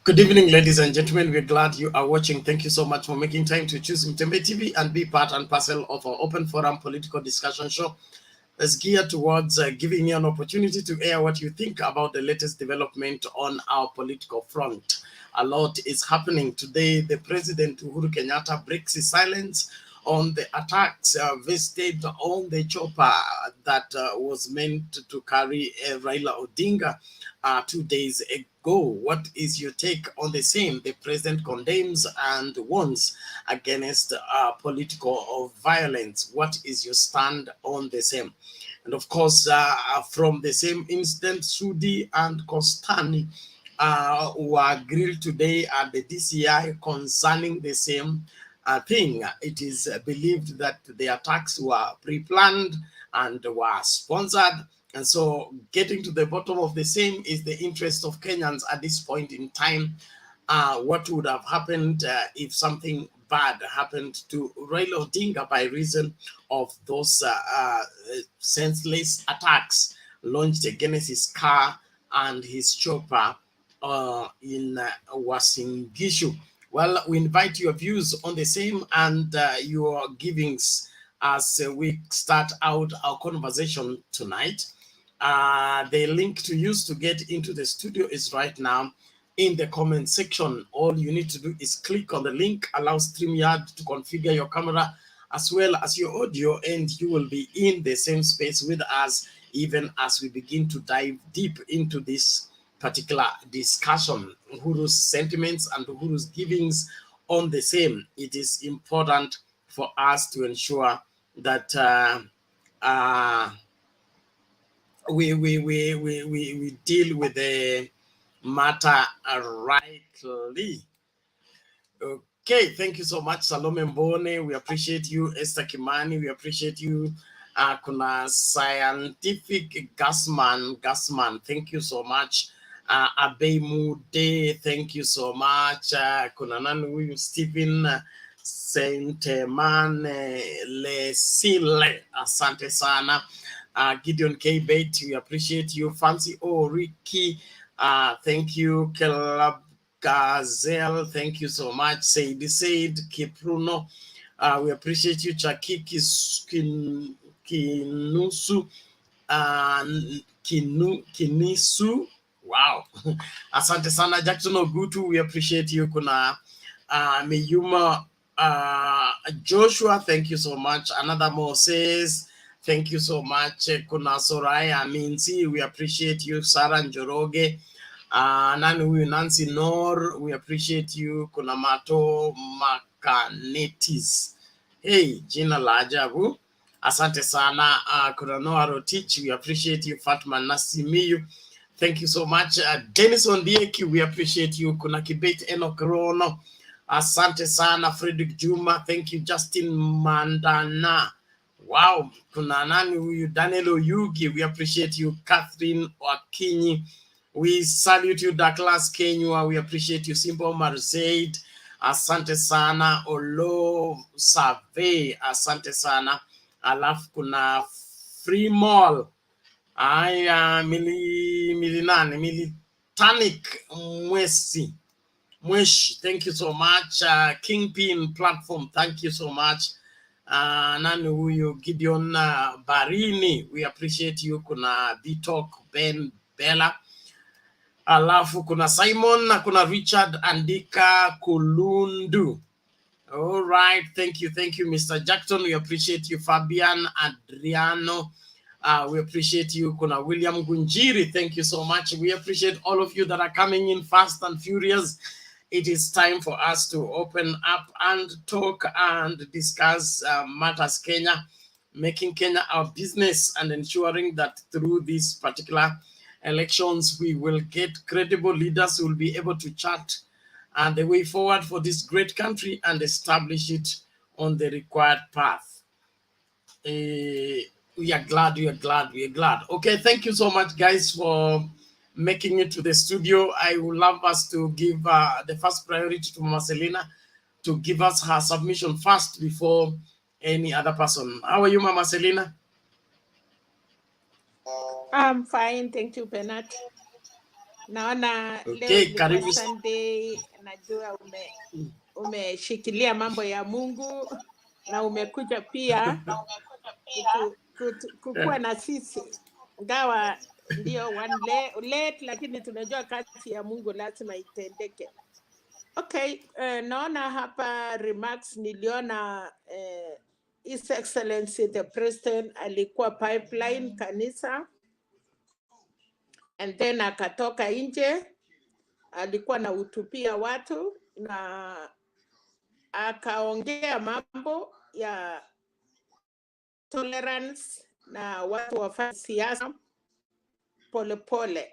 Good evening, ladies and gentlemen. We're glad you are watching. Thank you so much for making time to choose Mtembe TV and be part and parcel of our open forum political discussion show that's geared towards giving you an opportunity to air what you think about the latest development on our political front. A lot is happening today. The President Uhuru Kenyatta breaks his silence on the attacks visited on the chopper that was meant to carry Raila Odinga 2 days ago. What is your take on the same? The president condemns and warns against political violence. What is your stand on the same? And of course, from the same incident, Sudi and Kostani were grilled today at the DCI concerning the same thing. It is believed that the attacks were pre-planned and were sponsored. And so getting to the bottom of the same is the interest of Kenyans at this point in time. What would have happened if something bad happened to Raila Odinga by reason of those senseless attacks launched against his car and his chopper in Uasin Gishu. Well, we invite your views on the same and your givings as we start out our conversation tonight. The link to use to get into the studio is right now in the comment section. All you need to do is click on the link, allow StreamYard to configure your camera as well as your audio, and you will be in the same space with us even as we begin to dive deep into this particular discussion. Uhuru's sentiments and Uhuru's givings on the same. It is important for us to ensure that we deal with the matter rightly. Okay, thank you so much, Salome Mbone. We appreciate you, Esther Kimani. We appreciate you, Kuna Scientific Gasman. Thank you so much. Abey Mude, thank you so much. Kuna Nanu Stephen Saint-Man Lesile, asante sana. Gideon K. Bate, we appreciate you. Fancy O. Ricky, thank you. Caleb Gazelle, thank you so much. Said Kipruno, we appreciate you. Chakiki Kinusu, Kinisu, wow. Asante sana. Jackson Ogutu, we appreciate you. Kuna Miyuma Joshua, thank you so much. Another Moses, thank you so much. Kuna Soraya Minsi, we appreciate you. Sarah Njoroge, Nancy Nor, we appreciate you. Kuna Mato Makanetis, hey, Jina la ajabu. Asante sana. Kuna Noah Rotich, we appreciate you. Fatma Nasimiyu, thank you so much. Dennis Ondieki, we appreciate you. Kuna Kibet Enoch Rono, asante sana. Frederick Juma, thank you. Justin Mandana, wow. Kuna nani huyu? Daniel Oyugi, we appreciate you. Catherine Wakinyi, we salute you. Douglas Kenya, we appreciate you. Simple Marzaid, asante sana. Olo Save, asante sana. Alafu kuna Free Mall, Militanic Mweshi, thank you so much. Kingpin Platform, thank you so much. Nani huyu? Gideon Barini, we appreciate you. Kuna Bitok Ben Bella, alafu kuna Simon na kuna Richard Andika Kulundu. All right, thank you, Mr. Jackson. We appreciate you. Fabian Adriano, we appreciate you. Kuna William Gunjiri, thank you so much. We appreciate all of you that are coming in fast and furious. It is time for us to open up and talk and discuss matters Kenya, making Kenya our business and ensuring that through these particular elections, we will get credible leaders who will be able to chart and the way forward for this great country and establish it on the required path. We are glad. Okay, thank you so much, guys, for making it to the studio. I would love us to give the first priority to Mama Selina to give us her submission first before any other person. How are you, Mama Selina? I'm fine, thank you, Bernard. Naona leo Okay, ilikuwa karibu. Sunday, najua umeshikilia mambo ya Mungu na umekuja pia kukuwa na sisi, ingawa ndio late, lakini tunajua kazi ya Mungu lazima itendeke. Okay, naona hapa remarks niliona His Excellency the President alikuwa pipeline kanisa, and then akatoka nje, alikuwa na hutubia watu na akaongea mambo ya tolerance na watu wafanye siasa polepole.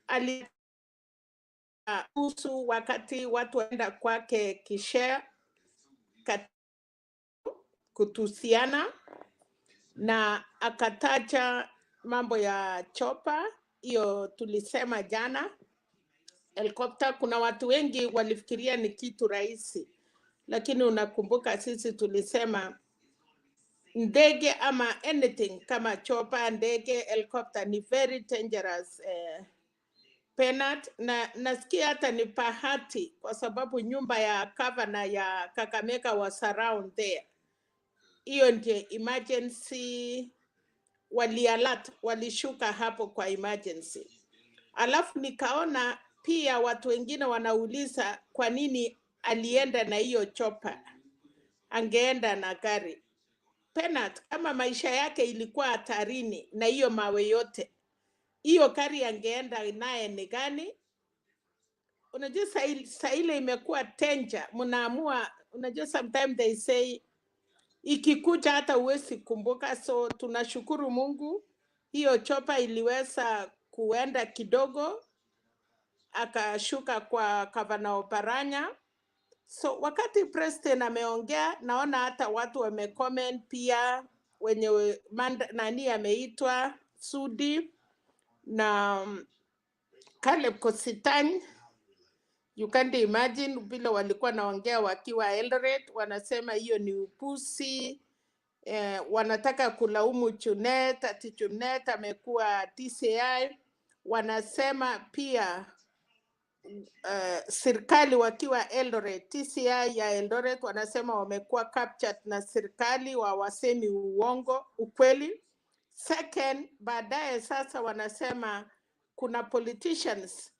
Alihusu wakati watu waenda kwake kishare kutusiana, na akataja mambo ya chopa, hiyo tulisema jana. Helikopta, kuna watu wengi walifikiria ni kitu rahisi, lakini unakumbuka sisi tulisema ndege ama anything kama chopa, ndege, helicopter ni very dangerous Penat, na nasikia hata ni bahati kwa sababu nyumba ya governor ya Kakamega was around there. Hiyo ndio emergency walialert, walishuka hapo kwa emergency. Alafu nikaona pia watu wengine wanauliza kwa nini alienda na hiyo chopa, angeenda na gari. Penat, kama maisha yake ilikuwa hatarini na hiyo mawe yote, hiyo gari angeenda naye ni gani? Unajua saa ile imekuwa danger, mnaamua. Unajua sometimes they say ikikuja hata uwezi kumbuka. So tunashukuru Mungu hiyo chopa iliweza kuenda kidogo, akashuka kwa Gavana Oparanya. So wakati President ameongea, naona hata watu wamecomment pia, wenye nani ameitwa Sudi na Caleb Kositany. You can't imagine vile walikuwa naongea wakiwa Eldoret, wanasema hiyo ni upusi. Wanataka kulaumu Junet, ati Junet amekuwa DCI. Wanasema pia serikali wakiwa Eldoret, TCI ya Eldoret wanasema wamekuwa captured na serikali, wasemi ukweli. Second, baadaye sasa wanasema kuna politicians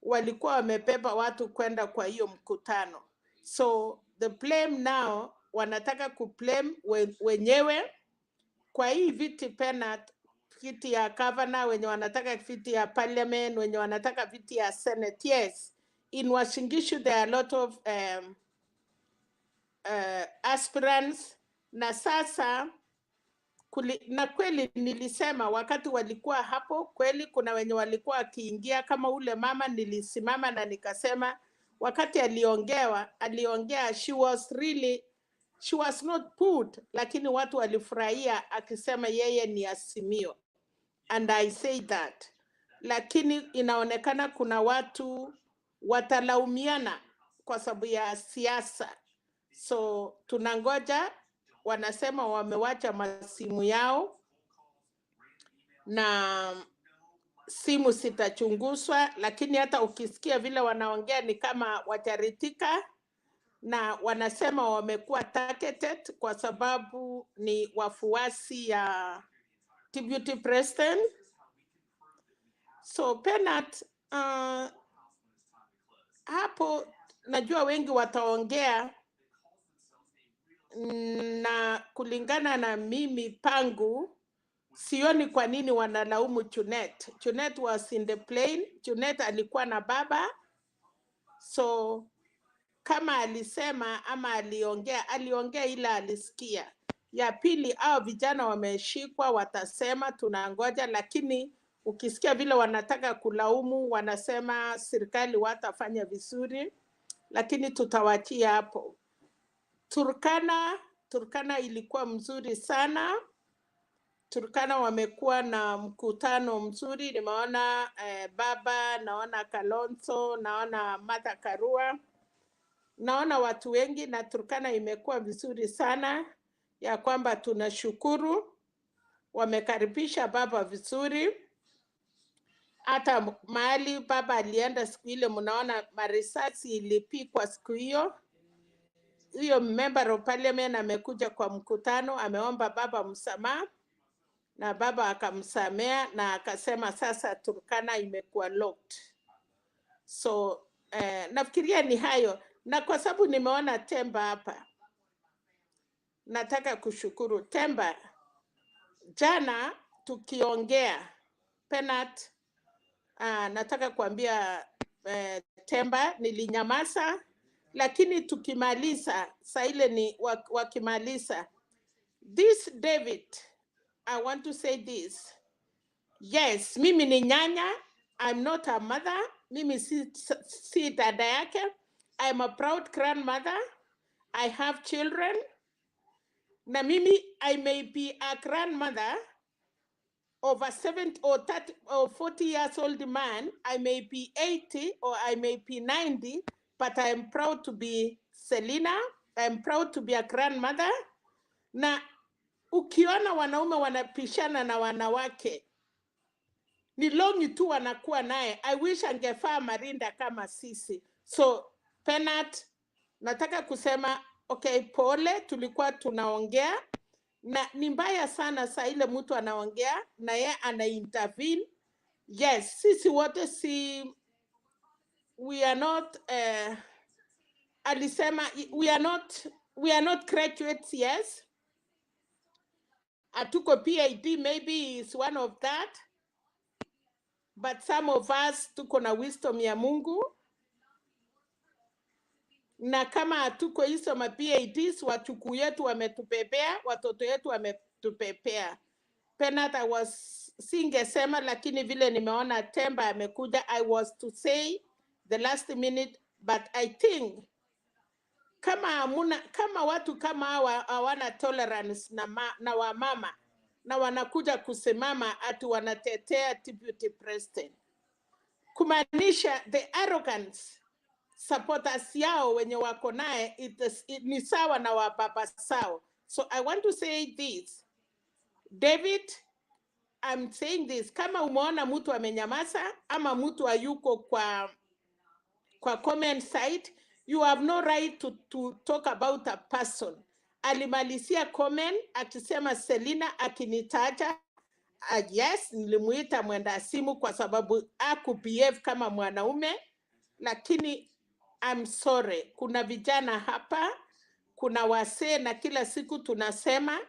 walikuwa wamebeba watu kwenda kwa hiyo mkutano. So the blame now, wanataka kublame wenyewe kwa hii viti Penat, viti ya governor, wenye wanataka viti ya parliament, wenye wanataka viti ya senate. Yes, in Uasin Gishu there are a lot of aspirants, na sasa na kweli nilisema wakati walikuwa hapo, kweli kuna wenye walikuwa wakiingia kama ule mama. Nilisimama na nikasema wakati aliongea she was not good, lakini watu walifurahia akisema yeye ni AZIMIO, and I say that. Lakini inaonekana kuna watu watalaumiana kwa sababu ya siasa, so tunangoja. Wanasema wamewacha masimu yao na simu sitachunguzwa, lakini hata ukisikia vile wanaongea ni kama wajaritika, na wanasema wamekuwa targeted kwa sababu ni wafuasi ya deputy president. So Penat, hapo najua wengi wataongea, na kulingana na mimi pangu sioni kwa nini wanalaumu Junet. Junet was in the plane. Junet alikuwa na baba, so kama alisema ama aliongea ila alisikia. Ya pili, hao vijana wameshikwa, watasema, tunangoja. Lakini ukisikia vile wanataka kulaumu, wanasema serikali watafanya vizuri, lakini tutawachia hapo. Turkana ilikuwa mzuri sana. Turkana wamekuwa na mkutano mzuri. Nimeona baba, naona Kalonzo, naona Martha Karua, naona watu wengi, na Turkana imekuwa vizuri sana, ya kwamba tunashukuru. Wamekaribisha baba vizuri. hata mahali baba alienda siku ile, mnaona marisasi ilipikwa siku hiyo. Huyo member of parliament amekuja kwa mkutano, ameomba baba msamaha na baba akamsamea na akasema sasa Turkana imekuwa locked. So nafikiria ni hayo, na kwa sababu nimeona Temba hapa, nataka kushukuru Temba. Jana tukiongea Penat, nataka kuambia Temba nilinyamaza, lakini tukimaliza saa ile ni wakimaliza. This David, I want to say this. Yes, mimi ni nyanya. I'm not a mother. Mimi si dada yake. I'm a proud grandmother. I have children. Na mimi, I may be a grandmother of a 70 or 30 or 40 years old man. I may be 80 or I may be 90, but I am proud to be Selina. I'm proud to be a grandmother. Na ukiona wanaume wanapishana na wanawake, ni longi tu wanakuwa naye. I wish angefaa Marinda kama sisi. So Penat, nataka kusema okay, pole, tulikuwa tunaongea na ni mbaya sana saa ile mtu anaongea na yeye ana intervene. Yes, sisi wote we are not alisema we are not graduates, yes. Atuko PhD, maybe is one of that. But some of us tuko na wisdom ya Mungu. Na kama hatuko hizo ma PhDs, wachukuu yetu wametupepea, watoto yetu wametupepea. Penat, singesema, lakini vile nimeona Temba amekuja, I was to say the last minute, but I think kama watu kama hawana tolerance na wamama na wanakuja kusimama ati wanatetea deputy president, kumaanisha the arrogance supporters yao wenye wako naye ni sawa na wababa sao. So I want to say this, David, I'm saying this, kama umeona mtu amenyamaza ama mtu hayuko kwa comment site, you have no right to talk about a person. Alimalizia comment akisema Selina akinitaja, yes, nilimuita mwenda simu kwa sababu hakubehave kama mwanaume, lakini I'm sorry, kuna vijana hapa, kuna wasee, na kila siku tunasema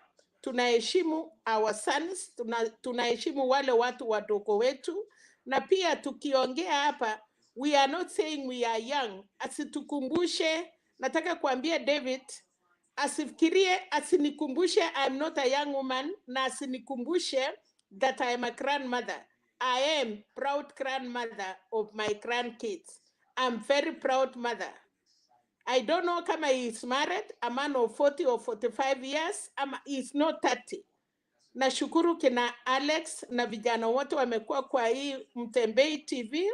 tunaheshimu our sons, tunaheshimu wale watu wadogo wetu, na pia tukiongea hapa, we are not saying we are young. Asitukumbushe, nataka kuambia David, asifikirie, asinikumbushe I'm not a young woman, na asinikumbushe that I am a grandmother. I am proud grandmother of my grandkids. I'm very proud mother. I don't know kama he is married, a man of 40 or 45 years, ama he is not 30. Nashukuru kina Alex na vijana wote wamekuwa kwa hii Mtembei TV,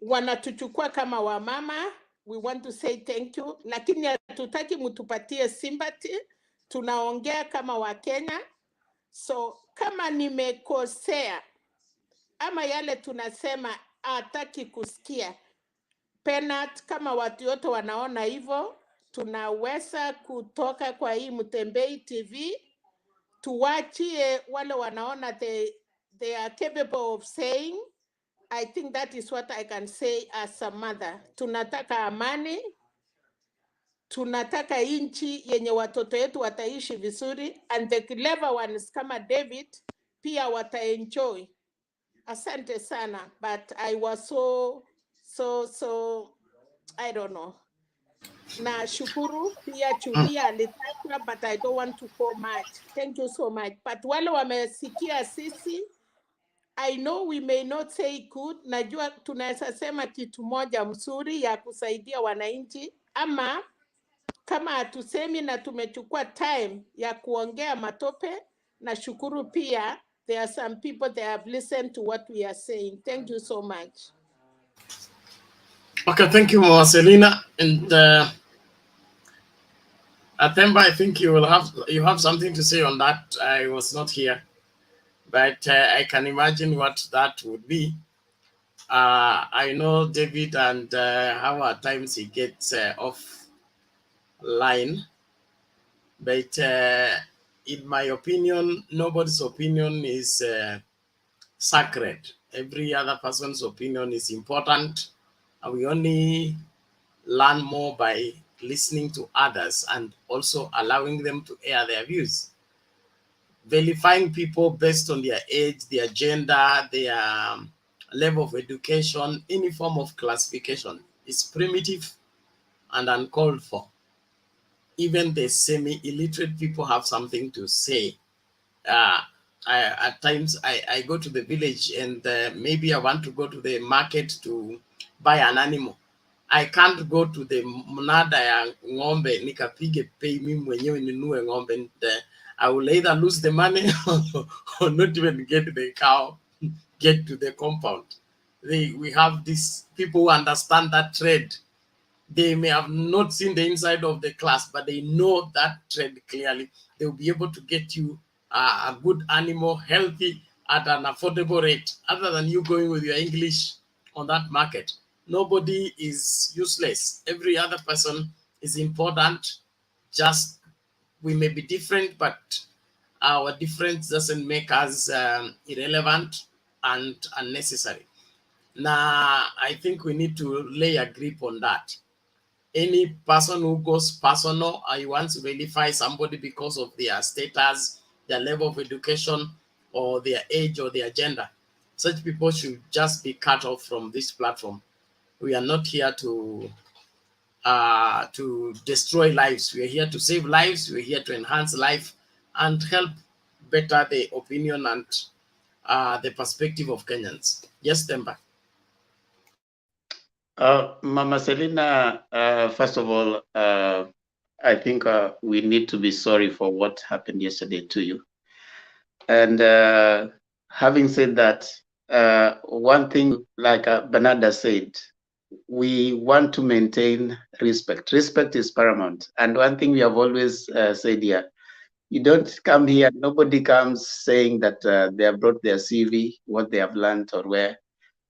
wanatuchukua kama wamama. We want to say thank you, lakini hatutaki mtupatie sympathy, tunaongea kama Wakenya. So kama nimekosea ama yale tunasema hataki kusikia, Penat, kama watu yote wanaona hivyo, tunaweza kutoka kwa hii Mtembei TV, tuwachie wale wanaona they are capable of saying. I think that is what I can say as a mother. Tunataka amani, tunataka inchi yenye watoto yetu wataishi vizuri, and the clever ones kama David pia wataenjoy. Asante sana, but I was so I don't know. Na shukuru pia Chulia alitajwa, but I don't want to go much. Thank you so much. But wale wamesikia sisi, I know we may not say good. Najua tunaweza sema kitu moja mzuri ya kusaidia wananchi, ama kama hatusemi na tumechukua time ya kuongea matope, na shukuru pia there are some people that have listened to what we are saying. Thank you so much. Okay, thank you, Selina. And Atemba, I think you have something to say on that. I was not here. but I can imagine what that would be. I know David and how at times he gets off line, but in my opinion, nobody's opinion is sacred. Every other person's opinion is important. And we only learn more by listening to others and also allowing them to air their views. Vilifying people based on their age, their gender, their level of education, any form of classification is primitive and uncalled for. Even the semi-illiterate people have something to say. uh, at times I go to the village and maybe I want to go to the market to buy an animal. I can't go to the mnada ya ng'ombe nikapige pay mimi mwenyewe ninunue ng'ombe. And, I will either lose the money or not even get the cow, get to the compound. We have these people who understand that trade. They may have not seen the inside of the class, but they know that trade clearly. They will be able to get you a good animal, healthy, at an affordable rate, other than you going with your English on that market. Nobody is useless. Every other person is important. Just we may be different, but our difference doesn't make us irrelevant and unnecessary. Now, I think we need to lay a grip on that. Any person who goes personal, I want to vilify somebody because of their status, their level of education, or their age or their gender. Such people should just be cut off from this platform. We are not here to destroy lives. We are here to save lives. We are here to enhance life and help better the opinion and the perspective of Kenyans. Yes, Temba. Mama Selina, first of all, I think we need to be sorry for what happened yesterday to you. And having said that, one thing, like Bernarda said, we want to maintain respect. Respect is paramount. And one thing we have always said here, you don't come here, nobody comes saying that they have brought their CV, what they have learned or where.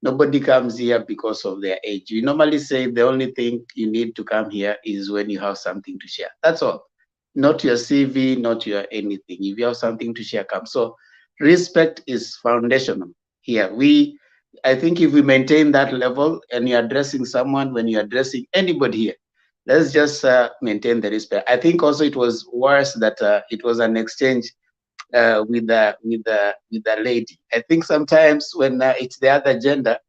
Nobody comes here because of their age. We normally say the only thing you need to come here is when you have something to share. That's all. Not your CV, not your anything. If you have something to share, come. So respect is foundational here. I think if we maintain that level and you're addressing someone, when you're addressing anybody here, let's just maintain the respect. I think also it was worse that it was an exchange with the lady. I think sometimes when it's the other gender,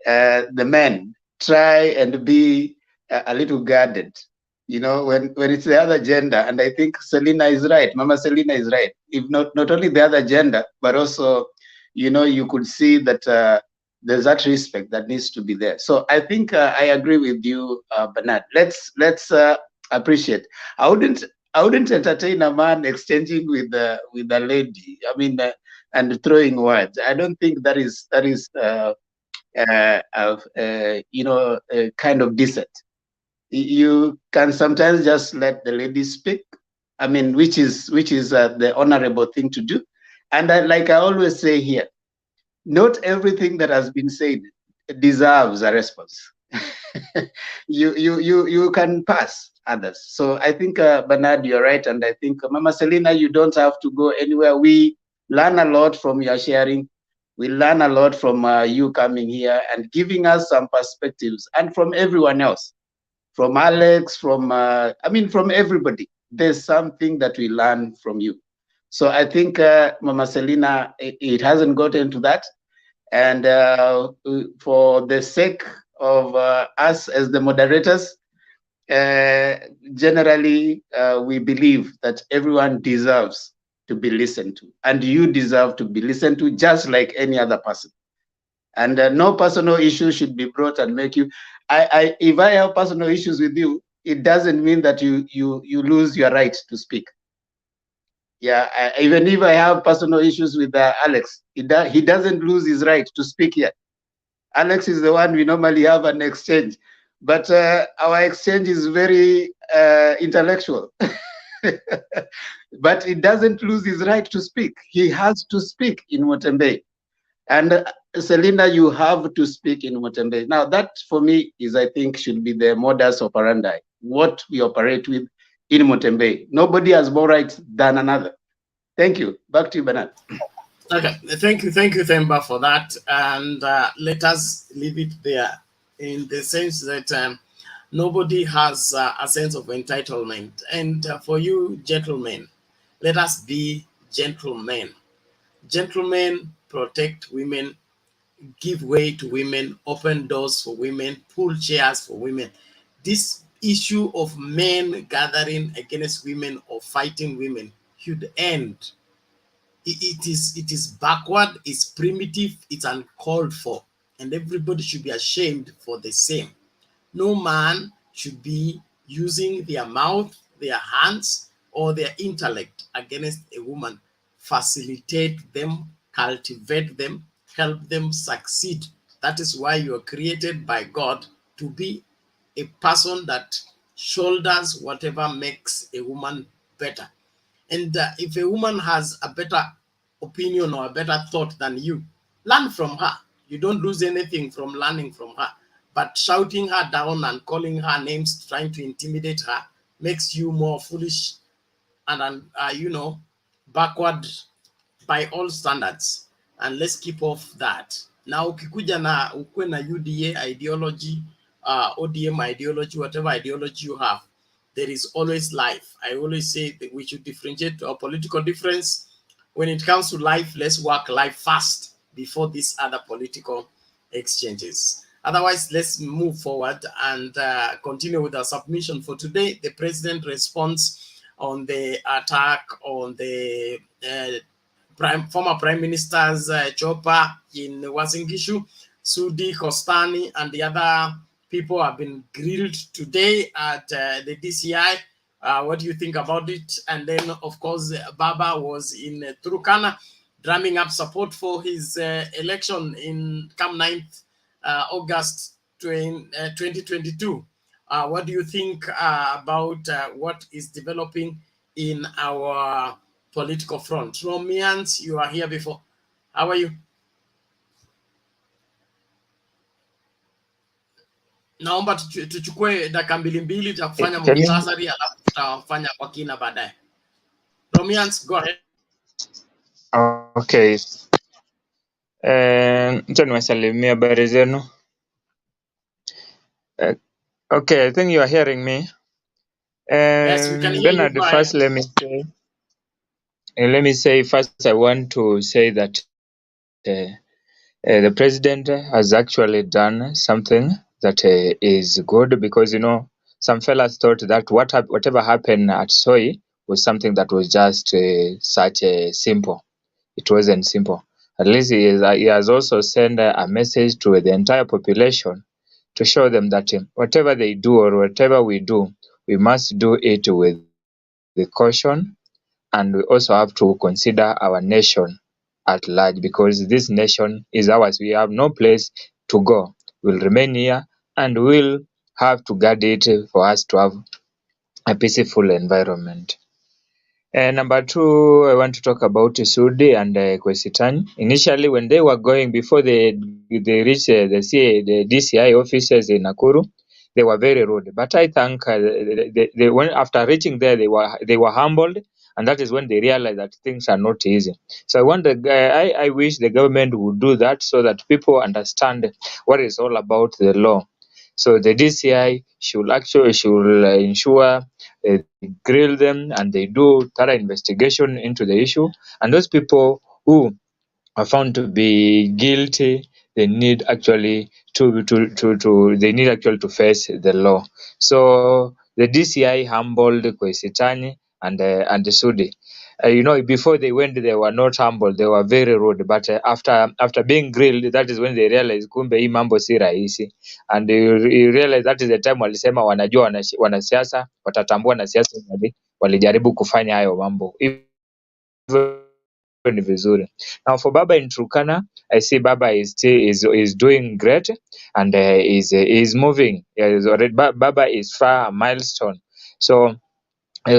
the men try and be a little guarded. You know, when it's the other gender, and I think Selina is right, Mama Selina is right. If not only the other gender, but also, you know, you could see that there's that respect that needs to be there. So I think I agree with you, Bernard. Let's appreciate. I wouldn't entertain a man exchanging with a lady. I mean, and throwing words. I don't think that is you know, kind of decent. You can sometimes just let the lady speak. I mean, which is the honorable thing to do. And like I always say here, not everything that has been said deserves a response. you can pass others. So I think Bernard, you're right, and I think Mama Selina, you don't have to go anywhere. We learn a lot from your sharing. We learn a lot from you coming here and giving us some perspectives, and from everyone else, from Alex, from from everybody. There's something that we learn from you. So I think Mama Selina, it hasn't gotten to that. And for the sake of us as the moderators, generally we believe that everyone deserves to be listened to, and you deserve to be listened to just like any other person. And no personal issue should be brought and make you. If I have personal issues with you, it doesn't mean that you lose your right to speak. Yeah, even if I have personal issues with Alex, he doesn't lose his right to speak here. Alex is the one we normally have an exchange, but our exchange is very intellectual. But he doesn't lose his right to speak. He has to speak in Motembe. And Selina, you have to speak in Motembe. Now, that for me is, I think, should be the modus operandi, what we operate with in Motembe. Nobody has more rights than another. Thank you. Back to you, Bernard. Okay, thank you, Themba, for that. And let us leave it there in the sense that nobody has a sense of entitlement. And for you, gentlemen, let us be gentlemen. Gentlemen protect women, give way to women, open doors for women, pull chairs for women. This issue of men gathering against women or fighting women should end. It is backward, it's primitive, it's uncalled for, and everybody should be ashamed for the same. No man should be using their mouth, their hands, or their intellect against a woman. Facilitate them, cultivate them, help them succeed. That is why you are created by God to be a person that shoulders whatever makes a woman better. And if a woman has a better opinion or a better thought than you, learn from her. You don't lose anything from learning from her. But shouting her down and calling her names, trying to intimidate her, makes you more foolish and, backward by all standards. And let's keep off that. Now, ukikuja na ukwe na UDA ideology, ODM ideology, whatever ideology you have, there is always life. I always say that we should differentiate our political difference. When it comes to life, let's work life fast before these other political exchanges. Otherwise, let's move forward and continue with our submission for today. The president responds on the attack on the former Prime Minister's chopper in Wazingishu. Sudi-Kostan and the other people have been grilled today at the DCI. What do you think about it? And then, of course, Baba was in TURKANA drumming up support for his election in come 9th August 2022. What do you think about what is developing in our political front? Romians, you are here before. How are you? Naomba tuchukue dakika mbili za kufanya muhtasari alafu tutafanya kwa kina baadaye. Romians, go ahead. Okay. Mtu niwasalimia, habari zenu? Okay, I think you are hearing me. Yes, we can hear Bernard, you. first let me say first I want to say that the president has actually done something that is good, because some fellas thought that whatever happened at Soi was something that was just such simple. It wasn't simple. At least he has also sent a message to the entire population to show them that whatever they do or whatever we do, we must do it with the caution, and we also have to consider our nation at large, because this nation is ours. We have no place to go. We'll remain here and we'll have to guard it for us to have a peaceful environment. Number two, I want to talk about Sudi and Kwesitan. Initially, when they were going, before they reached the DCI offices in Nakuru, they were very rude. But I think they when after reaching there, they were humbled, and that is when they realized that things are not easy. So I wish the government would do that, so that people understand what is all about the law. So the DCI should ensure they grill them and they do thorough investigation into the issue. And those people who are found to be guilty, they need actually to face the law. So the DCI humbled Kwesitani and Sudi. Before they went, they were not humble, they were very rude, but after being grilled, that is when they realized kumbe hii mambo si rahisi, and you realize that is the time walisema wanajua wanasiasa watatambua na siasa walijaribu kufanya hayo mambo. Hivyo ni vizuri. Now for Baba in Turkana, I see Baba is doing great, and is moving. Baba is far a milestone. So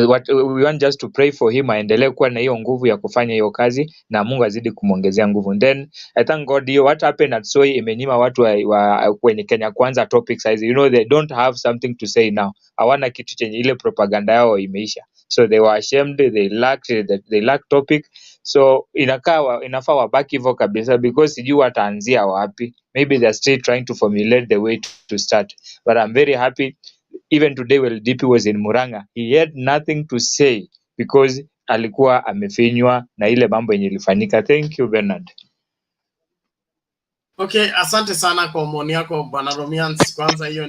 what we want just to pray for him, aendelee kuwa na hiyo nguvu ya kufanya hiyo kazi na Mungu azidi kumwongezea nguvu. And then I thank God hiyo what happened at Soi imenyima watu wa kwenye Kenya Kwanza topic size, you know, they don't have something to say now, hawana kitu chenye, ile propaganda yao imeisha, so they were ashamed, they lack topic, so inafaa wabaki hivyo kabisa, because sijui wataanzia wapi, maybe they're still trying to formulate the way to start, but I'm very happy. Even today when DP was in Murang'a, he had nothing to say because alikuwa amefinywa na ile mambo yenye ilifanyika. Thank you Bernard. Okay, asante sana kwa maoni yako Bwana Romians. Kwanza hiyo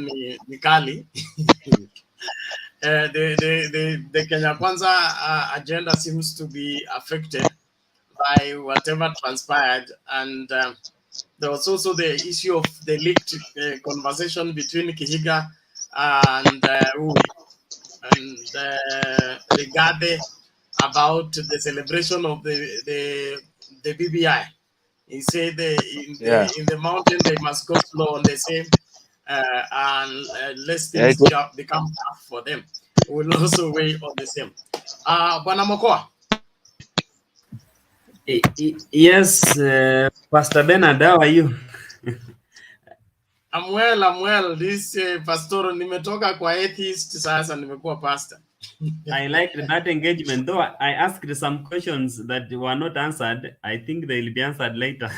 ni kali. The Kenya Kwanza agenda seems to be affected by whatever transpired, and there was also the issue of the leaked conversation between Kihiga and Rigathi about the celebration of the BBI. He said in the mountain they must go slow on the same, and less things become tough for them. We'll also weigh on the same. Bwana Mokoa. Yes, Pastor Bernard, how are you? I'm well. This pastor, nimetoka kwa atheist, sasa nimekuwa pastor. I liked that engagement, though I asked some questions that were not answered. I think they'll be answered later.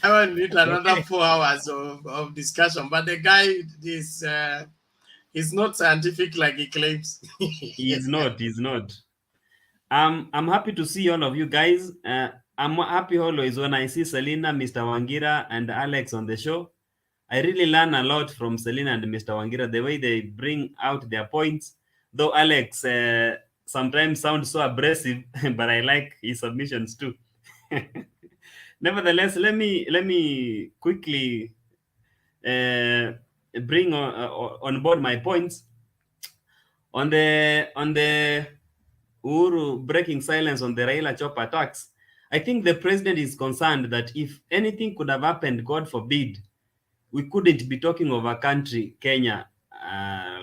I will need another 4 hours of discussion, but the guy is he's not scientific like he claims. He's not. I'm happy to see all of you guys. I'm happy always when I see Selina, Mr. Wangira, and Alex on the show. I really learn a lot from Selina and Mr. Wangira, the way they bring out their points. Though Alex sometimes sounds so abrasive, but I like his submissions too. Nevertheless, let me quickly bring on board my points on the Uhuru breaking silence on the Raila chopper attacks. I think the president is concerned that if anything could have happened, God forbid, we couldn't be talking of a country, Kenya,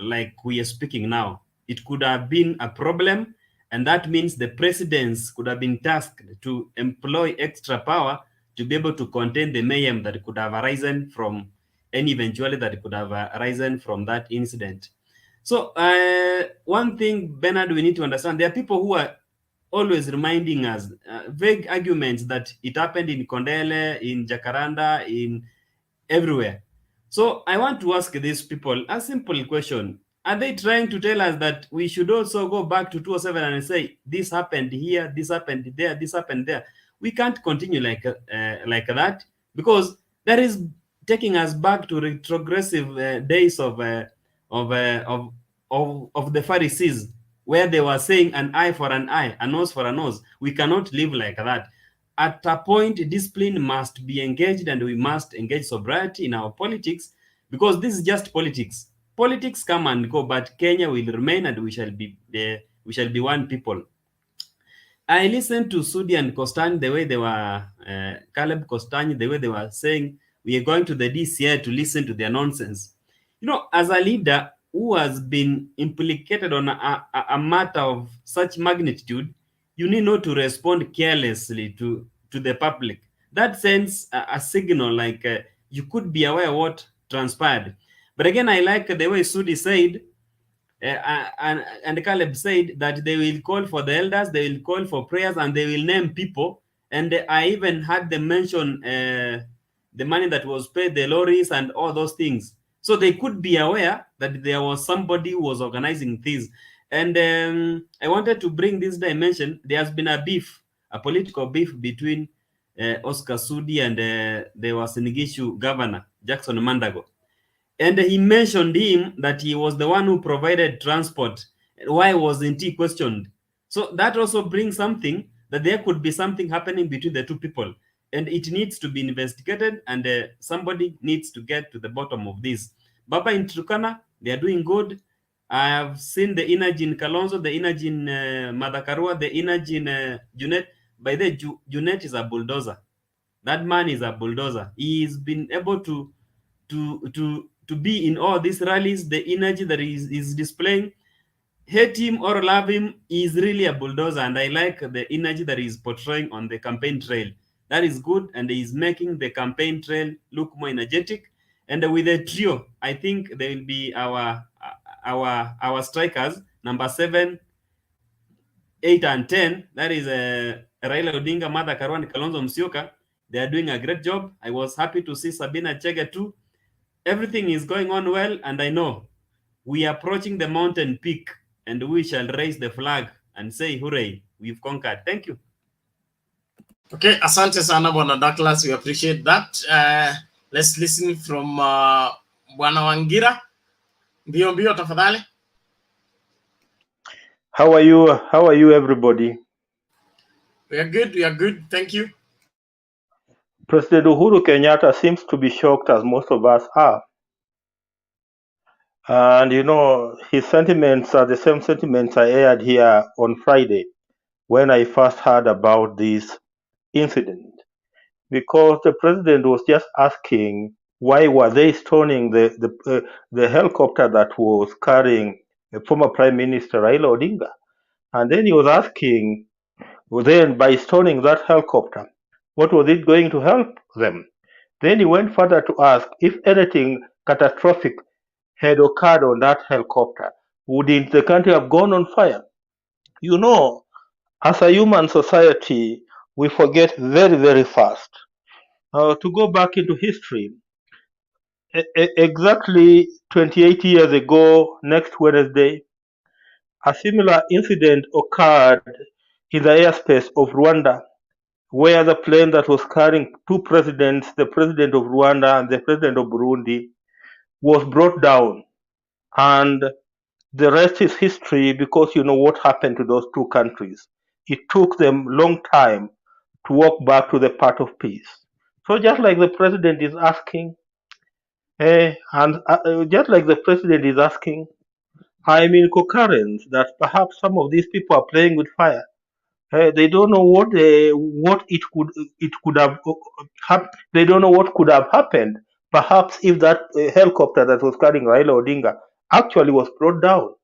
like we are speaking now. It could have been a problem, and that means the presidents could have been tasked to employ extra power to be able to contain the mayhem that could have arisen from any eventuality that could have arisen from that incident. So one thing, Bernard, we need to understand, there are people who are always reminding us vague arguments that it happened in Kondele, in Jacaranda, in everywhere. So I want to ask these people a simple question. Are they trying to tell us that we should also go back to 2007 and say, this happened here, this happened there, this happened there? We can't continue like that, because that is taking us back to retrogressive days of the Pharisees, where they were saying an eye for an eye, a nose for a nose. We cannot live like that. At a point, discipline must be engaged, and we must engage sobriety in our politics, because this is just politics. Politics come and go, but Kenya will remain, and we shall be one people. I listened to Sudi and Kostan, the way they were, Caleb Kostan, the way they were saying, we are going to the DCI to listen to their nonsense. You know, as a leader who has been implicated on a matter of such magnitude, you need not to respond carelessly to the public. That sends a signal like you could be aware of what transpired. But again, I like the way Sudi said, and Caleb said that they will call for the elders, they will call for prayers, and they will name people. And I even had them mention the money that was paid, the lorries, and all those things. So they could be aware that there was somebody who was organizing this. And I wanted to bring this dimension. There has been a political beef between Oscar Sudi and the Wasinigishu governor, Jackson Mandago. And he mentioned him that he was the one who provided transport. Why wasn't he questioned? So that also brings something, that there could be something happening between the two people. And it needs to be investigated, and somebody needs to get to the bottom of this. Baba in Turkana, they are doing good. I have seen the energy in Kalonzo, the energy in Madakarua, the energy in Junet. By the Junet is a bulldozer. That man is a bulldozer. He's been able to be in all these rallies, the energy that is displaying. hate him or love him, is really a bulldozer, and I like the energy that he's portraying on the campaign trail. That is good, and he's making the campaign trail look more energetic. And with the trio, I think they will be our strikers, number 7, 8, and 10. That is Raila Odinga, Martha Karua, and Kalonzo Musyoka. They are doing a great job. I was happy to see Sabina Chege too. Everything is going on well, and I know we are approaching the mountain peak, and we shall raise the flag and say, hooray, we've conquered. Thank you. Okay, asante sana Bwana Douglas, we appreciate that. Let's listen from Bwana Wangira. Mbio mbio tafadhali. How are you everybody? We are good, thank you. President Uhuru Kenyatta seems to be shocked, as most of us are. And you know, his sentiments are the same sentiments I aired here on Friday when I first heard about this incident. Because the president was just asking why were they stoning the helicopter that was carrying former Prime Minister Raila Odinga. And then he was asking, well, then by stoning that helicopter, what was it going to help them? Then he went further to ask if anything catastrophic had occurred on that helicopter, wouldn't the country have gone on fire? You know, as a human society, we forget very, very fast. To go back into history, exactly 28 years ago, next Wednesday, a similar incident occurred in the airspace of Rwanda, where the plane that was carrying two presidents, the president of Rwanda and the president of Burundi, was brought down. And the rest is history, because you know what happened to those two countries. It took them a long time to walk back to the path of peace. So just like the president is asking, just like the president is asking, I'm in concurrence that perhaps some of these people are playing with fire. They don't know what it could have they don't know what could have happened. Perhaps if that helicopter that was carrying Raila Odinga actually was brought down.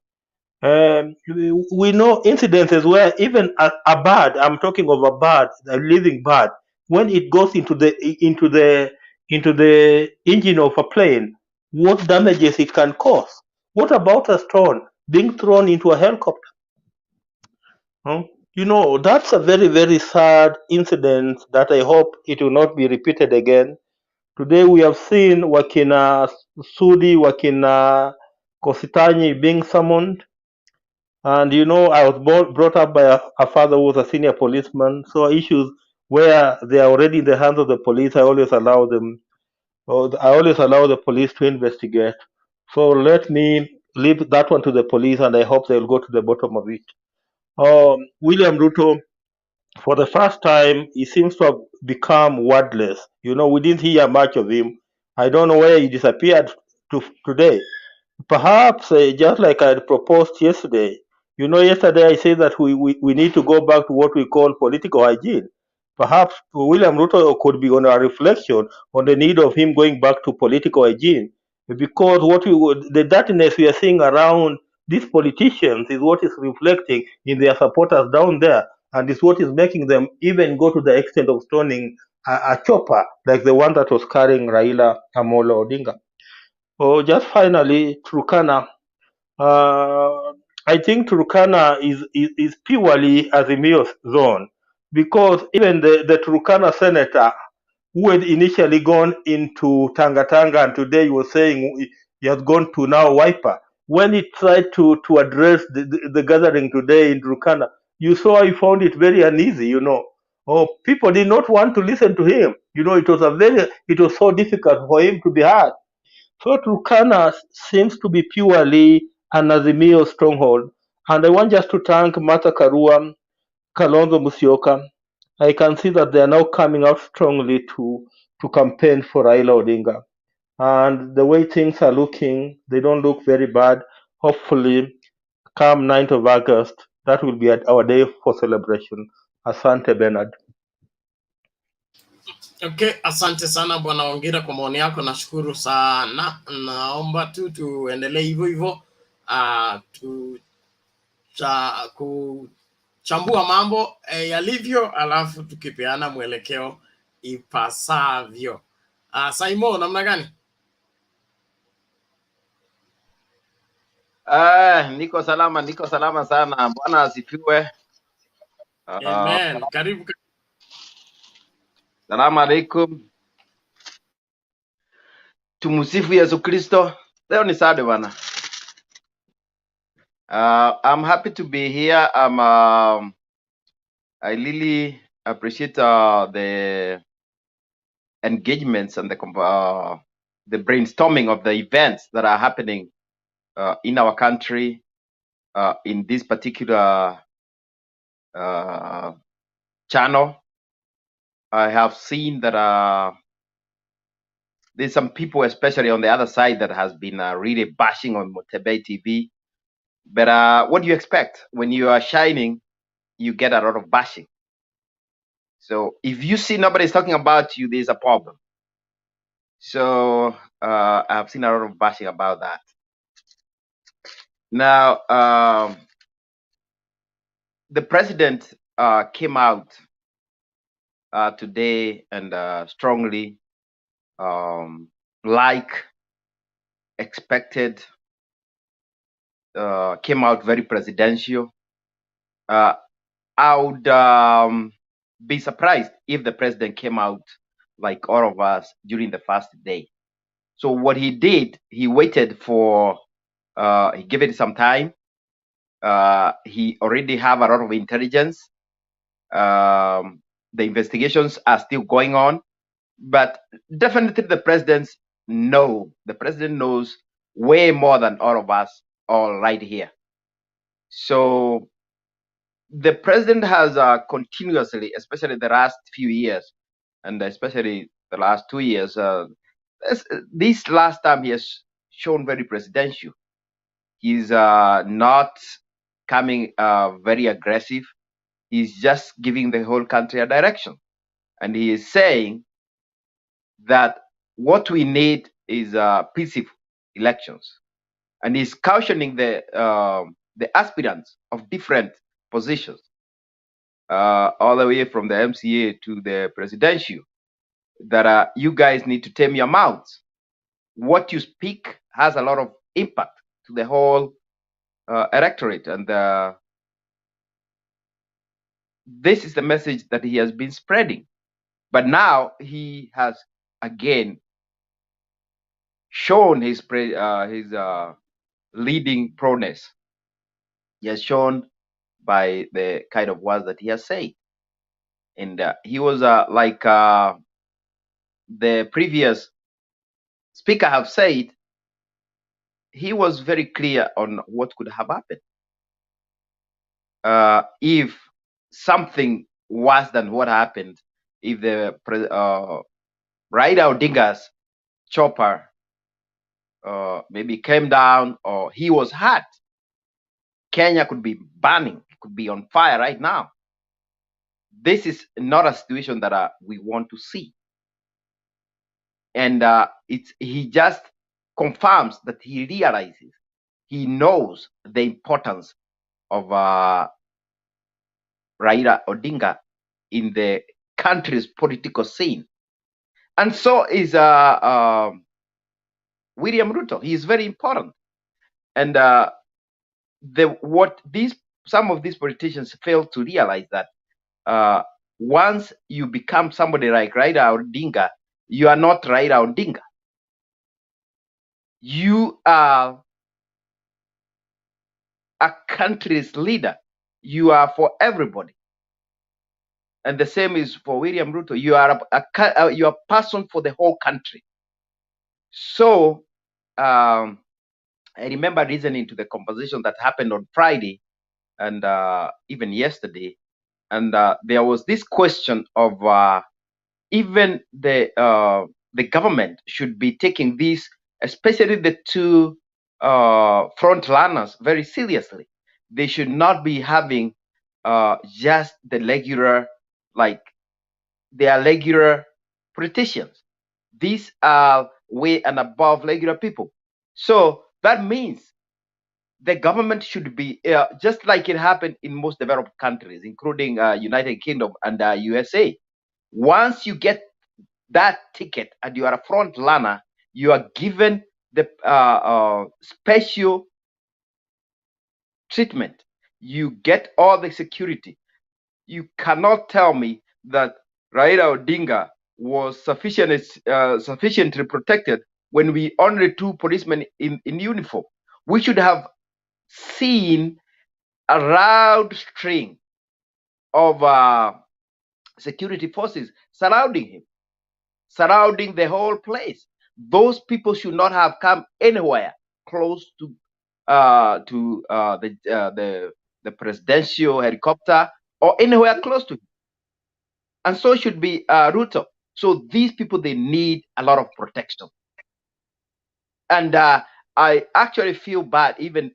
We know incidences where even a bird, I'm talking of a bird, a living bird, when it goes into the engine of a plane, what damages it can cause. What about a stone being thrown into a helicopter? You know, that's a very, very sad incident that I hope it will not be repeated again. Today we have seen Wakina Sudi, Wakina Kositani being summoned. And you know, I was brought up by a father who was a senior policeman. So issues where they are already in the hands of the police, I always allow them, or I always allow the police to investigate. So let me leave that one to the police, and I hope they will go to the bottom of it. William Ruto, for the first time, he seems to have become wordless. You know, we didn't hear much of him. I don't know where he disappeared today. Perhaps, just like I had proposed yesterday, you know, yesterday I said that we need to go back to what we call political hygiene. Perhaps William Ruto could be on a reflection on the need of him going back to political hygiene, because the dirtiness we are seeing around these politicians is what is reflecting in their supporters down there, and is what is making them even go to the extent of stoning a chopper like the one that was carrying Raila Amolo Odinga. Oh, just finally, Turkana. I think Turkana is purely AZIMIO's zone, because even the Turkana senator who had initially gone into Tanga and today he was saying he has gone to now Wiper. When he tried to address the gathering today in Turkana, you saw he found it very uneasy, you know. Oh, people did not want to listen to him. You know, it was so difficult for him to be heard. So Turkana seems to be purely an Azimio stronghold. And I want just to thank Martha Karua, Kalonzo Musyoka. I can see that they are now coming out strongly to campaign for Raila Odinga. And the way things are looking, they don't look very bad. Hopefully, come 9th of August, that will be our day for celebration. Asante Bernard. Okay, asante sana Bwana Wangira kwa maoni yako, nashukuru sana. Naomba tu tuendelee hivyo hivyo. kuchambua mambo yalivyo, alafu tukipeana mwelekeo ipasavyo. Saimo, namna gani? Niko salama sana. Bwana asifiwe. Amen. Karibu. Salamu alaikum. Tumusifu Yesu Kristo. Leo ni Saturday bwana. I'm happy to be here. I really appreciate the engagements and the brainstorming of the events that are happening in our country in this particular channel. I have seen that there's some people, especially on the other side, that has been really bashing on Motebe TV. But what do you expect? When you are shining, you get a lot of bashing. So if you see nobody's talking about you, there's a problem. So I have seen a lot of bashing about that. Now, the president came out today and strongly, like expected, came out very presidential. I would be surprised if the president came out like all of us during the first day. So what he did, he waited for, he gave it some time. He already have a lot of intelligence. The investigations are still going on, but definitely the president knows way more than all of us all right here. So the president has continuously, especially the last few years, and especially the last 2 years, this last time he has shown very presidential. He's not coming very aggressive. He's just giving the whole country a direction. And he is saying that what we need is peaceful elections. And he's cautioning the aspirants of different positions, all the way from the MCA to the presidential, that you guys need to tame your mouths. What you speak has a lot of impact to the whole electorate, and this is the message that he has been spreading. But now he has again shown his leading prowess. He has shown by the kind of words that he has said, and he was like the previous speaker have said. He was very clear on what could have happened if something worse than what happened, if the Raila Odinga's chopper maybe came down or he was hurt. Kenya could be burning, could be on fire right now. This is not a situation that we want to see. And he just confirms that he realizes, he knows the importance of Raila Odinga in the country's political scene. And so is William Ruto. He is very important. And some of these politicians fail to realize that once you become somebody like Raila Odinga, you are not Raila Odinga. You are a country's leader. You are for everybody. And the same is for William Ruto. You are you are a person for the whole country. So I remember listening to the conversation that happened on Friday and even yesterday, and there was this question of even the government should be taking this, especially the two front runners, very seriously. They should not be having just the regular, like they are regular politicians. These are way and above regular people. So that means the government should be just like it happened in most developed countries, including United Kingdom and USA. Once you get that ticket and you are a front runner, you are given the special treatment. You get all the security. You cannot tell me that Raila Odinga was sufficiently protected when we only 2 policemen in uniform. We should have seen a round string of security forces surrounding him, surrounding the whole place. Those people should not have come anywhere close to the presidential helicopter or anywhere close to him. And so should be Ruto. So these people, they need a lot of protection. And I actually feel bad even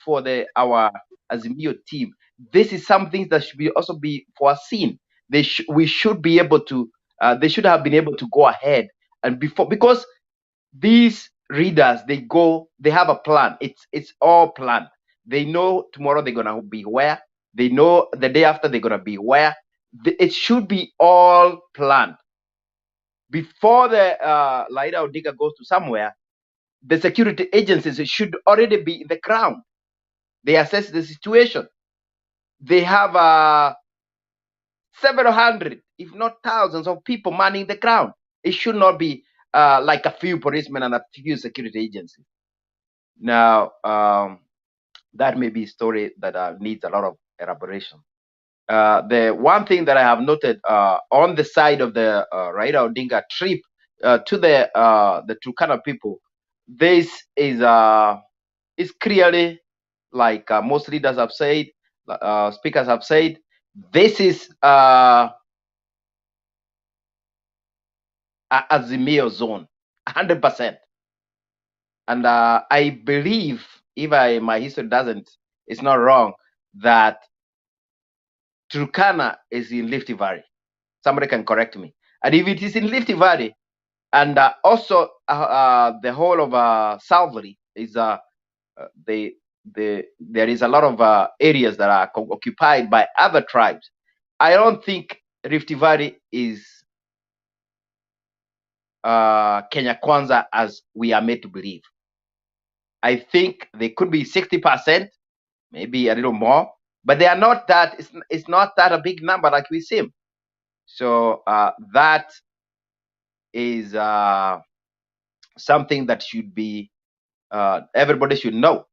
for our AZIMIO team. This is something that should also be foreseen. We should be able to. They should have been able to go ahead and because these readers, they have a plan. It's all planned. They know tomorrow they're gonna be where. They know the day after they're gonna be where. It should be all planned before the Raila Odinga goes to somewhere. The security agencies should already be in the ground. They assess the situation. They have several hundred, if not thousands, of people manning the ground. It should not be like a few policemen and a few security agencies. Now, that may be a story that needs a lot of elaboration. The one thing that I have noted on the side of the Raila Odinga trip to the Turkana people, this is clearly, like most leaders have said, speakers have said, this is a AZIMIO zone, 100%. And I believe, if my history it's not wrong, that Turkana is in Rift Valley. Somebody can correct me. And if it is in Rift Valley, and also the whole of Salvary is there is a lot of areas that are occupied by other tribes. I don't think Rift Valley is Kenya Kwanza as we are made to believe. I think they could be 60%, maybe a little more, but they are not that. It's not that a big number like we seem. So that is something that should be everybody should know.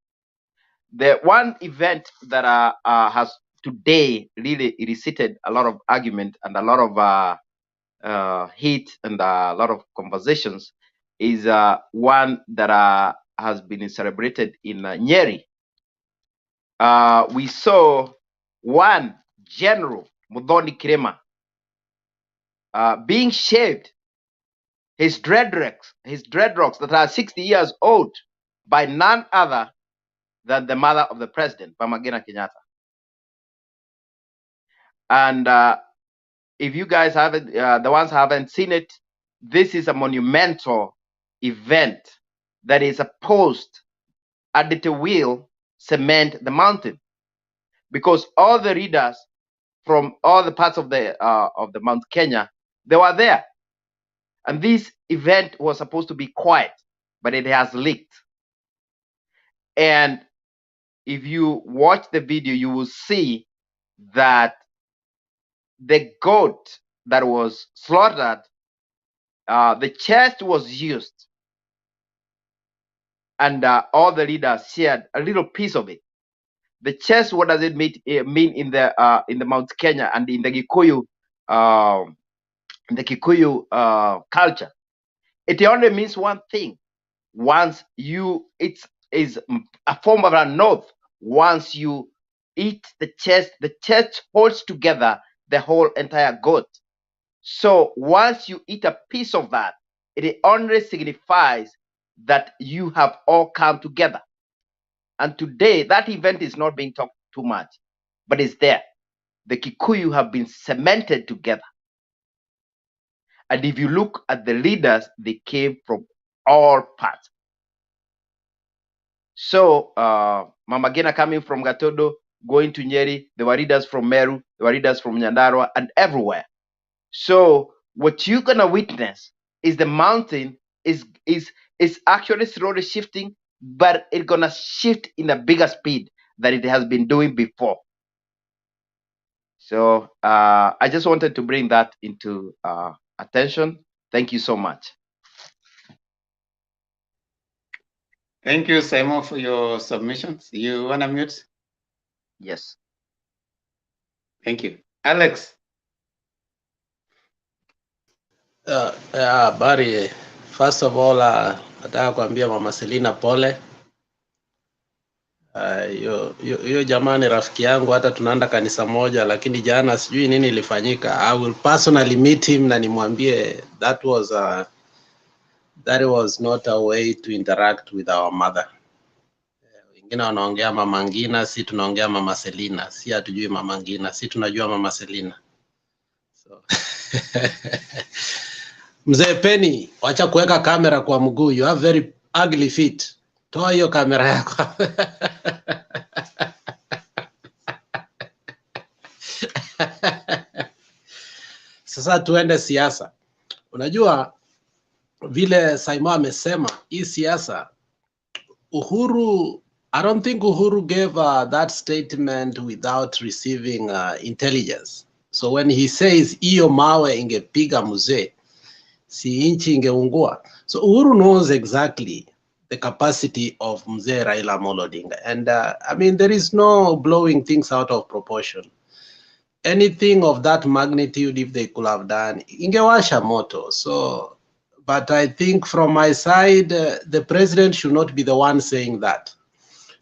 The one event that has today really elicited a lot of argument and a lot of heat and a lot of conversations is one that has been celebrated in Nyeri. We saw one General Muthoni Kirema being shaved, his dreadlocks that are 60 years old, by none other than the mother of the president, Mama Ngina Kenyatta. And if you guys haven't, the ones who haven't seen it, this is a monumental event that is supposed it will cement the mountain, because all the readers from all the parts of the Mount Kenya, they were there. And this event was supposed to be quiet, but it has leaked. And if you watch the video, you will see that the goat that was slaughtered, the chest was used, and all the leaders shared a little piece of it. The chest, what does it mean in the Mount Kenya and in the Kikuyu culture? It only means one thing. Once it's a form of an oath. Once you eat the chest holds together the whole entire goat. So once you eat a piece of that, it only signifies that you have all come together. And today, that event is not being talked too much, but it's there. The Kikuyu have been cemented together. And if you look at the leaders, they came from all parts. So Mama Gina coming from Gatodo, going to Nyeri, there were readers from Meru, there were readers from Nyandarua, and everywhere. So what you're gonna witness is the mountain is actually slowly shifting, but it's gonna shift in a bigger speed than it has been doing before. So I just wanted to bring that into attention. Thank you so much. Thank you, Simon, for your submissions. You wanna mute? Yes. Thank you. Alex. Habari. First of all, nataka kuambia Mama Selina pole. Hiyo jamani rafiki yangu, hata tunaenda kanisa moja, lakini jana sijui nini ilifanyika. I will personally meet him na nimwambie that was not a way to interact with our mother. Wengine wanaongea Mama Ngina, si tunaongea Mama Selina. Si hatujui Mama Ngina, si tunajua Mama Selina. So Mzee Penny, wacha kuweka kamera kwa mguu. You have very ugly feet. Toa hiyo kamera yako. Sasa tuende siasa. Unajua vile Simon amesema hii siasa, Uhuru, I don't think Uhuru gave that statement without receiving intelligence. So when he says hiyo mawe ingepiga mzee, si inchi ingeungua. So Uhuru knows exactly the capacity of Mzee Raila Amolo Odinga. And I mean, there is no blowing things out of proportion. Anything of that magnitude, if they could have done, ingewasha moto. So, but I think from my side, the president should not be the one saying that,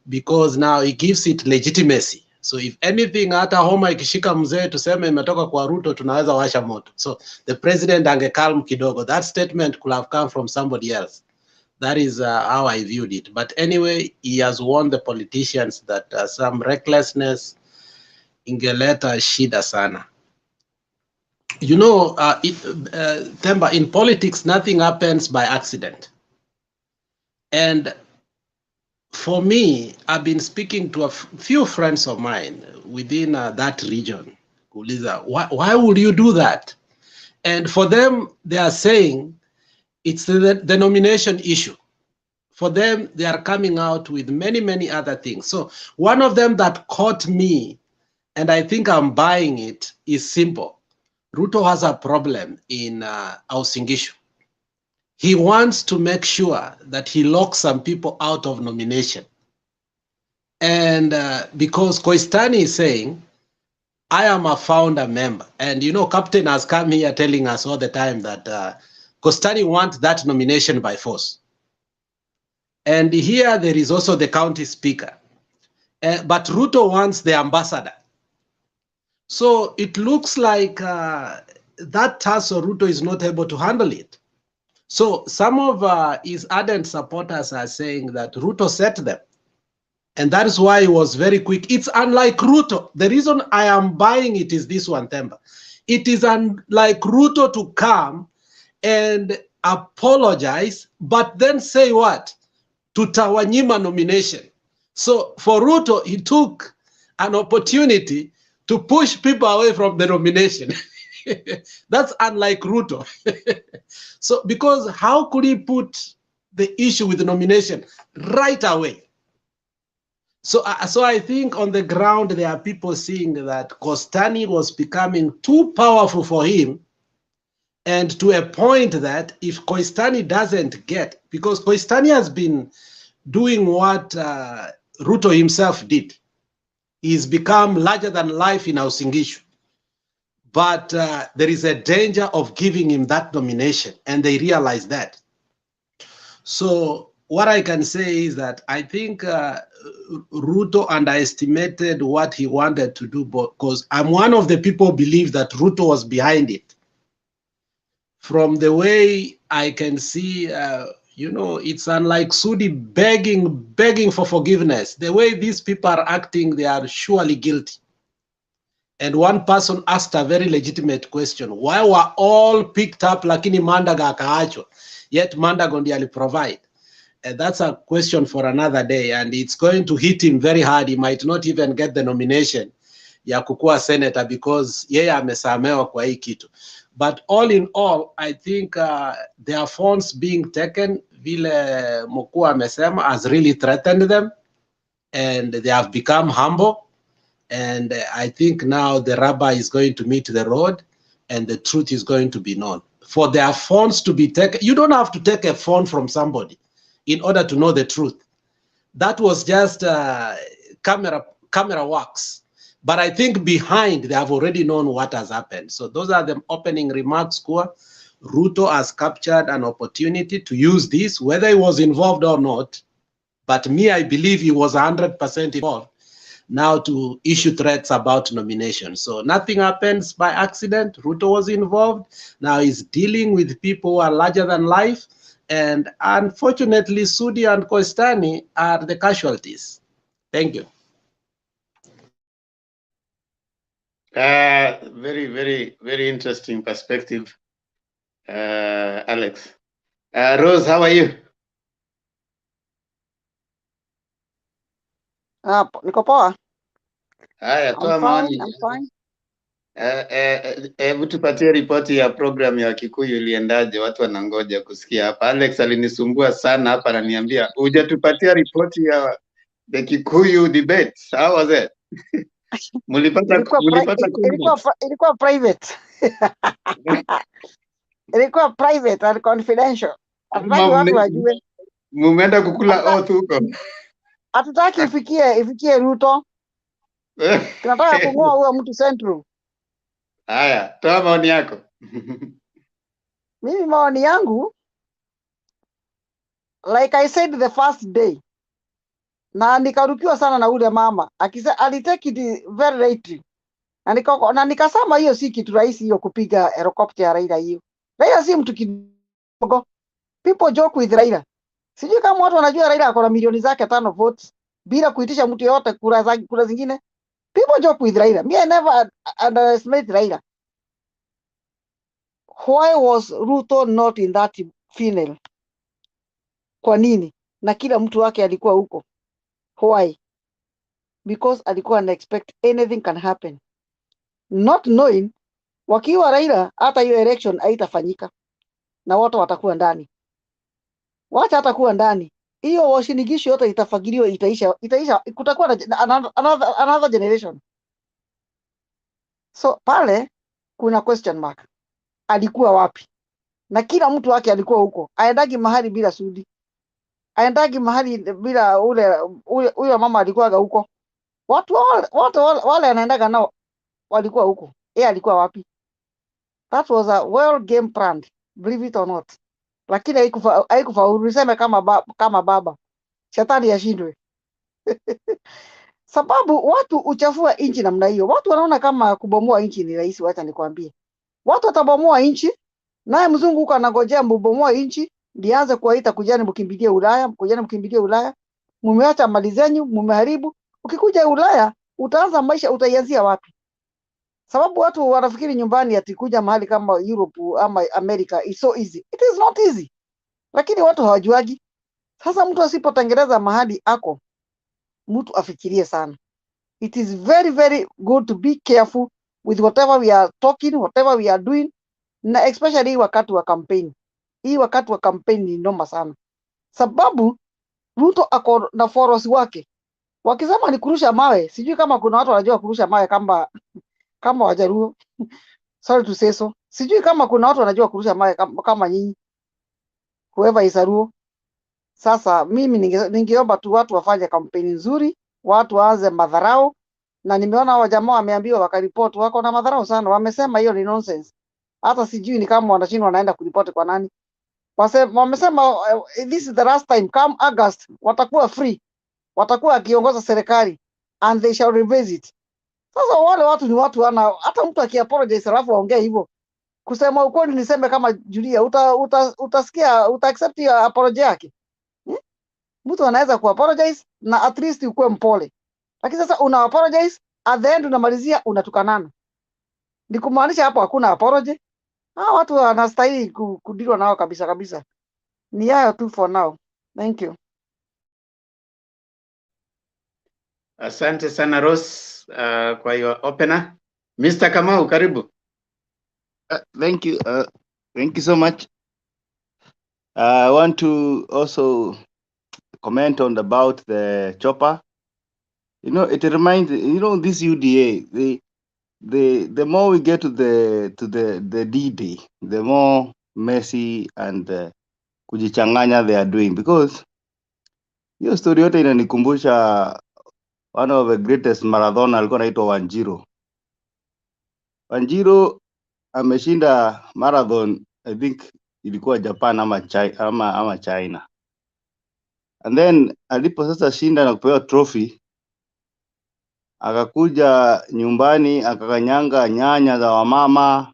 because now he gives it legitimacy. So if anything, hata homa ikishika mzee tuseme imetoka kwa Ruto, tunaweza washa moto. So the president angekalm kidogo. That statement could have come from somebody else. That is how I viewed it. But anyway, he has warned the politicians that some recklessness ingeleta shida sana. You know, Themba, in politics, nothing happens by accident. And for me, I've been speaking to a few friends of mine within that region. Kuuliza, why would you do that? And for them, they are saying it's the nomination issue. For them, they are coming out with many, many other things. So one of them that caught me, and I think I'm buying it, is simple. Ruto has a problem in Uasin-Gishu. He wants to make sure that he locks some people out of nomination. And because Koistani is saying, I am a founder member. And you know, Captain has come here telling us all the time that Koistani wants that nomination by force. And here there is also the county speaker. But Ruto wants the ambassador. So it looks like that task Ruto is not able to handle it. So some of his ardent supporters are saying that Ruto set them. And that is why he was very quick. It's unlike Ruto. The reason I am buying it is this one, Themba. It is unlike Ruto to come and apologize, but then say what? Tutawanyima nomination. So for Ruto, he took an opportunity to push people away from the nomination. That's unlike Ruto. So because how could he put the issue with the nomination right away? So I think on the ground, there are people seeing that Kostani was becoming too powerful for him, and to a point that if Koistani doesn't get, because Koistani has been doing what Ruto himself did, he's become larger than life in Uasin-Gishu. But there is a danger of giving him that nomination, and they realize that. So what I can say is that I think Ruto underestimated what he wanted to do, because I'm one of the people who believe that Ruto was behind it. From the way I can see, you know, it's unlike Sudi begging for forgiveness. The way these people are acting, they are surely guilty. And one person asked a very legitimate question. Why were all picked up lakini Mandago akaachwa? Yet Mandago ndiye aliprovide. that's a question for another day, and it's going to hit him very hard. He might not even get the nomination ya kukuwa senator because yeye amesamewa kwa hii kitu. But all in all, I think their phones being taken, vile Mukua amesema, has really threatened them, and they have become humble. And I think now the rubber is going to meet the road, and the truth is going to be known. For their phones to be taken, you don't have to take a phone from somebody in order to know the truth. That was just camera works. But I think behind, they have already known what has happened. So those are the opening remarks, Kua. Ruto has captured an opportunity to use this, whether he was involved or not. But me, I believe he was 100% involved now to issue threats about nomination. So nothing happens by accident. Ruto was involved. Now he's dealing with people who are larger than life. And unfortunately, Sudi and Kostani are the casualties. Thank you. Very, very, very interesting perspective, Alex. Rose, how are you? Niko poa. Haya, toa maoni. I'm fine. Hebu tupatie ripoti ya program ya Kikuyu iliendaje? Watu wanangoja kusikia hapa. Alex alinisumbua sana hapa, ananiambia hujatupatia ripoti ya the Kikuyu debate. How was it? Mulipata Ilikuwa private. Ilikuwa private and confidential. Hatutaki watu wajue. Mumeenda kukula oath huko. Hatutaki ifikie Ruto. Tunataka kung'oa huyo mtu Central. Haya, toa maoni yako. Mimi maoni yangu, like I said the first day, na nikarukiwa sana na ule mama akisema alitake it very lightly, na nikasema hiyo si kitu rahisi hiyo kupiga helicopter ya Raila hiyo. Raila si mtu kidogo. People joke with Raila. Sijui kama watu wanajua Raila ako na milioni zake 5 votes bila kuitisha mtu yote kura zingine. People joke with Raila. Me, I never underestimate Raila. Why was Ruto not in that funeral? Kwa nini? Na kila mtu wake alikuwa huko. Why? Because alikuwa expect anything can happen. Not knowing wakiwa Raila hata hiyo election haitafanyika na watu watakuwa ndani. Wacha hatakuwa ndani. Hiyo washinigisho yote itafagiliwa, itaisha, kutakuwa na another generation. So pale kuna question mark. Alikuwa wapi? Na kila mtu wake alikuwa huko. Aendagi mahali bila Sudi. Aendagi mahali bila ule mama alikuwa huko. Watu wale anaendaga nao walikuwa huko. Yeye alikuwa wapi? That was a well game planned, believe it or not. Lakini haikufaulu. Niseme kama baba. Shetani yashindwe. Sababu watu uchafua inchi namna hiyo. Watu wanaona kama kubomoa inchi ni rahisi. Wacha nikwambie. Watu watabomoa inchi, naye mzungu huko anangojea mbomoa inchi, ndianze kuwaita kujani mkimbilie Ulaya, mumeacha mali zenyu, mumeharibu. Ukikuja Ulaya, utaanza maisha, utaianzia wapi? Sababu watu wanafikiri nyumbani ati kuja mahali kama Europe ama America is so easy. It is not easy. Lakini watu hawajuagi. Sasa mtu asipotengeneza mahali ako, mtu afikirie sana. It is very, very good to be careful with whatever we are talking, whatever we are doing, na especially wakati wa campaign. Hii wakati wa campaign ni noma sana. Sababu Ruto ako na followers wake. Wakisema ni kurusha mawe, sijui kama kuna watu wanajua kurusha mawe kama Wajaruo. Sorry to say so. Sijui kama kuna watu wanajua kurusha mawe kama nyinyi. Whoever is a Ruo. Sasa mimi ningeomba tu watu wafanye kampeni nzuri, watu waanze madharau, na nimeona hao jamaa wameambiwa wakaripoti wako na madharau sana, wamesema hiyo ni nonsense. Hata sijui ni kama wanashindwa wanaenda kuripoti kwa nani. Wamesema this is the last time, come August watakuwa free, watakuwa akiongoza serikali and they shall revisit. Sasa wale watu ni watu hata mtu akiapologize alafu aongee hivyo. Kusema ukweli niseme kama Julia, utasikia accept your apology yake. Mtu anaweza kuapologize na at least ukuwe mpole. Lakini sasa una apologize, at the end unamalizia unatukanana. Ni kumaanisha hapo hakuna apology. Watu wanastahili kudilwa nao kabisa. Ni hayo tu for now. Thank you. Asante sana Rose, kwa your opener. Mr. Kamau, karibu. Thank you. Thank you so much. I want to also comment on about the chopper. You know, it reminds this UDA. The more we get to the D-Day, the more messy and kujichanganya they are doing, because hiyo story yote inanikumbusha one of the greatest marathon alikuwa anaitwa Wanjiru. Wanjiru ameshinda marathon, I think ilikuwa Japan ama China. And then alipo sasa shinda na kupewa trophy, akakuja nyumbani akakanyanga nyanya za wamama,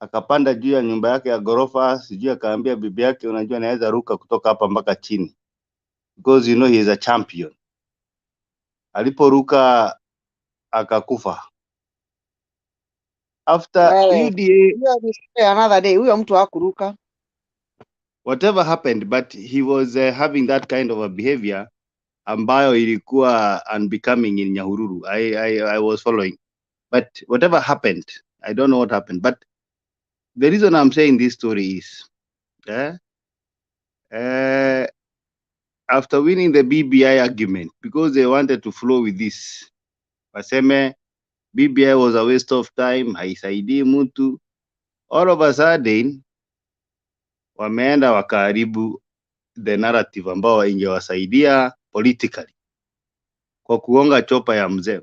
akapanda juu ya nyumba yake ya gorofa, sijui akaambia bibi yake, unajua naweza ruka kutoka hapa mpaka chini, because you know he is a champion. Aliporuka akakufa. After Wewe, UDA, hiyo ni story another day. Huyo mtu hakuruka. whatever happened, but he was having that kind of a behavior ambayo ilikuwa unbecoming in Nyahururu. I was following, but whatever happened, I don't know what happened, but the reason I'm saying this story is after winning the BBI argument, because they wanted to flow with this, waseme BBI was a waste of time, haisaidii mtu. All of a sudden wameenda wakaharibu the narrative ambao ingewasaidia politically kwa kuonga chopa ya mzee.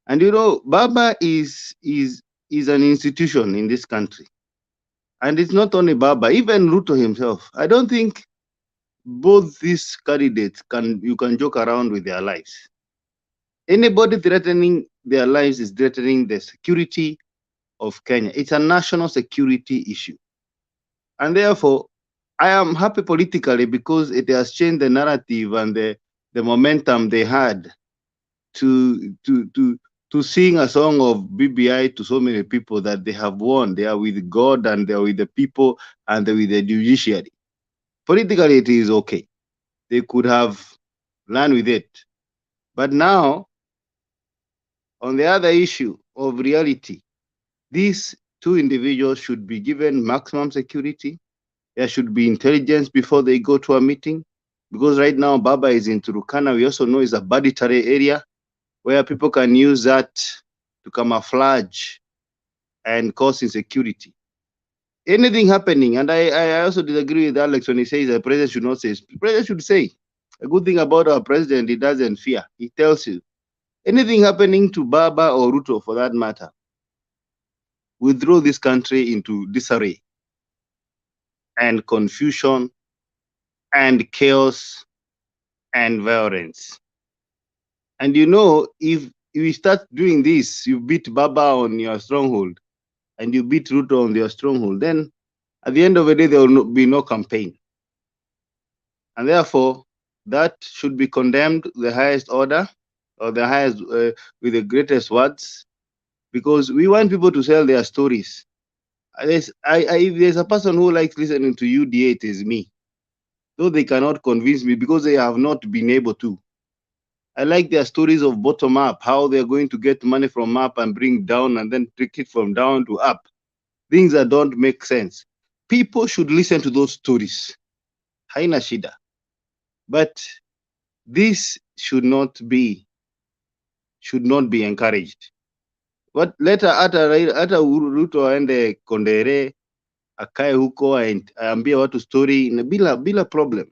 And you know, Baba is an institution in this country, and it's not only Baba, even Ruto himself. I don't think both these candidates you can joke around with their lives. Anybody threatening their lives is threatening the security of Kenya. It's a national security issue, and therefore I am happy politically because it has changed the narrative and the momentum they had to sing a song of BBI to so many people that they have won. They are with God and they are with the people and they're with the judiciary. Politically, it is okay. They could have learned with it. But now, on the other issue of reality, these two individuals should be given maximum security. There should be intelligence before they go to a meeting. Because right now, Baba is in TURKANA. We also know it's a banditry area where people can use that to camouflage and cause insecurity. Anything happening, and I also disagree with Alex when he says the president should not say. The president should say. A good thing about our president, he doesn't fear. He tells you. Anything happening to Baba or Ruto, for that matter, will throw this country into disarray and confusion and chaos and violence. And you know, if we start doing this, you beat Baba on your stronghold and you beat Ruto on your stronghold, then at the end of the day, there will be no campaign. And therefore, that should be condemned the highest order, or the highest, with the greatest words, because we want people to sell their stories. If there's a person who likes listening to UDA, it is me. Though they cannot convince me because they have not been able to. I like their stories of bottom up, how they're going to get money from up and bring down and then take it from down to up. Things that don't make sense. People should listen to those stories. Haina shida. But this should not be encouraged. But later hata Ruto aende Kondere, akae huko aambie watu story bila problem.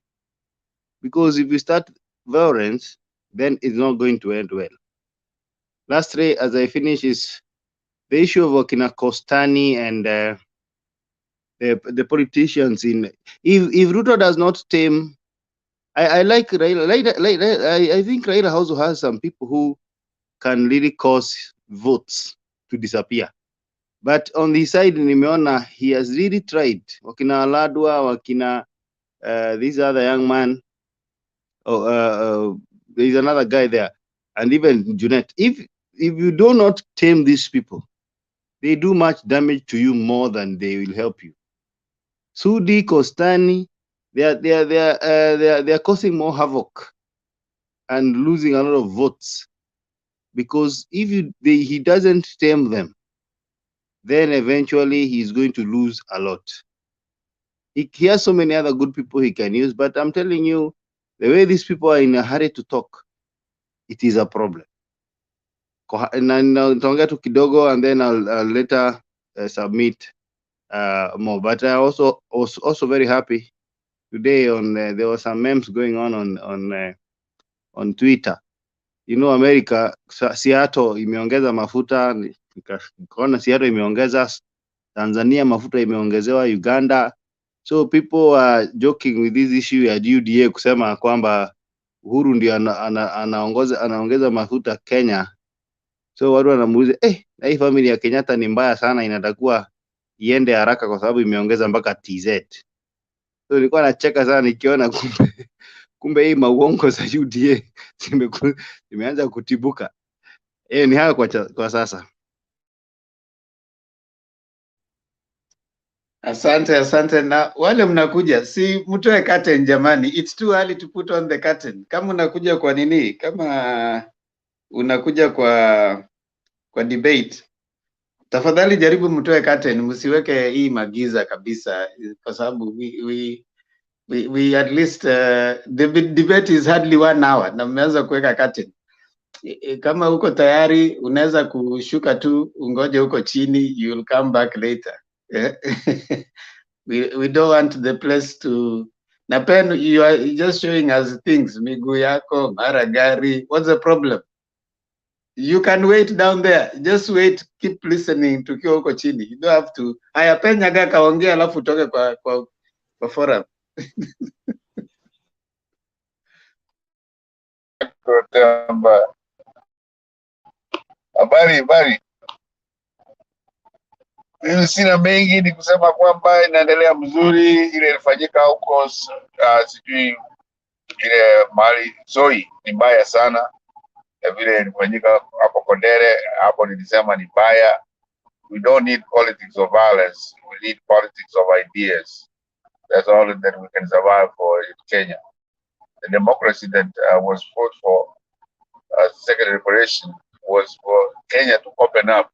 Because if you start violence, then it's not going to end well. Lastly, as I finish, is the issue of Kostani and the politicians in. If Ruto does not tame, I like Raila. I think Raila also has some people who can really cause votes to disappear. But on the side, nimeona he has really tried. Wakina Aladwa, wakina these other young man. There is another guy there, and even Junet. If you do not tame these people, they do much damage to you more than they will help you. Sudi-Kostan they are causing more havoc and losing a lot of votes, because if he doesn't tame them, then eventually he's going to lose a lot. He has so many other good people he can use, but I'm telling you, the way these people are in a hurry to talk, it is a problem. Na nitaongea tu kidogo, and then I'll later submit more. But I was also very happy today there were some memes going on Twitter. You know, America, Seattle imeongeza mafuta, nikaona Seattle imeongeza, Tanzania mafuta imeongezewa, Uganda. So people are joking with this issue ya UDA kusema kwamba Uhuru ndio anaongeza mafuta Kenya. So watu wanamuuliza na hii family ya Kenyatta ni mbaya sana, inatakuwa iende haraka kwa sababu imeongeza mpaka TZ. So nilikuwa nacheka sana nikiona kumbe hii mauongo za UDA zimeanza kutibuka. Ni hayo kwa sasa. Asante. Na wale mnakuja, si mtoe curtain jamani. It's too early to put on the curtain. Kama unakuja kwa nini? Kama unakuja kwa debate, tafadhali jaribu mtoe curtain, msiweke hii magiza kabisa, kwa sababu we at least the debate is hardly 1 hour na mmeanza kuweka curtain. Kama uko tayari unaweza kushuka tu, ungoje huko chini, you will come back later. we don't want the place to na pen, you are just showing us things, miguu yako, mara gari. What's the problem? You can wait down there, just wait, keep listening tukiwa huko chini. You don't have to. Haya, Penyaga kaongea alafu utoke kwa forum. Habari. Mimi sina mengi, ni kusema kwamba inaendelea mzuri. Ile ilifanyika huko sijui ile mali Zoi ni mbaya sana, vile ilifanyika hapo Kondere, hapo nilisema ni mbaya. We don't need politics of violence, we need politics of ideas. That's all that we can survive for in Kenya. The democracy that was fought for second liberation was for Kenya to open up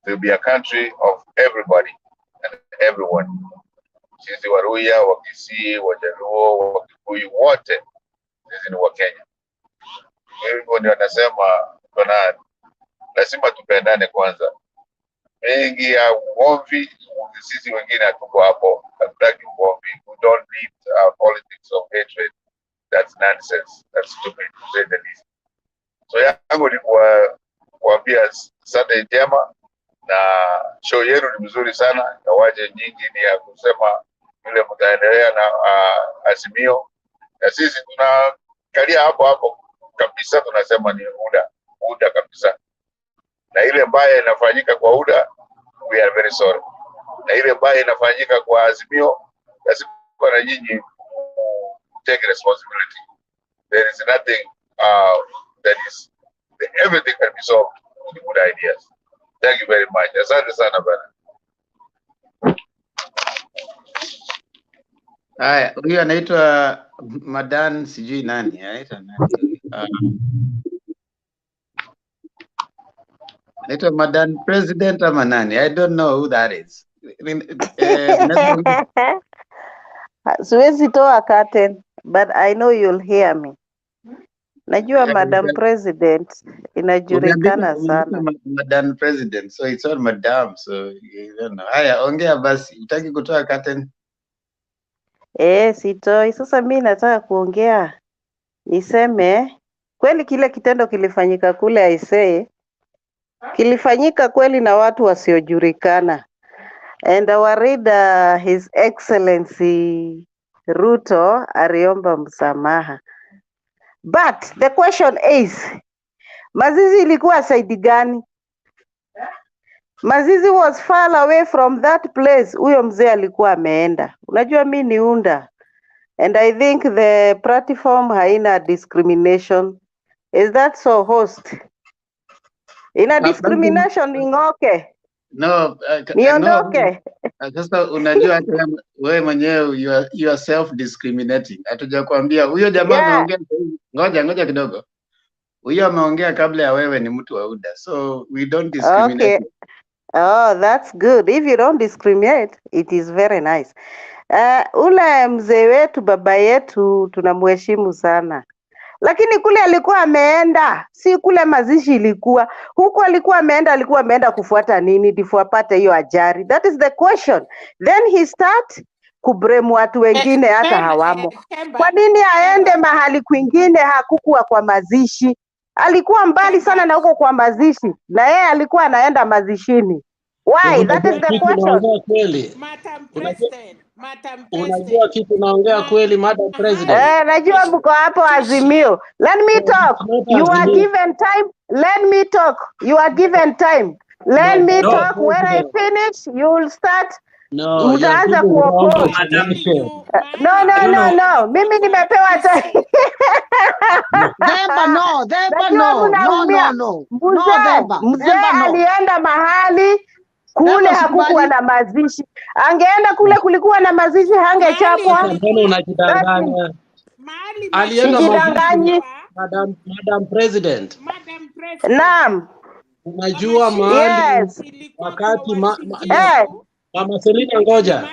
to be a country of everybody and everyone. Sisi Waruya, Wakisii, Wajaluo, Wakikuyu, wote sisi ni Wakenya. Hivyo ndio nasema lazima tupendane kwanza. Mengi ya ugomvi, sisi wengine hatuko hapo, hatutaki ugomvi. We don't need politics of hatred. That's nonsense. That's stupid to say the least. So yangu ni kuambia asante njema, na show yenu ni mzuri sana, kawaje nyingi ni ya kusema vile mtaendelea na Azimio, na sisi tunakalia hapo kabisa, tunasema ni UDA kabisa. Na ile mbaya inafanyika kwa UDA, we are very sorry. Na ile mbaya inafanyika kwa Azimio, lazima na nyinyi take responsibility. There is nothing that is, everything can be solved with good ideas. Thank you very much. Asante sana bana. Haya, huyu anaitwa Madan sijui nani, anaitwa nani? Anaitwa Madan President ama nani? I don't know who that is. Siwezi toa curtain, but I know you'll hear me. Najua Madam President inajulikana sana. Madam President, so it's all Madam, so you don't know. Haya, ongea basi, utaki kutoa curtain? Sitoi. Sasa mimi nataka kuongea, niseme kweli kile kitendo kilifanyika kule Aisee, kilifanyika kweli na watu wasiojulikana. And our reader, His Excellency Ruto aliomba msamaha. But the question is, Mazizi ilikuwa side gani? Mazizi was far away from that place. Huyo mzee alikuwa ameenda. Unajua mimi ni UNDA. And I think the platform haina discrimination. Is that so, host? Ina discrimination Ngoke? No, Niondoke? sasa unajua hata wewe mwenyewe you are self discriminating. Hatujakwambia huyo jamaa Yeah. ameongea. Ngoja kidogo. Huyo ameongea kabla ya wewe, ni mtu wa UDA. So we don't discriminate. Okay. Oh, that's good. If you don't discriminate, it is very nice. Ule mzee wetu, baba yetu, tunamheshimu sana, lakini kule alikuwa ameenda, si kule mazishi ilikuwa huko, alikuwa ameenda kufuata nini ndivyo apate hiyo ajali? That is the question. Then he start kubremu watu wengine hata hawamo. Kwa nini aende mahali kwingine? Hakukuwa kwa mazishi, alikuwa mbali sana na huko kwa mazishi, na yeye alikuwa anaenda mazishini. Why? That is the question. Unajua kitu naongea kweli, Madam President. Najua mko hapo Azimio. Let me talk. You are given time. Let me talk. You are given time. Let me talk. When I finish, you will start. No, utaanza kuoppose. No. Mimi nimepewa time. Mzee alienda mahali kule, hakukuwa na mazishi. Angeenda kule kulikuwa na mazishi, hangechapwa. Mbona unajidanganya? Alienda Madam President. Naam. Unajua mahali. Yes. Wakati Mama Selina ngoja.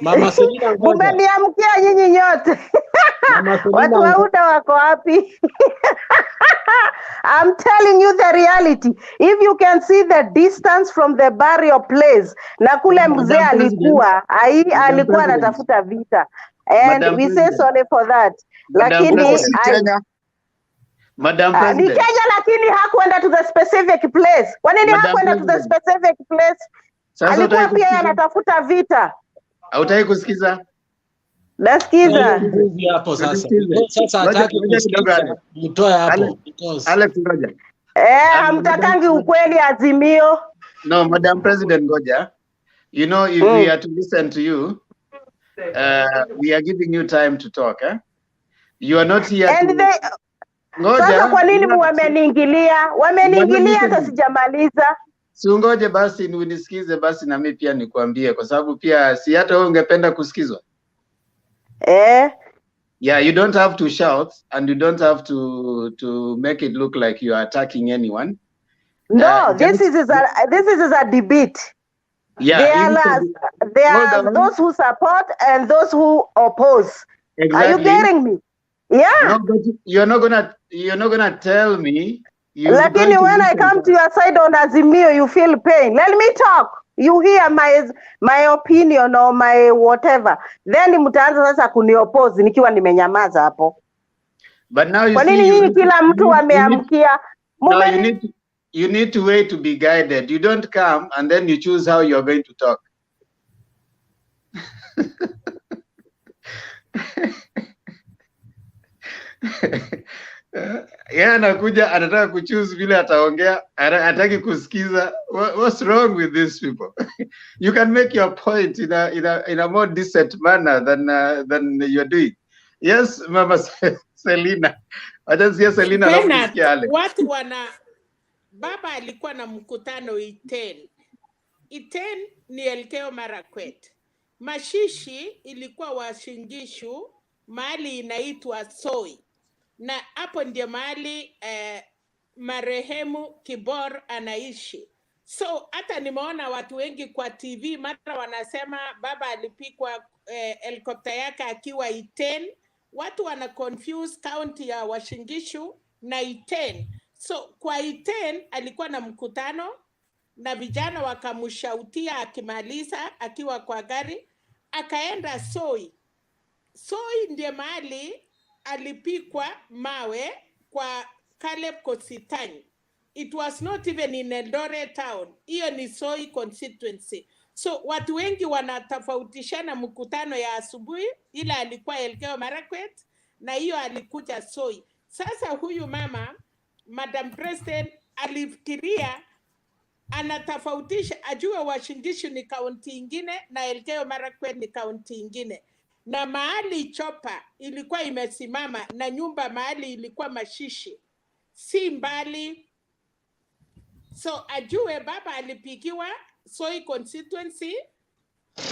Mama Selina ngoja. Mmeniamkia nyinyi nyote. Watu wa UDA wako wapi? I'm telling you the reality. If you can see the distance from the burial place, na kule mzee alikuwa anatafuta vita. And we say sorry for that. Lakini Madam President. Ni Kenya, lakini hakuenda to the specific place. Kwa nini hakuenda to the specific place? Alikuwa pia anatafuta vita. Hautaki kusikiza? Nasikiza. Hapo sasa. Sasa hataki kusikiza. Mtoe hapo. Alex ngoja. Hamtakangi ukweli Azimio. No, Madam President ngoja. You know, if we are to listen to you, we are giving you time to talk, eh? You are not here and sasa kwa nini wameniingilia? Wameniingilia hata sijamaliza. Si ungoje basi unisikize basi na mimi pia nikuambie, kwa sababu pia si hata wewe ungependa kusikizwa. Yeah, you don't have to shout and you don't have to make it look like you are attacking anyone. No, this is a debate. Yeah, there are those who support and those who oppose. Exactly. Are you getting me? Yeah. No, but you're not gonna tell me. Lakini when I come to your side on Azimio, you feel pain. Let me talk. You hear my opinion or my whatever. Then mtaanza sasa kunioppose nikiwa nimenyamaza hapo. But now you kwa nini hii kila mtu ameamkia? No, you need to wait to be guided. You don't come and then you choose how you're going to talk. Yeah, anakuja anataka kuchoose vile ataongea, hataki kusikiza. What's wrong with these people? You can make your point in a more decent manner than you're doing. Yes, Mama Selina. Acha Selina anakusikia ale. Watu baba alikuwa na mkutano Iten ni Elgeyo Marakwet. Mashishi ilikuwa Washingishu, mahali inaitwa Soi. Na hapo ndio mahali marehemu Kibor anaishi. So hata nimeona watu wengi kwa TV mara wanasema baba alipikwa helikopta yake akiwa Iten. Watu wana confuse county ya Washingishu na Iten. So kwa Iten alikuwa na mkutano na vijana wakamshautia, akimaliza akiwa kwa gari akaenda Soi. Soi ndiye mahali alipikwa mawe kwa Caleb Kositany. It was not even in Eldoret town. Hiyo ni Soi constituency. So watu wengi wanatofautishana mkutano ya asubuhi, ila alikuwa Elgeyo Marakwet na hiyo alikuja Soi. Sasa huyu mama Madam President alifikiria anatofautisha, ajue Washingishu ni kaunti ingine na Elgeyo Marakwet ni kaunti ingine. Na mahali chopa ilikuwa imesimama na nyumba mahali ilikuwa Mashishi si mbali So ajue baba alipigiwa Soi constituency,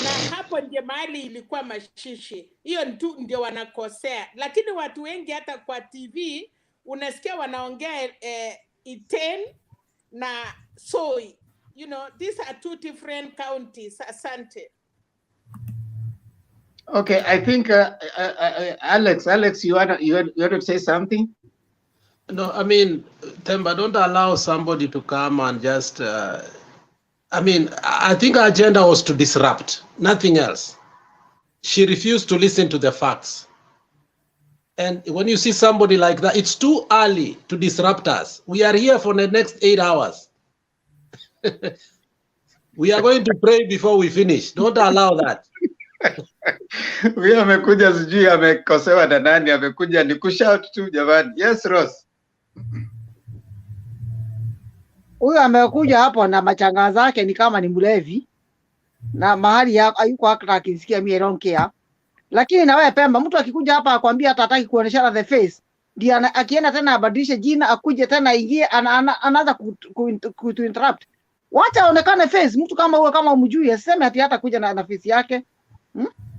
na hapo ndio mahali ilikuwa mashishi. Hiyo ndio wanakosea, lakini watu wengi hata kwa TV unasikia wanaongea Iten na Soi. You know, these are two different counties. Asante. Okay, I think Alex, you want to say something? No, I mean, Temba, don't allow somebody to come and just. I mean, I think her agenda was to disrupt, nothing else. She refused to listen to the facts. And when you see somebody like that, it's too early to disrupt us. We are here for the next 8 hours. We are going to pray before we finish. Don't allow that. Huyo amekuja sijui amekosewa na nani, amekuja ni kushout tu jamani. Yes, Rose. Huyu amekuja hapo na machanga zake ni kama ni mlevi na mahali hayuko hata akisikia mimi don't care. Lakini na wewe Pemba, mtu akikuja hapa akwambia hata hataki kuoneshana the face, ndio akienda tena abadilishe jina akuje tena ingie anaanza ku interrupt. Wacha aonekane face. Mtu kama huyo, kama umjui, aseme hata kuja na face yake.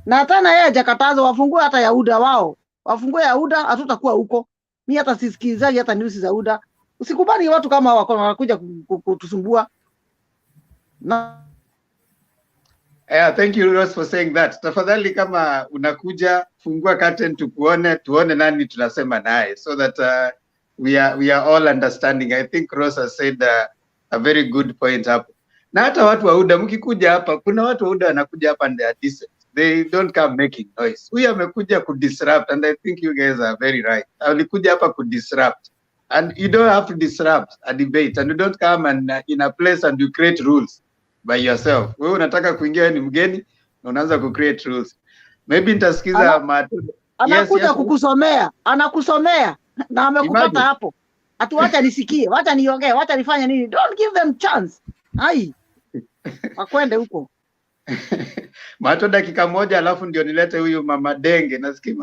Na tena yeye hajakataza wafungue hata Yahuda wao. Wafungue Yahuda, hatutakuwa huko. Mimi hata sisikilizaji hata news za Yahuda. Usikubali watu kama wako wanakuja kutusumbua. Yeah, thank you Rose for saying that. Tafadhali kama unakuja fungua curtain tuone nani tunasema naye, so that we are all understanding. I think Rose has said a very good point hapo. Na hata watu wa UDA mkikuja hapa, kuna watu wa UDA wanakuja hapa and they are decent. They don't come making noise. Huyu amekuja kudisrupt, and I think you guys are very right. Alikuja hapa kudisrupt. And you don't have to disrupt a debate, and you don't come and in a place and you create rules by yourself. Wewe unataka kuingia ni mgeni na unaanza ku create rules. Maybe nitasikiza anakuja yes, kukusomea, anakusomea na amekupata hapo. Atuacha nisikie, wacha niongee, wacha nifanye nini? Don't give them chance. Hai. Wakwende huko. Mato dakika moja alafu ndio nilete huyu Mama Denge. Nasikia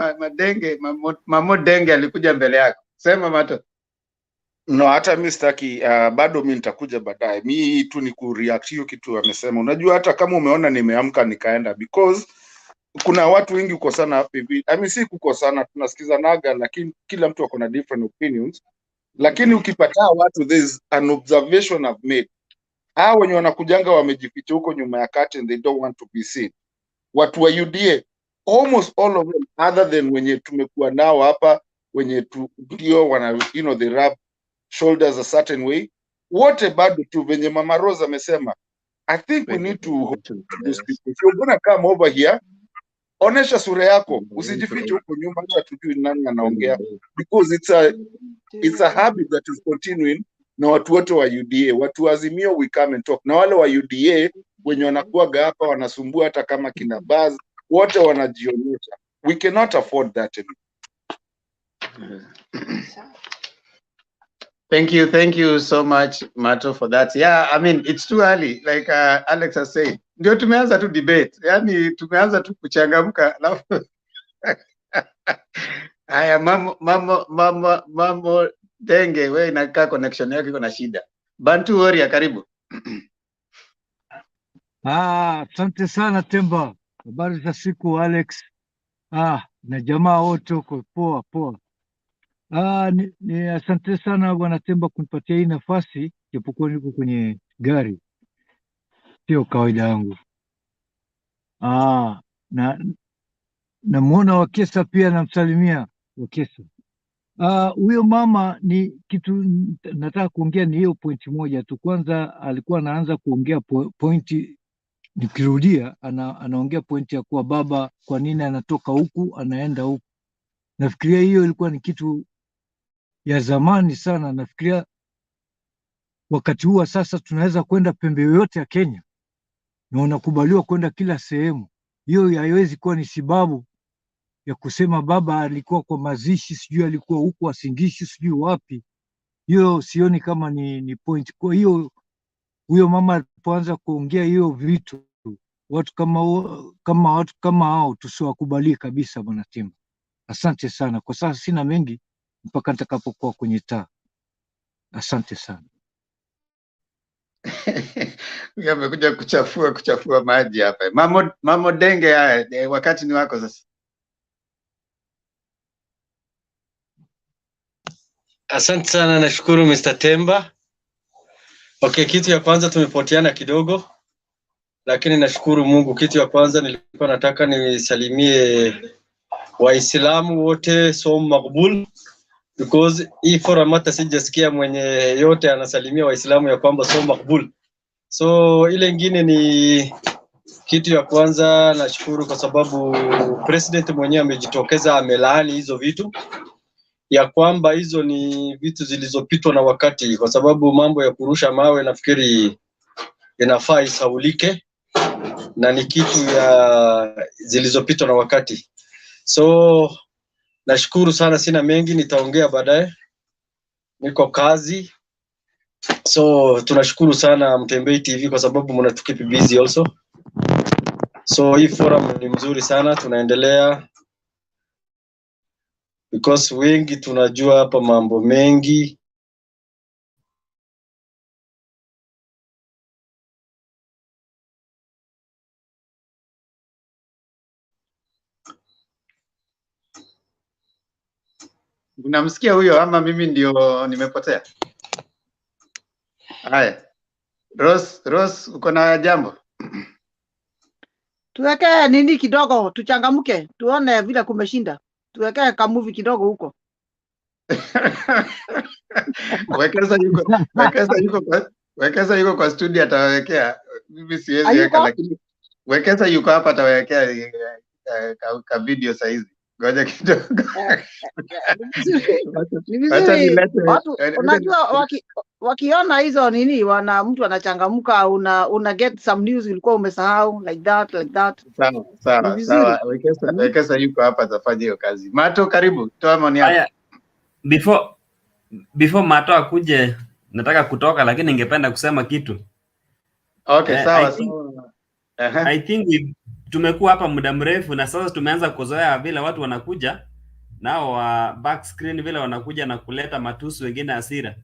Mamo Denge alikuja mbele yako. Sema Mato. No, hata mimi sitaki bado mimi nitakuja baadaye. Mimi tu ni kureact hiyo kitu amesema. Unajua hata kama umeona nimeamka nikaenda, because kuna watu wengi uko sana hapa hivi. I mean si kuko sana, tunasikizanaga, lakini kila mtu ako na different opinions. Lakini ukipata watu, there's an observation I've made. Hao wenye wanakujanga wamejificha huko nyuma ya curtain, they don't want to be seen. Watu wa UDA, almost all of them, other than wenye tumekuwa nao hapa, wenye ndio wana, you know, they rub shoulders a certain way, wote bado tu venye Mama Rose amesema. I think we need to hold those people. If you're gonna come over here, onesha sura yako, usijifiche huko nyuma hata tujui nani anaongea, because it's a habit that is continuing. Na watu wote wa UDA, watu wa AZIMIO, we come and talk. Na wale wa UDA wenye wanakuaga hapa wanasumbua, hata kama kina Baz, wote wanajionyesha. We cannot afford that anymore. Thank you so much Mato for that. Yeah, I mean it's too early, like Alex has said. Ndio tumeanza tu debate. Yaani tumeanza tu kuchangamka alafu haya mambo Denge, wewe inakaa connection yako iko na shida. Bantu Warrior, karibu. Asante sana Temba. Habari za siku Alex. Na jamaa wote huko poa. Ni asante sana bwana Temba kunipatia hii nafasi, japokuwa niko kwenye gari. Sio kawaida yangu. Namuona Wakesa pia, namsalimia Wakesa. Huyo mama ni kitu nataka kuongea, ni hiyo pointi moja tu. Kwanza alikuwa anaanza kuongea pointi, nikirudia anaongea pointi ya kuwa baba kwa nini anatoka huku anaenda huku. Nafikiria hiyo ilikuwa ni kitu ya zamani sana. Nafikiria wakati huu sasa tunaweza kwenda pembe yoyote ya Kenya na unakubaliwa kwenda kila sehemu. Hiyo haiwezi kuwa ni sababu ya kusema baba alikuwa kwa mazishi, sijui alikuwa huko Asingishu, sijui wapi. Hiyo sioni kama ni point. Kwa hiyo huyo mama alipoanza kuongea hiyo vitu, watu kama hao tusiwakubali kabisa bwana Temba. Asante sana. Kwa sasa sina mengi mpaka nitakapokuwa kwenye taa. Asante sana. Huyu amekuja kuchafua maji hapa. Mamo Denge, haya wakati ni wako sasa. Asante sana, nashukuru Mr. Temba. Okay, kitu ya kwanza tumepoteana kidogo, lakini nashukuru Mungu. Kitu ya kwanza nilikuwa nataka nisalimie Waislamu wote, som makbul, because hii forum hata sijasikia mwenye yote anasalimia Waislamu ya kwamba som makbul. So ile ingine ni kitu ya kwanza, nashukuru kwa sababu president mwenyewe amejitokeza, amelaani hizo vitu, ya kwamba hizo ni vitu zilizopitwa na wakati, kwa sababu mambo ya kurusha mawe nafikiri inafaa isaulike na ni kitu ya zilizopitwa na wakati. So nashukuru sana, sina mengi, nitaongea baadaye, niko kazi. So tunashukuru sana Mtembei TV kwa sababu mnatukeep busy also. So hii forum ni mzuri sana, tunaendelea because wengi tunajua hapa mambo mengi. Unamsikia huyo ama mimi ndio nimepotea? Haya. Rose, uko na jambo? Tuweke nini kidogo, tuchangamke, tuone vile kumeshinda. Tuweke kamuvi kidogo huko. Wekesa yuko kwa studio, atawekea. Mimi siwezi weka, lakini Wekesa yuko hapa, atawekea ka video saizi. Ngoja kidogo. Watu unajua wakiona hizo nini, mtu anachangamka, una get some news ulikuwa umesahau, like that. Sawa. Wekesa yuko hapa, atafanya hiyo kazi. Mato, karibu, toa maoni yako. Before Mato akuje, nataka kutoka, lakini ningependa kusema kitu. Okay, sawa. I think tumekuwa hapa muda mrefu na sasa tumeanza kuzoea vile watu wanakuja nao wa back screen, vile wanakuja na kuleta matusi, wengine hasira.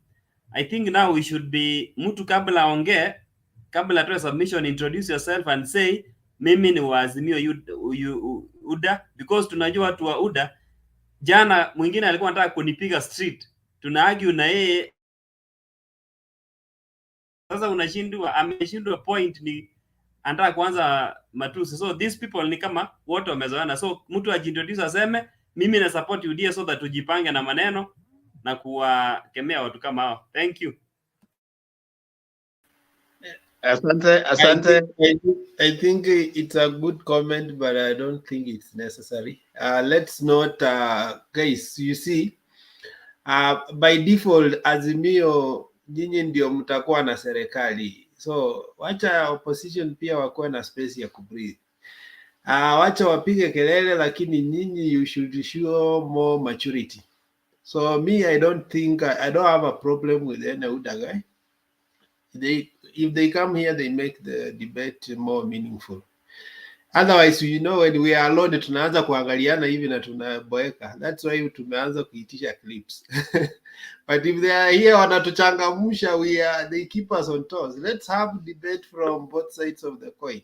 I think now we should be, mtu kabla aongee, kabla atoe submission, introduce yourself and say mimi ni wa AZIMIO UDA, because tunajua watu wa UDA. Jana mwingine alikuwa anataka kunipiga street, tuna argue na yeye, sasa ameshindwa point, ni anataka kuanza matusi. So these people ni kama wote wamezoeana. So mtu ajiintroduce aseme mimi na support UDA, so that tujipange na maneno na kuwakemea watu kama hao. Thank you. Asante. I think it's a good comment, but I don't think it's necessary. Let's not, guys, you see, by default, AZIMIO nyinyi ndio mtakuwa na serikali. So wacha opposition pia wakuwe na space ya kubreathe. Wacha wapige kelele, lakini nyinyi you should show more maturity. So me, I don't have a problem with any UDA guy. If they come here, they make the debate more meaningful. Otherwise, when we are alone, tunaanza kuangaliana hivi na tunaboeka. That's why tumeanza kuitisha clips. But if they are here, wanatuchangamsha, they keep us on toes. Let's have debate from both sides of the coin.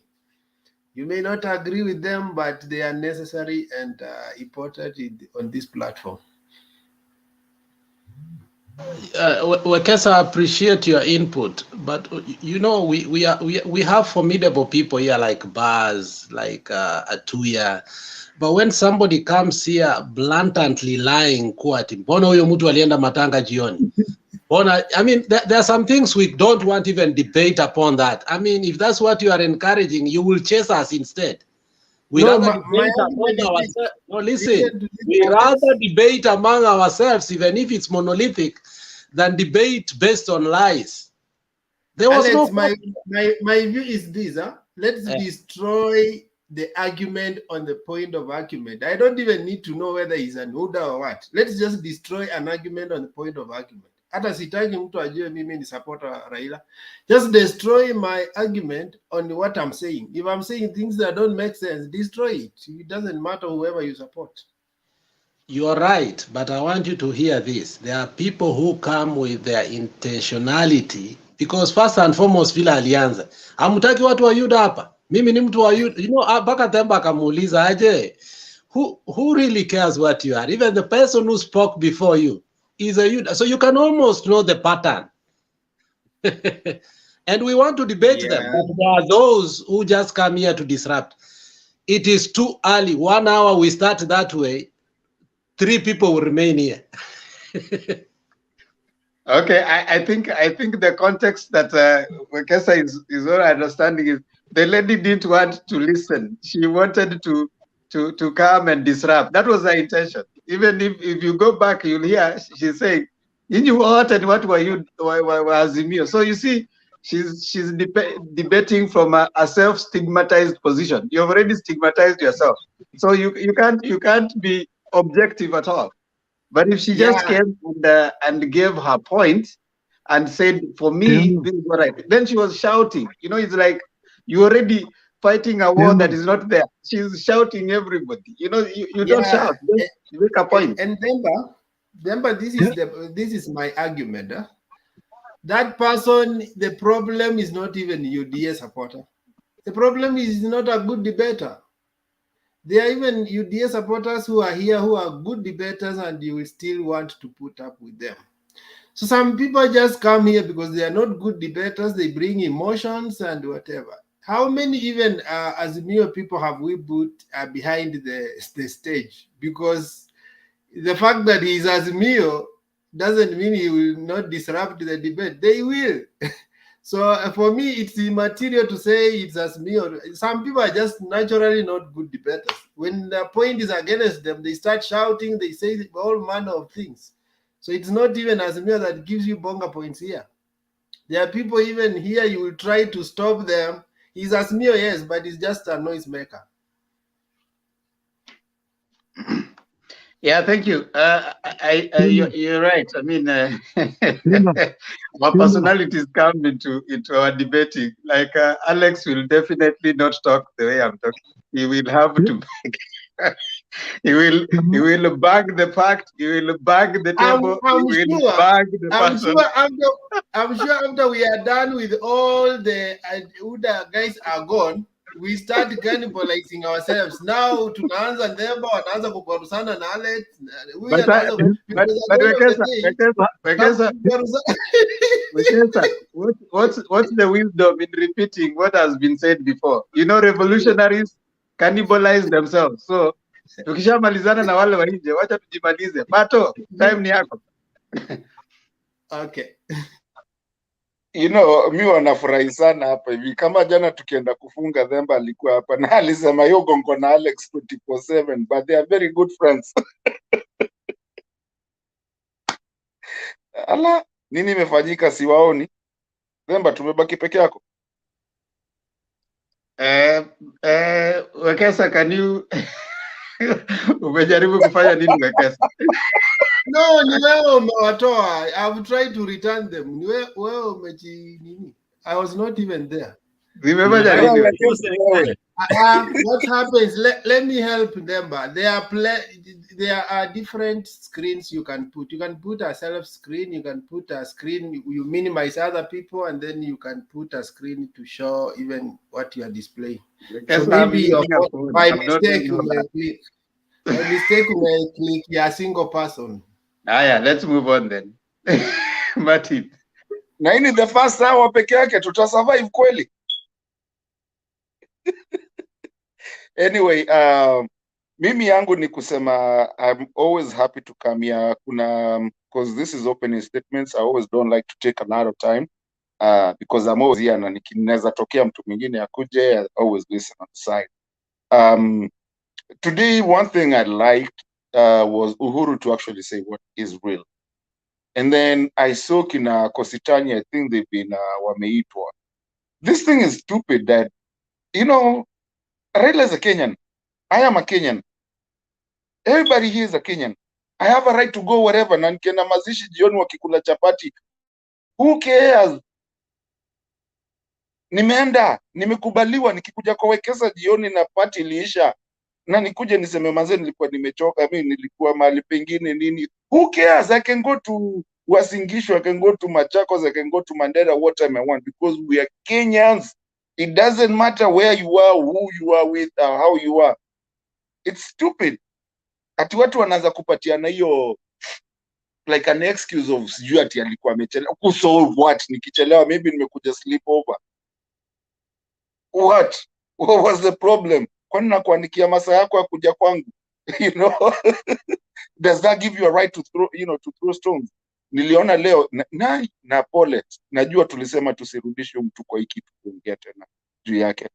You may not agree with them, but they are necessary and important on this platform. Wekesa, I appreciate your input, but we have formidable people here like Baz, like Atuya. But when somebody comes here blatantly lying, mbona huyo mtu alienda matanga jioni? I mean, there are some things we don't want even debate upon that. I mean, if that's what you are encouraging, you will chase us instead. We rather debate among ourselves, even if it's monolithic, than debate based on lies. There was Alex, my view is this: let's destroy the argument on the point of argument. I don't even need to know whether he's an UDA or what. Let's just destroy an argument on the point of argument. Hata sitaki mtu ajue mimi ni supporter wa Raila. Just destroy my argument on what I'm saying. If I'm saying things that don't make sense, destroy it. It doesn't matter whoever you support. You are right, but I want you to hear this. There are people who come with their intentionality because first and foremost vile alianza, hamtaki watu wa Yuda hapa. Mimi ni mtu wa Yuda, you know, mpaka Temba akamuuliza aje, who really cares what you are? Even the person who spoke before you is a Yuda, so you can almost know the pattern. And we want to debate them, but there are those who just come here to disrupt. It is too early. 1 hour we start that way, 3 people will remain here. Okay, I think the context that Wekesa is all understanding is the lady didn't want to listen. She wanted to come and disrupt. That was her intention. Even if you go back, you'll hear she's saying, "You what and what were you were AZIMIO?" So you see, she's debating from a self-stigmatized position. You've already stigmatized yourself, so you can't be objective at all. But if she just came and gave her point and said, "For me, this is what I," then she was shouting. You know, it's like you're already fighting a war that is not there. She's shouting everybody. You know, you don't shout. Just make a point. And Demba, this is my argument. That person, the problem is not even UDA supporter. The problem is not a good debater. There are even UDA supporters who are here who are good debaters, and you will still want to put up with them. So some people just come here because they are not good debaters. They bring emotions and whatever. How many even AZIMIO people have we put behind the stage? Because the fact that he is AZIMIO doesn't mean he will not disrupt the debate. They will. So for me, it's immaterial to say it's AZIMIO. Some people are just naturally not good debaters. When the point is against them, they start shouting, they say all manner of things. So it's not even AZIMIO that gives you bonga points here. There are people even here, you will try to stop them. He's AZIMIO, yes, but he's just a noisemaker. Yeah, thank you. You're right. I mean, our personalities come into our debating. Like Alex will definitely not talk the way I'm talking. He will have to. He will bag the fact. He will bag the table. He will bag the person. I'm sure after we are done with all the Uda guys are gone, we start cannibalizing ourselves. Now tunaanza Ndemba, wanaanza kukorusana na Alex. What's the wisdom in repeating what has been said before? You know, revolutionaries cannibalize themselves. So tukishamalizana na wale wa nje, wacha tujimalize. Pato, time ni yako. Okay. You know, mi wanafurahi sana hapa hivi. Kama jana tukienda kufunga, Themba alikuwa hapa na alisema yo gongo na Alex 24/7, but they are very good friends. Ala, nini imefanyika siwaoni? Themba, tumebaki peke yako. Wekesa, can you umejaribu kufanya nini Wekesa? No, ni wewe umewatoa. I've tried to return them. Ni wewe umeji nini? I was not even there. Remember what happens? Let me help them. There are different screens you can put. You can put a self screen. You can put a screen. You minimize other people, and then you can put a screen to show even what you are displaying. So maybe by mistake you may click. By mistake you may click a single person. Yeah, let's move on then. Martin. Na ini the first hour peke yake tutasurvive kweli? Anyway, mimi yangu ni kusema I'm always happy to come here. Because this is opening statements, I always don't like to take a lot of time because I'm always here na nikinaweza tokea mtu mwingine akuje, I always listen on the side. Today, one thing I liked was Uhuru to actually say what is real. And then I saw kina Kositani, I think they've been wameitwa. This thing is stupid that, you know, Raila is a Kenyan. I am a Kenyan. Everybody here is a Kenyan. I have a right to go wherever. Na nikienda mazishi jioni wakikula chapati. Who cares? Nimeenda, nimekubaliwa, nikikuja kwa Wekesa jioni na party iliisha. Na nikuje niseme mazee nilikuwa nimechoka, mimi nilikuwa mahali pengine nini. Who cares? I can go to Wasingishu, I can go to Machakos, I can go to Mandera, what time I want, because we are Kenyans. It doesn't matter where you are, who you are with, or how you are. It's stupid. Ati watu wanaanza kupatiana hiyo like an excuse of sijui ati alikuwa amechelewa. Kusolve what? Nikichelewa maybe nimekuja sleep over. What was the problem? Kwani nakuandikia masaa yako ya kuja kwangu? You know? Does that give you a right to throw, to throw stones? Niliona leo na pole, najua tulisema tusirudishe mtu kwa hiki tuongea tena juu yake.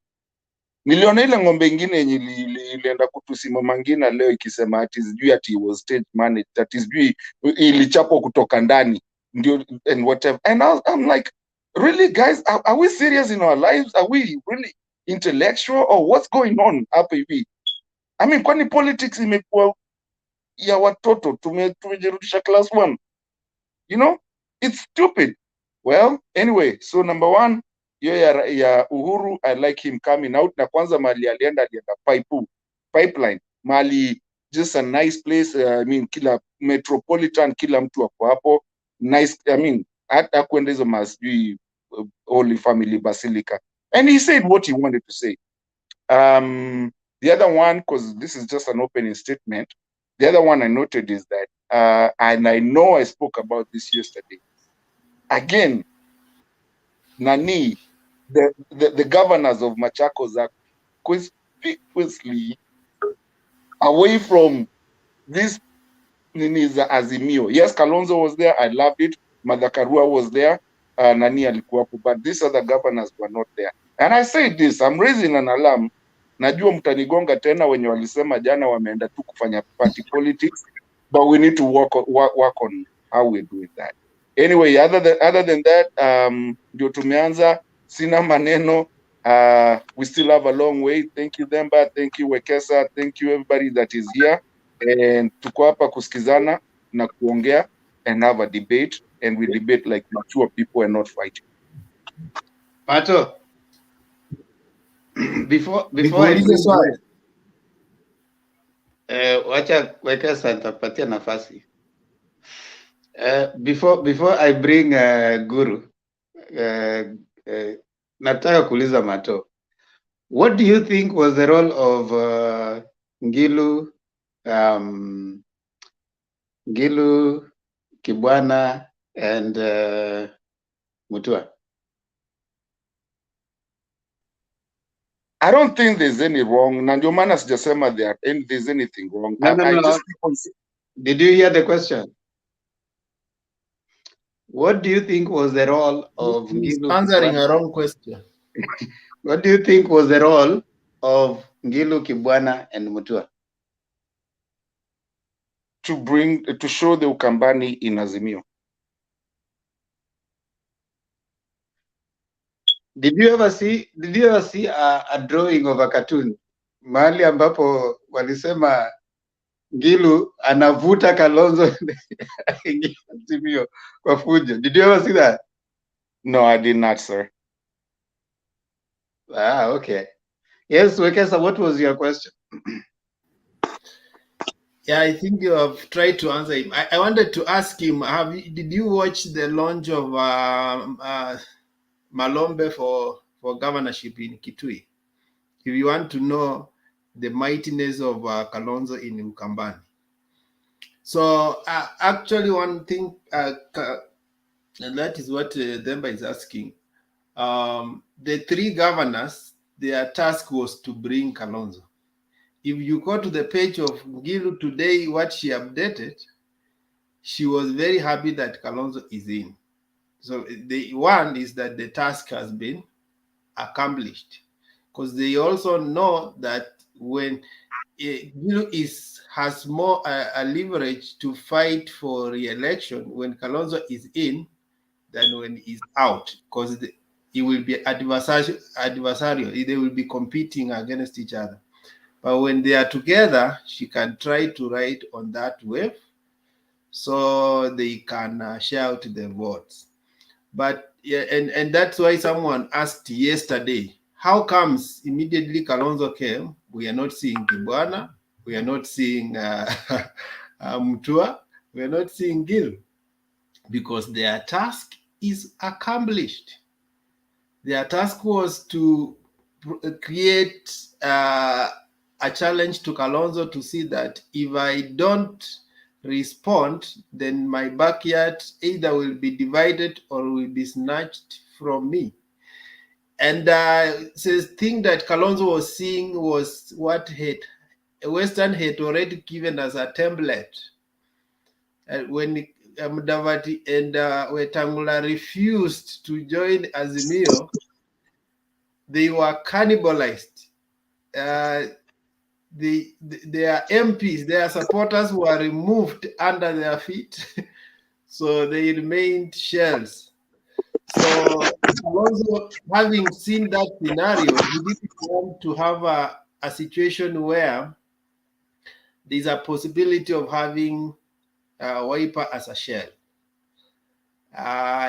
Niliona ile ng'ombe ingine yenye ilienda kutusimama ngina leo ikisema ati sijui ati was stage managed, ati sijui ilichapwa kutoka ndani ndio and whatever. And I'm like, really guys, are we serious in our lives? Are we really intellectual or what's going on hapa hivi? I mean, kwani politics imekuwa ya watoto? Tumejirudisha class 1. You know, it's stupid. Well, anyway, so number 1, hiyo ya Uhuru, I like him coming out. Na kwanza mali alienda pipeline. Mali, just a nice place. I mean, kila metropolitan, kila mtu wako hapo. Nice, I mean, hata kwenda hizo masjui Holy Family Basilica. And he said what he wanted to say. The other one, because this is just an opening statement, the other one I noted is that, and I know I spoke about this yesterday, again, Nani, the governors of Machakos are conspicuously away from this AZIMIO. Yes, Kalonzo was there, I loved it. Madhakarua was there, Nani alikuwapo, but these other governors were not there. And I say this, I'm raising an alarm. Najua mtanigonga tena wenye walisema jana wameenda tu kufanya party politics, but we need to work on how we're doing that. Anyway, other than that, ndio tumeanza, sina maneno. We still have a long way. Thank you Demba, thank you Wekesa, thank you everybody that is here. And tuko hapa kusikizana na kuongea and have a debate, and we debate like mature people and not fighting. Pato, before I bring, wacha Wekesa nitapatia nafasi. Before I bring Guru, nataka kuuliza Mato, what do you think was the role of Ngilu, Kibwana, and Mutua? I don't think there's any wrong. Na ndio maana sijasema there's anything wrong. No. I just Did you hear the question? What do you think was the role of He's Ngilu? answering a wrong question. What do you think was the role of Ngilu, Kibwana, and Mutua? to show the Ukambani in AZIMIO. Did you ever see a drawing of a cartoon mahali ambapo walisema Ngilu anavuta Kalonzo AZIMIO kwa fujo? Did you ever see that? No, I did not, sir. Okay. Yes, Wekesa, what was your question? Yeah, I think you have tried to answer him. I wanted to ask him, did you watch the launch of Malombe for governorship in Kitui? If you want to know the mightiness of Kalonzo in Ukambani. So actually one thing, and that is what Demba is asking. The 3 governors, their task was to bring Kalonzo. If you go to the page of Ngilu today, what she updated, she was very happy that Kalonzo is in. So the one is that the task has been accomplished, because they also know that when Ngilu has more a leverage to fight for re-election when Kalonzo is in than when he's out, because he will be adversarial. They will be competing against each other. But when they are together, she can try to ride on that wave so they can shout the votes. But yeah, and that's why someone asked yesterday, how comes immediately Kalonzo came, we are not seeing Kibwana, we are not seeing Mutua, we are not seeing Gil? because their task is accomplished. Their task was to create a challenge to Kalonzo to see that if I don't respond, then my backyard either will be divided or will be snatched from me. And the thing that Kalonzo was seeing was what Western had already given us a template. When Mudavadi and Wetangula refused to join AZIMIO, they were cannibalized. Their MPs, their supporters were removed under their feet, so they remained shells. So also having seen that scenario, he didn't want to have a situation where there's a possibility of having Wiper as a shell.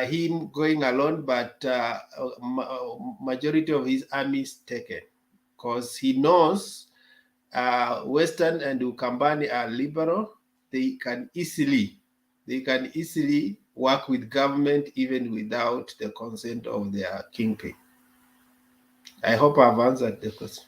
Him going alone, but majority of his army is taken, because he knows Western and Ukambani are liberal. They can easily work with government even without the consent of their kingpin. I hope I've answered the question.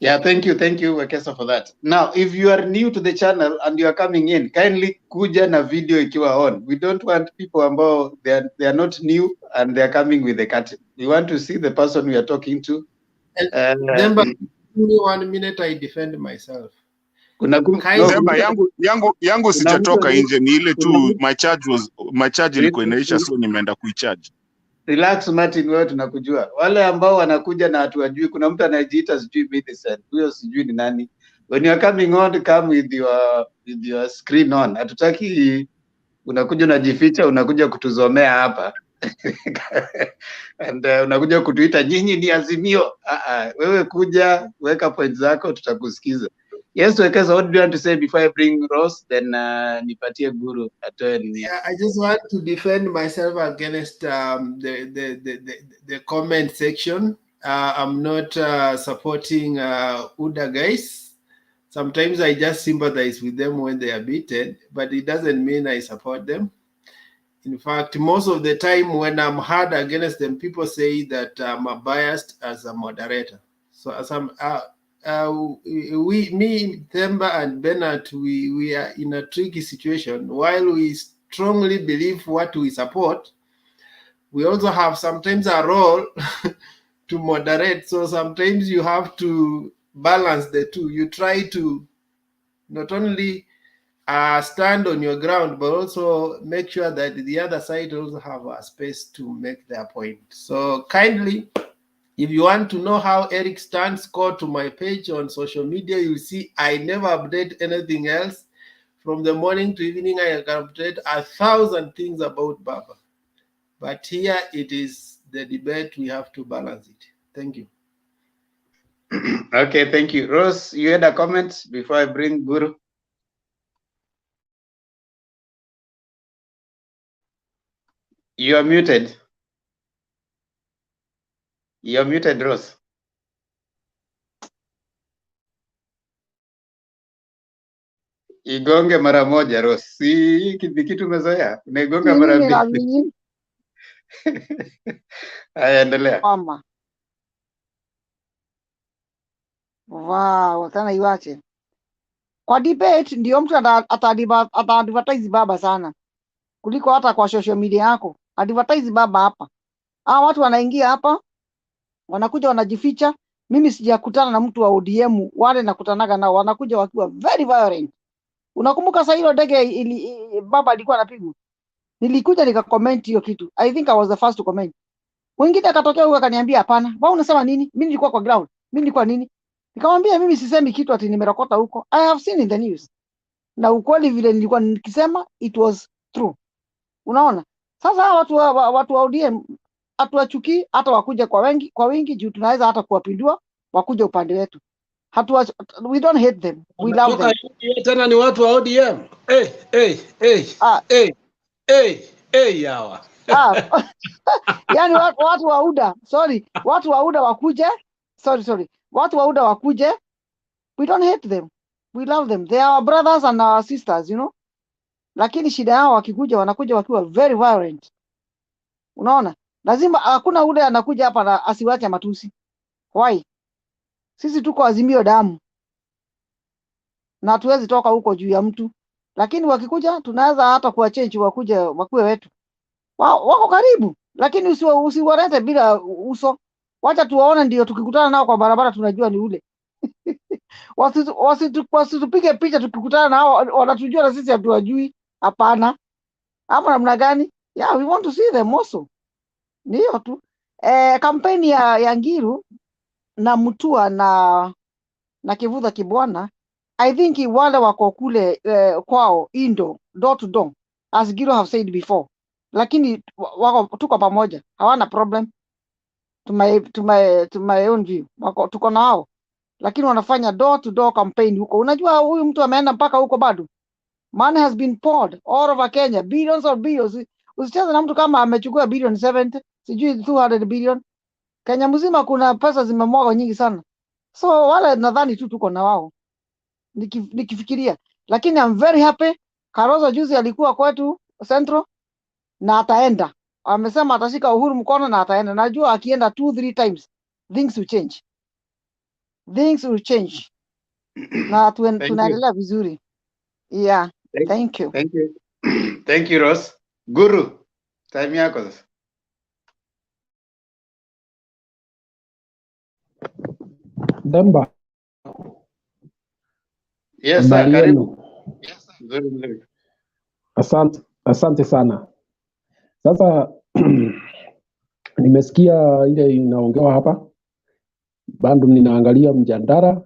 Yeah, thank you, Wekesa, for that. Now, if you are new to the channel and you are coming in, kindly kuja na video ikiwa on. We don't want people ambao they are not new and they are coming with the curtain. We want to see the person we are talking to. Then, but give me 1 minute, I defend myself. Demba yangu sijatoka nje, ni ile tu my charge ilikuwa inaisha, so nimeenda kuicharge. Relax Martin, wewe tunakujua. Wale ambao wanakuja na hatuwajui, kuna mtu anajiita sijui Millicent, huyo sijui ni nani. When you are coming on, come with your screen on. Hatutaki unakuja unajificha, unakuja kutuzomea hapa. And unakuja kutuita nyinyi ni AZIMIO. Wewe kuja, weka point zako, tutakusikiza. Yes, Wekesa, what do you want to say before I bring Ross? Then nipatie Guru atoe nini. Yeah, I just want to defend myself against the comment section. I'm not supporting UDA guys. Sometimes I just sympathize with them when they are beaten, but it doesn't mean I support them. In fact, most of the time when I'm hard against them, people say that I'm biased as a moderator. So as I'm me, Themba and Bernard, we are in a tricky situation. While we strongly believe what we support, we also have sometimes a role to moderate. So sometimes you have to balance the two. You try to not only stand on your ground, but also make sure that the other side also have a space to make their point. So kindly, if you want to know how Eric stands, go to my page on social media. You see I never update anything else. From the morning to evening, I can update 1,000 things about Baba. But here it is the debate, we have to balance it. Thank you. Okay, thank you. Rose, you had a comment before I bring Guru? You are muted. You're muted, Rose. Igonge mara moja, Rose. Si kitu umezoea. Unaigonga mara mbili. Haya, endelea. Mama. Wow, tena iwache. Kwa debate ndio mtu ata-advertise Baba sana kuliko hata kwa social media yako. Advertise Baba hapa. Watu wanaingia hapa, wanakuja wanajificha. Mimi sijakutana na mtu wa ODM, wale nakutanaga nao wanakuja wakiwa very violent. Unakumbuka sasa hilo ndege Baba alikuwa anapigwa? Nilikuja nikacomment hiyo kitu. I think I was the first to comment. Mwingine akatokea huyo akaniambia hapana. Wewe unasema nini? Mimi nilikuwa kwa ground. Mimi nilikuwa nini? Nikamwambia mimi sisemi kitu ati nimerokota huko. I have seen in the news. Na ukweli vile nilikuwa nikisema it was true. Unaona? Sasa watu wa ODM hatuwachukii, hata wakuja kwa wingi juu tunaweza hata kuwapindua wakuja upande wetu. We don't hate them. We love them. Tena ni watu wa ODM. Yawa. Yani watu wa UDA, sorry. Watu wa UDA wakuje. Sorry. Watu wa UDA wakuje. We don't hate them. We love them. They are our brothers and our sisters, you know. lakini shida yao wakikuja wanakuja wakiwa very violent. Unaona, lazima hakuna ule anakuja hapa na asiwache matusi. Why? Sisi tuko Azimio damu na hatuwezi toka huko juu ya mtu, lakini wakikuja tunaweza hata kuwachange wakuje wakuwe wetu. Wako karibu, lakini usiwarete bila uso. Wacha tuwaone, ndio tukikutana nao kwa barabara tunajua ni ule. Wasitupige picha tukikutana nao wanatujua na sisi hatuwajui. Hapana, ama namna gani? Yeah, we want to see them also. Ndio tu kampeni ya Ngiru na Mutua na Kivutha Kibwana, I think wale wako kule kwao Indo door to door, as Ngiru have said before, lakini wako tuko pamoja, hawana problem. To my own view, wako tuko na hao, lakini wanafanya door to door campaign huko. Unajua huyu mtu ameenda mpaka huko bado. Money has been poured all over Kenya, billions of billions. Usicheze na mtu kama amechukua bilioni 70, sijui 200 billion. Kenya mzima kuna pesa zimemwaga nyingi sana. So wale nadhani tu tuko na wao. Nikifikiria. Lakini I'm very happy. Kalonzo juzi alikuwa kwetu Central na ataenda. Amesema atashika Uhuru mkono na ataenda. Najua akienda 2-3 times things will change. Things will change. Na tunaendelea vizuri. Yeah, thank you. Thank you. Thank you, Ross. Guru, time yako sasa. Demba. Yes, sir. Karibu. Yes, sir. Asante sana. Sasa nimesikia ile inaongewa hapa, bado ninaangalia mjadala,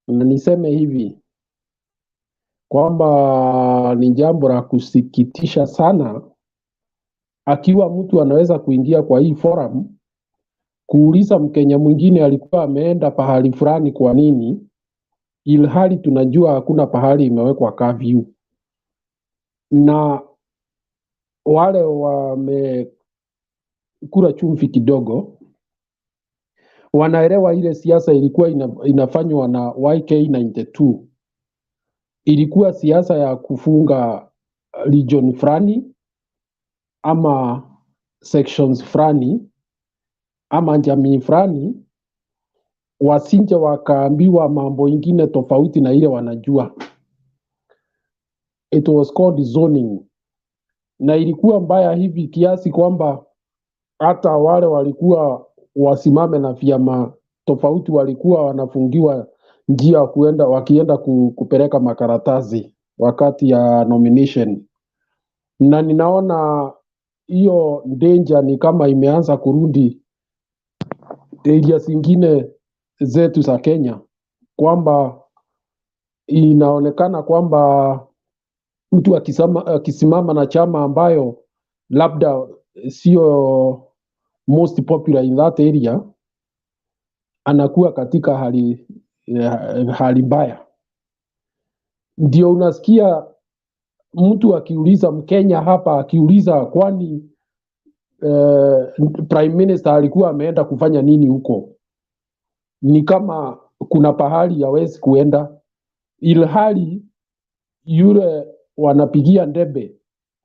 na niseme hivi kwamba ni jambo la kusikitisha sana akiwa mtu anaweza kuingia kwa hii forum kuuliza Mkenya mwingine alikuwa ameenda pahali fulani kwa nini, ilhali tunajua hakuna pahali imewekwa curfew. Na wale wamekula chumvi kidogo wanaelewa ile siasa ilikuwa inafanywa na YK92. Ilikuwa siasa ya kufunga region fulani ama sections fulani ama jamii fulani, wasinje wakaambiwa mambo ingine tofauti na ile wanajua. It was called zoning. Na ilikuwa mbaya hivi kiasi kwamba hata wale walikuwa wasimame na vyama tofauti walikuwa wanafungiwa njia kuenda wakienda kupeleka makaratasi wakati ya nomination. Na ninaona hiyo danger ni kama imeanza kurudi area zingine zetu za Kenya, kwamba inaonekana kwamba mtu akisimama na chama ambayo labda sio most popular in that area, anakuwa katika hali mbaya. Ndio unasikia mtu akiuliza Mkenya hapa, akiuliza kwani Prime Minister alikuwa ameenda kufanya nini huko, ni kama kuna pahali hawezi kuenda, ilhali yule wanapigia ndebe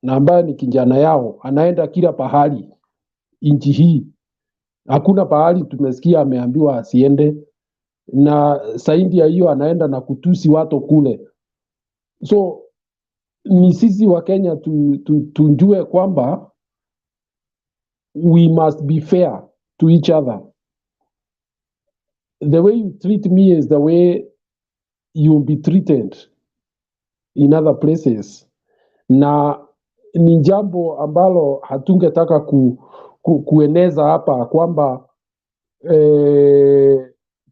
na ambaye ni kijana yao anaenda kila pahali nchi hii. Hakuna pahali tumesikia ameambiwa asiende, na zaidi ya hiyo anaenda na kutusi watu kule. So ni sisi wa Kenya tujue kwamba we must be fair to each other. The way you treat me is the way you'll be treated in other places. Na ni jambo ambalo hatungetaka kueneza hapa kwamba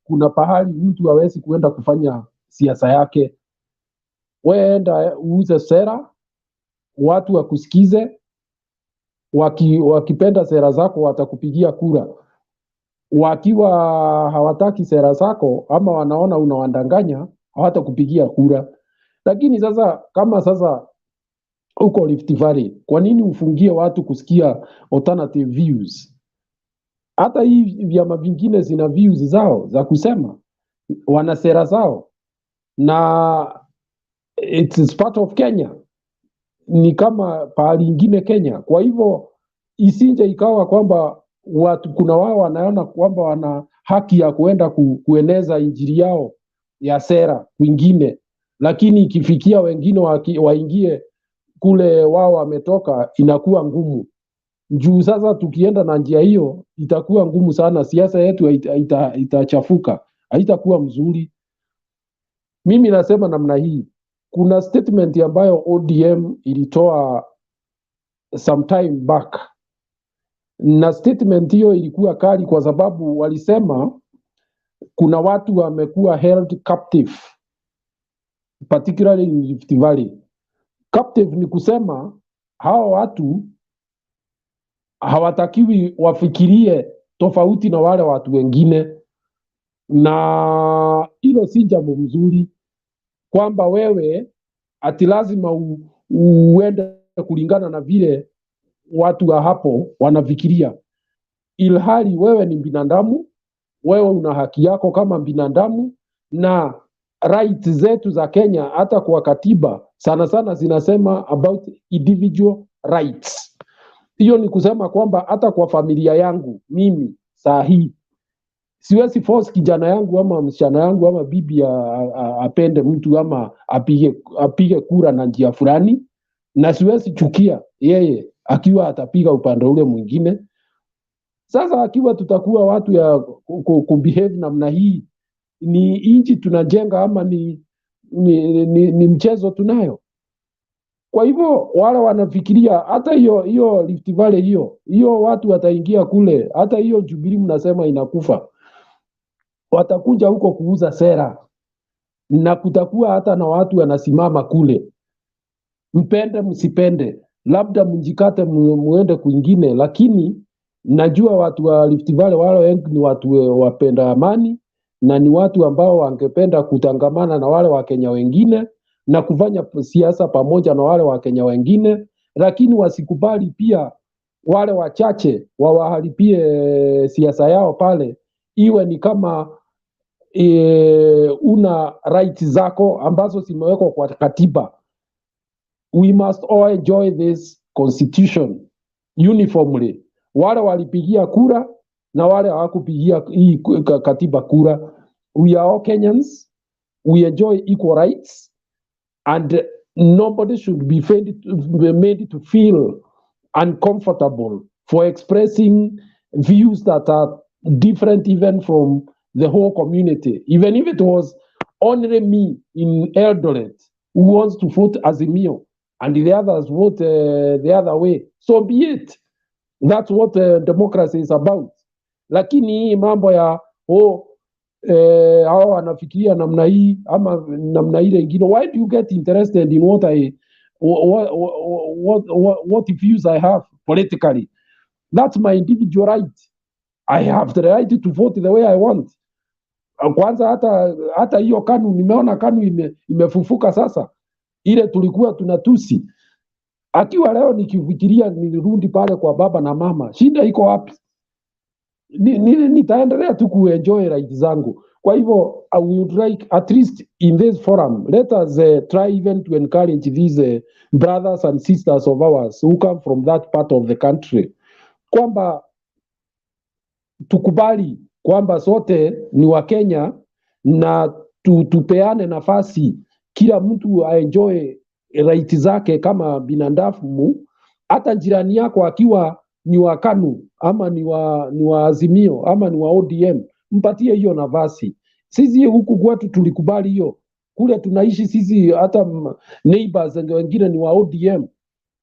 kuna pahali mtu hawezi kuenda kufanya siasa yake. Wewe enda uuze sera, watu wakusikize, wakipenda sera zako watakupigia kura. Wakiwa hawataki sera zako ama wanaona unawadanganya, hawatakupigia kura. Lakini sasa kama sasa uko Rift Valley, kwa nini ufungie watu kusikia alternative views? Hata hii vyama vingine zina views zao za kusema, wana sera zao, na it's part of Kenya. ni kama pahali ingine Kenya. Kwa hivyo isije ikawa kwamba watu kuna wao wanaona kwamba wana haki ya kuenda kueneza injili yao ya sera kwingine, lakini ikifikia wengine waingie kule wao wametoka, inakuwa ngumu. Sasa tukienda na njia hiyo itakuwa ngumu sana, siasa yetu itachafuka, haitakuwa mzuri. Mimi nasema namna hii, kuna statement ambayo ODM ilitoa sometime back, na statement hiyo ilikuwa kali kwa sababu walisema kuna watu wamekuwa held captive, particularly in Rift Valley. Captive ni kusema hao watu hawatakiwi wafikirie tofauti na wale watu wengine, na hilo si jambo mzuri, kwamba wewe ati lazima uende kulingana na vile watu wa hapo wanafikiria, ilhali wewe ni binadamu, wewe una haki yako kama binadamu, na rights zetu za Kenya hata kwa katiba sana sana zinasema about individual rights. Hiyo ni kusema kwamba hata kwa familia yangu mimi saa hii siwezi force kijana yangu ama msichana yangu ama bibi apende mtu ama apige kura na njia fulani, na siwezi chukia yeye akiwa atapiga upande ule mwingine. Sasa akiwa tutakuwa watu ya kubehave namna hii, ni inchi tunajenga ama ni mchezo tunayo? Kwa hivyo wale wanafikiria hata hiyo Rift Valley hiyo watu wataingia kule, hata hiyo Jubilee mnasema inakufa, watakuja huko kuuza sera, na kutakuwa hata na watu wanasimama kule, mpende msipende, labda mjikate muende kwingine, lakini najua watu wa Rift Valley wale wengi ni watu wapenda amani, na ni watu ambao wangependa kutangamana na wale wa Kenya wengine na kufanya siasa pamoja na wale wa Kenya wengine, lakini wasikubali pia wale wachache wawaharibie siasa yao pale, iwe ni kama una right zako ambazo zimewekwa kwa katiba. We must all enjoy this constitution uniformly. Wale walipigia kura na wale hawakupigia hii katiba kura, we are all Kenyans, we enjoy equal rights, and nobody should be made to feel uncomfortable for expressing views that are different even from the whole community. Even if it was only me in Eldoret who wants to vote AZIMIO and the others vote the other way, so be it. That's what democracy is about. Lakini hii mambo ya hao wanafikiria namna hii ama namna ile ingine, why do you get interested in what views I have politically? That's my individual right. I have the right to vote the way I want. Kwanza hata hiyo KANU, nimeona KANU imefufuka sasa. Ile tulikuwa tunatusi, akiwa leo nikifikiria nirudi pale kwa baba na mama, shida iko wapi? Nitaendelea tu kuenjoy right zangu. Kwa hivyo I would like, at least in this forum, let us try even to encourage these brothers and sisters of ours who come from that part of the country, kwamba tukubali kwamba sote ni wa Kenya, na tupeane nafasi, kila mtu aenjoy right zake kama binadamu. Hata jirani yako akiwa ni wa KANU ama ni wa AZIMIO ama ni wa ODM, mpatie hiyo nafasi. Sisi huku kwetu tulikubali hiyo, kule tunaishi sisi, hata neighbors wengine ni wa ODM,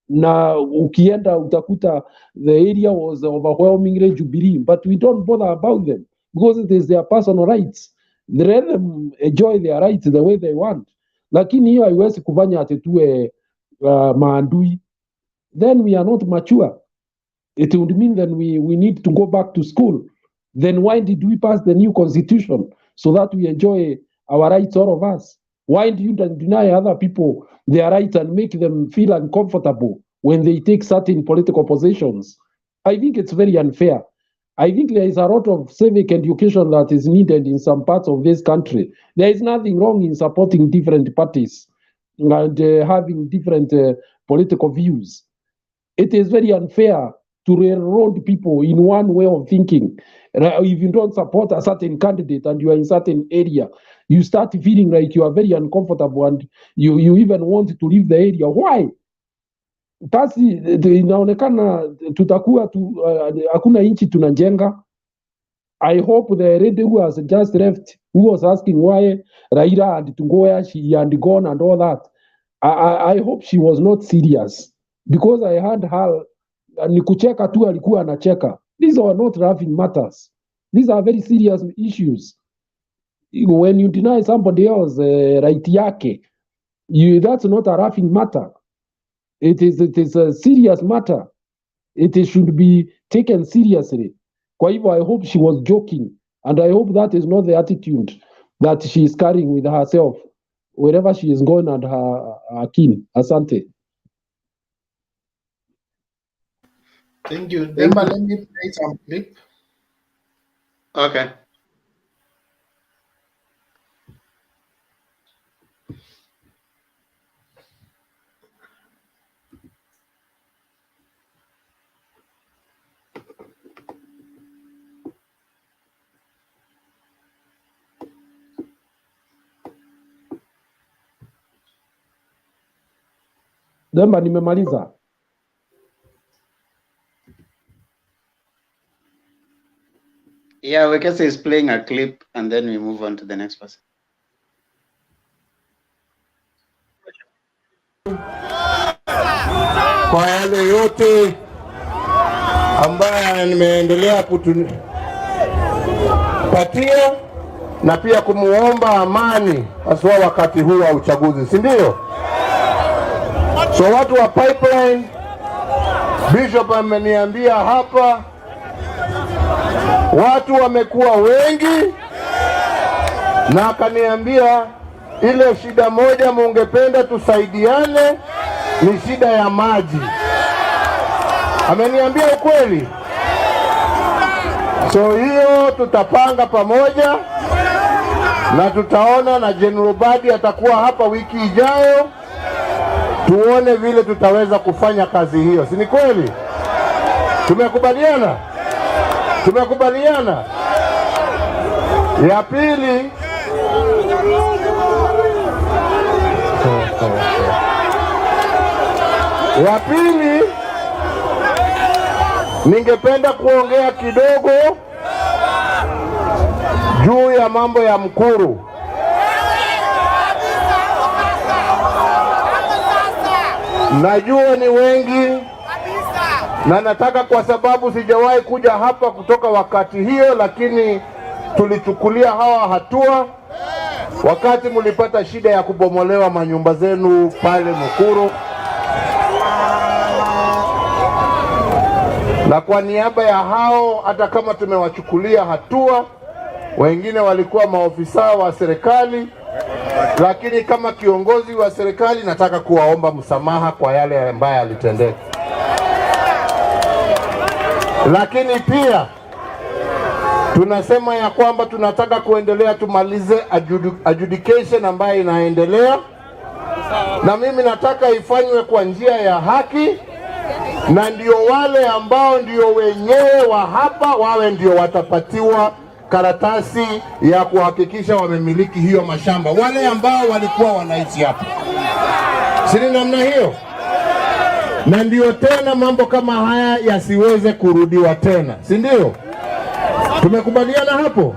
na ukienda utakuta the area was overwhelmingly Jubilee, but we don't bother about them because it is their personal rights. They let them enjoy their rights the way they want. Lakini hiyo haiwezi kufanya ati tuwe maandui, then we are not mature. It would mean that we need to go back to school. Then why did we pass the new constitution? So that we enjoy our rights, all of us. Why do you deny other people their rights and make them feel uncomfortable when they take certain political positions? I think it's very unfair. I think there is a lot of civic education that is needed in some parts of this country. There is nothing wrong in supporting different parties and having different political views. It is very unfair to railroad people in one way of thinking. If you don't support a certain candidate and you are in certain area, you start feeling like you are very uncomfortable and you even want to leave the area. Why? Basi inaonekana tutakuwa hakuna nchi tunajenga. I hope the lady who has just left, who was asking why Raila had to go where she had gone and all that, I hope she was not serious, because I heard her ni kucheka tu alikuwa anacheka. These are not laughing matters. These are very serious issues. When you deny somebody else right yake, that's not a laughing matter. It is a serious matter. It should be taken seriously. Kwa hivyo, I hope she was joking, and I hope that is not the attitude that she is carrying with herself wherever she is going and her kin. Asante. Thank you. Demba, let me play some clip. Okay. Demba, nimemaliza. Yeah, Wekesa is playing a clip and then we move on to the next person. Kwa yale yote ambaye nimeendelea kutupatia na pia kumuomba amani haswa wakati huu wa uchaguzi, si ndio? So watu wa pipeline, Bishop ameniambia hapa watu wamekuwa wengi, na akaniambia ile shida moja mungependa tusaidiane ni shida ya maji. Ameniambia ukweli. So hiyo tutapanga pamoja na tutaona, na General Badi atakuwa hapa wiki ijayo, tuone vile tutaweza kufanya kazi hiyo. Si ni kweli? Tumekubaliana? Tumekubaliana. Ya pili, ningependa kuongea kidogo juu ya mambo ya Mkuru. Najua ni wengi na nataka, kwa sababu sijawahi kuja hapa kutoka wakati hiyo, lakini tulichukulia hawa hatua wakati mlipata shida ya kubomolewa manyumba zenu pale Mkuru. Na kwa niaba ya hao, hata kama tumewachukulia hatua, wengine walikuwa maofisa wa serikali, lakini kama kiongozi wa serikali nataka kuwaomba msamaha kwa yale ambayo yalitendeka. Lakini pia tunasema ya kwamba tunataka kuendelea tumalize adjudication ambayo inaendelea, na mimi nataka ifanywe kwa njia ya haki, na ndio wale ambao ndio wenyewe wa hapa wawe ndio watapatiwa karatasi ya kuhakikisha wamemiliki hiyo mashamba, wale ambao walikuwa wanaishi hapa. Si namna hiyo? Na ndio tena mambo kama haya yasiweze kurudiwa tena, si ndio? Tumekubaliana hapo?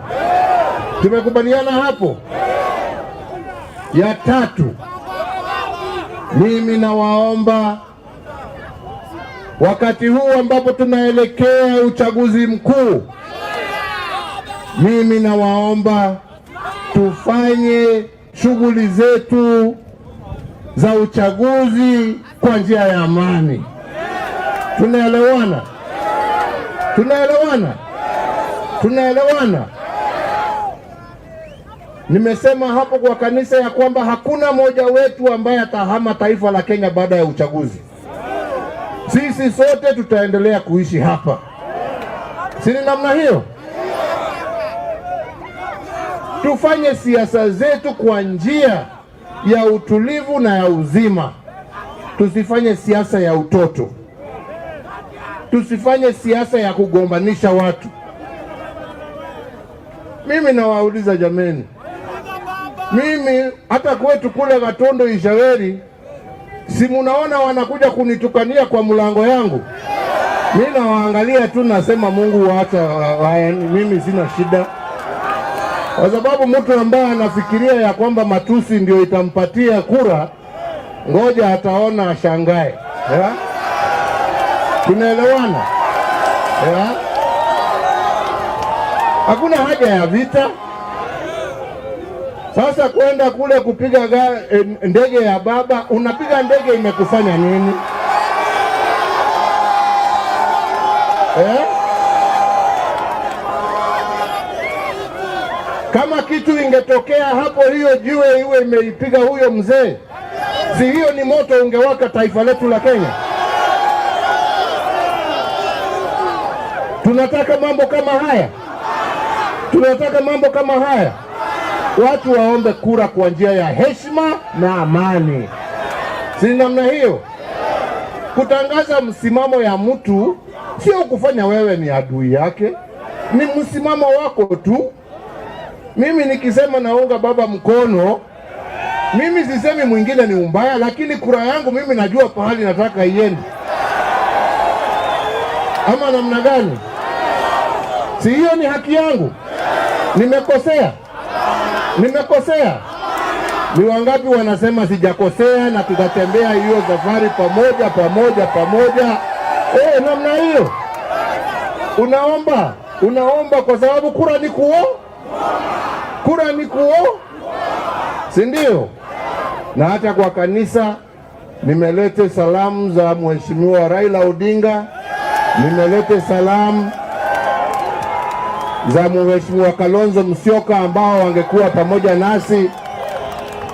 Tumekubaliana hapo? Ya tatu, mimi nawaomba, wakati huu ambapo tunaelekea uchaguzi mkuu, mimi nawaomba tufanye shughuli zetu za uchaguzi kwa njia ya amani. Tunaelewana? Tunaelewana? Tunaelewana? Nimesema hapo kwa kanisa ya kwamba hakuna mmoja wetu ambaye atahama taifa la Kenya baada ya uchaguzi. Sisi sote tutaendelea kuishi hapa. Si namna hiyo? Tufanye siasa zetu kwa njia ya utulivu na ya uzima. tusifanye siasa ya utoto, tusifanye siasa ya kugombanisha watu. Mimi nawauliza jameni, mimi hata kwetu kule Gatondo Ishaweri, si munaona wanakuja kunitukania kwa mlango yangu? Mimi nawaangalia tu, nasema Mungu waacha, mimi sina shida, kwa sababu mtu ambaye anafikiria ya kwamba matusi ndio itampatia kura, ngoja ataona ashangae. Tunaelewana? Hakuna haja ya vita. Sasa kwenda kule kupiga ndege ya baba, unapiga ndege imekufanya nini? Kama kitu ingetokea hapo, hiyo jiwe iwe imeipiga huyo mzee, si hiyo ni moto ungewaka taifa letu la Kenya? Tunataka mambo kama haya? Tunataka mambo kama haya? Watu waombe kura kwa njia ya heshima na amani, si namna hiyo? Kutangaza msimamo ya mtu sio kufanya wewe ni adui yake, ni msimamo wako tu. Mimi nikisema naunga baba mkono, mimi sisemi mwingine ni umbaya, lakini kura yangu mimi najua pahali nataka iende. Ama namna gani? Si hiyo ni haki yangu? Nimekosea? Nimekosea? Ni wangapi wanasema sijakosea na tutatembea hiyo safari pamoja? Namna hiyo. Unaomba kwa sababu kura ni kuo, si ndio? Na hata kwa kanisa nimelete salamu za Mheshimiwa Raila Odinga, nimelete salamu za Mheshimiwa Kalonzo Musyoka ambao wangekuwa pamoja nasi,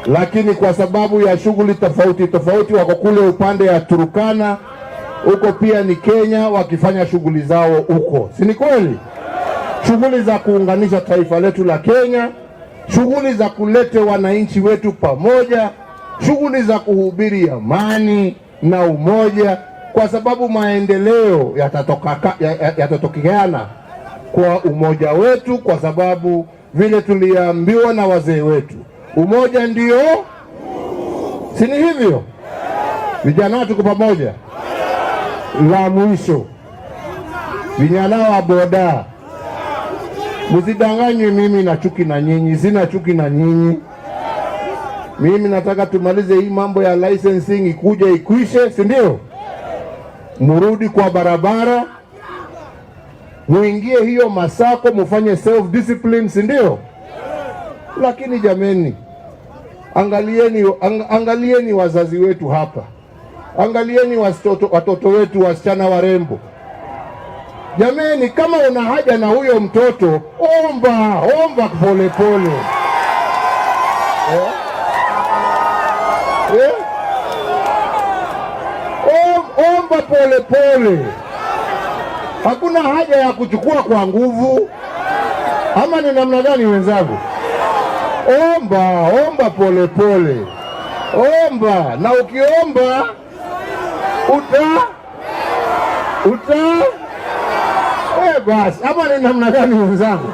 lakini kwa sababu ya shughuli tofauti wako kule upande ya Turkana, huko pia ni Kenya, wakifanya shughuli zao huko. Si ni kweli? Shughuli za kuunganisha taifa letu la Kenya, shughuli za kulete wananchi wetu pamoja, shughuli za kuhubiri amani na umoja, kwa sababu maendeleo yatatokeana kwa umoja wetu, kwa sababu vile tuliambiwa na wazee wetu, umoja ndio, si ni hivyo? Vijana tuko pamoja. La mwisho, vijana wa boda, msidanganywe mimi na chuki na nyinyi. Sina chuki na nyinyi. Mimi nataka tumalize hii mambo ya licensing, ikwishe, si ndio? Murudi kwa barabara, muingie hiyo masako, mufanye self discipline, si ndio? Lakini jameni, angalieni wazazi wetu hapa, angalieni watoto wetu, wasichana warembo. Jameni, kama una haja na huyo mtoto, omba pole. Omba pole. Hakuna haja ya kuchukua kwa nguvu. Ama ni namna gani wenzangu? Omba pole. Omba, na ukiomba basi. Ama ni namna gani wenzangu?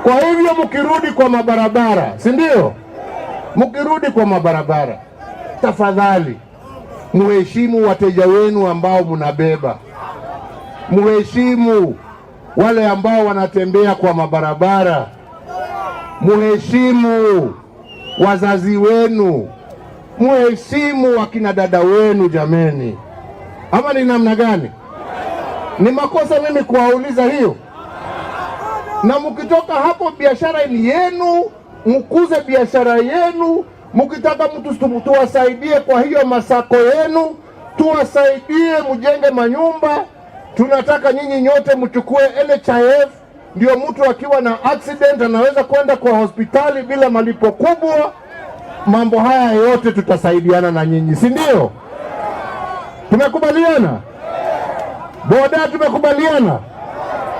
Kwa hivyo mkirudi kwa mabarabara, si ndio? Mkirudi kwa mabarabara, tafadhali muheshimu wateja wenu ambao mnabeba. Muheshimu wale ambao wanatembea kwa mabarabara. Muheshimu wazazi wenu. Muheshimu wakina dada wenu jameni. Ama ni namna gani? Ni makosa mimi kuwauliza hiyo? Na mkitoka hapo, biashara ni yenu, mkuze biashara yenu. Mkitaka mtu tuwasaidie kwa hiyo masako yenu, tuwasaidie mjenge manyumba. Tunataka nyinyi nyote mchukue NHIF, ndio mtu akiwa na accident anaweza kwenda kwa hospitali bila malipo kubwa. Mambo haya yote tutasaidiana na nyinyi, si ndio? Tumekubaliana? Boda, tumekubaliana?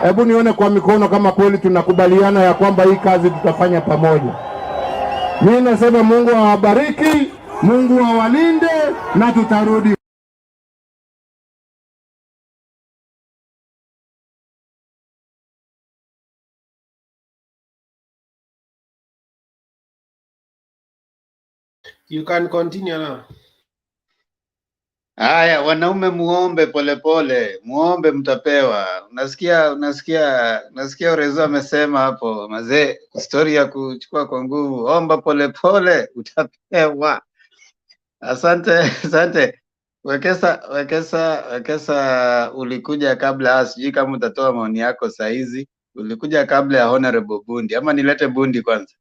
Hebu nione kwa mikono kama kweli tunakubaliana ya kwamba hii kazi tutafanya pamoja. Mimi nasema Mungu awabariki Mungu awalinde na tutarudi. You can continue now. Haya, wanaume muombe polepole, muombe mtapewa. Unasikia Urezo amesema hapo, mazee, story ya kuchukua kwa nguvu, omba polepole utapewa. Asante. Wekesa, ulikuja kabla, sijui kama utatoa maoni yako saa hizi. Ulikuja kabla ya Honorable Bundi, ama nilete Bundi kwanza?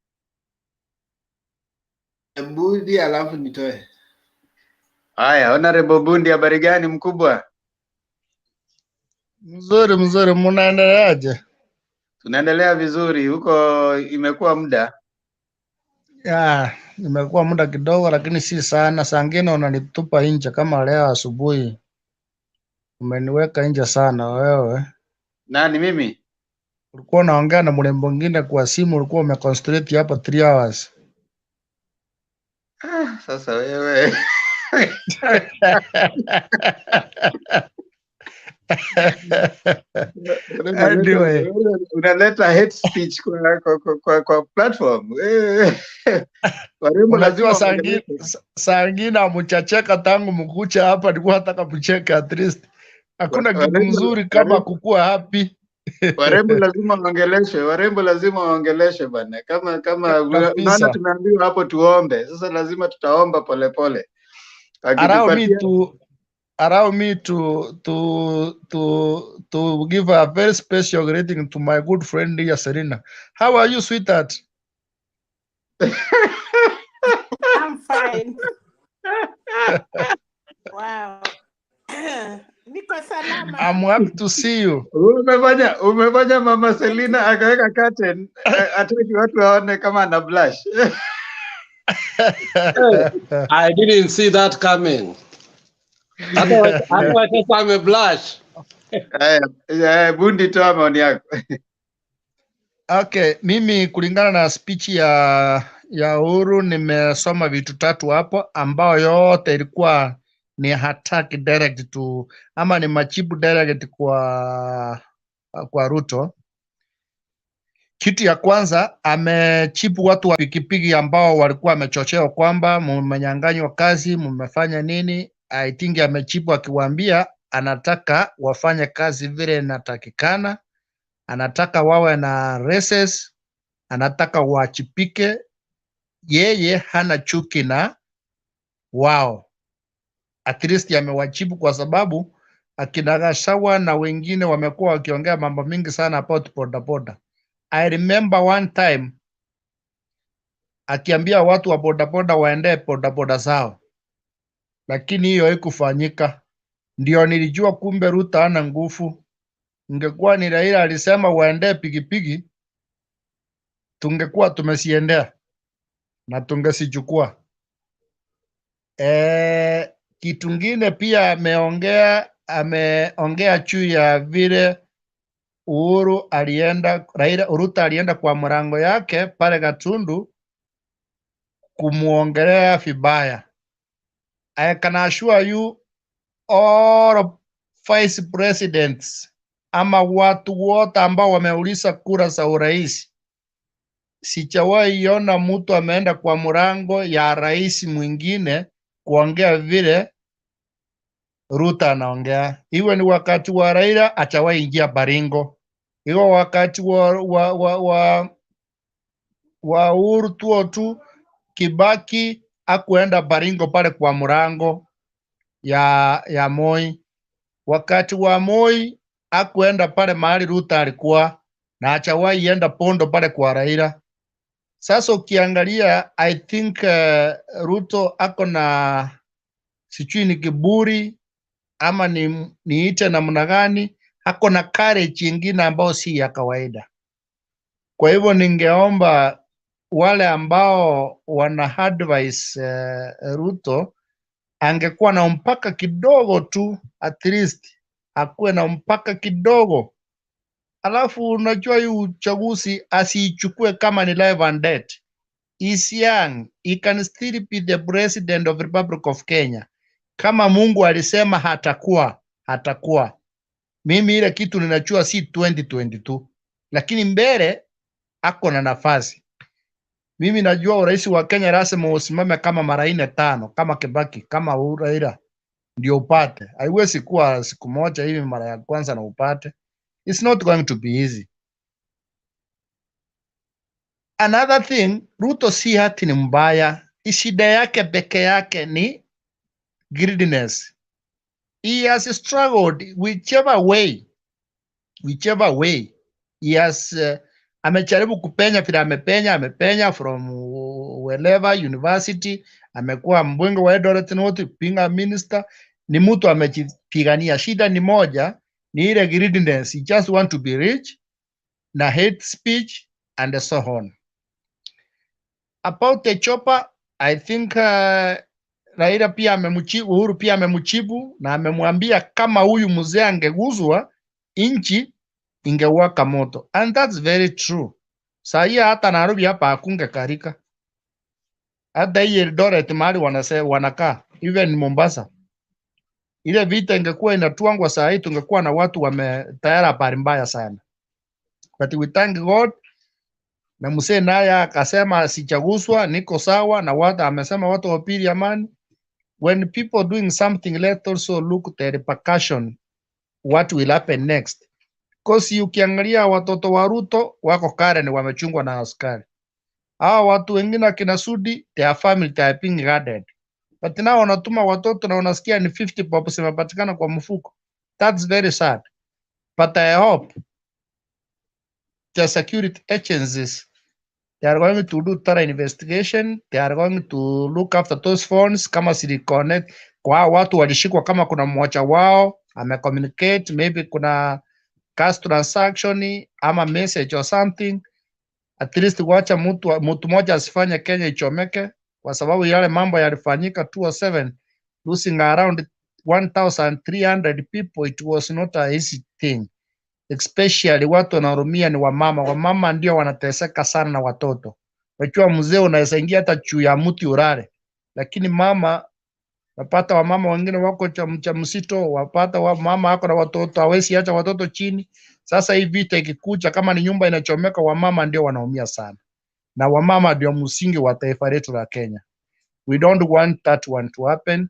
Bundi alafu nitoe. Haya, Honorable Bundi, habari gani mkubwa? Mzuri, munaendeleaje? Tunaendelea vizuri. Huko imekuwa muda? Ya, imekuwa muda kidogo, lakini si sana. Saa ngine unanitupa nje, kama leo asubuhi umeniweka nje sana wewe. Nani, mimi? Ulikuwa unaongea na mrembo mwingine kwa simu, ulikuwa umeconcentrate hapo 3 hours. Sasa wewe Anyway, unaleta hate speech kwa platform. Warembo lazima saa ngine amuchacheka tangu mkucha hapa, nilikuwa nataka mcheke at least. Hakuna kitu mzuri kama kukua happy. Warembo lazima waongeleshwe bana. Kama unaona tumeambiwa hapo tuombe. Sasa lazima tutaomba polepole. Allow me to give a very special greeting to my good friend here, Serena. How are you, sweetheart? I'm fine. Wow. Niko salama. I'm happy to see you. Umefanya Mama Selina akaweka curtain ataki watu waone kama ana blush. I didn't see that coming. Otherwise I'm a blush. Bundi, toa maoni yako. Okay, mimi kulingana na speech ya Uhuru nimesoma vitu 3 hapo, ambao yote ilikuwa ni attack direct to, ama ni majibu direct kwa Ruto. Kitu ya kwanza, amechipu watu wa pikipiki ambao walikuwa wamechochewa kwamba mmenyang'anywa kazi, mmefanya nini. I think amechipu akiwaambia anataka wafanye kazi vile inatakikana, anataka wawe na races, anataka wachipike. Yeye hana chuki na wao. At least amewachibu, kwa sababu akina Gachagua na wengine wamekuwa wakiongea mambo mingi sana about bodaboda. I remember one time akiambia watu wa bodaboda waende bodaboda zao, lakini hiyo haikufanyika. Ndio nilijua kumbe Ruto hana nguvu. Ingekuwa ni Raila alisema waende pikipiki, tungekuwa tumesiendea na tungesichukua. Kitu ngine pia ameongea juu ya vile Uhuru Ruto alienda kwa mrango yake pale Gatundu kumuongelea vibaya. I can assure you all vice presidents ama watu wote ambao wameuliza kura za urais, sijawahi iona mtu ameenda kwa mrango ya rais mwingine kuongea vile Ruto anaongea. Iwe ni wakati wa Raila, achawahi ingia Baringo. Iwe wakati wa Uhuru tu Kibaki akuenda Baringo pale kwa mrango ya Moi. Wakati wa Moi akuenda pale mahali Ruto alikuwa, na achawahi enda Pondo pale kwa Raila. Sasa ukiangalia, I think Ruto ako na sijui ni kiburi ama niite namna gani, ako na courage nyingine ambayo si ya kawaida. Kwa hivyo ningeomba wale ambao wana advise Ruto angekuwa na mpaka kidogo tu, at least akuwe na mpaka kidogo. Alafu unajua hii uchaguzi asiichukue kama ni live and dead, is young, he can still be the president of Republic of Kenya. Kama Mungu alisema hatakuwa. Mimi ile kitu ninajua si 2022, lakini mbele ako na nafasi. Mimi najua urais wa Kenya lazima usimame kama mara 4-5, kama Kibaki, kama Raila ndio upate. Haiwezi kuwa siku moja hivi mara ya kwanza na upate. It's not going to be easy. Another thing, Ruto si hati ni mbaya. Shida yake peke yake ni greediness. He has struggled whichever way. He has amejaribu kupenya vile amepenya from wherever university, amekuwa mbunge wa Eldoret North, pinga minister, ni mtu amejipigania. Shida ni moja, ni ile greediness. He just want to be rich, na hate speech and so on. About the chopper, I think Raila pia amemjibu, Uhuru pia amemjibu na amemwambia kama huyu mzee angeguzwa nchi ingewaka moto, and that's very true. Sahi hata Nairobi hapa hakunge karika, hata hii Eldoret mahali wanakaa, even Mombasa, ile vita ingekuwa inatuangwa sahi, tungekuwa na watu wametayara habari mbaya sana, but we thank God. Na mzee naye akasema sichaguswa, niko sawa na watu, amesema watu wapili amani. When people doing something, let's also look the repercussion, what will happen next. Because ukiangalia watoto wa Ruto wako Karen wamechungwa na askari. Hawa watu wengine akina Sudi, their family they are being guarded. But now wanatuma watoto na unasikia ni 50 bob zimepatikana kwa mfuko. That's very sad. But I hope the security agencies, they are going to do thorough investigation. They are going to look after those phones. Kama Sudi-Kostan, kwa watu walishikwa, kama kuna mmoja wao communicate, maybe kuna cash transaction ama message or something, at least wacha mtu moja asifanye Kenya ichomeke, kwa sababu yale mambo yalifanyika 2007, losing around 1,300 people. It was not a easy thing, especially watu wanarumia ni wamama. Wamama ndio wanateseka sana na watoto. Wachua mzee unaweza ingia hata juu ya mti urare, lakini mama, wapata wamama wengine wako mjamzito, wapata mama wako na watoto, hawezi acha watoto chini. Sasa hii vita ikikuja, kama ni nyumba inachomeka, wamama ndio wanaumia sana, na wamama ndio msingi wa taifa letu la Kenya. We don't want that one to happen.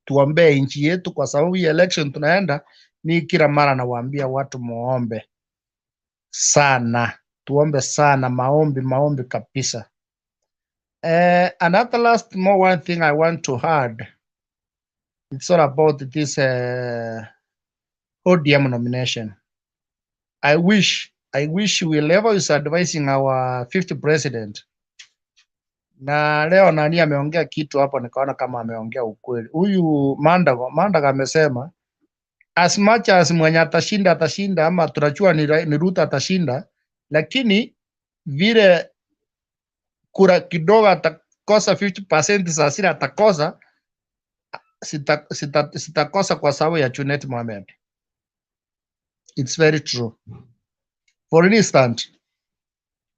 Tuombee nchi yetu, kwa sababu hii election tunaenda, ni kila mara nawaambia watu muombe sana, tuombe sana, maombi kabisa. Another last one thing I want to add, it's all about this ODM nomination. I wish whoever is advising our 50th president, na leo nani ameongea kitu hapo nikaona kama ameongea ukweli. Huyu Mandago amesema as much as mwenye atashinda, ama tunajua ni Ruto atashinda, lakini vile kura kidogo atakosa 50% za asili atakosa, sitakosa kwa sababu ya Junet Mohamed. It's very true. For instance,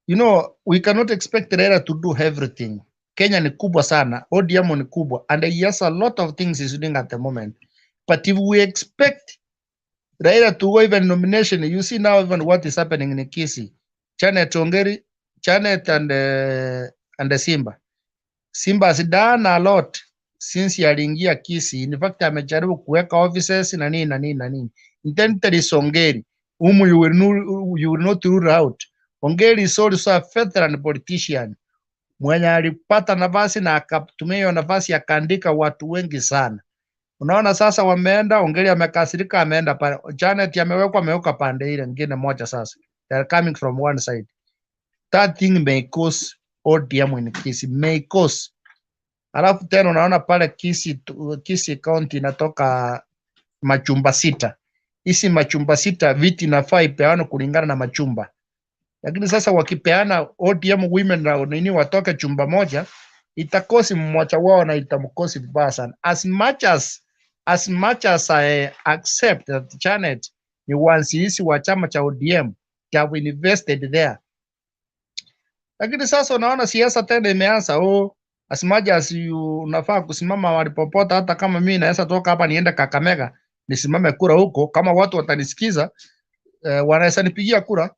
you know, we cannot expect Raila to do everything. Kenya ni kubwa sana, ODM ni kubwa, and he has a lot of things he's doing at the moment. But if we expect Raila to go even nomination, you see now even what is happening in Kisii. Janet and Simba. Simba has done a lot since aliingia Kisii. In fact, amejaribu kuweka offices na nini. Intended is Ongeri, whom you will not rule out. Ongeri is also a veteran politician, mwenye alipata nafasi na akatumia hiyo nafasi akaandika watu wengi sana. Unaona sasa wameenda, Ongeri amekasirika, ameenda pale. Janet ameweka pande ile nyingine moja sasa. They are coming from one side. That thing may cause ODM in Kisii, may cause. Alafu tena unaona pale Kisii County inatoka machumba 6. Hizi machumba 6 viti nafaa ipeane kulingana na machumba. Lakini sasa wakipeana ODM women na nini watoke chumba moja, itakosi mmoja wao na itamkosi vibaya sana. As much as I accept that Janet ni waanzilishi wa chama cha ODM, they have invested there. Lakini sasa unaona siasa tena imeanza, as much as you unafaa kusimama walipopota, hata kama mimi naweza toka hapa niende Kakamega nisimame kura huko, kama watu watanisikiza wanaweza nipigia kura.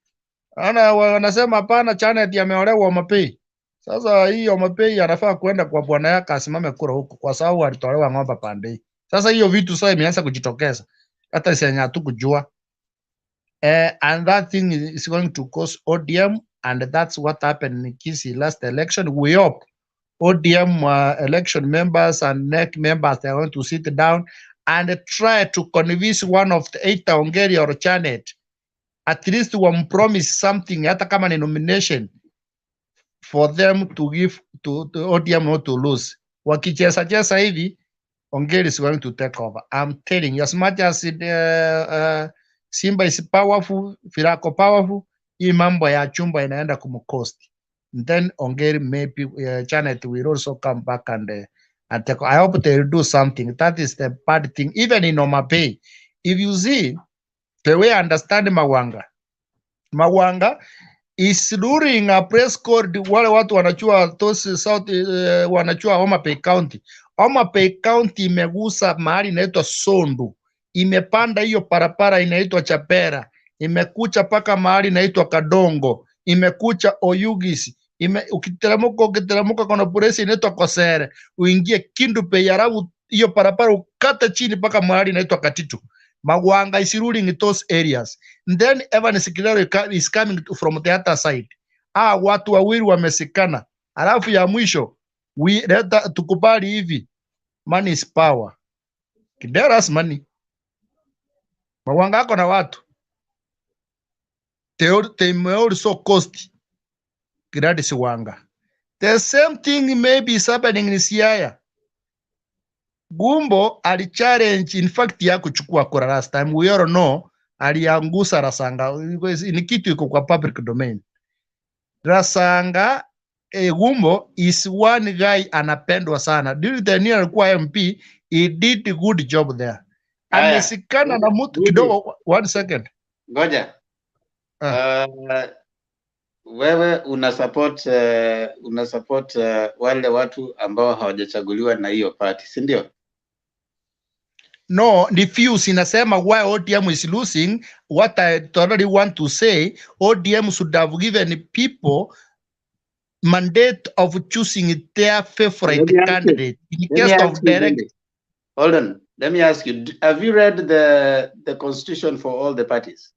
Wanasema hapana, Janet ameolewa Omapei. Sasa hii Omapei anafaa kwenda kwa bwana yake asimame kura huko, kwa sababu alitolewa ng'ombe pande. Sasa hiyo vitu sasa imeanza kujitokeza, hata senya tu kujua. And that thing is going to cause ODM, and that's what happened in Kisii last election. We hope ODM election members and NEC members, they are going to sit down and try to convince one of the 8 Ongeri or Janet, at least one promise something, hata kama ni nomination, for them to give to ODM not to lose. Wakicheza cheza hivi, Ongeri is going to take over. I'm telling you, as much as Simba is powerful, Firako powerful, hii mambo ya chumba inaenda kumcost. Then Ongeri maybe Janet will also come back and take. I hope they will do something. That is the bad thing. Even in Omapei, if you see the way I understand Mawanga is during a press code, wale watu wanachua those South wanachua Homabay County. Homabay County imegusa mahali inaitwa Sondu, imepanda hiyo parapara inaitwa Chapera, imekucha paka mahali inaitwa Kadongo, imekucha Oyugis, ukiteramuka kuna puresi inaitwa Kosere, uingie Kindu Peyarabu, hiyo parapara ukata chini paka mahali inaitwa Katitu. Mawanga is ruling in those areas. And then Evan Secretary is coming from the other side. Watu wawili wamesikana. Alafu ya mwisho, tukubali hivi. Money is power. Kidera's money. Mawanga ako na watu. They may also cost. Kidadi si wanga. The same thing may be happening in Siaya. Gumbo alichallenge, in fact ya kuchukua kura last time, we all know, aliangusa Rasanga, ni kitu iko kwa public domain. Rasanga, Gumbo is one guy anapendwa sana. During the year alikuwa MP, he did a good job there. Amesikana na mtu kidogo, 1 second. Ngoja. Wewe una support wale watu ambao hawajachaguliwa na hiyo party, si ndio? No, diffuse inasema why ODM is losing. What I totally want to say, ODM should have given people mandate of choosing their favorite candidate. In case of direct. Hold on, let me ask you, have you read the constitution for all the parties?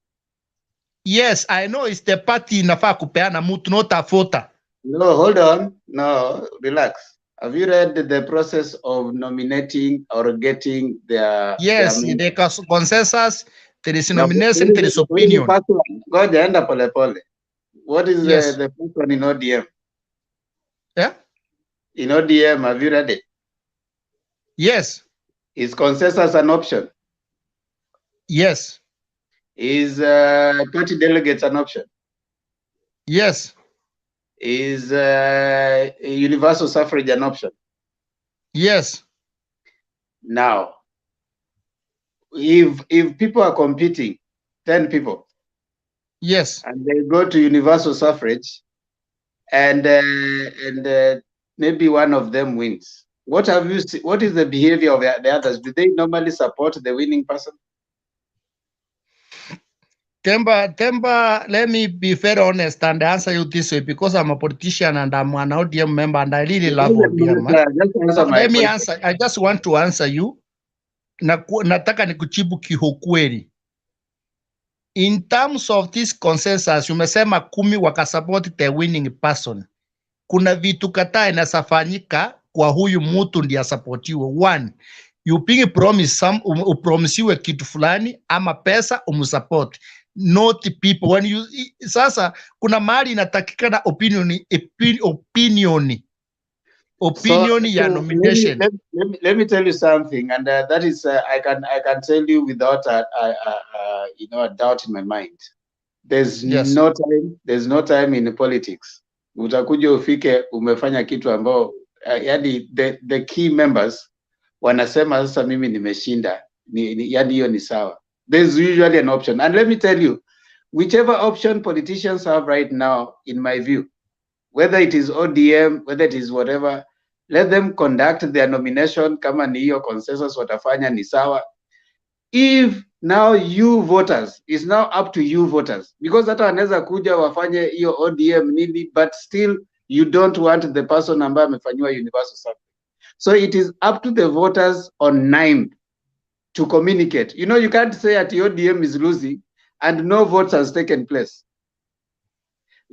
Yes, I know it's the party inafaa kupeana mutu, not a voter. No, hold on. No, relax. Have you read the process of nominating or getting their... Yes, the consensus, there is nomination, there is opinion. Go enda pole pole. What is the first one in ODM? Yeah? In ODM, have you read it? Yes. Is consensus an option? Yes. Is party delegates an option? Yes. Is universal suffrage an option? Yes. Now, if people are competing, 10 people, yes, and they go to universal suffrage, and maybe one of them wins, what have you seen? What is the behavior of the others? Do they normally support the winning person? Temba, let me be very honest and answer you this way, because I'm a politician and I'm an ODM member and I really love ODM. Let me answer. I just want to answer you. Nataka nikujibu kiukweli. In terms of this consensus, umesema 10 wakasupport the winning person. Kuna vitu kadhaa inasafanyika kwa huyu mtu ndiye supportiwe. 1, you being promise upromisiwe kitu fulani ama pesa umsupport. Not people. When you sasa kuna mahali inatakikana opinion ya nomination. Let me tell you something, and that is I can tell you without a doubt in my mind. There's no time in politics. Utakuja ufike umefanya kitu ambao yani the key members wanasema sasa mimi nimeshinda, yani hiyo ni sawa. There's usually an option. And let me tell you, whichever option politicians have right now, in my view, whether it is ODM, whether it is whatever, let them conduct their nomination. Kama ni hiyo consensus watafanya ni sawa. If now you voters, it's now up to you voters, because hata wanaweza kuja wafanye hiyo ODM nini, but still you don't want the person ambaye amefanyiwa universal suffrage. So it is up to the voters on 9th to communicate. You know, you can't say that ODM is losing and no votes has taken place.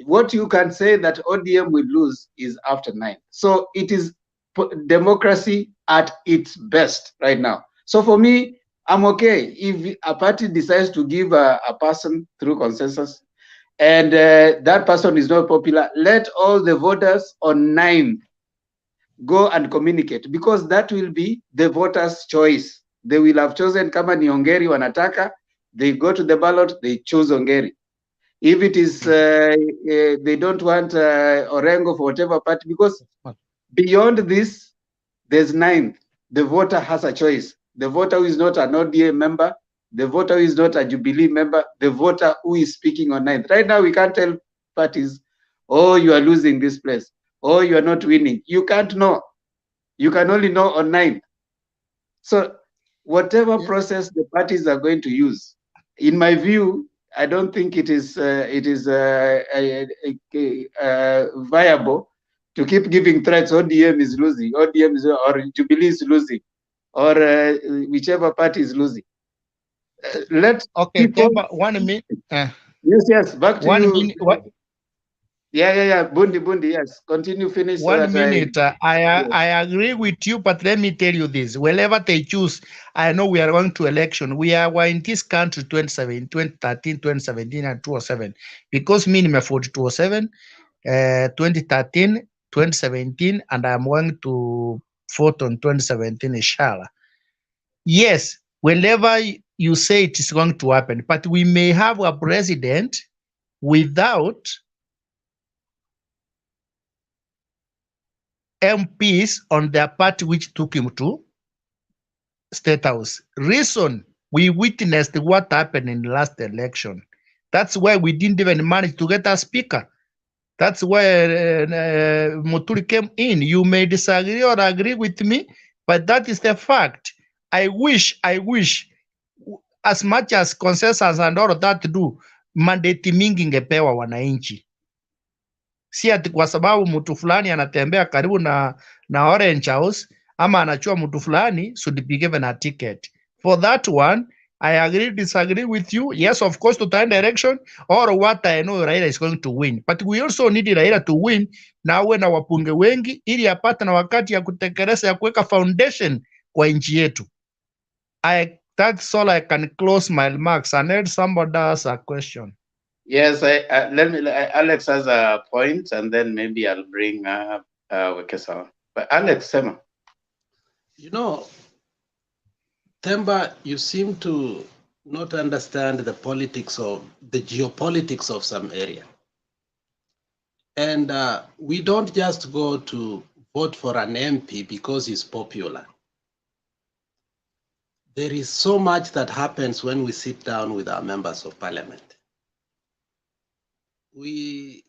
What you can say that ODM will lose is after 9. So it is democracy at its best right now. So for me, I'm okay if a party decides to give a person through consensus and that person is not popular, let all the voters on 9 go and communicate, because that will be the voters' choice. They will have chosen kama ni Ongeri wanataka, they go to the ballot, they choose Ongeri. If it is they don't want Orengo for whatever party, because beyond this, there's 9. The voter has a choice. The voter who is not an ODA member, the voter who is not a Jubilee member, the voter who is speaking on 9th. Right now, we can't tell parties, oh, you are losing this place, oh, you are not winning. You can't know. You can only know on 9th. So whatever process the parties are going to use, in my view, I don't think it is viable to keep giving threats. ODM is losing, ODM is, or Jubilee is losing, or whichever party is losing. Let's people. Temba, 1 minute. Yes. Back to 1 you. minute. What? Yeah. Bundi. Yes. Continue. Finish. 1 minute. I agree with you, but let me tell you this: wherever they choose, I know we are going to election. We were in this country 2013, 2017, and 2007. Because minimum for 2007, 2013, 2017, and I'm going to vote on 2017, inshallah. Yes, whenever you say it is going to happen, but we may have a president without MPs on their party which took him to State House. Reason, we witnessed what happened in the last election. That's why we didn't even manage to get a speaker. That's where Muturi came in. You may disagree or agree with me, but that is the fact. I wish, as much as consensus and all of that do, mandate mingi ingepewa wananchi. Si ati kwa sababu mtu fulani anatembea karibu na Orange House ama anachua mtu fulani should be given a ticket. For that one, I agree, disagree with you. Yes, of course, tutaenda election, or what I know Raila is going to win. But we also need Raila to win na uwe na wapunge wengi ili apate na wakati ya kutekeleza ya kuweka foundation kwa nchi yetu. That's all I can close my remarks. And then somebody has a question. Yes, Alex has a point, and then maybe I'll bring Wekesa. But Alex, Sema. You know, Themba, you seem to not understand the politics of the geopolitics of some area. And we don't just go to vote for an MP because he's popular. There is so much that happens when we sit down with our members of parliament. We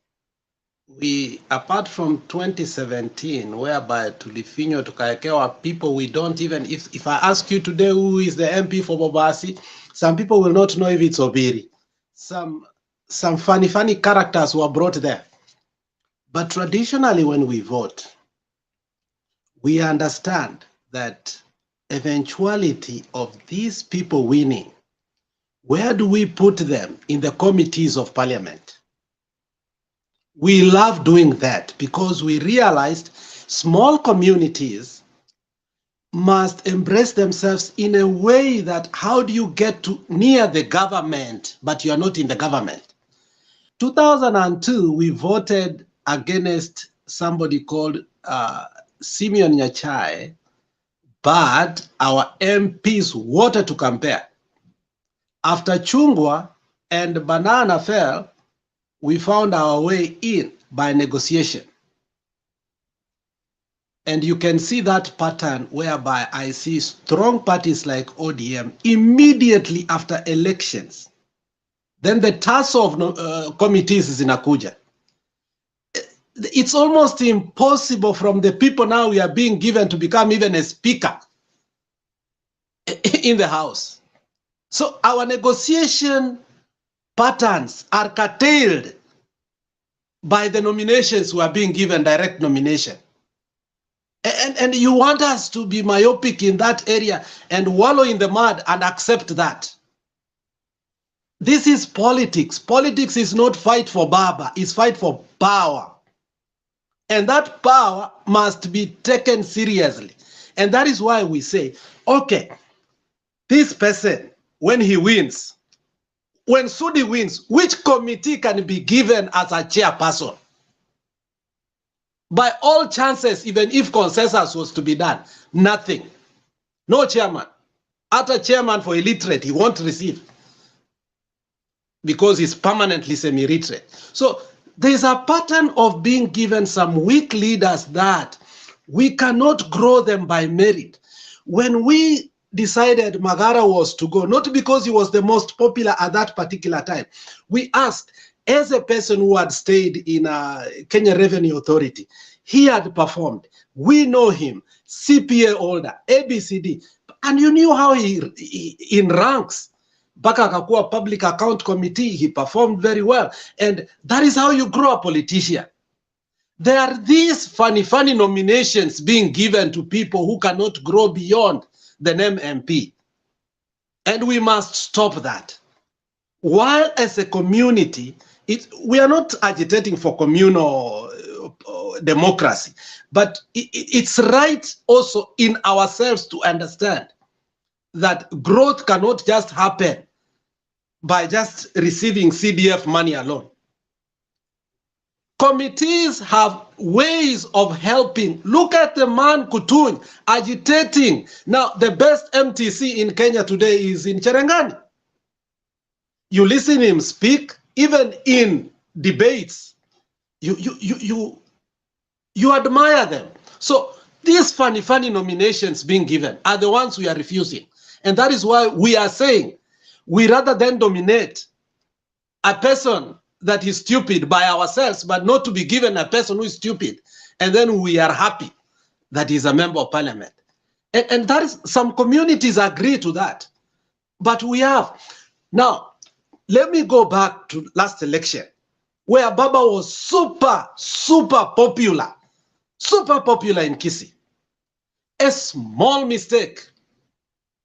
apart from 2017, whereby tulifinyo tukaekewa people we don't even, if I ask you today who is the MP for Bobasi, some people will not know if it's Obiri. Some funny characters were brought there. But traditionally when we vote, we understand that eventuality of these people winning, where do we put them? In the committees of parliament. We love doing that because we realized small communities must embrace themselves in a way that how do you get to near the government, but you are not in the government. 2002, we voted against somebody called Simeon Nyachai, but our MPs wanted to compare. After Chungwa and Banana fell, we found our way in by negotiation. And you can see that pattern whereby I see strong parties like ODM immediately after elections. Then the task of committees is inakuja. it's almost impossible from the people now we are being given to become even a speaker in the House. So our negotiation patterns are curtailed by the nominations we are being given, direct nomination. And you want us to be myopic in that area and wallow in the mud and accept that. This is politics. Politics is not fight for Baba, it's fight for power. And that power must be taken seriously. And that is why we say, okay, this person, when he wins, when Sudi wins, which committee can be given as a chairperson? By all chances, even if consensus was to be done, nothing. No chairman. After chairman for illiterate, he won't receive because he's permanently semi-literate. So there's a pattern of being given some weak leaders that we cannot grow them by merit. When we decided Magara was to go, not because he was the most popular at that particular time, we asked, as a person who had stayed in Kenya Revenue Authority, he had performed. We know him, CPA holder, ABCD, and you knew how he in ranks. Baka akakuwa public account committee, he performed very well. And that is how you grow a politician. There are these funny nominations being given to people who cannot grow beyond the name MP. And we must stop that. While as a community, we are not agitating for communal democracy, but it's right also in ourselves to understand that growth cannot just happen by just receiving CDF money alone. Committees have ways of helping. Look at the man Kutuny agitating. Now, the best MTC in Kenya today is in Cherangani. You listen to him speak, even in debates, you admire them. So these funny nominations being given are the ones we are refusing. And that is why we are saying, we rather than dominate a person that is stupid by ourselves, but not to be given a person who is stupid, and then we are happy that he's a member of parliament. And that is, some communities agree to that. But we have. Now, let me go back to last election, where Baba was super popular in Kisii. A small mistake,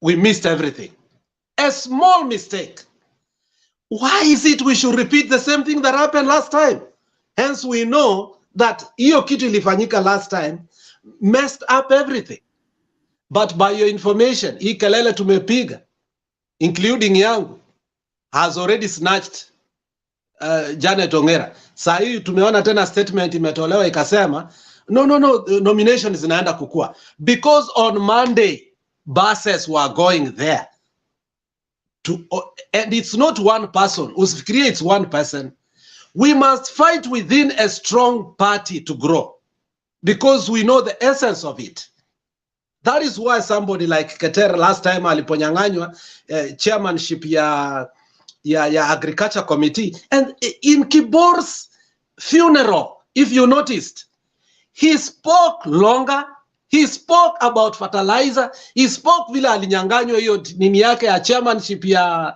we missed everything. A small mistake. Why is it we should repeat the same thing that happened last time? Hence, we know that hiyo kitu ilifanyika last time messed up everything. But by your information, hii kelele tumepiga, including yangu, has already snatched Janet Ongera. Saa hii tumeona tena statement imetolewa ikasema, no, nominations zinaenda kukua. Because on Monday, buses were going there. And it's not one person. Usifikirie it's one person. We must fight within a strong party to grow, because we know the essence of it. That is why somebody like Keter last time aliponyanganywa chairmanship ya agriculture committee, and in Kibor's funeral, if you noticed, he spoke longer. He spoke about fertilizer. He spoke vile alinyanganywa hiyo nini yake ya chairmanship ya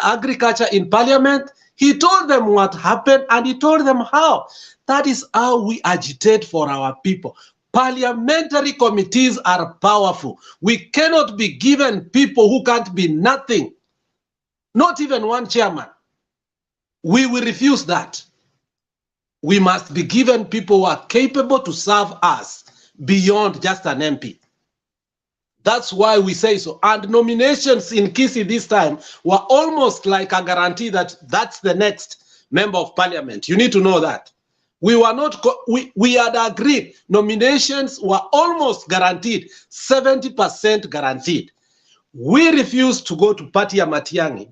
agriculture in parliament. He told them what happened and he told them how. That is how we agitate for our people. Parliamentary committees are powerful. We cannot be given people who can't be nothing. Not even one chairman. We will refuse that. We must be given people who are capable to serve us beyond just an MP. That's why we say so. And nominations in Kisii this time were almost like a guarantee that that's the next member of parliament. You need to know that. We were not, we had agreed nominations were almost guaranteed, 70% guaranteed. We refused to go to party ya Matiang'i,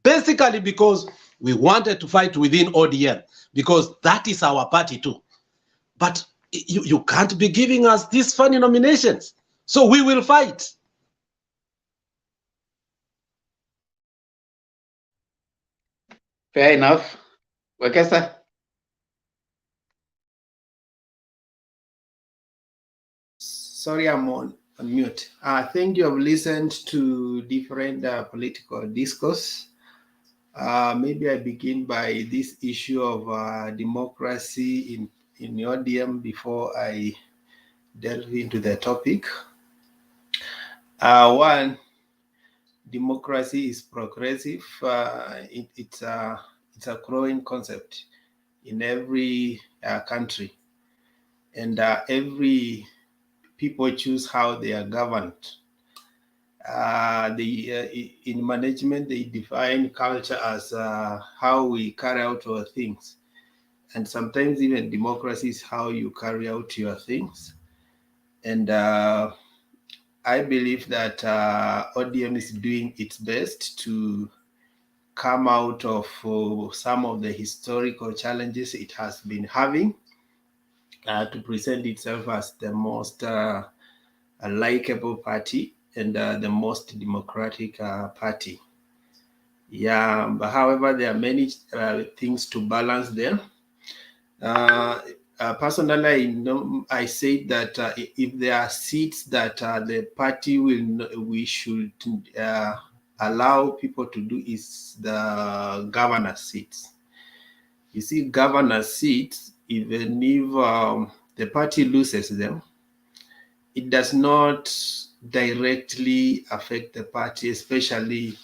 basically because we wanted to fight within ODM, because that is our party too. But you can't be giving us these funny nominations. So we will fight. Fair enough. Wekesa? Sorry, I'm on mute. I think you have listened to different political discourse. Maybe I begin by this issue of democracy in ODM before I delve into the topic. One, democracy is progressive. It's a growing concept in every country, and every people choose how they are governed. In management, they define culture as how we carry out our things. And sometimes even democracy is how you carry out your things. And I believe that ODM is doing its best to come out of some of the historical challenges it has been having to present itself as the most likable party and the most democratic party. Yeah, but however, there are many things to balance there. Personally, I say that if there are seats that the party we should allow people to do is the governor seats. You see, governor seats, even if the party loses them, it does not directly affect the party, especially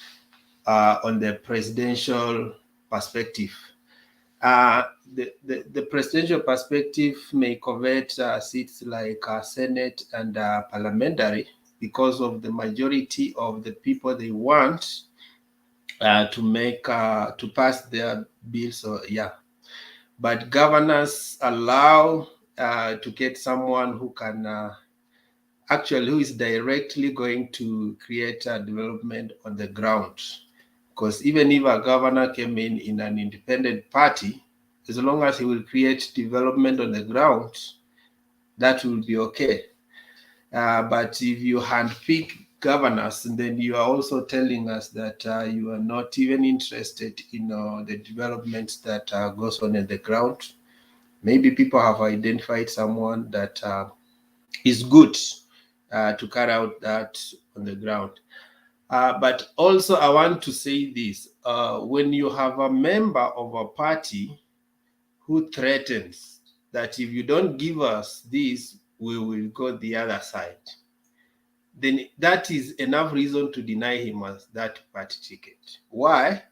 on the presidential perspective. The presidential perspective may covet seats like Senate and parliamentary because of the majority of the people they want to pass their bills. So yeah, but governors allow to get someone who can who is directly going to create a development on the ground. Because even if a governor came in an independent party, as long as he will create development on the ground, that will be okay. But if you handpick governors, then you are also telling us that you are not even interested in the development that goes on the ground. Maybe people have identified someone that is good to carry out that on the ground. But also I want to say this, when you have a member of a party who threatens that if you don't give us this, we will go the other side, then that is enough reason to deny him as that party ticket. Why?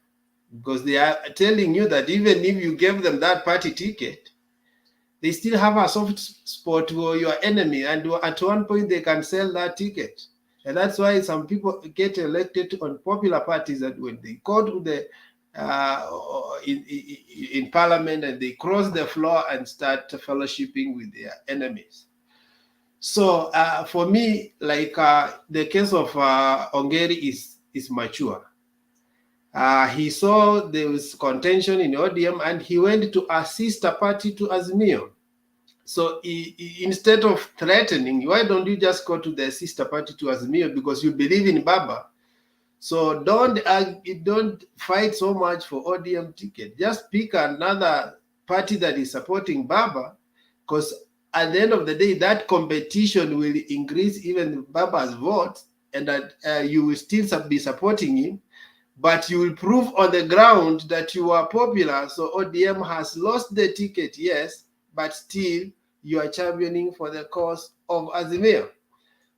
Because they are telling you that even if you gave them that party ticket, they still have a soft spot for your enemy, and at one point they can sell that ticket. And that's why some people get elected on popular parties, that when they go to the in parliament and they cross the floor and start fellowshipping with their enemies. So for me, like the case of Ongeri is mature. He saw there was contention in ODM and he went to a sister party to AZIMIO. So instead of threatening, why don't you just go to the sister party to AZIMIO because you believe in Baba? So don't fight so much for ODM ticket. Just pick another party that is supporting Baba, because at the end of the day, that competition will increase even Baba's vote, and that you will still be supporting him, but you will prove on the ground that you are popular. So ODM has lost the ticket, yes, but still you are championing for the cause of AZIMIO.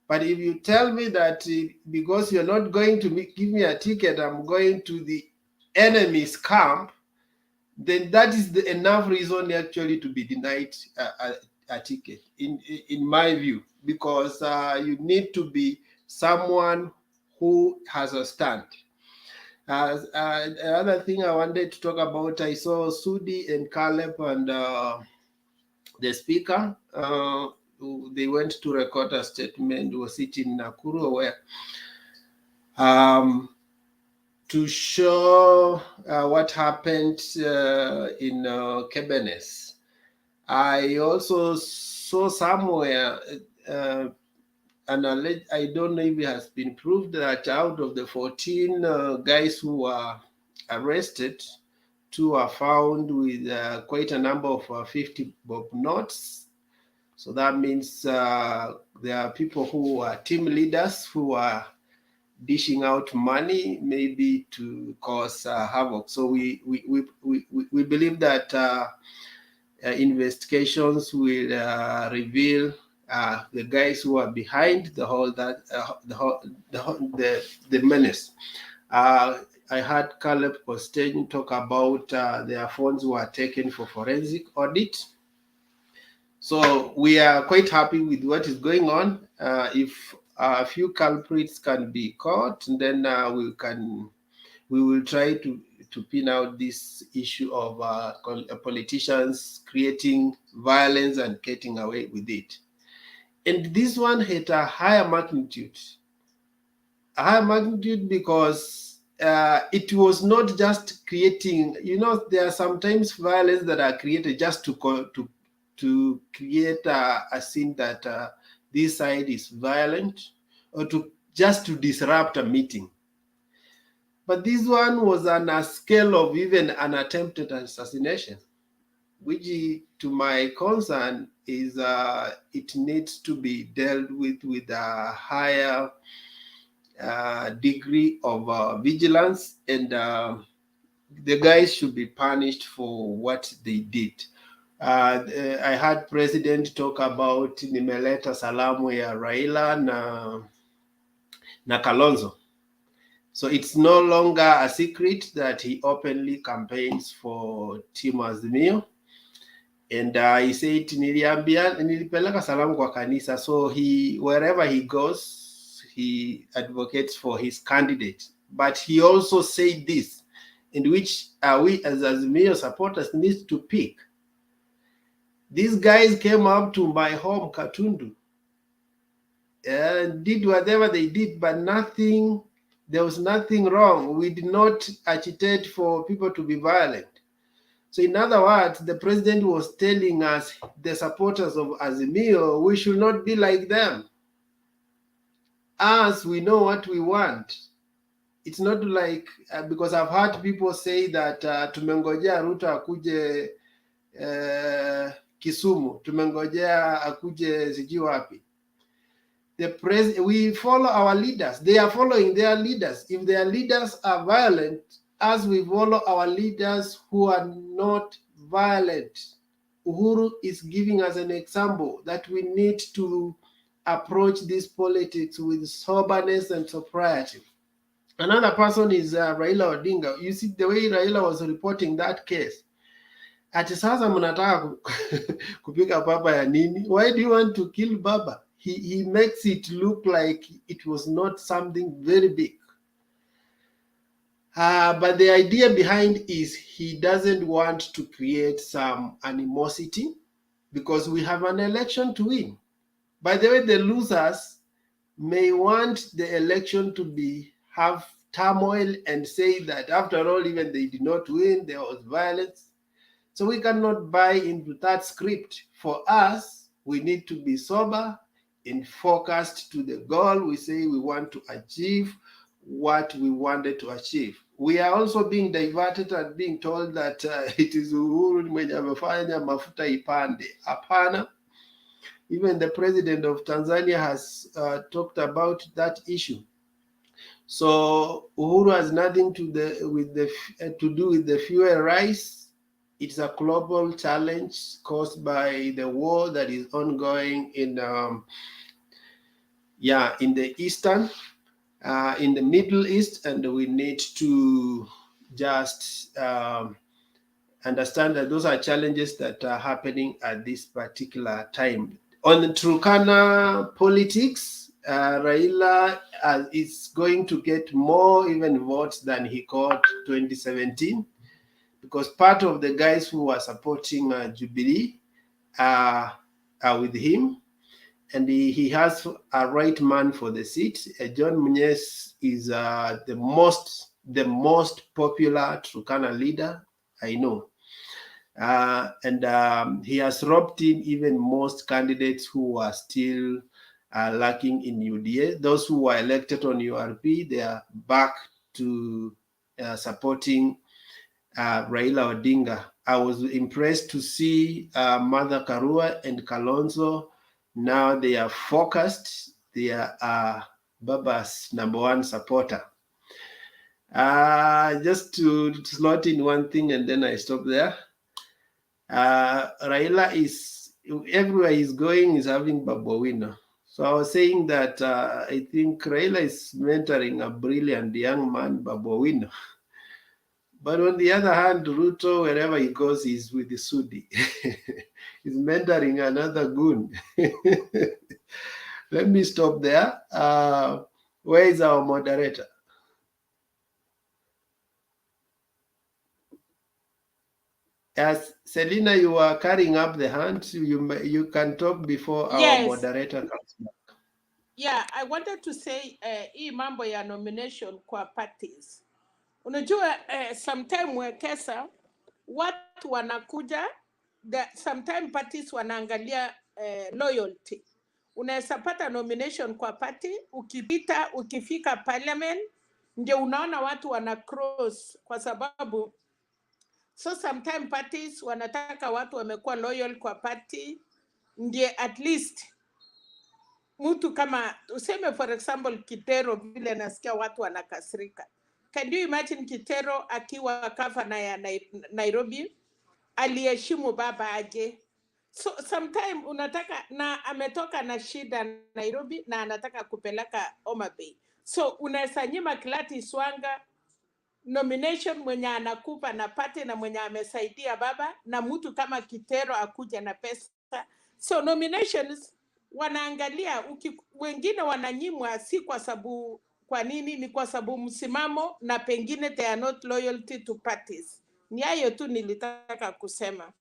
But if you tell me that because you're not going to give me a ticket, I'm going to the enemy's camp, then that is enough reason actually to be denied a ticket, in my view, because you need to be someone who has a stand. Another thing I wanted to talk about, I saw Sudi and Caleb and the speaker. They went to record a statement, was it in Nakuru, where to show what happened in Kebenes. I also saw somewhere, and I don't know if it has been proved, that out of the 14 guys who were arrested, 2 are found with quite a number of 50 bob notes. So that means there are people who are team leaders who are dishing out money maybe to cause havoc. So we believe that investigations will reveal the guys who are behind the whole the menace. I heard Caleb Costain talk about their phones were taken for forensic audit. So we are quite happy with what is going on. If a few culprits can be caught, then we will try to pin out this issue of politicians creating violence and getting away with it. And this one had a higher magnitude. A higher magnitude because it was not just creating, there are sometimes violence that are created just to create a scene that this side is violent, or just to disrupt a meeting. But this one was on a scale of even an attempted assassination, which, to my concern, is it needs to be dealt with a higher degree of vigilance, and the guys should be punished for what they did. I heard President talk about nimeleta salamu ya Raila na Kalonzo. So it's no longer a secret that he openly campaigns for Team AZIMIO. And he said, nilipeleka salamu kwa kanisa. So wherever he goes, he advocates for his candidate. But he also said this, in which we as AZIMIO supporters need to pick. These guys came up to my home, Katundu, and did whatever they did, but there was nothing wrong. We did not agitate for people to be violent. So in other words, the president was telling us, the supporters of AZIMIO, we should not be like them. Us, we know what we want. It's not like, because I've heard people say that tumengojea Ruto akuje Kisumu, tumengojea akuje sijui wapi. We follow our leaders. They are following their leaders. If their leaders are violent, as we follow our leaders who are not violent. Uhuru is giving us an example that we need to approach this politics with soberness and sobriety. Another person is Raila Odinga. You see the way Raila was reporting that case. Ati sasa mnataka kupiga baba ya nini? Why do you want to kill baba? He makes it look like it was not something very big. But the idea behind is he doesn't want to create some animosity because we have an election to win. By the way, the losers may want the election to have turmoil and say that after all, even they did not win, there was violence. So we cannot buy into that script. For us, we need to be sober and focused to the goal. We say we want to achieve what we wanted to achieve. We are also being diverted and being told that it is Uhuru mwenye amefanya mafuta ipande. Hapana. Even the president of Tanzania has talked about that issue. So Uhuru has nothing to do with the fuel rise. It's a global challenge caused by the war that is ongoing in the Eastern, in the Middle East, and we need to just understand that those are challenges that are happening at this particular time. On the TURKANA politics, Raila is going to get more even votes than he got 2017. Because part of the guys who are supporting Jubilee are with him, and he has a right man for the seat. John Munyes is the most popular Turkana leader I know, and he has roped in even most candidates who are still lacking in UDA. Those who were elected on URP, they are back to supporting Raila Odinga I was impressed to see Mother Karua and Kalonzo. Now they are focused. They are Baba's #1 supporter. Just to slot in one thing and then I stop there. Raila is, everywhere he's going, is having Babowino. So I was saying that I think Raila is mentoring a brilliant young man, Babowino. But on the other hand, Ruto, wherever he goes, he's with the Sudi. He's mentoring another goon. Let me stop there. Where is our moderator? As Selina, you are carrying up the hand. You can talk before our Yes. moderator comes back. Yeah, I wanted to say hii mambo ya nomination kwa parties. Unajua sometime Wekesa watu wanakuja, sometime parties wanaangalia loyalty. Unaweza pata nomination kwa party, ukifika parliament ndio unaona watu wana cross, kwa sababu so sometime parties wanataka watu wamekuwa loyal kwa party, ndiye at least mtu kama useme for example Kitero, vile nasikia watu wanakasirika. Can you imagine Kitero akiwa gavana ya Nairobi aliheshimu baba aje? So sometime unataka, na ametoka na shida Nairobi na anataka kupeleka Homa Bay. So unaweza nyima Gladys Wanga nomination mwenye anakupa na pate na mwenye amesaidia baba, na mtu kama Kitero akuja na pesa. So nominations wanaangalia, wengine wananyimwa si kwa sababu, kwa nini? Ni kwa sababu msimamo, na pengine they are not loyalty to parties. Ni hayo tu nilitaka kusema.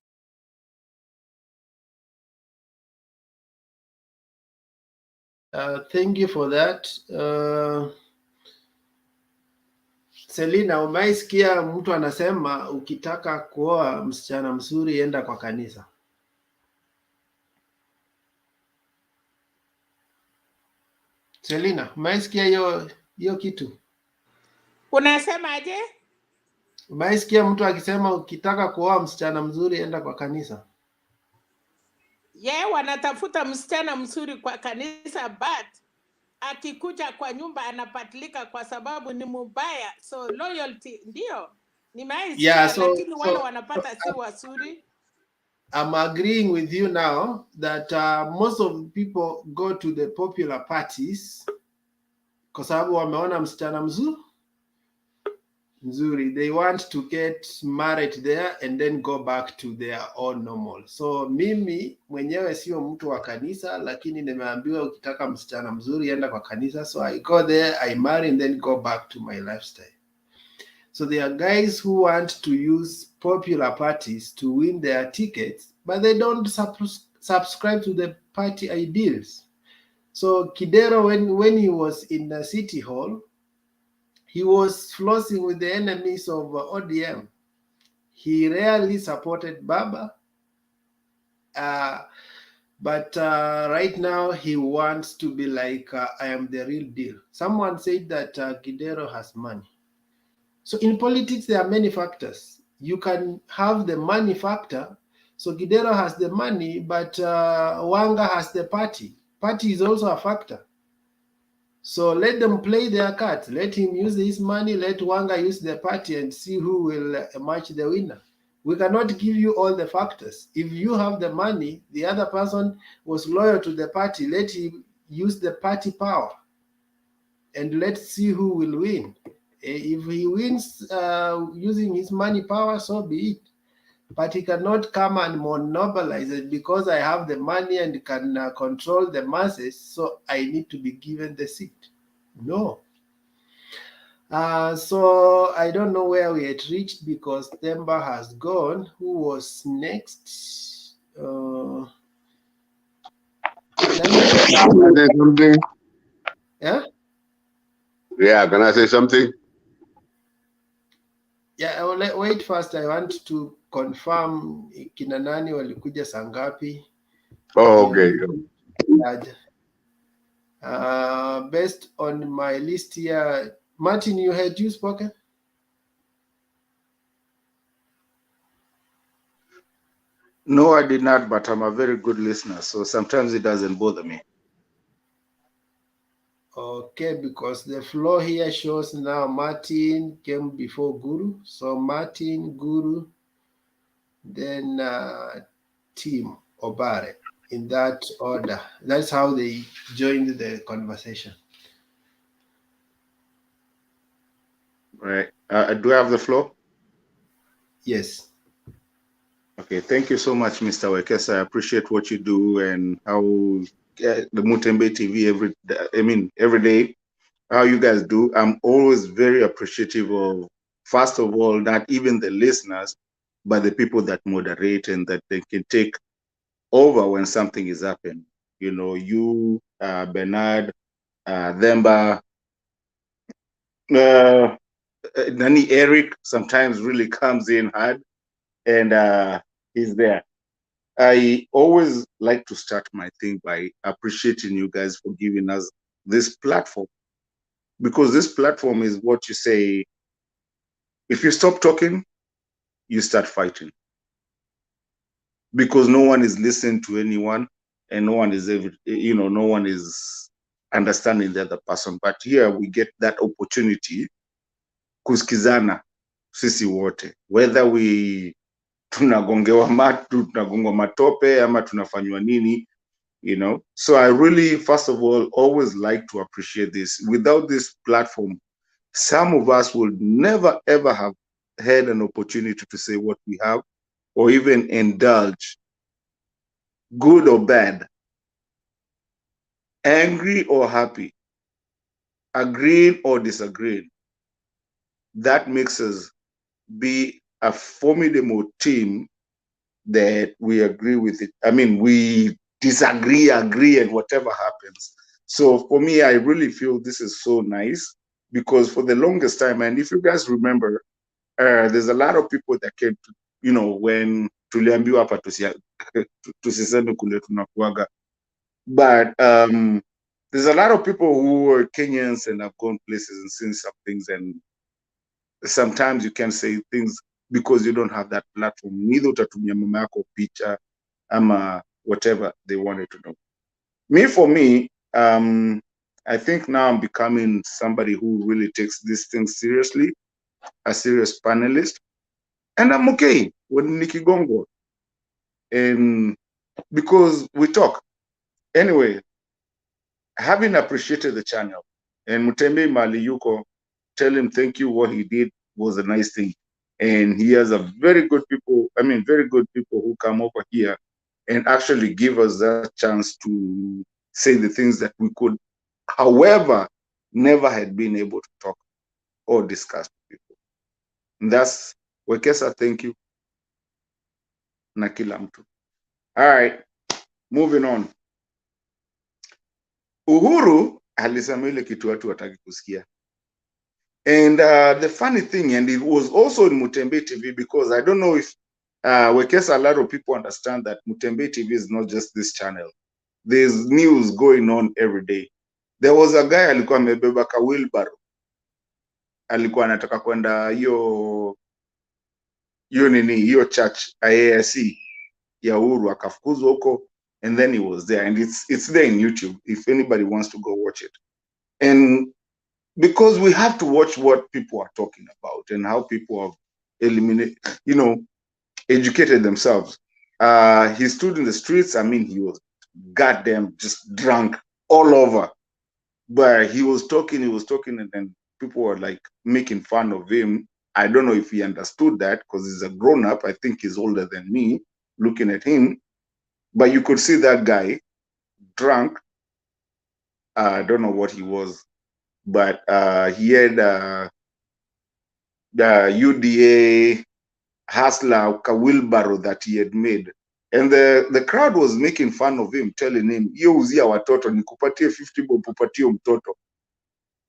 Thank you for that. Selina, umeisikia mtu anasema ukitaka kuoa msichana mzuri enda kwa kanisa? Selina, umeisikia hiyo kitu? Unasema aje? Umeisikia mtu akisema ukitaka kuoa msichana mzuri enda kwa kanisa? Wanatafuta msichana mzuri kwa kanisa, but akikuja kwa nyumba anapatilika kwa sababu ni mubaya. So loyalty ndio nimeisikia, lakini wale wanapata si wazuri. I'm agreeing with you now that most of the people go to the popular parties kwa sababu wameona msichana mzuri. They want to get married there and then go back to their own normal. So mimi mwenyewe sio mtu wa kanisa, lakini nimeambiwa ukitaka msichana mzuri enda kwa kanisa. So I go there, I marry and then go back to my lifestyle. So there are guys who want to use popular parties to win their tickets, but they don't subscribe to the party ideals. So Kidero, when he was in the city hall, he was flossing with the enemies of ODM. He rarely supported Baba, but right now he wants to be like, I am the real deal. Someone said that Kidero has money. So in politics, there are many factors. You can have the money factor. So Kidero has the money, but Wanga has the party. Party is also a factor. So let them play their cards. Let him use his money. Let Wanga use the party and see who will emerge the winner. We cannot give you all the factors. If you have the money, the other person was loyal to the party, let him use the party power. And let's see who will win. If he wins using his money power, so be it. But he cannot come and monopolize it because I have the money and can control the masses, so I need to be given the seat. No. So I don't know where we had reached because Themba has gone. Who was next? Can I say something? Yeah? Yeah, can I say something? Yeah, wait first. I want to confirm kina nani walikuja saa ngapi. Oh, okay. Based on my list here, Martin, you had you spoken? No, I did not, but I'm a very good listener, so sometimes it doesn't bother me. Okay, because the floor here shows now Martin came before Guru. So Martin, Guru, then Tim Obare, in that order. That's how they joined the conversation. Right. Do I have the floor? Yes. Okay, thank you so much, Mr. Wekesa. I appreciate what you do and how the Mutembe TV every day, how you guys do. I'm always very appreciative of, first of all, not even the listeners, but the people that moderate and that they can take over when something is happening. You know, you, Bernard, Themba, Nani Eric sometimes really comes in hard and he's there. I always like to start my thing by appreciating you guys for giving us this platform, because this platform is what you say, if you stop talking, you start fighting, because no one is listening to anyone and no one is no one is understanding the other person. But here we get that opportunity kusikizana sisi wote, whether we tunagongwa matope ama tunafanywa nini, you know. So I really, first of all, always like to appreciate this. Without this platform, some of us would never ever have had an opportunity to say what we have, or even indulge, good or bad, angry or happy, agreeing or disagreeing. That makes us be a formidable team that we agree with it. I mean, we disagree, agree, and whatever happens. So for me, I really feel this is so nice, because for the longest time, and if you guys remember, there's a lot of people that came to, you know, when tuliambiwa hapa tusiseme kule tunakuaga, but there's a lot of people who are Kenyans and have gone places and seen some things, and sometimes you can say things because you don't have that platform. Neither utatumia mama yako picha ama whatever they wanted to know. For me, I think now I'm becoming somebody who really takes these things seriously, a serious panelist, and I'm okay with Nikigongo, and because we talk. Anyway, having appreciated the channel, and Mutembe Mali Yuko, tell him thank you, what he did was a nice thing. And he has a very good people who come over here and actually give us that chance to say the things that we could, however, never had been able to talk or discuss with people. And that's Wekesa, thank you. Na kila mtu. All right, moving on. Uhuru alisema ile kitu watu wataki kusikia. And the funny thing, and it was also in Mutembe TV, because I don't know if Wekesa, a lot of people understand that Mutembe TV is not just this channel. There's news going on every day. There was a guy alikuwa amebeba ka wheelbarrow, alikuwa anataka kwenda hiyo church AAC ya Uhuru, akafukuzwa huko, and then he was there, and it's there in YouTube if anybody wants to go watch it. And because we have to watch what people are talking about and how people have educated themselves. He stood in the streets. I mean, he was goddamn just drunk all over. But he was talking, and then people were like making fun of him. I don't know if he understood that, because he's a grown-up. I think he's older than me, looking at him. But you could see that guy drunk. I don't know what he was, but he had the UDA hustler wheelbarrow that he had made, and the crowd was making fun of him, telling him, "Yo uzia watoto, nikupatie 50 bob upatie mtoto.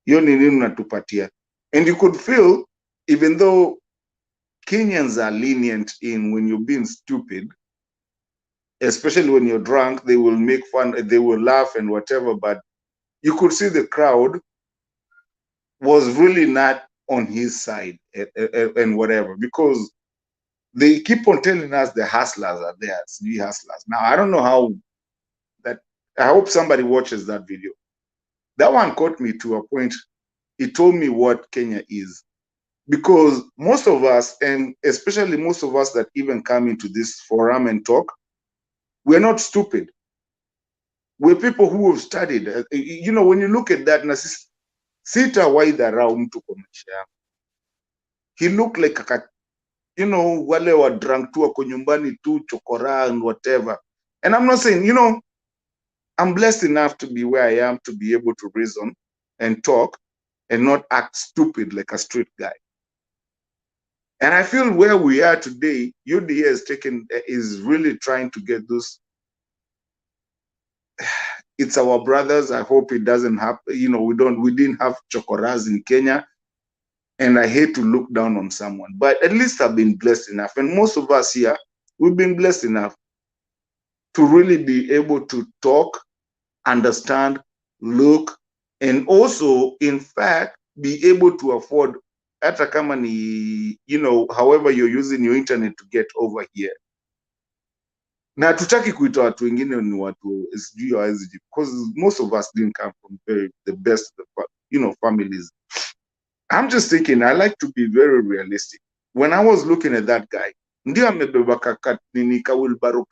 Yo ni nini unatupatia?" And you could feel, even though Kenyans are lenient in when you're being stupid, especially when you're drunk, they will make fun, they will laugh and whatever, but you could see the crowd was really not on his side and whatever, because they keep on telling us the hustlers are there, we hustlers. Now, I don't know how that, I hope somebody watches that video. That one caught me to a point. It told me what Kenya is. Because most of us, and especially most of us that even come into this forum and talk, we're not stupid. We're people who have studied. You know, when you look at that, sita waidharau mtu kwa maisha yangu. He looked like a, you know, wale wa drunk tu wako nyumbani tu, chokora and whatever. And I'm not saying, you know, I'm blessed enough to be where I am, to be able to reason and talk and not act stupid like a street guy. And I feel where we are today, UDA is really trying to get those. It's our brothers. I hope it doesn't happen. You know, we didn't have chokoras in Kenya. And I hate to look down on someone, but at least I've been blessed enough. And most of us here, we've been blessed enough to really be able to talk, understand, look, and also, in fact, be able to afford hata kama ni, you know, however you're using your internet to get over here. Na tutaki kuita watu wengine ni watu SG or SG, because most of us didn't come from the best, you know, families. I'm just thinking, I like to be very realistic. When I was looking at that guy, ndio amebeba nini kawilbaro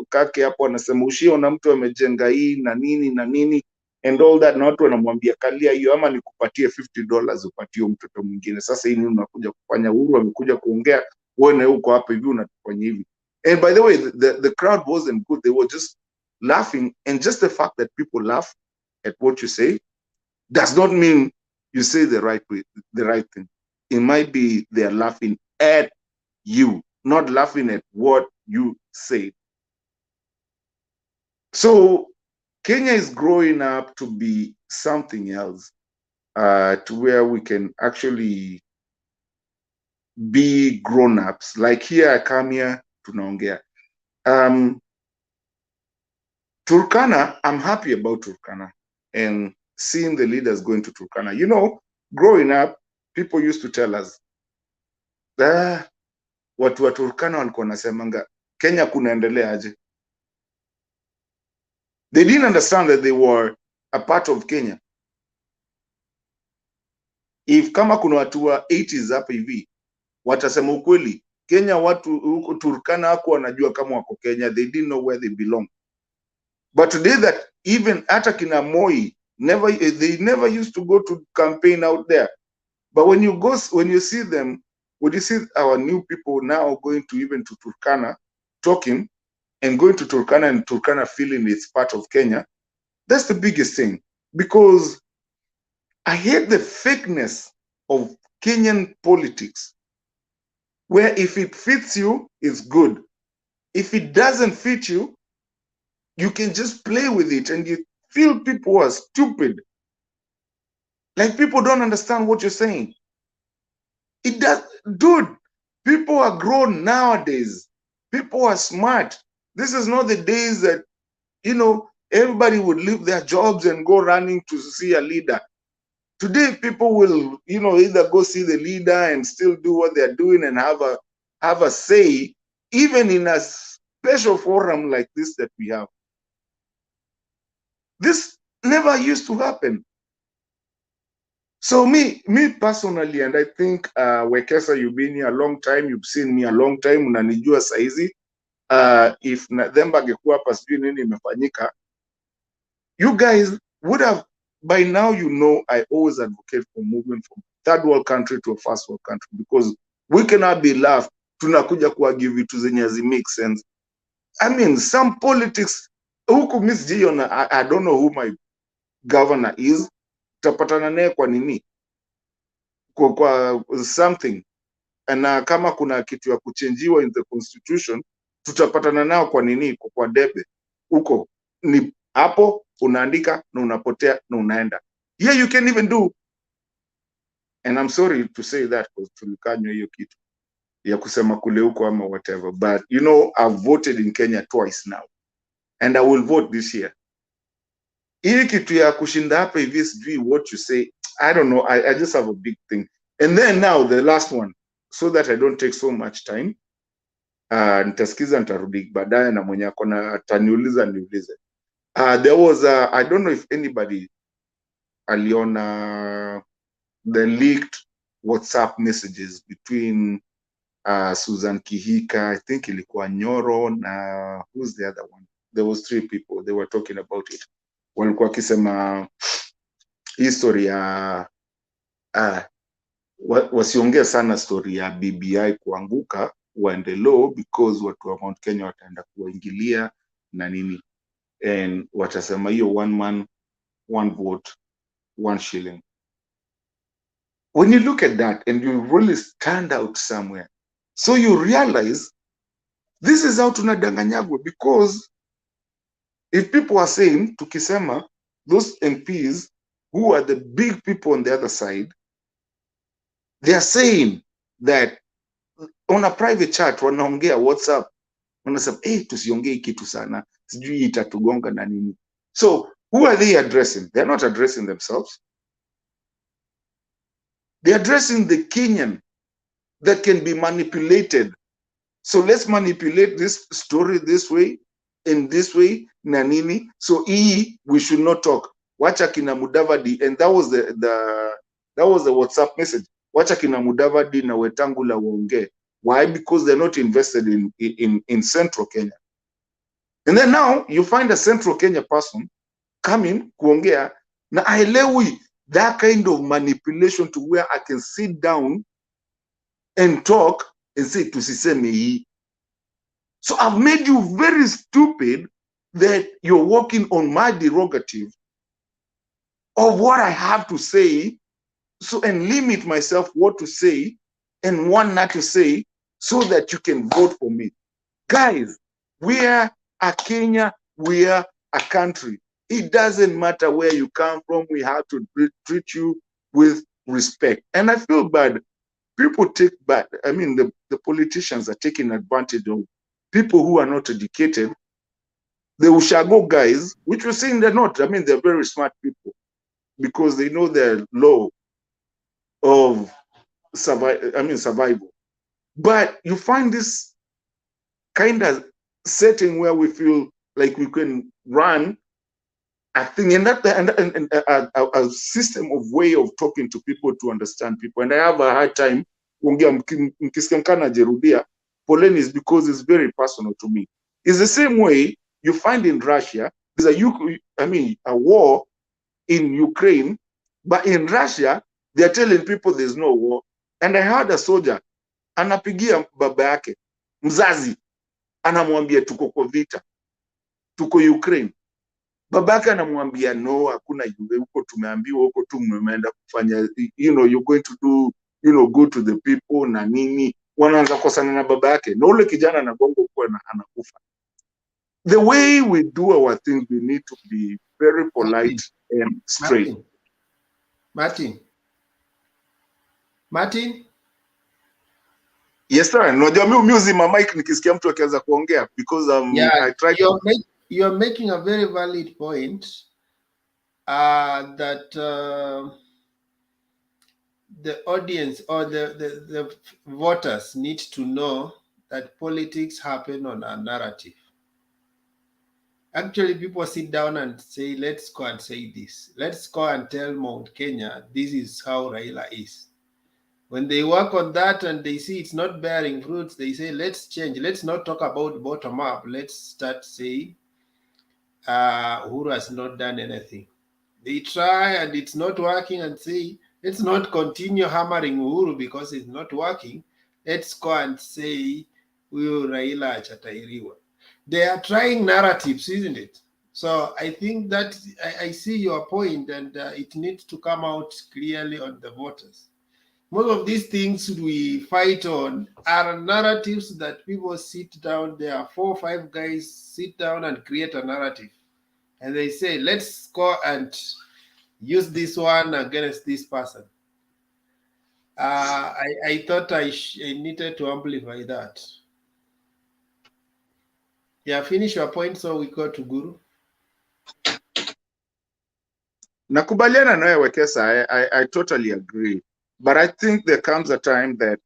kake hapo, anasema ushiona mtu amejenga hii na nini and all that, na watu wanamwambia kalia hiyo ama nikupatie $50 upatie mtoto mwingine. Sasa hii nini unakuja kufanya? Uhuru amekuja kuongea, wewe na uko hapa hivi unatufanya hivi. And by the way, the crowd wasn't good. They were just laughing, and just the fact that people laugh at what you say does not mean you say the right way, the right thing. It might be they're laughing at you, not laughing at what you say. So Kenya is growing up to be something else, to where we can actually be grown-ups. Like here, I come here, tunaongea. Turkana, I'm happy about Turkana and seeing the leaders going to Turkana. You know, growing up, people used to tell us, watu wa Turkana walikuwa nasemanga, Kenya kunaendelea aje. They didn't understand that they were a part of Kenya. If kama kuna watu wa 80s hapa hivi, watasema ukweli, Kenya watu huko Turkana hako wanajua kama wako Kenya, they didn't know where they belong. But today that even hata kina Moi, they never used to go to campaign out there. But when you see them, when you see our new people now going to even to Turkana, talking, and going to Turkana and Turkana feeling it's part of Kenya, that's the biggest thing. Because I hate the fakeness of Kenyan politics, where if it fits you, it's good. If it doesn't fit you, you can just play with it, and you feel people are stupid. Like people don't understand what you're saying. It does, dude, people are grown nowadays. People are smart. This is not the days that, you know, everybody would leave their jobs and go running to see a leader. Today, people will, you know, either go see the leader and still do what they're doing and have a say, even in a special forum like this that we have. This never used to happen. So me personally, and I think Wekesa, you've been here a long time, you've seen me a long time, unanijua saizi. If Themba angekuwa hapa sijui nini imefanyika, you guys would have, by now, you know, I always advocate for movement from third world country to a first world country, because we cannot be laughed. Tunakuja kuargue vitu zenye hazimake sense. I mean, some politics, huku Miss Gion, I don't know who my governor is. Tutapatana naye kwa nini? Kwa something. Na kama kuna kitu ya kuchenjiwa in the constitution, tutapatana nao kwa nini? Kwa debe. Huko ni hapo unaandika na unapotea na unaenda. Yeah, you can even do. And I'm sorry to say that, because tulikanywa hiyo kitu ya kusema kule huko ama whatever. But you know, I've voted in Kenya twice now, and I will vote this year. Hii kitu ya kushinda hapa hivi sijui what you say, I don't know. I just have a big thing. And then now the last one, so that I don't take so much time. Nitasikiza, nitarudi baadaye, na mwenye akona ataniuliza niulize. There was I don't know if anybody aliona the leaked WhatsApp messages between Susan Kihika, I think ilikuwa Nyoro, na who's the other one? There was 3 people, they were talking about it. Walikuwa kisema history ya wasiongea sana story ya BBI kuanguka, waende low because watu wa Mount Kenya wataenda kuwaingilia na nini, and watasema hiyo 1 man 1 vote 1 shilling. When you look at that and you really stand out somewhere, so you realize this is how tunadanganyagwa, because if people are saying, tukisema those MPs who are the big people on the other side, they are saying that on a private chat wanaongea WhatsApp, wanasema tusiongee kitu sana, sijui itatugonga na nini. So who are they addressing? They are not addressing themselves. They are addressing the Kenyan that can be manipulated. So let's manipulate this story this way, in this way, na nini. So we should not talk. Wacha kina Mudavadi, and that was the WhatsApp message. Wacha kina Mudavadi na Wetangula waongee. Why? Because they're not invested in Central Kenya. And then now you find a Central Kenya person coming kuongea na aelewi that kind of manipulation to where I can sit down and talk and say tusiseme hii. So I've made you very stupid that you're working on my derogative of what I have to say, so and limit myself what to say and what not to say, so that you can vote for me. Guys, we are a Kenya, we are a country. It doesn't matter where you come from, we have to treat you with respect. And I feel bad. People take bad, I mean, the politicians are taking advantage of people who are not educated. The Ushago guys, which we're saying they're not, I mean, they're very smart people because they know their law of survival. But you find this kind of setting where we feel like we can run a thing, and a system of way of talking to people to understand people. And I have a hard time mkisikamkana jerudia poleni is because it's very personal to me. It's the same way you find in Russia. There's a war in Ukraine, but in Russia they're telling people there's no war. And I heard a soldier anapigia baba yake mzazi, anamwambia tuko kwa vita, tuko Ukraine. Babake anamwambia no, hakuna huko, tumeambiwa huko tu mmeenda kufanya, you're going to do, go to the people na nini. Wanaanza kosana na baba yake, na ule kijana anagonga huko na anakufa. The way we do our things, we need to be very polite and straight. Martin. Yes sir, unajua mimi uzima mic nikisikia mtu akianza kuongea because I try to... You're making a very valid point that the audience or the voters need to know that politics happen on a narrative. Actually, people sit down and say, let's go and say this. Let's go and tell Mount Kenya, this is how Raila is. When they work on that and they see it's not bearing fruits, they say, let's change. Let's not talk about bottom up. Let's start saying, Uhuru has not done anything. They try and it's not working and say, let's not continue hammering Uhuru because it's not working. Let's go and say, Raila achatairiwa. They are trying narratives, isn't it? So I think that I see your point, and it needs to come out clearly on the voters. Most of these things we fight on are narratives that people sit down. There are 4 or 5 guys sit down and create a narrative. And they say, let's go and use this one against this person. I thought I needed to amplify that. Yeah, finish your point so we go to Guru. Nakubaliana nawe Wekesa, I totally agree. But I think there comes a time that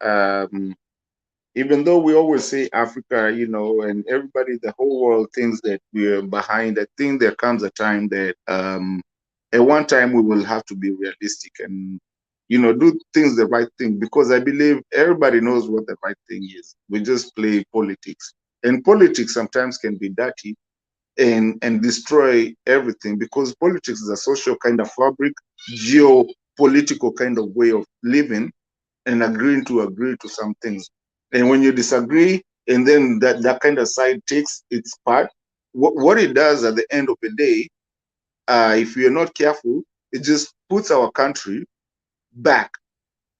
even though we always say Africa, you know, and everybody, the whole world thinks that we're behind, I think there comes a time that at one time we will have to be realistic and, you know, do things the right thing, because I believe everybody knows what the right thing is. We just play politics. And politics sometimes can be dirty and destroy everything, because politics is a social kind of fabric, geopolitical kind of way of living, and agreeing to agree to some things. And when you disagree, and then that kind of side takes its part, what it does at the end of the day, if you're not careful, it just puts our country back.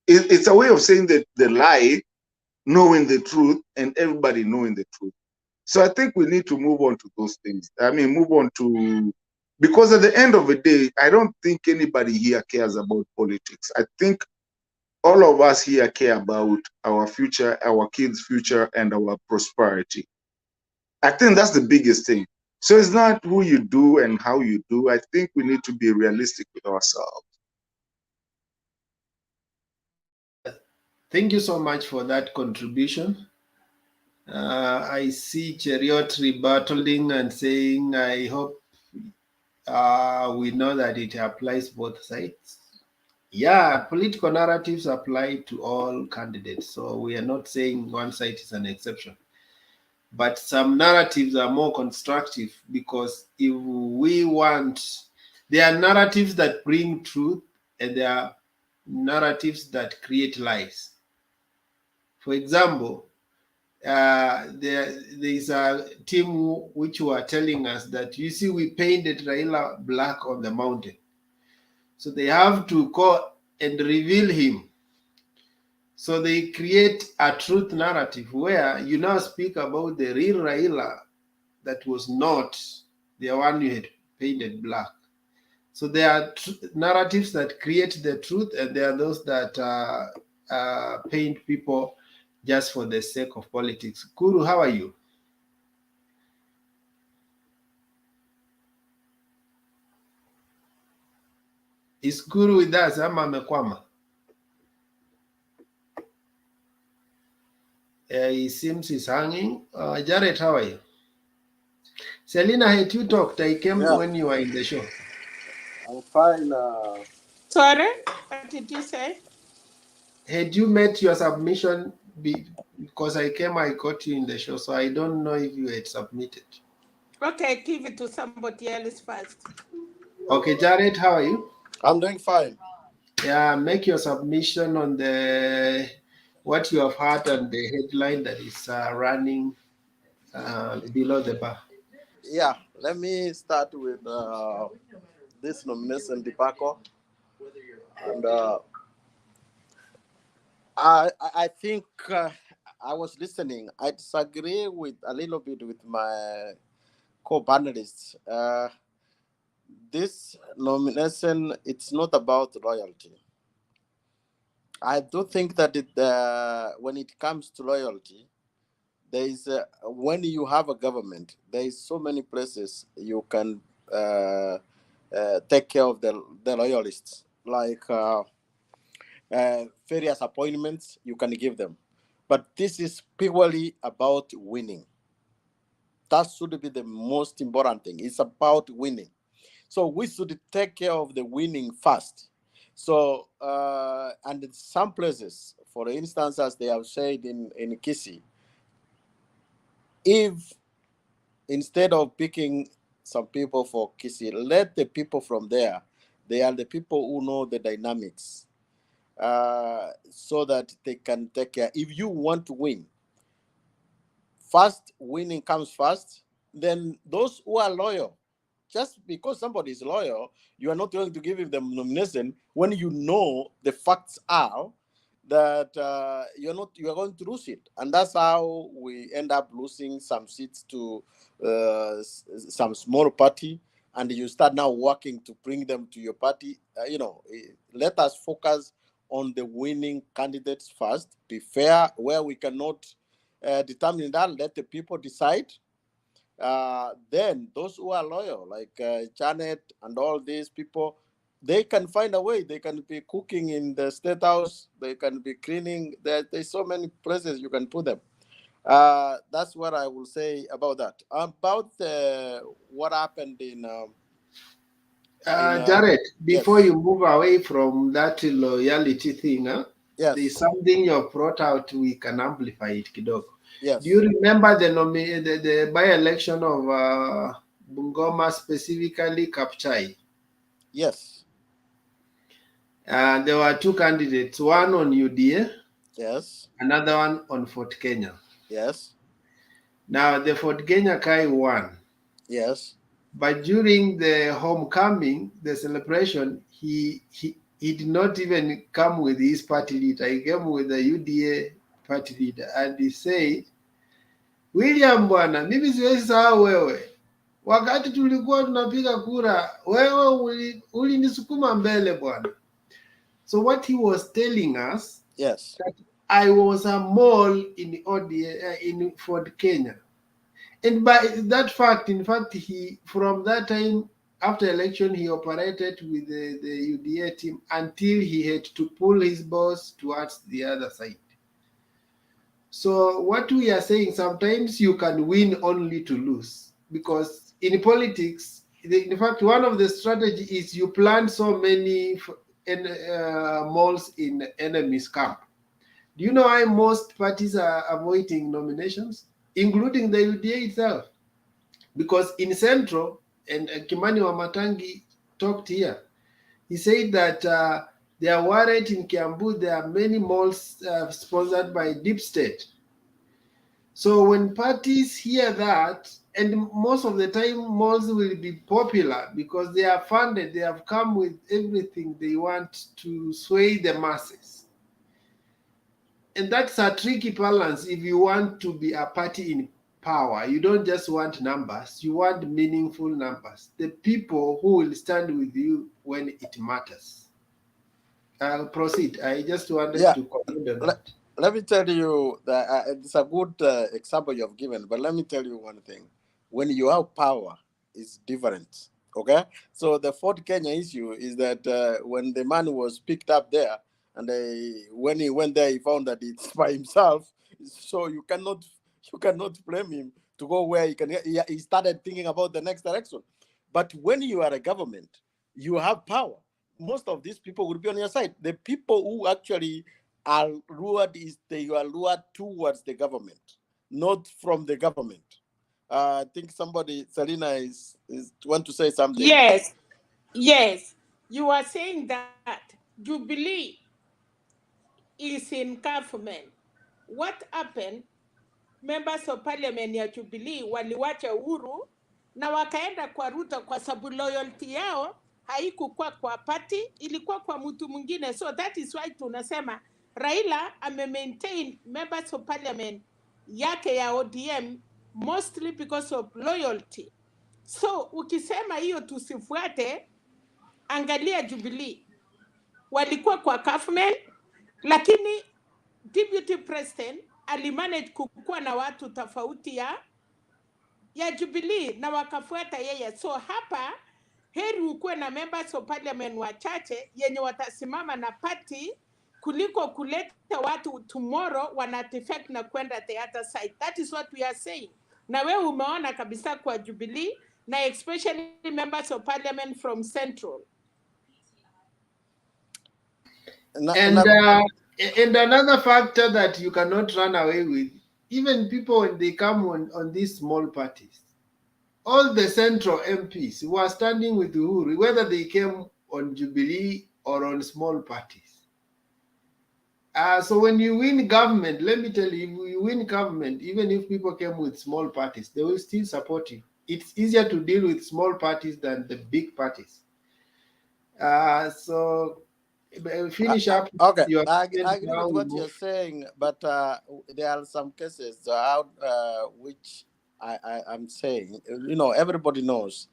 It's a way of saying that the lie, knowing the truth, and everybody knowing the truth. So I think we need to move on to those things. I mean, move on to, because at the end of the day, I don't think anybody here cares about politics. I think all of us here care about our future, our kids' future, and our prosperity. I think that's the biggest thing. So it's not who you do and how you do. I think we need to be realistic with ourselves. Thank you so much for that contribution. I see Cheriot rebattling and saying, I hope we know that it applies both sides. Yeah, political narratives apply to all candidates. So we are not saying one side is an exception. But some narratives are more constructive, because if we want, there are narratives that bring truth and there are narratives that create lies. For example, there is a team which were telling us that, you see, we painted Raila black on the mountain. So they have to go and reveal him. So they create a truth narrative where you now speak about the real Raila that was not the one you had painted black. So there are narratives that create the truth, and there are those that paint people just for the sake of politics. Kuru, how are you? Is Kuru with us? Ama amekwama? He seems he's hanging. Jared, how are you? Selina, had you talked? I came when you were in the show. I'm fine. Sorry, what did you say? Had you met your submission? Because I got you in the show, so I don't know if you had submitted. Okay, give it to somebody else first. Okay, Jared, how are you? I'm doing fine. Yeah, make your submission on the what you have heard and the headline that is running below the bar. Yeah, let me start with this nomination debacle. And I think I was listening. I disagree with a little bit with my co-panelists. This nomination, it's not about loyalty. I do think that when it comes to loyalty, there is when you have a government, there is so many places you can take care of the loyalists, like various appointments you can give them. But this is purely about winning. That should be the most important thing. It's about winning. So we should take care of the winning first. So, and in some places, for instance, as they have said in Kisi, if instead of picking some people for Kisi, let the people from there, they are the people who know the dynamics, so that they can take care. If you want to win, first winning comes first, then those who are loyal. Just because somebody is loyal, you are not going to give him the nomination when you know the facts are that you are going to lose it, and that's how we end up losing some seats to some small party, and you start now working to bring them to your party. Let us focus on the winning candidates first. Be fair where we cannot determine that. Let the people decide. Then those who are loyal, like Janet and all these people, they can find a way. They can be cooking in the State House. They can be cleaning. There's so many places you can put them. That's what I will say about that. About what happened in Jared, before yes, you move away from that loyalty thing, yes, there's something you brought out. We can amplify it, kidogo. yes, Do you remember the by-election of Bungoma, specifically Kapchai? yes, There were two candidates, one on UDA, yes, another one on Fort Kenya. yes, Now, the Fort Kenya guy won. yes. But during the homecoming, the celebration, he did not even come with his party leader. He came with the UDA party leader, and he said, William bwana, mimi siwezi sahau wewe. Wakati tulikuwa tunapiga kura, wewe ulinisukuma mbele bwana. So what he was telling us, yes, that I was a mole in ODA, in Fort Kenya. And by that fact, in fact, he from that time after election, he operated with the UDA team until he had to pull his boss towards the other side. So what we are saying, sometimes you can win only to lose, because in politics, in fact, one of the strategy is you plant so many moles in enemy's camp. Do you know why most parties are avoiding nominations, including the UDA itself? Because in Central, and Kimani Wamatangi talked here, he said that they are worried in Kiambu, there are many malls sponsored by Deep State. So when parties hear that, and most of the time malls will be popular because they are funded, they have come with everything they want to sway the masses. And that's a tricky balance if you want to be a party in power. You don't just want numbers, you want meaningful numbers. The people who will stand with you when it matters. I'll proceed. I just wanted to comment on that. Let me tell you that it's a good example you have given, but let me tell you one thing. When you have power, it's different. Okay? So the Fort Kenya issue is that when the man was picked up there, and when he went there, he found that it's by himself. So you cannot blame him to go where he can. He started thinking about the next election. But when you are a government, you have power. Most of these people will be on your side. The people who actually are lured you are lured towards the government, not from the government. I think Selina is want to say something. Yes, yes. You are saying that Jubilee is in government. What happened? Members of parliament ya Jubilee waliwacha Uhuru na wakaenda kwa Ruto kwa sababu loyalty yao haikukuwa kwa party, ilikuwa kwa mtu mwingine. So that is why tunasema Raila maintain members of parliament yake ya ODM mostly because of loyalty. So ukisema hiyo tusifuate, angalia Jubilee walikuwa kwa government, lakini deputy president alimanage kukuwa na watu tofauti ya Jubilee na wakafuata yeye. So hapa heri ukuwe na members of parliament wachache yenye watasimama na party kuliko kuleta watu tomorrow wanartifact na kwenda the other side. That is what we are saying. Na wewe umeona kabisa kwa Jubilee na especially members of parliament from Central. And another factor that you cannot run away with, even people when they come on these small parties, all the Central MPs who are standing with Uhuru, whether they came on Jubilee or on small parties. So when you win government, let me tell you, if you win government, even if people came with small parties, they will still support you. It's easier to deal with small parties than the big parties. So finish up. Okay, I agree with what you're saying, but there are some cases which I'm saying, everybody knows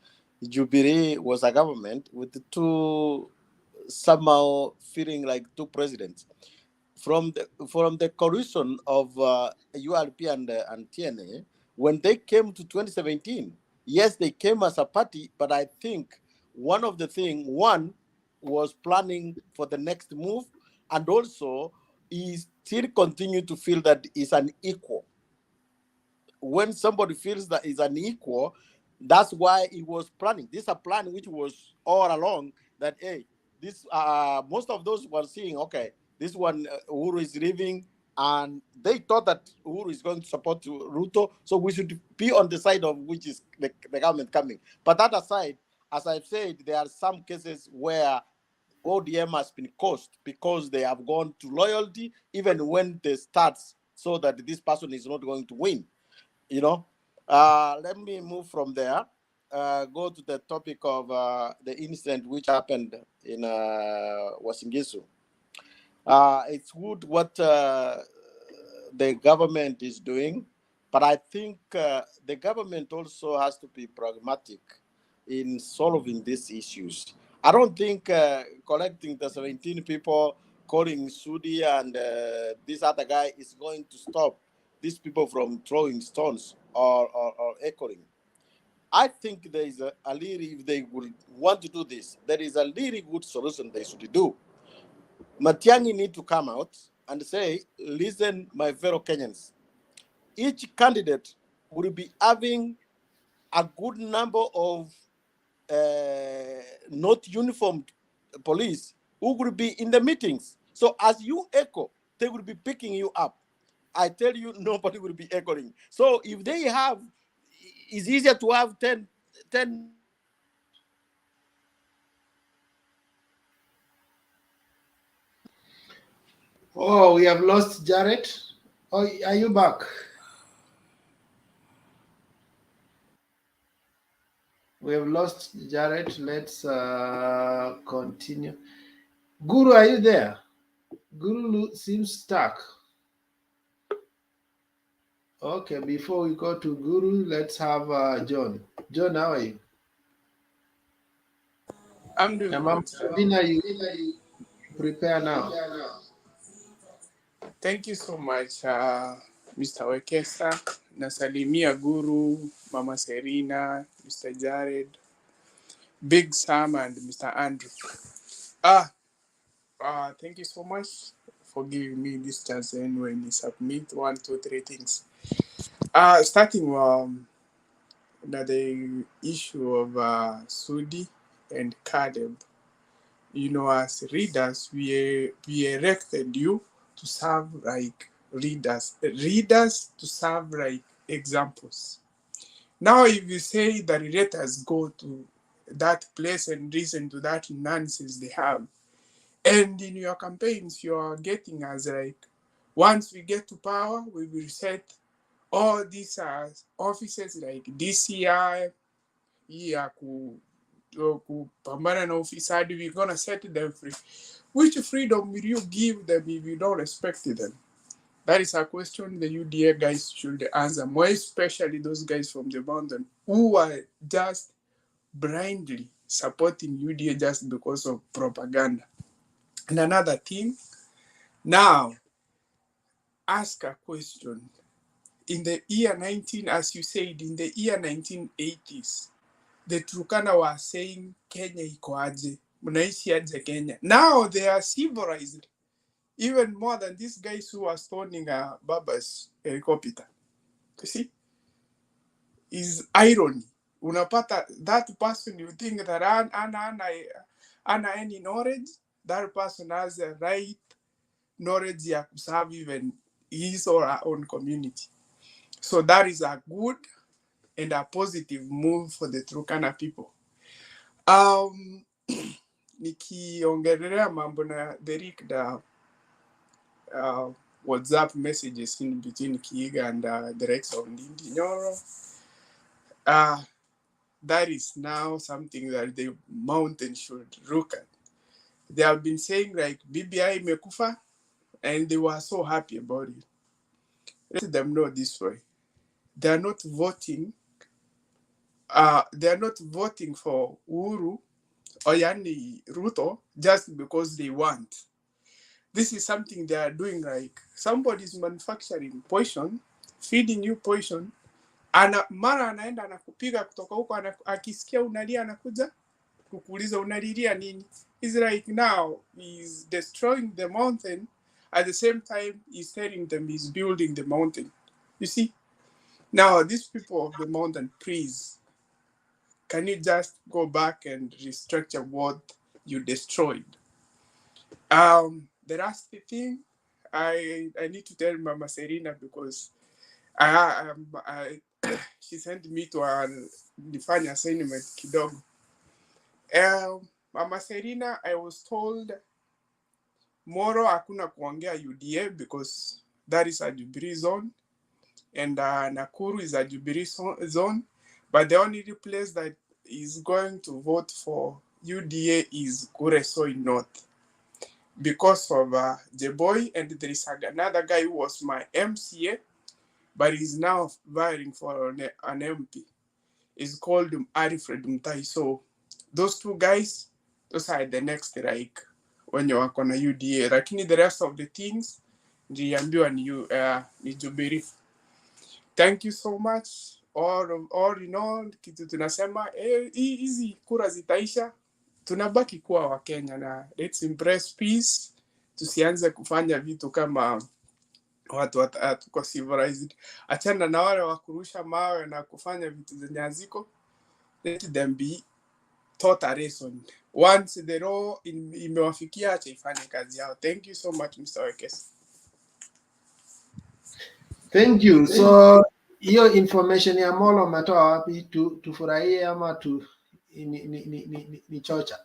Jubilee was a government with the two somehow feeling like two presidents. From the coalition of URP and TNA, when they came to 2017, yes, they came as a party, but I think one was planning for the next move, and also he still continued to feel that he's an equal. When somebody feels that he's an equal, that's why he was planning. This is a plan which was all along that, hey, this most of those were seeing, okay, this one Uhuru is leaving, and they thought that Uhuru is going to support Ruto, so we should be on the side of which is the government coming. But that aside, as I've said, there are some cases where ODM has been coached because they have gone to loyalty even when they start, so that this person is not going to win. You know, let me move from there. Go to the topic of the incident which happened in Wasingisu. It's good what the government is doing, but I think the government also has to be pragmatic in solving these issues. I don't think collecting the 17 people, calling Sudi and this other guy is going to stop these people from throwing stones or echoing. I think there is a really, if they would want to do this, there is a really good solution they should do. Matiang'i need to come out and say, listen, my fellow Kenyans, each candidate will be having a good number of not uniformed police who will be in the meetings. So as you echo, they will be picking you up. I tell you, nobody will be echoing. So if they have, it's easier to have 10. Oh, we have lost Jared. Oh, are you back? We have lost Jared. Let's continue. Guru, are you there? Guru seems stuck. Okay, before we go to Guru, let's have John. John, how are you? I'm doing good. Dina, you prepare now. Thank you so much, Mr. Wekesa. Nasalimia Guru, Mama Serena, Mr. Jared, Big Sam, and Mr. Andrew. Thank you so much for giving me this chance and when we submit 1, 2, 3 things. Starting the issue of Sudi and Kadeb. You know, as readers, we elected you to serve like readers to serve like examples. Now, if you say that let us go to that place and listen to that nonsense they have, and in your campaigns, you are getting as like, once we get to power, we will set all these offices like DCI, kupambana na ufisadi, we're gonna set them free. Which freedom will you give them if you don't respect them? That is a question the UDA guys should answer, more especially those guys from the mountain who are just blindly supporting UDA just because of propaganda. And another thing, now ask a question. In the year 19, as you said, in the year 1980s, the Turkana were saying Kenya iko aje, mnaishi aje Kenya. Now they are civilized, even more than these guys who are stoning Baba's helicopter. You see, is irony. Unapata that person you think that ana any knowledge, that person has a right knowledge ya serve even his or her own community. So that is a good and a positive move for the Turkana people. Nikiongelea mambo na Derek the WhatsApp messages in between Kiiga and the Rex of Ndindi Nyoro. That is now something that the mountain should look at. They have been saying like BBI mekufa, and they were so happy about it. Let them know this way. They are not voting. They are not voting for Uhuru or Yani Ruto just because they want. This is something they are doing, like somebody's manufacturing poison, feeding you poison, mara anaenda anakupiga kutoka huko, akisikia unalia anakuja kukuuliza unalilia nini. It's like now he's destroying the mountain, at the same time he's telling them he's building the mountain. You see? Now these people of the mountain, please, can you just go back and restructure what you destroyed? The last thing I need to tell Mama Serena, because she sent me to nifanye assignment kidogo. Mama Serena, I was told Moro hakuna kuongea UDA because that is a Jubilee zone, and Nakuru is a Jubilee zone, but the only place that is going to vote for UDA is Kuresoi North because of Jeboy, and there is another guy who was my MCA, but he's now vying for an MP. It's called Alfred Mtai. So those two guys, those are the next like when you work on a UDA. Lakini the rest of the things, niliambiwa ni Jubilee. Thank you so much. All in all, kitu tunasema hizi kura zitaisha, tunabaki kuwa Wakenya na let's embrace peace. Tusianze kufanya vitu kama watu tuko civilized. Achana na wale wa kurusha mawe na kufanya vitu zenye haziko. Let them be taught a lesson. Once the law imewafikia, acha ifanye kazi yao. Thank you so much, Mr. Wekesa. Thank you. So hiyo information ya Molo umetoa wapi? Tufurahie ama ni chocha?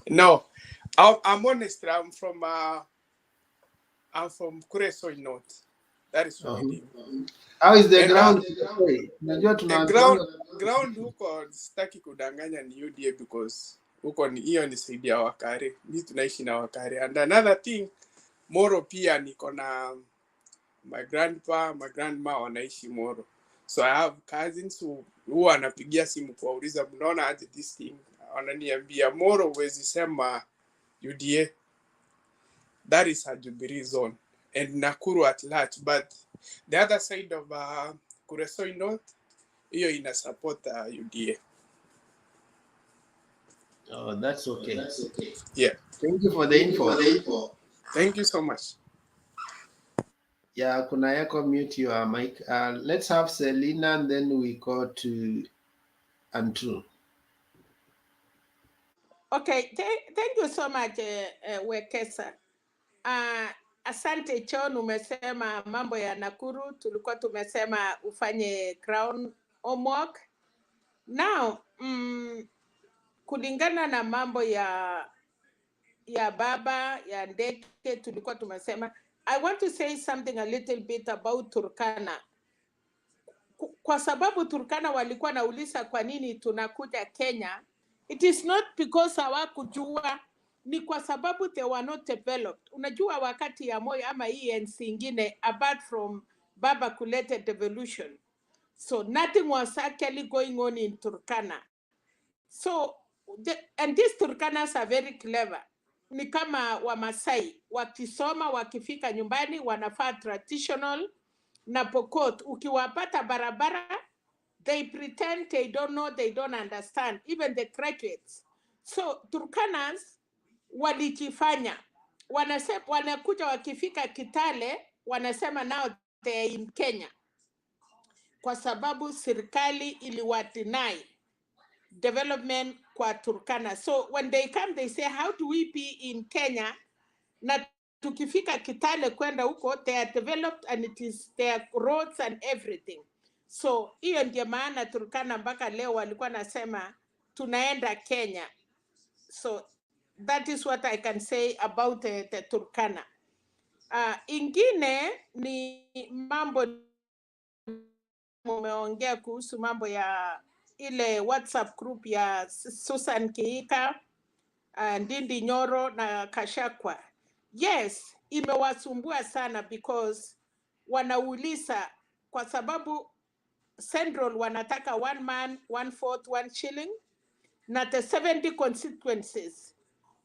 No, I'm honest. I'm from Kuresoi North. That is what I do. How is the ground? Unajua ground huko sitaki kudanganya ni UDA because huko ni hiyo ni saidi ya Wakare. Mimi tunaishi na Wakare. And another thing, Moro pia niko na my grandpa, my grandma wanaishi Moro. So I have cousins who wanapigia simu kuwauliza mnaona aje this thing. Wananiambia Moro huwezi sema UDA. That is a Jubilee zone. And Nakuru at large. But the other side of Kuresoi North, hiyo ina support UDA. Oh, that's okay. Yeah. Thank you for the info. Thank you so much. Yeah, kuna yako mute your mic. Let's have Selina and then we go to Andrew. Okay, thank you so much, Wekesa. Asante John, umesema mambo ya Nakuru, tulikuwa tumesema ufanye crown homework. Now, kulingana na mambo ya baba, ya ndege, tulikuwa tumesema, I want to say something a little bit about Turkana. Kwa sababu Turkana walikuwa nauliza kwa nini tunakuja Kenya, it is not because hawakujua, ni kwa sababu they were not developed. Unajua wakati ya Moi ama ENC ingine, apart from baba kuleta devolution, so nothing was actually going on in Turkana. So and these Turkanas are very clever. Ni kama Wamasai, wakisoma wakifika nyumbani wanafaa traditional na Pokot, ukiwapata barabara, they pretend they don't know, they don't understand, even the graduates. So Turkanas walijifanya, wanasema, wanakuja wakifika Kitale, wanasema now they are in Kenya, kwa sababu serikali iliwadeny development kwa Turkana. So when they come, they say, how do we be in Kenya? Na tukifika Kitale kwenda huko, they are developed and it is their roads and everything. So hiyo ndio maana Turkana mpaka leo walikuwa nasema tunaenda Kenya. So that is what I can say about the Turkana. Ingine ni mambo mumeongea kuhusu mambo ya ile WhatsApp group ya Susan Kiika, Ndindi Nyoro na Kashakwa. Yes, imewasumbua sana because wanauliza kwa sababu Central wanataka 1 man, 1/4, 1 shilling, na the 70 constituencies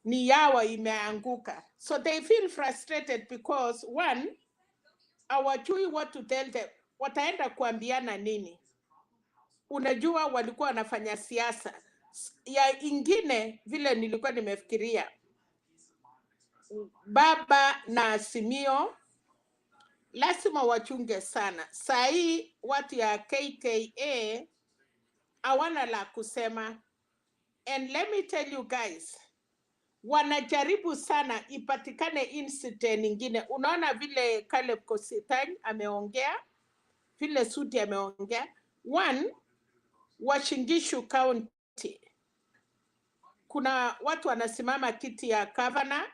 ni yawa imeanguka. So they feel frustrated because one, hawajui what to tell them. Wataenda kuambiana nini? Unajua walikuwa wanafanya siasa. Ya ingine vile nilikuwa nimefikiria, baba na AZIMIO lazima wachunge sana. Saa hii watu ya KKA hawana la kusema, and let me tell you guys, wanajaribu sana ipatikane incident nyingine. Unaona vile Caleb Kositany ameongea, vile Sudi ameongea. One, Uasin Gishu County kuna watu wanasimama kiti ya governor,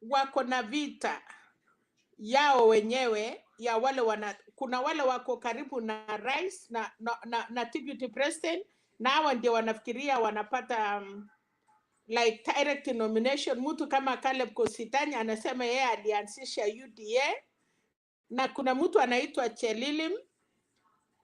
wako na vita yao wenyewe ya wale kuna wale wako karibu na rais na deputy president, na hawa ndio wanafikiria wanapata like direct nomination. Mtu kama Caleb Kositany anasema yeye alianzisha UDA, na kuna mtu anaitwa Chelilim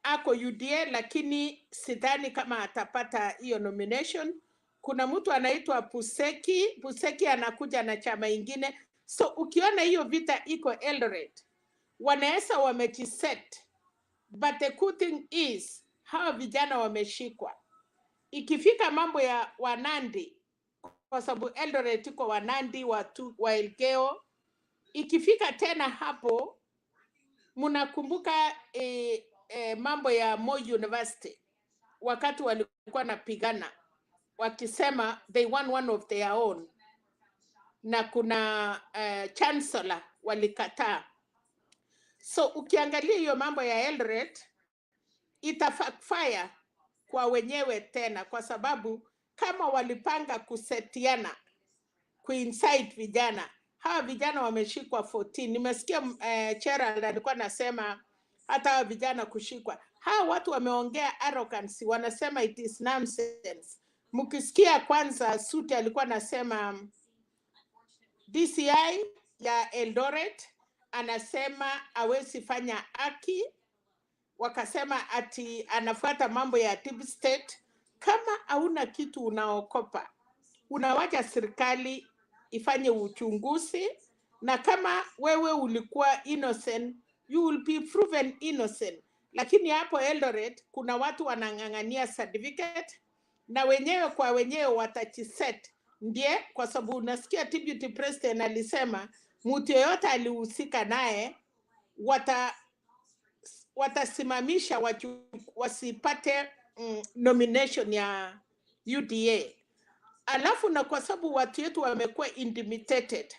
ako UDA lakini sidhani kama atapata hiyo nomination. Kuna mtu anaitwa Puseki anakuja na chama ingine. So ukiona hiyo vita iko Eldoret, wanaweza wamejiset, but the good thing is hawa vijana wameshikwa. Ikifika mambo ya Wanandi, kwa sababu Eldoret iko Wanandi, watu wa Elgeyo, ikifika tena hapo, mnakumbuka mambo ya Moi University wakati walikuwa napigana wakisema they want one of their own, na kuna chancellor walikataa. So ukiangalia hiyo mambo ya Eldoret itafire kwa wenyewe tena, kwa sababu kama walipanga kusetiana kuincite vijana, hawa vijana wameshikwa 14. Nimesikia Gerald alikuwa anasema hata hawa vijana kushikwa. Hawa watu wameongea arrogance, wanasema it is nonsense. Mkisikia kwanza Sudi alikuwa anasema DCI ya Eldoret anasema hawezi fanya haki, wakasema ati anafuata mambo ya deep state. Kama hauna kitu unaokopa, unawacha serikali ifanye uchunguzi, na kama wewe ulikuwa innocent, you will be proven innocent. Lakini hapo Eldoret kuna watu wanang'ang'ania certificate, na wenyewe kwa wenyewe watachiset. Ndiye kwa sababu unasikia deputy president alisema mtu yeyote alihusika naye watasimamisha wasipate nomination ya UDA. Alafu na kwa sababu watu wetu wamekuwa intimidated,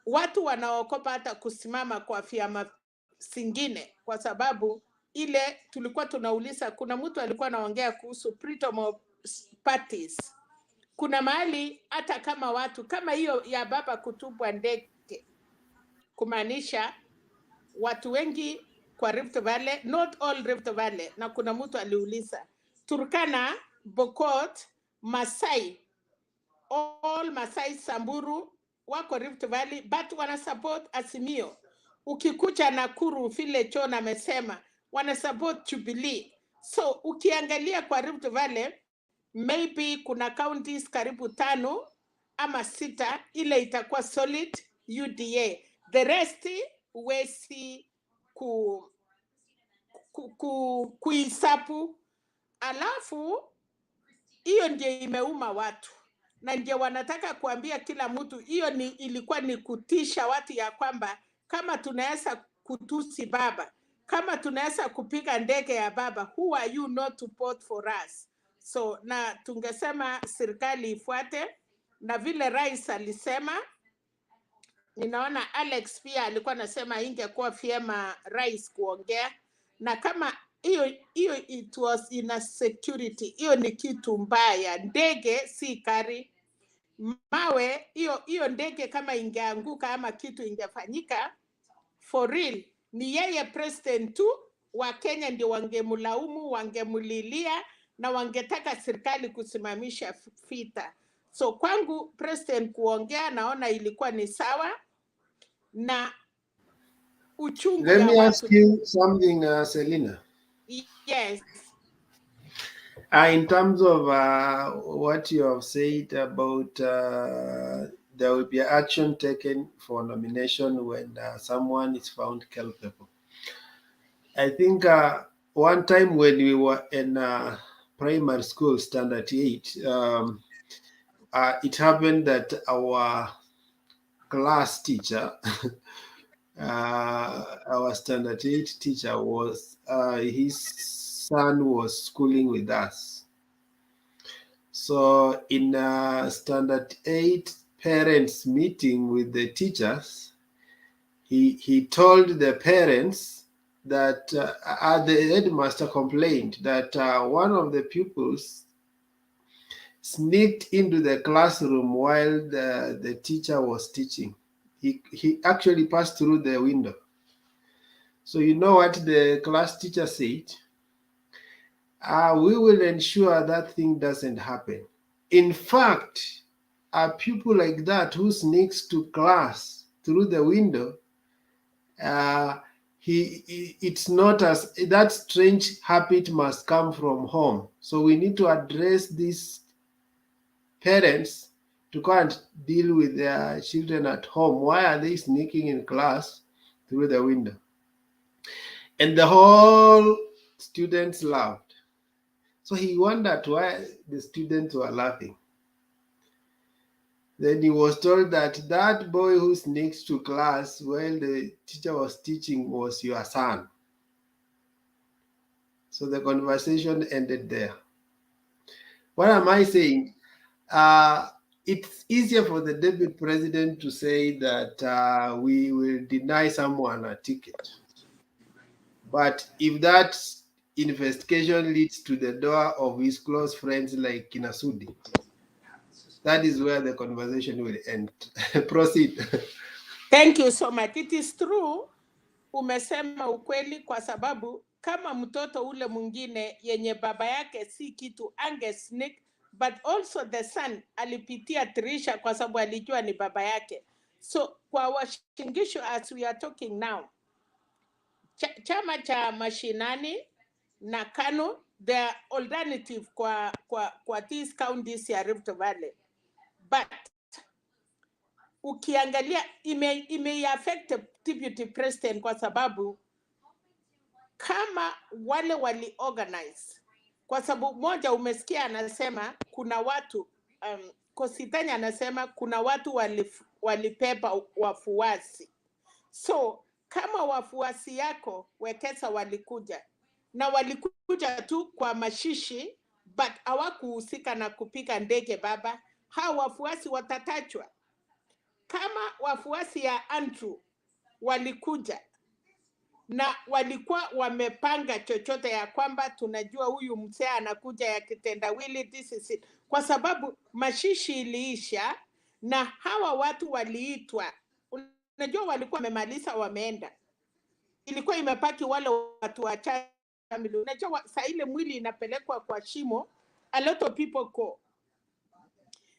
watu wanaokopa hata kusimama kwa vyama singine, kwa sababu ile tulikuwa tunauliza, kuna mtu alikuwa anaongea kuhusu freedom of parties. Kuna mahali hata kama watu kama hiyo ya baba kutupwa ndege, kumaanisha watu wengi kwa Rift Valley, not all Rift Valley, na kuna mtu aliuliza Turkana, Bokot, Masai, all Masai, Samburu wako Rift Valley, but wana support AZIMIO. Ukikucha Nakuru vile John amesema wana support Jubilee. So ukiangalia kwa Rift Valley, maybe kuna counties karibu 5 ama 6 ile itakuwa solid UDA. The rest huwezi kuisapu. Alafu hiyo ndio imeuma watu, na ndio wanataka kuambia kila mtu. Hiyo ilikuwa ni kutisha watu ya kwamba kama tunaweza kutusi baba, kama tunaweza kupiga ndege ya baba, who are you not to vote for us? So na tungesema serikali ifuate, na vile rais alisema. Ninaona Alex pia alikuwa anasema ingekuwa vyema rais kuongea, na kama hiyo it was in a security, hiyo ni kitu mbaya. Ndege si kari mawe, hiyo ndege kama ingeanguka ama kitu ingefanyika for real, ni yeye president tu wa Kenya ndio wangemlaumu, wangemulilia, na wangetaka serikali kusimamisha vita. So kwangu president kuongea naona ilikuwa ni sawa, na uchungu. Let me ask you something, Selina. Yes. In terms of what you have said about there will be action taken for nomination when someone is found culpable. I think one time when we were in primary school, standard 8. It happened that our class teacher, our standard 8 teacher was, his son was schooling with us. So in standard 8 parents meeting with the teachers, he told the parents that the headmaster complained that one of the pupils sneaked into the classroom while the teacher was teaching. He actually passed through the window. So you know what the class teacher said? We will ensure that thing doesn't happen. In fact, a pupil like that who sneaks to class through the window, it's not as that strange habit must come from home. So we need to address these parents to go and deal with their children at home. Why are they sneaking in class through the window? And the whole students laughed. So he wondered why the students were laughing. Then he was told that that boy who sneaks to class while the teacher was teaching was your son. So the conversation ended there. What am I saying? It's easier for the deputy president to say that we will deny someone a ticket. But if that investigation leads to the door of his close friends like Sudi, that is where the conversation will end. Proceed. Thank you so much. It is true, umesema ukweli, kwa sababu kama mtoto ule mwingine yenye baba yake si kitu ange sneak, but also the son alipitia tirisha kwa sababu alijua ni baba yake. So kwa washingisho, as we are talking now, chama cha mashinani na KANU, the alternative kwa these counties ya Rift Valley. But ukiangalia ime affect deputy president kwa sababu kama wale wali organize, kwa sababu moja umesikia anasema kuna watu Kositanya anasema kuna watu walipepa wafuasi. So kama wafuasi yako Wekesa walikuja na walikuja tu kwa mashishi but hawakuhusika na kupika ndege baba, hao wafuasi watatachwa. Kama wafuasi ya Andrew walikuja na walikuwa wamepanga chochote ya kwamba tunajua huyu mzee anakuja ya kitendawili, this is it. Kwa sababu mashishi iliisha na hawa watu waliitwa, unajua walikuwa wamemaliza wameenda, ilikuwa imepaki wale watu wachache. Unajua saa ile mwili inapelekwa kwa shimo, a lot of people go.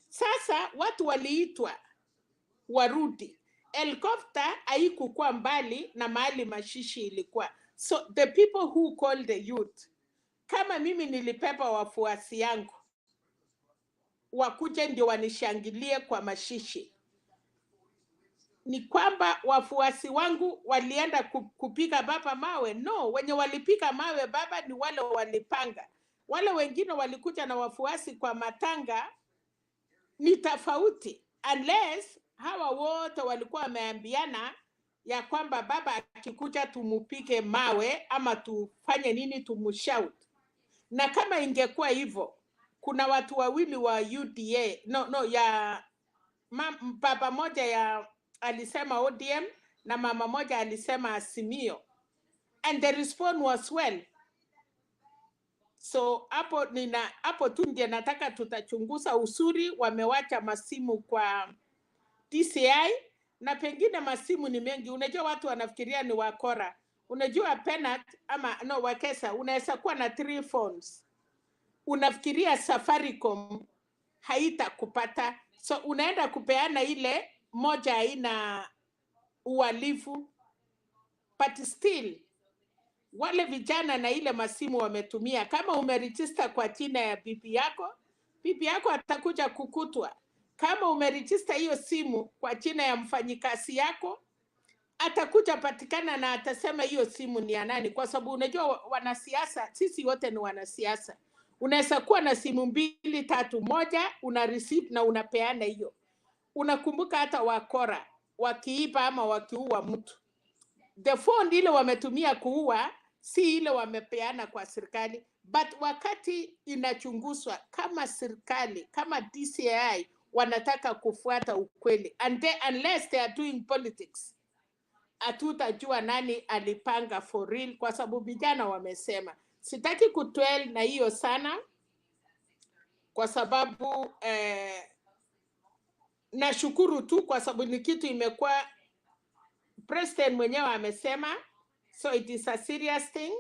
Sasa watu waliitwa warudi. Helicopter haikukuwa mbali na mahali mashishi ilikuwa. So the people who called the youth, kama mimi nilipepa wafuasi yangu wakuje ndio wanishangilie kwa mashishi, ni kwamba wafuasi wangu walienda kupiga baba mawe? No, wenye walipiga mawe baba ni wale walipanga. Wale wengine walikuja na wafuasi kwa matanga ni tofauti, unless hawa wote walikuwa wameambiana ya kwamba baba akikuja tumupike mawe ama tufanye nini, tumushout. Na kama ingekuwa hivyo, kuna watu wawili wa UDA ya baba moja ya alisema ODM na mama moja alisema AZIMIO, and the response was well. So hapo tu ndio nataka tutachunguza usuri wamewacha masimu kwa DCI, na pengine masimu ni mengi. Unajua watu wanafikiria ni wakora. Unajua Penat ama Wekesa unaweza kuwa na 3 phones. Unafikiria Safaricom haitakupata, so unaenda kupeana ile moja haina uhalifu, but still wale vijana na ile masimu wametumia. Kama umeregister kwa jina ya bibi yako atakuja kukutwa. Kama umeregister hiyo simu kwa jina ya mfanyikazi yako, atakuja patikana na atasema hiyo simu ni ya nani. Kwa sababu unajua wanasiasa, sisi wote ni wanasiasa. Unaweza kuwa na simu 2, 3, moja una receipt na unapeana hiyo. Unakumbuka hata wakora wakiiba ama wakiua mtu, the phone ile wametumia kuua si ile wamepeana kwa serikali, but wakati inachunguzwa kama serikali kama DCI wanataka kufuata ukweli, and unless they are doing politics, hatutajua nani alipanga for real, kwa sababu vijana wamesema. Sitaki kutwell na hiyo sana, kwa sababu nashukuru tu kwa sababu ni kitu imekuwa president mwenyewe amesema, so it is a serious thing.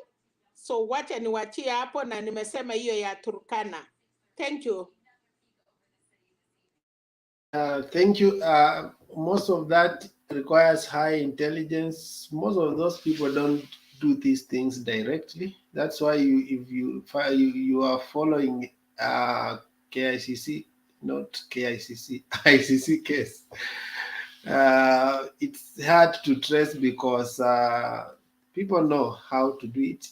So wacha niwachie hapo, na nimesema hiyo ya Turkana. Thank you. Thank you. Most of that requires high intelligence. Most of those people don't do these things directly. That's why if you are following KICC, not KICC, ICC case, it's hard to trace because people know how to do it.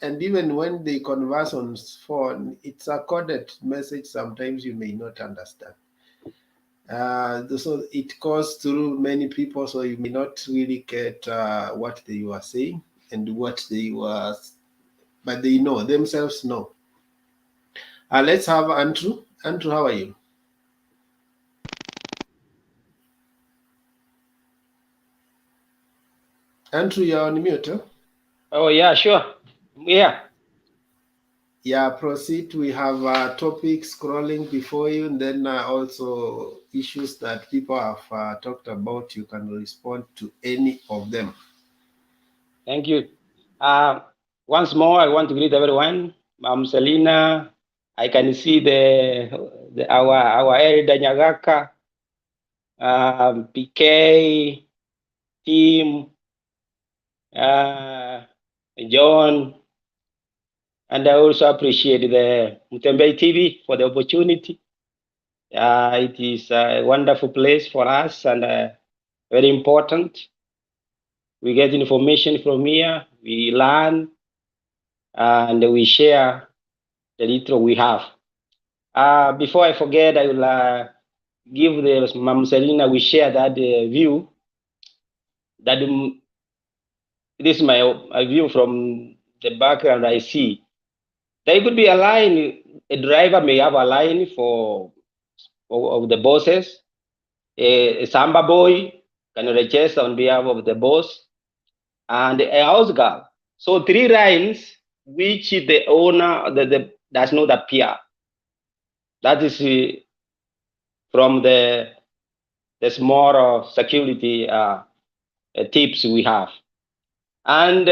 And even when they converse on phone, it's a coded message. Sometimes you may not understand. So it goes through many people, so you may not really get what they were saying and what they were, but they know, themselves know. Let's have Andrew. Andrew, how are you? Andrew, you're on mute. Huh? Oh, yeah, sure. Yeah. Yeah, proceed. We have topics scrolling before you, and then also issues that people have talked about. You can respond to any of them. Thank you. Once more, I want to greet everyone. Ma'am Selina, I can see our elder Nyagaka, PK, team, John, and I also appreciate the Mutembei TV for the opportunity. It is a wonderful place for us and very important. We get information from here, we learn, and we share the little we have. Before I forget, I will give the Ma'am Selina, we share that view, that this is my view from the background I see. There could be a line, a driver may have a line of the bosses. A Samba boy can register on behalf of the boss, and a house girl. So 3 lines which the owner does not appear. That is from the small security tips we have. And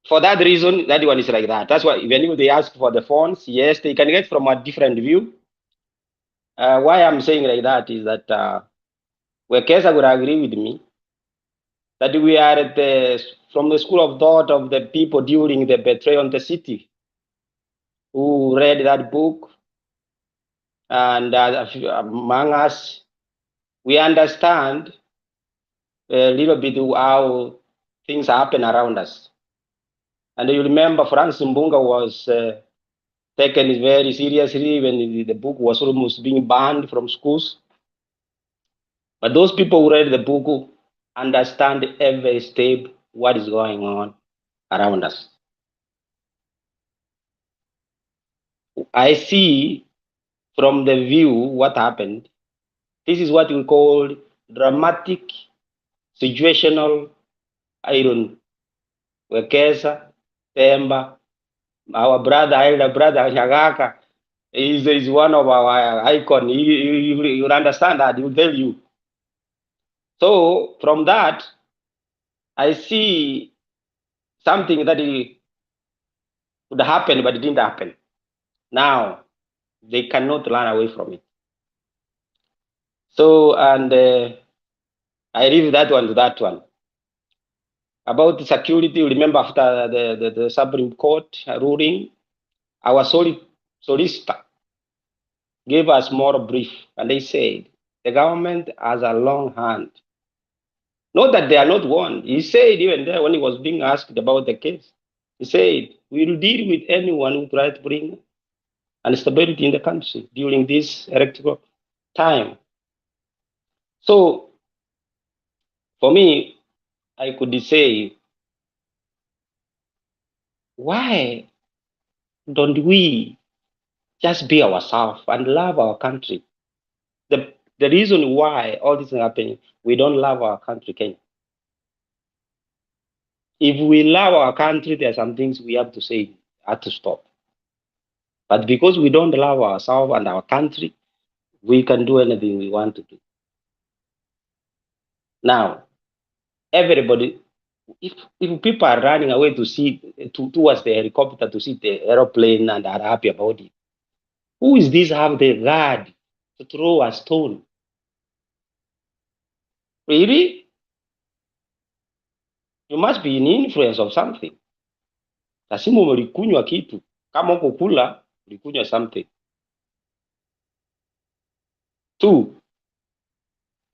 for that reason, that one is like that. That's why when they ask for the phones, yes, they can get from a different view. Why I'm saying like that is that Wekesa would agree with me that we are from the school of thought of the people during the betrayal on the city who read that book, and among us, we understand a little bit how things happen around us. And you remember Francis Mbunga was taken very seriously when the book was almost being banned from schools. But those people who read the book understand every step what is going on around us. I see from the view what happened. This is what we call dramatic situational irony. Wekesa, Temba, our brother, elder brother Nyagaka is one of our icon. You understand that, he will tell you. So from that, I see something that would happen, but it didn't happen. Now, they cannot run away from it. So, and I leave that one to that one. About the security, remember after the Supreme Court ruling, our solicitor gave us more brief, and they said the government has a long hand. Not that they are not one. He said even there when he was being asked about the case, he said, we will deal with anyone who tries to bring and stability in the country during this electoral time. So for me, I could say, why don't we just be ourselves and love our country? The reason why all this is happening, we don't love our country, Kenya. If we love our country, there are some things we have to say, have to stop. But because we don't love ourselves and our country, we can do anything we want to do. Now, everybody, if people are running away towards the helicopter to see the aeroplane and are happy about it, who is this have the guard to throw a stone? Really? You must be in influence of something. Lazima ulikunywa kitu. Kama uko kula, ulikunywa something. Two,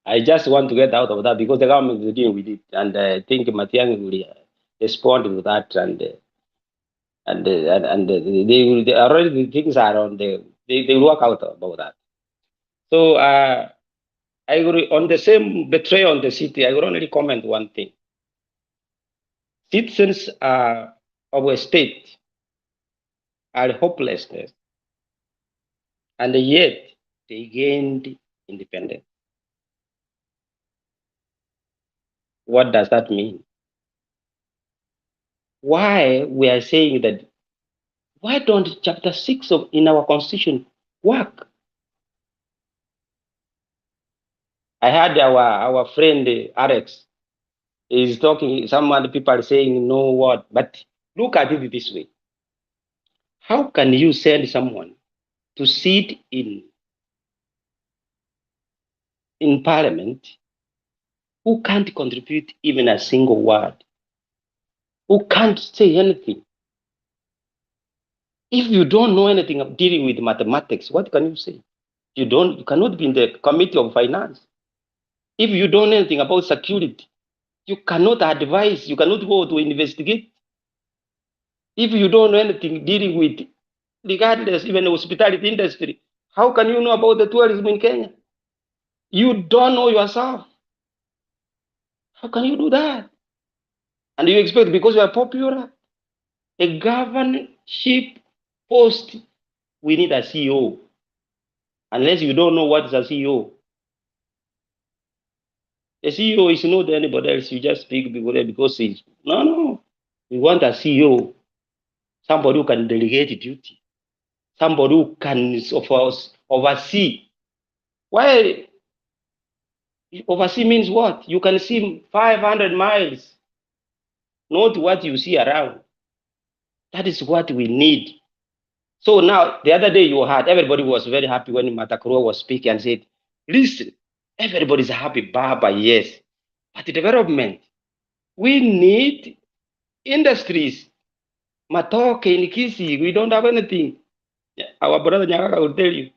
I just want to get out of that because the government is dealing with it, and I think Matiang'i will respond to that, and they already things are on the they work out about that. So I agree on the same betrayal on the city. I will only comment one thing: citizens of a state are hopelessness, and yet they gained independence. What does that mean? Why we are saying that? Why don't chapter 6 in our constitution work? I heard our friend Alex is talking. Some other people are saying no what, but look at it this way: how can you send someone to sit in parliament who can't contribute even a single word, who can't say anything? If you don't know anything of dealing with mathematics, what can you say? You cannot be in the committee of finance. If you don't know anything about security, you cannot advise, you cannot go to investigate. If you don't know anything dealing with, regardless, even the hospitality industry, how can you know about the tourism in Kenya? You don't know yourself. How can you do that? And you expect, because you are popular, a governorship post, we need a CEO. Unless you don't know what is a CEO. A CEO is not anybody else. You just speak because he's, no. We want a CEO, somebody who can delegate duty, somebody who can oversee. Why? Oversee means what? You can see 500 miles, not what you see around. That is what we need. So now, the other day you heard, everybody was very happy when Matakuro was speaking and said, listen, everybody's happy, Baba, yes. But the development, we need industries. Matoke in Kisi, we don't have anything. Our brother Nyaka will tell you,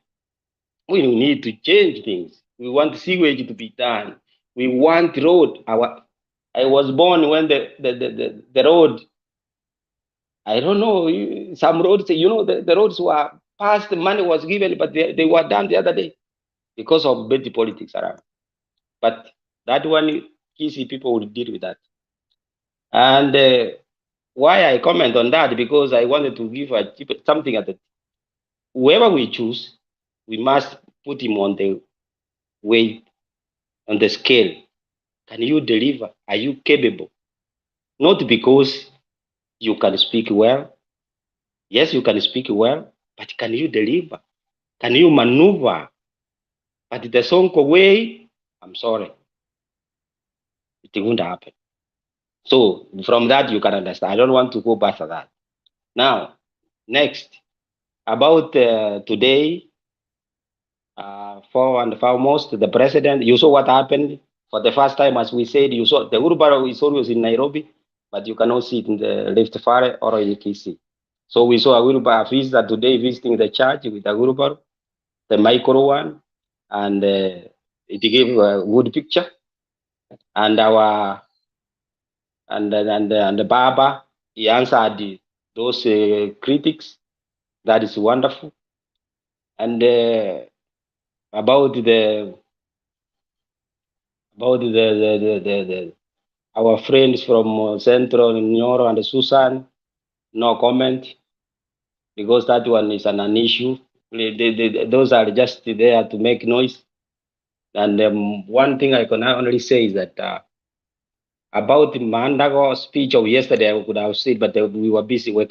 we need to change things. We want sewage to be done. We want road. I was born when the road, I don't know, some roads, the roads were passed, money was given, but they were done the other day because of petty politics around. But that one, Kisi people will deal with that. And why I comment on that, because I wanted to give something at the, whoever we choose, we must put him on the weight, on the scale. Can you deliver? Are you capable? Not because you can speak well. Yes, you can speak well, but can you deliver? Can you maneuver? But the Sonko way, I'm sorry, it won't happen. So from that, you can understand. I don't want to go back to that. Now, next, about today, for and foremost, the president, you saw what happened for the first time, as we said, you saw the Urubara is always in Nairobi, but you cannot see it in the Rift Valley or in Kisii. So we saw a Urubara visitor today visiting the church with a Urubara, the micro one, and it gave a good picture. And our and the Baba, he answered those critics. That is wonderful. And about our friends from Central, Nyoro and Susan, no comment, because that one is an issue. Those are just there to make noise. And one thing I can only say is that about Mandago speech of yesterday, I could have said, but we were busy. You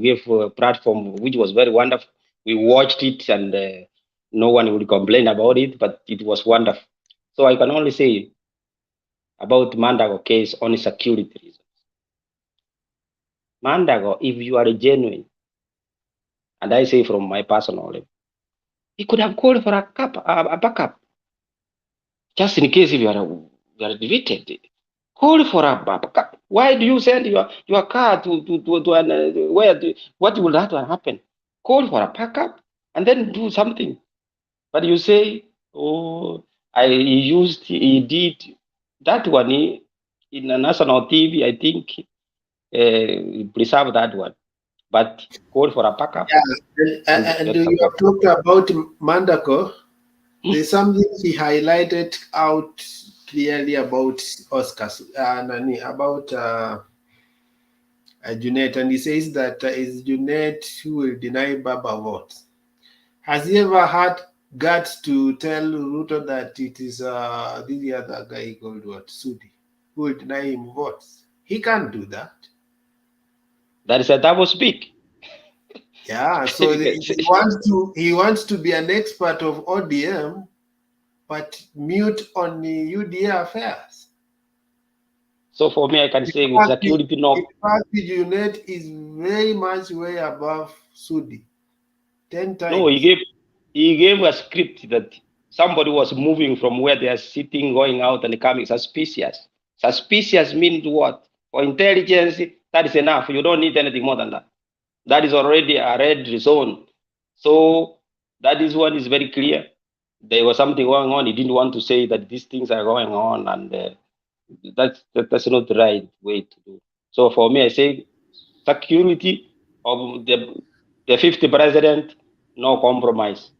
gave a platform which was very wonderful. We watched it, and no one would complain about it, but it was wonderful. So I can only say about Mandago case on security reasons. Mandago, if you are genuine, and I say from my personal level, he could have called for a backup, just in case if you are defeated. Call for a backup. Why do you send your car to an, what will that happen? Call for a backup and then do something. But you say, oh, he did that one in a national TV. I think preserve that one, but call for a backup. Yeah, and you have talked about Mandako. There's something he highlighted out clearly about Oscars and about Junet, and he says that it's Junet who will deny Baba votes. Has he ever had guts to tell Ruto that it is the other guy called what, Sudi, who will deny him votes? He can't do that. That is a double speak. Yeah, so he wants to be an expert of ODM, but mute on the UDA affairs. So for me, I can say with security, no. In fact, Junet is very much way above Sudi, 10 times. No, he gave a script that somebody was moving from where they are sitting, going out and coming. Suspicious. Suspicious means what? For intelligence, that is enough. You don't need anything more than that. That is already a red zone. So that is what is very clear. There was something going on. He didn't want to say that these things are going on, and that's not the right way to do. So for me, I say security of the 50th president, no compromise.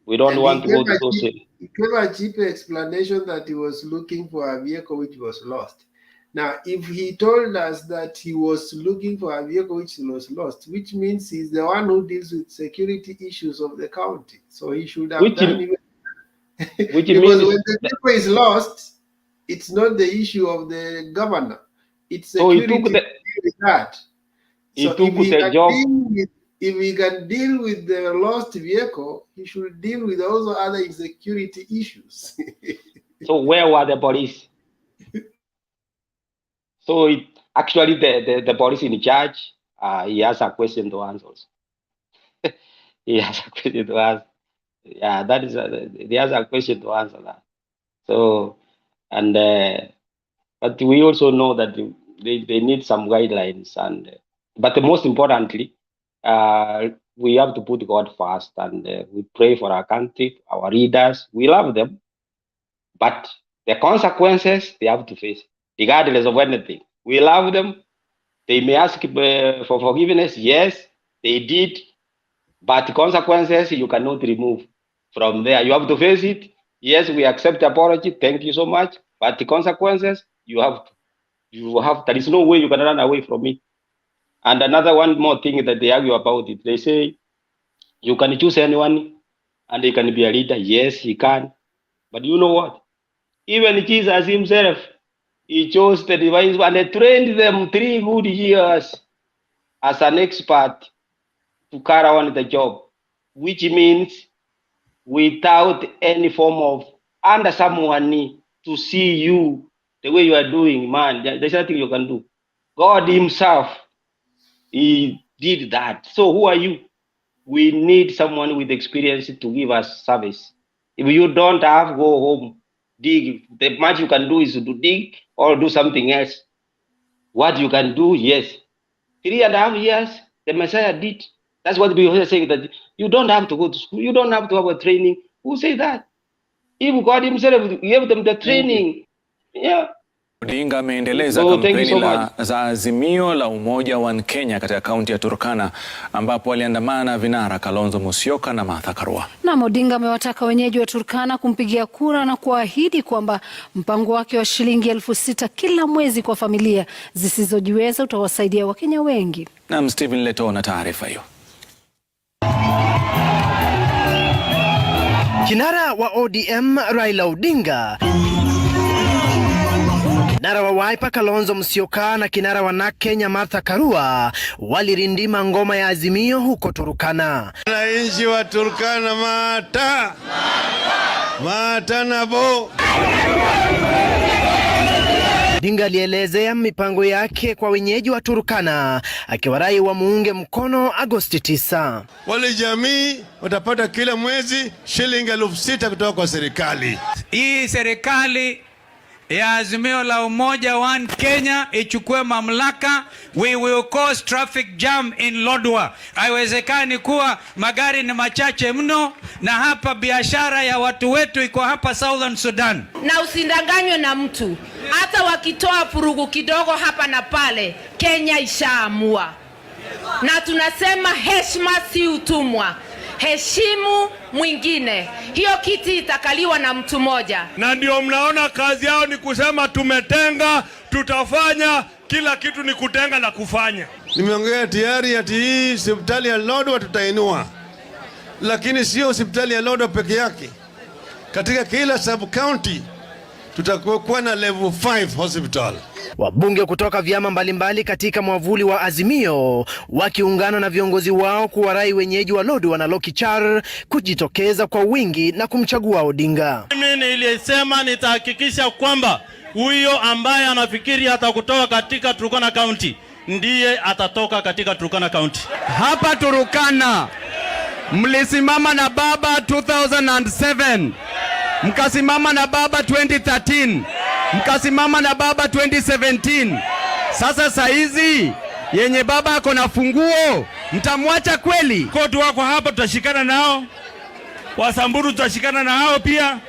We don't want to go to those. He gave a cheap explanation that he was looking for a vehicle which was lost. Now, if he told us that he was looking for a vehicle which was lost, which means he's the one who deals with security issues of the county. So he should have done even which because means when the vehicle is lost, it's not the issue of the governor. It's so security with that. He So took the job. if he can deal with the lost vehicle, he should deal with also other insecurity issues. So where were the police? So actually the police in charge, he has a question to answer. He has a question to ask. Yeah, that is he has a question to answer that. So and but we also know that they need some guidelines, and but most importantly, we have to put God first, and we pray for our country, our leaders. We love them, but the consequences they have to face, regardless of anything. We love them. They may ask for forgiveness. Yes, they did, but the consequences you cannot remove from there. You have to face it. Yes, we accept the apology. Thank you so much. But the consequences you have to. There is no way you can run away from it. And another one more thing that they argue about it. They say you can choose anyone and he can be a leader. Yes, he can. But you know what? Even Jesus himself, he chose the divine one and trained them 3 good years as an expert to carry on the job, which means without any form of under someone to see you the way you are doing, man, there's nothing you can do. God himself, he did that. So who are you? We need someone with experience to give us service. If you don't have, go home, dig. The much you can do is to dig or do something else. What you can do, yes. 3.5 years, the Messiah did. That's what we are saying, that you don't have to go to school. You don't have to have a training. Who say that? If God himself gave them the training, yeah. Odinga ameendeleza kampeni za Azimio la Umoja wa Kenya katika kaunti ya Turkana ambapo aliandamana vinara Kalonzo Musyoka na Martha Karua. Na Odinga amewataka wenyeji wa Turkana kumpigia kura na kuahidi kwamba mpango wake wa shilingi 6,000 kila mwezi kwa familia zisizojiweza utawasaidia Wakenya wengi. Na Stephen Leto na taarifa hiyo. Kinara wa ODM Raila Odinga, kinara wa Wiper Kalonzo Musyoka na kinara wa NARC Kenya Martha Karua walirindima ngoma ya Azimio huko Turkana. Wananchi wa Turkana mata nabo. Odinga alielezea mipango yake kwa wenyeji wa Turkana akiwarai wa muunge mkono Agosti 9. Wale jamii watapata kila mwezi shilingi 6,000 kutoka kwa serikali. Hii serikali ya Azimio la Umoja wa Kenya ichukue mamlaka, we will cause traffic jam in Lodwar. Haiwezekani kuwa magari ni machache mno na hapa biashara ya watu wetu iko hapa Southern Sudan. Na usindanganywe na mtu, hata wakitoa furugu kidogo hapa na pale, Kenya ishaamua. Na tunasema heshima si utumwa. Heshimu mwingine. Hiyo kiti itakaliwa na mtu moja. Na ndio mnaona kazi yao ni kusema tumetenga, tutafanya, kila kitu ni kutenga na kufanya. Nimeongea tayari ati hii hospitali ya Lodwar tutainua. Lakini sio hospitali ya Lodwar peke yake. Katika kila sub county tutakuwa na level 5 hospital. Wabunge kutoka vyama mbalimbali katika mwavuli wa Azimio wakiungana na viongozi wao kuwarai wenyeji wa Lodwar na Lokichar kujitokeza kwa wingi na kumchagua Odinga. Mimi nilisema nitahakikisha kwamba huyo ambaye anafikiri atakutoka katika Turkana County ndiye atatoka katika Turkana County. Hapa Turkana mlisimama na baba 2007, mkasimama na baba 2013, mkasimama na baba 2017. Sasa saizi yenye baba ako na funguo, mtamwacha kweli? Kotu wako hapa, tutashikana nao. Wasamburu tutashikana na hao pia.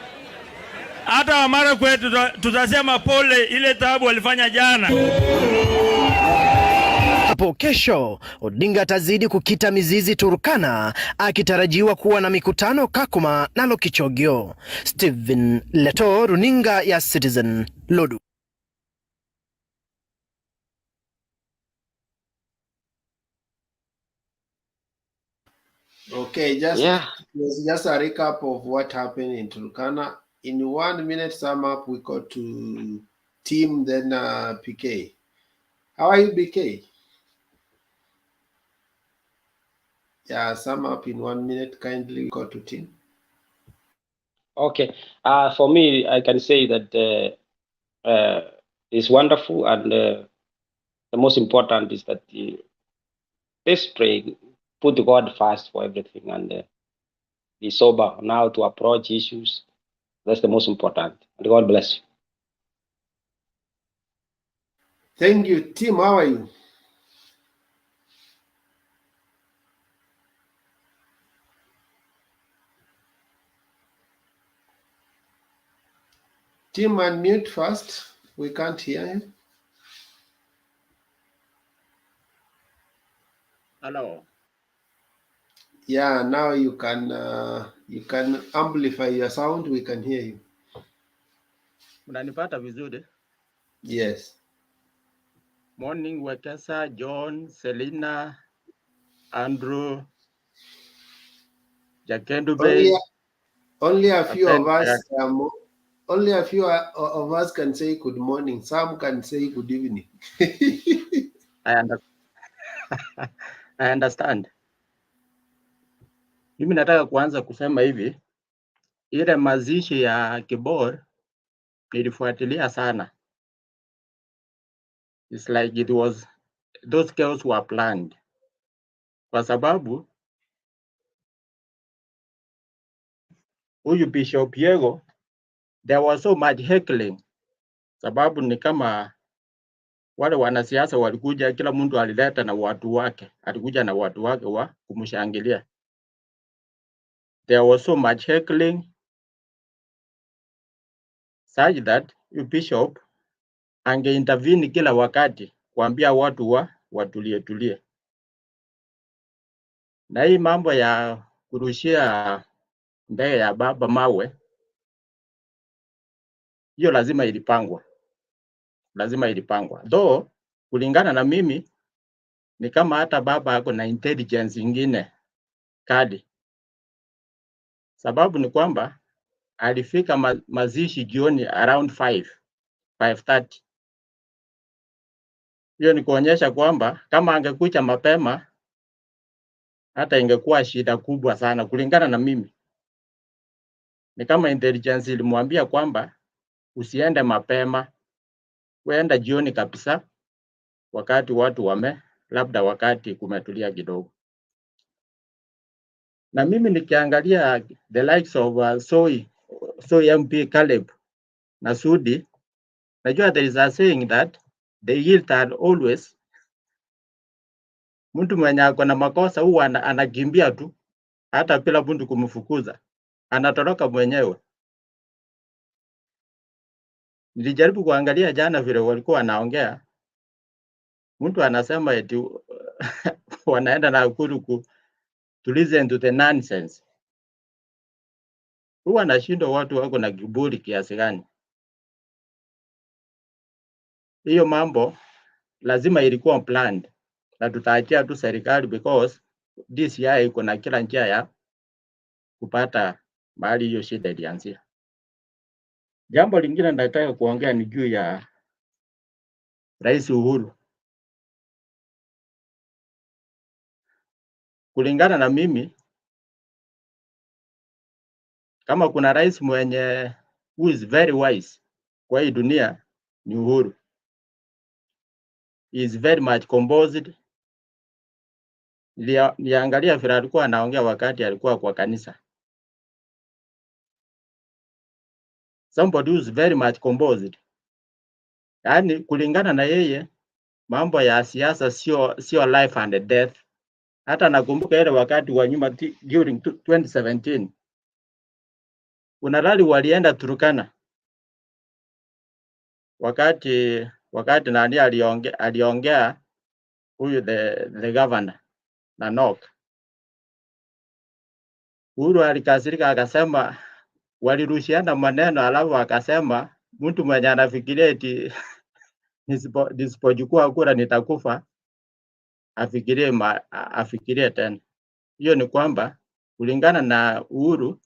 Hata Wamara kwetu tutasema pole ile taabu walifanya jana. Hapo kesho Odinga atazidi kukita mizizi Turkana akitarajiwa kuwa na mikutano Kakuma na Lokichogio. Stephen Leto, runinga ya Citizen, Lodwar. Okay, just a recap of what happened in Turkana. In 1 minute sum up, we go to Team, then PK. How are you, BK? Yeah, sum up in 1 minute. Kindly go to Team. Okay. For me, I can say that it's wonderful, and the most important is that let's pray, put God first for everything, and be sober now to approach issues. That's the most important. And God bless you. Thank you. Tim, how are you? Tim, unmute first. We can't hear him. Hello. Yeah, now you can amplify your sound. We can hear you. Mnanipata vizuri? Yes. Morning, Wekesa, John, Selina, Andrew, Jakendu Bay. Only a few of us. Only a few of us can say good morning. Some can say good evening. I understand. Mimi nataka kuanza kusema hivi, ile mazishi ya Kibor nilifuatilia sana. It's like it was, those girls were planned. Kwa sababu huyu Bishop Yego, there was so much heckling. Sababu ni kama wale wanasiasa walikuja, kila mtu alileta na watu wake, alikuja na watu wake wa kumshangilia. There was so much heckling such that you Bishop intervene kila wakati kuambia watu watulie. Na hii mambo ya kurushia ndege ya baba mawe, hiyo lazima ilipangwa. Though kulingana na mimi ni kama hata baba ako na intelligence ingine kadi. Sababu ni kwamba alifika mazishi jioni around 5:30. Hiyo ni kuonyesha kwamba kama angekuja mapema hata ingekuwa shida kubwa sana. Kulingana na mimi ni kama intelligence ilimwambia kwamba usiende mapema, uenda jioni kabisa, wakati watu labda wakati kumetulia kidogo. Na mimi nikiangalia the likes of Soy MP Caleb na Sudi, najua there is a saying that the guilty are always, mtu mwenye ako na makosa huwa anakimbia tu hata bila mtu kumfukuza, anatoroka mwenyewe. Nilijaribu kuangalia jana vile walikuwa wanaongea, mtu anasema eti wanaenda na Uhuru to listen to the nonsense. Huwa nashindwa watu wako na kiburi kiasi gani. Hiyo mambo lazima ilikuwa planned na tutaachia tu serikali because DCI iko na kila njia ya kupata mahali hiyo shida ilianzia. Jambo lingine nataka kuongea ni juu ya Rais Uhuru. Kulingana na mimi, kama kuna rais mwenye who is very wise kwa hii dunia ni Uhuru. He is very much composed. Niangalia vile alikuwa anaongea wakati alikuwa kwa kanisa. Somebody who is very much composed. Yaani kulingana na yeye mambo ya siasa sio life and death. Hata nakumbuka ile wakati wa nyuma during 2017 kuna rally walienda Turkana, wakati nani aliongea huyu the governor na Nok. Uhuru alikasirika akasema walirushiana maneno, alafu akasema mtu mwenye anafikiria eti nisipochukua kura nitakufa afikirie tena. Hiyo ni kwamba kulingana na Uhuru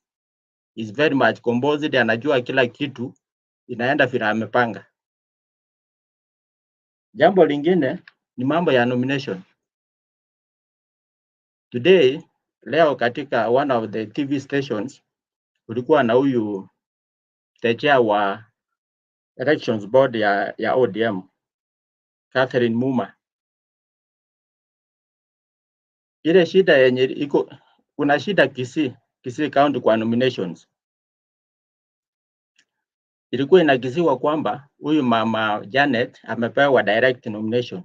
is very much composed, anajua kila kitu inaenda vile amepanga. Jambo lingine ni mambo ya nomination. Today, leo katika one of the TV stations kulikuwa na huyu the chair wa elections board ya ODM, Catherine Muma. Ile shida yenye kuna shida Kisii county kwa nominations. Ilikuwa inakisiwa kwamba huyu mama Janet amepewa direct nomination.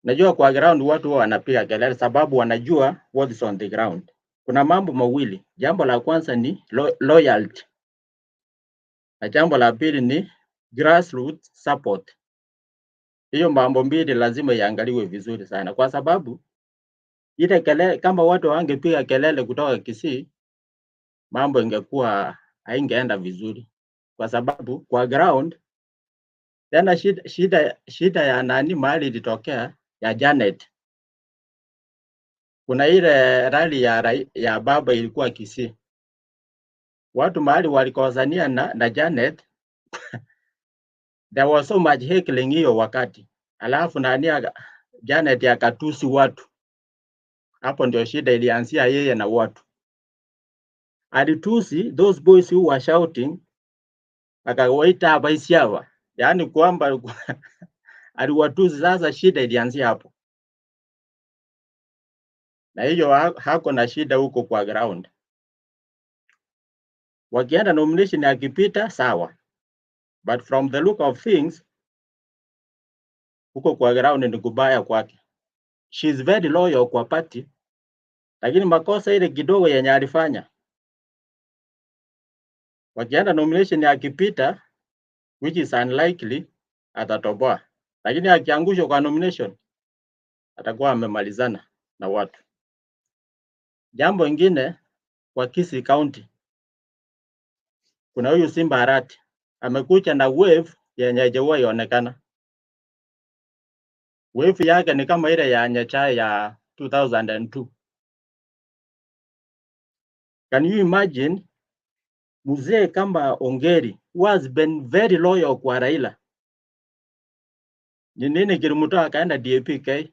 Najua kwa ground watu wanapiga kelele sababu wanajua what is on the ground. Kuna mambo mawili. Jambo la kwanza ni loyalty. Na jambo la pili ni grassroots support. Hiyo mambo mbili lazima iangaliwe vizuri sana kwa sababu ile kelele, kama watu wangepiga kelele kutoka Kisii, mambo ingekuwa haingeenda vizuri kwa sababu kwa ground tena shida ya nani mahali ilitokea ya Janet. Kuna ile rally ya baba ilikuwa Kisii. Watu mahali walikosania na Janet there was so much heckling hiyo wakati. Alafu Janet akatusi watu. Hapo ndio shida ilianzia yeye na watu. Alitusi those boys who were shouting, akawaita abaisiawa. Yaani kwamba aliwatusi. Sasa shida ilianzia hapo. Na hiyo hako na shida huko kwa ground. Wakienda nomination akipita sawa. But from the look of things, huko kwa ground ni kubaya kwake. She is very loyal kwa party. Lakini makosa ile kidogo yenye alifanya. Wakienda nomination akipita, which is unlikely atatoboa, lakini akiangushwa kwa nomination atakuwa amemalizana na watu. Jambo ingine kwa Kisii County, kuna huyu Simba Arati amekuja na wave yenye haijawahi onekana. Wave yake ni kama ile ya Nyachae ya 2002. Can you imagine mzee kama Ongeri who has been very loyal kwa Raila, ni nini kilimtoa akaenda DAP-K?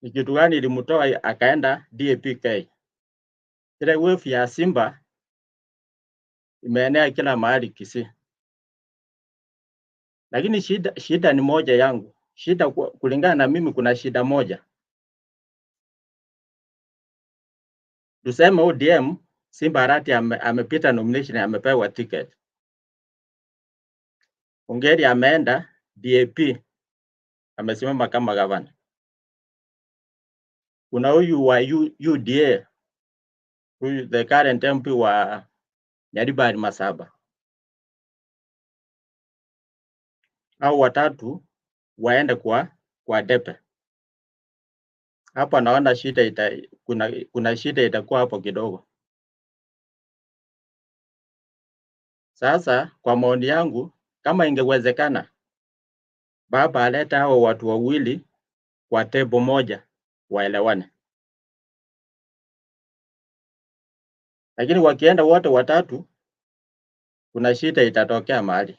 Ni kitu gani ilimtoa akaenda DAP-K? Ile wave ya Simba imeenea kila mahali Kisii. Lakini shida ni moja yangu. Shida kulingana na mimi, kuna shida moja. Tuseme ODM Simba Arati amepita nomination, amepewa ticket. Ongeri ameenda DAP, amesimama kama gavana. Kuna huyu wa UDA, huyu the current MP wa Nyaribari Masaba. Au watatu waende kwa Depe. Hapa naona shida kuna shida itakuwa hapo kidogo. Sasa kwa maoni yangu, kama ingewezekana baba aleta hao watu wawili kwa table moja waelewane. Lakini wakienda wote watatu, kuna shida itatokea mahali.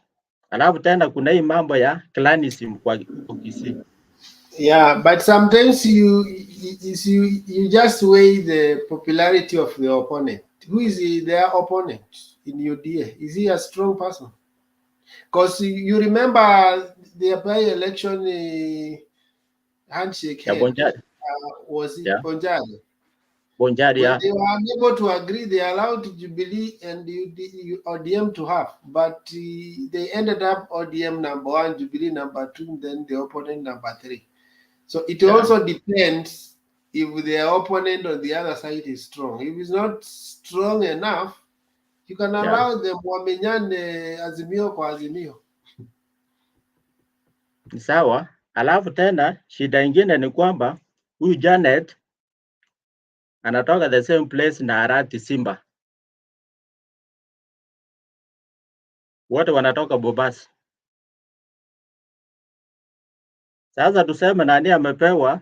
Alafu tena kuna hii mambo ya clanism kwa Kisii. Yeah, but sometimes you just weigh the popularity of the opponent. Who is their opponent in UDA? Is he a strong person? Because you remember the by-election handshake was it Bonjari? Bonjari, yeah. They were unable to agree. They allowed Jubilee and ODM to have, but they ended up ODM number 1, Jubilee number 2, then the opponent number 3. So it also depends if their opponent on the other side is strong. If it's not strong enough, you can allow them wamenyane Azimio kwa Azimio. Sawa. Alafu tena shida ingine ni kwamba huyu Janet anatoka the same place na Arati Simba. Wote wanatoka Bobasi. Sasa tuseme nani amepewa?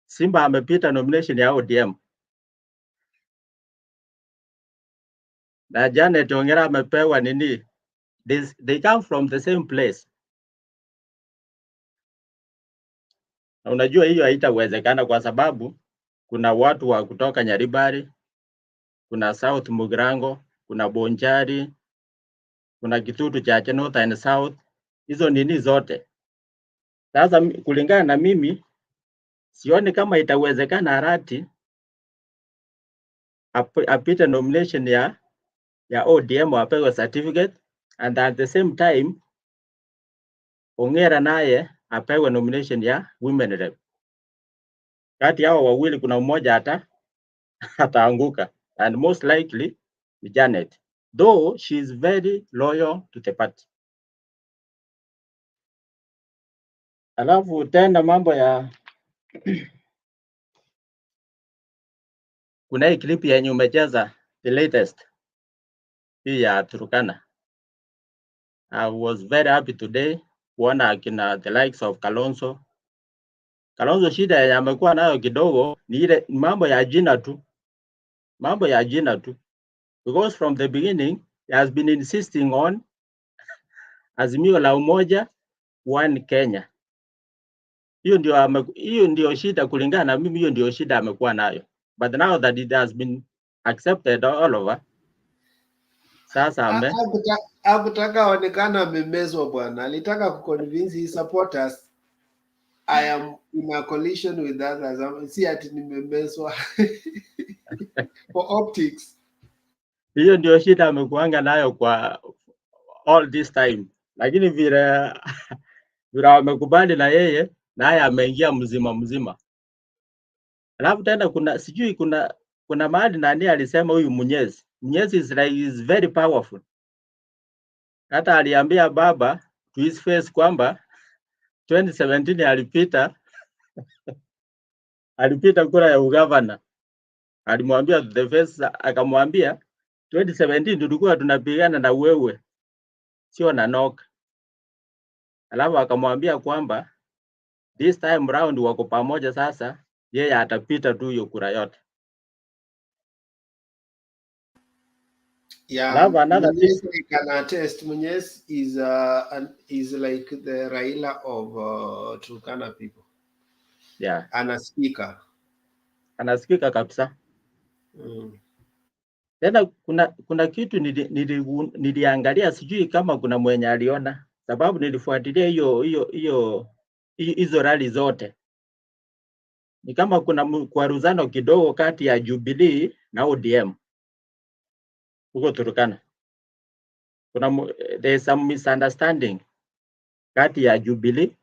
Simba amepita nomination ya ODM. Na Janet Ongera amepewa nini? They come from the same place. Na unajua hiyo haitawezekana kwa sababu kuna watu wa kutoka Nyaribari, kuna South Mugrango, kuna Bonjari, kuna Kitutu cha North and South. Hizo nini zote. Sasa kulingana na mimi, sioni kama itawezekana Arati apite nomination ya ODM apewe certificate, and at the same time Ongera naye apewe nomination ya women rep. Kati hao wawili kuna mmoja ataanguka, and most likely Janet, though she is very loyal to the party. Alafu tena mambo ya kuna hii clip yenye umecheza, the latest hii ya Turkana. I was very happy today kuona akina the likes of Kalonzo. Kalonzo shida ya amekuwa nayo kidogo ni ile mambo ya jina tu. Mambo ya jina tu. Because from the beginning he has been insisting on Azimio la Umoja One Kenya. Hiyo ndio shida kulingana na mimi, hiyo ndio shida amekuwa nayo. But now that it has been accepted all over, sasa hakutaka onekana amemezwa bwana. Alitaka kuconvince his supporters I am in a coalition with others. Si ati nimemezwa for optics. Hiyo ndio shida amekuanga nayo kwa all this time. Lakini vile wamekubali na yeye, naye ameingia mzima. Alafu tena kuna mahali nani alisema huyu Mwenyezi is very powerful. Hata aliambia baba to his face kwamba 2017 alipita kura ya ugavana. Alimwambia the face, akamwambia 2017 tulikuwa tunapigana na wewe, sio na Nok. Alafu akamwambia kwamba this time round wako pamoja sasa, yeye atapita tu hiyo kura yote. Yeah, Munyes, I can attest. Munyes is like the Raila of Turkana people. Yeah. Anasikika kabisa. Tena kuna kitu niliangalia, sijui kama kuna mwenye aliona, sababu nilifuatilia hizo rally zote. Ni kama kuna kwaruzano kidogo kati ya Jubilee na ODM huko Turkana. There is some misunderstanding kati ya Jubilee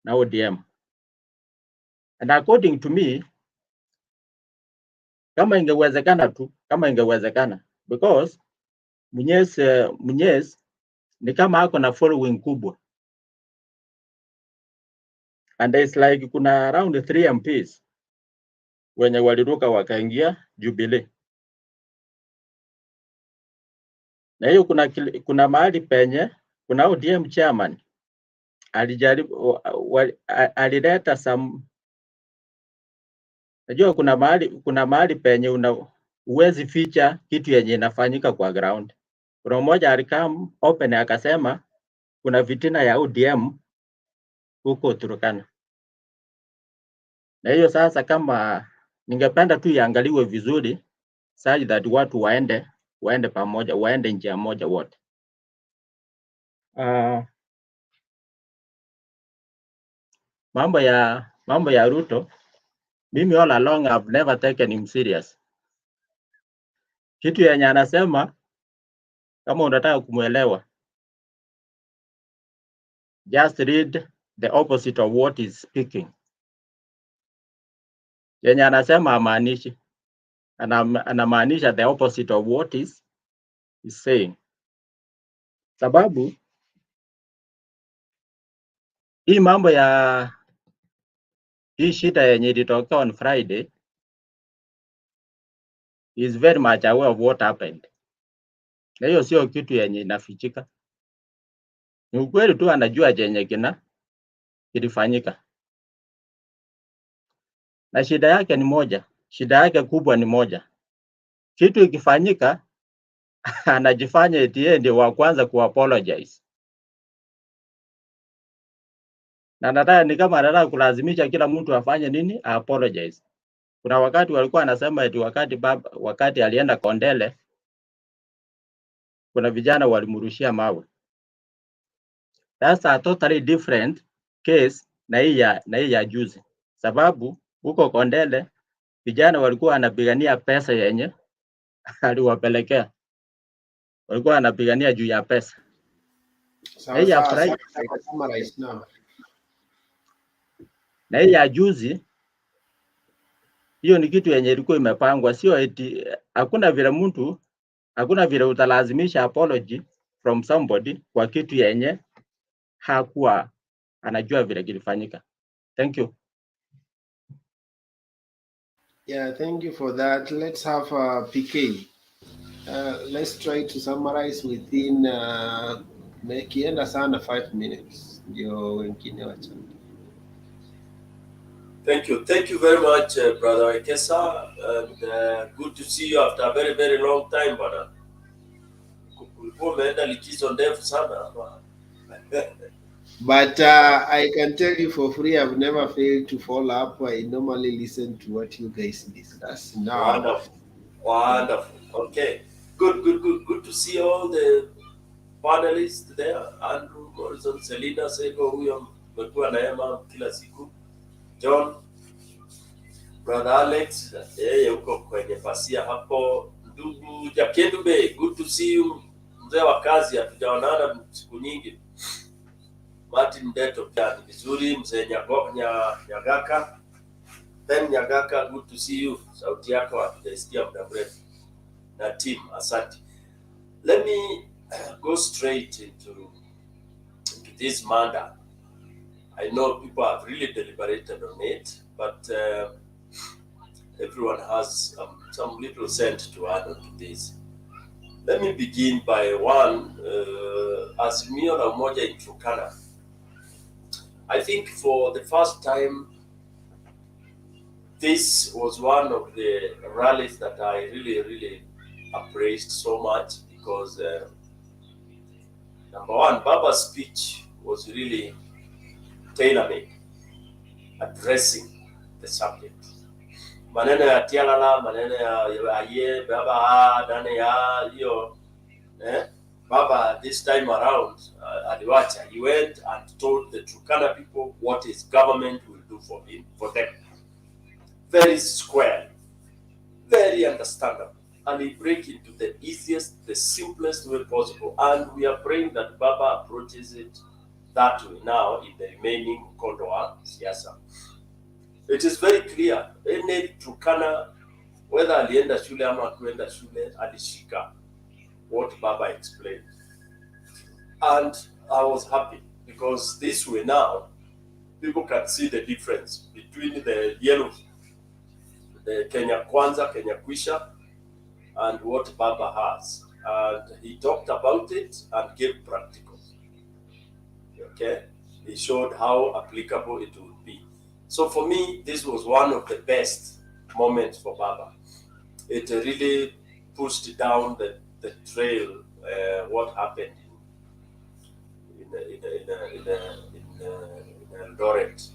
na ODM. And according to me, kama ingewezekana because Munyes ni kama ako na following kubwa, and it's like kuna around 3 MPs wenye waliruka wakaingia Jubilee. Na hiyo kuna mahali penye kuna ODM chairman alijaribu alileta some, najua kuna mahali penye uwezi ficha kitu yenye inafanyika kwa ground. Kuna mmoja alikam open akasema kuna vitina ya ODM huko Turkana. Na hiyo sasa, kama ningependa tu iangaliwe vizuri such that watu waende pamoja, waende njia moja wote. Mambo ya Ruto, mimi all along I've never taken him serious. Kitu yenye anasema kama unataka kumuelewa, just read the opposite of what is speaking. Yenye anasema amaanishi, anamaanisha the opposite of what is saying. Sababu hii mambo ya hii shida yenye ilitokea on Friday is very much aware of what happened. Na hiyo sio kitu yenye inafichika. Ni ukweli tu, anajua chenye kilifanyika. Na shida yake ni moja, shida yake kubwa ni moja. Kitu ikifanyika anajifanya eti yeye ndio wa kwanza ku apologize. Na nataka ni kama anataka kulazimisha kila mtu afanye nini? Apologize. Kuna wakati walikuwa anasema eti wakati alienda Kondele kuna vijana walimrushia mawe. That's a totally different case na hii ya juzi. Sababu huko Kondele vijana walikuwa wanapigania pesa yenye aliwapelekea. Walikuwa wanapigania juu ya pesa. Na hii ya juzi, hiyo ni kitu yenye ilikuwa imepangwa, sio eti hakuna vile utalazimisha apology from somebody kwa kitu yenye hakuwa anajua vile kilifanyika. Thank you. Yeah, thank you for that. Let's have PK. Let's try to summarize within mekienda sana 5 minutes. Ndio wengine wachana. Thank you very much, Brother Wekesa, and good to see you after a very, very long time, brother. But I can tell you for free, I've never failed to follow up. I normally listen to what you guys discuss now. Wonderful. Okay. Good to see all the panelists there. Andrew, Morrison, Selina, Sego, huyo mekuwa na yema kila siku. John, Brother Alex, yuko kwenye pasia hapo. Ndugu Jakendube, good to see you. Mzee wa kazi, hatujaonana siku nyingi. Martin Deto pia ni vizuri. Mzee Nyagaka, Ben Nyagaka, good to see you. Sauti yako hatujaisikia muda mrefu. Na team, asante. Let me go straight into this matter. I know people have really deliberated on it, but everyone has some little sense to add on to this. Let me begin by one, AZIMIO la UMOJA in TURKANA. I think for the first time, this was one of the rallies that I really appraised so much, because number one, Baba's speech was really tailor-made, addressing the subject. Maneno ya tialala, maneno ya aye, Baba, dane ya, yo, Baba this time around, aliwacha, he went and told the Turkana people what his government will do for them. Very square, very understandable, and he break into the easiest, the simplest way possible. And we are praying that Baba approaches it that way now in the remaining mkondo wa siasa. It is very clear, any Turkana, whether alienda shule ama kuenda shule, alishika what Baba explained. And I was happy, because this way now, people can see the difference between the yellow, the Kenya Kwanza, Kenya Kwisha, and what Baba has. And he talked about it and gave practicals. Okay? He showed how applicable it would be. So for me, this was one of the best moments for Baba. It really pushed down the trail, what happened in Eldoret,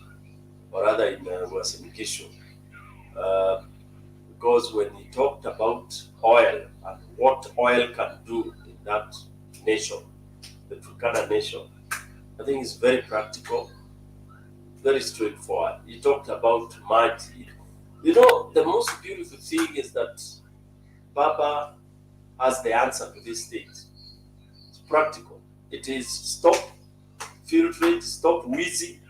or rather in Uasin-Gishu. Because when he talked about oil and what oil can do in that nation, the Turkana nation, I think it's very practical, very straightforward. He talked about Maji. You know, the most beautiful thing is that Baba has the answer to these things. It's practical. It is stop filtrate, stop wheezing,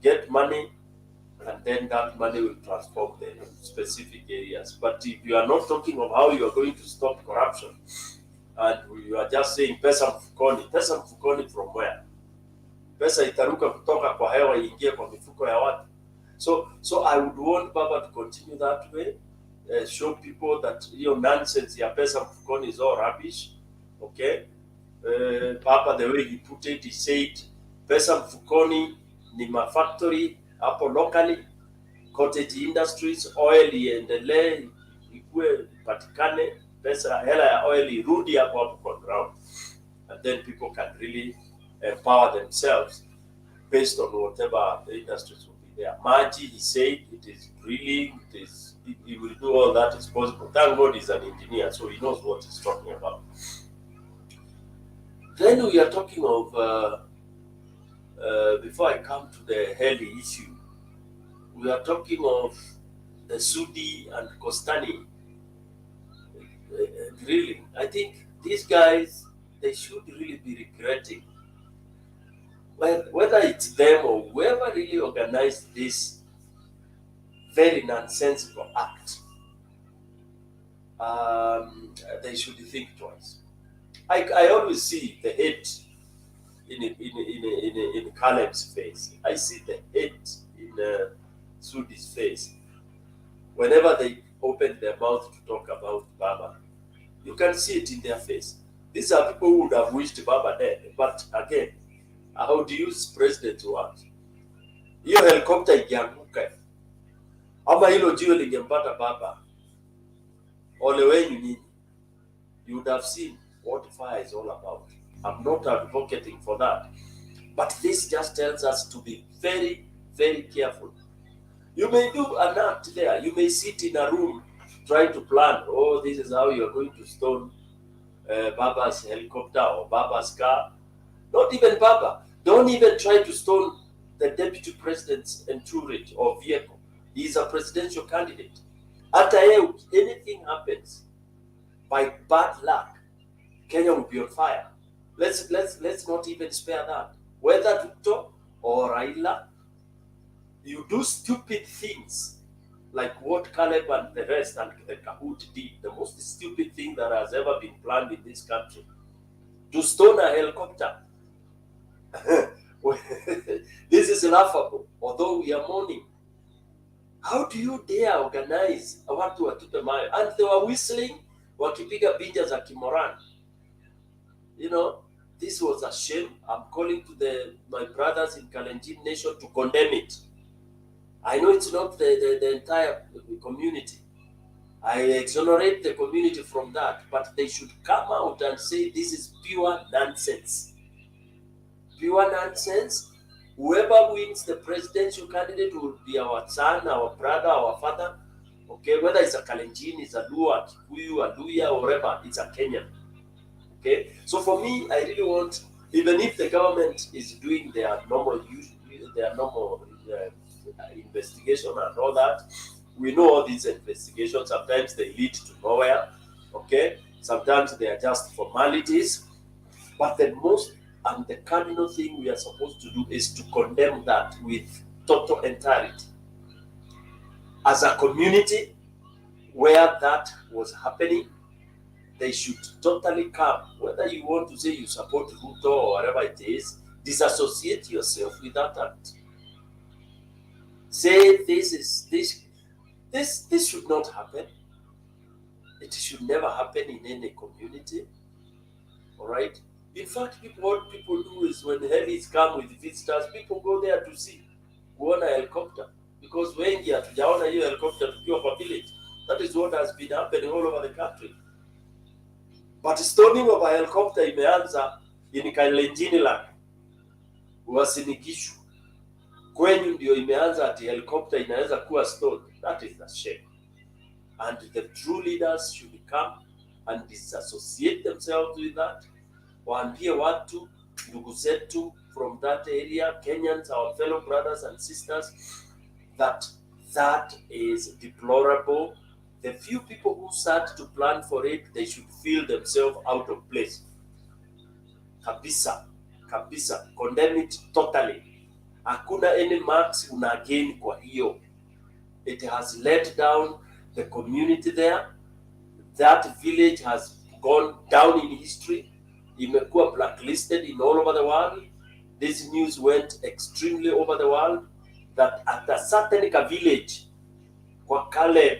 get money, and then that money will transform the specific areas. But if you are not talking of how you are going to stop corruption, and you are just saying pesa mfukoni from where? Pesa itaruka kutoka kwa hewa iingie kwa mifuko ya watu. So I would want Baba to continue that way, show people that nonsense ya pesa mfukoni is all rubbish. Okay? Baba, the way he put it, he said pesa mfukoni ni mafactory hapo locally, cottage industries, oil iendelee, ikue patikane, pesa hela ya oil irudi hapo kwa ground, and then people can really empower themselves based on whatever the industries will be there. Maji, he said, it is drilling, he will do all that is possible. Thank God he's an engineer, so he knows what he's talking about. Then we are talking of, before I come to the Heli issue, we are talking of the Sudi-Kostan drilling. I think these guys, they should really be regretting, whether it's them or whoever really organized this very nonsensical act. They should think twice. I always see the hate in Caleb's face. I see the hate in Sudi's face. Whenever they open their mouth to talk about Baba, you can see it in their face. These are people who would have wished Baba dead. But again, how do you president work? Hiyo helicopter ikianguka, ama hilo jiwe lingempata Baba, ole wenyu nyinyi, you would have seen what fire is all about. I'm not advocating for that. But this just tells us to be very, very careful. You may do an act there. You may sit in a room trying to plan, oh, this is how you are going to stone Baba's helicopter or Baba's car. Not even Baba. Don't even try to stone the deputy president's entourage or vehicle. He is a presidential candidate. After anything happens, by bad luck, Kenya will be on fire. Let's not even spare that. Whether Ruto or Raila, you do stupid things like what Caleb and the rest and the Kahoot did, the most stupid thing that has ever been planned in this country. to stone a helicopter. This is laughable, although we are mourning. How do you dare organize watu watupe mawe? And they were whistling, wakipiga binja za Kimoran. You know, this was a shame. I'm calling to my brothers in Kalenjin Nation to condemn it. I know it's not the entire community. I exonerate the community from that, but they should come out and say this is pure nonsense. Pure nonsense. Whoever wins the presidential candidate will be our son, our brother, our father. Okay, whether it's a Kalenjin, it's a Luo, a Kikuyu, a Luya, or whatever, it's a Kenyan. Okay, so for me, I really want, even if the government is doing their normal investigation and all that, we know all these investigations, sometimes they lead to nowhere, okay? Sometimes they are just formalities, but the most and the cardinal thing we are supposed to do is to condemn that with total entirety. As a community where that was happening, they should totally come. Whether you want to say you support Ruto or whatever it is, disassociate yourself with that act. Say this should not happen. It should never happen in any community. All right. In fact, what people do is when helis come with visitors, people go there to see, kuona helicopter, because wengi hatujaona hiyo helicopter tukiwa kwa village. That is what has been happening all over the country. But stoning of a helicopter imeanza in Kalenjin land, Uasin Gishu. Kwenyu ndio imeanza ati helicopter inaweza kuwa stoned. That is a shame. And the true leaders should come and disassociate themselves with that. Waambie watu, ndugu zetu from that area, Kenyans, our fellow brothers and sisters, that is deplorable. The few people who sat to plan for it, they should feel themselves out of place. Kabisa, kabisa, condemn it totally. Hakuna any marks una gain kwa hiyo. It has let down the community there. That village has gone down in history. Imekuwa blacklisted in all over the world. This news went extremely over the world that at a certain village, kwa Caleb,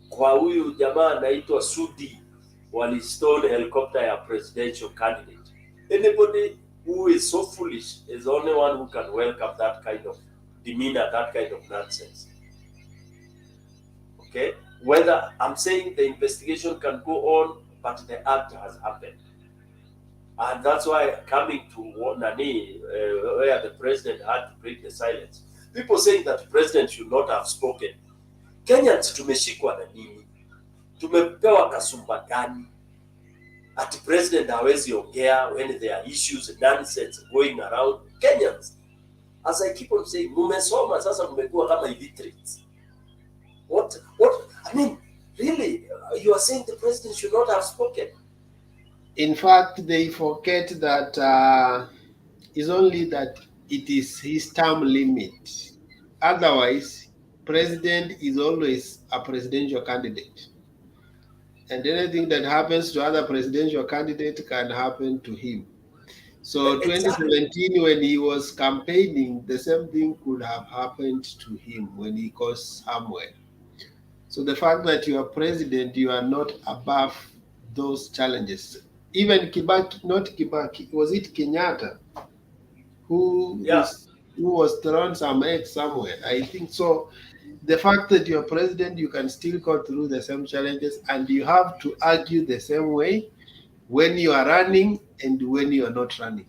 kwa huyu jamaa anaitwa Sudi, walistole helicopter ya presidential candidate. Anybody who is so foolish is the only one who can welcome that kind of demeanor, that kind of nonsense. Okay? Whether I'm saying the investigation can go on, but the act has happened. And that's why coming to Nani, where the president had to break the silence. People saying that the president should not have spoken. Kenyans tumeshikwa na nini? Tumepewa kasumba gani? Ati president hawezi ongea when there are issues, nonsense going around. Kenyans, as I keep on saying, mumesoma sasa mmekuwa kama illiterates. What, I mean, really, you are saying the president should not have spoken? In fact, they forget that it's only that it is his term limit. Otherwise, president is always a presidential candidate. And anything that happens to other presidential candidates can happen to him. So 2017, when he was campaigning, the same thing could have happened to him when he goes somewhere. So the fact that you are president, you are not above those challenges. Even Kibaki, not Kibaki, was it Kenyatta who was thrown some eggs somewhere? I think so. The fact that you're president, you can still go through the same challenges, and you have to argue the same way when you are running and when you are not running.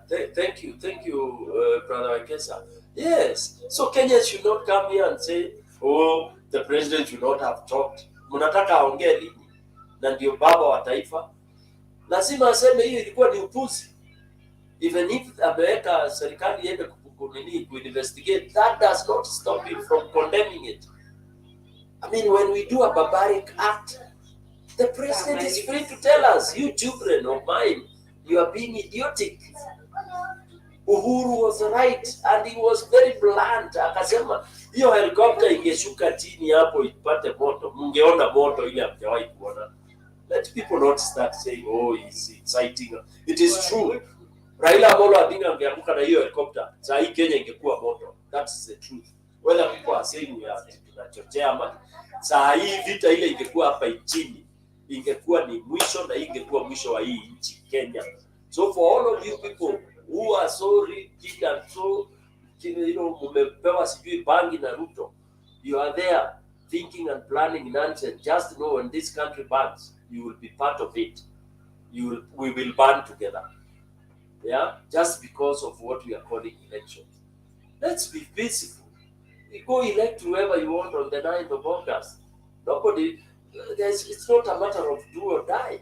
Thank you, Brother Akesa. Yes, so Kenya should not come here and say, oh, the president should not have talked. Mnataka aongee lini? Na ndio baba wa taifa. Lazima aseme hiyo ilikuwa ni upuzi. Even if ameweka serikali iende investigate, that does not stop him from condemning it. I mean, when we do a barbaric act, the president is free to tell us, you children of mine, you are being idiotic. Uhuru was right and he was very blunt. Akasema, hiyo helicopter ingeshuka chini hapo ipate moto, mungeona moto ile hamjawahi kuona. Let people not start saying, oh, he's inciting. It is true. Raila Amolo Odinga angeanguka na hiyo helicopter, saa hii Kenya ingekuwa moto. That's the truth. Whether people are saying we are tunachochea ama, saa hii vita ile ingekuwa hapa nchini, ingekuwa ni mwisho na ingekuwa mwisho wa hii nchi Kenya. So for all of you people who are so rigid and so, you know, mumepewa sijui bangi na Ruto, you are there thinking and planning nonsense. Just know when this country burns, you will be part of it. We will burn together. Yeah, just because of what we are calling elections. Let's be peaceful. You go elect whoever you want on the 9th of August. Nobody, it's not a matter of do or die.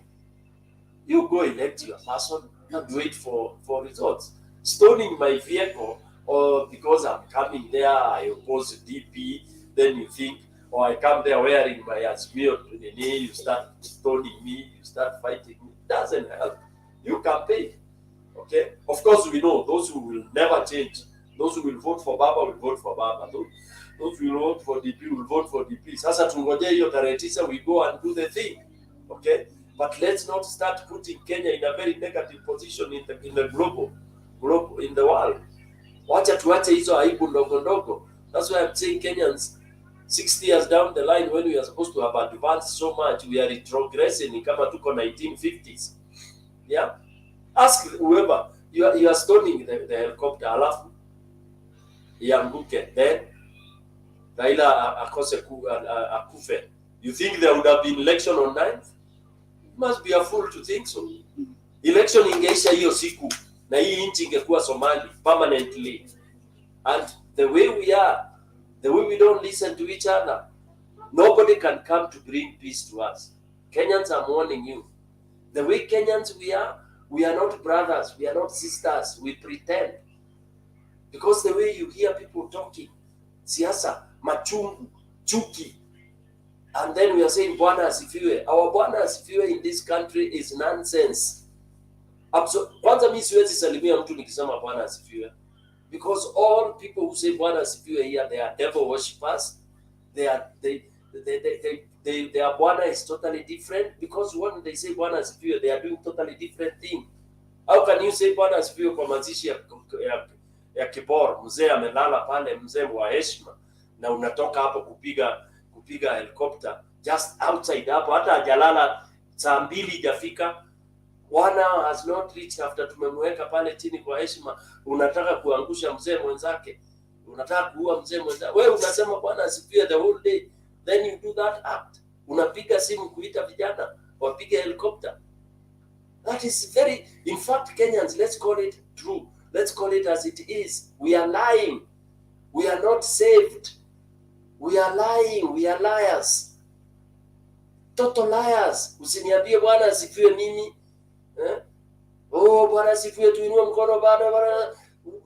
You go elect your person and wait for results. Stoning my vehicle, or because I'm coming there, I oppose DP, then you think, or I come there wearing my AZIMIO, you start stoning me, you start fighting me. It doesn't help. You campaign. Okay? Of course, we know those who will never change. Those who will vote for Baba will vote for Baba. Those who will vote for DP will vote for DP. Sasa tungoje hiyo tarehe 9, we go and do the thing. Okay? But let's not start putting Kenya in a very negative position in the global in the world. Wacha tuache hizo aibu ndogo ndogo. That's why I'm saying Kenyans 60 years down the line, when we are supposed to have advanced so much, we are retrogressing kama tuko 1950s. Yeah? Ask whoever, you are stoning the helicopter, alafu ianguke, then Raila akose akufe. You think there would have been election on 9th? You must be a fool to think so. Election ingeisha hiyo siku, na hii nchi ingekuwa Somali permanently. And the way we are, the way we don't listen to each other, nobody can come to bring peace to us. Kenyans, I'm warning you. The way Kenyans we are not brothers, we are not sisters, we pretend. Because the way you hear people talking, siasa, machungu, chuki, and then we are saying Bwana asifiwe. Our Bwana asifiwe in this country is nonsense. Kwanza mimi siwezi salimia mtu nikisema Bwana asifiwe. Because all people who say Bwana asifiwe here, they are devil worshippers. Their Bwana is totally different, because when they say Bwana asifiwe, they are doing totally different thing. How can you say Bwana asifiwe kwa mazishi ya Kibor, mzee amelala pale, mzee wa heshima, na unatoka hapo kupiga helicopter just outside hapo, hata hajalala saa 2 hajafika, 1 hour has not reached after tumemweka pale chini kwa heshima, unataka kuangusha mzee mwenzake, unataka kuua mzee mwenzake. Wewe unasema Bwana asifiwe the whole day, then you do that act. Unapiga simu kuita vijana wapige helicopter. That is very, in fact, Kenyans, let's call it true. Let's call it as it is. We are lying. We are not saved. We are lying. We are liars. Total liars. Usiniambie Bwana asifiwe mimi. Oh, Bwana asifiwe tuinue mkono bado.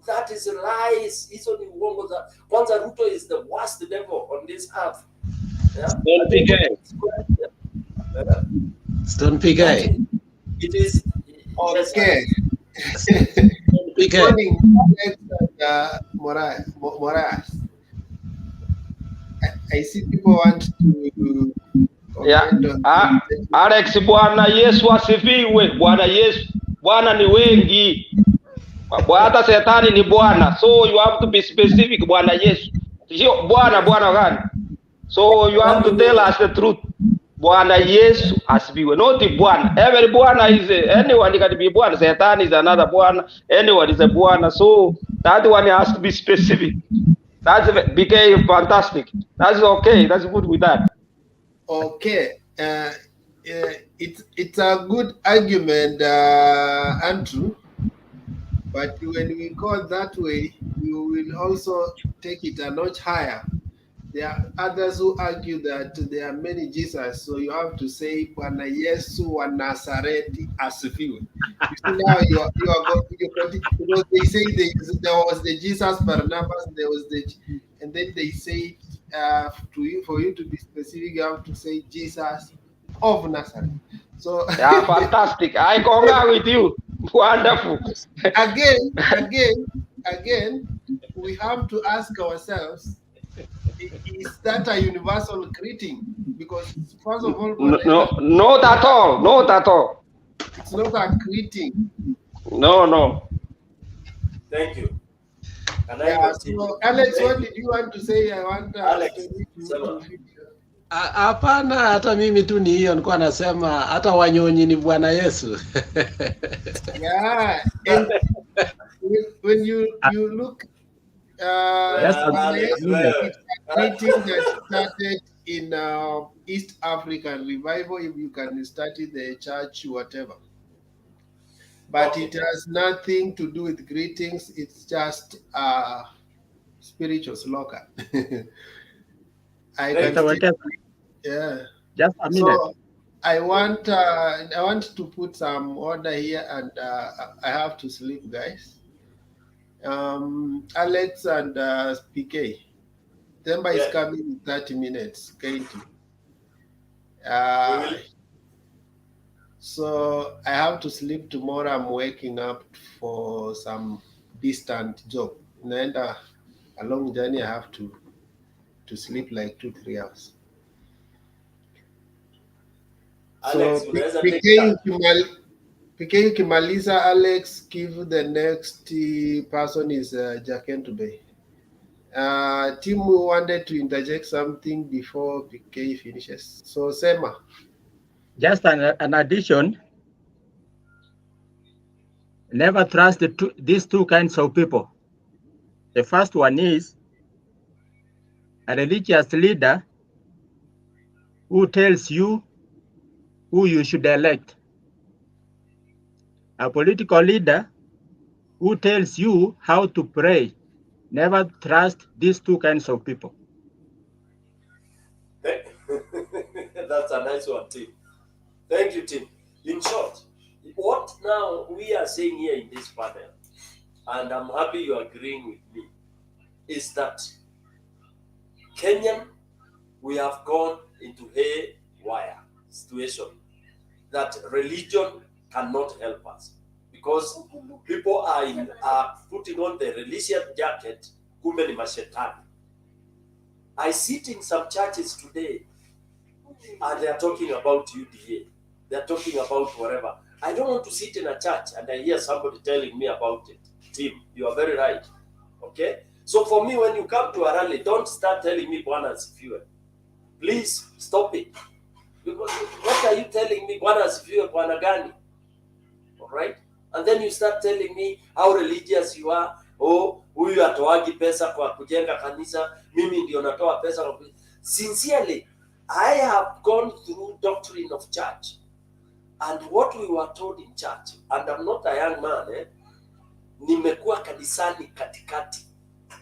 That is lies. Hizo ni uongo za. Kwanza Ruto is the worst devil on this earth. Stone Pigay. It is okay. Good morning, Moraes. I see people want to. Yeah. Alex, Bwana Yesu asifiwe. Bwana Yesu, Bwana ni wengi. Hata Shetani ni Bwana. So you have to be specific, Bwana Yesu. Sio Bwana gani? So you have to tell us the truth. Bwana Yesu asifiwe. Not Bwana. Every Bwana is anyone can be Bwana. Satan is another Bwana. Anyone is a Bwana. So that one has to be specific. That became fantastic. That's okay. That's good with that. Okay. It's a good argument, Andrew. But when we go that way, you will also take it a notch higher. There are others who argue that there are many Jesus, so you have to say Bwana Yesu wa Nazareti asifiwe. You see now you are going to, because they say there was the Jesus Barnabas, there was and then they say for you to be specific, you have to say Jesus of Nazareth. So yeah, fantastic. I concur with you. Wonderful. Again, we have to ask ourselves, is that a universal greeting? Because first of all, No, not at all. Not at all. it's not a greeting. No, no. Thank you. Can I Yeah. continue? So, Alex, Thank what you. did you want to say? I want Alex, Stevie sema. to Hapana, hata mimi tu ni hiyo nilikuwa nasema, hata wanyonyi ni Bwana Yesu. Yeah, and when you look, Alex, it's a greeting that started in East African revival. If you can study the church, whatever, but it has nothing to do with greetings. It's just spiritual slogan. I can still, yeah. Just a minute. So I want to put some order here, and I have to sleep, guys. Alex and PK. Temba is coming in 30 minutes. Going to. So I have to sleep tomorrow. I'm waking up for some distant job. And a long journey. I have to sleep like 2-3 hours. Alex, So unaweza PK ukimaliza, Alex, give the next person is Jaken Bay. Tim wanted to interject something before PK finishes. So Sema. Just an addition. Never trust these two kinds of people. The first one is a religious leader who tells you who you should elect. A political leader who tells you how to pray. Never trust these two kinds of people. That's a nice one, Tim. Thank you, Tim. In short, what now we are saying here in this panel, and I'm happy you're agreeing with me, is that Kenyan, we have gone into a haywire situation that religion cannot help us because people are putting on the religious jacket, kumbe ni mashetani. I sit in some churches today and they are talking about UDA. They are talking about whatever. I don't want to sit in a church and I hear somebody telling me about it. Tim, you are very right. Okay? So for me, when you come to a rally, don't start telling me Bwana asifiwe. Please stop it. Because what are you telling me? Bwana asifiwe, Bwana gani? All right? And then you start telling me how religious you are. Oh, huyu atoagi pesa kwa kujenga kanisa. Mimi ndio natoa pesa kwa kujenga. Sincerely, I have gone through doctrine of church and what we were told in church, and I'm not a young man, nimekuwa kanisani katikati.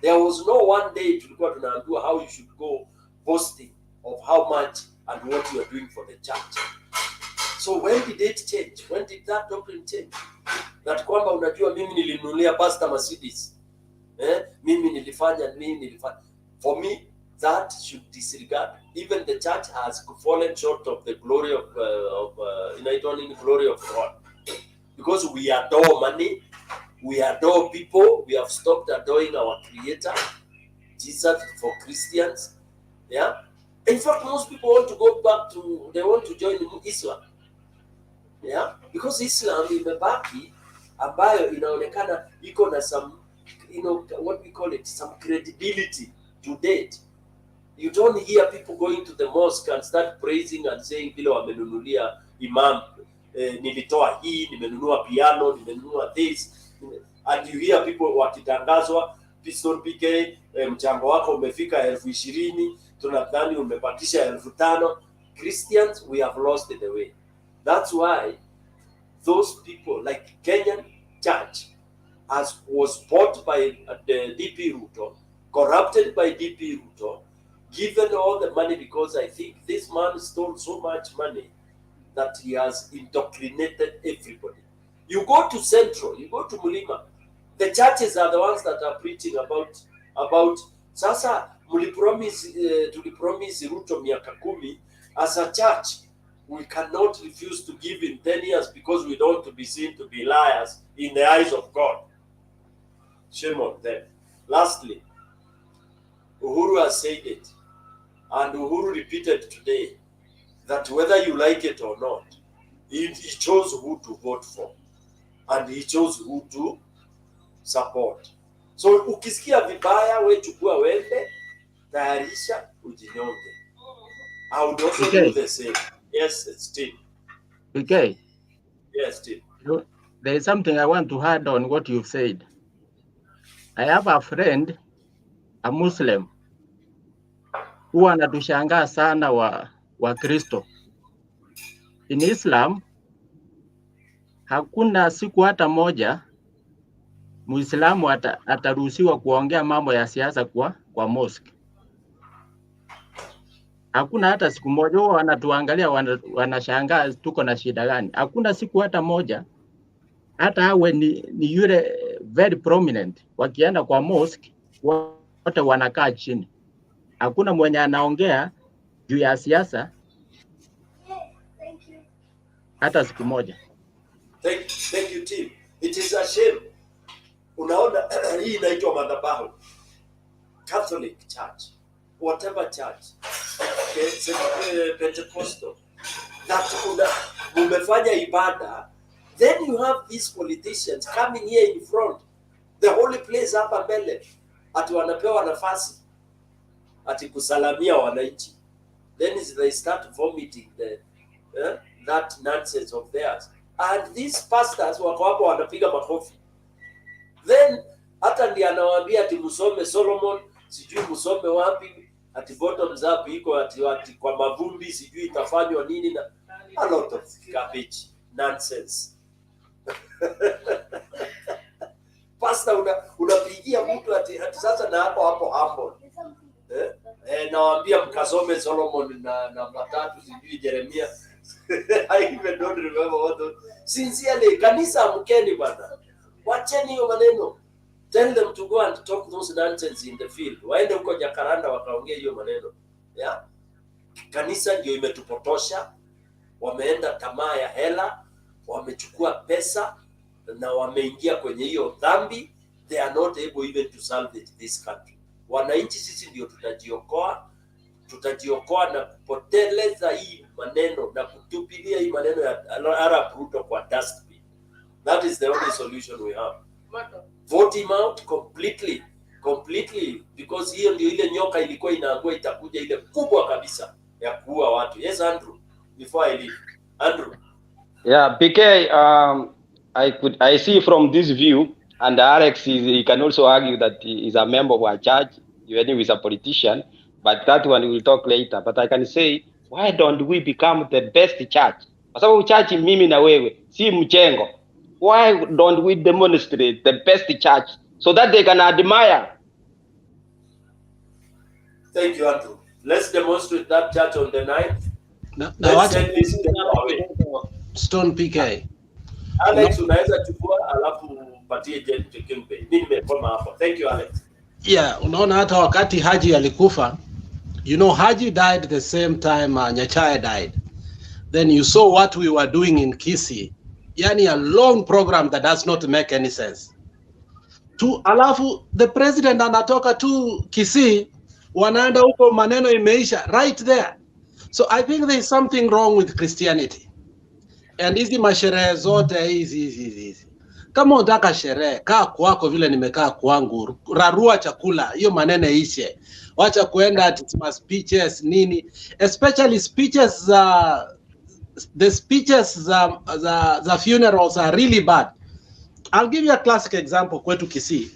There was no one day tulikuwa tunaambiwa how you should go boasting of how much and what you are doing for the church. So when did it change? When did that doctrine change? That kwamba unajua mimi nilinunulia pastor Mercedes. Mimi nilifanya. For me, that should disregard. Even the church has fallen short of the glory of glory of God, because we adore money, we adore people. We have stopped adoring our Creator, Jesus, for Christians. Yeah. In fact, most people want to go back to. They want to join Islam. Yeah, because Islam imebaki ambayo inaonekana iko na some, what we call it, some credibility to date. You don't hear people going to the mosque and start praising and saying vile wamenunulia imam, nilitoa hii, nimenunua piano, nimenunua this, and you hear people wakitangazwa, Piston PK, mchango wako umefika 20,000, tunadhani umebakisha 5,000. Christians, we have lost the way. That's why those people like Kenyan church was bought by the DP Ruto, corrupted by DP Ruto, given all the money because I think this man stole so much money that he has indoctrinated everybody. You go to Central, you go to Mulima, the churches are the ones that are preaching about sasa tulipromise Ruto miaka 10 as a church. We cannot refuse to give in 10 years because we don't want to be seen to be liars in the eyes of God. Shame on them. Lastly, Uhuru has said it. And Uhuru repeated today that whether you like it or not, he chose who to vote for and he chose who to support. So ukisikia vibaya, we chukua wende, tayarisha ujinyonge. I would also do the same. Yes, Steve. Okay. Yes, Steve. There is something I want to add on what you've said. I have a friend, a Muslim, huwa anatushangaa sana wa Kristo. In Islam, hakuna siku hata moja Muislamu ataruhusiwa kuongea mambo ya siasa kwa mosque. Hakuna hata siku moja. Wao wanatuangalia wanashangaa tuko na shida gani. Hakuna siku hata moja, hata awe ni yule very prominent, wakienda kwa mosque wote wanakaa chini. Hakuna mwenye anaongea juu ya siasa hata siku moja. Thank you, team. It is a shame. Unaona hii inaitwa madhabahu. Catholic Church, whatever church, okay, Pentecostal, that umefanya ibada, then you have these politicians coming here in front, the holy place hapa mbele, ati wanapewa nafasi ati kusalamia wananchi, then they start vomiting that nonsense of theirs, and these pastors wako hapo wanapiga makofi. Then hata ndiye anawaambia ati musome Solomon, sijui musome wapi, ati bottoms up iko ati kwa mavumbi, sijui itafanywa nini, na a lot of garbage nonsense. Pastor unapigia mtu ati sasa na hapo nawaambia mkasome Solomon na matatu, sijui Jeremia. I even don't remember what those. Sincerely, kanisa mkeni bwana, wacheni hiyo maneno. Tell them to go and talk those nonsense in the field. Waende huko Jakaranda wakaongea hiyo maneno. Yeah? Kanisa ndio imetupotosha. Wameenda tamaa ya hela, wamechukua pesa na wameingia kwenye hiyo dhambi. They are not able even to salvage this country. Wananchi sisi ndio tutajiokoa na kupoteleza hii maneno na kutupilia hii maneno ya Arab Ruto kwa dustbin. That is the only solution we have. Vote him out completely, because hiyo ndio ile nyoka ilikuwa inaangua, itakuja ile kubwa kabisa ya kuua watu. Yes, Andrew, before I leave. Andrew. Yeah, PK, I see from this view, and Alex he can also argue that he is a member of our church, even if he's a politician, but that one we will talk later. But I can say, why don't we become the best church? Kwa sababu church mimi na wewe si mchengo. Why don't we demonstrate the best church so that they can admire? Thank you, Andrew. Let's demonstrate that church on the 9th. Let's send this away. Stone PK. Alex, unaweza chukua alafu patie Jen Kimbe. Mimi nimekoma hapo. Thank you, Alex. Yeah, unaona hata wakati Haji alikufa, you know, Haji died the same time Nyachaya died. Then you saw what we were doing in Kisii. Yani a long program that does not make any sense. Alafu the president anatoka tu Kisii, wanaenda huko maneno imeisha right there. So I think there is something wrong with Christianity. And hizi masherehe zote hizi. Kama unataka sherehe, kaa kwako vile nimekaa kwangu, rarua chakula, hiyo maneno ishe. Wacha kuenda at speeches nini, especially speeches the speeches the funerals are really bad. I'll give you a classic example kwetu Kisii.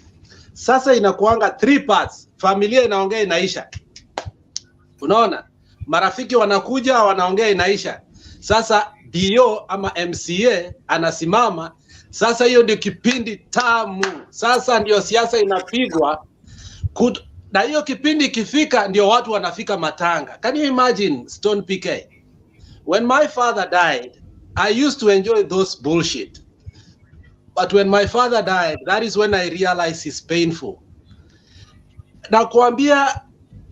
Sasa inakuanga 3 parts. Familia inaongea inaisha. Unaona? Marafiki wanakuja wanaongea inaisha. Sasa DO ama MCA anasimama. Sasa hiyo ndio kipindi tamu. Sasa ndio siasa inapigwa. Na hiyo kipindi kifika ndio watu wanafika matanga. Can you imagine, Stone PK? When my father died, I used to enjoy those bullshit. But when my father died, that is when I realized it's painful. Na kuambia,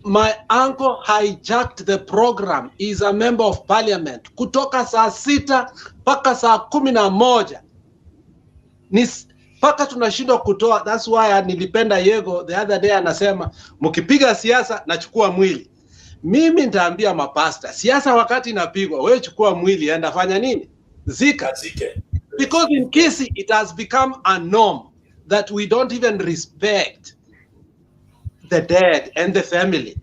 my uncle hijacked the program. He's a member of parliament. Kutoka saa 6 mpaka saa 11. Paka tunashindwa kutoa. That's why nilipenda Yego the other day anasema, mkipiga siasa nachukua mwili. Mimi nitaambia mapasta, siasa wakati inapigwa, wewe chukua mwili enda fanya nini? Zika. Because in case it has become a norm that we don't even respect the dead and the family.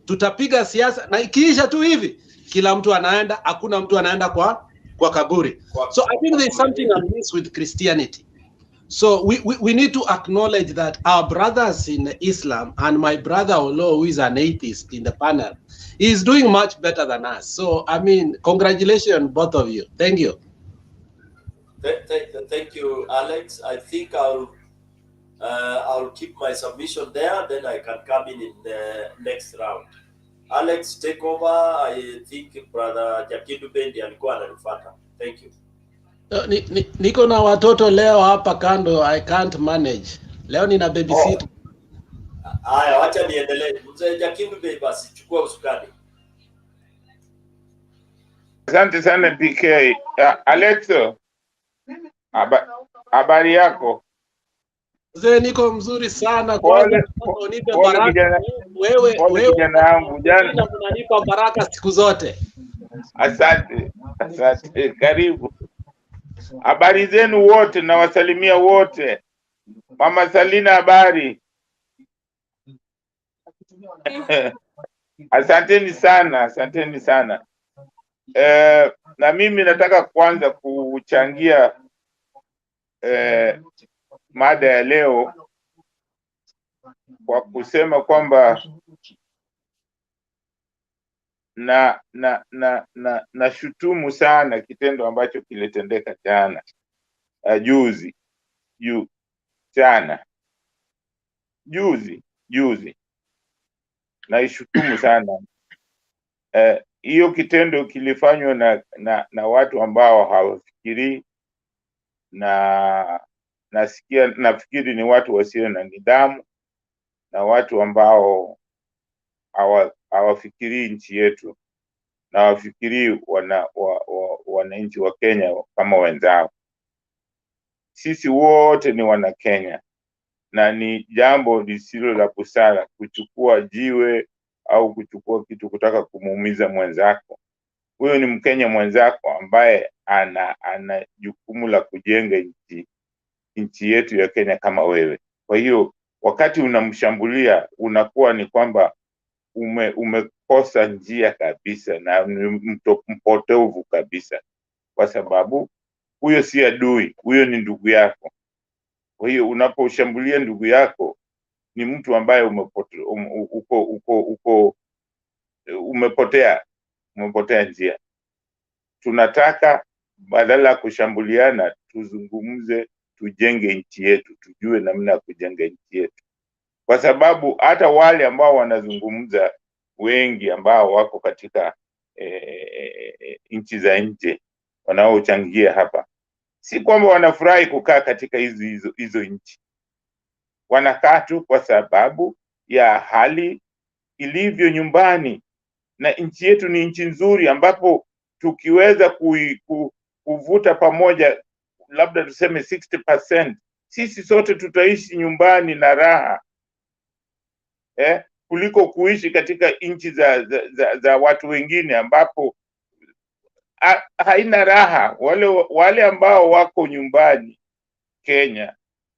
Tutapiga siasa na ikiisha tu hivi, kila mtu anaenda, hakuna mtu anaenda kwa kaburi. So I think there's something amiss with Christianity. So we need to acknowledge that our brothers in Islam, and my brother Olo, who is an atheist in the panel, is doing much better than us. So I mean, congratulations both of you. Thank you. Thank you, Alex. I think I'll keep my submission there, then I can come in the next round. Alex, take over. I think brother Jakindu Bendi alikuwa ananifuata. Thank you. Niko na watoto leo hapa kando, I can't manage. Leo nina babysitter. Haya, wacha niendelee. Mzee Jakindu Bendi, basi chukua usukani. Asante sana PK. Alex, habari yako? Mzee, niko mzuri sana. Pole baraka. Wewe kijana yangu, jana unanipa baraka siku zote. Asante. Karibu. Habari zenu wote, na wasalimia wote. Mama Salina, habari? Asanteni sana. Na mimi nataka kwanza kuchangia mada ya leo kwa kusema kwamba na shutumu sana kitendo ambacho kilitendeka jana, juzi na ishutumu sana. Hiyo kitendo kilifanywa na watu ambao hawafikiri, na nafikiri ni watu wasio na nidhamu, na watu ambao hawafikiri nchi yetu, na wafikiri wananchi wa Kenya kama wenzao. Sisi wote ni wana Kenya, na ni jambo lisilo la busara kuchukua jiwe au kuchukua kitu kutaka kumuumiza mwenzako. Huyo ni Mkenya mwenzako ambaye ana jukumu la kujenga nchi yetu ya Kenya kama wewe. Kwa hiyo wakati unamshambulia, unakuwa ni kwamba umekosa njia kabisa, na mpotevu kabisa, kwa sababu huyo si adui, huyo ni ndugu yako. Kwa hiyo unaposhambulia ndugu yako, ni mtu ambaye umepotea njia. Tunataka badala ya kushambuliana, tuzungumze, tujenge nchi yetu, tujue namna ya kujenga nchi yetu. Kwa sababu hata wale ambao wanazungumza, wengi ambao wako katika nchi za nje wanaochangia hapa, si kwamba wanafurahi kukaa katika hizo nchi. Wanakaa tu kwa sababu ya hali ilivyo nyumbani, na nchi yetu ni nchi nzuri ambapo tukiweza kuvuta pamoja, labda tuseme 60%, sisi sote tutaishi nyumbani na raha, kuliko kuishi katika nchi za watu wengine ambapo haina raha. Wale ambao wako nyumbani Kenya,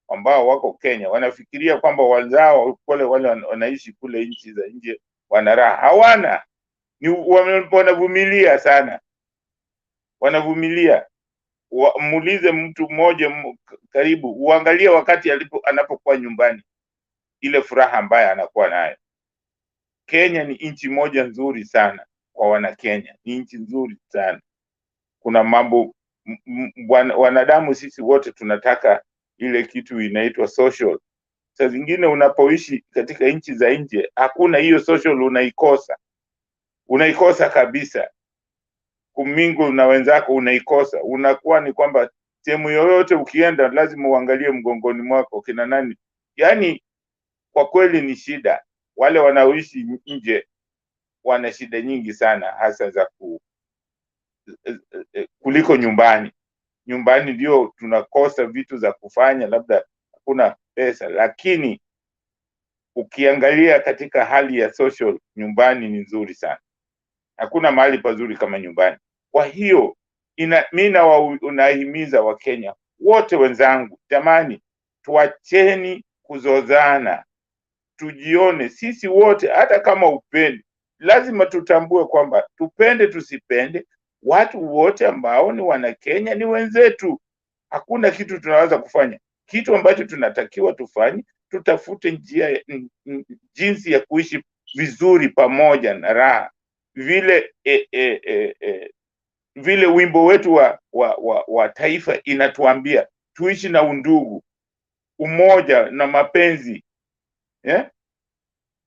ambao wako Kenya, wanafikiria kwamba wenzao wale wanaishi kule nchi za nje wana raha. Hawana. Wanavumilia sana, wanavumilia. Muulize mtu mmoja karibu, uangalie wakati anapokuwa nyumbani, ile furaha ambayo anakuwa nayo. Kenya ni nchi moja nzuri sana kwa wana Kenya, ni nchi nzuri sana. Kuna mambo, wanadamu sisi wote tunataka ile kitu inaitwa social. Saa zingine unapoishi katika nchi za nje, hakuna hiyo social, unaikosa kabisa. Kumingo na wenzako unaikosa. Unakuwa ni kwamba sehemu yoyote ukienda lazima uangalie mgongoni mwako kina nani. Yani kwa kweli ni shida. Wale wanaoishi nje wana shida nyingi sana, hasa za kuliko nyumbani. Nyumbani ndio tunakosa vitu za kufanya, labda hakuna pesa, lakini ukiangalia katika hali ya social, nyumbani ni nzuri sana. Hakuna mahali pazuri kama nyumbani. Kwa hiyo mimi unahimiza Wakenya wote wenzangu, jamani, tuacheni kuzozana, tujione sisi wote, hata kama upendi, lazima tutambue kwamba tupende tusipende, watu wote ambao ni wana Kenya ni wenzetu. Hakuna kitu tunaweza kufanya. Kitu ambacho tunatakiwa tufanye, tutafute njia jinsi ya kuishi vizuri pamoja na raha. Vile wimbo wetu wa taifa inatuambia tuishi na undugu, umoja na mapenzi.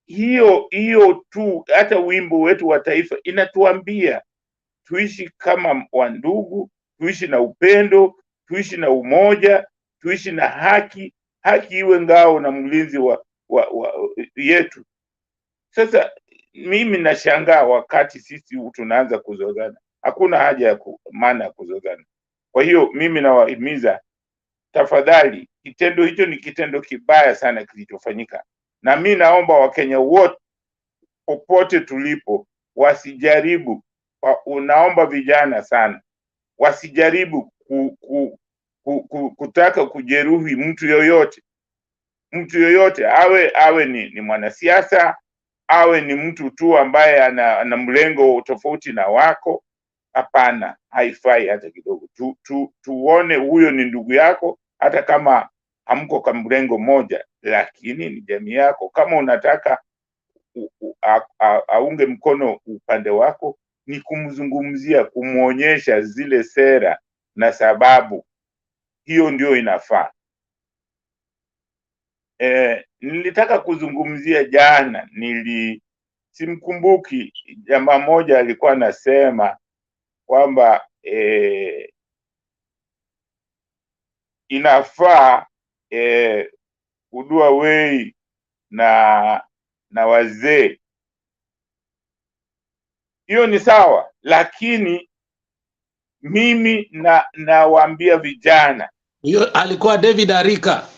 Hiyo tu, hata wimbo wetu wa taifa inatuambia tuishi kama wandugu, tuishi na upendo, tuishi na umoja, tuishi na haki. Haki iwe ngao na mlinzi yetu. Sasa mimi nashangaa wakati sisi tunaanza kuzozana. Hakuna haja ya maana ya kuzozana. Kwa hiyo mimi nawahimiza, tafadhali, kitendo hicho ni kitendo kibaya sana kilichofanyika. Na mimi naomba Wakenya wote popote tulipo wasijaribu, unaomba vijana sana, wasijaribu kutaka kujeruhi mtu yoyote. Mtu yoyote, awe ni mwanasiasa, awe ni mtu tu ambaye ana mlengo tofauti na wako. Hapana, haifai hata kidogo. Tuone huyo ni ndugu yako, hata kama hamko kwa mlengo moja, lakini ni jamii yako. Kama unataka aunge mkono upande wako, ni kumzungumzia, kumuonyesha zile sera na sababu. Hiyo ndio inafaa. Nilitaka kuzungumzia jana, simkumbuki, jamaa moja alikuwa anasema kwamba inafaa kudua wei na wazee. Hiyo ni sawa, lakini mimi nawaambia vijana. Hiyo alikuwa David Arika.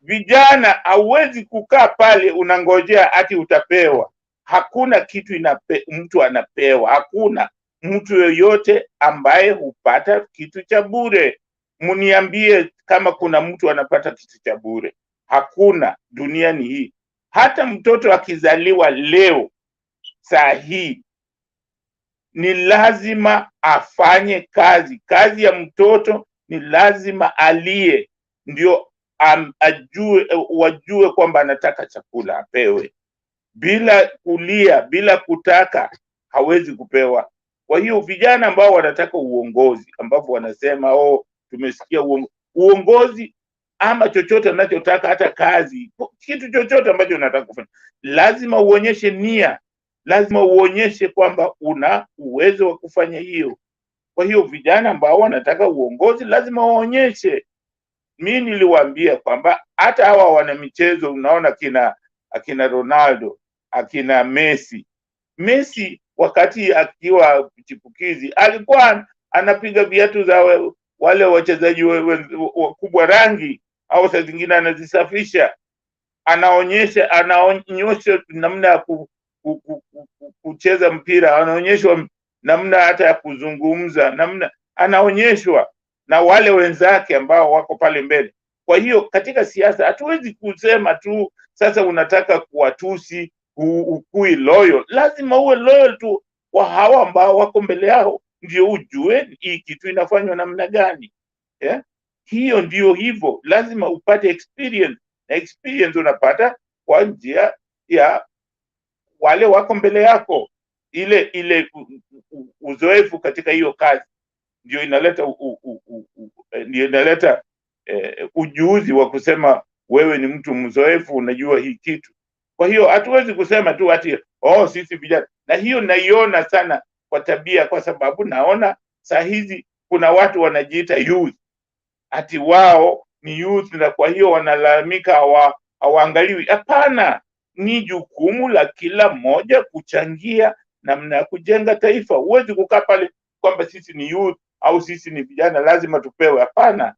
Vijana, hauwezi kukaa pale unangojea ati utapewa. Hakuna kitu mtu anapewa. Hakuna mtu yoyote ambaye hupata kitu cha bure. Mniambie kama kuna mtu anapata kitu cha bure. Hakuna duniani hii. Hata mtoto akizaliwa leo saa hii, ni lazima afanye kazi. Kazi ya mtoto ni lazima alie, ndio wajue kwamba anataka chakula, apewe. Bila kulia, bila kutaka, hawezi kupewa. Kwa hiyo vijana ambao wanataka uongozi, ambapo wanasema tumesikia uongozi ama chochote anachotaka, hata kazi, kitu chochote ambacho unataka kufanya, lazima uonyeshe nia, lazima uonyeshe kwamba una uwezo wa kufanya hiyo. Kwa hiyo vijana ambao wanataka uongozi lazima waonyeshe. Mimi niliwaambia kwamba hata hawa wana michezo, unaona akina Ronaldo, akina Messi wakati akiwa chipukizi alikuwa anapiga viatu za wale wachezaji wakubwa rangi, au saa zingine anazisafisha, anaonyesha namna ya kucheza mpira, anaonyeshwa namna hata ya kuzungumza, namna anaonyeshwa na wale wenzake ambao wako pale mbele. Kwa hiyo katika siasa hatuwezi kusema tu sasa unataka kuwatusi, ukui loyal. Lazima uwe loyal tu kwa hawa ambao wako mbele yao, ndio ujue hii kitu inafanywa namna gani. Hiyo ndio hivyo, lazima upate experience, na experience unapata kwa njia ya wale wako mbele yako. Ile uzoefu katika hiyo kazi ndio inaleta ujuzi wa kusema wewe ni mtu mzoefu, unajua hii kitu. Kwa hiyo hatuwezi kusema tu ati sisi vijana. Na hiyo naiona sana kwa tabia, kwa sababu naona saa hizi kuna watu wanajiita youth, ati wao ni youth, na kwa hiyo wanalalamika hawaangaliwi. Hapana, ni jukumu la kila mmoja kuchangia namna ya kujenga taifa. Huwezi kukaa pale kwamba sisi ni youth au sisi ni vijana lazima tupewe. Hapana,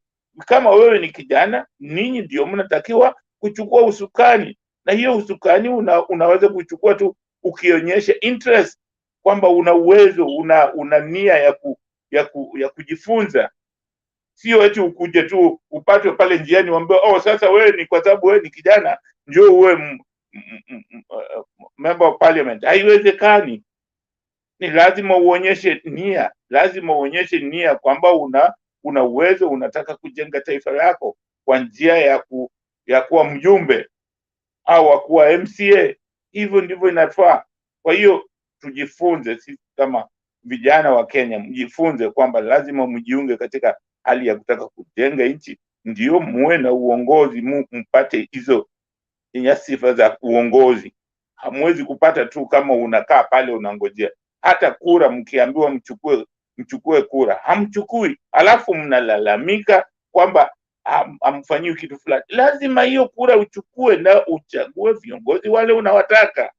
kama wewe ni kijana, ninyi ndio mnatakiwa kuchukua usukani na hiyo usukani unaweza kuchukua tu ukionyesha interest kwamba una uwezo, una nia ya kujifunza. Sio eti ukuje tu upatwe pale njiani uambiwe, oh, sasa wewe ni kwa sababu wewe ni kijana njoo uwe member of parliament. Haiwezekani. Ni lazima uonyeshe nia, lazima uonyeshe nia kwamba una uwezo, unataka kujenga taifa lako kwa njia ya kuwa mjumbe au kuwa MCA. Hivyo ndivyo inafaa. Kwa hiyo tujifunze, sisi kama vijana wa Kenya, mjifunze kwamba lazima mjiunge katika hali ya kutaka kujenga nchi, ndio muwe na uongozi, mpate hizo sifa za uongozi. Hamwezi kupata tu kama unakaa pale unangojea. Hata kura mkiambiwa mchukue kura, hamchukui, alafu mnalalamika kwamba hamfanyiwi kitu fulani. Lazima hiyo kura uchukue na uchague viongozi wale unawataka.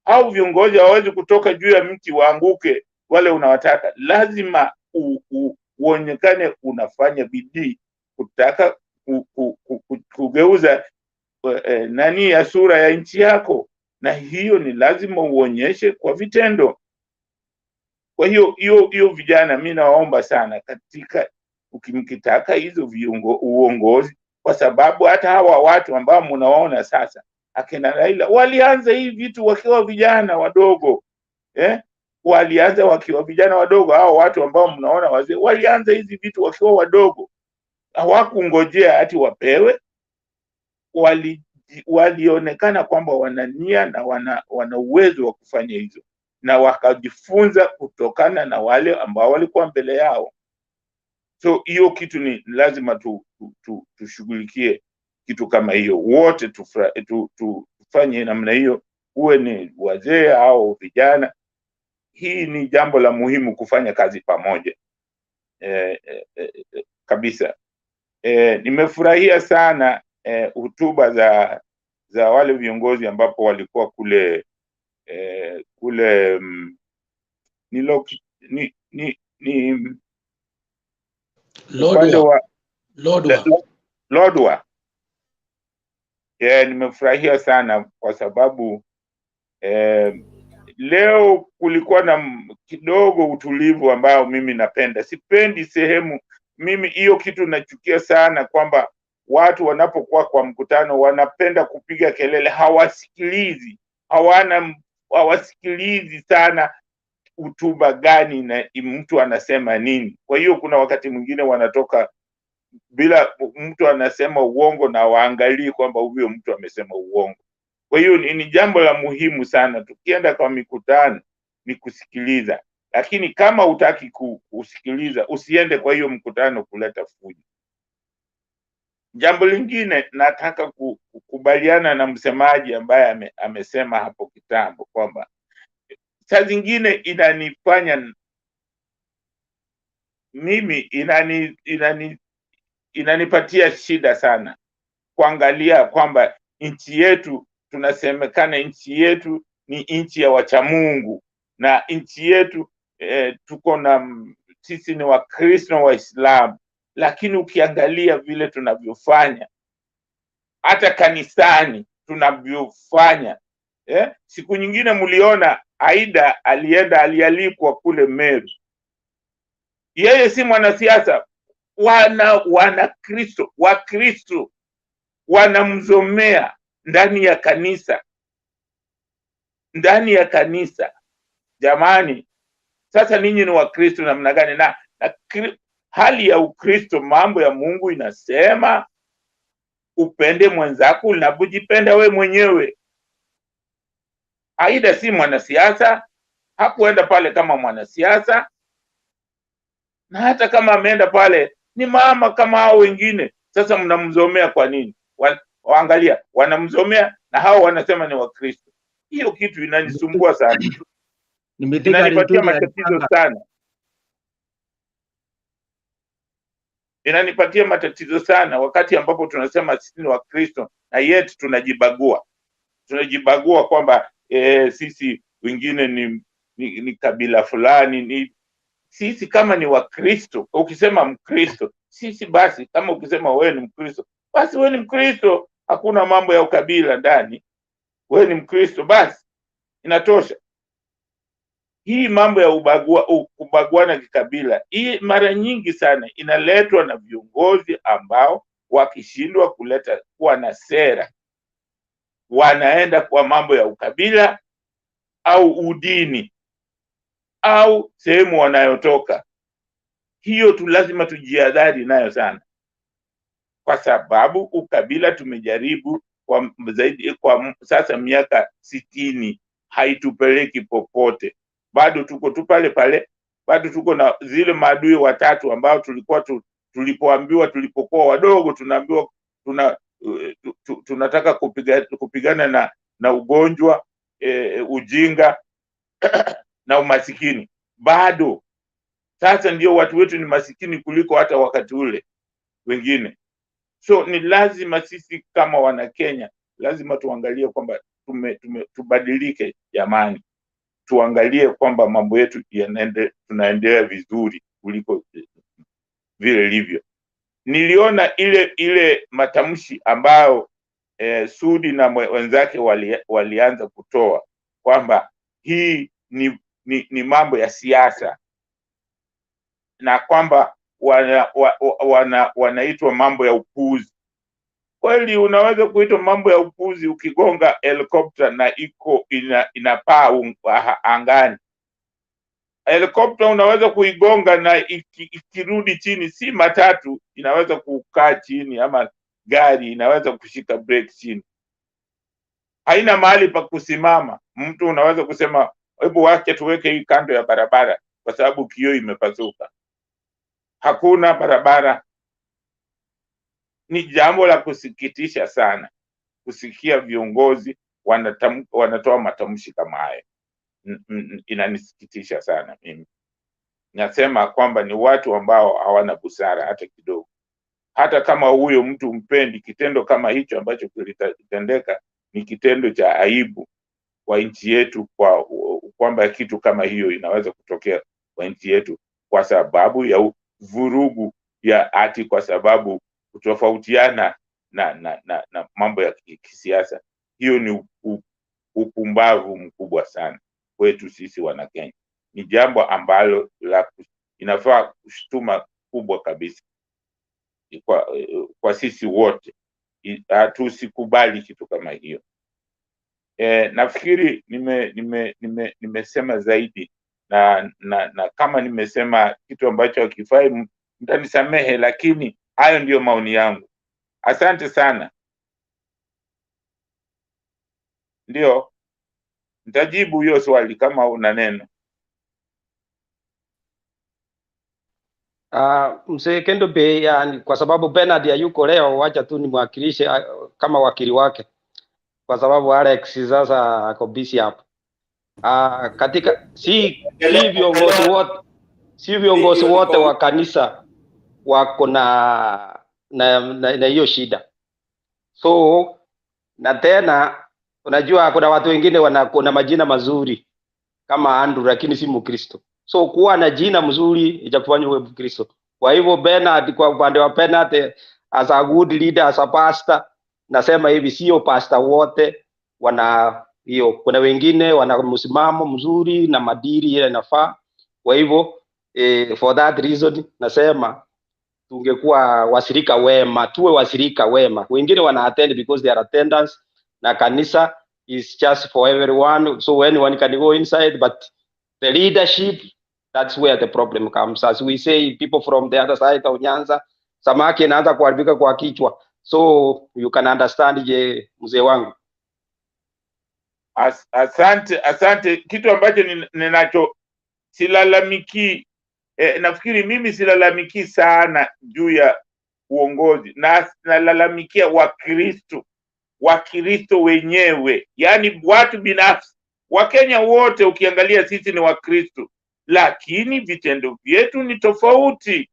Au viongozi hawezi kutoka juu ya mti waanguke wale unawataka. Lazima uonekane unafanya bidii kutaka kugeuza nani ya sura ya nchi yako, na hiyo ni lazima uonyeshe kwa vitendo. Kwa hiyo vijana, mimi nawaomba sana katika ukimkitaka hizo uongozi, kwa sababu hata hawa watu ambao mnaona sasa akina Raila walianza hivi vitu wakiwa vijana wadogo, walianza wakiwa vijana wadogo. Hao watu ambao mnaona wazee walianza hizi vitu wakiwa wadogo, hawakungojea ati wapewe. Walionekana kwamba wana nia na wana uwezo wa kufanya hizo, na wakajifunza kutokana na wale ambao walikuwa mbele yao. So hiyo kitu ni lazima tushughulikie kitu kama hiyo, wote tufanye namna hiyo, uwe ni wazee au vijana. Hii ni jambo la muhimu, kufanya kazi pamoja kabisa. Nimefurahia sana hotuba za wale viongozi ambapo walikuwa kule Lodwar. Nimefurahia sana kwa sababu leo kulikuwa na kidogo utulivu ambao mimi napenda. Sipendi sehemu, mimi hiyo kitu nachukia sana, kwamba watu wanapokuwa kwa mkutano wanapenda kupiga kelele, hawasikilizi sana hotuba gani na mtu anasema nini. Kwa hiyo kuna wakati mwingine wanatoka bila, mtu anasema uongo na waangalie kwamba huyo mtu amesema uongo. Kwa hiyo ni jambo la muhimu sana, tukienda kwa mikutano ni kusikiliza, lakini kama hutaki kusikiliza usiende kwa hiyo mkutano kuleta fujo. Jambo lingine, nataka kukubaliana na msemaji ambaye amesema hapo kitambo kwamba saa zingine inanifanya mimi inanipatia shida sana kuangalia kwamba nchi yetu, tunasemekana nchi yetu ni nchi ya wachamungu, na nchi yetu sisi ni Wakristo na Waislamu, lakini ukiangalia vile tunavyofanya hata kanisani tunavyofanya, siku nyingine mliona Aida alialikwa kule Meru. Yeye si mwanasiasa, Wakristo wanamzomea ndani ya kanisa. Jamani, sasa ninyi ni Wakristo namna gani? Na hali ya Ukristo, mambo ya Mungu inasema upende mwenzako unapojipenda we mwenyewe. Aida si mwanasiasa, hakuenda pale kama mwanasiasa, na hata kama ameenda pale ni mama kama hao wengine. Sasa mnamzomea kwa nini? Waangalia, wanamzomea na hao wanasema ni Wakristo. Hiyo kitu inanisumbua sana, inanipatia matatizo sana, inanipatia matatizo sana, wakati ambapo tunasema sisi ni Wakristo na yetu tunajibagua kwamba sisi wengine ni kabila fulani. Sisi kama ni Wakristo, ukisema Mkristo, sisi basi, kama ukisema wewe ni Mkristo, basi wewe ni Mkristo, hakuna mambo ya ukabila ndani. wewe ni Mkristo, basi inatosha. Hii mambo ya kubaguana kikabila, hii mara nyingi sana inaletwa na viongozi ambao wakishindwa kuwa na sera, wanaenda kwa mambo ya ukabila au udini au sehemu wanayotoka. Hiyo tu lazima tujihadhari nayo sana, kwa sababu ukabila tumejaribu kwa sasa miaka 60, haitupeleki popote. Bado tuko tu pale pale, bado tuko na zile maadui watatu ambao tulipoambiwa tulipokuwa wadogo, tunaambiwa tunataka kupigana na ugonjwa, ujinga na umasikini. Bado sasa ndio watu wetu ni masikini kuliko hata wakati ule wengine. So ni lazima sisi kama wana Kenya lazima tuangalie kwamba tubadilike jamani. Tuangalie kwamba mambo yetu tunaendelea vizuri kuliko vile ilivyo. Niliona ile matamshi ambayo Sudi na wenzake walianza kutoa kwamba hii ni mambo ya siasa, na kwamba wanaitwa mambo ya upuzi. Kweli unaweza kuitwa mambo ya upuzi ukigonga helikopta na inapaa angani. Helikopta unaweza kuigonga na ikirudi chini, si matatu inaweza kukaa chini, ama gari inaweza kushika brake chini. Haina mahali pa kusimama. Mtu unaweza kusema hebu wacha tuweke hii kando ya barabara kwa sababu kioo imepasuka. Hakuna barabara. Ni jambo la kusikitisha sana kusikia viongozi wanatoa matamshi kama haya. Inanisikitisha sana mimi. Nasema kwamba ni watu ambao hawana busara hata kidogo. Hata kama huyo mtu mpendi, kitendo kama hicho ambacho kilitendeka ni kitendo cha aibu kwa nchi yetu, kwamba kitu kama hiyo inaweza kutokea kwa nchi yetu kwa sababu ya vurugu ya ati, kwa sababu kutofautiana na mambo ya kisiasa. Hiyo ni upumbavu mkubwa sana kwetu sisi wana Kenya. Ni jambo ambalo inafaa kushtuma kubwa kabisa kwa sisi wote. Tusikubali kitu kama hiyo. Nafikiri nimesema zaidi, na kama nimesema kitu ambacho hakifai mtanisamehe, lakini hayo ndiyo maoni yangu. Asante sana. Ndio nitajibu hiyo swali kama una neno. Mzee Kendo Be, yani, kwa sababu Bernard hayuko leo, wacha tu nimwakilishe kama wakili wake, kwa sababu Alex sasa ako busy hapo. Katika si viongozi wote wa kanisa wako na hiyo shida. So na tena unajua kuna watu wengine wana majina mazuri kama Andrew, lakini si Mkristo. So kuwa na jina mzuri itakufanya uwe Mkristo. Kwa hivyo Bernard, kwa upande wa Bernard, as a good leader, as a pastor, nasema hivi, sio pastor wote wana hiyo. Kuna wengine wana msimamo mzuri na madiri ile inafaa. Kwa hivyo for that reason nasema tungekuwa wasirika wema, tuwe wasirika wema. Wengine wana attend because they are attendance, na kanisa is just for everyone, so anyone can go inside, but the leadership, that's where the problem comes. As we say, people from the other side of Nyanza, samaki inaanza kuharibika kwa kichwa. So you can understand je, mzee wangu. Asante. Kitu ambacho ninacho silalamiki, nafikiri mimi silalamiki sana juu ya uongozi, na nalalamikia Wakristo wenyewe, yani watu binafsi. Wakenya wote ukiangalia sisi ni Wakristo, lakini vitendo vyetu ni tofauti.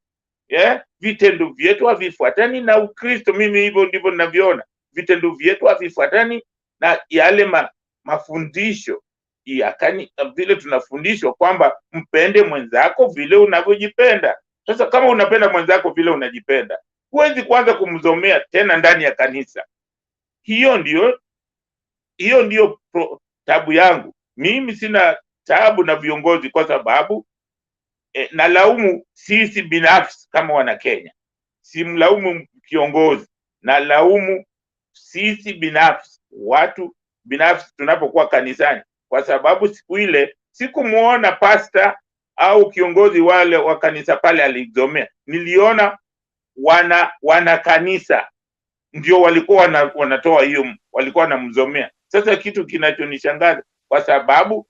Vitendo vyetu havifuatani na Ukristo. Mimi hivyo ndivyo ninavyoona. Vitendo vyetu havifuatani na yale mafundisho vile tunafundishwa kwamba mpende mwenzako vile unavyojipenda. Sasa kama unapenda mwenzako vile unajipenda, huwezi kwanza kumzomea tena ndani ya kanisa. Hiyo ndio hiyo ndio tabu yangu. Mimi sina tabu na viongozi kwa sababu nalaumu sisi binafsi kama wana Kenya. Simlaumu kiongozi, nalaumu sisi binafsi, watu binafsi tunapokuwa kanisani, kwa sababu siku ile sikumuona pasta au kiongozi wale wa kanisa pale alizomea. Niliona wana kanisa ndio walikuwa wanatoa hiyo, walikuwa wanamzomea. Sasa kitu kinachonishangaza, kwa sababu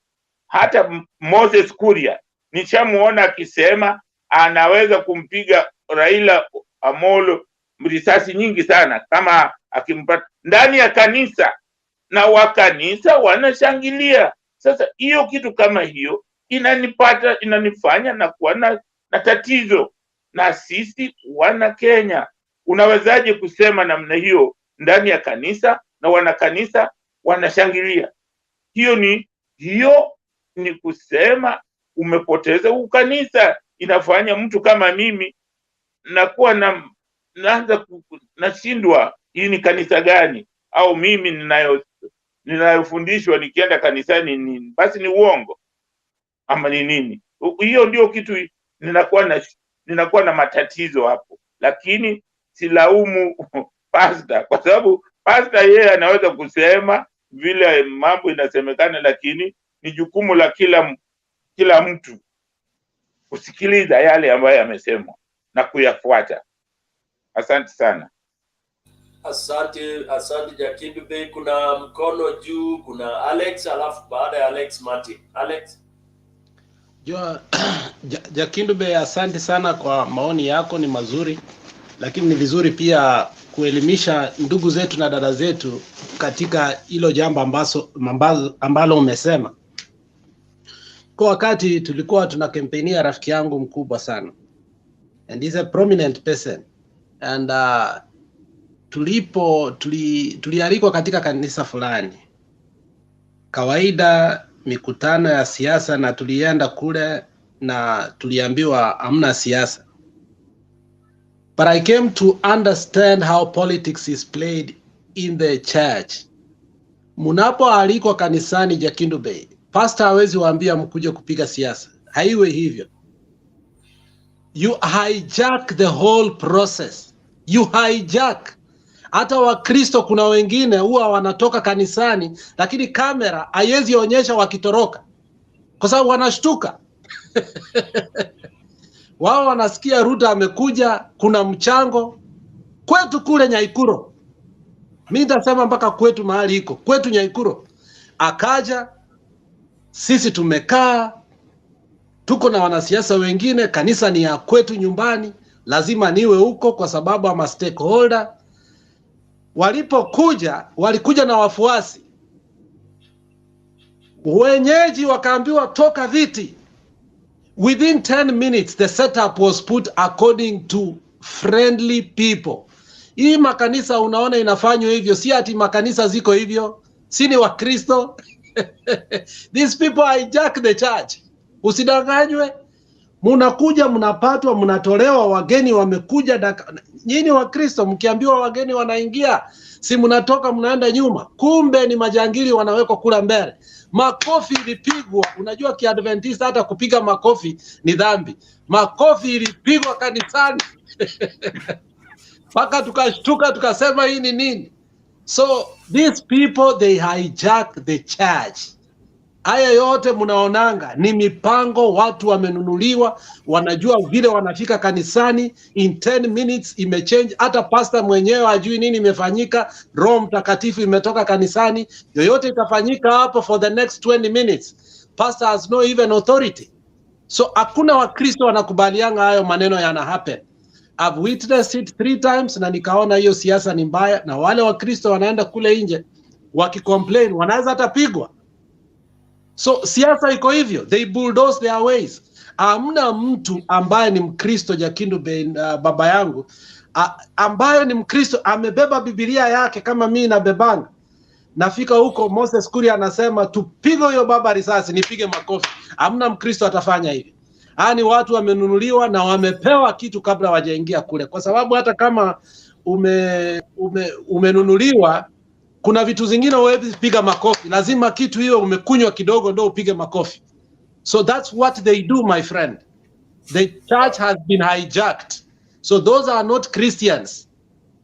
hata Moses Kuria nishamuona akisema anaweza kumpiga Raila Amolo risasi nyingi sana kama akimpata ndani ya kanisa, na wakanisa wanashangilia. Sasa hiyo kitu kama hiyo inanifanya na kuwa na tatizo na sisi wana Kenya. Unawezaje kusema namna hiyo ndani ya kanisa na wanakanisa wanashangilia? Hiyo ni kusema umepoteza ukanisa. Inafanya mtu kama mimi nakuwa naanza nashindwa, hii ni kanisa gani? Au mimi ninayofundishwa nikienda kanisani ni basi ni uongo ama ni nini? Hiyo ndio kitu ninakuwa na matatizo hapo. Lakini silaumu pasta, kwa sababu pasta yeye anaweza kusema vile mambo inasemekana, lakini ni jukumu la kila mtu kusikiliza yale ambayo yamesemwa na kuyafuata. Asante sana. Asante Jakindu Bey. Kuna mkono juu, kuna Alex, alafu baada ya Alex Martin. Alex. Jakindu Bey, asante sana kwa maoni yako, ni mazuri, lakini ni vizuri pia kuelimisha ndugu zetu na dada zetu katika hilo jambo ambalo umesema. Kwa wakati tulikuwa tuna kampenia rafiki yangu mkubwa sana, and he's a prominent person, and tulialikwa katika kanisa fulani, kawaida mikutano ya siasa, na tulienda kule na tuliambiwa hamna siasa. But I came to understand how politics is played in the church. Munapoalikwa kanisani, Jakindu Bey, pastor hawezi waambia mkuje kupiga siasa. Haiwe hivyo. You hijack the whole process. You hijack. Hata Wakristo kuna wengine huwa wanatoka kanisani, lakini kamera haiwezi onyesha wakitoroka, kwa sababu wanashtuka. Wao wanasikia Ruto amekuja, kuna mchango. Kwetu kule Nyaikuro, mimi nitasema mpaka kwetu mahali iko, kwetu Nyaikuro, akaja, sisi tumekaa, tuko na wanasiasa wengine, kanisa ni ya kwetu nyumbani, lazima niwe huko kwa sababu ama stakeholder. Walipokuja, walikuja na wafuasi. Wenyeji wakaambiwa toka viti. Within 10 minutes, the setup was put according to friendly people. Hii makanisa unaona inafanywa hivyo, si ati makanisa ziko hivyo, si ni Wakristo. These people hijack the church. Usidanganywe. Munakuja, mnapatwa, mnatolewa, wageni wamekuja. Nyinyi Wakristo mkiambiwa wageni wanaingia, si mnatoka mnaenda nyuma, kumbe ni majangili wanawekwa kula mbele. Makofi ilipigwa. Unajua Kiadventista hata kupiga makofi ni dhambi. Makofi ilipigwa kanisani. Paka tukashtuka, tukasema hii ni nini? So these people, they hijack the church. Haya yote mnaonanga ni mipango, watu wamenunuliwa, wanajua vile wanafika kanisani, in 10 minutes imechange. Hata pastor mwenyewe hajui nini imefanyika, Roho Mtakatifu imetoka kanisani, yoyote itafanyika hapo for the next 20 minutes. Pastor has no even authority. So hakuna Wakristo wanakubalianga hayo maneno yana happen. I've witnessed it 3 times na nikaona hiyo siasa ni mbaya, na wale Wakristo wanaenda kule nje wakicomplain, wanaweza hata pigwa. So siasa iko hivyo, they bulldoze their ways. Hamna mtu ambaye ni Mkristo, Jakindu Bey, baba yangu, ambaye ni Mkristo amebeba Biblia yake kama mimi nabebanga. Nafika huko, Moses Kuria anasema tupige huyo baba risasi, nipige makofi. Hamna Mkristo atafanya hivi. Ni watu wamenunuliwa na wamepewa kitu kabla hawajaingia kule, kwa sababu hata kama umenunuliwa Kuna vitu zingine huwezi piga makofi, lazima kitu hiyo umekunywa kidogo ndio upige makofi. So that's what they do, my friend. The church has been hijacked. So those are not Christians.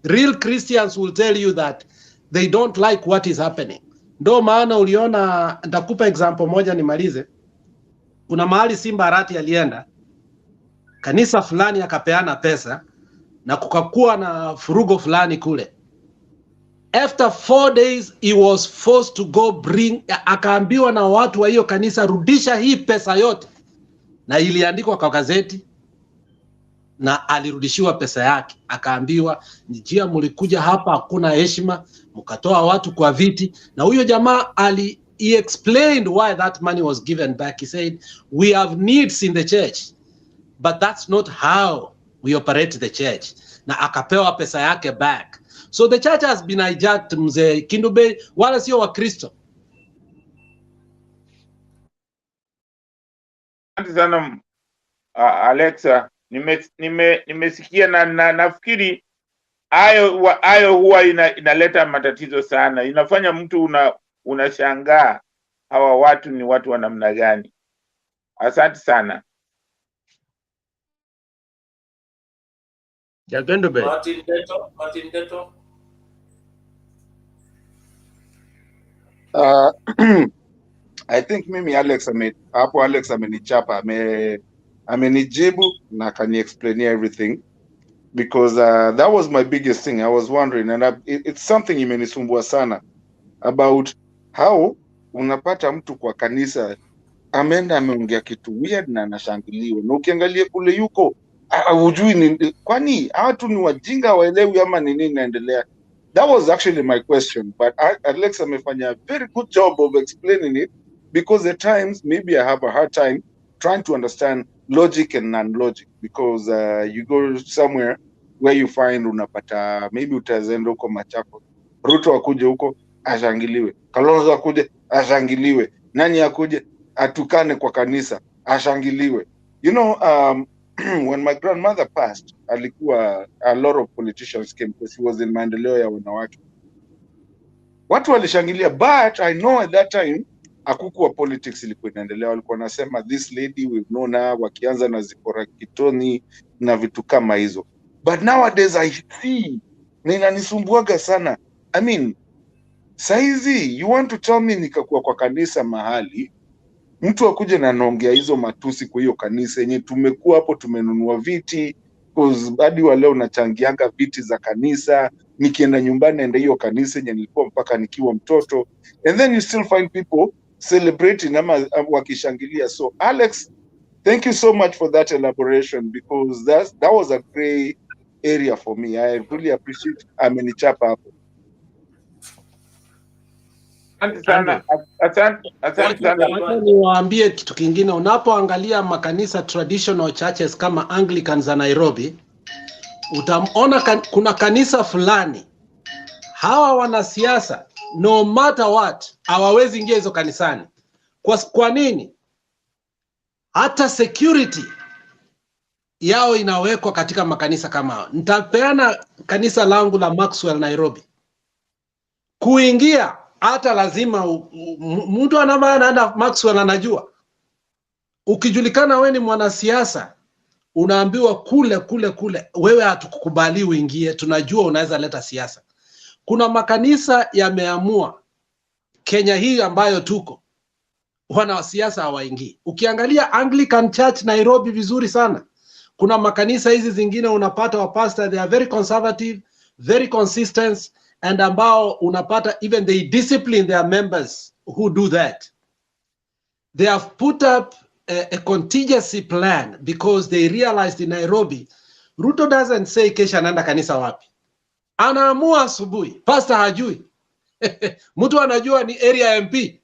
Real Christians will tell you that they don't like what is happening. Ndo maana uliona, nitakupa example moja nimalize. Kuna mahali Simba Arati alienda, kanisa fulani akapeana pesa na kukakuwa na furugo fulani kule. After 4 days he was forced to go bring, akaambiwa na watu wa hiyo kanisa, rudisha hii pesa yote, na iliandikwa kwa gazeti na alirudishiwa pesa yake. Akaambiwa, njia mlikuja hapa hakuna heshima, mkatoa watu kwa viti. Na huyo jamaa he explained why that money was given back. He said, we have needs in the church, but that's not how we operate the church. Na akapewa pesa yake back. So the church has been hijacked, mzee Kindube, wala sio wa Kristo. Asante sana Alexa, nimesikia na nafikiri hayo huwa inaleta matatizo sana. Inafanya mtu unashangaa hawa watu ni watu wa namna gani. Asante sana. Martin Deto. I think mimi Alex amenichapa, amenijibu na kani explain everything, because that was my biggest thing. I was wondering, and it's something imenisumbua sana about how unapata mtu kwa kanisa ameenda ameongea kitu weird na anashangiliwa, na ukiangalia kule yuko hujui ni kwani watu ni wajinga waelewi ama ni nini inaendelea. That was actually my question, but Alex amefanya a very good job of explaining it, because at times maybe I have a hard time trying to understand logic and non-logic, because you go somewhere where you find unapata maybe utazenda huko Machako, Ruto akuje huko ashangiliwe, Kalonzo akuje ashangiliwe, nani akuje atukane kwa kanisa ashangiliwe. You know, when my grandmother passed, alikuwa a lot of politicians came because he was in maendeleo ya wanawake. Watu walishangilia, but I know at that time hakukuwa politics ilikuwa inaendelea. Walikuwa nasema this lady we've known her, wakianza na Zipora Kitoni na vitu kama hizo. But nowadays I see, na inanisumbuaga sana. I mean, saizi you want to tell me nikakuwa kwa kanisa mahali mtu akuje na anaongea hizo matusi kwa hiyo kanisa yenye tumekuwa hapo tumenunua viti, because hadi wa leo nachangianga viti za kanisa, nikienda nyumbani naenda hiyo kanisa yenye nilikuwa mpaka nikiwa mtoto, and then you still find people celebrating ama wakishangilia. So Alex, thank you so much for that elaboration, because that was a gray area for me. I really appreciate amenichapa hapo. Asante sana. Niwaambie kitu kingine, unapoangalia makanisa traditional churches kama Anglican za Nairobi, utaona kuna kanisa fulani hawa wanasiasa no matter what hawawezi ingia hizo kanisani. Kwa nini? Hata security yao inawekwa katika makanisa kama hao. Nitapeana kanisa langu la Maxwell Nairobi. Kuingia hata lazima mtu anaenda Maxwell anajua. Ukijulikana wewe ni mwanasiasa, unaambiwa kule wewe hatukukubali uingie, tunajua unaweza leta siasa. Kuna makanisa yameamua Kenya hii ambayo tuko, wanasiasa hawaingii. Ukiangalia Anglican Church Nairobi vizuri sana. Kuna makanisa hizi zingine unapata wa pastor they are very conservative, very consistent, and ambao unapata even they discipline their members who do that. They have put up a contingency plan because they realized in Nairobi, Ruto doesn't say kesha anaenda kanisa wapi. Anaamua asubuhi, pastor hajui. Mtu anajua ni area MP.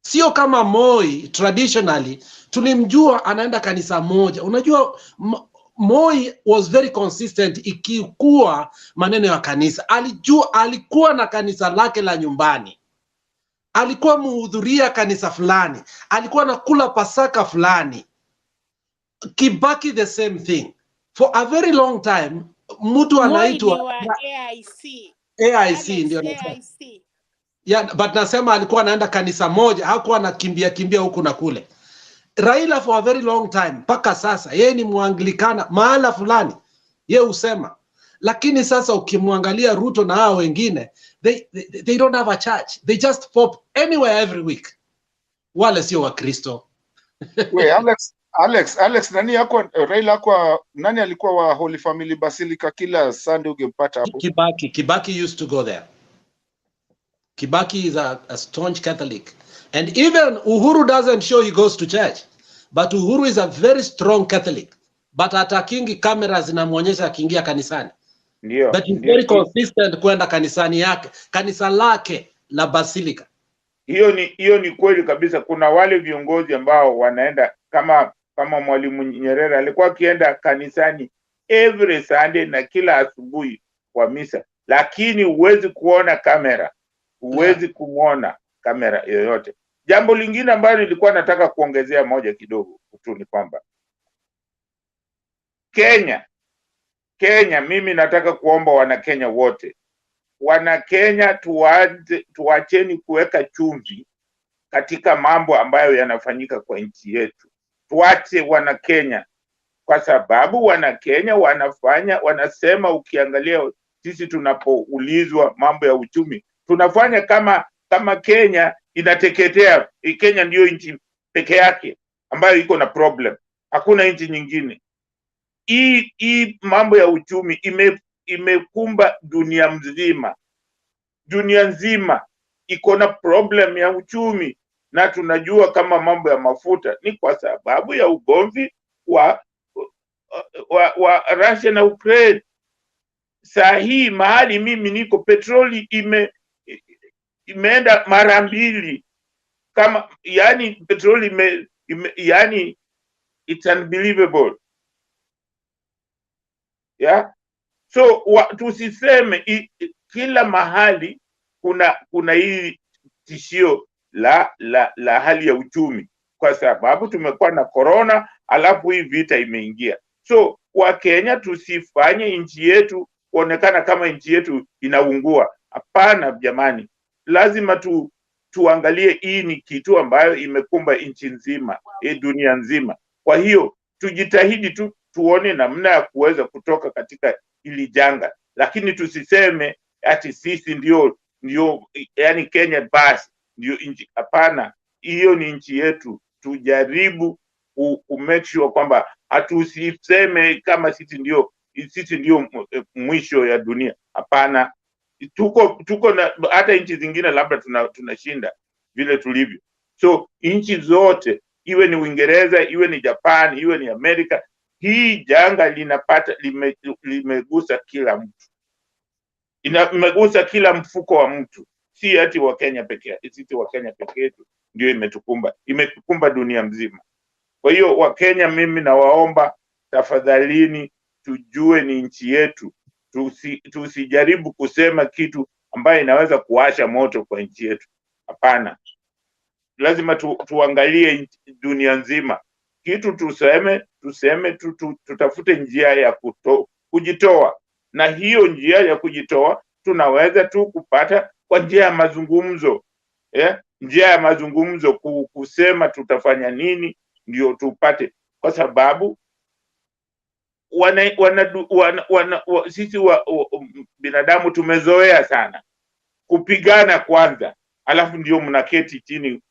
Sio kama Moi traditionally tulimjua anaenda kanisa moja. Unajua Moi was very consistent ikikuwa maneno ya kanisa. Alijua alikuwa na kanisa lake la nyumbani. Alikuwa muhudhuria kanisa fulani. Alikuwa nakula Pasaka fulani. Kibaki the same thing. For a very long time, mtu anaitwa AIC. AIC ndio nasema. AIC. Yeah, but nasema alikuwa anaenda kanisa moja, hakuwa anakimbia huku na kule. Raila for a very long time, mpaka sasa yeye ni Muanglikana mahala fulani, yeye usema. Lakini sasa ukimwangalia Ruto na hao wengine, they don't have a church. They just pop anywhere every week. Wale sio wa Kristo. We Alex, nani yako Raila kwa nani alikuwa wa Holy Family Basilica kila Sunday ungempata hapo? Kibaki used to go there. Kibaki is a staunch Catholic. And even Uhuru doesn't show he goes to church. But Uhuru is a very strong Catholic. But atakingi kamera zinamuonyesha akiingia kanisani. Ndio. But he's very consistent kwenda kanisani yake, kanisa lake la Basilica. Hiyo ni kweli kabisa. Kuna wale viongozi ambao wanaenda kama Mwalimu Nyerere alikuwa akienda kanisani every Sunday na kila asubuhi kwa misa, lakini huwezi kuona kamera, huwezi kumuona kamera yoyote. Jambo lingine ambalo nilikuwa nataka kuongezea moja kidogo tu ni kwamba Kenya, mimi nataka kuomba wana Kenya wote, wana Kenya tuacheni kuweka chumvi katika mambo ambayo yanafanyika kwa nchi yetu. Tuache wana Kenya, kwa sababu wana Kenya wanasema, ukiangalia sisi tunapoulizwa mambo ya uchumi tunafanya kama Kenya inateketea. Kenya ndio nchi peke yake ambayo iko na problem, hakuna nchi nyingine. Hii mambo ya uchumi imekumba dunia nzima iko na problem ya uchumi, na tunajua kama mambo ya mafuta ni kwa sababu ya ugomvi wa Russia na Ukraine. Saa hii mahali mimi niko petroli imeenda mara 2, kama yani petroli yani it's unbelievable. Yeah, so tusiseme kila mahali kuna hii tishio la hali ya uchumi, kwa sababu tumekuwa na corona alafu hii vita imeingia. So wa Kenya tusifanye nchi yetu kuonekana kama nchi yetu inaungua. Hapana jamani, lazima tuangalie hii ni kitu ambayo imekumba nchi nzima, dunia nzima. Kwa hiyo tujitahidi tuone namna ya kuweza kutoka katika hili janga, lakini tusiseme ati sisi ndio yani Kenya basi ndio nchi. Hapana, hiyo ni nchi yetu. Tujaribu ku make sure kwamba hatusiseme kama sisi ndio mwisho ya dunia. Hapana, tuko na hata nchi zingine labda tunashinda vile tulivyo. So nchi zote, iwe ni Uingereza, iwe ni Japan, iwe ni Amerika, hii janga limegusa kila mtu, imegusa kila mfuko wa mtu, si ati wa Kenya pekee. Sisi wa Kenya pekee yetu ndio imetukumba dunia mzima. Kwa hiyo wa Kenya, mimi nawaomba tafadhalini, tujue ni nchi yetu. Tusijaribu kusema kitu ambaye inaweza kuwasha moto kwa nchi yetu. Hapana, lazima tuangalie dunia nzima. Kitu tuseme tutafute njia ya kujitoa, na hiyo njia ya kujitoa tunaweza kupata kwa njia ya mazungumzo. Njia ya mazungumzo, kusema tutafanya nini ndio tupate, kwa sababu sisi binadamu tumezoea sana kupigana kwanza, alafu ndio mnaketi chini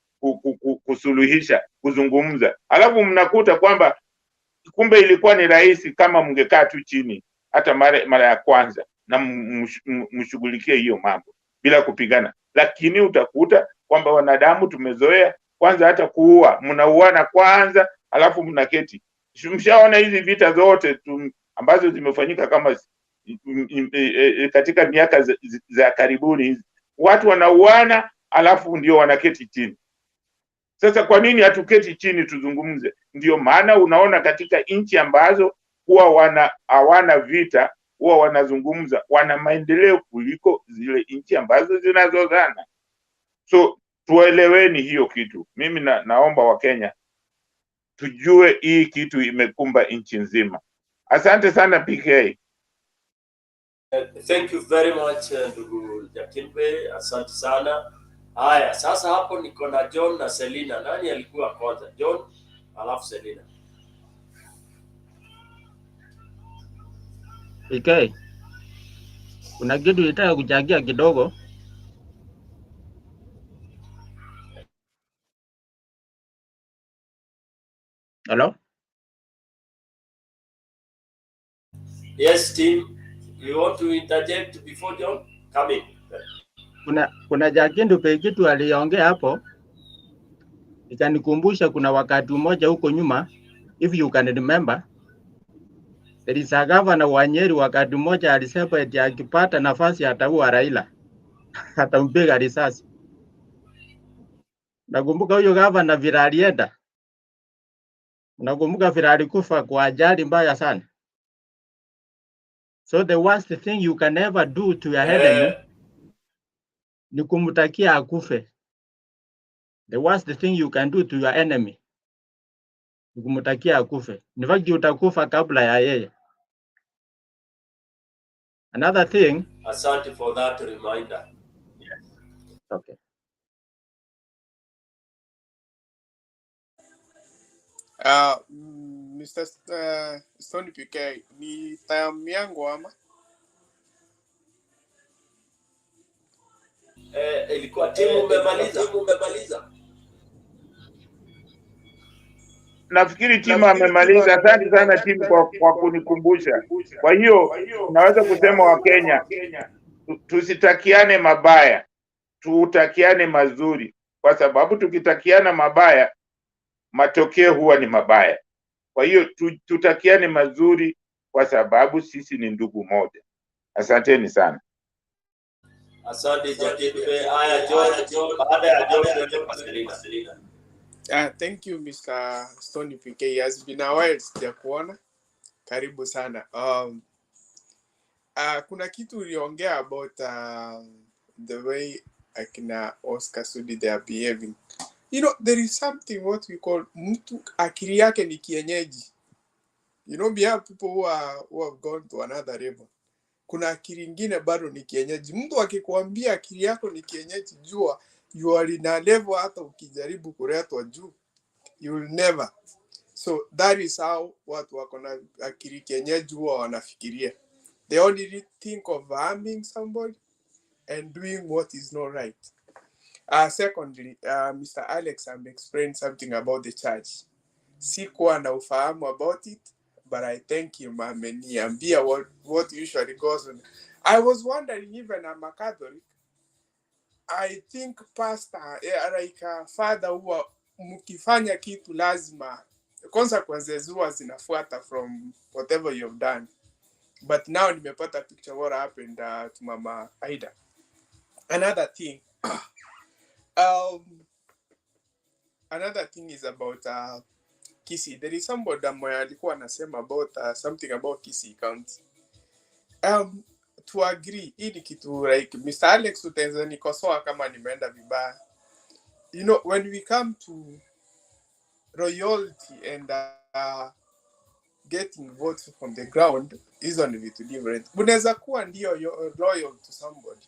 kusuluhisha, kuzungumza, alafu mnakuta kwamba kumbe ilikuwa ni rahisi kama mngekaa tu chini hata mara ya kwanza na mshughulikie hiyo mambo bila kupigana. Lakini utakuta kwamba wanadamu tumezoea kwanza hata kuua, mnauana kwanza alafu mnaketi. Mshaona hizi vita zote ambazo zimefanyika kama katika miaka za karibuni, watu wanauana alafu ndio wanaketi chini. Sasa kwa nini hatuketi chini tuzungumze? Ndio maana unaona katika nchi ambazo huwa hawana vita, huwa wanazungumza, wana maendeleo kuliko zile nchi ambazo zinazozana. So tueleweni hiyo kitu. Mimi naomba wa Kenya tujue hii kitu imekumba nchi nzima. Asante sana PK. Thank you very much ndugu Jakimbe, asante sana. Haya, sasa hapo niko na John na Selina. Nani alikuwa kwanza? John alafu Selina. Okay. Kuna kitu nitaka kuchangia kidogo. Hello? Yes, team. You want to interject before John? Come in. Kuna Jakindu kitu aliongea hapo. Ikanikumbusha kuna wakati mmoja huko nyuma, if you can remember, there is a governor wa Nyeri wakati mmoja alisema eti akipata nafasi ataua Raila. Atampiga risasi. Nakumbuka huyo governor vile alienda. Nakumbuka vile alikufa kwa ajali mbaya sana. So the worst thing you can ever do to your enemy ni kumtakia akufe. The worst thing you can do to your enemy ni kumtakia akufe. In fact, utakufa kabla ya yeye. Another thing. Asante for that reminder. Yes. Okay. Mr. Stony PK, ni time yangu ama? Ilikuwa timu umemaliza. Nafikiri timu amemaliza. Asante sana timu kwa kunikumbusha. Kwa hiyo naweza kusema Wakenya tusitakiane mabaya, tutakiane mazuri, kwa sababu tukitakiana mabaya matokeo huwa ni mabaya. Kwa hiyo tutakiane mazuri kwa sababu sisi ni ndugu moja. Asanteni sana. Asante Jakimbe. Haya John, baada ya John tuende kwa Selina. Thank you Mr. Stony PK. It has been a while sijakuona. Karibu sana. Kuna kitu uliongea about the way akina Oscar Sudi they are behaving. You know, there is something what we call mtu akili yake ni kienyeji. You know, we have people who have gone to another level. Kuna akili ingine bado ni kienyeji. Mtu akikwambia akili yako ni kienyeji, jua you are in a level hata ukijaribu kuletwa juu, you will never. So that is how watu wako na akili kienyeji huwa wanafikiria. They only think of harming somebody and doing what is not right. Secondly, Mr. Alex explained something about the church. Sikuwa na ufahamu about it, but I thank him. Ameniambia what usually goes on. I was wondering, even I'm a Catholic, I think pastor, like a father, huwa mkifanya kitu lazima consequences huwa zinafuata from whatever you've done. But now nimepata picture what happened to Mama Aida. Another thing is about Kisii. There is somebody alikuwa anasema about something about Kisii County. To agree, hii kitu like Mr. Alex utaanza nikosoa kama nimeenda vibaya. You know, when we come to royalty and getting votes from the ground, hizo ni vitu different. Unaweza kuwa ndio loyal to somebody,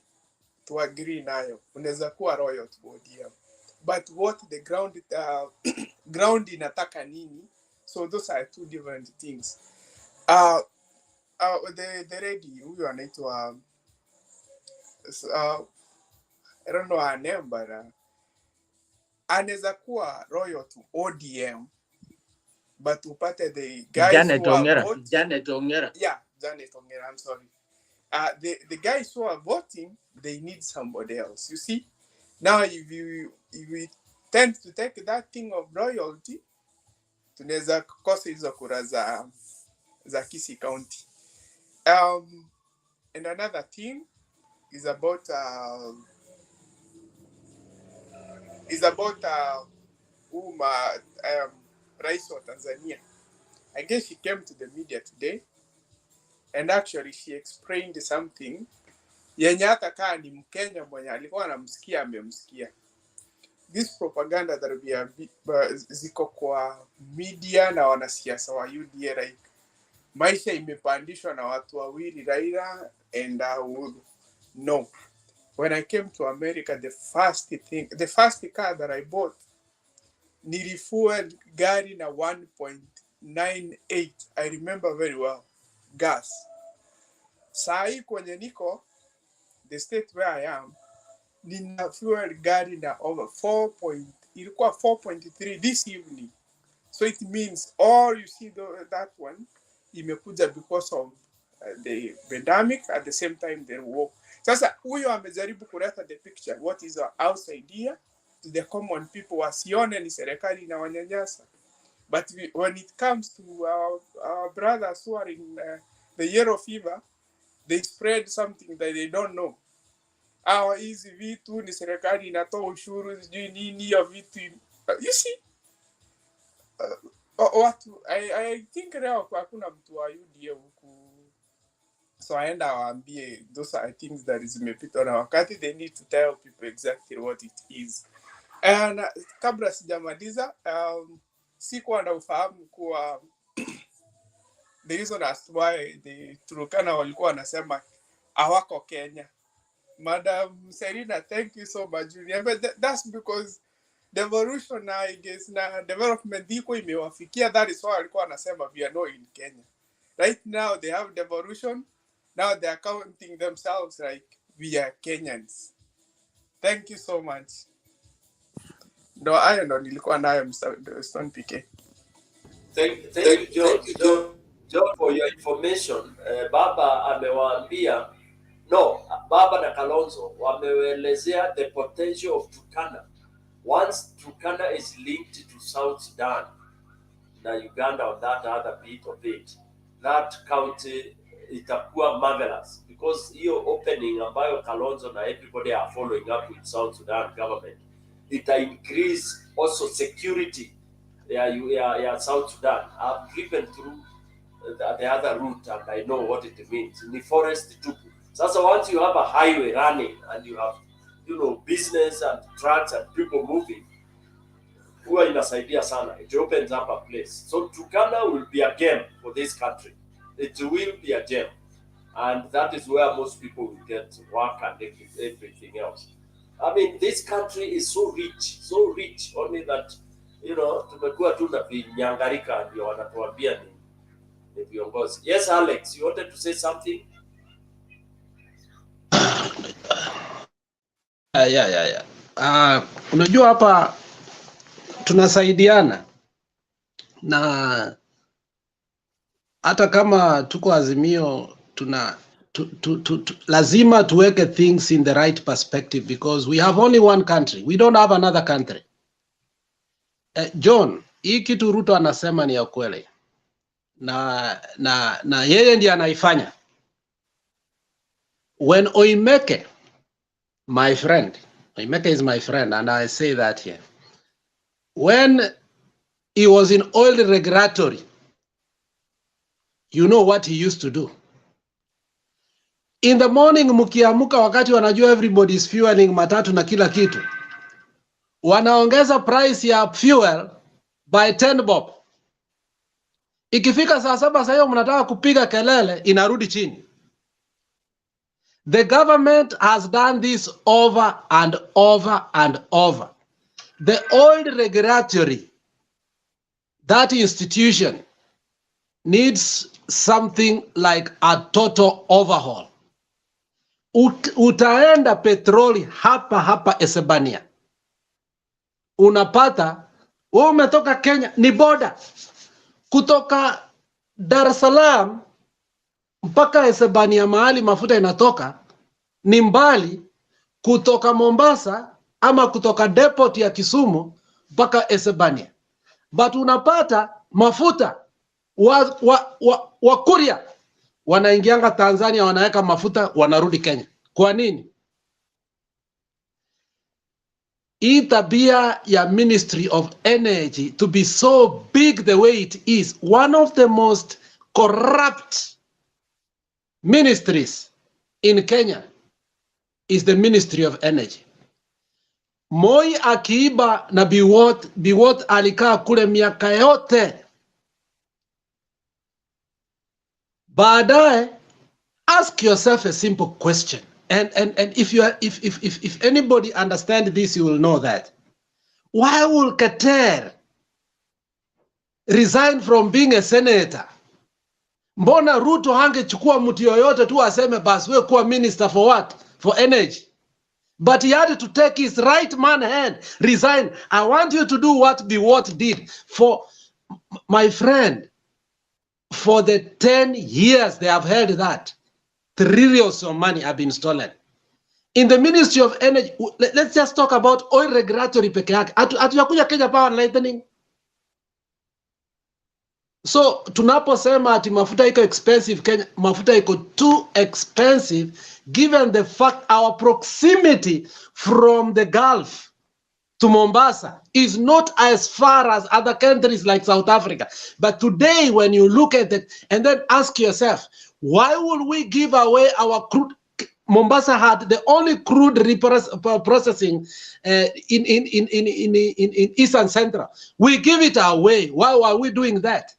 to agree nayo. Unaweza kuwa loyal to ODM. But what the ground inataka nini? So those are two different things. The lady huyo anaitwa I don't know her name, but anaweza kuwa loyal to ODM, but upate the guys Janet who are Ongera. voting. Janet Ongera. Yeah, Janet Ongera, I'm sorry. The guys who are voting, they need somebody else. You see? Now if we tend to take that thing of loyalty, tunaweza kukosa hizo kura za Kisii County. And another thing is about Rais wa Tanzania. I guess she came to the media today and actually she explained something yenye hata kaa ni Mkenya mwenye alikuwa anamsikia amemsikia. This propaganda that we have ziko kwa media na wanasiasa wa UDA, like maisha imepandishwa na watu wawili, Raila and Uhuru. No. When I came to America, the first car that I bought, nilifuel gari na 1.98. I remember very well. Gas. Sai kwenye niko, the state where I am, nina fuel gari na over 4.3 this evening. So it means all you see that one, imekuja because of the pandemic, at the same time the war. Sasa huyo amejaribu kuleta the picture, what is outside here to the common people, wasione ni serikali na wanyanyasa. But when it comes to our brothers who are in the yellow fever, they spread something that they don't know. Hizi vitu ni serikali inatoa ushuru, sijui nini ya vitu. You see, I think leo hakuna mtu wa UDA huku. So aenda waambie those are things that zimepita na wakati, they need to tell people exactly what it is. And kabla sijamaliza, sikuwa na ufahamu kuwa the reason as why the Turkana walikuwa wanasema hawako Kenya. Madam Serena, thank you so much. But that's because devolution, I guess, na development iko imewafikia. That is why walikuwa wanasema we are not in Kenya. Right now they have devolution. Now they are counting themselves like we are Kenyans. Thank you so much. No, I ndo nilikuwa nayo Mr. Stone PK. Thank you, John, for your information. Baba amewaambia, no, Baba na Kalonzo wameelezea the potential of Turkana. Once Turkana is linked to South Sudan, na Uganda on that other bit of it, that county itakuwa marvelous, because hiyo opening ambayo Kalonzo na everybody are following up with South Sudan government, ita increase also security ya South Sudan. I've driven through the other route and I know what it means. Ni forest tupu. Sasa once you have a highway running and you have, you know, business and trucks and people moving, huwa inasaidia sana. It opens up a place. So Turkana will be a gem for this country. It will be a gem. And that is where most people will get work and everything else. I mean, this country is so rich, only that, you know, tumekuwa tu na vinyangarika ndio wanatuambia ni viongozi. Yes, Alex, you wanted to say something? Yeah. Unajua hapa tunasaidiana, na hata kama tuko Azimio lazima tuweke things in the right perspective, because we have only one country, we don't have another country. John, hii kitu Ruto anasema ni ya kweli, na yeye ndiye anaifanya. When Oimeke, my friend, Oimeke is my friend, and I say that here, when he was in oil regulatory, you know what he used to do? In the morning, mukiamuka wakati wanajua everybody is fueling matatu na kila kitu, wanaongeza price ya fuel by 10 bob. Ikifika saa 7 sasa hiyo mnataka kupiga kelele, inarudi chini. The government has done this over and over and over. The oil regulatory, that institution, needs something like a total overhaul. Utaenda petroli hapa Esebania, unapata wewe umetoka Kenya, ni boda kutoka Dar es Salaam mpaka Esebania, mahali mafuta inatoka ni mbali kutoka Mombasa ama kutoka depot ya Kisumu mpaka Esebania, but unapata mafuta wa Kuria wanaingianga Tanzania, wanaweka mafuta, wanarudi Kenya. Kwa nini? Hii tabia ya Ministry of Energy to be so big the way it is, one of the most corrupt ministries in Kenya is the Ministry of Energy. Moi akiiba na Biwott alikaa kule miaka yote. Baadaye ask yourself a simple question. And if you are, if anybody understands this, you will know that. Why will Qatar resign from being a senator? Mbona Ruto hangechukua mtu yoyote tu aseme basi wewe kuwa minister for what? For energy. But he had to take his right man hand, resign. I want you to do what Biwott did. For my friend, for the 10 years they have held that, trillions of money have been stolen. In the Ministry of Energy, let's just talk about oil regulatory peke yake. Hatujakuja Kenya Power and Lightning. So tunaposema ati mafuta iko expensive, Kenya mafuta iko too expensive given the fact our proximity from the Gulf to Mombasa is not as far as other countries like South Africa. But today when you look at it and then ask yourself, why would we give away our crude? Mombasa had the only crude processing in East and Central. We give it away. Why are we doing that?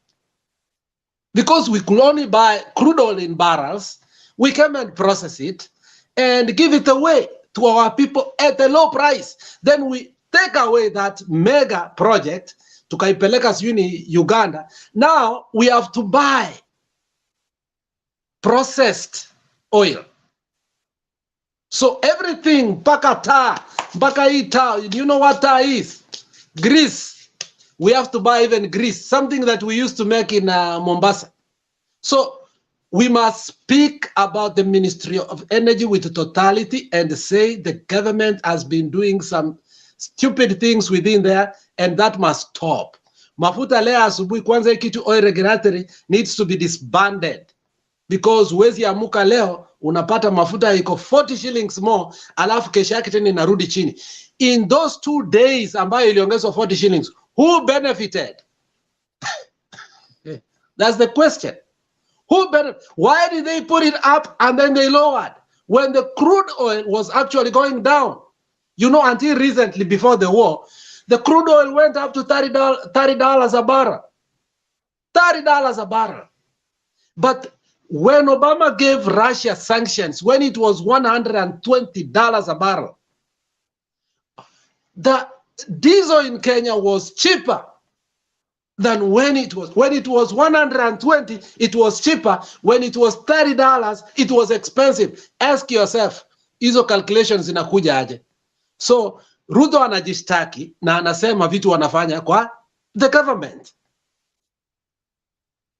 Because we could only buy crude oil in barrels. We come and process it and give it away to our people at a low price. Then we take away that mega project to tukaipeleka sijui Uganda. Now we have to buy processed oil. So everything, mpaka tar, mpaka hii tar, you know what tar is? Grease. We have to buy even grease, something that we used to make in Mombasa. So we must speak about the Ministry of Energy with totality and say the government has been doing some stupid things within there, and that must stop. Mafuta leo asubuhi kwanza kitu oil regulatory needs to be disbanded, because wezi amuka leo unapata mafuta iko 40 shillings more, alafu kesho yake tena inarudi chini. In those 2 days ambayo iliongezwa 40 shillings, who benefited? That's the question. Who benefited? Why did they put it up and then they lowered when the crude oil was actually going down? You know, until recently, before the war, the crude oil went up to $30 a barrel. $30 a barrel. But when Obama gave Russia sanctions, when it was $120 a barrel, the diesel in Kenya was cheaper than when it was 120, it was cheaper. When it was $30, it was expensive. Ask yourself, hizo calculations zinakuja aje? So Ruto anajishtaki na anasema vitu wanafanya kwa the government.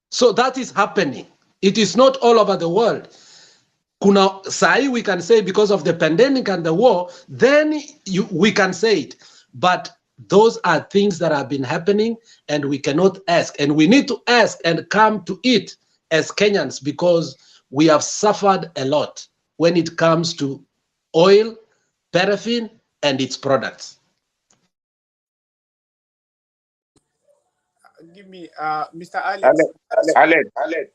So that is happening. It is not all over the world. Kuna sahi we can say because of the pandemic and the war, then we can say it. But those are things that have been happening, and we cannot ask. And we need to ask and come to it as Kenyans, because we have suffered a lot when it comes to oil, paraffin, and its products. Give me, Mr. Alex. Alex.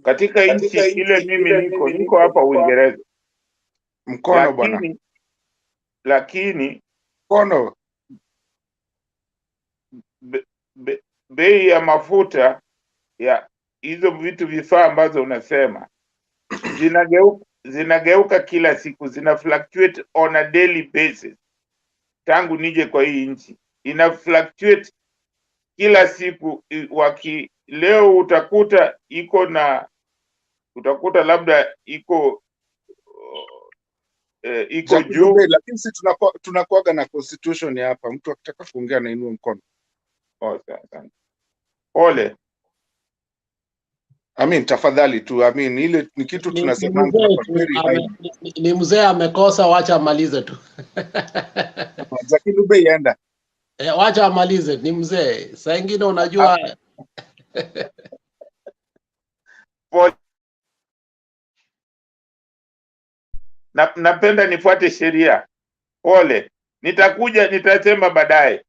Katika nchi ile mimi niko hapa Uingereza. Mkono bwana. Lakini mkono bei ya mafuta ya hizo vitu vifaa ambazo unasema zinageuka kila siku, zina fluctuate on a daily basis. Tangu nije kwa hii nchi ina fluctuate kila siku. Leo utakuta labda iko juu, lakini sisi tunakuaga na constitution hapa. Mtu akitaka kuongea na inua mkono. Ole. Tafadhali tu. Ile ni kitu tunasema ni mzee amekosa, wacha amalize tu. Zakilube yenda. Wacha amalize, ni mzee. Saa nyingine unajua napenda nifuate sheria. Pole. Nitasema baadaye.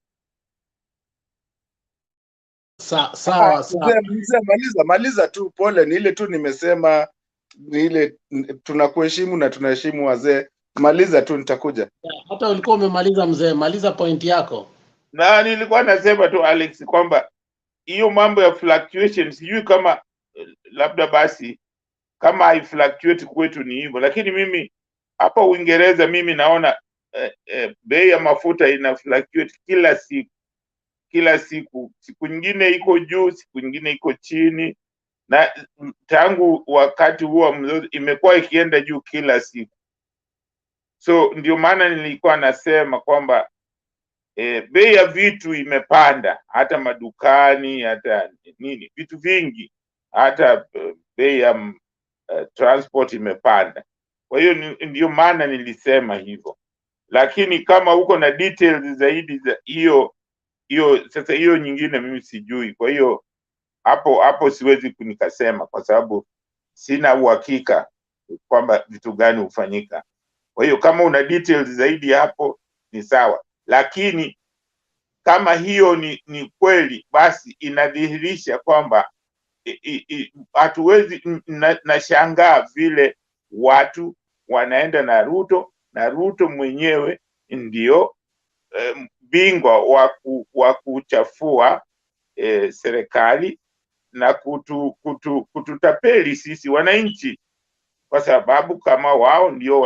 Sawa. Maliza tu. Pole, ni ile tu nimesema, ni ile tunakuheshimu na tunaheshimu wazee. Maliza tu, nitakuja. Hata ulikuwa umemaliza mzee, maliza point yako. Na nilikuwa nasema tu Alex kwamba hiyo mambo ya fluctuations, sijui kama labda basi kama haifluctuate kwetu ni hivyo, lakini mimi hapa Uingereza mimi naona bei ya mafuta ina fluctuate kila siku, siku nyingine iko juu, siku nyingine iko chini, na tangu wakati huo mzozo imekuwa ikienda juu kila siku. So ndio maana nilikuwa nasema kwamba bei ya vitu imepanda, hata madukani, hata nini, vitu vingi, hata bei ya transport imepanda. Kwa hiyo ndio maana nilisema hivyo, lakini kama uko na details zaidi za hiyo sasa, hiyo nyingine mimi sijui. Kwa hiyo hapo siwezi kunikasema, kwa sababu sina uhakika kwamba vitu gani hufanyika. Kwa hiyo kama una details zaidi hapo ni sawa, lakini kama hiyo ni kweli, basi inadhihirisha kwamba hatuwezi, nashangaa vile watu wanaenda na Ruto mwenyewe ndio bingwa wa kuchafua serikali na kututapeli sisi wananchi, kwa sababu kama wao ndio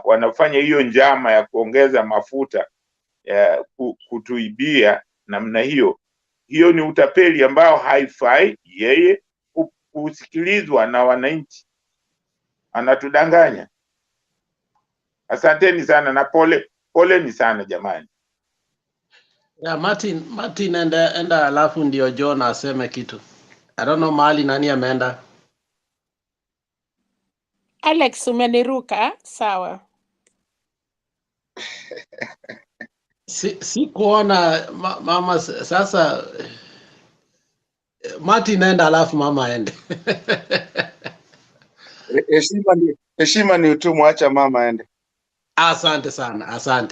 wanafanya hiyo njama ya kuongeza mafuta kutuibia namna hiyo ni utapeli ambao haifai yeye kusikilizwa na wananchi, anatudanganya. Asanteni sana na poleni sana jamani. Yeah, Martin enda alafu ndio John aseme kitu. I don't know mahali nani ameenda. Alex, umeniruka, sawa. Si kuona mama sasa. Martin enda alafu mama aende. Heshima ni utumwa, acha mama aende. Asante sana,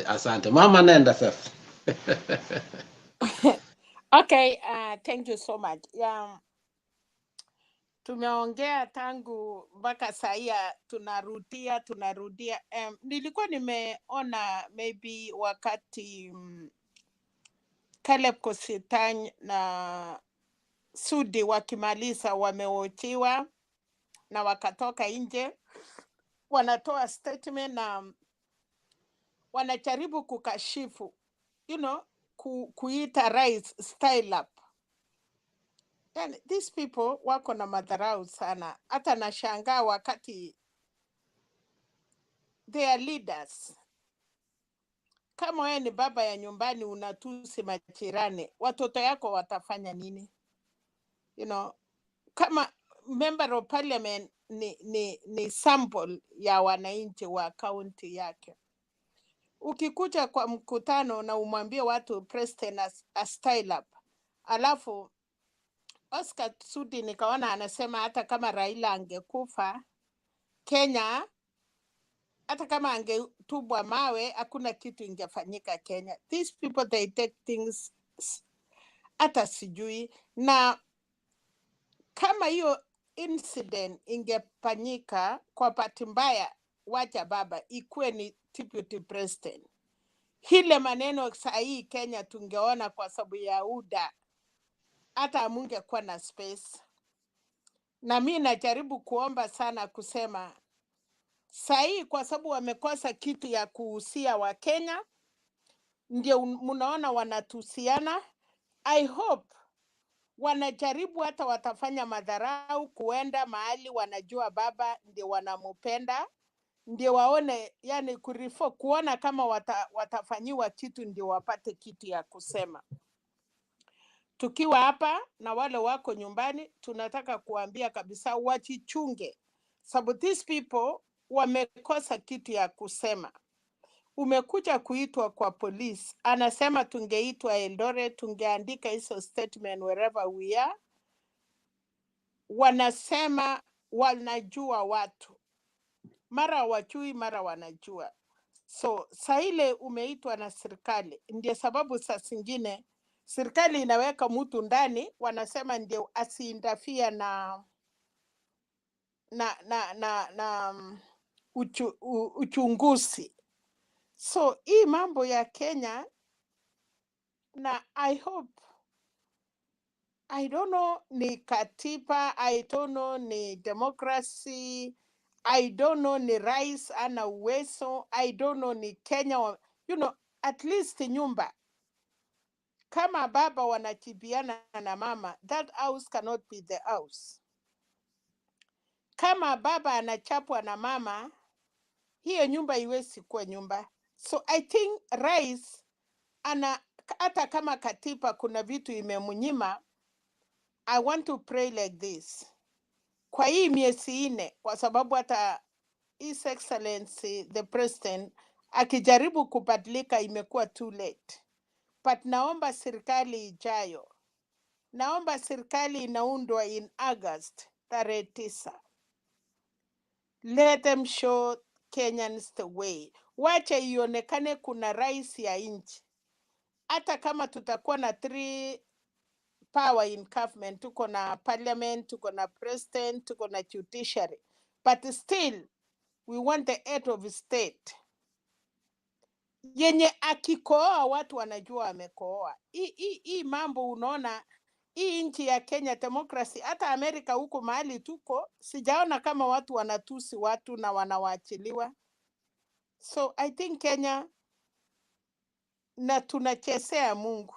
asante. Mama nenda sasa. Okay, thank you so much. Tumeongea tangu mpaka saa tunarudia. Nilikuwa nimeona maybe wakati Caleb Kositany na Sudi wakimaliza wameochiwa na wakatoka nje, wanatoa statement na wanajaribu kukashifu, kuita rais style up. And these people wako na madharau sana. Hata nashangaa wakati they are leaders. Kama wewe ni baba ya nyumbani unatusi majirani, watoto yako watafanya nini? Kama member of parliament ni sample ya wananchi wa kaunti yake. Ukikuja kwa mkutano na umwambie watu president a style up, alafu Oscar Sudi nikaona anasema hata kama Raila angekufa Kenya, hata kama angetubwa mawe, hakuna kitu ingefanyika Kenya. These people they take things hata sijui. Na kama hiyo incident ingefanyika kwa bahati mbaya, wacha baba ikuwe ni deputy president, hile maneno sahi Kenya tungeona, kwa sababu ya UDA hata amungekuwa na space. Na mimi najaribu kuomba sana kusema sahi, kwa sababu wamekosa kitu ya kuhusia wa Kenya, ndio mnaona wanatusiana. I hope wanajaribu hata watafanya madharau kuenda mahali wanajua baba ndio wanamupenda, ndio waone, yani kuona kama watafanyiwa kitu ndio wapate kitu ya kusema. Tukiwa hapa na wale wako nyumbani, tunataka kuambia kabisa wachichunge, sababu these people wamekosa kitu ya kusema. Umekuja kuitwa kwa police, anasema tungeitwa Eldoret, tungeandika hizo statement wherever we are. Wanasema wanajua watu, mara wachui mara wanajua. So saa ile umeitwa na serikali, ndio sababu saa zingine serikali inaweka mtu ndani, wanasema ndio asiindafia na uchunguzi. So hii mambo ya Kenya, na I hope I don't know ni katiba, I don't know ni democracy, I don't know ni rais ana uwezo, I don't know ni Kenya, you know, at least nyumba. Kama baba wanakibiana na mama, that house cannot be the house. Kama baba anachapwa na mama, hiyo nyumba iwezi kuwa nyumba. So I think rais ana, hata kama katiba kuna vitu imemunyima, I want to pray like this. Kwa hii miezi 4, kwa sababu hata His Excellency the President akijaribu kubadilika imekuwa too late. But naomba serikali ijayo, naomba serikali inaundwa in August tarehe 9. Let them show Kenyans the way. Wacha ionekane kuna rais ya nchi. Hata kama tutakuwa na 3 power in government, tuko na parliament, tuko na president, tuko na judiciary, but still we want the head of state yenye akikooa watu wanajua amekooa. Hii mambo unaona, hii nchi ya Kenya democracy, hata Amerika huko mahali tuko, sijaona kama watu wanatusi watu na wanawaachiliwa. So I think Kenya, na tunachezea Mungu,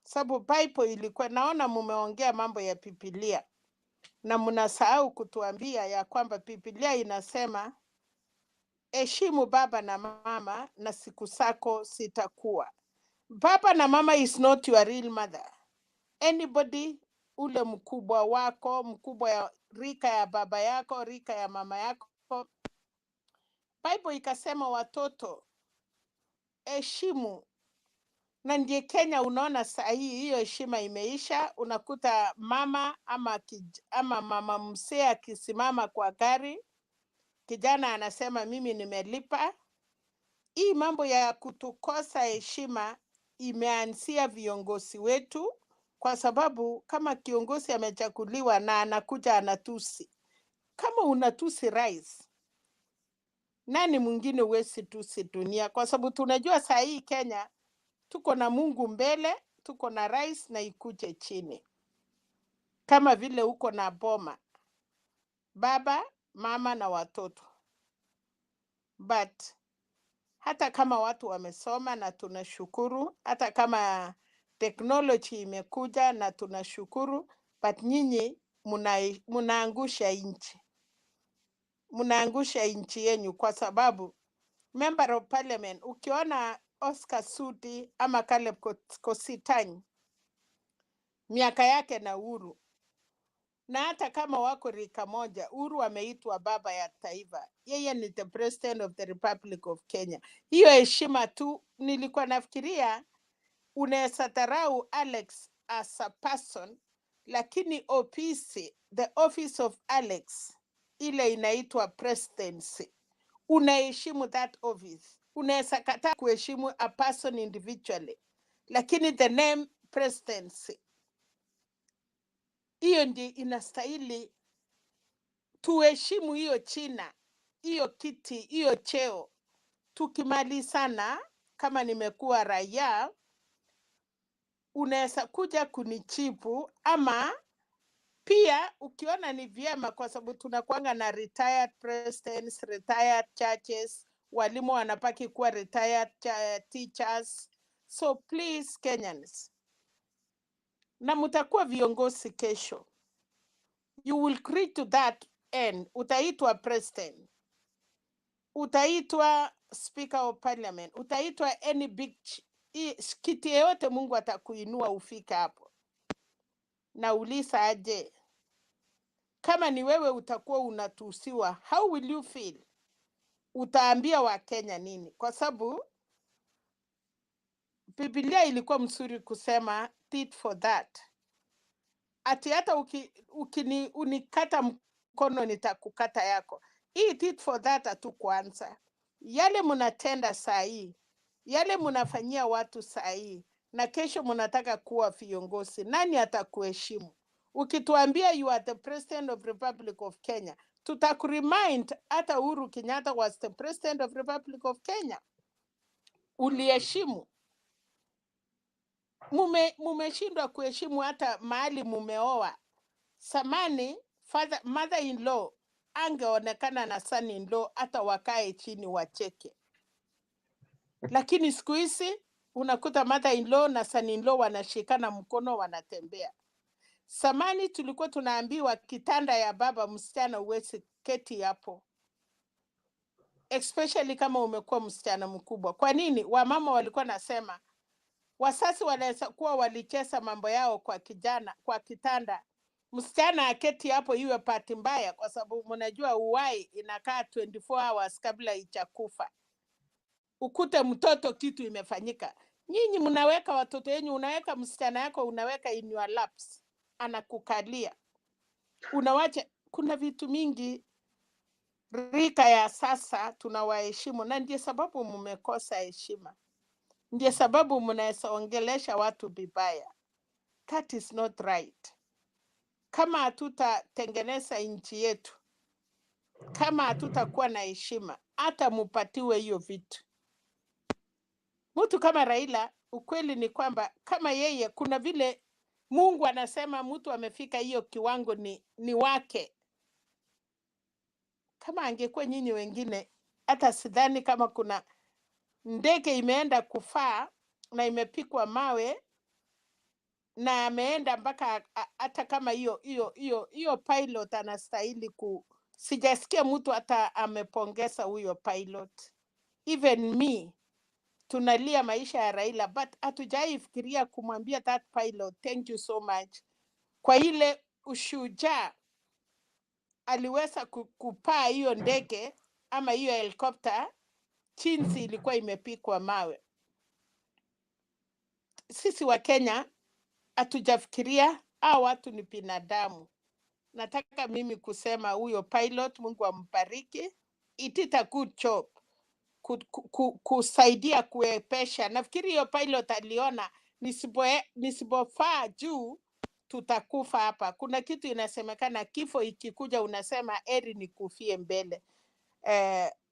sababu Bible ilikuwa, naona mumeongea mambo ya Biblia na mnasahau kutuambia ya kwamba Biblia inasema heshimu baba na mama na siku zako sitakuwa. Baba na mama is not your real mother. Anybody ule mkubwa wako, mkubwa ya rika ya baba yako, rika ya mama yako. Bible ikasema watoto heshimu. Na ndiye Kenya unaona saa hii hiyo heshima imeisha. Unakuta mama ama mama mzee akisimama kwa gari, kijana anasema mimi nimelipa. Hii mambo ya kutukosa heshima imeanzia viongozi wetu, kwa sababu kama kiongozi amechaguliwa na anakuja anatusi. Kama unatusi rais, nani mwingine huwezi tusi dunia? Kwa sababu tunajua saa hii Kenya tuko na Mungu mbele, tuko na rais na ikuje chini. Kama vile uko na boma, baba, mama na watoto. But hata kama watu wamesoma na tunashukuru, hata kama technology imekuja na tunashukuru, but nyinyi munaangusha nchi. Munaangusha nchi yenu, kwa sababu member of parliament, ukiona Oscar Sudi ama Caleb Kositany, miaka yake na Uhuru, na hata kama wako rika moja, Uhuru ameitwa baba ya taifa. Yeye ni the president of the Republic of Kenya. Hiyo heshima tu, nilikuwa nafikiria unaweza dharau Alex as a person, lakini ofisi, the office of Alex, ile inaitwa presidency, unaheshimu that office. Unaweza kataa kuheshimu a person individually, lakini the name presidency, hiyo ndiyo inastahili tuheshimu. Hiyo china, hiyo kiti, hiyo cheo. Tukimalizana, kama nimekuwa raia, unaweza kuja kunichipu, ama pia ukiona ni vyema, kwa sababu tunakuanga na retired presidents, retired churches, walimu wanapaki kuwa retired teachers. So please Kenyans, na mutakuwa viongozi kesho, you will reach to that end. Utaitwa president, utaitwa speaker of parliament, utaitwa any big kiti yote Mungu atakuinua ufika hapo. Na uliza aje, kama ni wewe utakuwa unatusiwa, how will you feel? Utaambia wa Kenya nini? Kwa sababu Biblia ilikuwa mzuri kusema tit for that. Ati hata unikata mkono nitakukata yako. Hii tit for that atu kwanza. Yale mnatenda saa hii, yale mnafanyia watu saa hii, na kesho mnataka kuwa viongozi, nani atakuheshimu? Ukituambia you are the president of Republic of Kenya, tutakuremind hata Uhuru Kenyatta was the president of Republic of Kenya. Uliheshimu. mumeshindwa kuheshimu hata mahali mumeoa. Samani mother-in-law angeonekana na son-in-law hata wakae chini wacheke. Lakini siku hizi unakuta mother-in-law na son-in-law wanashikana mkono wanatembea. Samani tulikuwa tunaambiwa kitanda ya baba msichana uwezi keti hapo. Especially kama umekuwa msichana mkubwa. Kwa nini? Wamama walikuwa nasema wasasi wanaweza kuwa walicheza mambo yao kwa kitanda. Msichana aketi hapo iwe pati mbaya, kwa sababu mnajua uwai inakaa 24 hours kabla ichakufa. Ukute mtoto kitu imefanyika. Nyinyi mnaweka watoto wenyu, unaweka msichana yako, unaweka in your laps. Anakukalia. Unawacha, kuna vitu mingi rika ya sasa tunawaheshimu, na ndiye sababu mmekosa heshima. Ndiye sababu mnaweza ongelesha watu vibaya. That is not right. Kama hatutatengeneza nchi yetu, kama hatutakuwa na heshima, hata mupatiwe hiyo vitu. Mtu kama Raila, ukweli ni kwamba kama yeye, kuna vile Mungu anasema mtu amefika hiyo kiwango ni wake. Kama angekuwa nyinyi wengine, hata sidhani kama kuna ndege imeenda kufaa na imepikwa mawe na ameenda mpaka, hata kama hiyo pilot anastahili sijasikia mtu hata amepongeza huyo pilot. Even me, tunalia maisha ya Raila, but hatujaifikiria kumwambia that pilot thank you so much kwa ile ushujaa aliweza kupaa hiyo ndege ama hiyo helikopta chinzi ilikuwa imepikwa mawe. Sisi wa Kenya hatujafikiria watu ni binadamu. Nataka mimi kusema huyo pilot, Mungu ambariki. It did a good job kusaidia kuepesha. Nafikiri hiyo pilot aliona nisipofaa juu tutakufa hapa. Kuna kitu inasemekana kifo ikikuja unasema eri nikufie mbele.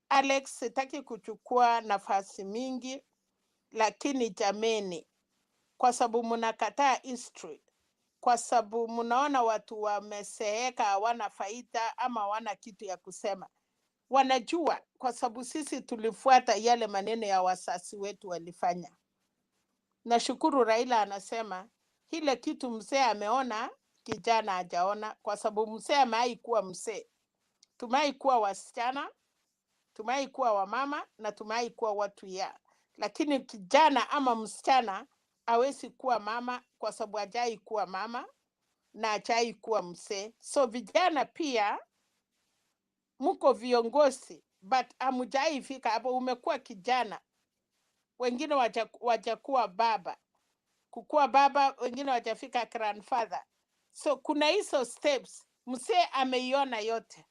Alex, sitaki kuchukua nafasi mingi, lakini jameni, kwa sababu mnakataa history, kwa sababu mnaona watu wameseeka hawana faida ama hawana kitu ya kusema. Wanajua kwa sababu sisi tulifuata yale maneno ya wasasi wetu walifanya. Nashukuru Raila anasema ile kitu mzee ameona kijana hajaona, kwa sababu mzee amewahi kuwa mzee. Tumewahi kuwa wasichana, tumewahi kuwa wamama na tumewahi kuwa watu ya. Lakini kijana ama msichana hawezi kuwa mama kwa sababu hajai kuwa mama na hajai kuwa mzee. So vijana pia mko viongozi, but hamjai fika hapo. Umekuwa kijana, wengine wajakuwa baba, kukua baba, wengine wajafika grandfather. So kuna hizo steps. Mzee ameiona yote.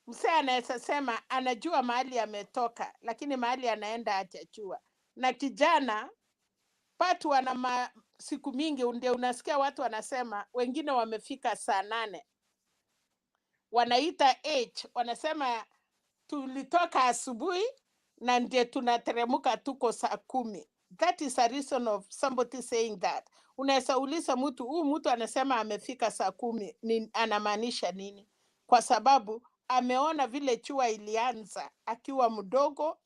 Mzee anaweza sema anajua mahali ametoka, lakini mahali anaenda hajajua. Na kijana watu wana siku mingi, ndio unasikia watu wanasema wengine wamefika saa 8. Wanaita age, wanasema tulitoka asubuhi na ndio tunateremuka tuko saa 10. That is a reason of somebody saying that. Unaweza uliza mtu anasema amefika saa 10 anamaanisha nini? Kwa sababu ameona vile chua ilianza akiwa mdogo,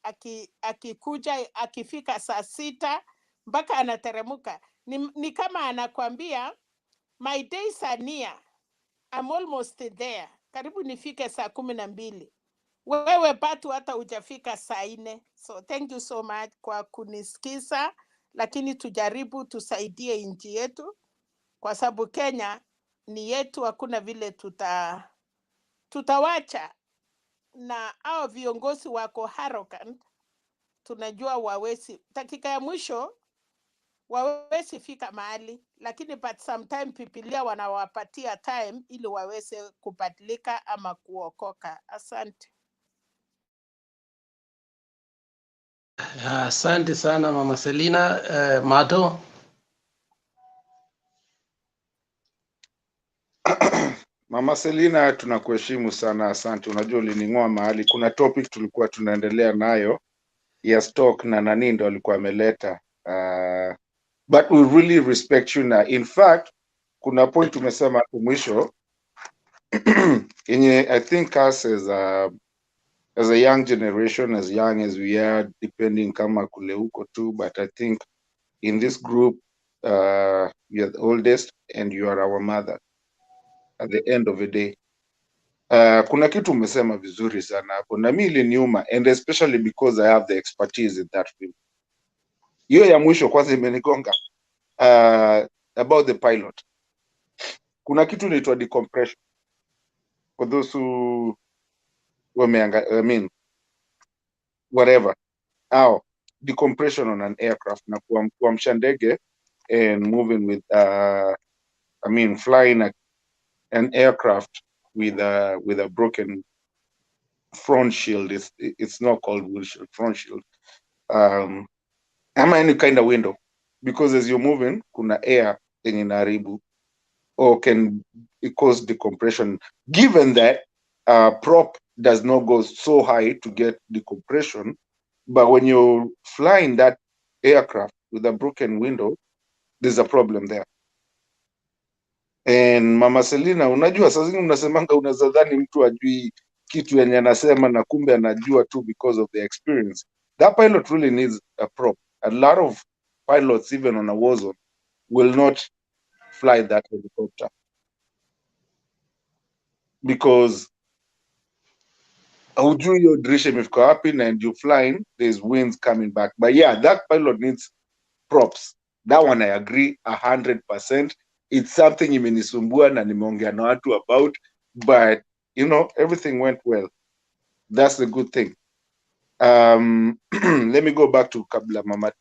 akikuja akifika saa 6 mpaka anateremuka. Ni kama anakwambia my days are near, I'm almost there, karibu nifike saa 12. Wewe bado hata hujafika saa 4. So thank you so much kwa kunisikiza, lakini tujaribu tusaidie nchi yetu, kwa sababu Kenya ni yetu, hakuna vile tutawacha. Na hao viongozi wako arrogant, tunajua wawezi dakika ya mwisho wawezi fika mahali, lakini but sometime Biblia wanawapatia time ili waweze kubadilika ama kuokoka. Asante. Asante sana Mama Selina. Mato. Mama Selina, tunakuheshimu sana, asante. Unajua ulining'oa mahali, kuna topic tulikuwa tunaendelea nayo ya stock na nani ndo alikuwa ameleta but we really respect you. Na in fact, kuna point tumesema hapo mwisho yenye I think us as a young generation, as young as we are, depending kama kule huko too, but I think in this group, you're the oldest and you are our mother at the end of the day. Kuna kitu umesema vizuri sana hapo na mimi iliniuma, and especially because I have the expertise in that field. Hiyo ya mwisho kwanza imenigonga about the pilot. Kuna kitu inaitwa decompression. For those who whatever. Decompression on an aircraft na kuamsha ndege and moving with flying an aircraft with a broken front shield. It's not called windshield, front shield. Ama any kind of window, because as you're moving kuna air yenye inaharibu or can cause decompression, given that prop does not go so high to get decompression, but when you're flying that aircraft with a broken window, there's a problem there. And Mama Selina, unajua saa zingine unasemanga unazadhani mtu ajui kitu yenye anasema na kumbe anajua tu because of the experience. That pilot really needs a prop. A lot of pilots, even on a war zone, will not fly that helicopter because haujui hiyo dirisha imefika wapi, and you flying, there's winds coming back. But yeah, that pilot needs props. That one I agree 100%. It's something imenisumbua na nimeongea na watu about, but everything went well. That's the good thing. Let me go back to kabla Mama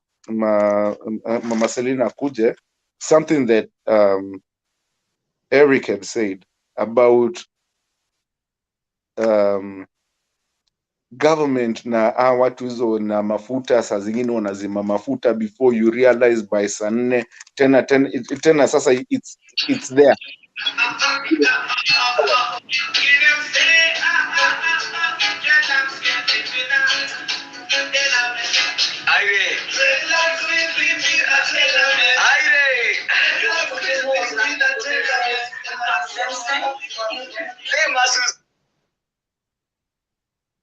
Selina kuje, something that Eric had said about government na watu hizo na mafuta, saa zingine wanazima mafuta before you realize by saa 4 tena sasa it's there.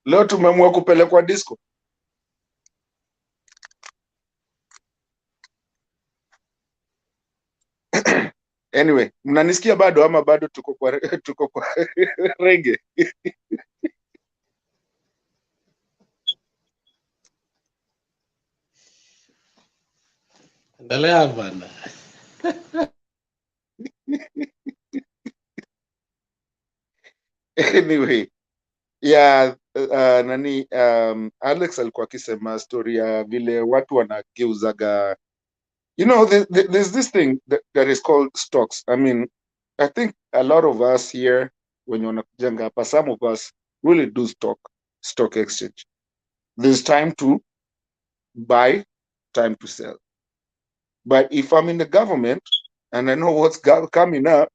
Leo tumeamua kupelekwa disco. Anyway, mnanisikia bado ama bado tuko kwa reggae? Endelea bana. Anyway, yeah, Alex alikuwa akisema story ya vile watu wanageuzaga, there's this thing that is called stocks. I think a lot of us here, when you're wanakujanga hapa, some of us really do stock exchange. There's time to buy, time to sell. But if I'm in the government and I know what's coming up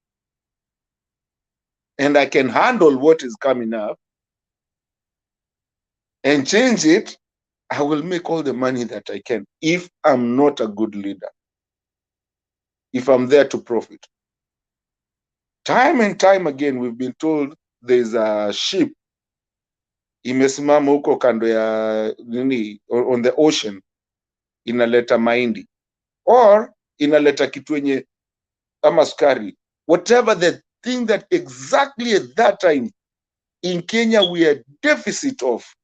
and I can handle what is coming up and change it, I will make all the money that I can if I'm not a good leader, if I'm there to profit. Time and time again, we've been told there's a ship imesimama huko kando ya on the ocean, inaleta mahindi or inaleta kitu yenye ama sukari, whatever the thing that exactly at that time in Kenya we are deficit of.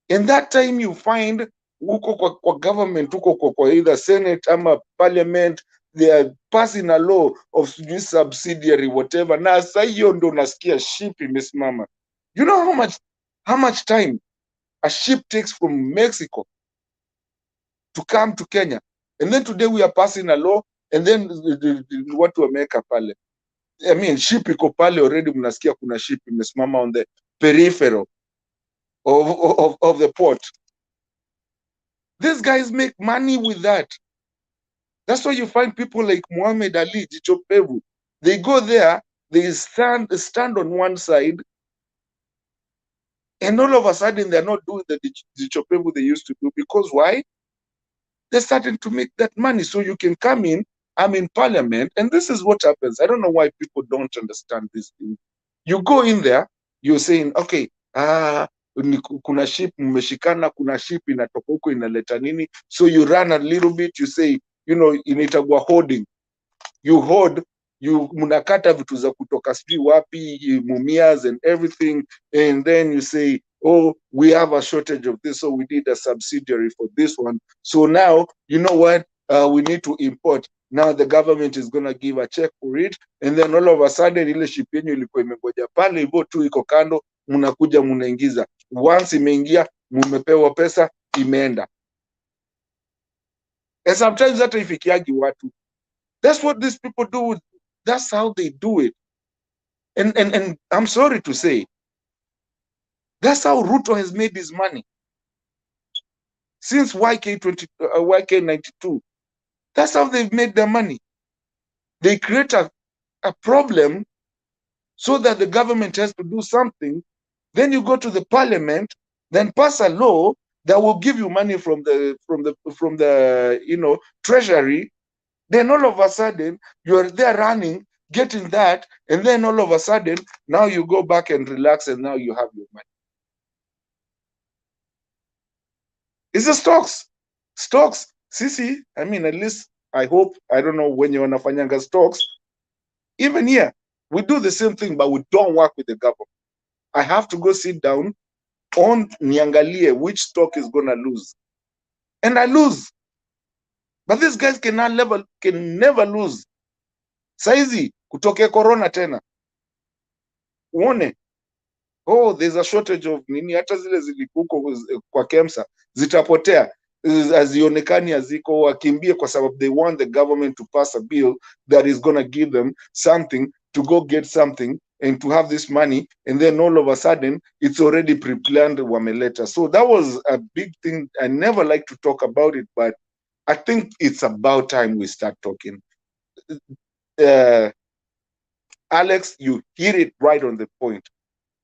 And that time you find huko kwa government, huko kwa either Senate ama Parliament, they are passing a law of subsidiary whatever. Na sasa hiyo ndo nasikia ship imesimama. You know how much time a ship takes from Mexico to come to Kenya? And then today we are passing a law, and then watu wameweka pale. Ship iko pale already, mnasikia kuna ship imesimama on the peripheral of the port. These guys make money with that. That's why you find people like Muhammad Ali, Jicho Pevu. They go there, they stand on one side, and all of a sudden they're not doing the Jicho Pevu they used to do. Because why? they're starting to make that money. So you can come in, I'm in parliament, and this is what happens. I don't know why people don't understand this thing. You go in there, you're saying, okay, kuna ship mmeshikana, kuna ship inatoka huko inaleta nini. So you run a little bit, you say, you know, inaitagwa hoarding. You hoard, you munakata vitu za kutoka sijui wapi, mumias and everything, and then you say, oh, we have a shortage of this, so we need a subsidiary for this one. So now, you know what, we need to import. Now the government is going to give a check for it, and then all of a sudden ile ship yenyu ilikuwa imengoja pale hivyo tu iko kando, mnakuja mnaingiza. Once imeingia, mumepewa pesa, imeenda. And sometimes hata ifikiagi watu. That's what these people do. That's how they do it. And I'm sorry to say, that's how Ruto has made his money. Since YK92, that's how they've made their money. They create a problem so that the government has to do something. Then you go to the parliament, then pass a law that will give you money from the you know, treasury. Then all of a sudden you're there running, getting that, and then all of a sudden now you go back and relax, and now you have your money. It's the stocks. Stocks. Sisi, I mean, at least I hope, I don't know when you're wanafanyanga stocks. Even here, we do the same thing, but we don't work with the government. I have to go sit down on niangalie which stock is gonna lose. And I lose. But these guys can never lose. Saizi, kutoke corona tena. Uone, oh, there's a shortage of nini, hata zile zilikuko kwa KEMSA, zitapotea, hazionekani haziko, wakimbie kwa sababu they want the government to pass a bill that is going to give them something to go get something and to have this money, and then all of a sudden it's already pre-planned wameleta. So that was a big thing. I never like to talk about it, but I think it's about time we start talking. Alex, you hit it right on the point.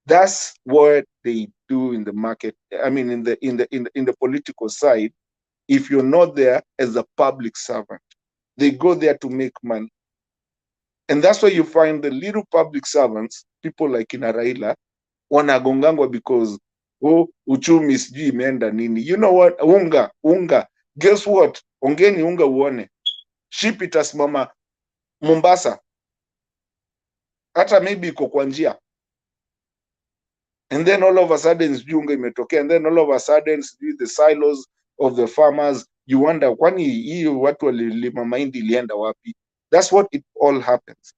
That's what they do in the market. I mean, in the political side. If you're not there as a public servant, they go there to make money. And that's why you find the little public servants, people like in Raila, wanagongangwa because, oh, uchumi sijui imeenda nini. You know what? Unga. Guess what? Ongeni unga uone. Ship itasimama Mombasa. Hata maybe iko kwa njia. And then all of a sudden unga imetokea. And then all of a sudden the silos of the farmers, you wonder, kwani hii watu walilima mahindi ilienda wapi? That's what it all happens.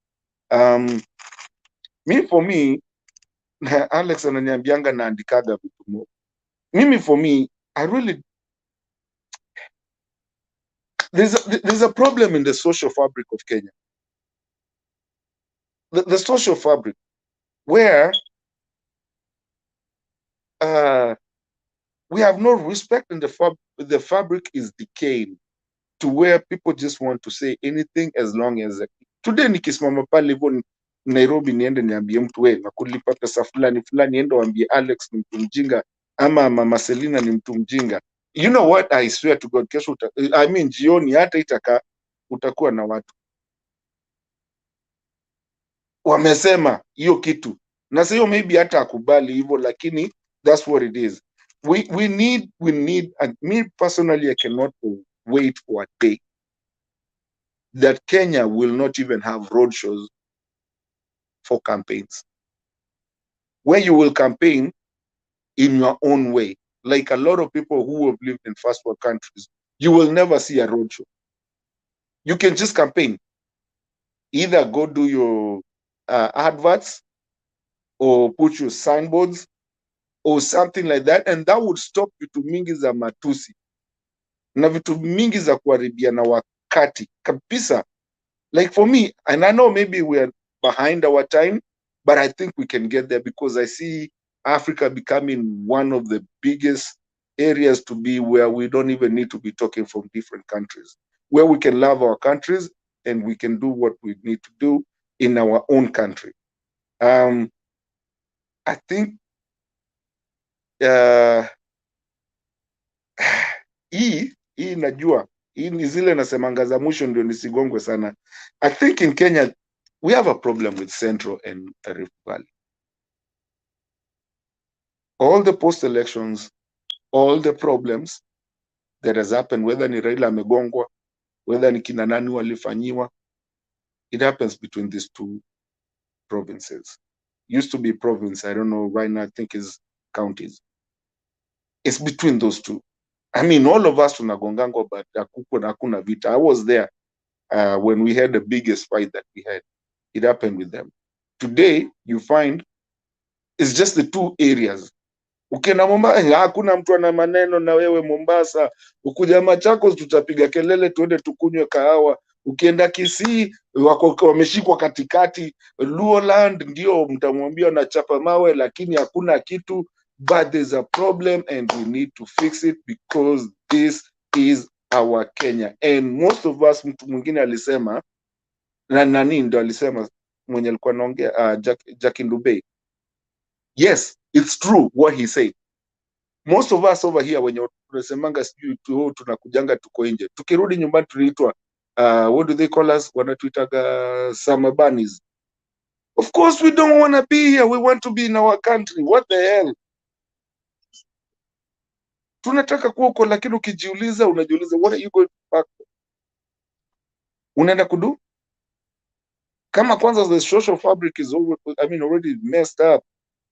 For me, Alex ananiambianga naandikaga vitu mo. For me, I really, there's a problem in the social fabric of Kenya. The social fabric, where we have no respect, and the fabric is decaying to where people just want to say anything as long as today nikisimama pale hivyo Nairobi niende niambie mtu wewe nakulipa pesa fulani niende waambie Alex ni mtu mjinga ama Mama Selina ni mtu mjinga. You know what, I swear to God, kesho jioni hata itaka utakuwa na watu wamesema hiyo kitu, na sio maybe hata akubali hivyo, lakini that's what it is. We need, and me personally, I cannot wait for a day that Kenya will not even have roadshows for campaigns, where you will campaign in your own way. Like a lot of people who have lived in first world countries, you will never see a roadshow. You can just campaign. Either go do your adverts or put your signboards or something like that, and that would stop vitu mingi za matusi na vitu mingi za kuharibia na wakati kabisa. Like for me, and I know maybe we're behind our time, but I think we can get there, because I see Africa becoming one of the biggest areas to be where we don't even need to be talking from different countries, where we can love our countries and we can do what we need to do in our own country. I think hii najua Hii ni zile nasemanga za mwisho ndio nisigongwe sana. I think in Kenya we have a problem with Central and Rift Valley. All the post elections, all the problems that has happened, whether ni Raila amegongwa, whether ni kina nani walifanyiwa, it happens between these two provinces. Used to be province, I don't know, right now I think is counties. It's between those two. I mean, all of us tunagongangwa, but hakuna vita. I was there when we had the biggest fight that we had. It happened with them. Today, you find it's just the two areas. Ukienda Mombasa, hakuna mtu ana maneno na wewe Mombasa. Ukuja Machakos, tutapiga kelele tuende tukunywe kahawa. Ukienda Kisii, wameshikwa katikati. Luoland ndio mtamwambia anachapa mawe, lakini hakuna kitu. But there's a problem and we need to fix it because this is our Kenya. And most of us, mtu mwingine alisema, na nani ndo alisema mwenye alikuwa anaongea, Jackie Ndubei. Yes, it's true what he said. Most of us over here wenye tunasemanga sijui tunakujanga tuko nje. Tukirudi nyumbani tunaitwa what do they call us? Wanatuitaga summer bunnies. Of course we don't want to be here. We want to be in our country. What the hell? Tunataka kuwa huko, lakini ukijiuliza unajiuliza what are you going back? Unaenda kudu? Kama kwanza the social fabric is already messed up.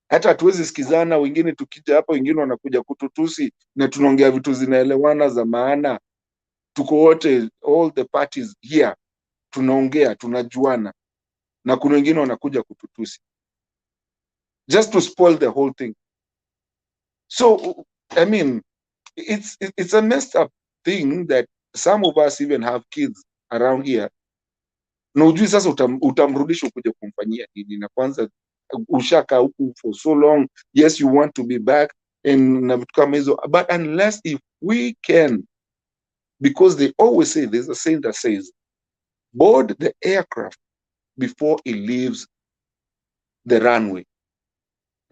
Hata hatuwezi sikizana, wengine tukija hapa wengine wanakuja kututusi na tunaongea vitu zinaelewana za maana. Tuko wote, all the parties here tunaongea, tunajuana, na kuna wengine wanakuja kututusi just to spoil the whole thing. So I mean, it's a messed up thing that some of us even have kids around here. Na ujui sasa utamrudisha kuja kumfanyia nini, na kwanza ushaka huku for so long. Yes, you want to be back and na vitu kama hizo, but unless if we can, because they always say, there's a saying that says, board the aircraft before it leaves the runway.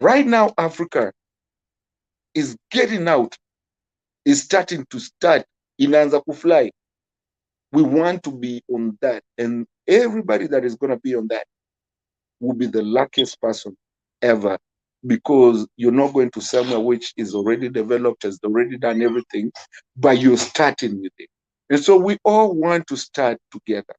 Right now, Africa is getting out, is starting to inaanza kufly. We want to be on that, and everybody that is going to be on that will be the luckiest person ever, because you're not going to somewhere which is already developed, has already done everything, but you're starting with it. And so we all want to start together.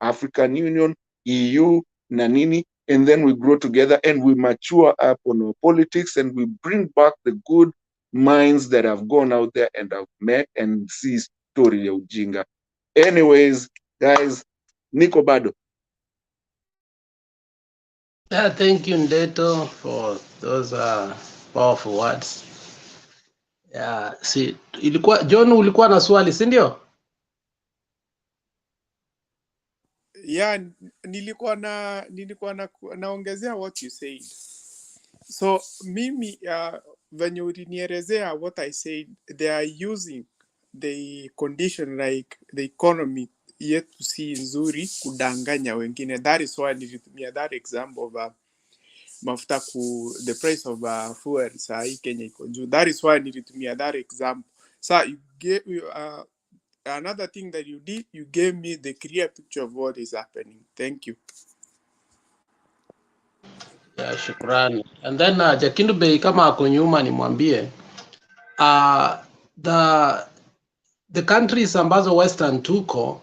African Union, EU, Nanini, and then we grow together and we mature up on our politics and we bring back the good minds that have gone out there and have met and see story ya ujinga. Anyways, guys, niko bado. Yeah, thank you Ndeto for those powerful words. Yeah, see, ilikuwa John, ulikuwa na swali, si ndio? Yeah, nilikuwa naongezea what you said. So mimi venye ulinielezea what I said, they are using the condition like the economy yetu si nzuri kudanganya wengine. That is why nilitumia that example of mafuta the price of fuel saa hii Kenya iko juu. That is why nilitumia that example. So you gave another thing that you did, you gave me the clear picture of what is happening. Thank you. Yeah, shukrani. And then Jakindu Bey kama ako nyuma nimwambie the countries ambazo western tuko,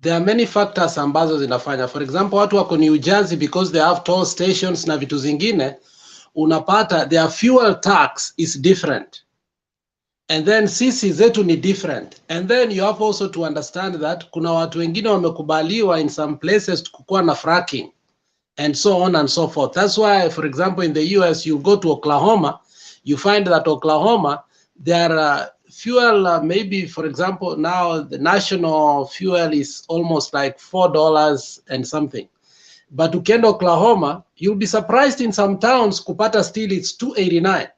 there are many factors ambazo zinafanya. For example, watu wako New Jersey because they have toll stations na vitu zingine, unapata their fuel tax is different. And then sisi zetu ni different. And then you have also to understand that kuna watu wengine wamekubaliwa in some places kukuwa na fracking and so on and so forth. That's why, for example, in the US, you go to Oklahoma, you find that Oklahoma, their fuel, maybe, for example, now the national fuel is almost like $4 and something. But ukienda Oklahoma, you'll be surprised in some towns, kupata still it's $2.89.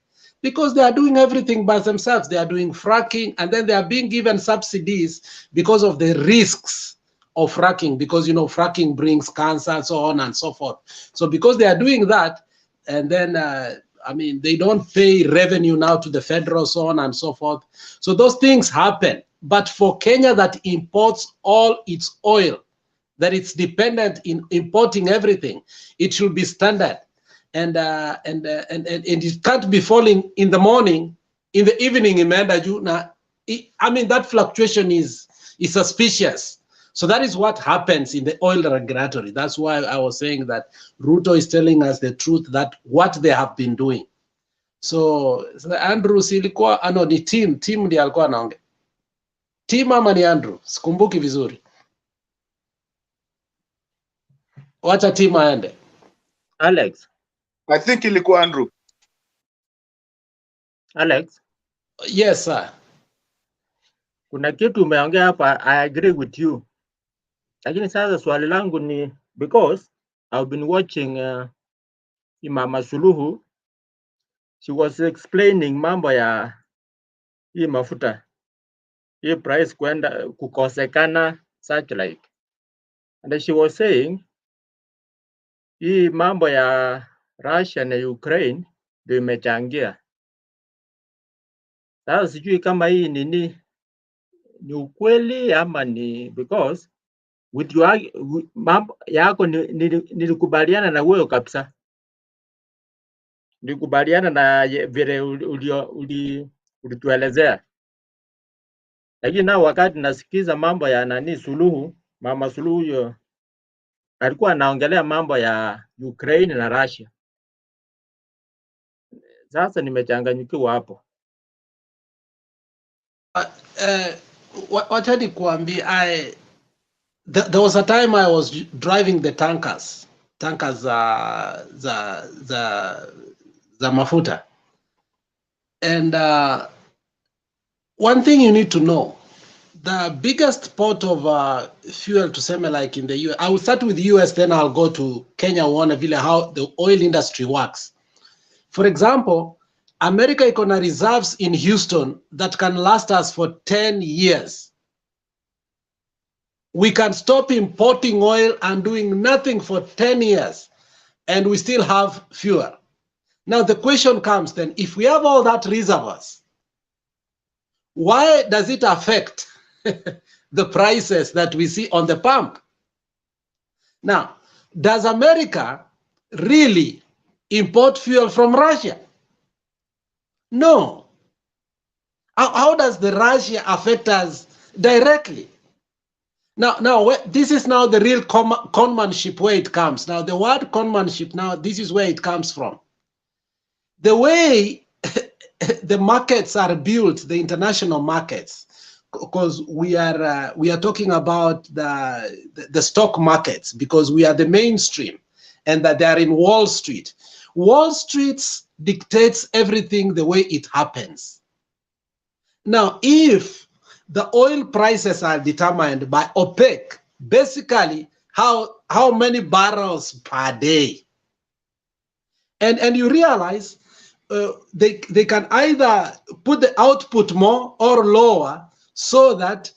Because they are doing everything by themselves. They are doing fracking, and then they are being given subsidies because of the risks of fracking, because, you know, fracking brings cancer and so on and so forth. So because they are doing that, and then I mean, they don't pay revenue now to the federal, so on and so forth. So those things happen. But for Kenya that imports all its oil, that it's dependent in importing everything, it should be standard. And it can't be falling in the morning, in the evening, I mean, that fluctuation is suspicious. So that is what happens in the oil regulatory. That's why I was saying that Ruto is telling us the truth, that what they have been doing. So Andrew silikuwa ni team ndiye alikuwa anaongea. Team ama ni Andrew? Sikumbuki vizuri. Wacha team aende. Alex. I think ilikuwa Andrew. Alex. Yes, sir. Kuna kitu umeongea hapa, I agree with you. Lakini sasa swali langu ni, because I've been watching Mama Suluhu, she was explaining mambo ya hii mafuta, hii price kwenda kukosekana, such like. And she was saying, hii mambo ya Russia na Ukraine ndio imechangia. Sasa sijui kama hii ni ukweli ama ni, because with your mambo yako nilikubaliana na wewe kabisa. Nilikubaliana na vile ulituelezea. Lakini na wakati nasikiza mambo ya Suluhu, Mama Suluhu huyo alikuwa anaongelea mambo ya Ukraine na Russia. Sasa nimechanganyikiwa hapo. Wacha nikuambia, there was a time I was driving the tankers za mafuta. And one thing you need to know, the biggest pot of fuel, to say like in the US, I will start with the US, then I'll go to Kenya, how the oil industry works. For example, America iko reserves in Houston that can last us for 10 years. We can stop importing oil and doing nothing for 10 years, and we still have fuel. Now the question comes then, if we have all that reservoirs, why does it affect the prices that we see on the pump? Now, does America really import fuel from Russia? No. How does the Russia affect us directly? Now, this is now the real conmanship where it comes. Now, the word conmanship, now this is where it comes from. The way the markets are built, the international markets, because we are talking about the stock markets, because we are the mainstream, and that they are in Wall Street. Wall Street dictates everything the way it happens. Now, if the oil prices are determined by OPEC, basically how many barrels per day, and you realize they can either put the output more or lower, so that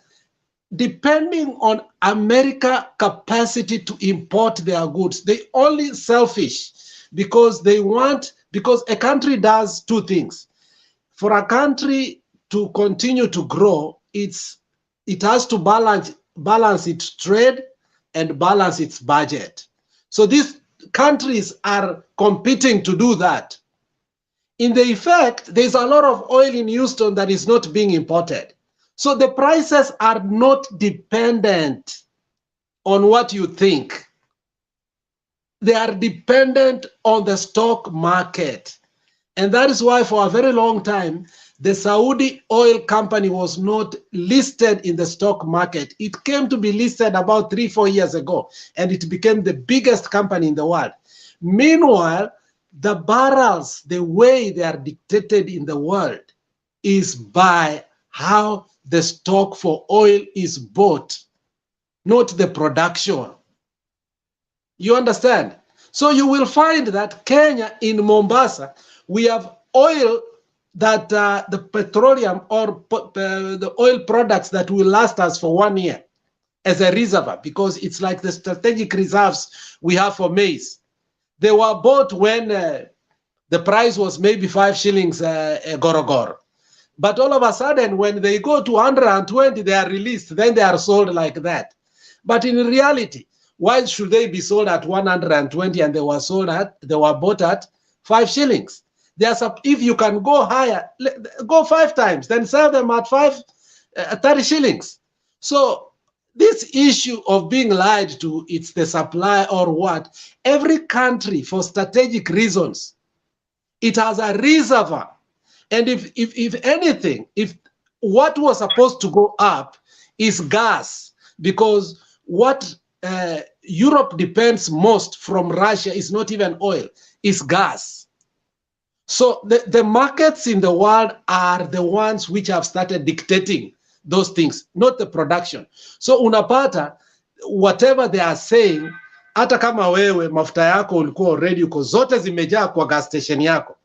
depending on America capacity to import their goods, they only selfish because because a country does two things. For a country to continue to grow, it has to balance its trade and balance its budget. So these countries are competing to do that. In the effect, there's a lot of oil in Houston that is not being imported. So the prices are not dependent on what you think. They are dependent on the stock market. And that is why for a very long time, the Saudi oil company was not listed in the stock market. It came to be listed about 3-4 years ago, and it became the biggest company in the world. Meanwhile, the barrels, the way they are dictated in the world is by how the stock for oil is bought, not the production. You understand? So you will find that Kenya, in Mombasa, we have oil that the petroleum or the oil products that will last us for 1 year as a reservoir, because it's like the strategic reserves we have for maize. They were bought when the price was maybe 5 shillings a gorogoro. But all of a sudden, when they go to 120, they are released. Then they are sold like that. But in reality, why should they be sold at 120 and they were bought at 5 shillings? If you can go higher, go 5 times, then sell them at 30 shillings. So this issue of being lied to, it's the supply or what, every country for strategic reasons, it has a reservoir. And if anything, if what was supposed to go up is gas, because what Europe depends most from Russia is not even oil, it's gas. So the markets in the world are the ones which have started dictating those things, not the production. So unapata, whatever they are saying, hata kama wewe mafuta yako ulikuwa already uko zote zimejaa kwa gas station yako,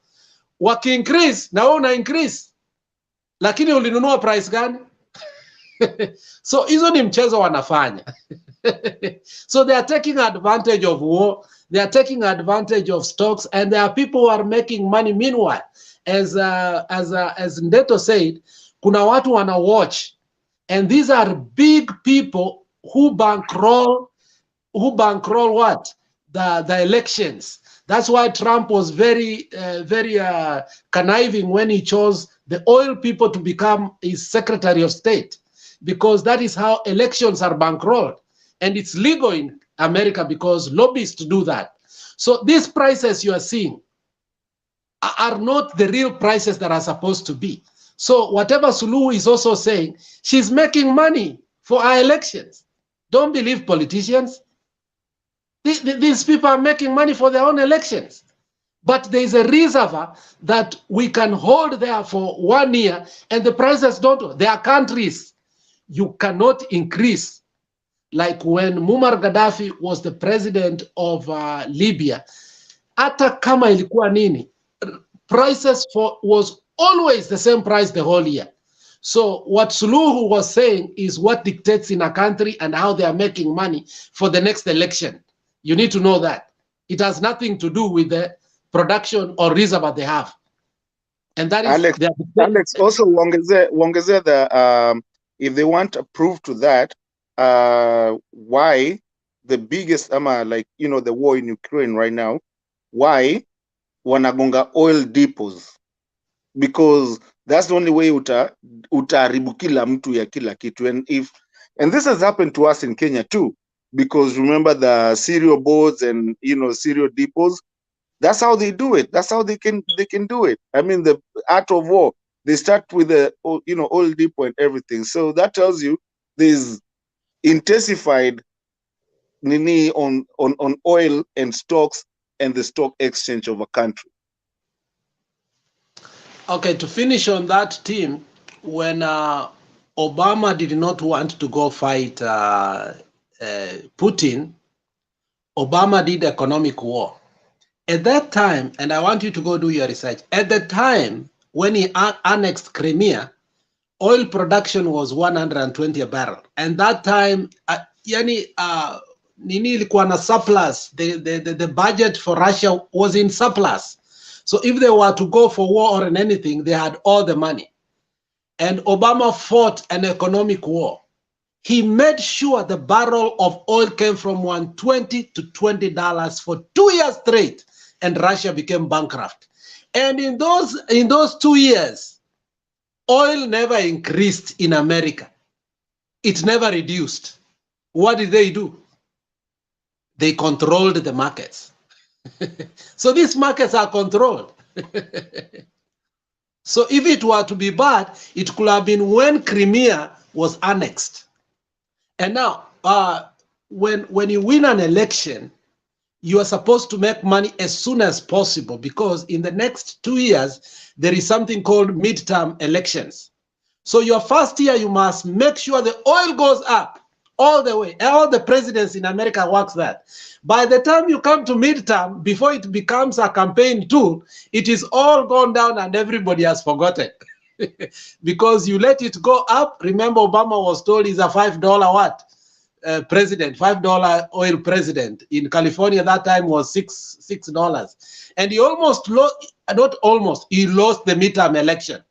waki increase na wewe una increase, lakini ulinunua price gani? So hizo ni mchezo wanafanya. So they are taking advantage of war, they are taking advantage of stocks, and there are people who are making money meanwhile. As Ndeto said, kuna watu wana watch, and these are big people who bankroll what? The elections. That's why Trump was very conniving when he chose the oil people to become his Secretary of State, because that is how elections are bankrolled. And it's legal in America because lobbyists do that. So these prices you are seeing are not the real prices that are supposed to be. So whatever Suluhu is also saying, she's making money for our elections. Don't believe politicians. These people are making money for their own elections. But there is a reservoir that we can hold there for 1 year and the prices don't. There are countries you cannot increase. Like when Muammar Gaddafi was the president of Libya, hata kama ilikuwa nini, prices was always the same price the whole year. So what Suluhu was saying is what dictates in a country and how they are making money for the next election. You need to know that. It has nothing to do with the production or reservoir they have. And that is Alex also wongeze the if they want a proof to that, why the biggest the war in Ukraine right now, why wanagonga oil depots? Because that's the only way utaharibu kila mtu ya kila kitu. And this has happened to us in Kenya too, because remember the cereal boards and cereal depots, that's how they do it. That's how they can do it. I mean, the art of war, they start with the oil depot and everything. So that tells you there's intensified nini on oil and stocks and the stock exchange of a country. Okay, to finish on that team, when Obama did not want to go fight Putin, Obama did economic war. At that time, and I want you to go do your research, at the time when he annexed Crimea, oil production was 120 a barrel. And that time, nini ilikuwa na surplus, the budget for Russia was in surplus. So if they were to go for war or in anything, they had all the money. And Obama fought an economic war. He made sure the barrel of oil came from $120 to $20 for 2 years straight, and Russia became bankrupt. And in those 2 years, oil never increased in America. It never reduced. What did they do? They controlled the markets. So these markets are controlled. So if it were to be bad, it could have been when Crimea was annexed. And now, when you win an election, you are supposed to make money as soon as possible, because in the next 2 years, there is something called midterm elections. So your first year, you must make sure the oil goes up all the way. All the presidents in America works that. By the time you come to midterm, before it becomes a campaign tool, it is all gone down and everybody has forgotten. Because you let it go up. Remember, Obama was told it's a $5 what? president, $5 oil president in California that time was $6. And he almost lost, not almost, he lost the midterm election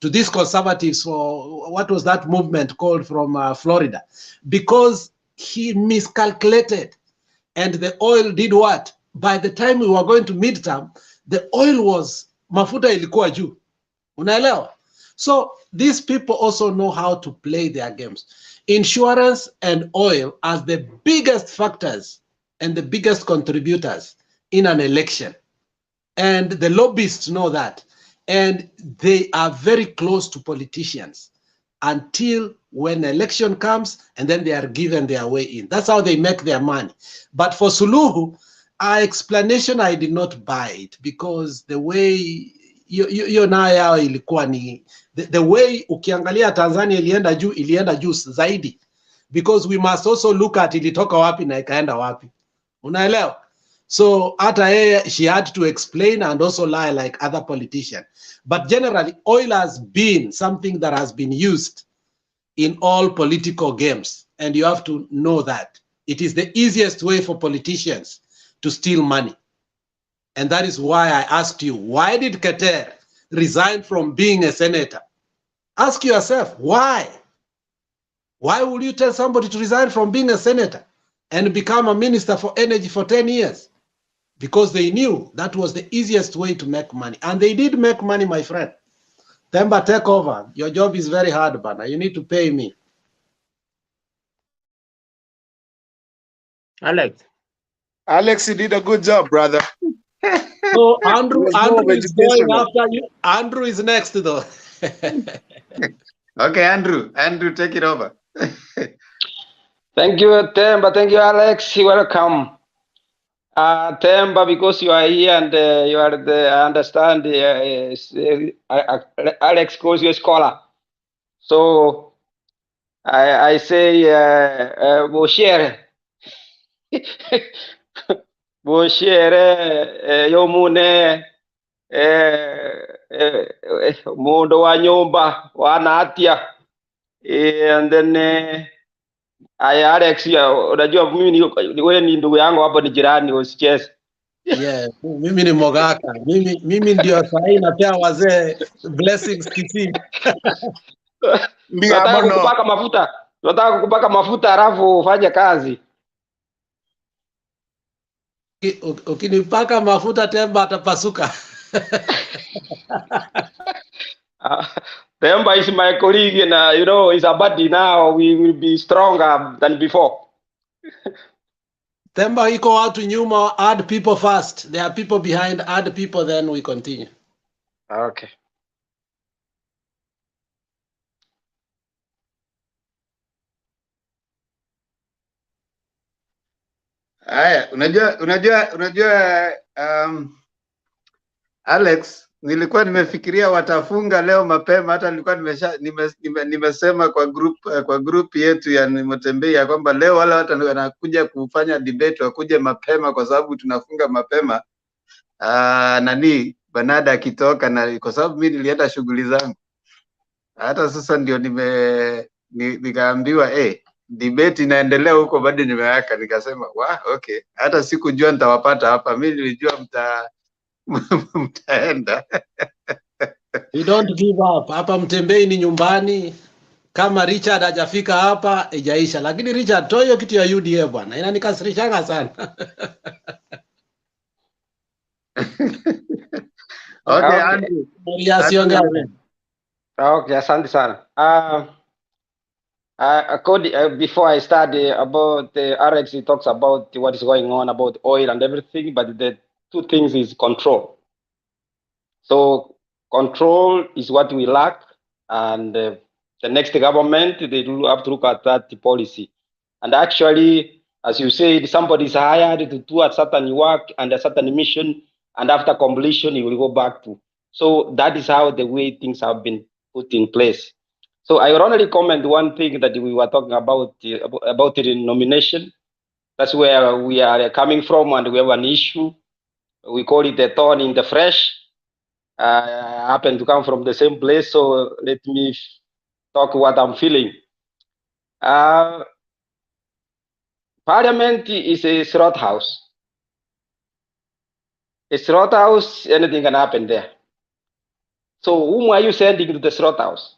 to these conservatives for what was that movement called from Florida, because he miscalculated. And the oil did what? By the time we were going to midterm, the oil was, mafuta ilikuwa juu. Unaelewa? So these people also know how to play their games. Insurance and oil as the biggest factors and the biggest contributors in an election. And the lobbyists know that. And they are very close to politicians until when election comes, and then they are given their way in. That's how they make their money. But for Suluhu, our explanation, I did not buy it, because the way hiyo nayo yao ilikuwa ni the way ukiangalia Tanzania ilienda juu zaidi, because we must also look at ilitoka wapi na ikaenda wapi. Unaelewa? So hata yeye, she had to explain and also lie like other politicians. But generally, oil has been something that has been used in all political games, and you have to know that it is the easiest way for politicians to steal money. And that is why I asked you, why did Keter resign from being a senator? Ask yourself, why? Why would you tell somebody to resign from being a senator and become a minister for energy for 10 years? Because they knew that was the easiest way to make money. And they did make money, my friend. Temba, take over. Your job is very hard, Bana. You need to pay me. Alex, you did a good job, brother. So Andrew is going educational. after you. Andrew is next, though. Okay, Andrew, take it over. Thank you, Temba. Thank you, Alex. Welcome. Temba, because you are here and you are the, I understand, Alex calls you a scholar. So I say, we'll share. We'll share, yomune, mundo wa nyumba, wanatia. And then, Alex, unajua mimi wewe ni ndugu yangu hapo, ni jirani, usicheze. Yeah, mimi ni Mogaka. Mimi ndio sahi napea wazee blessings kisi. Nataka kukupaka mafuta. Nataka kukupaka mafuta alafu ufanye kazi. Ukinipaka mafuta Temba atapasuka. Temba is my colleague and you know, he's a buddy now. We will be stronger than before. Temba iko watu nyuma, add people first. There are people behind, add people, then we continue. Okay. Haya, unajua Alex, nilikuwa nimefikiria watafunga leo mapema, hata nilikuwa nimesema kwa group yetu ya Motembei ya kwamba leo wala watu wanakuja kufanya debate wakuje mapema kwa sababu tunafunga mapema. Nani Banada akitoka, na kwa sababu mimi nilienda shughuli zangu. Hata sasa ndio nikaambiwa debate inaendelea huko, bado nimeweka, nikasema okay, hata sikujua nitawapata hapa. Mimi nilijua mtaenda. We don't give up. Hapa Mtembei ni nyumbani. Kama Richard hajafika hapa ijaisha, lakini Richard toyo kitu ya UDA bwana, inanikasirishanga sana. Okay, Andrew. Okay, asante sana. Before I start about Alex, he talks about what is going on about oil and everything, but the two things is control. So control is what we lack, and the next government, they do have to look at that policy. And actually, as you said, somebody is hired to do a certain work and a certain mission, and after completion, he will go back to. So that is how the way things have been put in place. So I will only comment one thing that we were talking about the nomination. That's where we are coming from, and we have an issue. We call it a thorn in the flesh. I happen to come from the same place, so let me talk what I'm feeling. Parliament is a slaughterhouse. A slaughterhouse, anything can happen there. So whom are you sending to the slaughterhouse?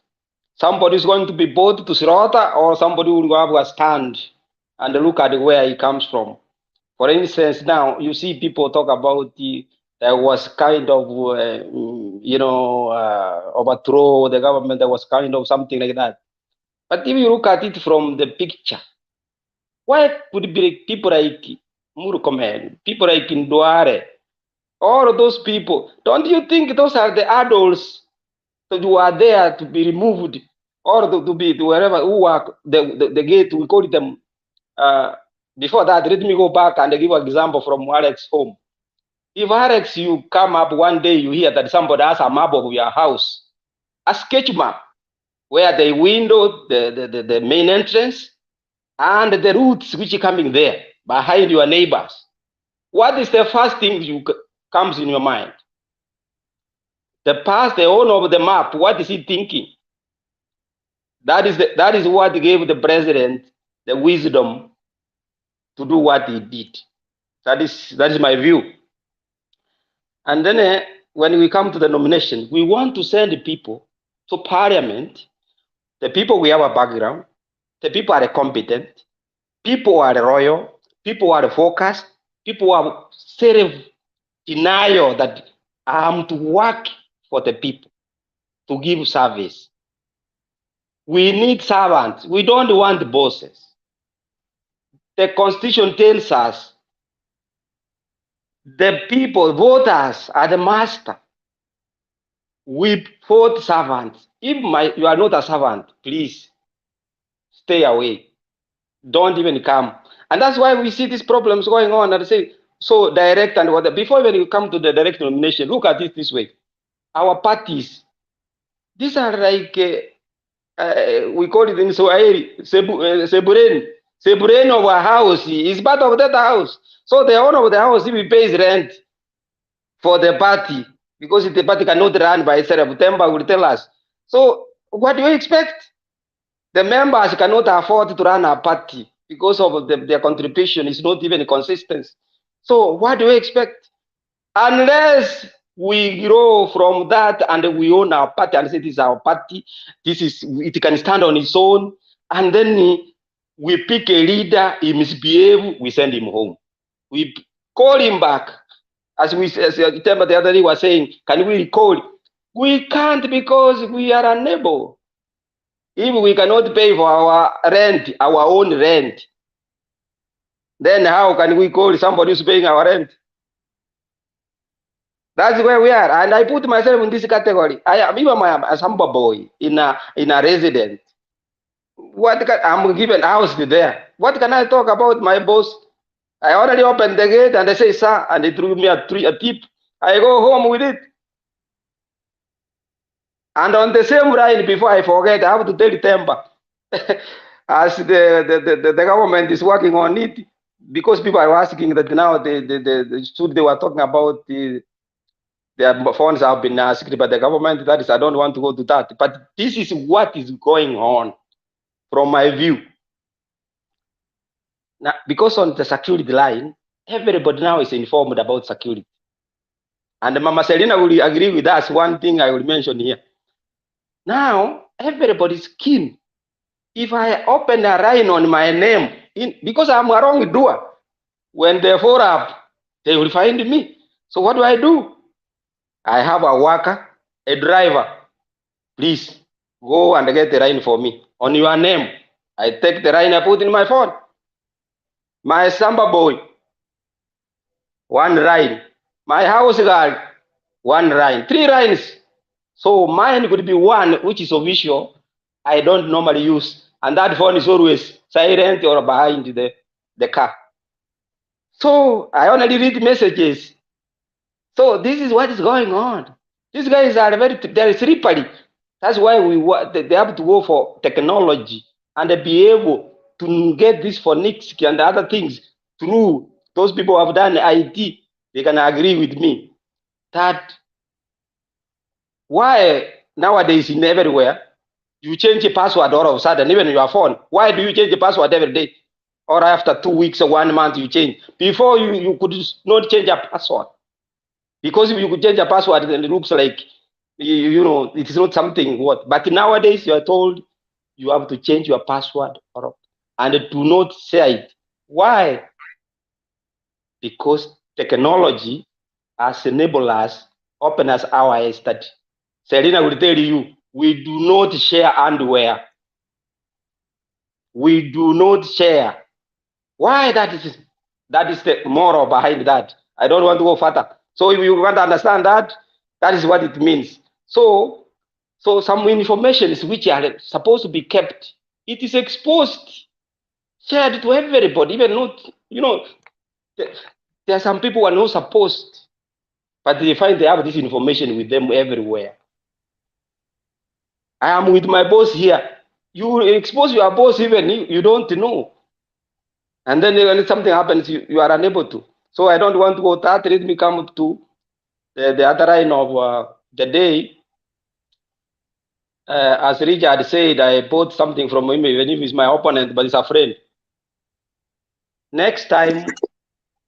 Somebody is going to be bought to slaughter, or somebody will have a stand and look at where he comes from. For instance, now you see people talk about there was kind of, overthrow the government. There was kind of something like that. But if you look at it from the picture, why could it be people like Murkomen, people like Nduare, all of those people? Don't you think those are the adults who are there to be removed, or to be to wherever who are the gate? We call them. Before that, let me go back and give an example from Alex home. If Alex, you come up one day, you hear that somebody has a map of your house, a sketch map, where the window, the main entrance, and the routes which are coming there behind your neighbors. What is the first thing you comes in your mind? The owner of the map, what is he thinking? That is what gave the president the wisdom to do what he did. That is my view. And then when we come to the nomination, we want to send people to parliament. The people we have a background, the people are competent, people are loyal, people are focused, people are self-denial that I'm to work for the people, to give service. We need servants. We don't want bosses. The Constitution tells us the people, voters, are the master. We vote servants. If you are not a servant, please stay away. Don't even come. And that's why we see these problems going on. And say so direct and what. Before when you come to the direct nomination, look at it this way. Our parties, these are like we call it in Swahili, Seburen of a house is part of that house. So the owner of the house, if he pays rent for the party, because the party cannot run by itself, Temba will tell us. So what do you expect? The members cannot afford to run a party because of their contribution is not even consistent. So what do you expect? Unless we grow from that and we own our party and say this is our party, it can stand on its own, and then we pick a leader, he misbehave, we send him home. We call him back. As Temba the other day was saying, can we recall? We can't because we are unable. If we cannot pay for our rent, our own rent, then how can we call somebody who's paying our rent? That's where we are. And I put myself in this category. I am even a samba boy in a resident. I'm given house there. What can I talk about my boss? I already opened the gate and they say, sir, and they threw me a tip. I go home with it. And on the same line, before I forget, I have to tell Temba, as the government is working on it, because people are asking that now they were talking about their funds have been asked by the government. That is, I don't want to go to that. But this is what is going on from my view. Now, because on the security line, everybody now is informed about security. And Mama Selina will agree with us. One thing I will mention here. Now, everybody's keen. If I open a line on my name, because I'm a wrongdoer, when they fall up, they will find me. So what do? I have a worker, a driver. Please go and get the line for me on your name. I take the line, I put in my phone. My samba boy, one line. My house girl, one line. 3 lines. So mine could be one, which is official. I don't normally use. And that phone is always silent or behind the car. So I only read messages. So this is what is going on. These guys are they're slippery. That's why they have to go for technology and be able to get this phonics and other things through those people who have done IT. They can agree with me that why nowadays in everywhere you change a password all of a sudden, even your phone. Why do you change the password every day or after 2 weeks or 1 month you change. Before you could not change a password, because if you could change a password, then it looks like you know it is not something what. But nowadays you are told you have to change your password and do not say it. Why? Because technology has enabled us, open us our eyes that Selena will tell you, we do not share underwear. We do not share. Why that is the moral behind that. I don't want to go further. So if you want to understand that, that is what it means. So some information which are supposed to be kept, it is exposed, shared to everybody, even not, you know, there are some people who are not supposed, but they find they have this information with them everywhere. I am with my boss here. You expose your boss, even you don't know. And then when something happens, you are unable to. So I don't want to go that. Let me come to the other line of the day. As Richard said, I bought something from him, even if he's my opponent, but he's a friend. Next time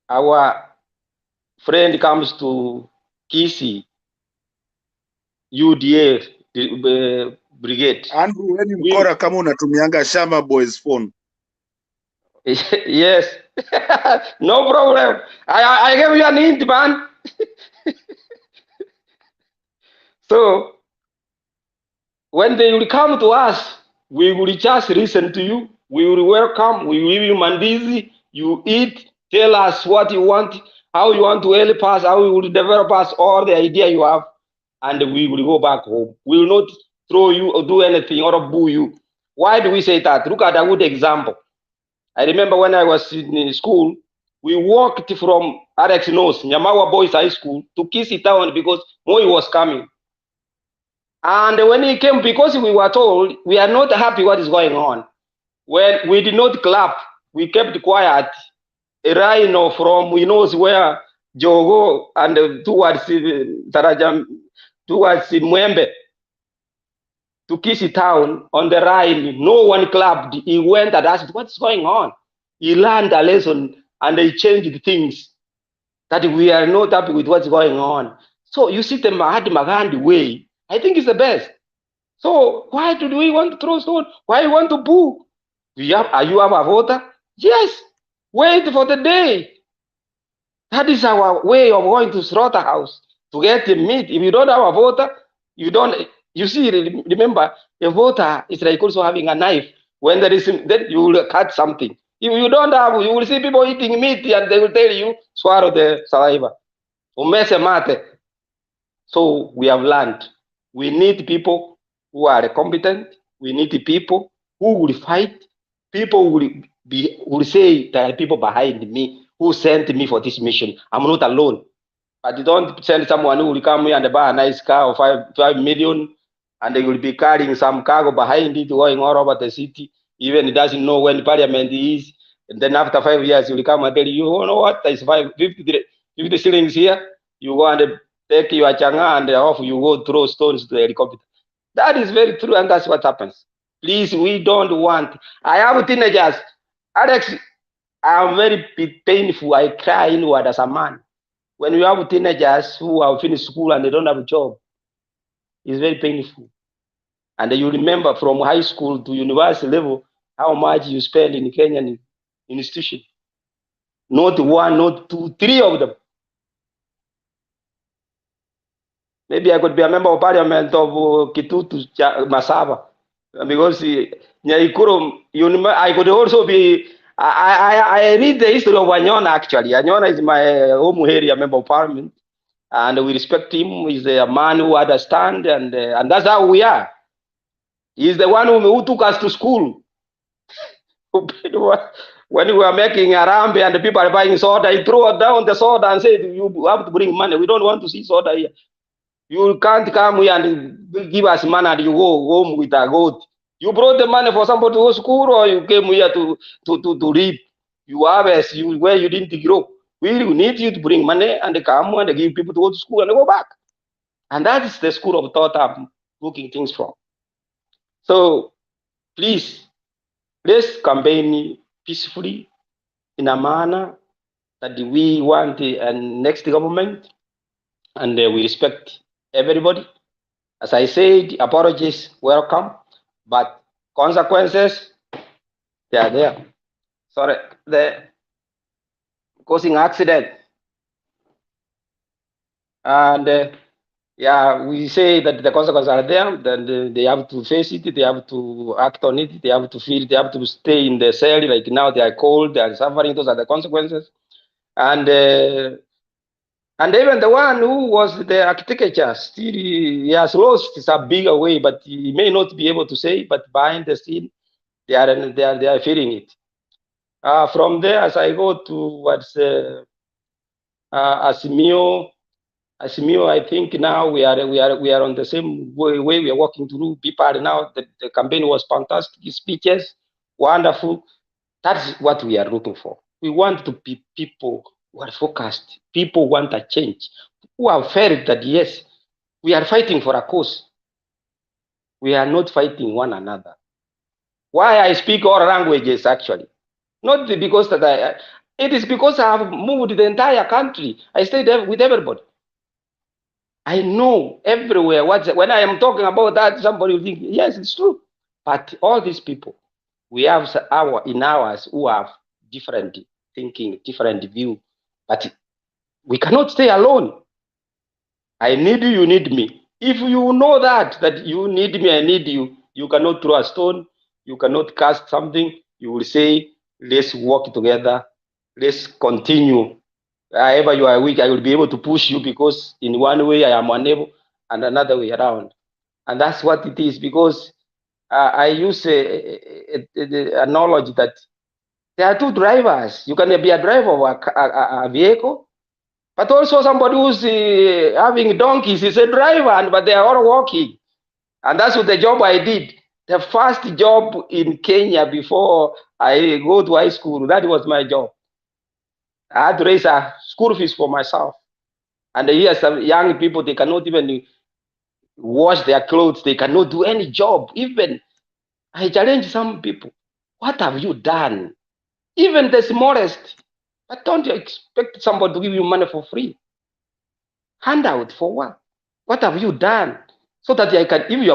our friend comes to Kisi, UDA brigade. Andrew, when you mkora kama unatumianga Shama Boy's phone. Yes, no problem. I gave you an hint, man. So when they will come to us, we will just listen to you. We will welcome. We will give you mandizi. You eat. Tell us what you want, how you want to help us, how you will develop us, all the idea you have, and we will go back home. We will not throw you or do anything or boo you. Why do we say that? Look at a good example. I remember when I was in school, we walked from Alex Nose, Nyamawa Boys High School, to Kisi Town because Moi was coming. And when he came, because we were told we are not happy what is going on, when we did not clap, we kept quiet. A rhino from we knows where Jogo and towards Tarajam, towards Mwembe, to Kisi Town on the Rhine. No one clapped. He went and asked, what's going on? He learned a lesson and they changed things that we are not happy with what's going on. So you see the Mahatma way, I think it's the best. So why do we want to throw stone? Why want to boo? Are you a voter? Yes. Wait for the day. That is our way of going to slaughterhouse to get the meat. If you don't have a voter, you don't. You see, remember, a voter is like also having a knife. When there is, then you will cut something. If you don't have, you will see people eating meat and they will tell you, swallow the saliva. So we have learned. We need people who are competent. We need people who will fight. People will say there are people behind me who sent me for this mission. I'm not alone. But you don't send someone who will come here and buy a nice car of 5 million and they will be carrying some cargo behind it going all over the city. Even he doesn't know when parliament is. And then after 5 years, he will come and tell you, oh, know what, there's 50 shillings here. You go and take your changa and off you go throw stones to the helicopter. That is very true, and that's what happens. Please, we don't want. I have teenagers. Alex, I'm very painful. I cry inward as a man. When you have teenagers who have finished school and they don't have a job, it's very painful. And you remember from high school to university level how much you spend in Kenyan institution. Not one, not two, three of them. Maybe I could be a member of parliament of Kitutu, Masaba, because Nyaikuru, I could also be. I read the history of Anyona actually. Anyona is my home area member of parliament, and we respect him. He's a man who understands, and that's how we are. He's the one who took us to school. When we were making a ramp and the people are buying soda, he threw down the soda and said, "You have to bring money. We don't want to see soda here. You can't come here and give us money and you go home with a goat. You brought the money for somebody to go to school, or you came here to reap. You harvest where you didn't grow. We need you to bring money and come and give people to go to school and go back." And that is the school of thought I'm looking things from. So please, let's campaign peacefully. ina maana that we want a next government and we respect everybody. As I said, apologies welcome, but consequences, they are there. Sorry, the causing accident. And yeah, we say that the consequences are there, then they have to face it, they have to act on it, they have to feel, they have to stay in the cell, like now they are cold, they are suffering, those are the consequences. And even the one who was the architecture, still he has lost some bigger way, but he may not be able to say, but behind the scene, they are feeling it. From there, as I go towards AZIMIO, I think now we are on the same way we are working through. People now, the campaign was fantastic, speeches, wonderful. That's what we are looking for. We want to be people who are focused. People want a change, who have felt that yes, we are fighting for a cause. We are not fighting one another. Why I speak all languages actually? Not because that it is because I have moved the entire country. I stayed with everybody. I know everywhere. When I am talking about that, somebody will think, yes, it's true. But all these people, we have in ours who have different thinking, different view. But we cannot stay alone. I need you, you need me. If you know that you need me, I need you, you cannot throw a stone, you cannot cast something, you will say, let's work together, let's continue. However you are weak, I will be able to push you because in one way I am unable and another way around. And that's what it is, because I use a knowledge that there are two drivers. You can be a driver of a vehicle, but also somebody who's having donkeys is a driver, but they are all walking. And that's what the job I did. The first job in Kenya before I go to high school, that was my job. I had to raise a school fees for myself. And here some young people, they cannot even wash their clothes. They cannot do any job. Even I challenge some people. What have you done? Even the smallest. But don't you expect somebody to give you money for free? Handout for what? What have you done? So that I can, if you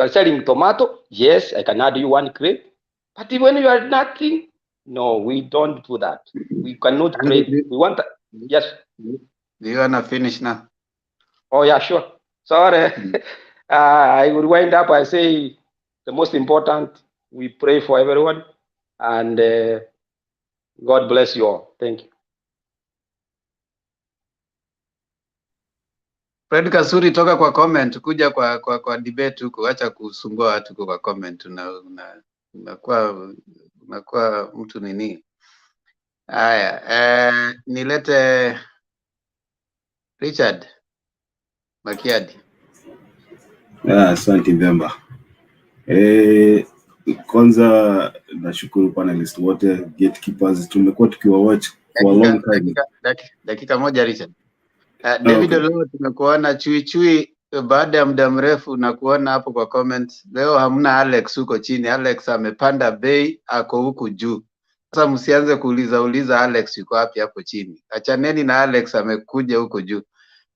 are selling tomato, yes, I can add you 1 crate. But when you are nothing, no, we don't do that. We cannot create. We want that. Yes. Do you wanna finish now? Oh yeah, sure. Sorry. I will wind up. I say the most important, we pray for everyone, and God bless you all. Thank you. Fred Kasuri, toka kwa comment kuja kwa debate huko, acha kusumbua watu kwa comment, unakuwa mtu nini. Haya, nilete Richard Makiadi. Asante Mbemba. Kwanza nashukuru panelists wote, gatekeepers, tumekuwa tukiwa watch for a long time. Dakika moja Richard. David Olo, tumekuona chui baada ya muda mrefu na kuona hapo kwa comment. Leo hamna Alex huko chini. Alex amepanda bei, ako huku juu. Sasa msianze kuuliza Alex yuko wapi hapo chini. Achaneni na Alex, amekuja huko juu.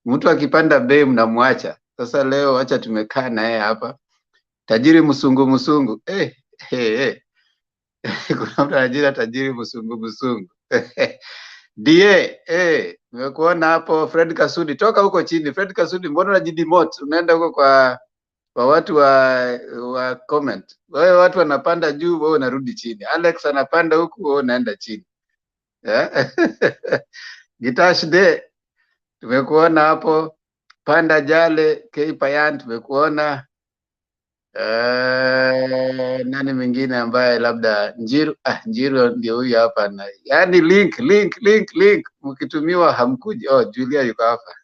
Mtu akipanda bei mnamwacha. Sasa leo acha tumekaa na yeye hapa. Tajiri msungu. Kuna mtu anajira tajiri msungu. Die, nimekuona hapo. Fred Kasudi, toka huko chini. Fred Kasudi, mbona unajidimote? Unaenda huko kwa watu wa comment. Wewe watu wanapanda juu, wewe unarudi chini. Alex anapanda huku, wewe unaenda chini. Gitash de, tumekuona hapo. Panda Jale, K Payan, tumekuona. Nani mwingine ambaye labda Njiru? Njiru ndio huyu hapa na yani link mkitumiwa hamkuji. Julia yuko hapa.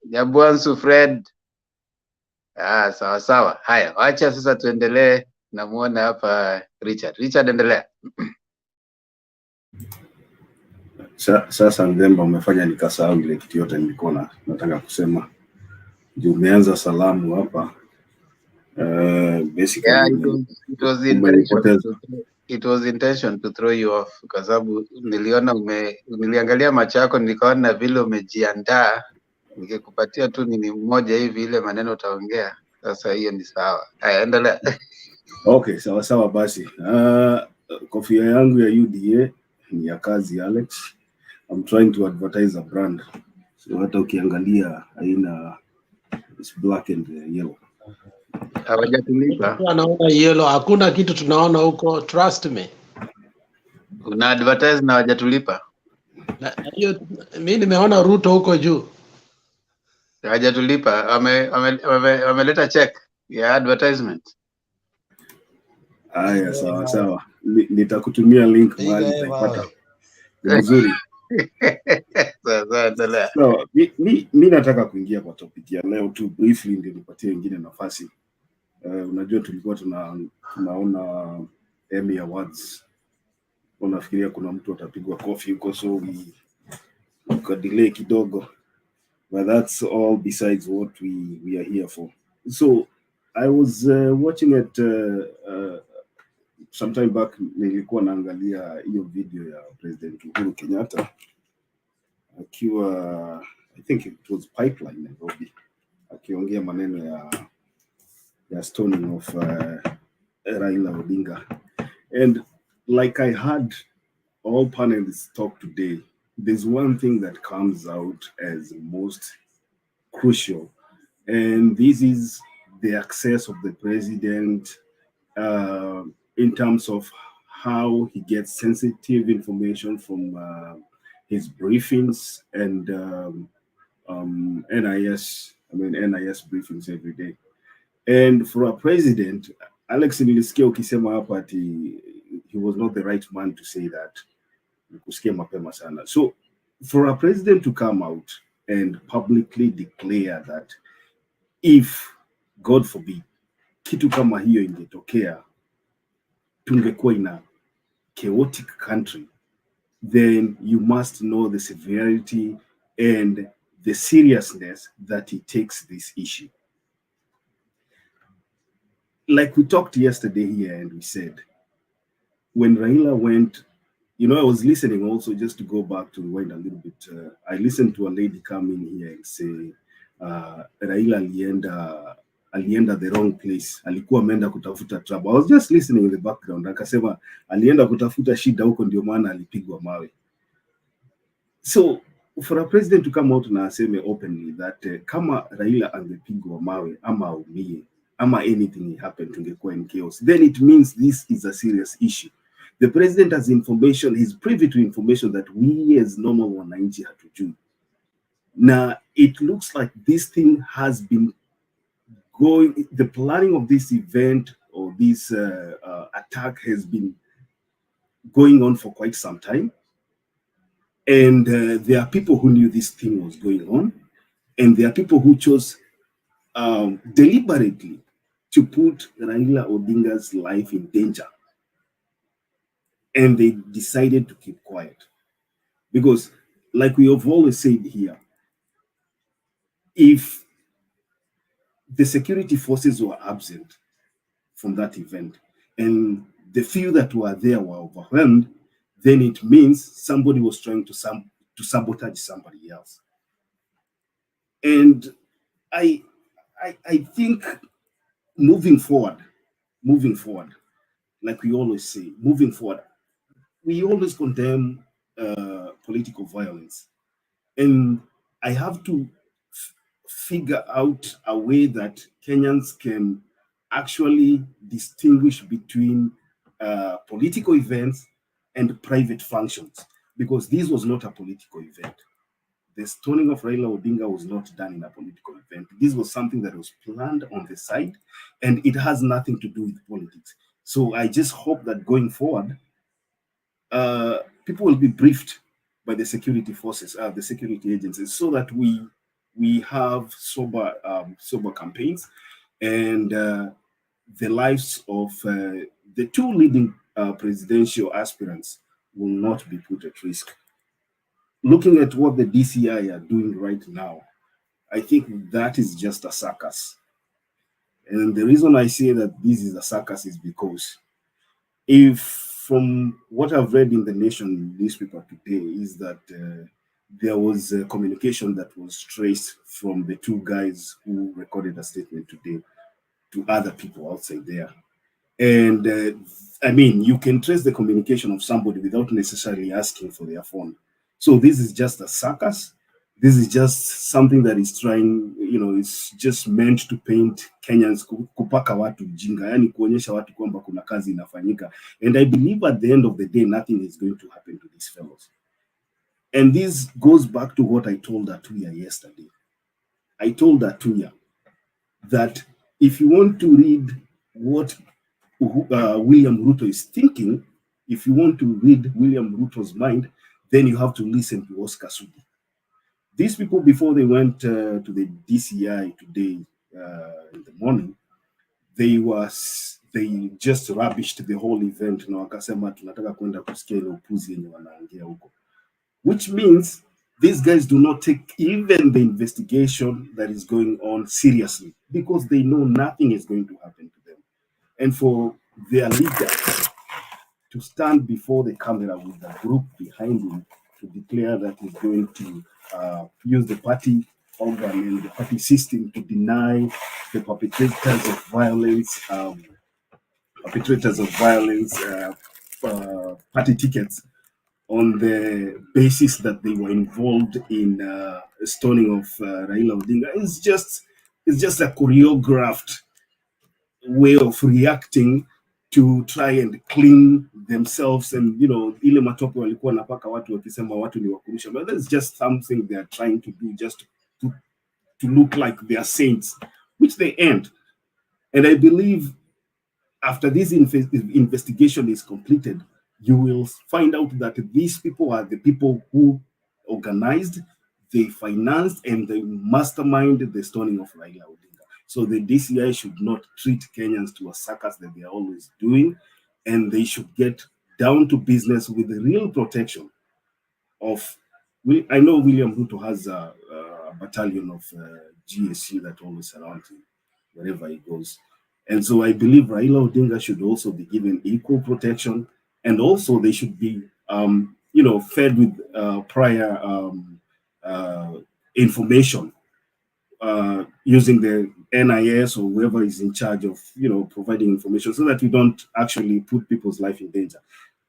Nyabuansu Fred. Sawa. Haya, wacha sasa tuendelee. Namuona hapa Richard endelea. Sasa Mbemba, umefanya nikasahau ile kitu yote nilikuwa nataka kusema. Ndio umeanza salamu hapa. Yeah, it was intention to throw you off kwa sababu niliangalia macho yako nikaona vile umejiandaa, nikikupatia tu nini mmoja hivi ile maneno utaongea. Sasa hiyo ni sawa. Haya, endelea. Okay, sawa basi. Kofia yangu ya UDA ni ya kazi Alex. I'm trying to advertise a brand. So hata ukiangalia haina, it's black and yellow. Hawajatulipa. Wanaona yellow, hakuna kitu tunaona huko, trust me. Una advertise na hawajatulipa. Hiyo mimi nimeona Ruto huko juu. Hawajatulipa, wameleta check ya advertisement. Haya, sawa. Nitakutumia link mahali utapata. Nzuri. Sasa endelea. So, mi nataka kuingia kwa topic ya leo tu briefly ndio nipatie wengine nafasi. Unajua tulikuwa tunaona Emmy Awards. Unafikiria kuna mtu atapigwa kofi huko, so we delay kidogo. But that's all besides what we are here for. So I was watching it sometime back, nilikuwa naangalia hiyo video ya President Uhuru Kenyatta akiwa, I think it was Pipeline Nairobi, akiongea maneno ya stoning of Raila Odinga. And like I had all panelists talk today, there's one thing that comes out as most crucial, and this is the access of the president in terms of how he gets sensitive information from his briefings and NIS briefings every day. And for a president, Alex nilisikia ukisema hapa ati he was not the right man to say that. Kusikia mapema sana. So for a president to come out and publicly declare that if, God forbid, kitu kama hiyo ingetokea, tungekuwa in a chaotic country, then you must know the severity and the seriousness that he takes this issue. Like we talked yesterday here and we said, when Raila went, you know, I was listening also, just to go back to rewind a little bit. I listened to a lady come in here and say, Raila alienda the wrong place. Alikuwa ameenda kutafuta trouble. I was just listening in the background. Akasema, alienda kutafuta shida huko ndio maana alipigwa mawe. So, for a president to come out na aseme openly that kama Raila angepigwa mawe ama aumie, ama anything happened tungekuwa in chaos, then it means this is a serious issue. The president has information, he's privy to information that we as normal wananchi hatujui. Now, it looks like this thing has been going, the planning of this event or this attack has been going on for quite some time. And there are people who knew this thing was going on. And there are people who chose deliberately to put Raila Odinga's life in danger. And they decided to keep quiet. Because, like we have always said here, if the security forces were absent from that event and the few that were there were overwhelmed, then it means somebody was trying to sabotage somebody else. And I think moving forward, like we always say, moving forward, we always condemn political violence. And I have to figure out a way that Kenyans can actually distinguish between political events and private functions, because this was not a political event. The stoning of Raila Odinga was not done in a political event. This was something that was planned on the side, and it has nothing to do with politics. So I just hope that going forward, people will be briefed by the security forces, the security agencies, so that we have sober campaigns, and the lives of the two leading presidential aspirants will not be put at risk. Looking at what the DCI are doing right now, I think that is just a circus. And the reason I say that this is a circus is because if from what I've read in the Nation newspaper today is that there was a communication that was traced from the two guys who recorded a statement today to other people outside there. And I mean, you can trace the communication of somebody without necessarily asking for their phone. So this is just a circus. This is just something that is trying, it's just meant to paint Kenyans, kupaka watu jinga, yani kuonyesha watu kwamba kuna kazi inafanyika. And I believe at the end of the day, nothing is going to happen to these fellows. And this goes back to what I told Atuya yesterday. I told Atuya that if you want to read what William Ruto is thinking, if you want to read William Ruto's mind, then you have to listen to Oscar Sudi. These people, before they went to the DCI today in the morning, they just rubbished the whole event. Wakasema tunataka kwenda kusikia ile upuzi yenye wanaongea huko, which means these guys do not take even the investigation that is going on seriously because they know nothing is going to happen to them. And for their leader to stand before the camera with a group behind him to declare that he's going to use the party organ and the party system to deny the perpetrators of violence, party tickets on the basis that they were involved in stoning of Raila Odinga. It's just a choreographed way of reacting to try and clean themselves, and ile matope walikuwa napaka watu wakisema watu ni wakurusha, but that's just something they are trying to do just to look like they are saints, which they ain't. And I believe after this investigation is completed, you will find out that these people are the people who organized, they financed, and they masterminded the stoning of Raila Odinga. So the DCI should not treat Kenyans to a circus that they are always doing, and they should get down to business with the real protection of. I know William Ruto has a battalion of GSU that always surrounds him wherever he goes. And so I believe Raila Odinga should also be given equal protection, and also they should be, fed with prior information using the NIS or whoever is in charge of, providing information so that we don't actually put people's life in danger.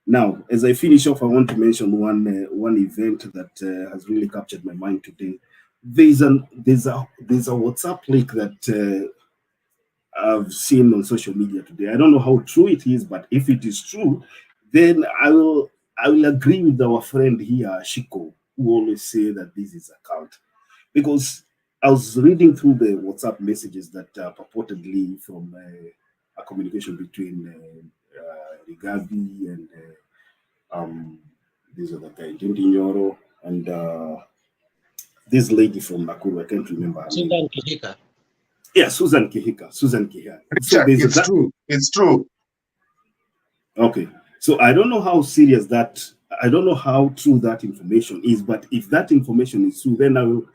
Now, as I finish off, I want to mention one event that has really captured my mind today. There's a WhatsApp link that I've seen on social media today. I don't know how true it is, but if it is true, then I will agree with our friend here, Shiko, who always say that this is a cult. Because I was reading through the WhatsApp messages that are purportedly from a communication between Rigathi and this other guy, Nyoro, and this lady from Nakuru. I can't remember her name. Kihika. Yeah, Susan Kihika. So it's true. It's true. Okay. So I don't know how serious that, I don't know how true that information is, but if that information is true, then I will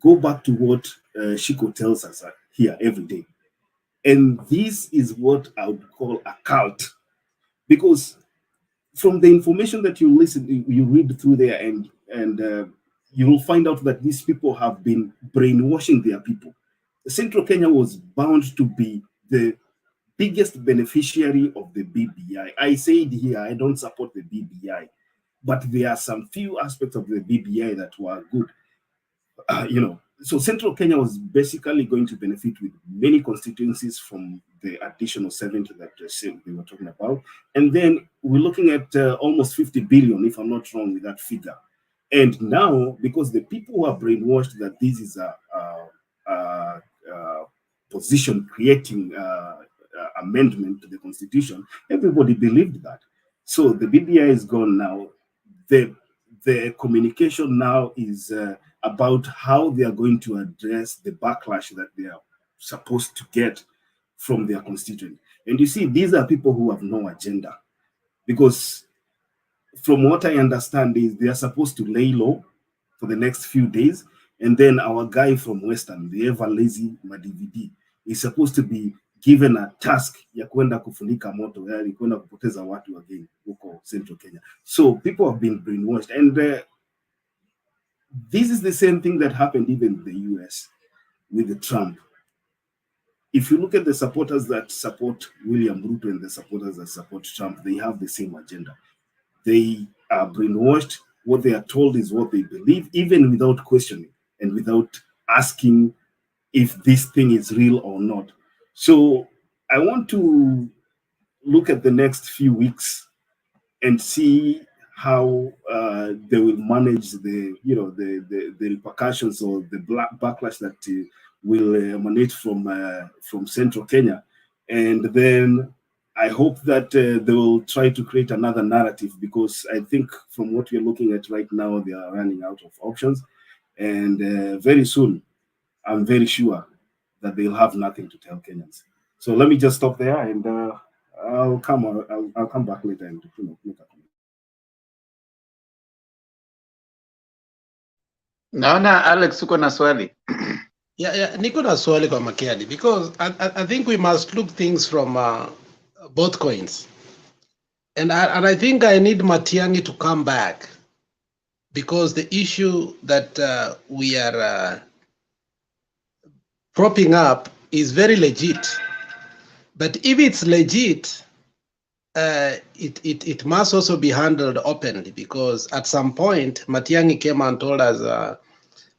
go back to what Shiko tells us here every day. And this is what I would call a cult. Because from the information that you read through there, and you will find out that these people have been brainwashing their people. Central Kenya was bound to be the biggest beneficiary of the BBI. I said here, I don't support the BBI, but there are some few aspects of the BBI that were good. So Central Kenya was basically going to benefit with many constituencies from the additional 70 that we were talking about. And then we're looking at almost 50 billion, if I'm not wrong with that figure. And now, because the people who are brainwashed that this is a position creating amendment to the constitution, everybody believed that. So the BBI is gone now. The communication now is about how they are going to address the backlash that they are supposed to get from their constituent. And you see, these are people who have no agenda, because from what I understand is they are supposed to lay low for the next few days, and then our guy from Western, the ever lazy Madividi, is supposed to be given a task ya kwenda kufunika moto, yani kwenda kupoteza watu again huko Central Kenya. So people have been brainwashed, and this is the same thing that happened even in the US with the Trump. If you look at the supporters that support William Ruto and the supporters that support Trump, they have the same agenda. They are brainwashed. What they are told is what they believe, even without questioning and without asking if this thing is real or not. So I want to look at the next few weeks and see how they will manage the repercussions or the backlash that will emanate from Central Kenya, and then I hope that they will try to create another narrative, because I think from what we're looking at right now, they are running out of options, and very soon, I'm very sure that they'll have nothing to tell Kenyans. So let me just stop there, and I'll come back later and make a comment. Naona Alex uko na swali. Yeah, niko na swali kwa Makiadi, because I think we must look things from both coins. And I think I need Matiang'i to come back, because the issue that we are propping up is very legit. But if it's legit, it must also be handled openly, because at some point, Matiang'i came and told us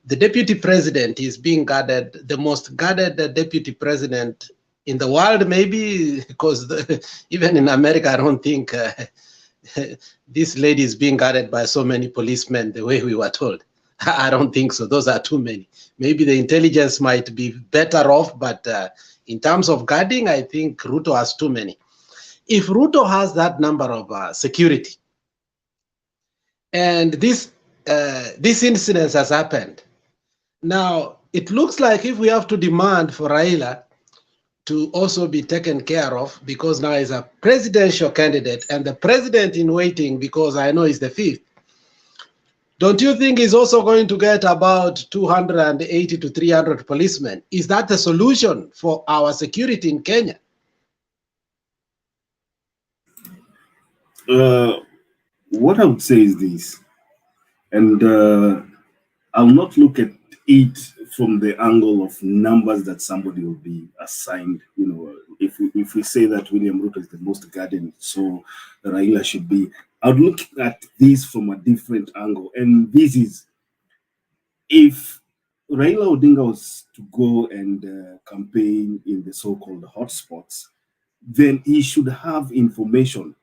the deputy president is being guarded, the most guarded deputy president in the world, maybe, because even in America, I don't think this lady is being guarded by so many policemen the way we were told. I don't think so. Those are too many. Maybe the intelligence might be better off, but in terms of guarding, I think Ruto has too many. If Ruto has that number of security, and this incident has happened, now it looks like if we have to demand for Raila to also be taken care of, because now he's a presidential candidate and the president in waiting, because I know he's the fifth, don't you think he's also going to get about 280 to 300 policemen? Is that the solution for our security in Kenya? What I would say is this, and I'll not look at it from the angle of numbers that somebody will be assigned. You know, if we say that William Ruto is the most guarded, so Raila should be, I would look at this from a different angle. And this is, if Raila Odinga was to go and campaign in the so-called hotspots, then he should have information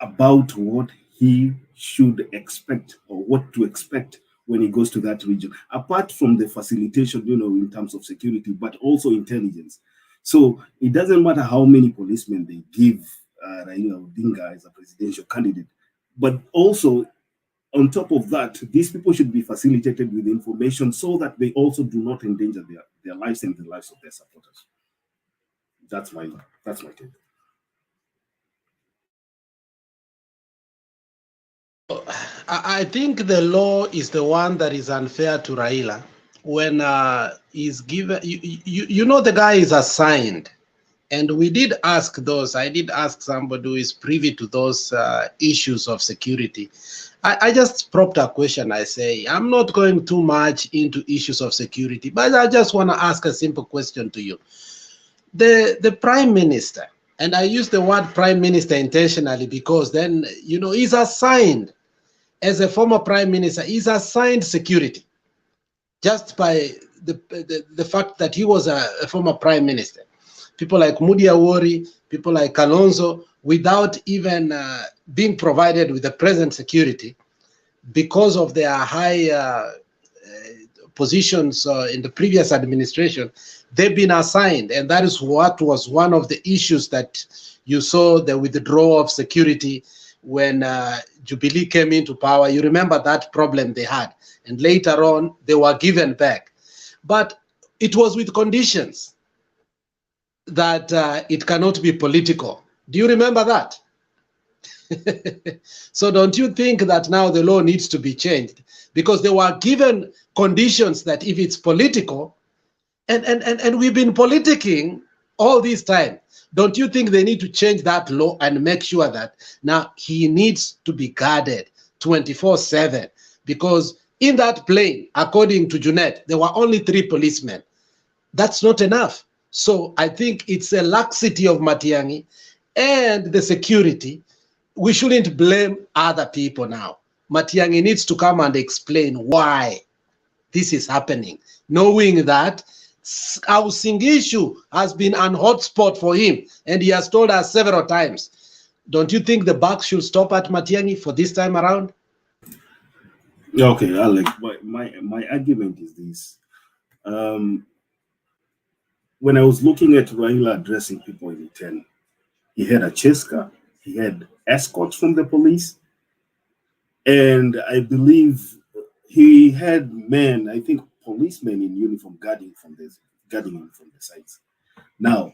about what he should expect or what to expect when he goes to that region, apart from the facilitation, you know, in terms of security, but also intelligence. So it doesn't matter how many policemen they give Raila Odinga as a presidential candidate, but also on top of that, these people should be facilitated with information so that they also do not endanger their lives and the lives of their supporters. That's my take. I think the law is the one that is unfair to Raila when he's given, you know, the guy is assigned. And we did ask those, I did ask somebody who is privy to those issues of security. I just propped a question. I say, I'm not going too much into issues of security, but I just want to ask a simple question to you. The Prime Minister, and I use the word Prime Minister intentionally because then, you know, he's assigned, as a former Prime Minister, he's assigned security just by the fact that he was a former Prime Minister. People like Mudi Awori, people like Kalonzo, without even being provided with the present security, because of their high positions in the previous administration, they've been assigned. And that is what was one of the issues that you saw, the withdrawal of security when Jubilee came into power. You remember that problem they had. And later on, they were given back. But it was with conditions that it cannot be political. Do you remember that? So don't you think that now the law needs to be changed? Because they were given conditions that if it's political, And we've been politicking all this time. Don't you think they need to change that law and make sure that now he needs to be guarded 24/7? Because in that plane, according to Junet, there were only 3 policemen. That's not enough. So I think it's a laxity of Matiang'i and the security. We shouldn't blame other people now. Matiang'i needs to come and explain why this is happening, knowing that housing issue has been an hotspot for him, and he has told us several times. Don't you think the buck should stop at Matiang'i for this time around? Okay, Alex, my argument is this. When I was looking at Raila addressing people in 10, he had a chase car, he had escorts from the police, and I believe he had men, I think policemen in uniform guarding him from the sides. Now,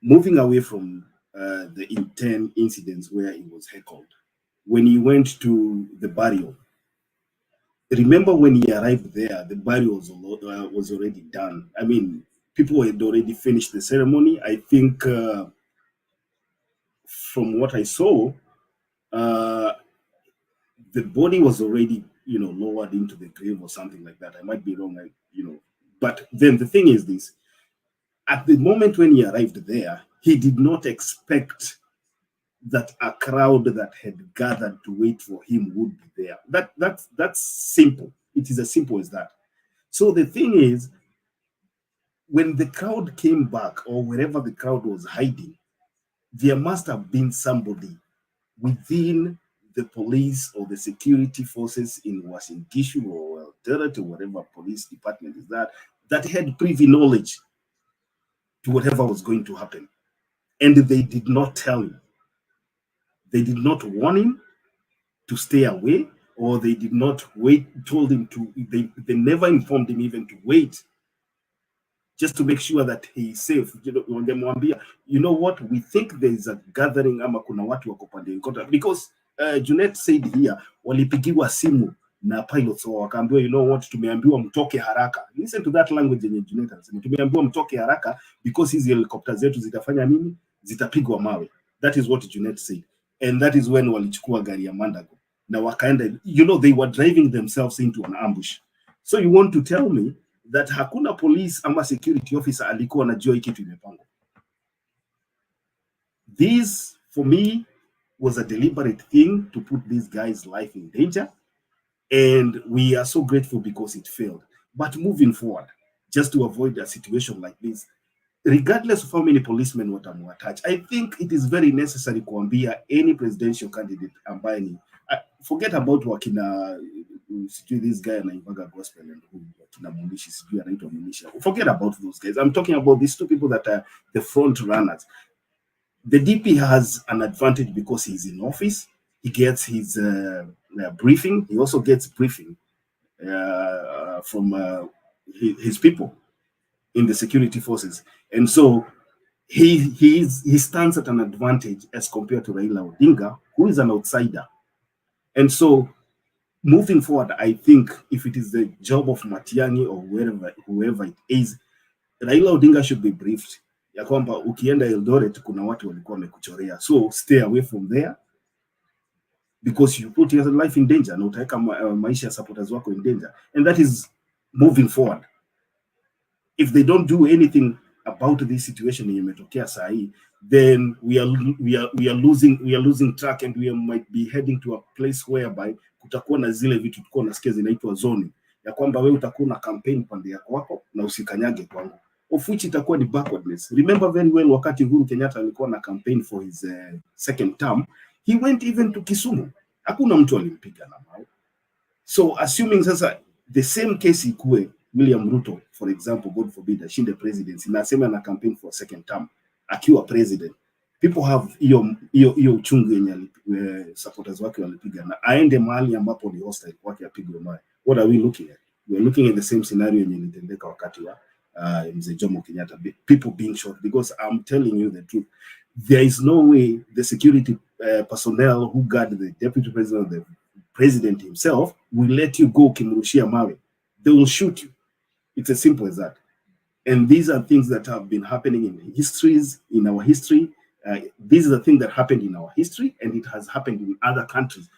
moving away from the 10 incidents where he was heckled, when he went to the burial, remember when he arrived there, the burial was already done. I mean, people had already finished the ceremony. I think from what I saw, the body was already, lowered into the grave or something like that. I might be wrong, But then the thing is this: at the moment when he arrived there, he did not expect that a crowd that had gathered to wait for him would be there. That's simple. It is as simple as that. So the thing is, when the crowd came back, or wherever the crowd was hiding, there must have been somebody within the police or the security forces in Uasin Gishu or Eldoret or whatever police department is that had privy knowledge to whatever was going to happen. And they did not tell him. They did not warn him to stay away, or they did not told him to, they never informed him even to wait, just to make sure that he is safe. You know what, we think there is a gathering ama kuna watu wako pande nkota, because Junet said here, walipigiwa simu na pilots wakaambiwa, you know what, tumeambiwa mtoke haraka. Listen to that language yenye Junet anasema, tumeambiwa mtoke haraka because hizi helicopters zetu zitafanya nini? Zitapigwa mawe. That is what Junet said. And that is when walichukua gari ya Mandago. Na wakaenda, they were driving themselves into an ambush. So you want to tell me that hakuna police ama security officer alikuwa anajua hiki kitu imepangwa? This, for me, was a deliberate thing to put these guys' life in danger. And we are so grateful because it failed. But moving forward, just to avoid a situation like this, regardless of how many policemen watamuattach, I think it is very necessary kuambia any presidential candidate ambaye ni, forget about wakina, this guy anaivaga gospel and wakina Munishi, sijui anaitwa Munishi. Forget about those guys. I'm talking about these 2 people that are the front runners. The DP has an advantage because he's in office. He gets his briefing. He also gets briefing from his people in the security forces. And so he stands at an advantage as compared to Raila Odinga, who is an outsider. And so moving forward, I think if it is the job of Matiang'i or whoever it is, Raila Odinga should be briefed ya kwamba ukienda Eldoret kuna watu walikuwa wamekuchorea, so stay away from there because you put your life in danger na utaweka maisha ya supporters wako in danger. And that is moving forward. If they don't do anything about this situation yenye imetokea saa hii, then we are losing track, and we might be heading to a place whereby kutakuwa na zile vitu tulikuwa nasikia zinaitwa zoning, ya kwamba wewe utakuwa na campaign pande yako wako na usikanyage kwangu, of which itakuwa ni backwardness. Remember very well wakati Uhuru Kenyatta alikuwa na campaign for his second term, he went even to Kisumu, hakuna mtu alimpiga na mawe. So assuming sasa the same case ikue William Ruto, for example, God forbid, ashinde presidency na asema na campaign for a second term akiwa president, people have hiyo uchungu yenye supporters wake walipiga na aende mahali ambapo ni hostile wake apigwe mawe. What are we looking at? We are looking at the same scenario yenye ilitendeka wakati wa Mzee Jomo Kenyatta, people being shot. Because I'm telling you the truth, there is no way the security personnel who guard the deputy president, the president himself, will let you go kimrushia mawe. They will shoot you. It's as simple as that. And these are things that have been happening in our history. These are the things that happened in our history, and it has happened in other countries.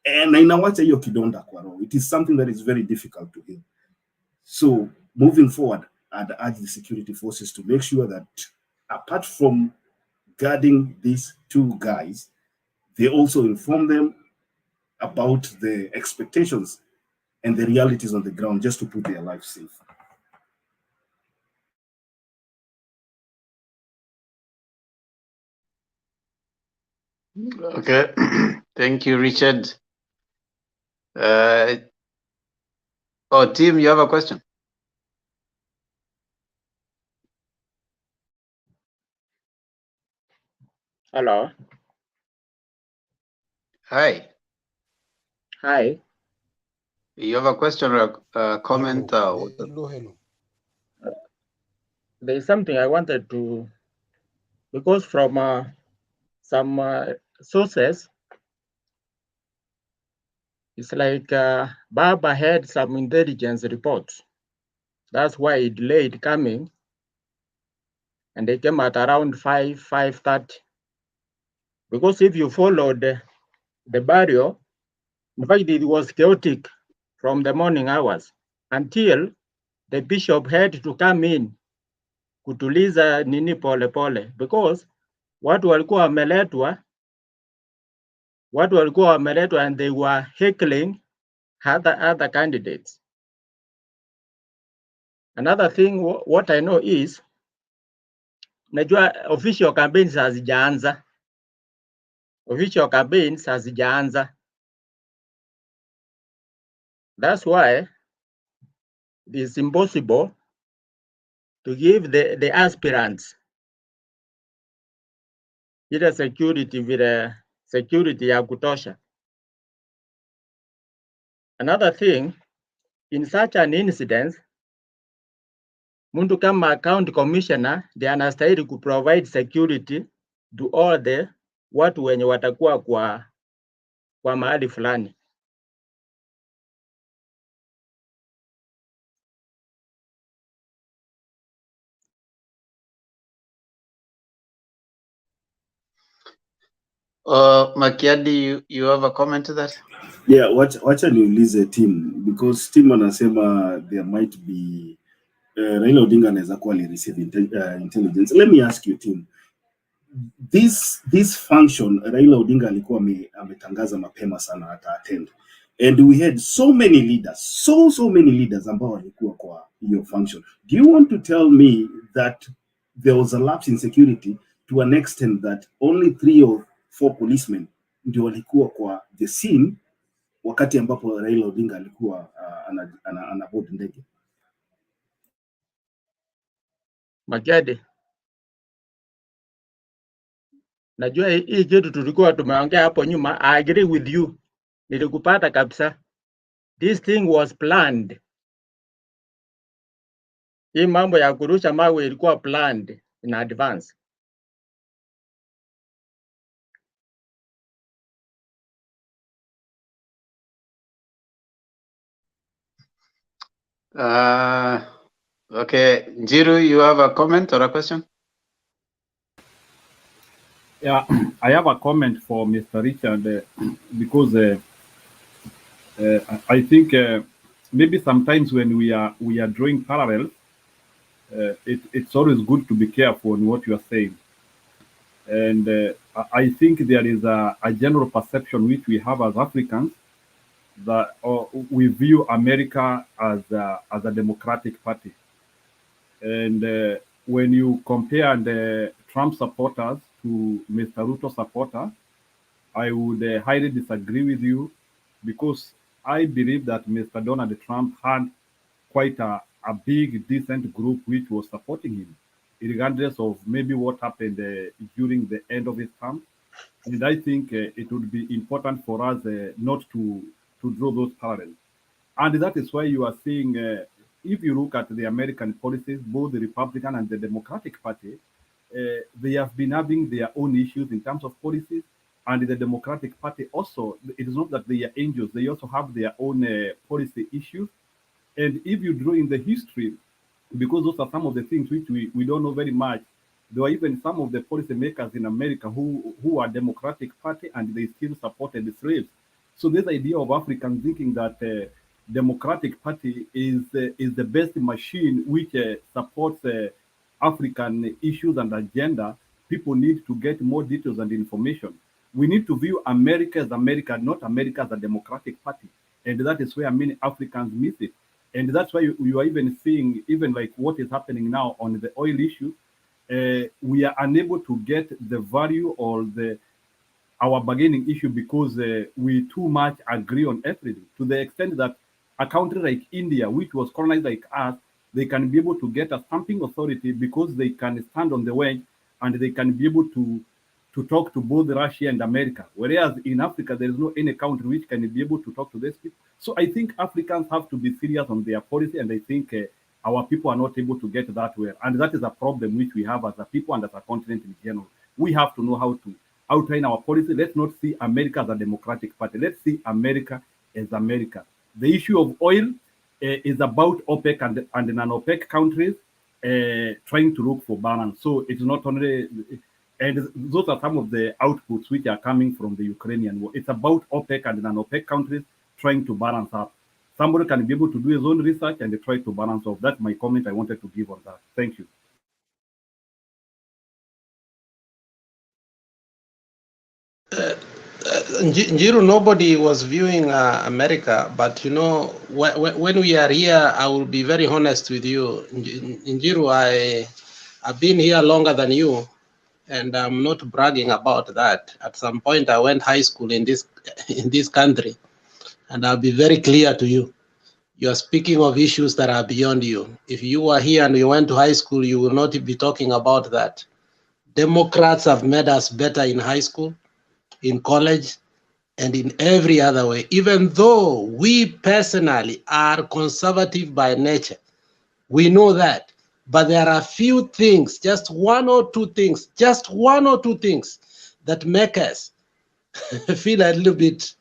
And inawacha hiyo kidonda kwa roho. It is something that is very difficult to heal. So moving forward, I'd urge the security forces to make sure that apart from guarding these two guys, they also inform them about the expectations and the realities on the ground, just to put their lives safe. Okay, thank you, Richard. Tim, you have a question? Hello. Hi. Hi. You have a question or a comment? Hello. There's something I wanted to, because from some sources, it's like Baba had some intelligence reports. That's why it delayed coming, and they came at around 5:30. Because if you followed the burial, in fact, it was chaotic from the morning hours until the bishop had to come in kutuliza nini pole pole, because watu walikuwa wameletwa and they were heckling other candidates. Another thing, what I know is, najua official campaigns hazijaanza. That's why it is impossible to give the aspirants ile security ya kutosha. Another thing, in such an incident, mtu kama county commissioner ndiye anastahili kuprovide security to all the watu wenye watakuwa kwa mahali fulani. Makiadi, you have a comment to that? Yeah, wacha niulize Tim, because Tim anasema there might be Raila Odinga anaweza kuwa receive intelligence. Let me ask you Tim, this function Raila Odinga alikuwa ametangaza mapema sana ata attend, and we had so many leaders ambao walikuwa kwa hiyo function. Do you want to tell me that there was a lapse in security to an extent that only 3 or 4 policemen ndio walikuwa kwa the scene wakati ambapo Raila Odinga alikuwa anaboard ndege? Magede, najua hii kitu tulikuwa tumeongea hapo nyuma. I agree with you, nilikupata kabisa. This thing was planned. Hii mambo ya kurusha mawe ilikuwa planned in advance. Okay, Njiru, you have a comment or a question? Yeah, I have a comment for Mr. Richard because I think maybe sometimes when we are drawing parallels, it's always good to be careful on what you are saying. And I think there is a general perception which we have as Africans that we view America as a democratic party. And when you compare the Trump supporters to Mr. Ruto supporters, I would highly disagree with you, because I believe that Mr. Donald Trump had quite a big, decent group which was supporting him, regardless of maybe what happened during the end of his term. And I think it would be important for us not to draw those parallels. And that is why you are seeing, if you look at the American policies, both the Republican and the Democratic Party, they have been having their own issues in terms of policies. And the Democratic Party also, it is not that they are angels, they also have their own policy issues. And if you draw in the history, because those are some of the things which we don't know very much. There are even some of the policymakers in America who are Democratic Party and they still supported the slaves. So this idea of Africans thinking that Democratic Party is the best machine which supports African issues and agenda, people need to get more details and information. We need to view America as America, not America as a Democratic Party. And that is where many Africans miss it. And that's why you are even seeing, even like what is happening now on the oil issue, we are unable to get the value or our bargaining issue because we too much agree on everything, to the extent that a country like India, which was colonized like us, they can be able to get a stamping authority because they can stand on the wedge and they can be able to talk to both Russia and America. Whereas in Africa, there is no any country which can be able to talk to these people. So I think Africans have to be serious on their policy, and I think our people are not able to get that well. And that is a problem which we have as a people and as a continent in general. We have to know how to outline our policy. Let's not see America as a Democratic Party. Let's see America as America. The issue of oil is about OPEC and non-OPEC countries trying to look for balance. So it's not only, and those are some of the outputs which are coming from the Ukrainian war. It's about OPEC and non-OPEC countries trying to balance up. Somebody can be able to do his own research and try to balance off. That's my comment I wanted to give on that. Thank you. Njiru, nobody was viewing America, but you know, when we are here, I will be very honest with you. Njiru, I've been here longer than you, and I'm not bragging about that. At some point, I went high school in this country, and I'll be very clear to you. You are speaking of issues that are beyond you. If you were here and you went to high school, you will not be talking about that. Democrats have made us better in high school, in college, and in every other way, even though we personally are conservative by nature. We know that. But there are a few things, just one or two things that make us feel a little bit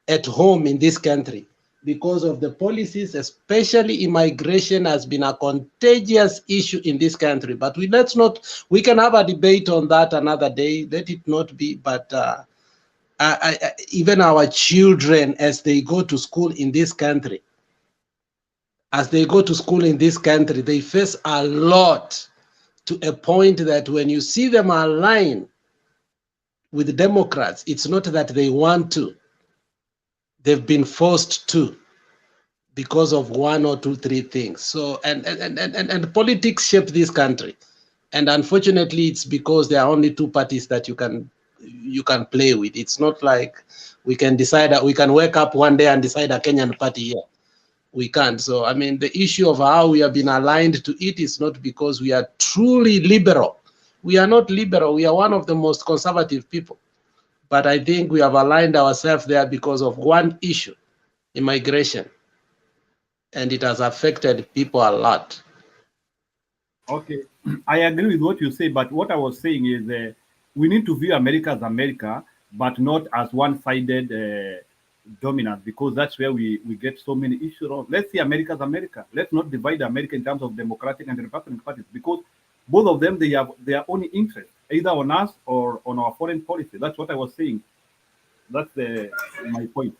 at home in this country because of the policies, especially immigration has been a contagious issue in this country. But we can have a debate on that another day, let it not be, but even our children, as they go to school in this country, they face a lot, to a point that when you see them align with the Democrats, it's not that they want to. They've been forced to because of one or two, three things. So, and politics shape this country. And unfortunately, it's because there are only two parties that you can play with. It's not like we can decide that we can wake up one day and decide a Kenyan party here. We can't. So, I mean, the issue of how we have been aligned to it is not because we are truly liberal. We are not liberal. We are one of the most conservative people. But I think we have aligned ourselves there because of one issue, immigration. And it has affected people a lot. Okay, I agree with what you say, but what I was saying is we need to view America as America, but not as one-sided dominance, because that's where we get so many issues on. Let's see America as America. Let's not divide America in terms of Democratic and Republican parties, because both of them, they have their own interest, either on us or on our foreign policy. That's what I was saying. That's my point.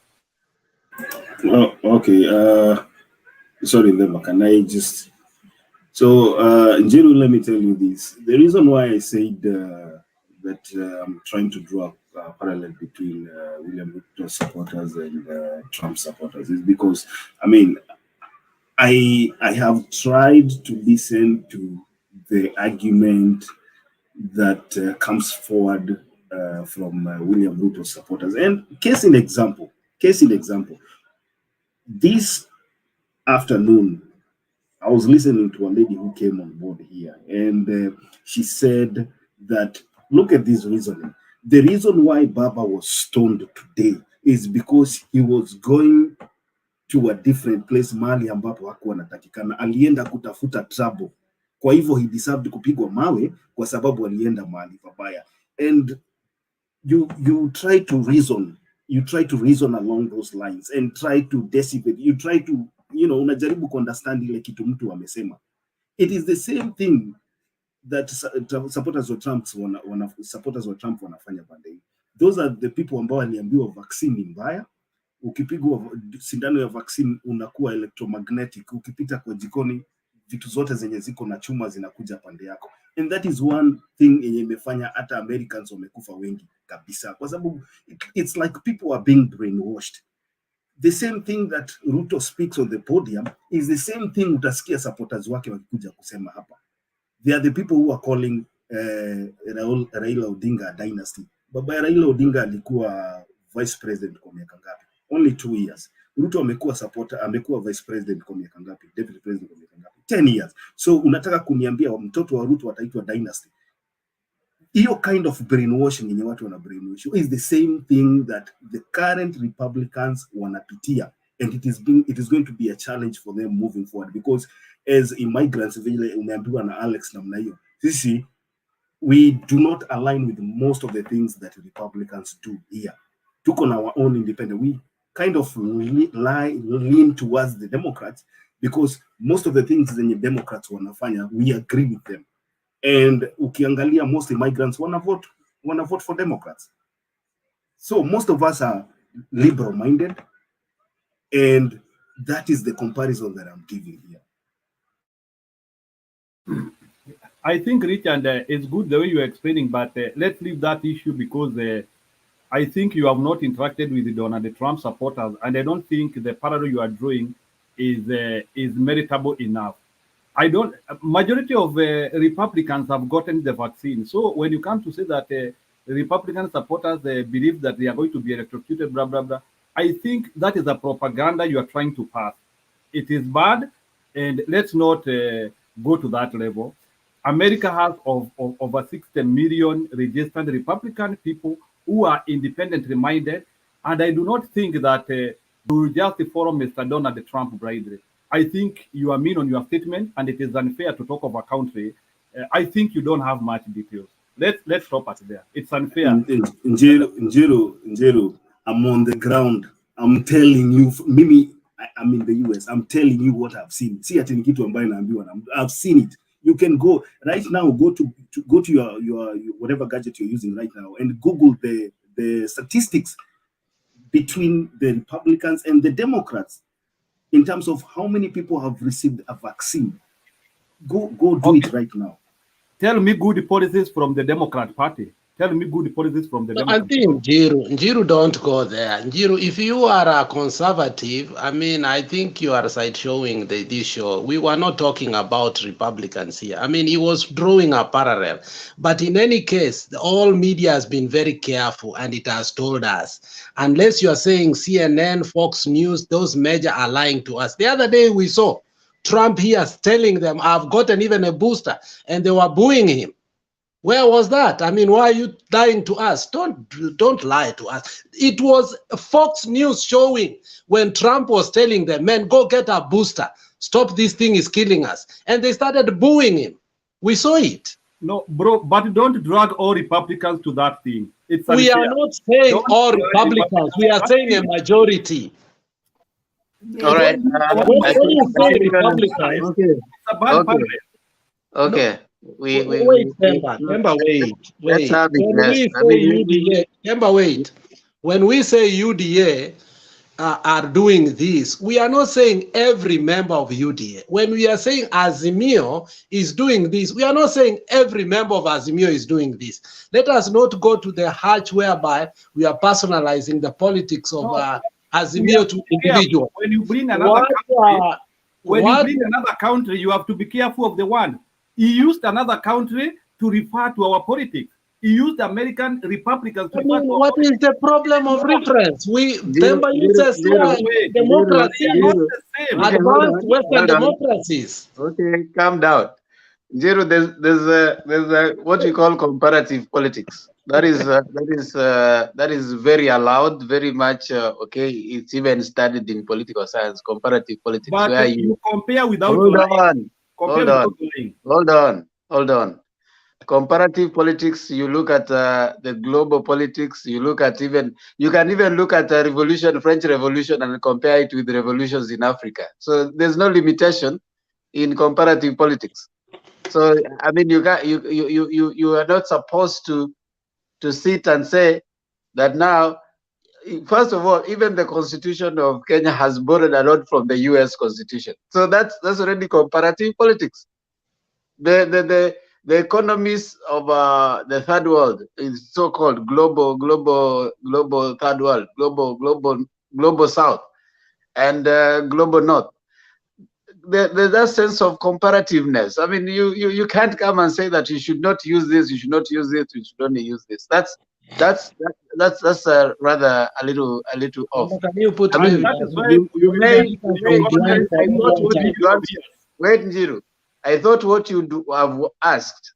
Oh, okay. Sorry, Lema, can I just... So, Njiru, let me tell you this. The reason why I said that I'm trying to draw a parallel between William Ruto supporters and Trump supporters is because, I mean, I have tried to listen to the argument that comes forward from William Ruto supporters. And case in example, this afternoon, I was listening to a lady who came on board here, and she said that, look at this reasoning. The reason why Baba was stoned today is because he was going to a different place, mahali ambapo hakuwa anatakikana. Alienda kutafuta trouble. Kwa hivyo he deserved kupigwa mawe kwa sababu alienda mahali pabaya. And you try to reason along those lines and try to decipher, you try to, unajaribu ku understand ile kitu mtu amesema. It is the same thing that supporters of Trump wanafanya pande hii. Those are the people ambao waliambiwa vaccine ni mbaya. Ukipigwa sindano ya vaccine unakuwa electromagnetic. Ukipita kwa jikoni vitu zote zenye ziko na chuma zinakuja pande yako. And that is one thing yenye imefanya hata Americans wamekufa wengi kabisa. Kwa sababu it's like people are being brainwashed. The same thing that Ruto speaks on the podium is the same thing utasikia supporters wake wakikuja kusema hapa. They are the people who are calling Raila Odinga a dynasty. Baba ya Raila Odinga alikuwa vice president kwa miaka ngapi? Only 2 years. Ruto amekuwa vice president kwa miaka ngapi? Deputy president kwa miaka ngapi? 10 years. So unataka kuniambia mtoto wa Ruto ataitwa dynasty? Hiyo kind of brainwashing yenye watu wana brainwash is the same thing that the current Republicans wanapitia, and it is going to be a challenge for them moving forward, because as immigrants, vile umeambiwa na Alex namna hiyo, sisi we do not align with most of the things that Republicans do here. Tuko na our own independent. We kind of lean towards the Democrats because most of the things the Democrats wanafanya, we agree with them. And ukiangalia most immigrants wanna vote for Democrats. So most of us are liberal-minded, and that is the comparison that I'm giving here. I think, Richard, it's good the way you're explaining, but let's leave that issue because I think you have not interacted with the Donald Trump supporters, and I don't think the parallel you are drawing is meritable enough. Majority of Republicans have gotten the vaccine. So when you come to say that Republican supporters believe that they are going to be electrocuted, blah, blah, blah, I think that is a propaganda you are trying to pass. It is bad, and let's not go to that level. America has over 60 million registered Republican people who are independently minded, and I do not think that you just follow Mr. Donald Trump blindly. I think you are mean on your statement, and it is unfair to talk of a country. I think you don't have much details. Let's stop at there. It's unfair. Njero, I'm on the ground. I'm telling you, Mimi, I'm in the US. I'm telling you what I've seen. See, I've seen it. You can go right now. Go to your whatever gadget you're using right now and Google the statistics between the Republicans and the Democrats in terms of how many people have received a vaccine. Go do it right now. Tell me good policies from the Democrat Party. Tell me good policies from the Democrat Party. I think Njiru, don't go there. Njiru, if you are a conservative, I mean, I think you are side showing this show. We were not talking about Republicans here. I mean, he was drawing a parallel. But in any case, all media has been very careful, and it has told us, unless you are saying CNN, Fox News, those media are lying to us. The other day we saw Trump here telling them, I've gotten even a booster, and they were booing him. Where was that? I mean, why are you lying to us? Don't lie to us. It was Fox News showing when Trump was telling them, man, go get a booster. Stop, this thing is killing us. And they started booing him. We saw it. No, bro, but don't drag all Republicans to that thing. It's unfair. We are not saying all Republicans. We are saying a majority. All right. When you say Republicans, okay. Wait, Kemba, wait. Let's have it. When we say UDA are doing this, we are not saying every member of UDA. When we are saying AZIMIO is doing this, we are not saying every member of AZIMIO is doing this. Let us not go to the hatch whereby we are personalizing the politics of AZIMIO to individuals. When you bring another country, you have to be careful of the one. He used another country to refer to our politics. He used American Republicans to refer to what is the problem of reference? Member uses democracy, advanced Western democracies. Okay, calm down. Jero, there's a what you call comparative politics. That is very allowed, very much okay. It's even studied in political science, comparative politics. But where you compare without Hold on. Comparative politics, you look at the global politics, you can even look at the French Revolution and compare it with revolutions in Africa. So there's no limitation. in comparative politics. So I mean, you are not supposed to sit and say that now. First of all, even the Constitution of Kenya has borrowed a lot from the U.S. Constitution. So that's already comparative politics. The economies of the third world is so-called global third world, global south, and global north. There's that sense of comparativeness. I mean, you can't come and say that you should not use this, you should not use it, you should only use this. That's rather a little off. Can you put I mean, wait, Njiru. I thought what you have asked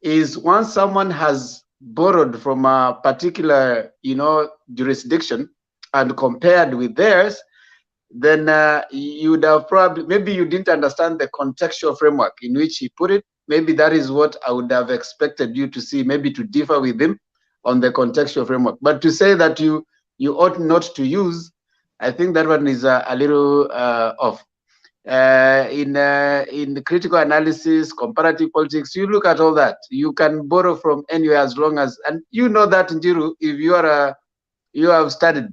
is once someone has borrowed from a particular, jurisdiction and compared with theirs, then you would have probably, maybe you didn't understand the contextual framework in which he put it. Maybe that is what I would have expected you to see, maybe to differ with him on the contextual framework. But to say that you ought not to use, I think that one is a little off. In the critical analysis, comparative politics, you look at all that. You can borrow from anywhere as long as, and you know that, Njiru, if you have studied.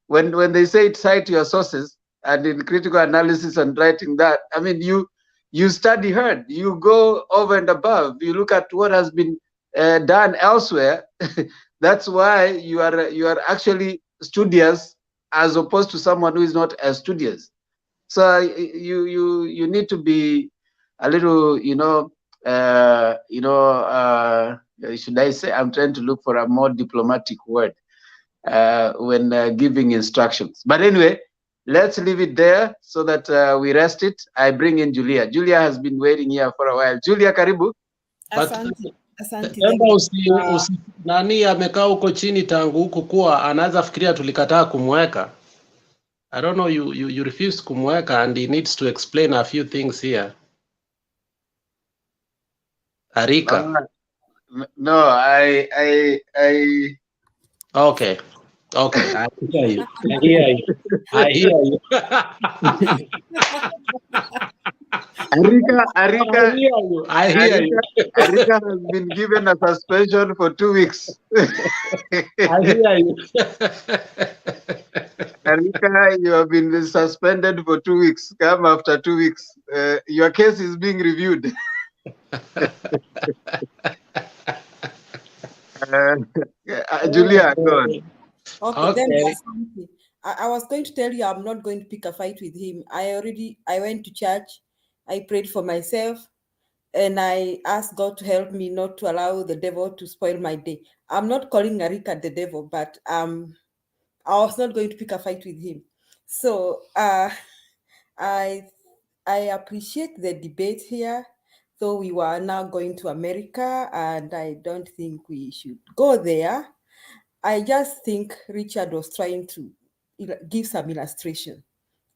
When they say cite your sources, and in critical analysis and writing that, I mean, you study hard, you go over and above, you look at what has been done elsewhere. That's why you are actually studious as opposed to someone who is not as studious. So you need to be a little, should I say? I'm trying to look for a more diplomatic word when giving instructions. But anyway, let's leave it there so that we rest it. I bring in Julia. Julia has been waiting here for a while. Julia, karibu. Nani amekaa huko chini tangu huko kuwa anaweza fikiria tulikataa kumweka. I don't know, you refuse kumweka and he needs to explain a few things here. Arika. No, I Okay. I hear you. I hear you. Arika, I hear you. Arika has been given a suspension for 2 weeks. I hear you. Arika, you have been suspended for 2 weeks. Come after 2 weeks. Your case is being reviewed. Julia, go on. Okay. Then I was going to tell you I'm not going to pick a fight with him. I went to church, I prayed for myself, and I asked God to help me not to allow the devil to spoil my day. I'm not calling Arika the devil, but I was not going to pick a fight with him. So I appreciate the debate here, though we were now going to America, and I don't think we should go there. I just think Richard was trying to give some illustration.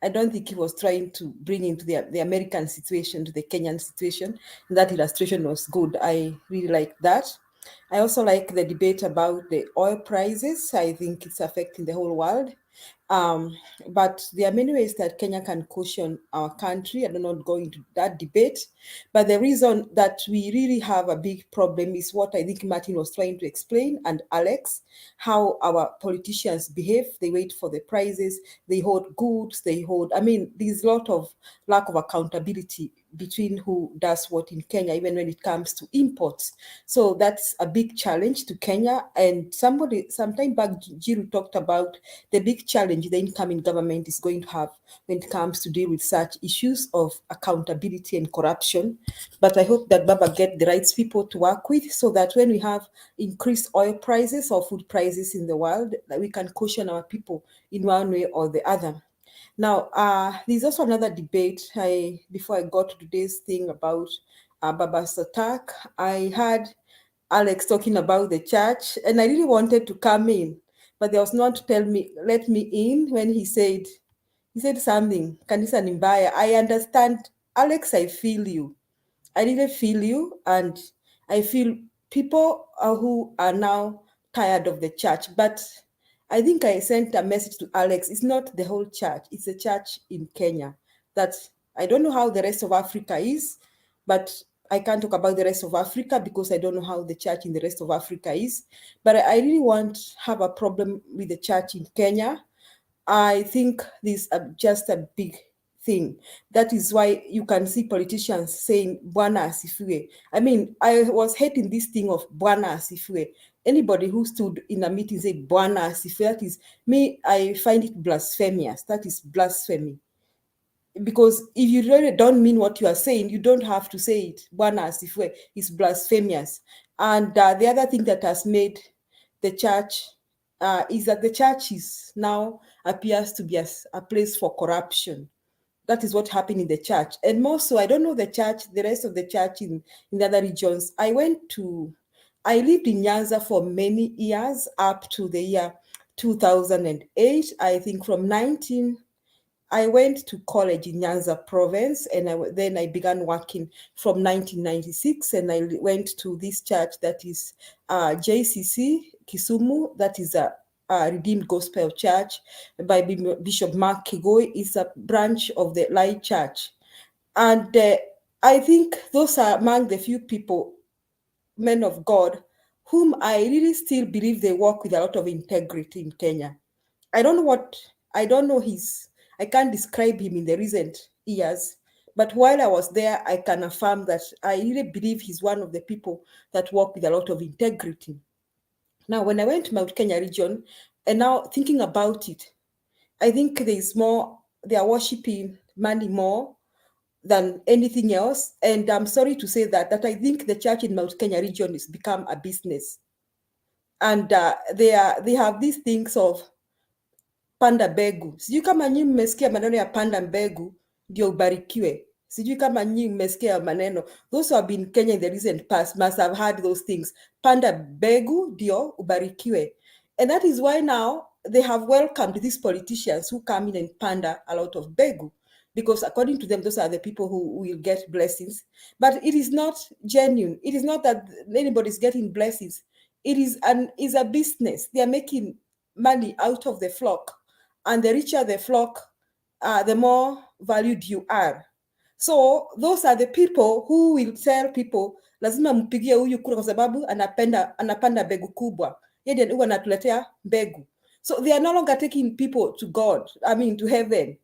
I don't think he was trying to bring into the American situation to the Kenyan situation. That illustration was good. I really like that. I also like the debate about the oil prices. I think it's affecting the whole world. But there are many ways that Kenya can caution our country. I don't want to go into that debate. But the reason that we really have a big problem is what I think Martin was trying to explain, and Alex, how our politicians behave. They wait for the prices, they hold goods, there's a lot of lack of accountability between who does what in Kenya, even when it comes to imports. So that's a big challenge to Kenya. And sometime back, Jiru talked about the big challenge the incoming government is going to have when it comes to deal with such issues of accountability and corruption. But I hope that Baba get the right people to work with so that when we have increased oil prices or food prices in the world, that we can caution our people in one way or the other. Now, there's also another debate. Before I got to today's thing about Baba's attack, I heard Alex talking about the church, and I really wanted to come in, but there was no one to let me in when he said something, Kanisa ni mbaya. I understand, Alex, I feel you. I really feel you, and I feel people who are now tired of the church, but I think I sent a message to Alex. It's not the whole church. It's a church in Kenya that I don't know how the rest of Africa is, but I can't talk about the rest of Africa because I don't know how the church in the rest of Africa is. But I really won't have a problem with the church in Kenya. I think this is just a big thing. That is why you can see politicians saying Bwana Asifiwe. I mean, I was hating this thing of Bwana Asifiwe. Anybody who stood in a meeting say Bwana Asifiwe, that is me, I find it blasphemous. That is blasphemy. Because if you really don't mean what you are saying, you don't have to say it. Bwana Asifiwe is blasphemous. And the other thing that has made the church is that the church is now appears to be a place for corruption. That is what happened in the church. And more so, I don't know the church, the rest of the church in the other regions. I lived in Nyanza for many years, up to the year 2008. I think I went to college in Nyanza province, and then I began working from 1996, and I went to this church that is JCC Kisumu, that is a Redeemed Gospel Church by Bishop Mark Kigoi. It's a branch of the Light Church. And I think those are among the few people, men of God, whom I really still believe they walk with a lot of integrity in Kenya. I can't describe him in the recent years, but while I was there, I can affirm that I really believe he's one of the people that walk with a lot of integrity. Now, when I went to Mount Kenya region, and now thinking about it, I think they are worshiping money more than anything else. And I'm sorry to say that I think the church in Mount Kenya region has become a business. And they have these things of panda mbegu. Sijui kama nyinyi mmesikia maneno ya panda mbegu ndio ubarikiwe. Sijui kama nyinyi mmesikia maneno. Those who have been in Kenya in the recent past must have heard those things. Panda mbegu ndio ubarikiwe. And that is why now they have welcomed these politicians who come in and panda a lot of mbegu. Because according to them, those are the people who will get blessings. But it is not genuine. It is not that anybody's getting blessings. It is a business. They are making money out of the flock. And the richer the flock, the more valued you are. So those are the people who will tell people, lazima mpigie huyu kura kwa sababu anapanda mbegu kubwa. Yeye ndiye anatuletea mbegu. So they are no longer taking people to God, to heaven.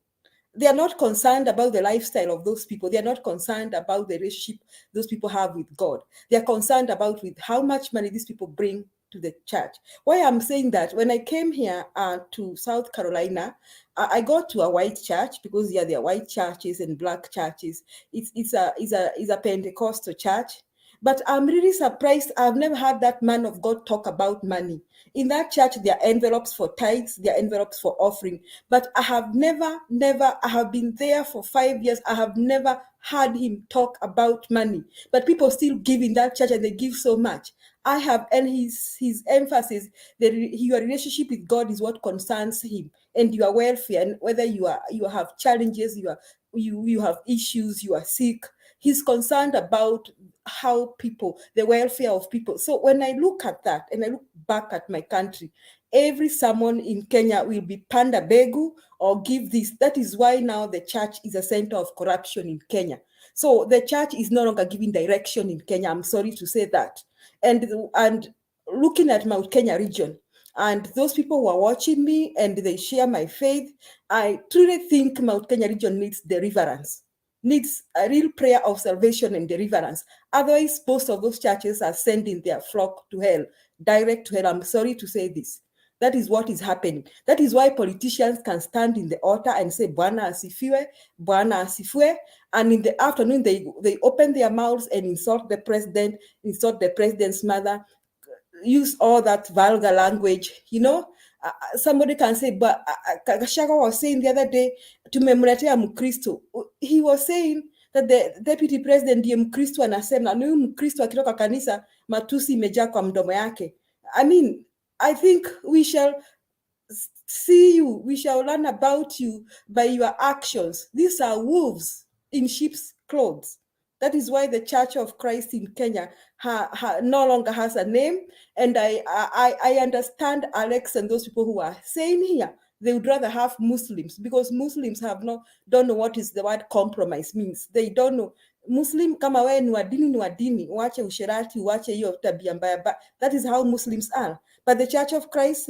They are not concerned about the lifestyle of those people. They are not concerned about the relationship those people have with God. They are concerned about with how much money these people bring to the church. Why I'm saying that, when I came here to South Carolina, I got to a white church because there are white churches and black churches. It's a Pentecostal church. But I'm really surprised. I've never heard that man of God talk about money. In that church, there are envelopes for tithes, there are envelopes for offering. But I have never, I have been there for 5 years. I have never heard him talk about money. But people still give in that church, and they give so much. And his emphasis that your relationship with God is what concerns him, and your welfare, and whether you have challenges, you have issues, you are sick. He's concerned about the welfare of people. So when I look at that, and I look back at my country, every someone in Kenya will be panda begu or give this. That is why now the church is a center of corruption in Kenya. So the church is no longer giving direction in Kenya. I'm sorry to say that. And looking at Mount Kenya region, and those people who are watching me and they share my faith, I truly think Mount Kenya region needs deliverance, needs a real prayer of salvation and deliverance. Otherwise, most of those churches are sending their flock to hell, direct to hell. I'm sorry to say this. That is what is happening. That is why politicians can stand in the altar and say, Bwana Asifiwe, Bwana Asifiwe. And in the afternoon, they open their mouths and insult the president, insult the president's mother, use all that vulgar language, somebody can say, but Gachagua was saying the other day, tumemletea Mkristo. He was saying that the deputy president ndiye Mkristo, anasema na huyu Mkristo akitoka kanisa matusi imejaa kwa mdomo yake. I think we shall see you, we shall learn about you by your actions. These are wolves in sheep's clothes. That is why the Church of Christ in Kenya no longer has a name. And I understand Alex and those people who are saying here They would rather have Muslims, because Muslims don't know what is the word compromise means. They don't know. Muslim kama wewe ni wa dini, uache usherati, uache hiyo tabia mbaya. That is how Muslims are. But the Church of Christ,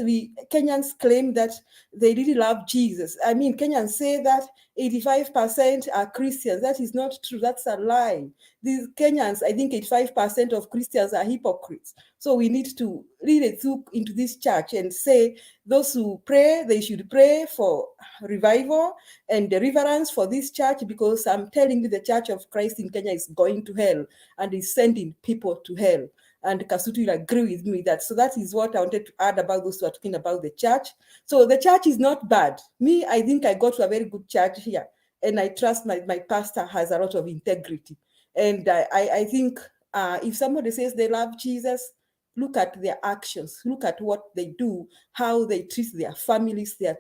Kenyans claim that they really love Jesus. I mean, Kenyans say that 85% are Christians. That is not true. That's a lie. These Kenyans, I think 85% of Christians are hypocrites. So we need to really look into this church and say those who pray, they should pray for revival and deliverance for this church, because I'm telling you, the Church of Christ in Kenya is going to hell and is sending people to hell. And Kasutu will agree with me that. So that is what I wanted to add about those who are talking about the church. So the church is not bad. Me, I think I got to a very good church here. And I trust my pastor has a lot of integrity. And I think if somebody says they love Jesus, look at their actions, look at what they do, how they treat their families, their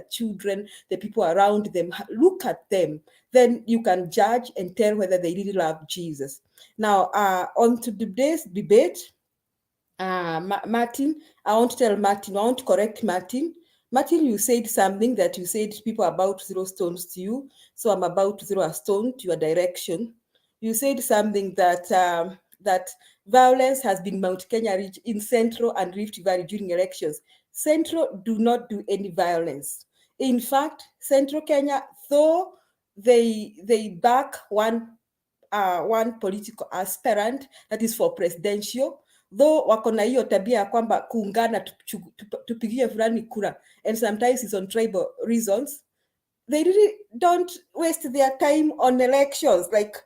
children, the people around them. Look at them. Then you can judge and tell whether they really love Jesus. Now, on to today's debate, Martin, I want to correct Martin. Martin, you said something that you said people are about to throw stones to you. So I'm about to throw a stone to your direction. You said something that that violence has been Mount Kenya in Central and Rift Valley during elections. Central do not do any violence. In fact, Central Kenya, though they back one political aspirant that is for presidential, though wako na hiyo tabia ya kwamba kuungana tupigie fulani kura, and sometimes it's on tribal reasons, they really don't waste their time on elections. Like,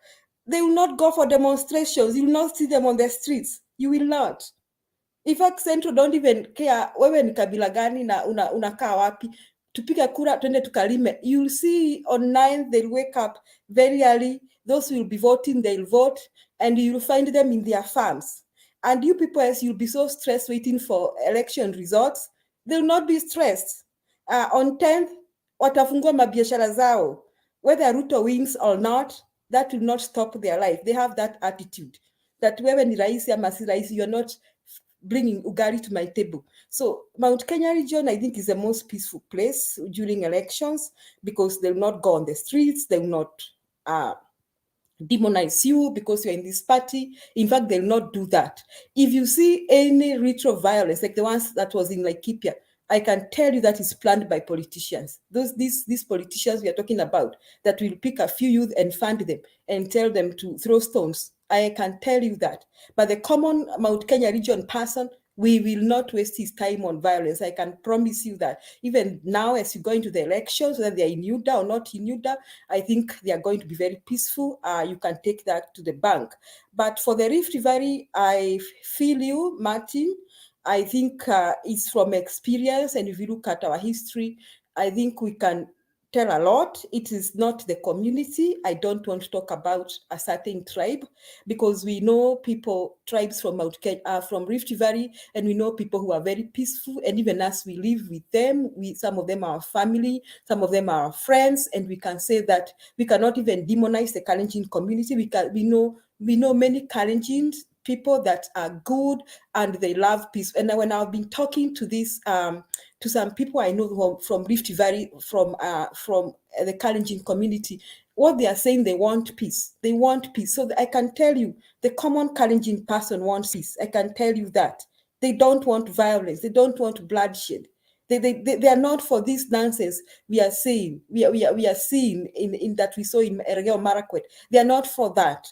they will not go for demonstrations. You will not see them on the streets. You will not. In fact, Central don't even care wewe ni kabila gani na unakaa wapi. Tupige kura, twende tukalime. You'll see on 9th, they'll wake up very early. Those who will be voting, they'll vote, and you'll find them in their farms. And you people, as you'll be so stressed waiting for election results, they'll not be stressed. On 10th, watafungua mabiashara zao. Whether Ruto wins or not, that will not stop their life. They have that attitude that wewe ni raisi ama si raisi, you're not bringing ugali to my table. So Mount Kenya region, I think, is the most peaceful place during elections, because they will not go on the streets, they will not demonize you because you're in this party. In fact, they'll not do that. If you see any ritual violence, like the ones that was in Laikipia, I can tell you that is planned by politicians. These politicians we are talking about, that will pick a few youth and fund them and tell them to throw stones. I can tell you that. But the common Mount Kenya region person, we will not waste his time on violence. I can promise you that. Even now, as you go into the elections, whether they're in UDA or not in UDA, I think they are going to be very peaceful. You can take that to the bank. But for the Rift Valley, I feel you, Martin. I think it's from experience, and if you look at our history, I think we can tell a lot. It is not the community. I don't want to talk about a certain tribe, because we know tribes from from Rift Valley, and we know people who are very peaceful, and even as we live with them, some of them are our family, some of them are our friends, and we can say that we cannot even demonize the Kalenjin community. We know many Kalenjins people that are good and they love peace. And when I've been talking to this to some people I know from Rift Valley, from the Kalenjin community, what they are saying, they want peace. They want peace. So I can tell you, the common Kalenjin person wants peace. I can tell you that. They don't want violence. They don't want bloodshed. They are not for this nonsense we are seeing. We are seeing in that we saw in Ergeo Marakwet. They are not for that.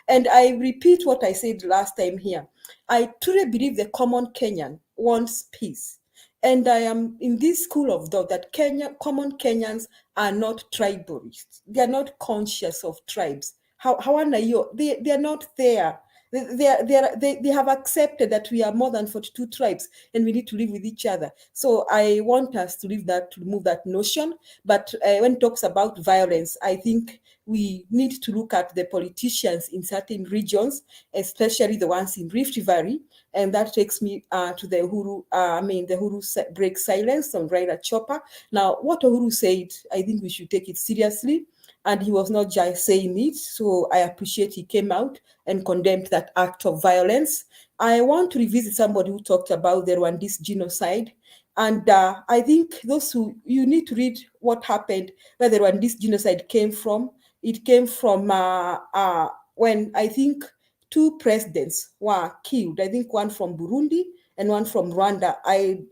And I repeat what I said last time here. I truly believe the common Kenyan wants peace. And I am in this school of thought that common Kenyans are not tribalists. They are not conscious of tribes. They are not there. They have accepted that we are more than 42 tribes and we need to live with each other. So I want us to remove that notion. But when it talks about violence, I think we need to look at the politicians in certain regions, especially the ones in Rift Valley. And that takes me to the Uhuru, the Uhuru break silence on Raila Chopper. Now, what Uhuru said, I think we should take it seriously. And he was not just saying it. So I appreciate he came out and condemned that act of violence. I want to revisit somebody who talked about the Rwandese genocide. And I think those who, you need to read what happened, whether when this genocide came from. It came from when I think 2 presidents were killed. I think one from Burundi and one from Rwanda. I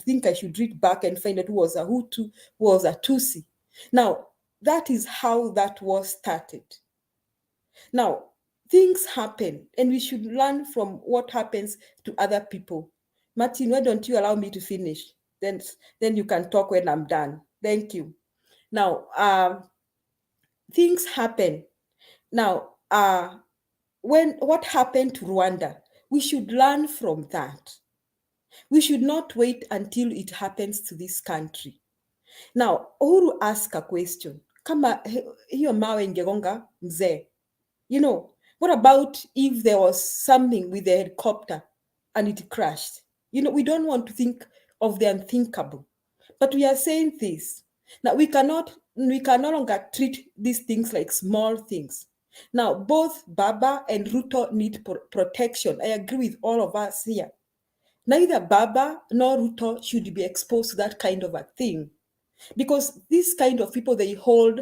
think I should read back and find out who was a Hutu, who was a Tutsi. Now, that is how that war started. Now, things happen, and we should learn from what happens to other people. Martin, why don't you allow me to finish? Then you can talk when I'm done. Thank you. Now, things happen. Now, what happened to Rwanda, we should learn from that. We should not wait until it happens to this country. Now, Uhuru asked a question. Kama hiyo mawe ingegonga mzee. You know, what about if there was something with the helicopter and it crashed? You know, we don't want to think of the unthinkable. But we are saying this. Now, we can no longer treat these things like small things. Now, both Baba and Ruto need protection. I agree with all of us here. Neither Baba nor Ruto should be exposed to that kind of a thing. Because these kind of people, they hold,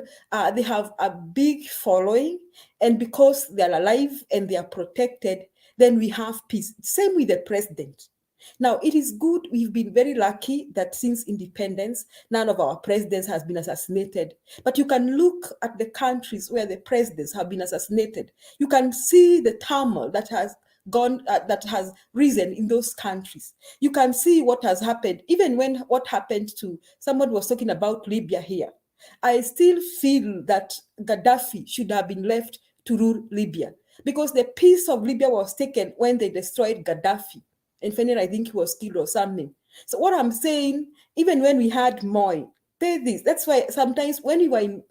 they have a big following, and because they're alive and they are protected, then we have peace. Same with the president. Now, it is good. We've been very lucky that since independence, none of our presidents has been assassinated. But you can look at the countries where the presidents have been assassinated. You can see the turmoil that has gone, that has risen in those countries. You can see what has happened, even when what happened to, someone was talking about Libya here. I still feel that Gaddafi should have been left to rule Libya, because the peace of Libya was taken when they destroyed Gaddafi. And finally, I think he was killed or something. So what I'm saying, even when we had Moi, pay this. That's why sometimes when we were in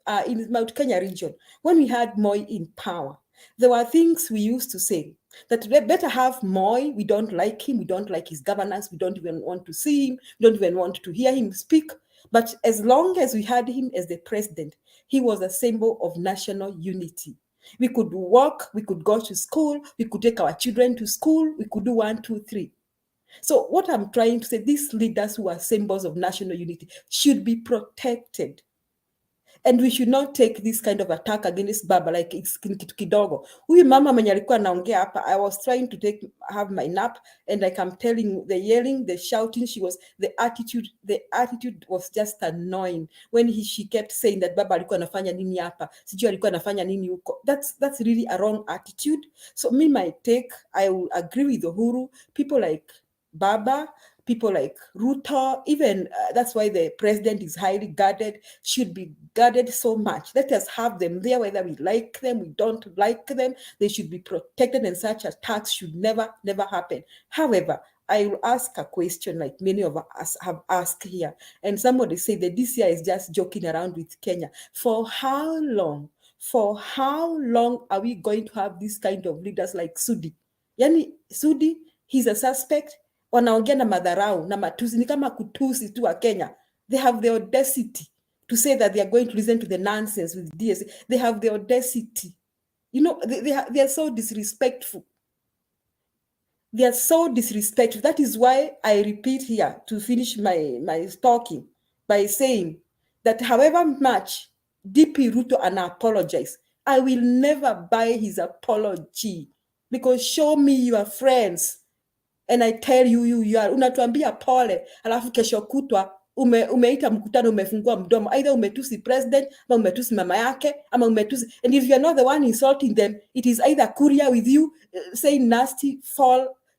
Mount Kenya region, when we had Moi in power, there were things we used to say, that we better have Moi. We don't like him. We don't like his governance. We don't even want to see him. We don't even want to hear him speak. But as long as we had him as the president, he was a symbol of national unity. We could walk, we could go to school, we could take our children to school, we could do 1, 2, 3. So what I'm trying to say, these leaders who are symbols of national unity should be protected. And we should not take this kind of attack against Baba like it's kitu kidogo. Huyu mama mwenye alikuwa anaongea hapa, I was trying to have my nap, and like I'm telling you, the yelling, the shouting, the attitude was just annoying when she kept saying that Baba alikuwa anafanya nini hapa, sijui alikuwa anafanya nini huko. That's really a wrong attitude. So my take, I will agree with Uhuru. People like Baba, people like Ruto, even that's why the president is highly guarded, should be guarded so much. Let us have them there, whether we like them, we don't like them. They should be protected, and such attacks should never happen. However, I will ask a question like many of us have asked here, and somebody said that this year is just joking around with Kenya. For how long? For how long are we going to have this kind of leaders like Sudi? Yani Sudi, he's a suspect. Wanaongea na madharau na matusi, ni kama kutusi tu wa Kenya. They have the audacity to say that they are going to listen to the nonsense with DS. They have the audacity. You know, they are so disrespectful. They are so disrespectful. That is why I repeat here to finish my talking by saying that however much DP Ruto apologize, I will never buy his apology, because show me your friends. And I tell you, you are unatuambia pole, alafu kesho kutwa umeita mkutano, umefungua mdomo, either umetusi president, ama umetusi mama yake, ama umetusi. And if you are not the one insulting them, it is either Kuria with you saying nasty,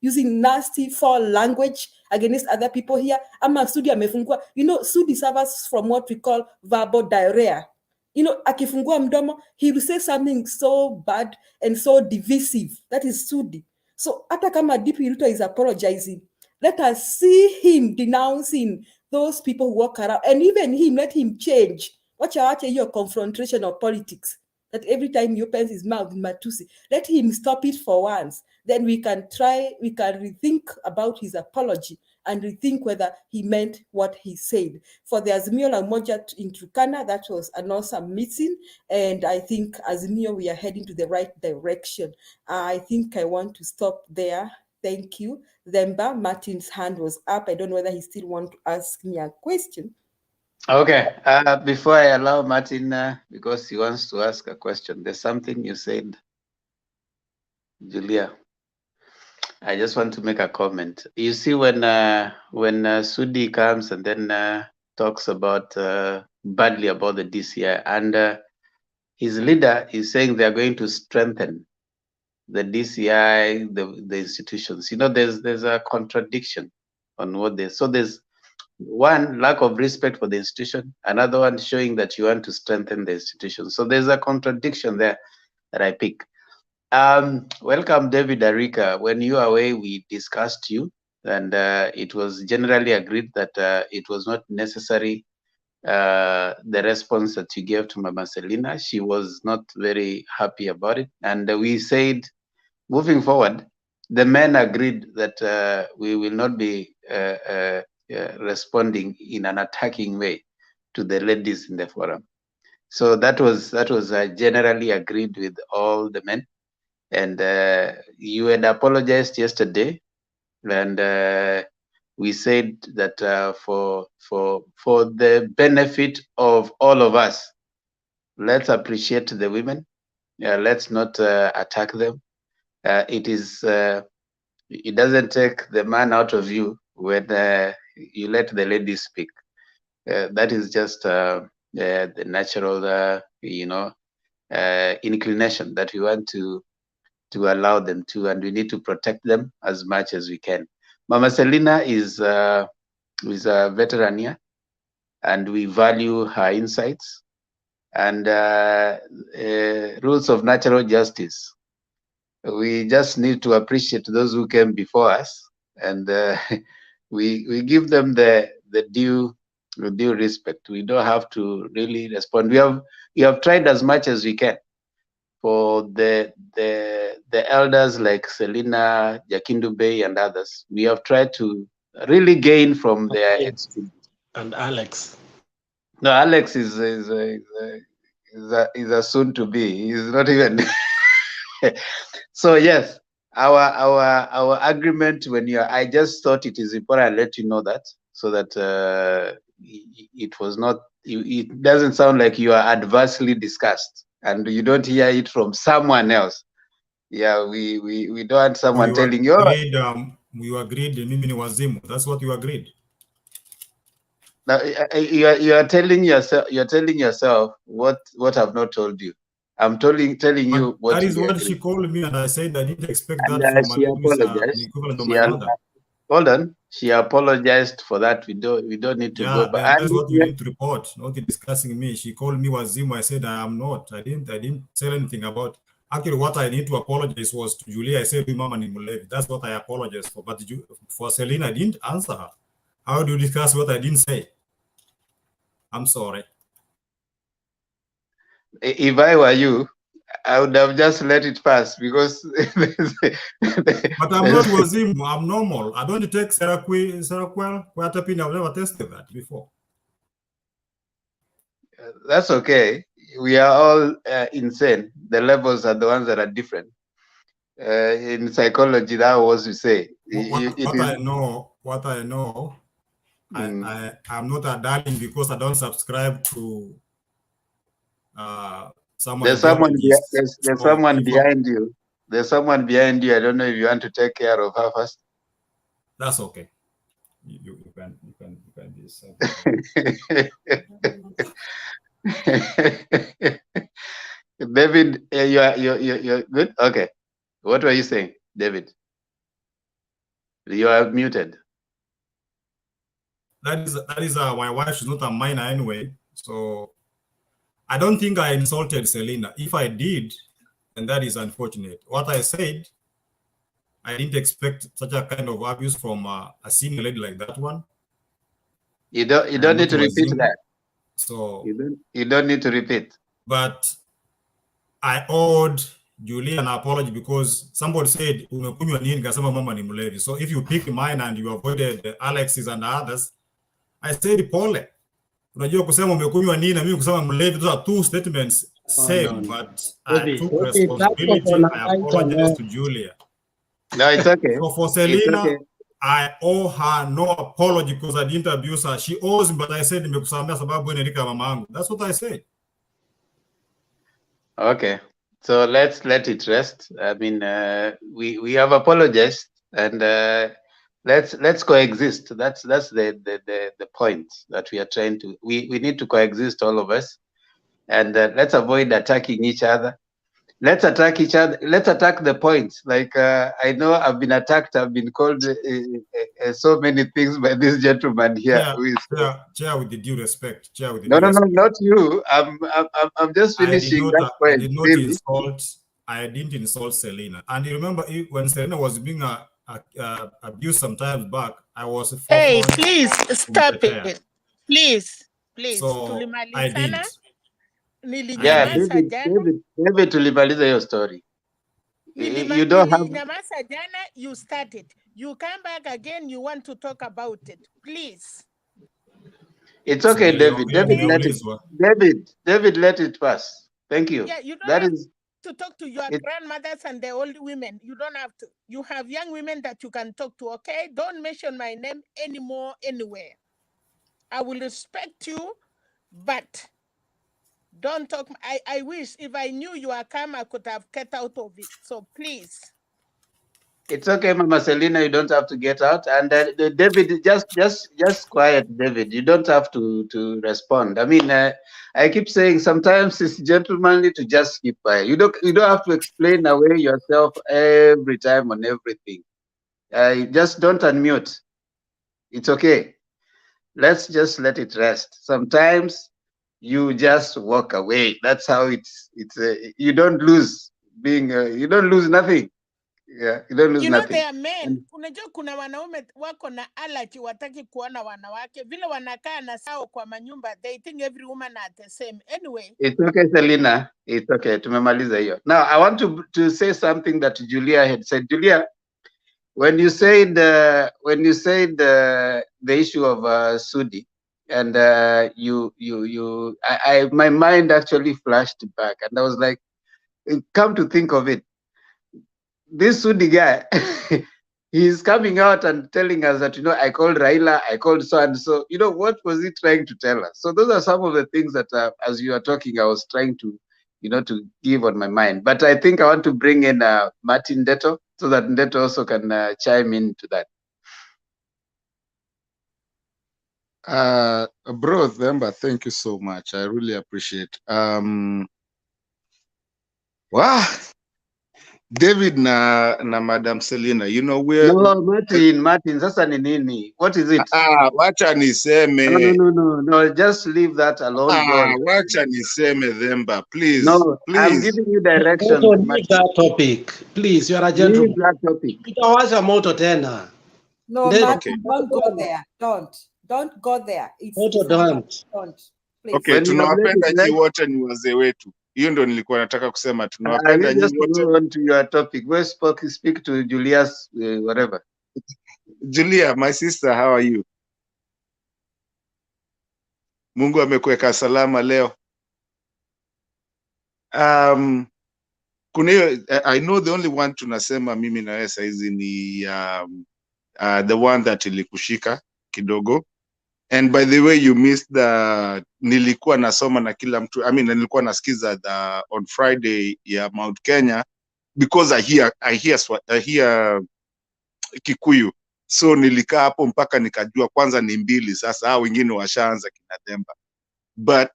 using nasty, foul language against other people here, ama Sudi amefungua. You know, Sudi suffers from what we call verbal diarrhea. You know, akifungua mdomo, he will say something so bad and so divisive. That is Sudi. So hata kama DP Ruto is apologizing, let us see him denouncing those people who walk around, and even him, let him change. Watch your confrontation of politics, that every time he opens his mouth in matusi, let him stop it for once. Then we can rethink about his apology and rethink whether he meant what he said. For the AZIMIO la UMOJA in TURKANA, that was an awesome meeting, and I think AZIMIO, we are heading to the right direction. I think I want to stop there. Thank you. Themba, Martin's hand was up. I don't know whether he still wants to ask me a question. Okay, before I allow Martin, because he wants to ask a question, there's something you said, Julia. I just want to make a comment. You see, when Sudi comes and then talks about badly about the DCI, and his leader is saying they are going to strengthen the DCI, the institutions. You know, there's a contradiction on what they. So there's one, lack of respect for the institution, another one showing that you want to strengthen the institution. So there's a contradiction there that I pick. Welcome, David Arika. When you were away, we discussed you, and it was generally agreed that it was not necessary, the response that you gave to Mama Selina. She was not very happy about it. And we said, moving forward, the men agreed that we will not be responding in an attacking way to the ladies in the forum. So that was generally agreed with all the men. And you had apologized yesterday, and we said that for the benefit of all of us, let's appreciate the women. Let's not attack them. It doesn't take the man out of you when you let the ladies speak. That is just the natural, inclination that we want to allow them to, and we need to protect them as much as we can. Mama Selina is a veteran here, and we value her insights and rules of natural justice. We just need to appreciate those who came before us, and we give them the due respect. We don't have to really respond. We have tried as much as we can for the elders like Selina, Jakindu Bey, and others. We have tried to really gain from their experience. And Alex. No, Alex is a soon to be. He's not even. So yes, our agreement I just thought it is important to let you know that, so that it was not. It doesn't sound like you are adversely discussed, and you don't hear it from someone else. Yeah, we don't want someone telling you. We agreed. Mimi ni wazimu. That's what you agreed. Now you are telling yourself. You're telling yourself what I've not told you. I'm telling you what. That is what she called me, and I said I didn't expect that and from she apologized. equivalent of my mother. Hold on. She apologized for that. We don't need to go back. That's what you need to report, not discussing me. She called me wazimu. I said I am not. I didn't say anything about. Actually, what I need to apologize was to Julia. I said, Mama ni mulevi. That's what I apologized for. But for Selina, I didn't answer her. How do you discuss what I didn't say? I'm sorry. If I were you, I would have just let it pass, because but I'm not wazimu. I'm normal. I don't take Seroquel. I've never tested that before. That's okay. We are all insane. The levels are the ones that are different. In psychology, that was we say. What I know, I'm not a darling because I don't subscribe to There's someone behind you. There's someone behind you. I don't know if you want to take care of her first. That's okay. You can do so. David, you're good. Okay, what were you saying, David? You are muted. That is my wife. She's not a minor anyway, so I don't think I insulted Selina. If I did, then that is unfortunate. What I said, I didn't expect such a kind of abuse from a senior lady like that one. You don't need to repeat that. So you don't need to repeat. But I owed Julia an apology because somebody said umekunywa nini kasema mama ni mlevi. So if you pick mine and you avoided the Alex's and the others, I said pole. Unajua kusema umekunywa nini na mimi kusema mlevi, those are two statements same, but I took responsibility. I apologized to Julia. No, it's okay. So for It's Selena, okay. I owe her no apology because I didn't abuse her. She owes me, but I said nimekusamea sababu Enrika mamangu. That's what I said. Okay. So let's let it rest. I mean, we have apologized, and let's coexist. That's the point that we are trying to. We need to coexist, all of us, and let's avoid attacking each other. Let's attack each other. Let's attack the points. Like I know I've been attacked. I've been called so many things by this gentleman here. Chair, with the due respect. Chair, with the No, due respect. not you. I'm just finishing that point. I did not really. insult. I didn't insult Selena. And you remember when Selena was being abused some time back, I was. Hey, please stop it. Please. So I did. Yeah, David tulimaliza your story. You don't have. Nyamasa jana, you started. You come back again, you want to talk about it. Please. It's okay, David. David, let it pass. Thank you. Yeah, you don't have to talk to your grandmothers and the old women. You don't have to. You have young women that you can talk to, okay? Don't mention my name anymore anywhere. I will respect you, but don't talk. I wish if I knew you are calm, I could have get out of it. So please. It's okay, Mama Selena. You don't have to get out. And David, just quiet, David. You don't have to respond. I mean, I keep saying sometimes it's gentlemanly to just keep quiet. You don't have to explain away yourself every time on everything. Just don't unmute. It's okay. Let's just let it rest. Sometimes you just walk away. That's how it's. You don't lose being. You don't lose nothing. Yeah, you don't lose nothing. They are men. Unajua kuna wanaume wako na allergy, wataki kuona wanawake vile wanakaa na sao kwa manyumba. They think every woman are the same. Anyway. It's okay, Selena. It's okay. Tumemaliza hiyo. Now I want to say something that Julia had said. Julia, when you said the issue of Sudi, and my mind actually flashed back, and I was like, come to think of it, this Sudi guy, he's coming out and telling us that, I called Raila, I called so and so. What was he trying to tell us? So those are some of the things that, as you are talking, I was trying to, to give on my mind. But I think I want to bring in Martin Ndeto, so that Ndeto also can chime into that. Bro, Themba, thank you so much. I really appreciate. Wow. David na Madam Selena, we're... No, Martin, sasa ni nini? What is it? Wacha niseme. No, just leave that alone. Wacha niseme, Themba, please. No, please. I'm giving you direction. Leave that topic. Please, you are a gentleman. Leave that topic. Utawasha moto tena. No, Martin, don't go there. Don't go there. Don't. Please. Okay, tunawapenda nyinyi wote ni wazee wetu. Hiyo ndio nilikuwa nataka kusema, tunawapenda nyinyi wote. Go on to your topic. We'll speak to Julius, whatever. Julia, my sister, how are you? Mungu amekuweka salama leo. Kuna hiyo, I know the only one tunasema mimi na wewe saizi ni the one that ilikushika kidogo. And by the way, you missed nilikuwa nasoma na kila mtu. Nilikuwa nasikiza on Friday ya Mount Kenya, because I hear Kikuyu. So nilikaa hapo mpaka nikajua kwanza ni mbili, sasa hao wengine washaanza kina Themba. But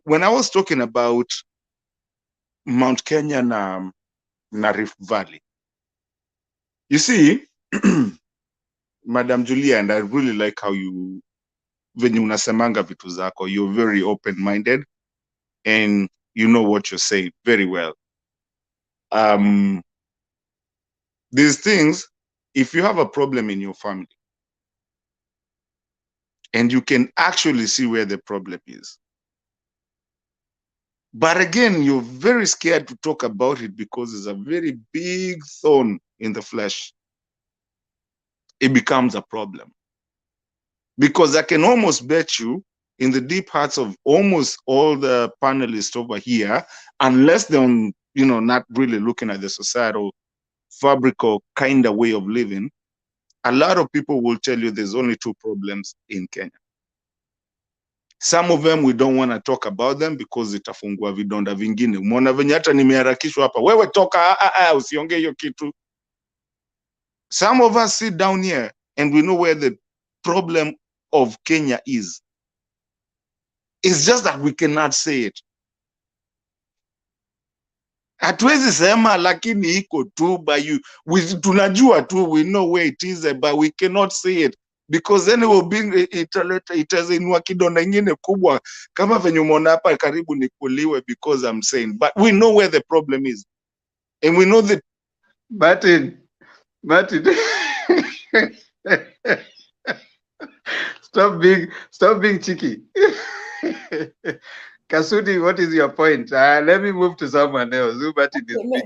when I was talking about Mount Kenya na Rift Valley, you see, Madam Julia, and I really like how when unasemanga vitu zako, you're very open-minded and you know what you say very well. These things, if you have a problem in your family and you can actually see where the problem is, but again, you're very scared to talk about it because it's a very big thorn in the flesh, it becomes a problem. Because I can almost bet you, in the deep hearts of almost all the panelists over here, unless they're not really looking at the societal fabrical kind of way of living, a lot of people will tell you there's only two problems in Kenya. Some of them we don't want to talk about them because itafungua vidonda vingine. Umeona venye hata nimeharakishwa hapa. Wewe toka, usiongee hiyo kitu. Some of us sit down here and we know where the problem of Kenya is. It's just that we cannot say it. Hatuwezi sema lakini iko tu, but tunajua tu, we know where it is, but we cannot say it because then it will be itazinua kidonda ingine kubwa kama venye umeona hapa karibu nikuliwe because I'm saying, but we know where the problem is and we know that Martin stop being cheeky. Kasudi, what is your point? Let me move to someone else.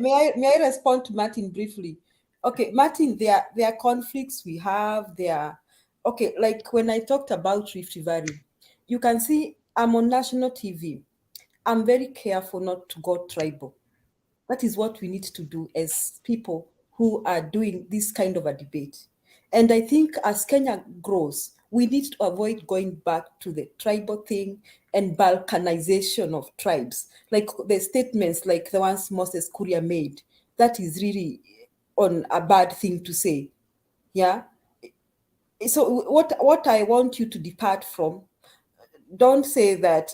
May I respond to Martin briefly? Okay, Martin, there are conflicts we have there. Okay, like when I talked about Rift Valley, you can see I'm on national TV. I'm very careful not to go tribal. That is what we need to do as people who are doing this kind of a debate. And I think as Kenya grows, we need to avoid going back to the tribal thing and balkanization of tribes. Like the statements like the ones Moses Kuria made, that is really on a bad thing to say. Yeah. So what I want you to depart from, don't say that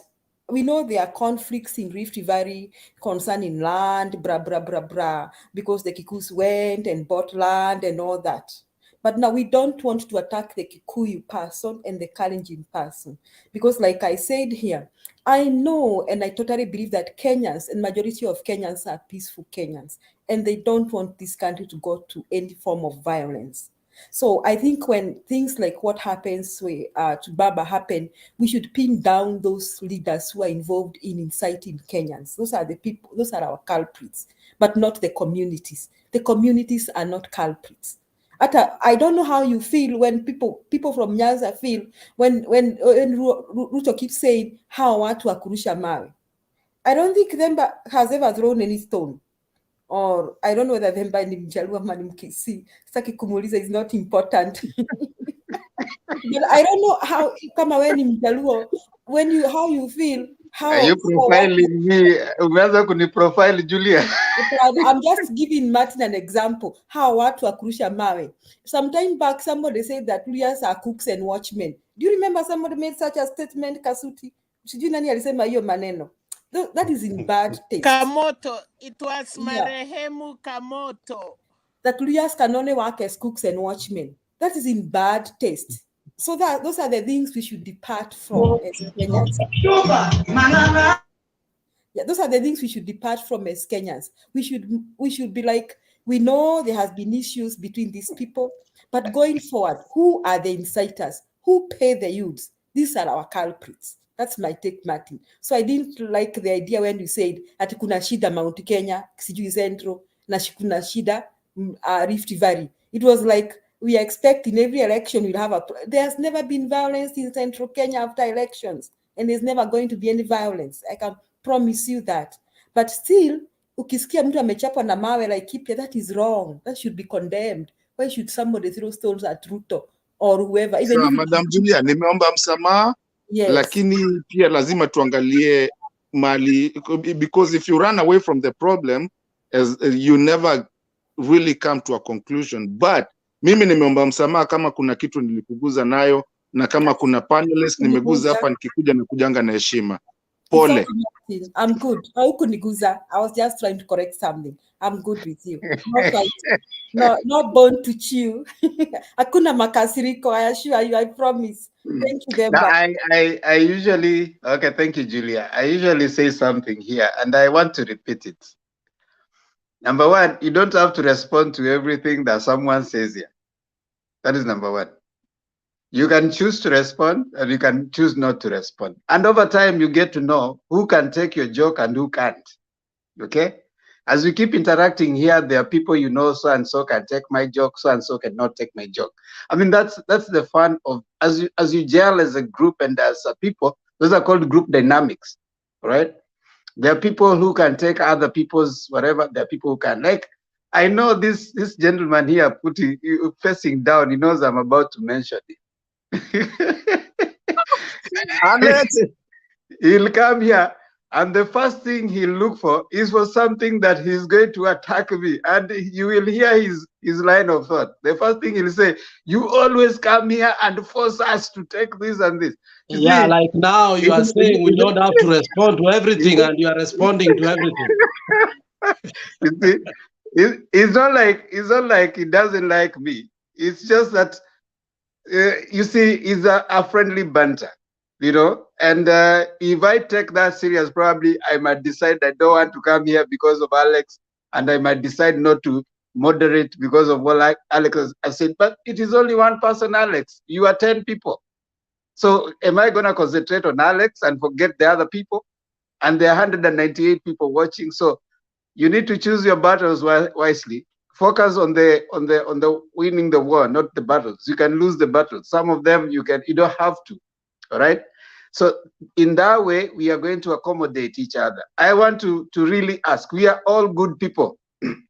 we know there are conflicts in Rift Valley concerning land, blah, blah, blah, blah, because the Kikus went and bought land and all that. But now we don't want to attack the Kikuyu person and the Kalenjin person. Because like I said here, I know and I totally believe that Kenyans and majority of Kenyans are peaceful Kenyans. And they don't want this country to go to any form of violence. So I think when things like what happens to Baba happen, we should pin down those leaders who are involved in inciting Kenyans. Those are the people, those are our culprits, but not the communities. The communities are not culprits. I don't know how you feel when people from Nyanza feel when Ruto keeps saying how watu wa kurusha mawe. I don't think Themba has ever thrown any stone. Or I don't know whether Themba ni Mjaluo ama ni Mkisii. Sitaki kumuuliza, is not important. But I don't know how, kama wewe ni Mjaluo, how you feel. Are you profiling me? Umeanza kuniprofile Julia. I'm just giving Martin an example. How watu wa kurusha mawe. Sometime back, somebody said that Luhyas are cooks and watchmen. Do you remember somebody made such a statement, Kasuti? Sijui nani alisema hiyo maneno. That is in bad taste. Kamoto. It was Marehemu Kamoto. That Luhyas can only work as cooks and watchmen. That is in bad taste. So those are the things we should depart from as Kenyans. Yeah, those are the things we should depart from as Kenyans. We should be like, we know there has been issues between these people, but going forward, who are the inciters? Who pay the youths? These are our culprits. That's my take, Martin. So I didn't like the idea when you said ati kuna shida Mount Kenya, sijui Central, na kuna shida Rift Valley. It was like, we are expecting every election we'll have there's never been violence in Central Kenya after elections, and there's never going to be any violence. I can promise you that. But still, ukisikia mtu amechapwa na mawe like Kipya, that is wrong. That should be condemned. Why should somebody throw stones at Ruto or whoever? Even so, Madam Julia, nimeomba msamaha, yes. Lakini pia lazima tuangalie mali, because if you run away from the problem, you never really come to a conclusion. But mimi nimeomba msamaha kama kuna kitu nilikuguza nayo, na kama kuna panelists nimeguza hapa, nikikuja na kujanga na heshima. Pole. I'm good. Haukuniguza. I was just trying to correct something. I'm good with you. Not born to chew. Hakuna makasiriko, I assure you, I promise. Thank you, Demba. I usually, okay, thank you, Julia. I usually say something here, and I want to repeat it. Number one, you don't have to respond to everything that someone says here. That is number one. You can choose to respond, and you can choose not to respond. And over time, you get to know who can take your joke and who can't. Okay? As we keep interacting here, there are people you know, so and so can take my joke, so and so cannot take my joke. I mean, that's the fun of as you gel as a group and as a people. Those are called group dynamics, right? There are people who can take other people's whatever. There are people who can, like I know this gentleman here putting facing down. He knows I'm about to mention it. Alex, he'll come here, and the first thing he'll look for is for something that he's going to attack me, and you will hear his line of thought. The first thing he'll say, "You always come here and force us to take this and this." You Yeah, see, like now you are saying we don't have to respond to everything, and you are responding to everything. You see, it's not like he doesn't like me. It's just that you see, it's a friendly banter, you know. And if I take that serious, probably I might decide I don't want to come here because of Alex, and I might decide not to moderate because of what Alex has said. But it is only one person, Alex. You are 10 people. So am I going to concentrate on Alex and forget the other people? And there are 198 people watching. So you need to choose your battles wisely. Focus on the winning the war, not the battles. You can lose the battles. Some of them you don't have to. All right. So in that way, we are going to accommodate each other. I want to really ask. We are all good people.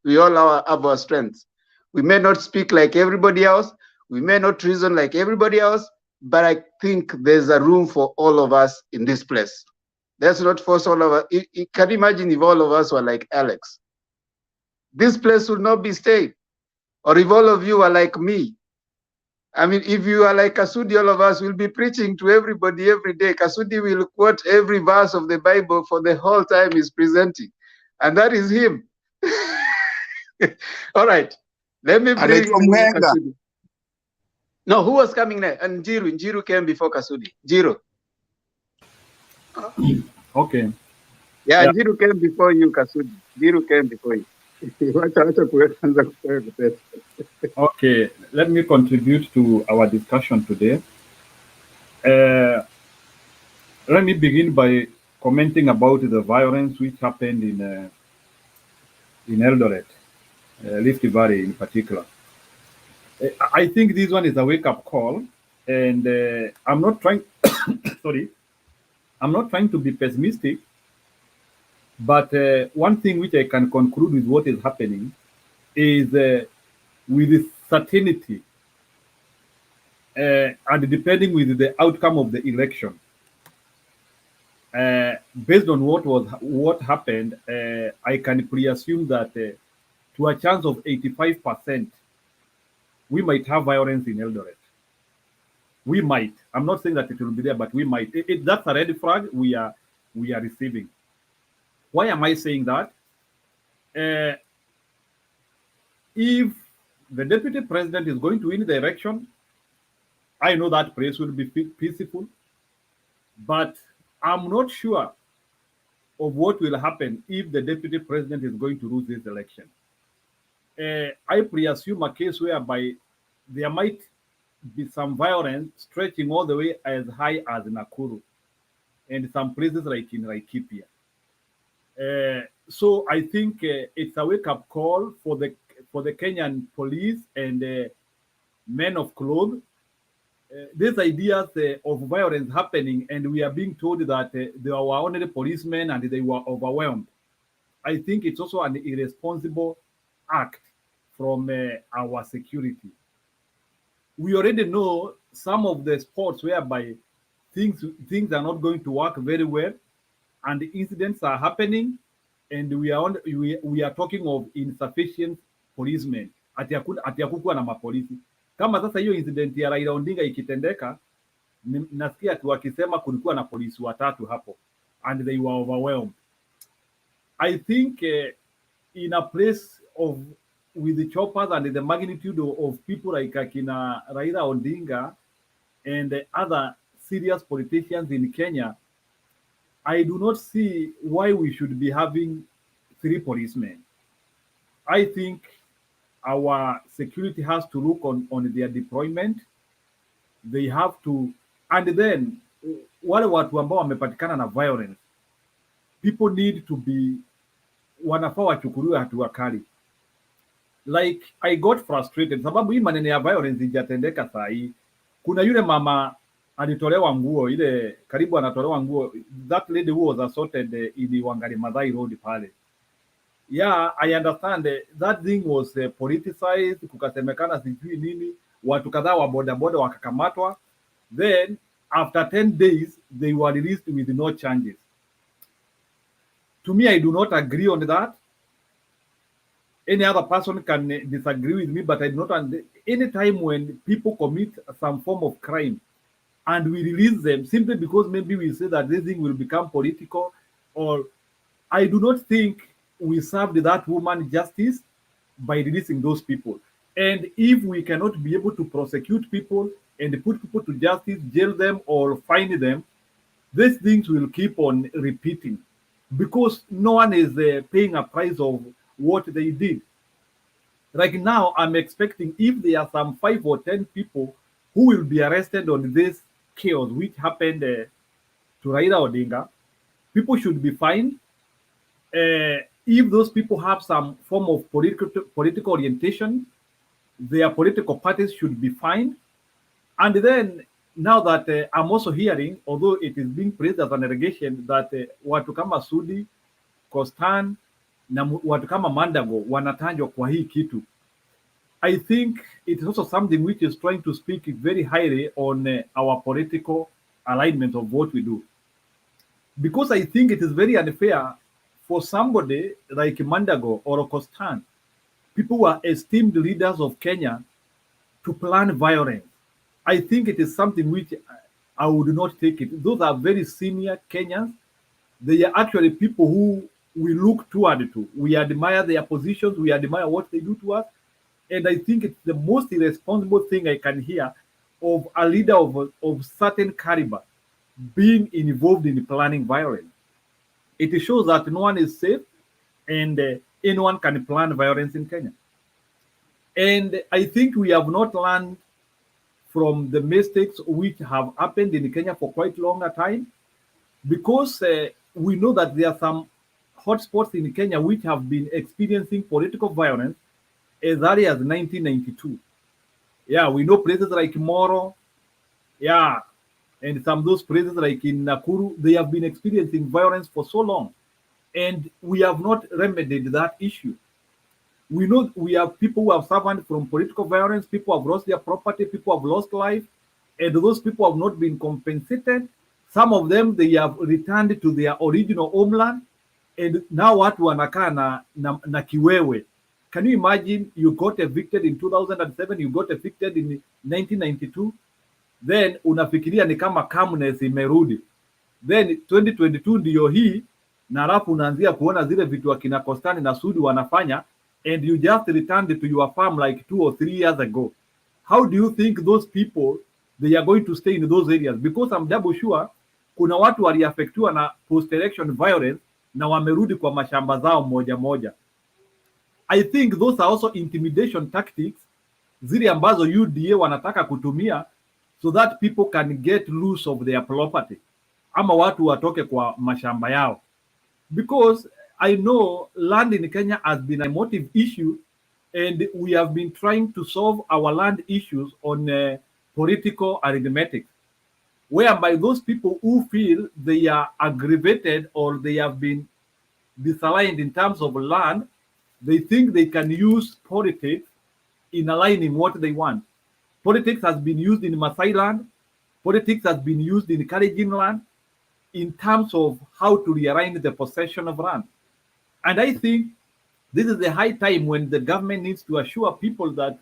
We all have our strengths. We may not speak like everybody else. We may not reason like everybody else. But I think there's a room for all of us in this place. Let's not force all of us. You can imagine if all of us were like Alex. This place would not be stayed. Or if all of you are like me. I mean, if you are like Kasudi, all of us will be preaching to everybody every day. Kasudi will quote every verse of the Bible for the whole time he's presenting. And that is him. All right. Let me bring Kasudi. No, who was coming next? And Njiru came before Kasudi. Njiru. Okay. Yeah, Njiru came before you, Kasudi. Njiru came before you. Okay, let me contribute to our discussion today. Let me begin by commenting about the violence which happened in Eldoret, Rift Valley in particular. I think this one is a wake-up call, and I'm not trying. Sorry, I'm not trying to be pessimistic, but one thing which I can conclude with what is happening is with certainty and depending with the outcome of the election. Based on what happened, I can pre-assume that to a chance of 85%, we might have violence in Eldoret. We might. I'm not saying that it will be there, but we might. That's a red flag we are receiving. Why am I saying that? If the deputy president is going to win the election, I know that place will be peaceful, but I'm not sure of what will happen if the deputy president is going to lose this election. I pre-assume a case whereby there might be some violence stretching all the way as high as Nakuru and some places like in Laikipia. So I think it's a wake-up call for the Kenyan police and men of cloth. These ideas of violence happening, and we are being told that they were only policemen and they were overwhelmed. I think it's also an irresponsible act from our security. We already know some of the spots whereby things are not going to work very well, and incidents are happening, and we are talking of insufficient policemen. Ati hakukuwa na mapolisi. Kama sasa hiyo incident ya Raila Odinga ikitendeka, nasikia tu wakisema kulikuwa na polisi watatu hapo, and they were overwhelmed. I think in a place of with the choppers and the magnitude of people like Akina Raila Odinga and other serious politicians in Kenya, I do not see why we should be having 3 policemen. I think our security has to look on their deployment. They have to, and then wale watu ambao wamepatikana na violence, people need to be, wanafaa wachukuliwe hatua kali. Like I got frustrated sababu hii maneno ya violence ijatendeka saa hii. Kuna yule mama alitolewa nguo ile, karibu anatolewa nguo, that lady who was assaulted in Wangari Maathai Road pale. Yeah, I understand that thing was politicized, kukasemekana sijui nini, watu kadhaa wa bodaboda wakakamatwa, then after 10 days they were released with no charges. To me, I do not agree on that. Any other person can disagree with me, but I do not. Any time when people commit some form of crime and we release them simply because maybe we say that this thing will become political, or I do not think we served that woman justice by releasing those people. And if we cannot be able to prosecute people and put people to justice, jail them or fine them, these things will keep on repeating because no one is paying a price of what they did. Like now, I'm expecting if there are some 5 or 10 people who will be arrested on this chaos which happened to Raila Odinga, people should be fined. If those people have some form of political orientation, their political parties should be fined. And then now that I'm also hearing, although it is being praised as an allegation, that watu kama Sudi-Kostan na watu kama Mandago wanatajwa kwa hii kitu, I think it is also something which is trying to speak very highly on our political alignment of what we do. Because I think it is very unfair for somebody like Mandago or Kostan, people who are esteemed leaders of Kenya, to plan violence. I think it is something which I would not take it. Those are very senior Kenyans. They are actually people who we look toward to. We admire their positions. We admire what they do to us. And I think it's the most irresponsible thing I can hear of a leader of certain caliber being involved in planning violence. It shows that no one is safe and anyone can plan violence in Kenya. And I think we have not learned from the mistakes which have happened in Kenya for quite a longer time, because we know that there are some hotspots in Kenya which have been experiencing political violence as early as 1992. Yeah, we know places like Moro, yeah, and some of those places like in Nakuru, they have been experiencing violence for so long, and we have not remedied that issue. We know we have people who have suffered from political violence, people have lost their property, people have lost life, and those people have not been compensated. Some of them, they have returned to their original homeland, and now watu wanakaa na kiwewe. Can you imagine you got evicted in 2007, you got evicted in 1992, then unafikiria ni kama calmness imerudi, then 2022 ndiyo hii, na alafu unaanzia kuona zile vitu wakina Kostani na Sudi wanafanya, and you just returned to your farm like 2 or 3 years ago. How do you think those people, they are going to stay in those areas? Because I'm double sure kuna watu waliafektiwa na post-election violence na wamerudi kwa mashamba zao moja moja. I think those are also intimidation tactics zile ambazo UDA wanataka kutumia so that people can get loose of their property, ama watu watoke kwa mashamba yao. Because I know land in Kenya has been a motive issue, and we have been trying to solve our land issues on political arithmetic, whereby those people who feel they are aggravated or they have been disaligned in terms of land, they think they can use politics in aligning what they want. Politics has been used in Maasai land. Politics has been used in Kalenjin land in terms of how to realign the possession of land. And I think this is the high time when the government needs to assure people that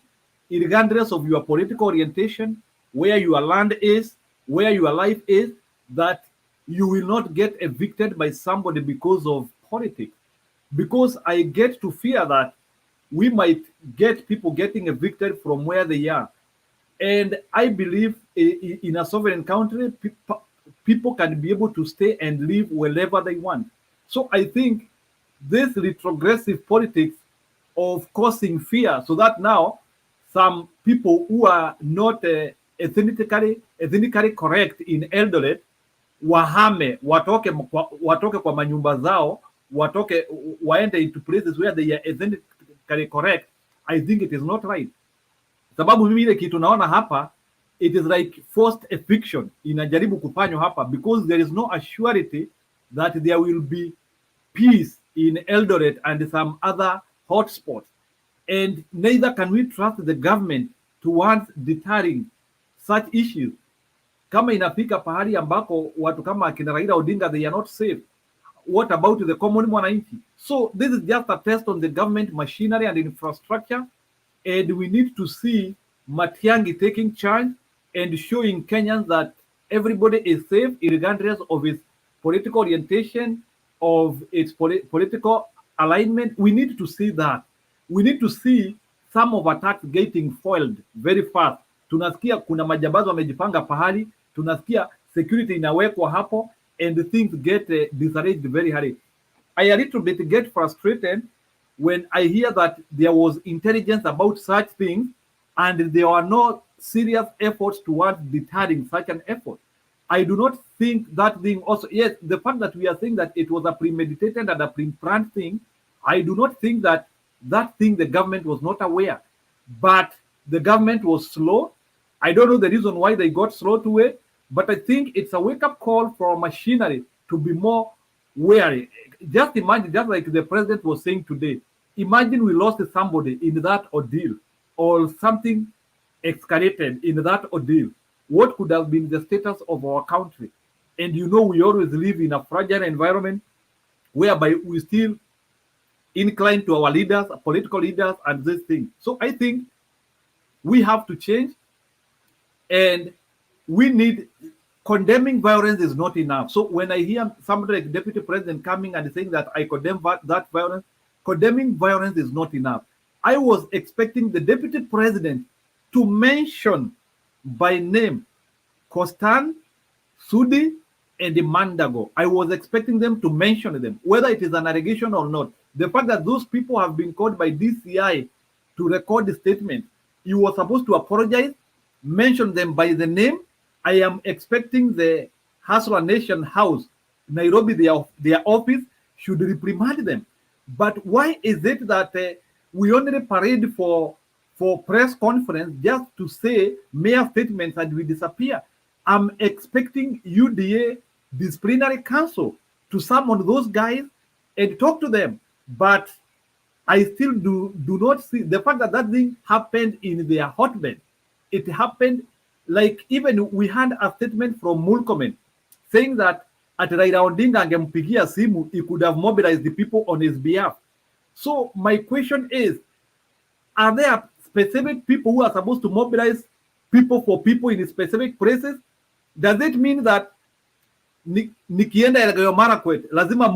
regardless of your political orientation, where your land is, where your life is, that you will not get evicted by somebody because of politics. Because I get to fear that we might get people getting evicted from where they are. And I believe in a sovereign country, people can be able to stay and live wherever they want. So I think this retrogressive politics of causing fear, so that now some people who are not ethnically correct in Eldoret wahame, watoke kwa manyumba zao, watoke waende into places where they are ethnically correct. I think it is not right. Sababu mimi ile kitu naona hapa, it is like forced eviction inajaribu kufanywa hapa, because there is no assurity that there will be peace in Eldoret and some other hotspots. And neither can we trust the government towards deterring such issues. Kama inafika pahali ambako watu kama akina Raila Odinga, they are not safe, what about the common mwananchi? So this is just a test on the government machinery and infrastructure, and we need to see Matiang'i taking charge and showing Kenyans that everybody is safe regardless of its political orientation, of its political alignment. We need to see that. We need to see some of attacks getting foiled very fast. Tunasikia kuna majambazi wamejipanga pahali, tunasikia security inawekwa hapo, and things get disarranged very hurry. I a little bit get frustrated when I hear that there was intelligence about such things and there are no serious efforts towards deterring such an effort. I do not think that thing also, yes, the fact that we are saying that it was a premeditated and a pre-planned thing, I do not think that that thing the government was not aware, but the government was slow. I don't know the reason why they got slow to it, but I think it's a wake-up call for machinery to be more wary. Just imagine, just like the president was saying today, imagine we lost somebody in that ordeal or something escalated in that ordeal. What could have been the status of our country? And you know, we always live in a fragile environment whereby we still incline to our leaders, political leaders, and this thing. So I think we have to change, and we need, condemning violence is not enough. So when I hear somebody like Deputy President coming and saying that I condemn that violence, condemning violence is not enough. I was expecting the Deputy President to mention by name Kostan, Sudi, and Mandago. I was expecting them to mention them, whether it is an allegation or not. The fact that those people have been called by DCI to record the statement, you were supposed to apologize, mention them by the name. I am expecting the Hustler Nation House, Nairobi, their office, should reprimand them. But why is it that we only parade for press conference just to say mere statements and we disappear? I'm expecting UDA disciplinary council to summon those guys and talk to them. But I still do not see the fact that that thing happened in their hotbed. It happened, like, even we had a statement from Murkomen saying that at Raila Odinga angempigia simu, he could have mobilized the people on his behalf. So my question is, are there specific people who are supposed to mobilize people for people in specific places? Does it mean that nikienda Elgeyo Marakwet lazima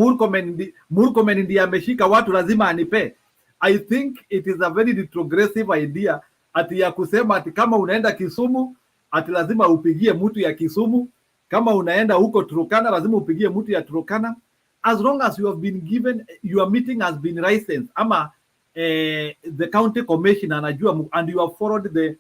Murkomen ndiye ameshika watu lazima anipe? I think it is a very retrogressive idea ati ya kusema ati kama unaenda Kisumu ati lazima upigie mtu ya Kisumu, kama unaenda huko Turkana lazima upigie mtu ya Turkana. As long as you have been given, your meeting has been licensed, ama the county commission anajua, and you have followed the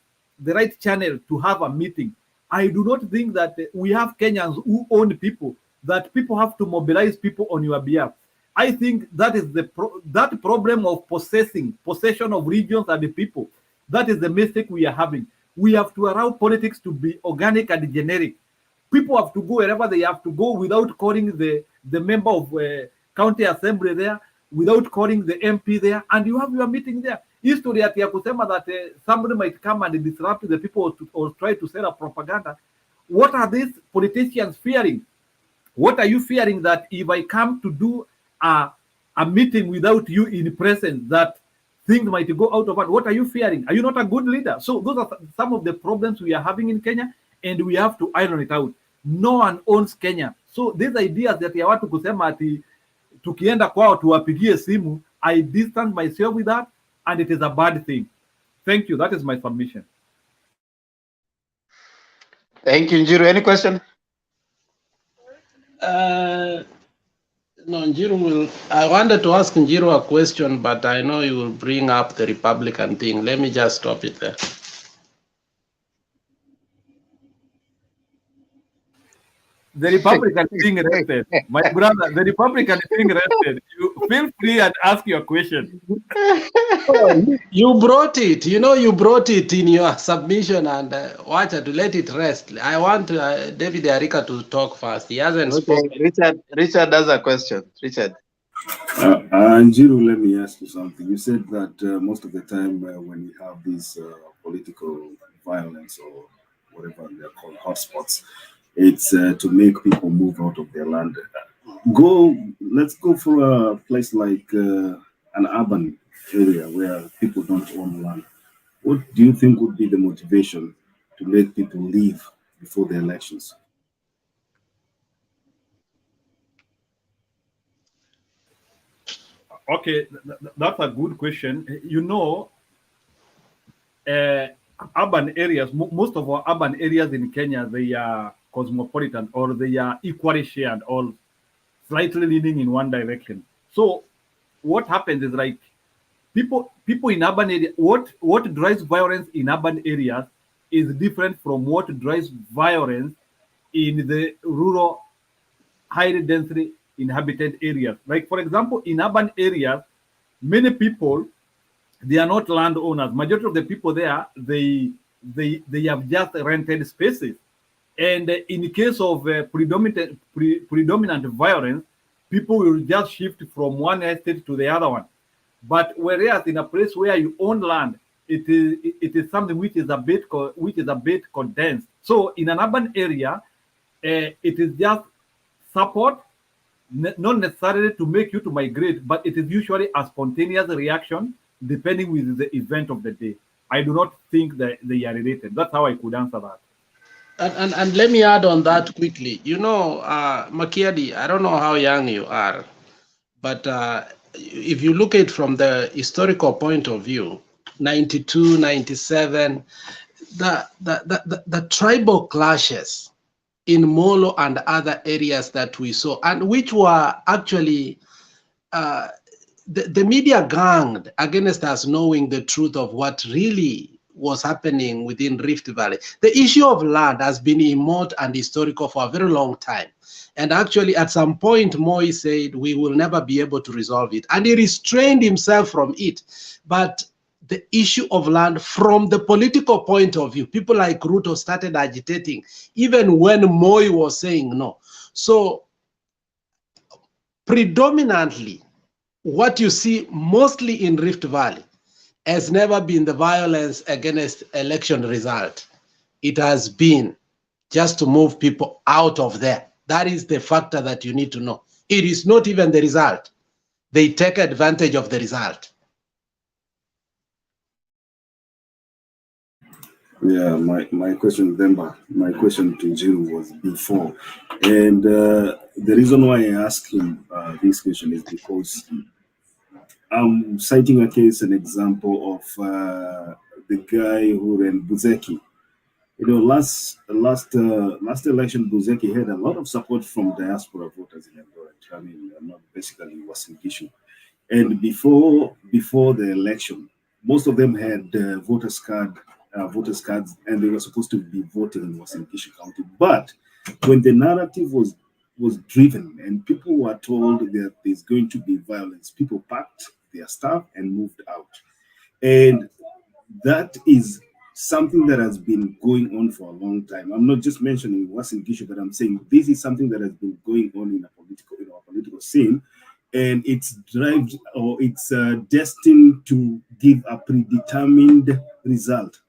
right channel to have a meeting, I do not think that we have Kenyans who own people, that people have to mobilize people on your behalf. I think that is that problem of possession of regions and the people. That is the mistake we are having. We have to allow politics to be organic and generic. People have to go wherever they have to go without calling the member of county assembly there, without calling the MP there, and you have your meeting there. History at ya kusema that somebody might come and disrupt the people or try to sell a propaganda. What are these politicians fearing? What are you fearing, that if I come to do a meeting without you in presence, that things might go out of hand? What are you fearing? Are you not a good leader? So those are some of the problems we are having in Kenya, and we have to iron it out. No one owns Kenya. So these ideas that ya watu kusema ati tukienda kwao tuwapigie simu, I distance myself with that, and it is a bad thing. Thank you. That is my submission. Thank you, Njiru. Any question? No, Njiru will. I wanted to ask Njiru a question, but I know you will bring up the Republican thing. Let me just stop it there. The Republican being elected, my brother, the Republican being elected. You feel free and ask your question. You brought it, you brought it in your submission, and watch it, to let it rest. I want David Arika to talk first. He hasn't spoken. Richard has a question. Richard. Njiru, let me ask you something. You said that most of the time when you have these political violence or whatever they're called hotspots, it's to make people move out of their land. Let's go for a place like an urban area where people don't own land. What do you think would be the motivation to make people leave before the elections? Okay, that's a good question. You know, urban areas, most of our urban areas in Kenya, they are cosmopolitan or they are equally shared or slightly leaning in one direction. So what happens is like people in urban areas, what drives violence in urban areas is different from what drives violence in the rural, highly densely inhabited areas. Like for example, in urban areas, many people, they are not landowners. Majority of the people there, they have just rented spaces. And in case of predominant violence, people will just shift from one estate to the other one. But whereas in a place where you own land, it is something which is a bit condensed. So in an urban area, it is just support, not necessarily to make you to migrate, but it is usually a spontaneous reaction depending with the event of the day. I do not think that they are related. That's how I could answer that. And let me add on that quickly. You know, Makiadi, I don't know how young you are, but if you look at it from the historical point of view, 92, 97, the tribal clashes in Molo and other areas that we saw, and which were actually the media ganged against us knowing the truth of what really was happening within Rift Valley. The issue of land has been remote and historical for a very long time. And actually, at some point, Moi said, we will never be able to resolve it. And he restrained himself from it. But the issue of land from the political point of view, people like Ruto started agitating, even when Moi was saying no. So predominantly, what you see mostly in Rift Valley has never been the violence against election result. It has been just to move people out of there. That is the factor that you need to know. It is not even the result. They take advantage of the result. Yeah, my question, Demba, my question to Jiru was before. And the reason why I asked him this question is because I'm citing a case, an example of the guy who ran Buzeki. You know, last election, Buzeki had a lot of support from diaspora voters in Eldoret. I mean, not basically Uasin Gishu. And before the election, most of them had voters cards, and they were supposed to be voting in Uasin Gishu County. But when the narrative was driven and people were told that there's going to be violence, people packed their stuff and moved out. And that is something that has been going on for a long time. I'm not just mentioning Uasin Gishu, but I'm saying this is something that has been going on in our political scene, and it's destined to give a predetermined result.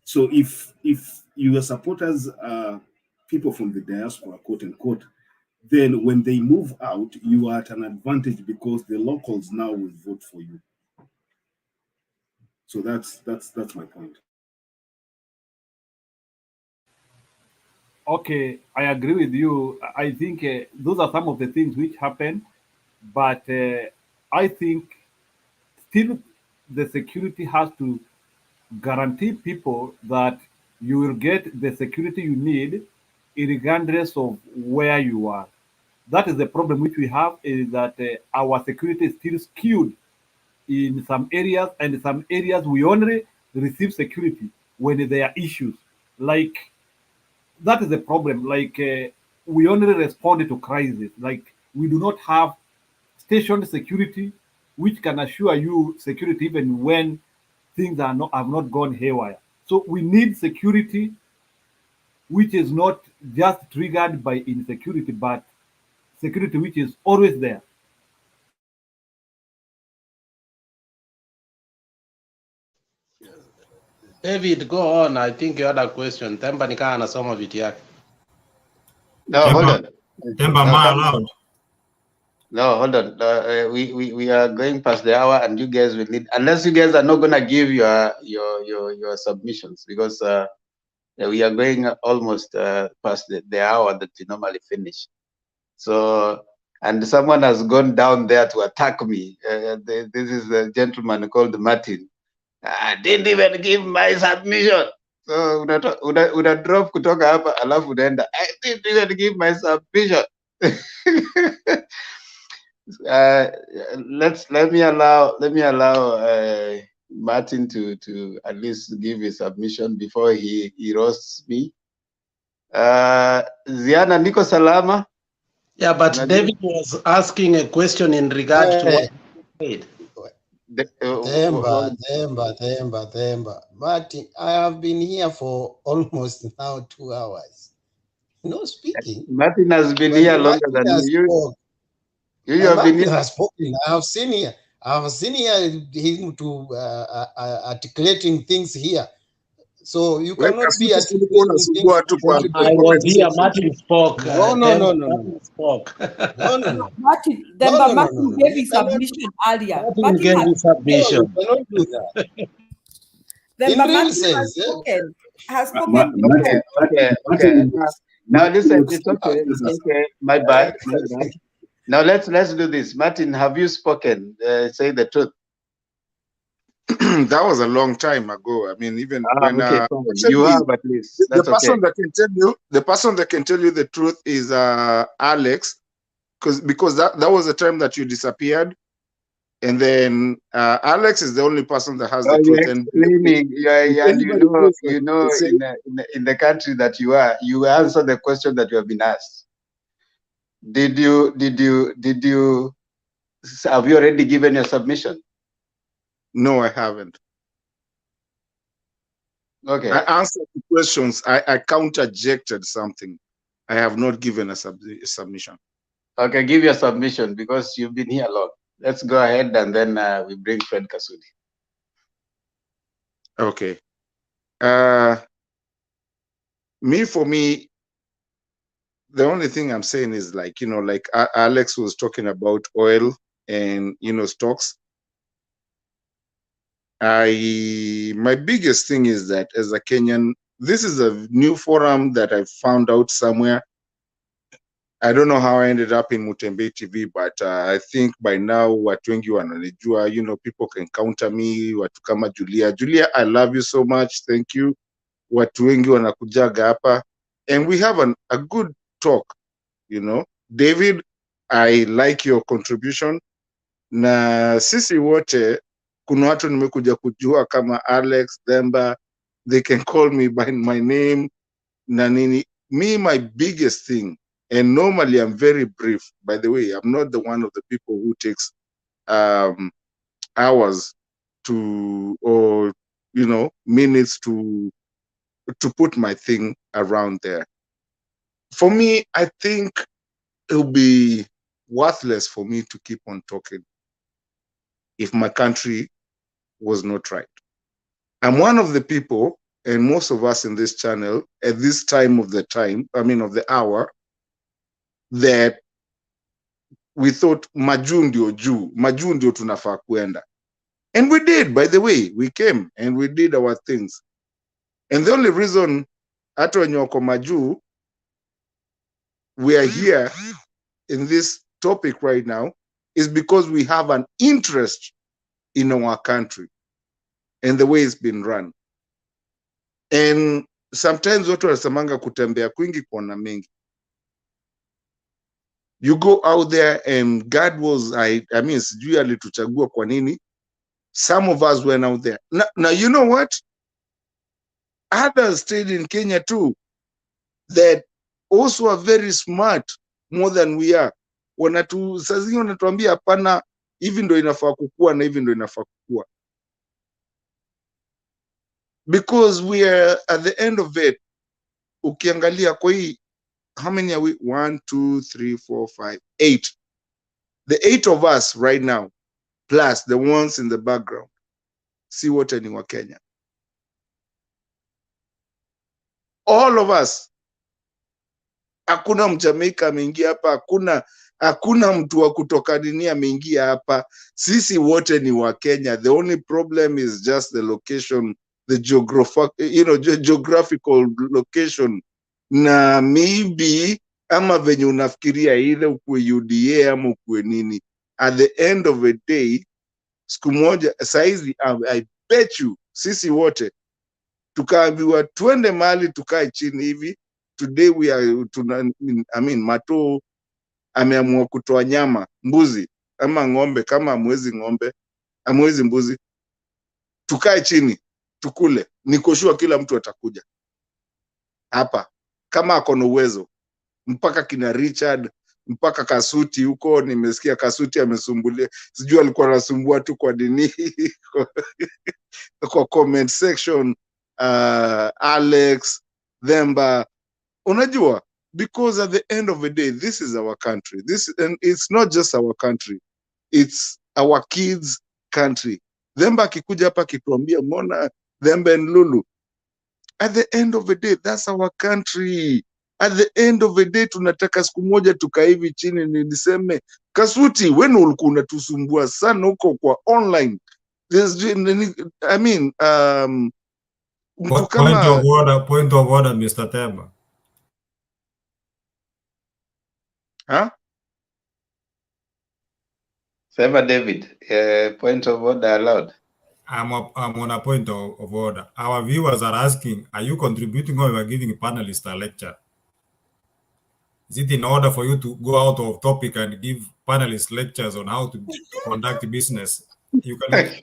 So if your supporters are people from the diaspora, quote unquote, then when they move out, you are at an advantage because the locals now will vote for you. So that's my point. Okay, I agree with you. I think those are some of the things which happen, but I think still the security has to guarantee people that you will get the security you need regardless of where you are. That is the problem which we have, is that our security is still skewed in some areas, and in some areas we only receive security when there are issues. Like, that is the problem. Like, we only respond to crisis. Like, we do not have stationed security which can assure you security even when things have not gone haywire. So we need security which is not just triggered by insecurity, but security which is always there. David, go on. I think you had a question. Temba nikaa anasoma vitu yake. No, hold on. Temba, No, am I allowed? no, hold on. We are going past the hour, and you guys will need, unless you guys are not gonna give your submissions, because we are going almost past the hour that we normally finish. So, and someone has gone down there to attack me. This is a gentleman called Martin. I didn't even give my submission. So una drop kutoka hapa alafu unaenda. I didn't even give my submission. Let me allow Martin to at least give his submission before he roasts me. Ziana, niko salama? Yeah, but David was asking a question in regard to what he said. Themba. Martin, I have been here for almost now 2 hours. No speaking. Martin has been When here longer Martin than has you. spoke, You have been Martin here. has spoken. I have seen him to articulating things here. So you cannot be articulating things. I was here. Martin spoke. No. Martin spoke. No. Martin, No, Demba no, Martin no. gave You his cannot submission earlier. Martin gave has his submission. No, you cannot do that. Demba In real Martin sense, has spoken. Okay. Now listen, it's okay. My bad. Now let's do this. Martin, have you spoken? Say the truth. That was a long time ago. I mean, even when okay, fine. You actually, have at least. the That's person okay. that can tell you, the truth is Alex, because that was the time that you disappeared, and then Alex is the only person that has the You're truth. explaining, and in the country that you are, you answer the question that you have been asked. Did you have you already given your submission? No, I haven't. Okay. I answered the questions. I counterjected something. I have not given a submission. Okay, give your submission because you've been here long. Let's go ahead and then we bring Fred Kasudi. Okay. For me, the only thing I'm saying is like Alex was talking about oil and stocks. My biggest thing is that as a Kenyan, this is a new forum that I found out somewhere. I don't know how I ended up in Mutembe TV, but I think by now watu wengi wananijua, people can counter me, watu kama Julia. Julia, I love you so much. Thank you. Watu wengi wanakujaga hapa and we have a good talk, David, I like your contribution. Na sisi wote kuna watu nimekuja kujua kama Alex, Demba, they can call me by my name na nini. Me, my biggest thing, and normally I'm very brief, by the way, I'm not the one of the people who takes hours or minutes to put my thing around there. For me, I think it will be worthless for me to keep on talking if my country was not right. I'm one of the people, and most of us in this channel at this time of the hour, that we thought majuu ndio tunafaa kuenda. And we did, by the way. We came and we did our things. And the only reason hata wenye wako majuu we are here in this topic right now is because we have an interest in our country and the way it's been run. And sometimes watu wanasemanga kutembea kwingi kuona mengi. You go out there and God was, sijui alituchagua kwa nini. Some of us went out there. Now you know what? Others stayed in Kenya too that also are very smart more than we are. Saa zingine wanatuambia hapana, hivi ndo inafaa kukua na hivi ndo inafaa kukua. Because we are at the end of it, ukiangalia kwa hii, how many are we? 1, 2, 3, 4, 5, 8. The 8 of us right now, plus the ones in the background, si wote ni wa Kenya. all of us. Hakuna Mjamaika ameingia hapa, hakuna mtu wa kutoka dini ameingia hapa. Sisi wote ni wa Kenya. The only problem is just the location, the geographical location. Na maybe ama venye unafikiria ile ukue UDA ama ukue nini, at the end of the day, siku moja saizi, I bet you sisi wote tukaambiwa twende mahali tukae chini hivi. Today we are Mato ameamua kutoa nyama, mbuzi ama ng'ombe. Kama amwezi ng'ombe, amwezi mbuzi, tukae chini tukule. Niko sure kila mtu atakuja hapa kama ako na uwezo, mpaka kina Richard, mpaka Kasuti huko. Nimesikia Kasuti amesumbulia, sijui alikuwa anasumbua tu kwa dini kwa comment section. Alex Themba, unajua, because at the end of the day, this is our country. And it's not just our country, it's our kids' country. Themba akikuja hapa kituambia mbona Themba and Lulu, at the end of the day, that's our country. At the end of the day, tunataka siku moja tukaivi chini niseme, Kasuti, wewe ulikuwa unatusumbua sana huko kwa online. I mean, mtu kama point of order, Mr. Themba. Huh? Sema David, point of order allowed. I'm on a point of order. Our viewers are asking, are you contributing or you are giving panelists a lecture? Is it in order for you to go out of topic and give panelists lectures on how to conduct business? You can.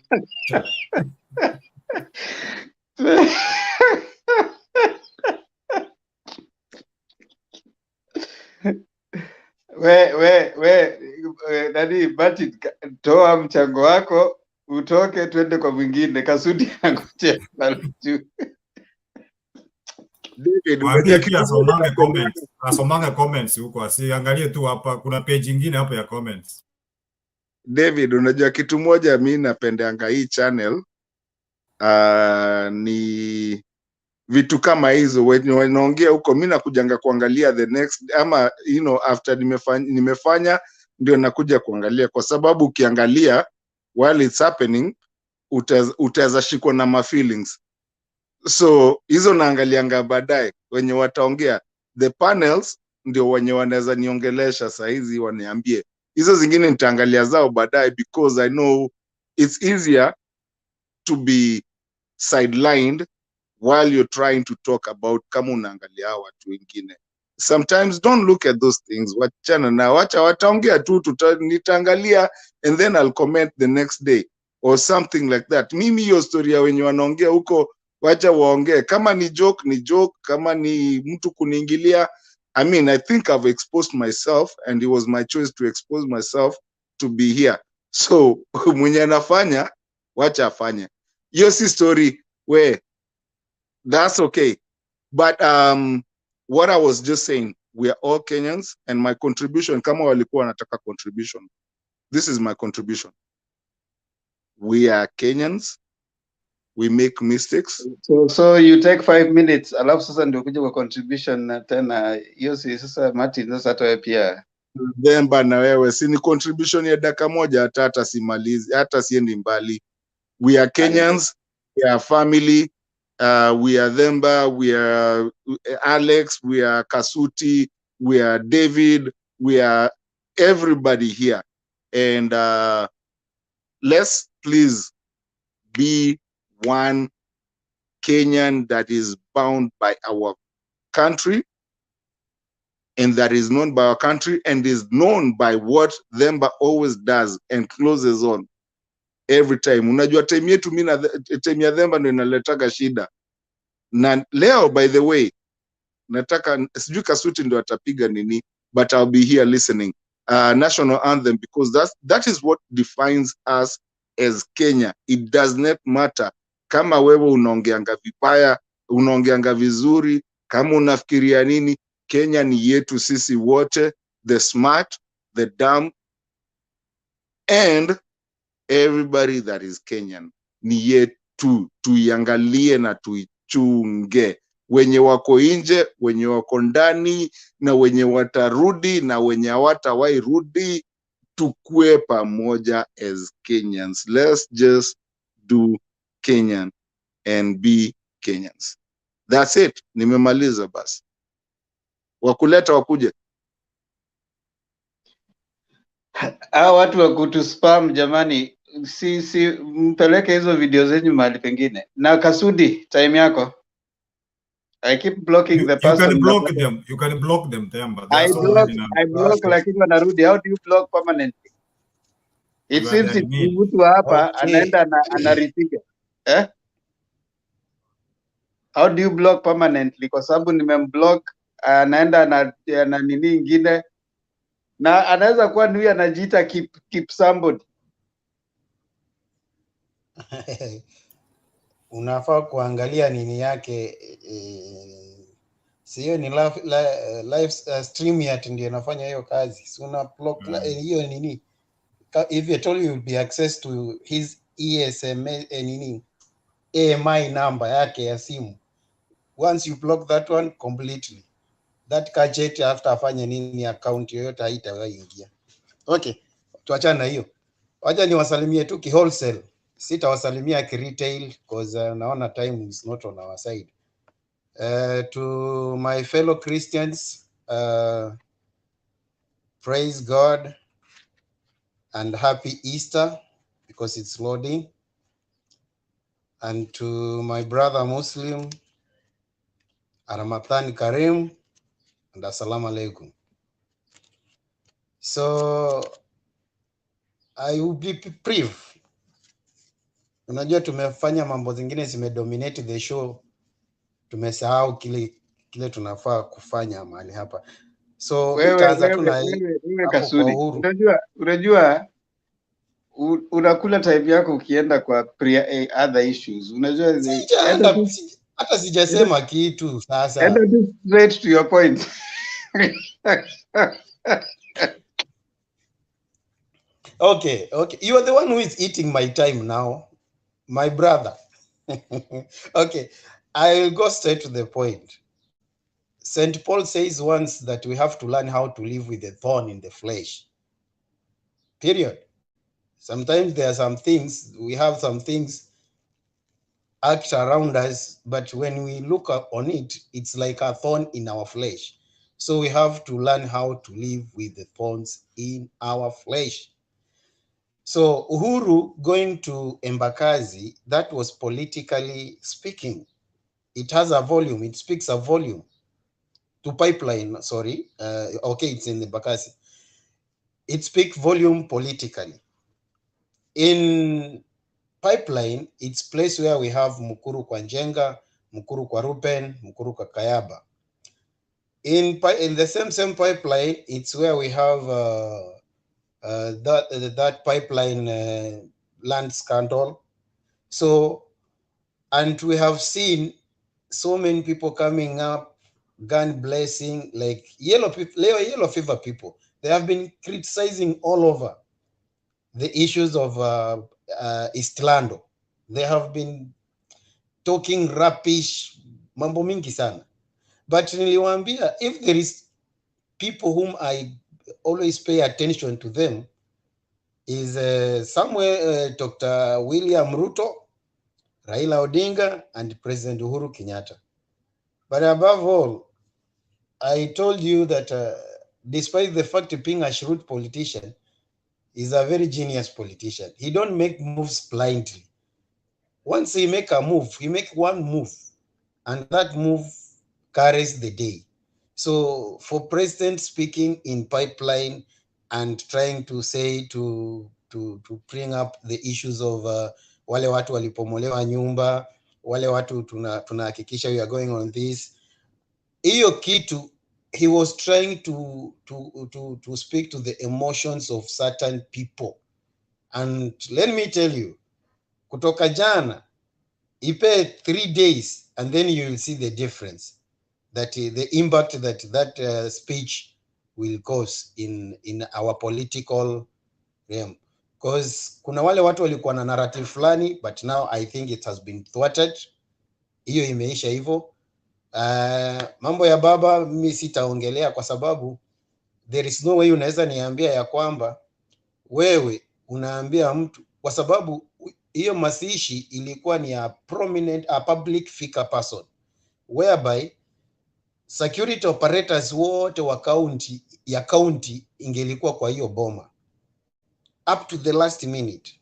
Nani Martin, toa mchango wako utoke twende kwa mwingine. Kasudi angoje pale juu. David, pia asomanga comments huko, asiangalie tu hapa, kuna page nyingine hapo ya comments. David, unajua kitu moja mimi napendeanga hii channel, ni vitu kama hizo wenye wanaongea huko, mimi nakujanga kuangalia the next, ama after nimefanya ndio nakuja kuangalia, kwa sababu ukiangalia while it's happening utaweza shikwa na ma feelings. So hizo naangalianga baadaye wenye wataongea. The panels ndio wenye wanaweza niongelesha saa hizi, waniambie. Hizo zingine nitaangalia zao baadaye, because I know it's easier to be sidelined while you're trying to talk about kama unaangalia watu wengine. Sometimes don't look at those things. Wachana na wataongea tu, nitaangalia and then I'll comment the next day or something like that. Mimi hiyo story ya wenye wanaongea huko, wacha waongee. Kama ni joke ni joke, kama ni mtu kuniingilia, I mean, I think I've exposed myself and it was my choice to expose myself to be here. So mwenye anafanya wacha afanye. Hiyo si story where that's okay. But what I was just saying, we are all Kenyans, and my contribution, kama walikuwa wanataka contribution, this is my contribution. We are Kenyans, we make mistakes. So you take 5 minutes, alafu sasa ndio kuja kwa contribution na tena hiyo si sasa Martin, sasa hata wewe pia Themba na wewe, si ni contribution ya dakika moja, hata simalizi, hata siendi mbali. We are Kenyans, we are family. We are Themba, we are Alex, we are Kasuti, we are David, we are everybody here. And let's please be one Kenyan that is bound by our country and that is known by our country and is known by what Themba always does and closes on every time. Unajua time yetu mimi na time ya Themba ndio inaletaga shida. Na leo, by the way, nataka sijui Kasuti ndio atapiga nini, but I'll be here listening. National anthem, because that is what defines us as Kenya. It does not matter kama wewe unaongeanga vibaya, unaongeanga vizuri, kama unafikiria nini. Kenya ni yetu sisi wote, the smart, the dumb, and everybody that is Kenyan ni yetu. Tuiangalie na tuichunge. wenye wako nje, wenye wako ndani, na wenye watarudi na wenye hawatawahi rudi, tukue pamoja as Kenyans. Let's just do Kenyan and be Kenyans. That's it. Nimemaliza basi. Wakuleta wakuje. Hawa watu wa kutu spam jamani, si mpeleke hizo video zenyu mahali pengine. Na Kasudi, time yako. I keep blocking the You person. can block them. You can block them, but I block lakini wanarudi. How do you block permanently? It seems ni mtu hapa anaenda anaripiga. How do you block permanently? Kwa sababu nimemblock, anaenda na nini ingine, na anaweza kuwa ni anajiita keep somebody. Unafaa kuangalia nini yake, sio ni live stream yake ndio inafanya hiyo kazi. Si una block hiyo nini? If I told you will be access to his ESMA nini AMI number yake ya simu, once you block that one completely, that gadget after afanye nini account yoyote haitawaingia. Okay, tuachana na hiyo. Wacha niwasalimie tu ki wholesale. Sitawasalimia ki retail because naona time is not on our side. To my fellow Christians, praise God and happy Easter because it's loading. And to my brother Muslim, Ramadhan Karim and Assalamu alaikum. So I will be brief. Unajua tumefanya mambo zingine zimedominate the show, tumesahau kile tunafaa kufanya mahali hapa. So nitaanza tu na wewe Kasudi. Unajua unakula time yako ukienda kwa other issues. Unajua hata sijasema kitu sasa. Enda straight to your point. Okay. You are the one who is eating my time now, my brother. Okay, I'll go straight to the point. St. Paul says once that we have to learn how to live with the thorn in the flesh. Period. Sometimes there are some things, we have some things act around us, but when we look on it, it's like a thorn in our flesh. So we have to learn how to live with the thorns in our flesh. So Uhuru going to Embakazi, that was politically speaking. It has a volume, it speaks a volume. To pipeline, sorry, okay, it's in Embakazi. It speaks volume politically. In pipeline, it's place where we have Mukuru kwa Njenga, Mukuru kwa Rupen, Mukuru kwa Kayaba. In the same pipeline, it's where we have that pipeline land scandal. So, and we have seen so many people coming up, gun blessing, like yellow fever people. They have been criticizing all over the issues of Eastlando. They have been talking rubbish, mambo mingi sana. But niliwaambia, if there is people whom I always pay attention to them, is somewhere Dr. William Ruto, Raila Odinga, and President Uhuru Kenyatta. But above all, I told you that despite the fact of being a shrewd politician, he's a very genius politician. He don't make moves blindly. Once he make a move, he make one move, and that move carries the day. So for president speaking in pipeline and trying to say to bring up the issues of wale watu walipomolewa nyumba, wale watu tunahakikisha we are going on this. Hiyo kitu, he was trying to speak to the emotions of certain people. And let me tell you, kutoka jana, ipe 3 days and then you will see the difference, that the impact that speech will cause in our political realm. Because kuna wale watu walikuwa na narrative fulani, but now I think it has been thwarted. Hiyo imeisha hivyo. Mambo ya baba mimi sitaongelea kwa sababu there is no way unaweza niambia ya kwamba wewe unaambia mtu, kwa sababu hiyo mazishi ilikuwa ni a prominent, a public figure person whereby security operators wote wa county ingelikuwa kwa hiyo boma up to the last minute,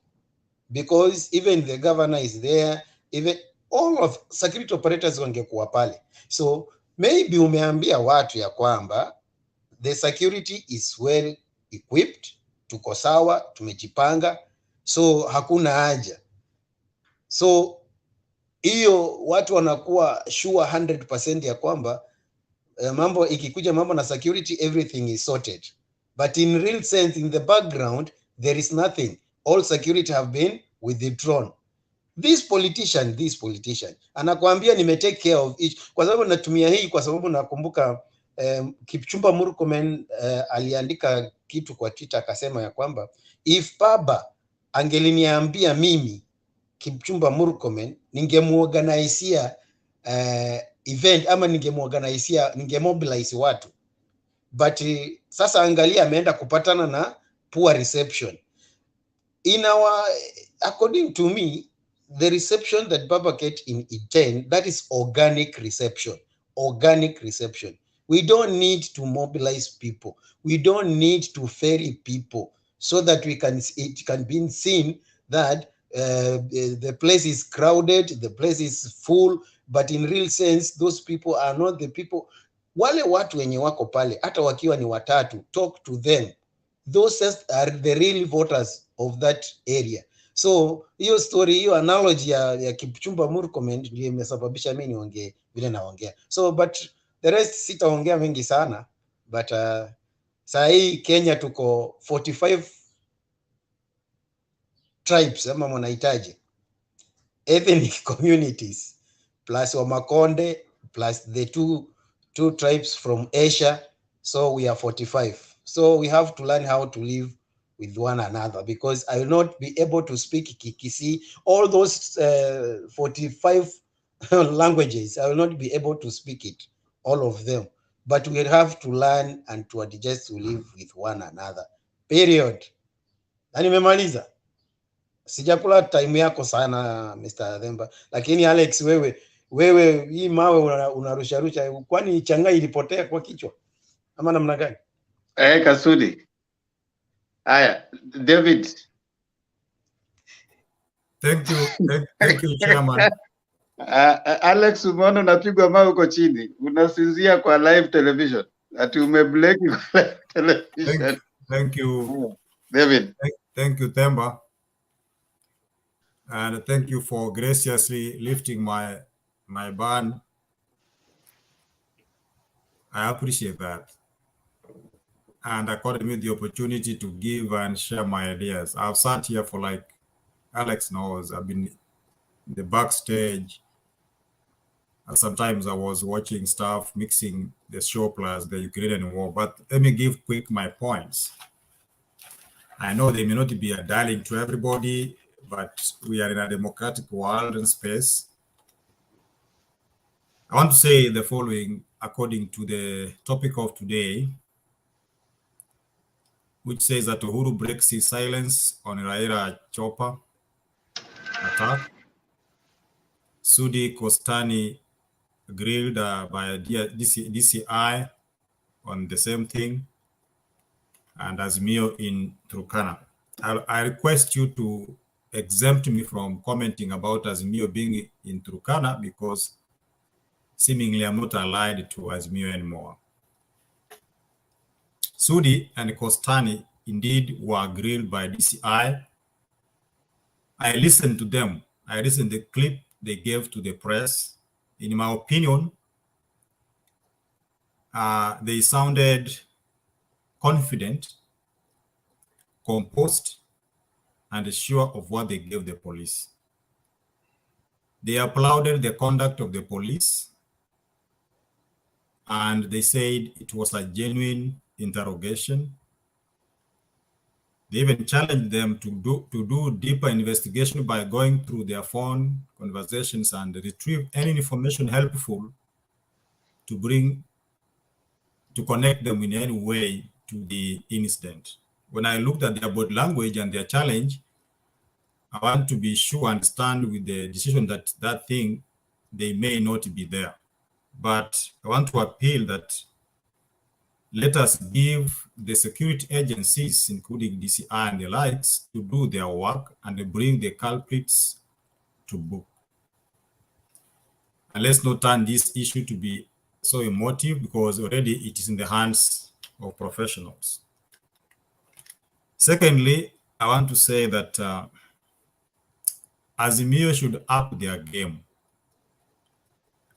because even the governor is there, even all of security operators wangekuwa pale. So maybe umeambia watu ya kwamba the security is well equipped, tuko sawa, tumejipanga, so hakuna haja. So hiyo watu wanakuwa sure 100% ya kwamba mambo ikikuja mambo na security everything is sorted, but in real sense in the background there is nothing. All security have been withdrawn. This politician anakuambia nime take care of each. Kwa sababu natumia hii kwa sababu nakumbuka Kipchumba Murkomen aliandika kitu kwa Twitter akasema ya kwamba if baba angeliniambia mimi Kipchumba Murkomen ningemuorganizea event ama ningemobilize watu, but sasa angalia ameenda kupatana na poor reception. According to me, the reception that Baba get in Iten, that is organic reception. Organic reception. We don't need to mobilize people. We don't need to ferry people so that it can be seen that the place is crowded, the place is full, but in real sense, those people are not the people. Wale watu wenye wako pale, hata wakiwa ni watatu, talk to them. Those are the real voters of that area. So hiyo story, hiyo analogy ya Kipchumba Murkomen ndio imesababisha mimi niongee vile naongea. So but the rest sitaongea mengi sana, but saa hii Kenya tuko 45 tribes ama mnahitaji ethnic communities plus Wamakonde plus the two tribes from Asia, so we are 45. So we have to learn how to live with one another, because I will not be able to speak Kikisi, all those 45 languages. I will not be able to speak it, all of them. But we have to learn and to adjust to live with one another. Period. Na nimemaliza. Sijakula time yako sana Mr. Themba, lakini Alex, wewe hii mawe unarusha, kwani changa ilipotea kwa kichwa ama namna gani? Kasudi. Aya, David. Thank you, Chairman. Alex, umeona unapigwa mawe uko chini, unasinzia kwa live television, ati umebleki kwa live television. Thank you, David. Thank you, Themba. And thank you for graciously lifting my ban. I appreciate that. And according me the opportunity to give and share my ideas. I've sat here for, like Alex knows, I've been in the backstage. And sometimes I was watching stuff, mixing the show plus the Ukrainian war. But let me give quick my points. I know they may not be a darling to everybody, but we are in a democratic world and space. I want to say the following according to the topic of today, which says that Uhuru breaks his silence on Raila chopper attack. Sudi-Kostan grilled by DCI on the same thing, and AZIMIO in TURKANA. I request you to exempt me from commenting about AZIMIO being in TURKANA, because seemingly I'm not allied to AZIMIO anymore. Sudi and Kostani indeed were grilled by DCI. I listened to them. I listened to the clip they gave to the press. In my opinion, they sounded confident, composed, and sure of what they gave the police. They applauded the conduct of the police, and they said it was a genuine interrogation. They even challenged them to do deeper investigation by going through their phone conversations and retrieve any information helpful to connect them in any way to the incident. When I looked at their body language and their challenge, I want to be sure, understand with the decision that that thing, they may not be there. But I want to appeal that let us give the security agencies, including DCI and the likes, to do their work and bring the culprits to book. And let's not turn this issue to be so emotive, because already it is in the hands of professionals. Secondly, I want to say that AZIMIO should up their game.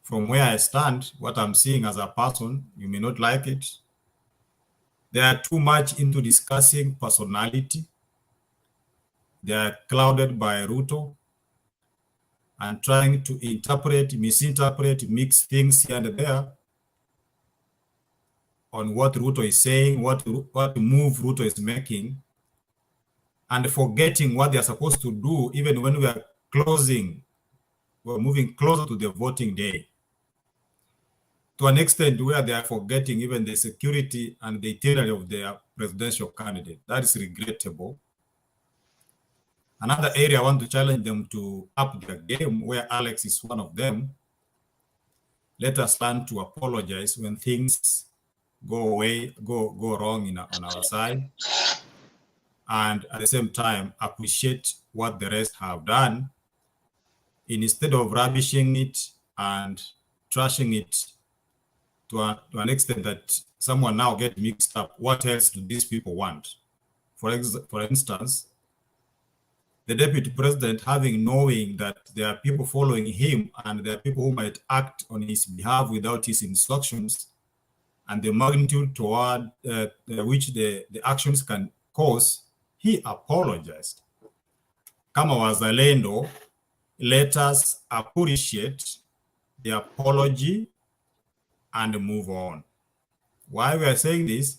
From where I stand, what I'm seeing as a person, you may not like it. They are too much into discussing personality. They are clouded by Ruto and trying to interpret, misinterpret, mix things here and there on what Ruto is saying, what move Ruto is making, and forgetting what they are supposed to do even when we're moving closer to the voting day, to an extent where they are forgetting even the security and the itinerary of their presidential candidate. That is regrettable. Another area I want to challenge them to up their game, where Alex is one of them. Let us learn to apologize when things go wrong on our side, and at the same time appreciate what the rest have done, instead of ravishing it and trashing it to an extent that someone now get mixed up. What else do these people want? For instance, the deputy president, knowing that there are people following him and there are people who might act on his behalf without his instructions, and the magnitude toward which the actions can cause, he apologized. Kama wazalendo, let us appreciate the apology and move on. Why we are saying this?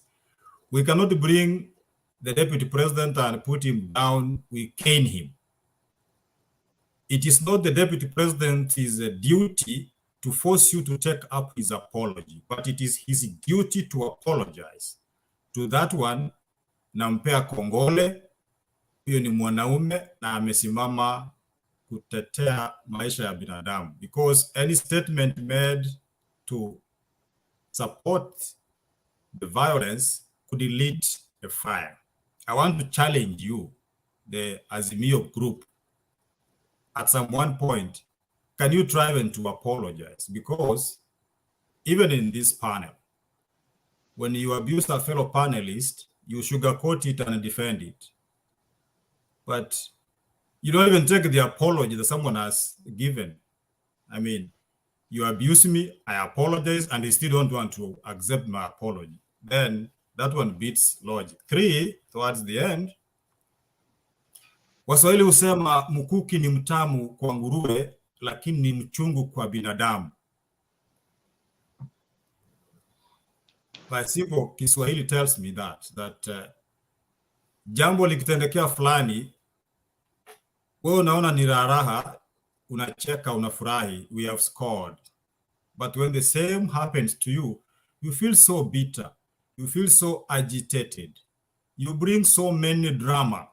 We cannot bring the deputy president and put him down. We cane him. It is not the deputy president's duty to force you to take up his apology, but it is his duty to apologize. To that one, nampea kongole. Huyo ni mwanaume na amesimama kutetea maisha ya binadamu, because any statement made to support the violence could lead a fire. I want to challenge you, the AZIMIO group, at some one point, can you try and to apologize? Because even in this panel, when you abuse a fellow panelist, you sugarcoat it and defend it. But you don't even take the apology that someone has given. I mean, you abuse me, I apologize, and they still don't want to accept my apology. Then that one beats logic. 3, towards the end, Waswahili husema mkuki ni mtamu kwa nguruwe, lakini ni mchungu kwa binadamu. By simple Kiswahili tells me that jambo likitendekea fulani, wewe unaona ni raha, unacheka, unafurahi, we have scored. But when the same happens to you, you feel so bitter, you feel so agitated, you bring so many drama.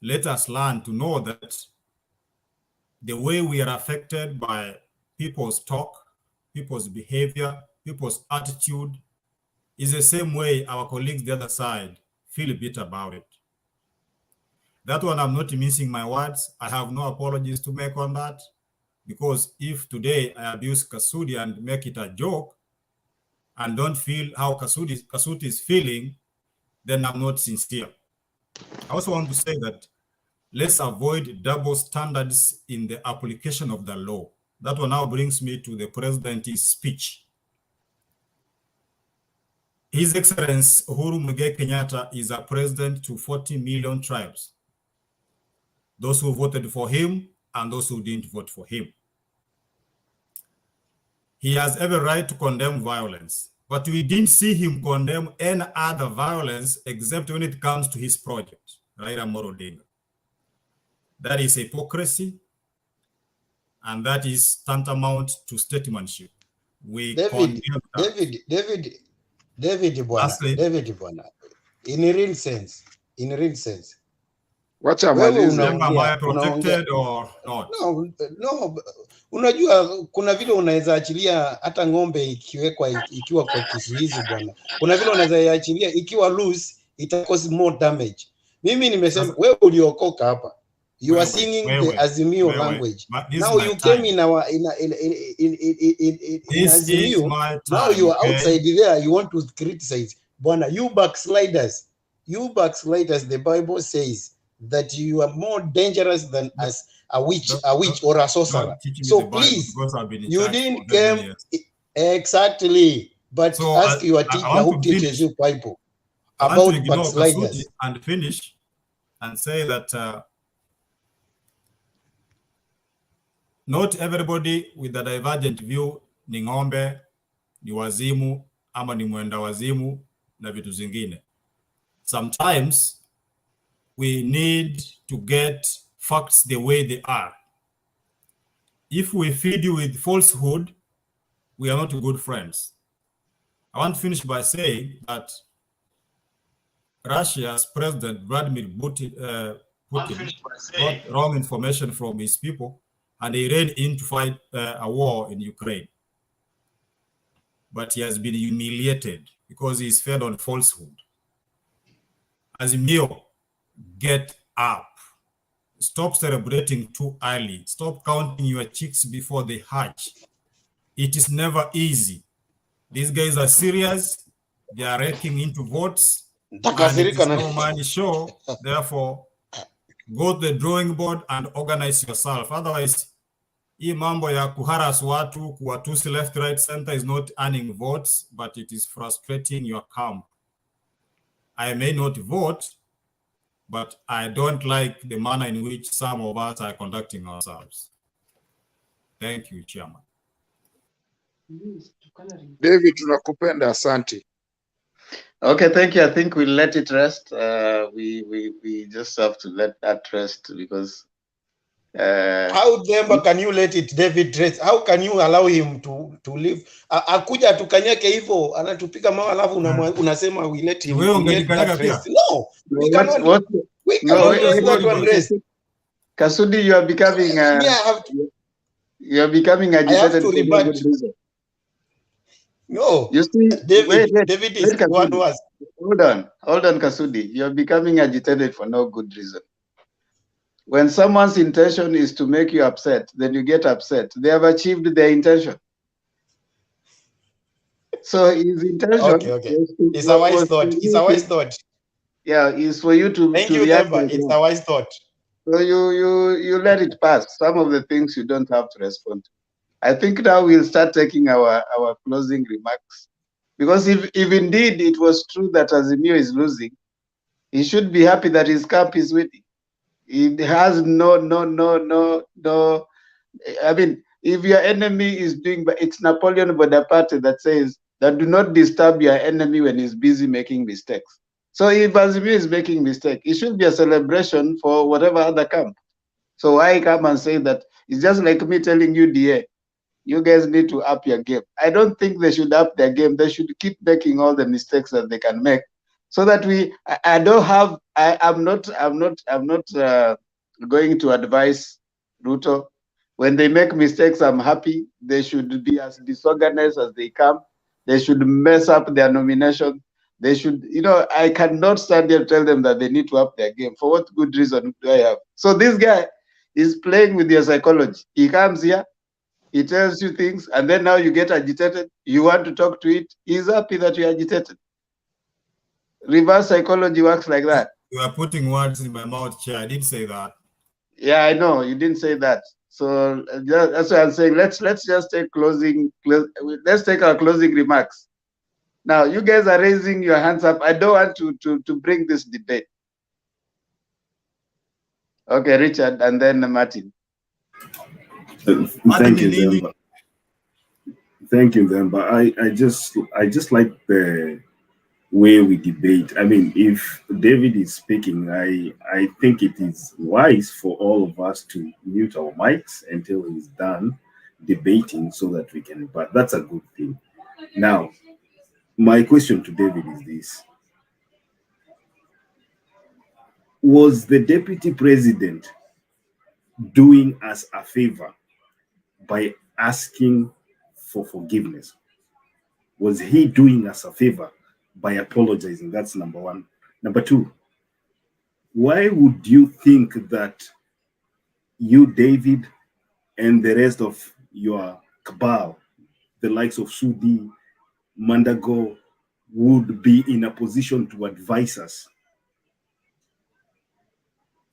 Let us learn to know that the way we are affected by people's talk, people's behavior, people's attitude is the same way our colleagues the other side feel bitter about it. That one, I'm not missing my words. I have no apologies to make on that, because if today I abuse Kasudi and make it a joke and don't feel how Kasudi is feeling, then I'm not sincere. I also want to say that let's avoid double standards in the application of the law. That one now brings me to the president's speech. His Excellency Uhuru Muigai Kenyatta is a president to 40 million tribes. Those who voted for him and those who didn't vote for him. He has every right to condemn violence, but we didn't see him condemn any other violence except when it comes to his project, Raila Odinga. That is hypocrisy. and that is tantamount to statesmanship. We David, condemn that. David bwana, in a real sense, wewe am I protected or not? No, unajua kuna vile unaweza achilia hata ng'ombe ikiwa kwa kizuizi bwana. Kuna vile unaweza achilia ikiwa loose, ita cause more damage. Mimi nimesema wewe uliokoka hapa. You are singing the Azimio language. Now you came in our in Azimio. Now you are outside there. You want to criticize, bwana. You backsliders. The Bible says that you are more dangerous than as a witch or a sorcerer. So please, you didn't come exactly, but so ask your teacher who teaches you Bible about backsliders. And finish and say that not everybody with a divergent view ni ng'ombe, ni wazimu, ama ni mwenda wazimu na vitu zingine. Sometimes we need to get facts the way they are. If we feed you with falsehood, we are not good friends. I want to finish by saying that Russia's President Vladimir Putin got wrong information from his people, and he ran in to fight a war in Ukraine. But he has been humiliated because he is fed on falsehood. Azimio, get up. Stop celebrating too early. Stop counting your chicks before they hatch. It is never easy. These guys are serious. They are raking into votes. And it is no money show. Therefore, go to the drawing board and organize yourself. Otherwise, hii mambo ya kuharas watu, kuwatusi left, right, center is not earning votes, but it is frustrating your camp. I may not vote, but I don't like the manner in which some of us are conducting ourselves. Thank you, Chairman. David, tunakupenda, asante. Okay, thank you. I think we'll let it rest. We just have to let that rest because how can you let it David rest? How can you allow him to live? Akuja tukanyake hivyo anatupiga mawe alafu unasema we let him rest. No, we cannot let that one rest. Kasudi, you are becoming you are becoming agitated for no good reason. No, you see, David is the one who has. Hold on, Kasudi. You are becoming agitated for no good reason. When someone's intention is to make you upset, then you get upset. They have achieved their intention. So his intention. Okay. It's a wise thought. It's a wise thought. Yeah, it's for you to. Thank you, Demba. It's a wise thought. So you let it pass. Some of the things you don't have to respond to. I think now we'll start taking our closing remarks. Because if indeed it was true that Azimio is losing, he should be happy that his camp is winning. It has no. I mean, if your enemy is doing, but it's Napoleon Bonaparte that says that do not disturb your enemy when he's busy making mistakes. So if Azimio is making mistakes, it should be a celebration for whatever other camp. So why come and say that? It's just like me telling you, DA, you guys need to up your game. I don't think they should up their game. They should keep making all the mistakes that they can make, so that I'm not going to advise Ruto. When they make mistakes, I'm happy. They should be as disorganized as they come. They should mess up their nomination. They should, I cannot stand here and tell them that they need to up their game. For what good reason do I have? So this guy is playing with your psychology. He comes here, he tells you things, and then now you get agitated. You want to talk to it. He's happy that you're agitated. Reverse psychology works like that. You are putting words in my mouth, Chair. I didn't say that. Yeah, I know you didn't say that. So that's why I'm saying let's just take let's take our closing remarks. Now you guys are raising your hands up. I don't want to bring this debate. Okay, Richard, and then Martin. Thank you, Demba. Thank you, Demba. I just like the where we debate. I mean, if David is speaking, I think it is wise for all of us to mute our mics until he's done debating so that we can, but that's a good thing. Now, my question to David is this. Was the deputy president doing us a favor by asking for forgiveness? Was he doing us a favor by apologizing? That's number one. Number two, why would you think that you, David, and the rest of your cabal, the likes of Sudi, Mandago, would be in a position to advise us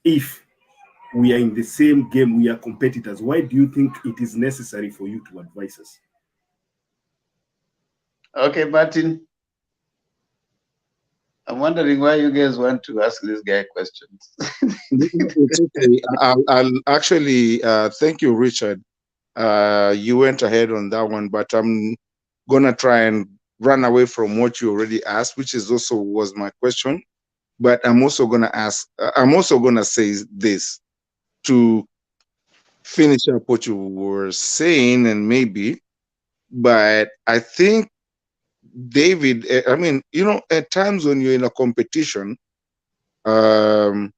if we are in the same game, we are competitors? Why do you think it is necessary for you to advise us? Okay, Martin. I'm wondering why you guys want to ask this guy questions. It's okay. I'll actually thank you, Richard. You went ahead on that one, but I'm gonna try and run away from what you already asked, which is also was my question. But I'm also gonna ask. I'm also gonna say this to finish up what you were saying, and maybe. But I think David. I mean, you know, at times when you're in a competition, I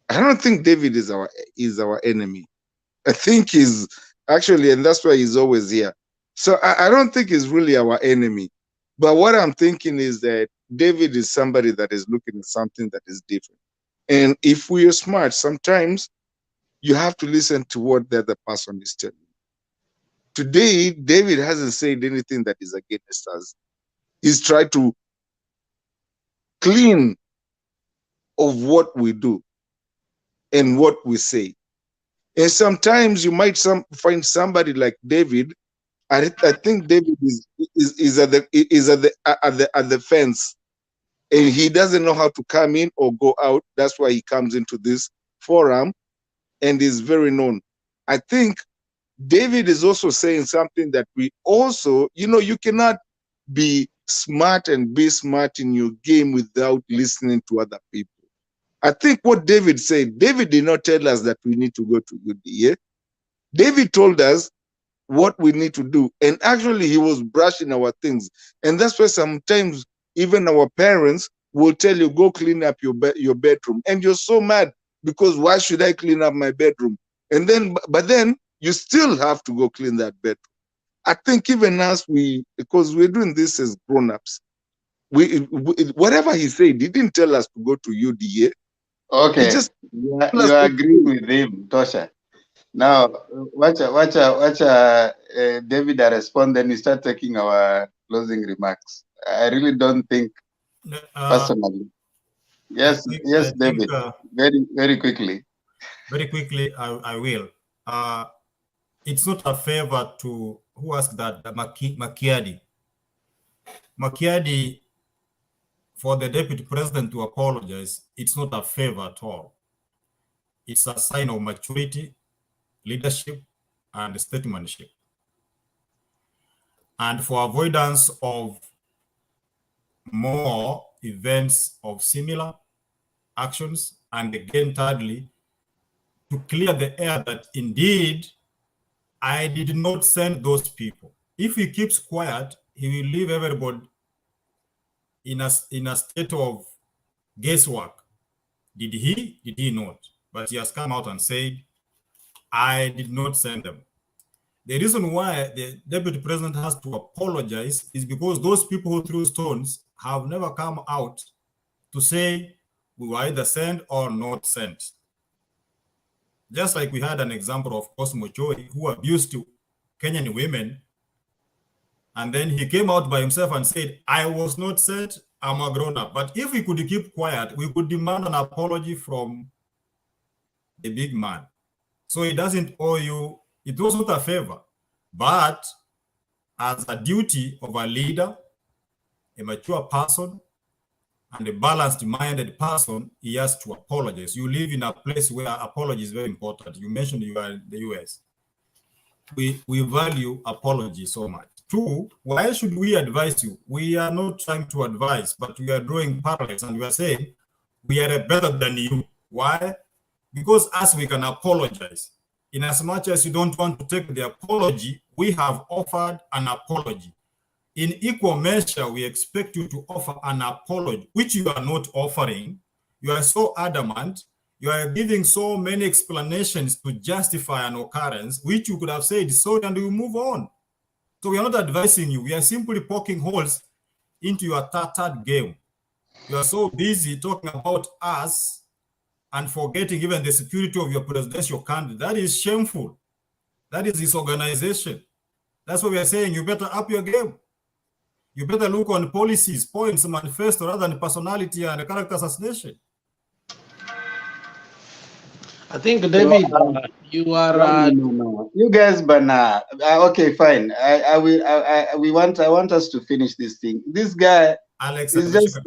don't think David is our enemy. I think he's actually, and that's why he's always here. So I don't think he's really our enemy. But what I'm thinking is that David is somebody that is looking at something that is different. And if we are smart, sometimes you have to listen to what the other person is telling you. Today, David hasn't said anything that is against us. He's tried to clean of what we do and what we say. And sometimes you might find somebody like David. I think David is at the fence, and he doesn't know how to come in or go out. That's why he comes into this forum and is very known. I think David is also saying something that we also, you know, you cannot be smart and be smart in your game without listening to other people. I think what David said, David did not tell us that we need to go to UDA. David told us what we need to do. And actually, he was brushing our things. And that's why sometimes even our parents will tell you, go clean up your bedroom. And you're so mad because why should I clean up my bedroom? And then, but then you still have to go clean that bedroom. I think even us, because we're doing this as grown-ups, whatever he said, he didn't tell us to go to UDA. Okay, you agree with him, Tosha. Now, watch David respond, then we start taking our closing remarks. I really don't think personally. Yes, David. Very quickly. Very quickly, I will. It's not a favor to who asked that, Makiadi. Makiadi, for the deputy president to apologize, it's not a favor at all. It's a sign of maturity, leadership, and statesmanship. And for avoidance of more events of similar actions, and again, thirdly, to clear the air that indeed I did not send those people. If he keeps quiet, he will leave everybody in a state of guesswork. Did he not? But he has come out and said, I did not send them. The reason why the deputy president has to apologize is because those people who threw stones have never come out to say we were either sent or not sent. Just like we had an example of Cosmo Choi, who abused Kenyan women, and then he came out by himself and said, I was not sent, I'm a grown-up. But if we could keep quiet, we could demand an apology from the big man. So he doesn't owe you, it was not a favor, but as a duty of a leader, a mature person, and a balanced-minded person, he has to apologize. You live in a place where apology is very important. You mentioned you are in the US. We value apology so much. Two, why should we advise you? We are not trying to advise, but we are drawing parallels and we are saying we are better than you. Why? Because us, we can apologize. In as much as you don't want to take the apology, we have offered an apology. In equal measure, we expect you to offer an apology, which you are not offering. You are so adamant. You are giving so many explanations to justify an occurrence, which you could have said sorry and you move on. So we are not advising you. We are simply poking holes into your tattered game. You are so busy talking about us and forgetting even the security of your presidential candidate. That is shameful. That is disorganization. That's what we are saying. You better up your game. You better look on policies, points, manifesto, rather than personality and character assassination. I think, David, you are. No. You guys, okay, fine. I want us to finish this thing. This guy Alex is just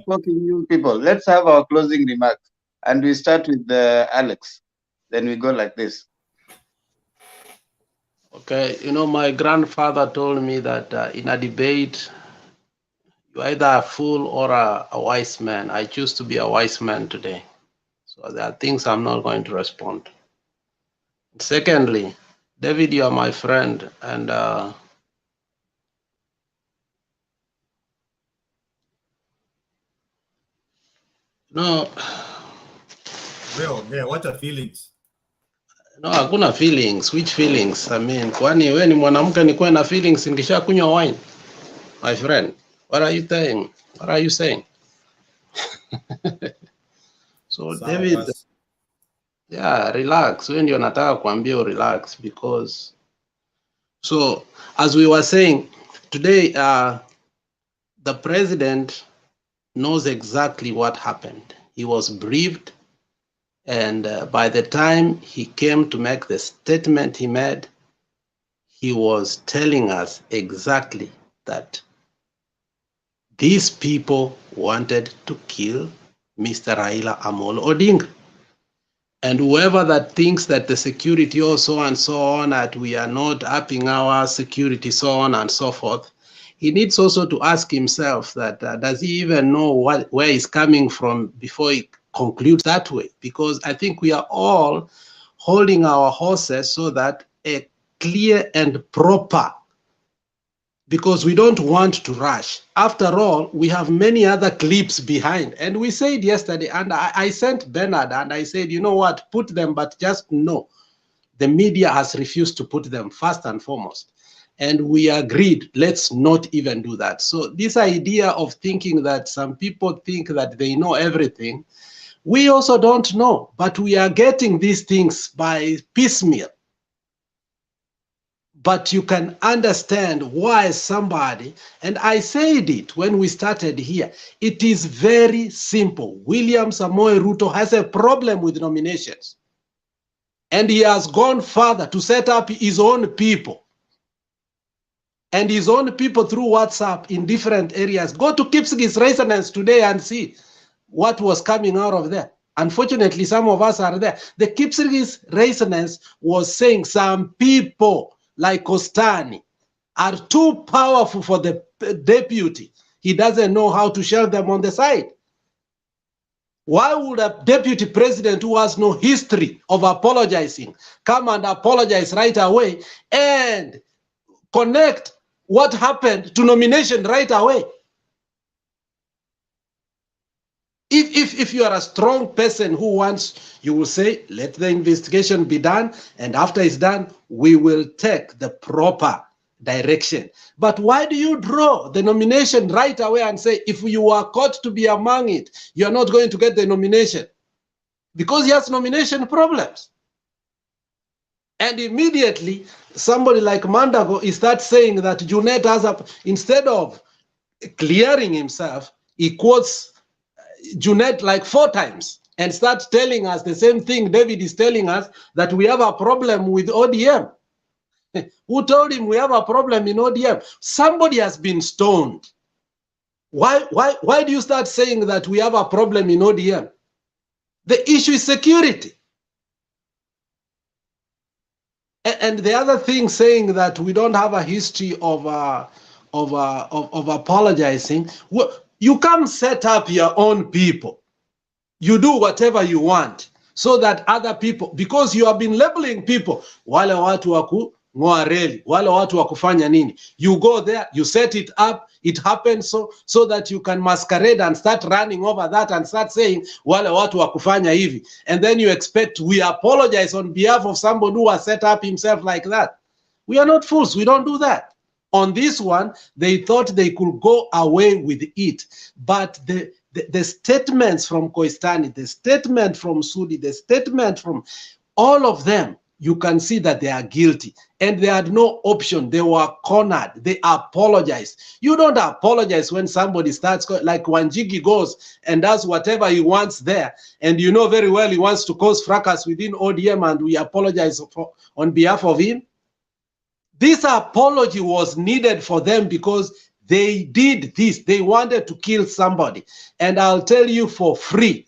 poking you people. Let's have our closing remarks, and we start with Alex. Then we go like this. Okay, you know, my grandfather told me that in a debate, you're either a fool or a wise man. I choose to be a wise man today. So there are things I'm not going to respond. Secondly, David, you are my friend, and no. Well, yeah, what are feelings? No, hakuna feelings. Which feelings? I mean, kwani wewe ni mwanamke nikuwe na feelings nikisha kunywa wine? My friend, what are you saying? What are you saying? So David, yeah, relax. Wewe ndio nataka kuambia relax, because so as we were saying today, the president knows exactly what happened. He was briefed, and by the time he came to make the statement he made, he was telling us exactly that these people wanted to kill Mr. Raila Amolo Odinga. And whoever that thinks that the security or so and so on, that we are not upping our security, so on and so forth, he needs also to ask himself that does he even know where he's coming from before he concludes that way? Because I think we are all holding our horses so that a clear and proper, because we don't want to rush. After all, we have many other clips behind. And we said yesterday, and I sent Bernard and I said, you know what, put them, but just know the media has refused to put them first and foremost. And we agreed, let's not even do that. So this idea of thinking that some people think that they know everything, we also don't know, but we are getting these things by piecemeal. But you can understand why somebody, and I said it when we started here, it is very simple. William Samoei Ruto has a problem with nominations. And he has gone further to set up his own people. And his own people through WhatsApp in different areas. Go to Kipsigis resonance today and see what was coming out of there. Unfortunately, some of us are there. The Kipsigis resonance was saying some people like Kostani are too powerful for the deputy. He doesn't know how to shelve them on the side. Why would a deputy president who has no history of apologizing come and apologize right away and connect what happened to nomination right away? If you are a strong person who wants, you will say, let the investigation be done, and after it's done, we will take the proper direction. But why do you draw the nomination right away and say, if you are caught to be among it, you are not going to get the nomination? Because he has nomination problems. And immediately, somebody like Mandago starts saying that Junet has a, instead of clearing himself, he quotes Junet like 4 times and starts telling us the same thing David is telling us, that we have a problem with ODM. Who told him we have a problem in ODM? Somebody has been stoned. Why do you start saying that we have a problem in ODM? The issue is security. And the other thing, saying that we don't have a history of apologizing. You come set up your own people. You do whatever you want so that other people, because you have been labeling people, wale watu waku ng'oa reli, wale watu wakufanya nini. You go there, you set it up, it happens so that you can masquerade and start running over that and start saying wale watu wakufanya hivi. And then you expect we apologize on behalf of somebody who has set up himself like that. We are not fools, we don't do that. On this one, they thought they could go away with it. But the statements from Koistani, the statement from Sudi, the statement from all of them, you can see that they are guilty. And they had no option. They were cornered. They apologized. You don't apologize when somebody starts, like Wanjigi goes and does whatever he wants there. And you know very well he wants to cause fracas within ODM, and we apologize on behalf of him. This apology was needed for them because they did this. They wanted to kill somebody. And I'll tell you for free,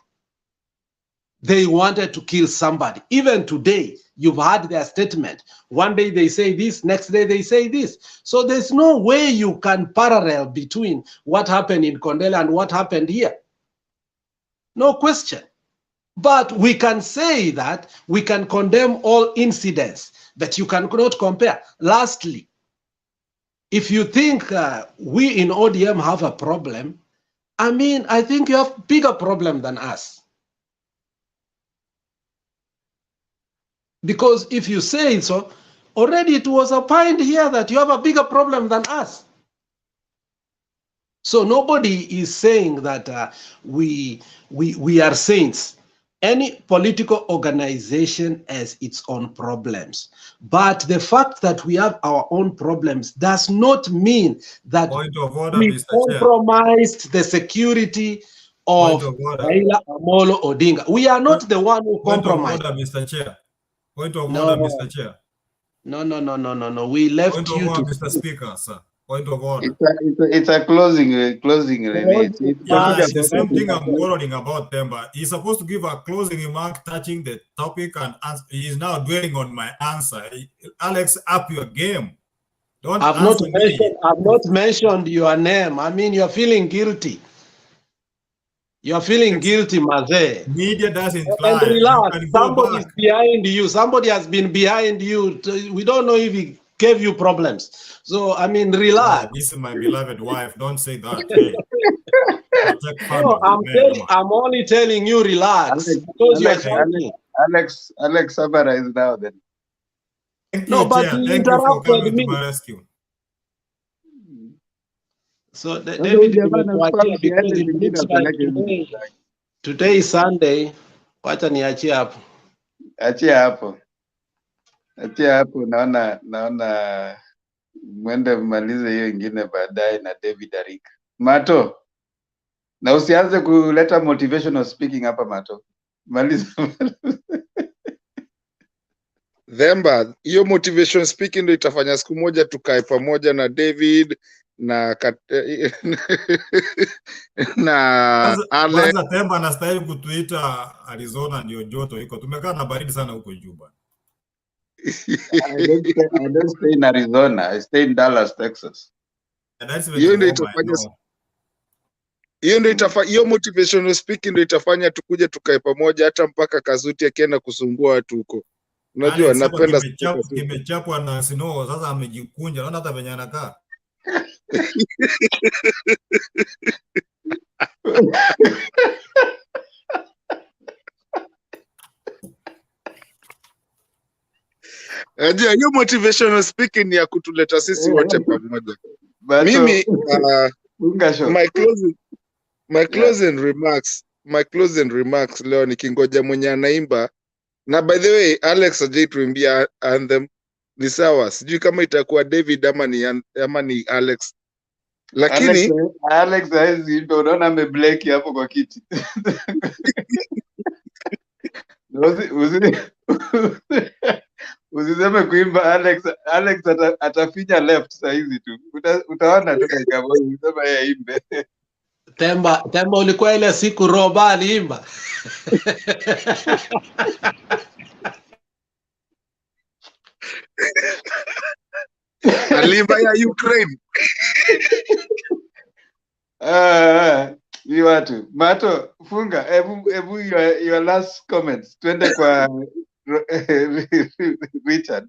they wanted to kill somebody. Even today, you've heard their statement. One day they say this, next day they say this. So there's no way you can parallel between what happened in Kondele and what happened here. No question. But we can say that we can condemn all incidents, but you cannot compare. Lastly, if you think we in ODM have a problem, I mean, I think you have a bigger problem than us. Because if you say so, already it was opined here that you have a bigger problem than us. So nobody is saying that we are saints. Any political organization has its own problems. But the fact that we have our own problems does not mean that we compromised the security of Raila Amolo Odinga. We are not the one who compromised. Point of order, Mr. Chair. Point of order, Mr. Chair. No. We left Point you of to... order, Mr. Speaker, sir. Point of order. It's a closing release. Yeah, the same thing I'm quarreling about, Temba. He's supposed to give a closing remark touching the topic, and he is now dwelling on my answer. Alex, up your game. I've not mentioned your name. I mean, you're feeling guilty. You're feeling guilty, Maze. Media doesn't And lie. relax. Somebody is behind you. Somebody has been behind you. We don't know if he gave you problems. So, I mean, relax. Oh, this is my beloved wife. Don't say that. Hey. No, I'm only telling you, relax. Alex, summarize now then. Thank No, you, but Chair. you Thank you for coming interrupted me. to my rescue. So David, because it looks like today is Sunday. Wacha niachie hapo. Achia hapo, naona mwende mmalize hiyo ingine baadaye na David Arika. Mato, na usianze kuleta motivational speaking hapa Mato. Maliza. Themba, hiyo motivation speaking ndio itafanya siku moja tukae pamoja na David na Ale. Kwanza Themba anastahili kutuita Arizona ndio joto iko. Tumekaa na baridi sana huko juu bwana. I don't stay in Arizona. I stay in Dallas, Texas. Hiyo ndio itafanya hiyo motivational speaking ndio itafanya tukuje tukae pamoja hata mpaka Kazuti akienda kusumbua watu huko. Unajua napenda kimechapwa na Sino, sasa amejikunja. Naona hata venye anakaa. Ajia, hiyo motivational speaking ni ya kutuleta sisi wote pamoja. Mimi my closing remarks leo nikingoja mwenye anaimba. Na by the way, Alex ajituimbia anthem ni sawa. Sijui kama itakuwa David ama ni Alex. Lakini Alex ndio unaona amebleki hapo kwa kiti. Usiseme kuimba Alex atafinya left saa hizi tu. Utaona tu kama usema yeye imbe. Temba ulikuwa ile siku Roba aliimba. Aliba ya Ukraine. Ni watu. Mato, funga, ebu your last comments. Twende kwa Richard.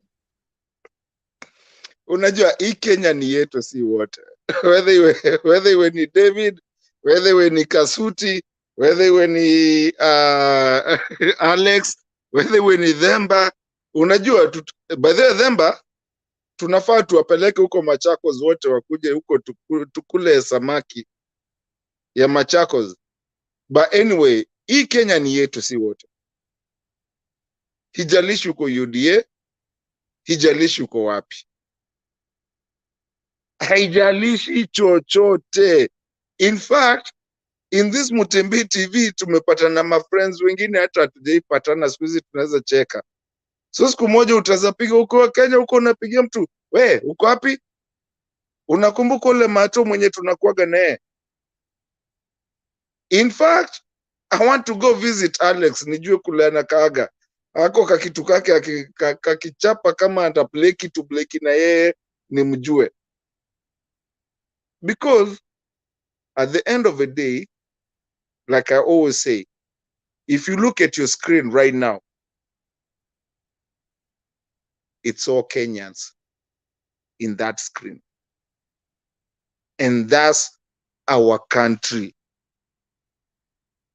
Unajua hii Kenya ni yetu si wote. Whether iwe ni David, whether iwe ni Kasuti, whether iwe ni Alex, whether iwe ni Themba. Unajua by the way, Themba tunafaa tuwapeleke huko Machakos wote wakuje huko tukule samaki ya Machakos. But anyway, hii Kenya ni yetu si wote. Hijalishi uko UDA, hijalishi uko wapi. Haijalishi chochote. In fact, in this Mutembe TV tumepatana na friends wengine hata hatujaipatana siku hizi tunaweza cheka. So siku moja utazapiga huko Kenya huko unapigia mtu, "We, uko wapi?" Unakumbuka ule Mato mwenye tunakuaga naye. In fact, I want to go visit Alex nijue kule anakaaga. Ako kakitu kake kakichapa kama atapleki tu bleki na yeye nimjue. Because at the end of the day, like I always say, if you look at your screen right now, it's all Kenyans in that screen. And that's our country.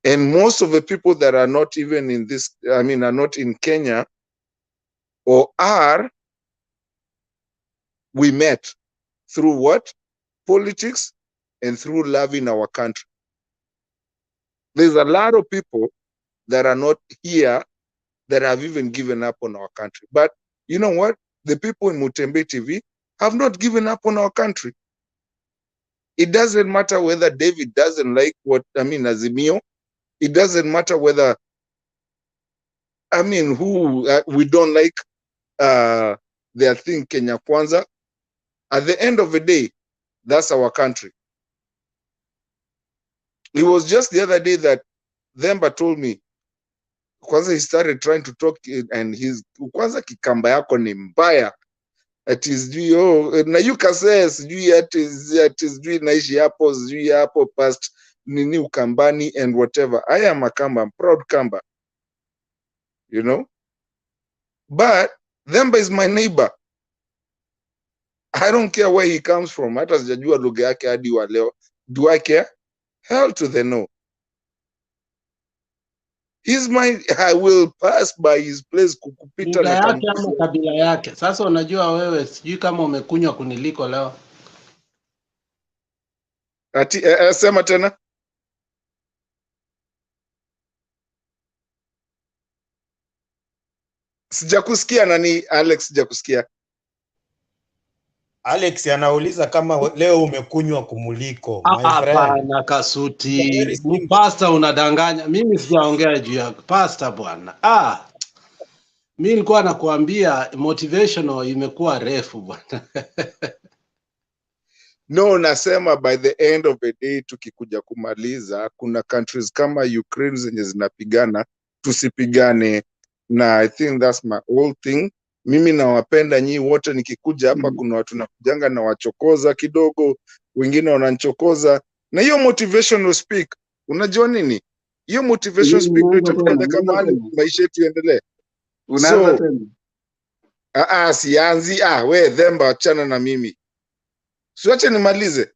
And most of the people that are not even in this, are not in Kenya, or we met through what? Politics and through loving our country. There's a lot of people that are not here that have even given up on our country. But you know what? The people in Mutembe TV have not given up on our country. It doesn't matter whether David doesn't like AZIMIO. It doesn't matter whether, who we don't like their thing, Kenya Kwanza. At the end of the day, that's our country. It was just the other day that Themba told me, Kwanza he started trying to talk and Kwanza kikamba yako ni mbaya. At is na yuka says at is naishi hapo past nini Ukambani and whatever. I am a Kamba, I'm proud Kamba. You know? But Themba is my neighbor. I don't care where he comes from. Hata sijajua lugha yake hadi wa leo. Do I care? Hell to the no. I will pass by his place kukupita Lugha na yake ama kabila yake. Sasa unajua wewe, sijui kama umekunywa kuniliko leo. Ati sema tena. Sijakusikia nani Alex, sijakusikia. Alex anauliza kama leo umekunywa kumuliko. My friend. Hapana Kasuti. Ni pasta unadanganya. Mimi sijaongea juu ya pasta bwana. Mimi nilikuwa nakuambia motivational imekuwa refu bwana. No, nasema by the end of the day tukikuja kumaliza kuna countries kama Ukraine zenye zinapigana, tusipigane. Na I think that's my whole thing. Mimi nawapenda nyi wote, nikikuja hapa kuna watu nakujanga na wachokoza kidogo, wengine wananchokoza. Na hiyo motivational speak, unajua nini? Hiyo motivational speak ndio itatupeleka mahali maisha yetu yaendelee. Unaanza tena? Sianzi. We Themba achana na mimi. Siwache nimalize.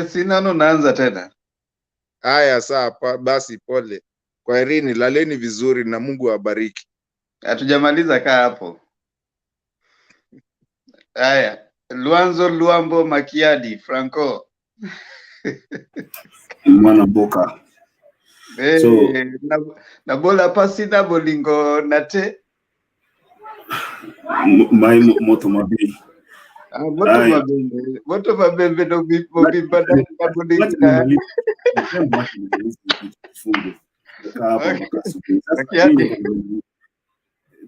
Sina naanza tena. Haya sawa, basi pole. Kwaherini, laleni vizuri na Mungu awabariki. Hatujamaliza kaa hapo. Haya, Luanzo Luambo Makiadi, Franco. Mwana Boka. So, na bola pasi na bolingo nate. My moto mabi. Moto mabembe no bibada na bolinga.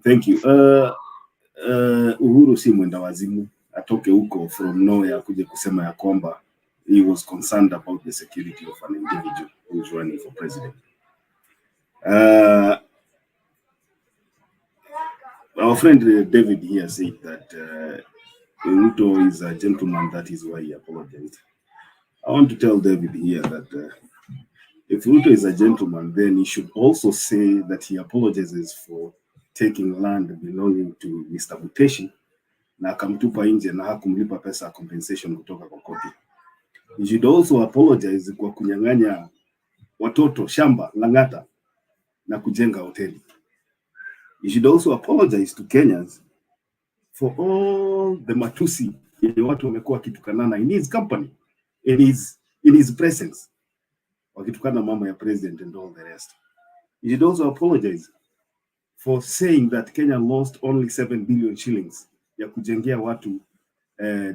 Thank you. Uhuru si mwenda wazimu, atoke huko from nowhere akuje kusema ya kwamba he was concerned about the security of an individual who is running for president. Our friend David here said that Ruto is a gentleman, that is why he apologized. I want to tell David here that if Ruto is a gentleman, then he should also say that he apologizes for taking land belonging to Mr. Muteshi na akamtupa nje na hakumlipa pesa ya compensation kutoka kwa koti. He should also apologize kwa kunyang'anya watoto shamba Lang'ata na kujenga hoteli. He should also apologize to Kenyans for all the matusi yenye watu wamekuwa wakitukanana in his company, in his presence, wakitukana mama ya president and all the rest. He should also apologize for saying that Kenya lost only 7 billion shillings ya kujengea watu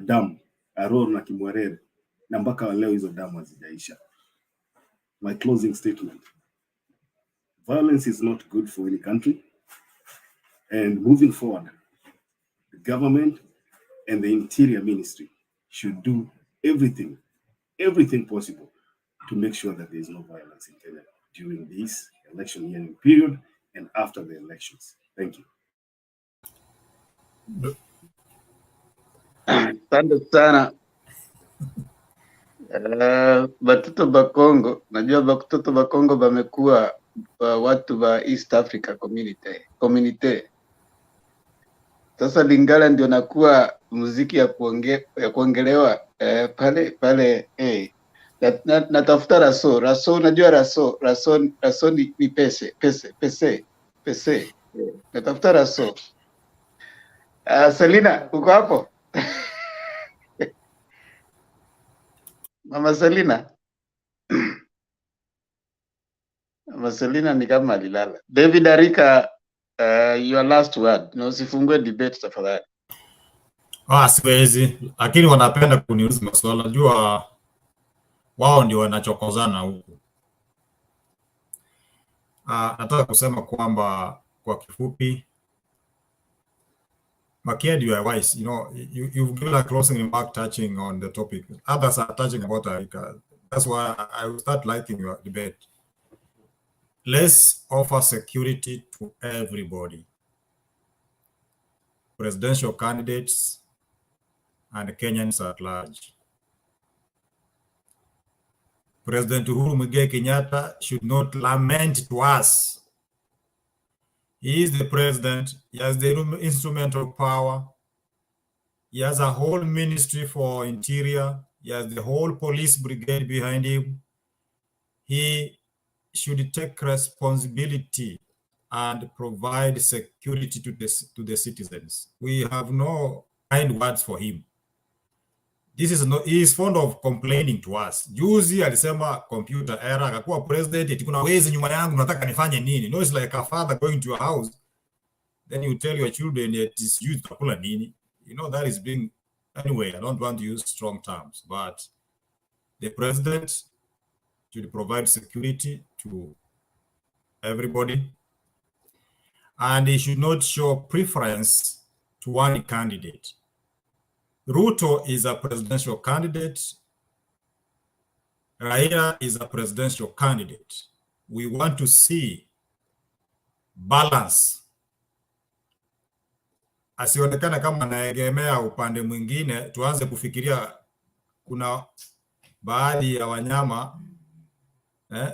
damu Aror na Kimwarere, na mpaka leo hizo damu hazijaisha. My closing statement: violence is not good for any country, and moving forward, the government and the Interior Ministry should do everything possible to make sure that there is no violence in Kenya during this election hearing period and after the elections. Thank you. Asante sana. Batoto ba Congo, najua batoto ba Congo bamekuwa watu ba East Africa community. Sasa Lingala ndio nakuwa muziki ya kuongelewa pale natafuta raso, unajua raso ni pese. Natafuta raso. Selina, uko hapo? Mama Selina. Mama Selina ni kama alilala. David Arika, your last word. Na usifungue debate tafadhali. Siwezi, lakini wanapenda kuniuliza maswala. Najua wao ndio wanachokozana huku. Nataka kusema kwamba kwa kifupi, Makiadi, you are wise. You know, you've given a closing remark touching on the topic. Others are touching about Arika. That's why I will start liking your debate. Let's offer security to everybody. Presidential candidates and Kenyans at large. President Uhuru Muigai Kenyatta should not lament to us. He is the president. He has the instrument of power. He has a whole ministry for interior. He has the whole police brigade behind him. He should take responsibility and provide security to the citizens. We have no kind words for him. He is fond of complaining to us. Juzi alisema computer error, akakuwa president, eti kuna wezi nyuma yangu nataka nifanye nini. No, it's like a father going to your house. Then you tell your children that it's you takula nini. You know, that is being, anyway, I don't want to use strong terms, but the president should provide security to everybody. And he should not show preference to one candidate. Ruto is a presidential candidate. Raila is a presidential candidate. We want to see balance. Asionekana kama anaegemea upande mwingine, tuanze kufikiria kuna baadhi ya wanyama,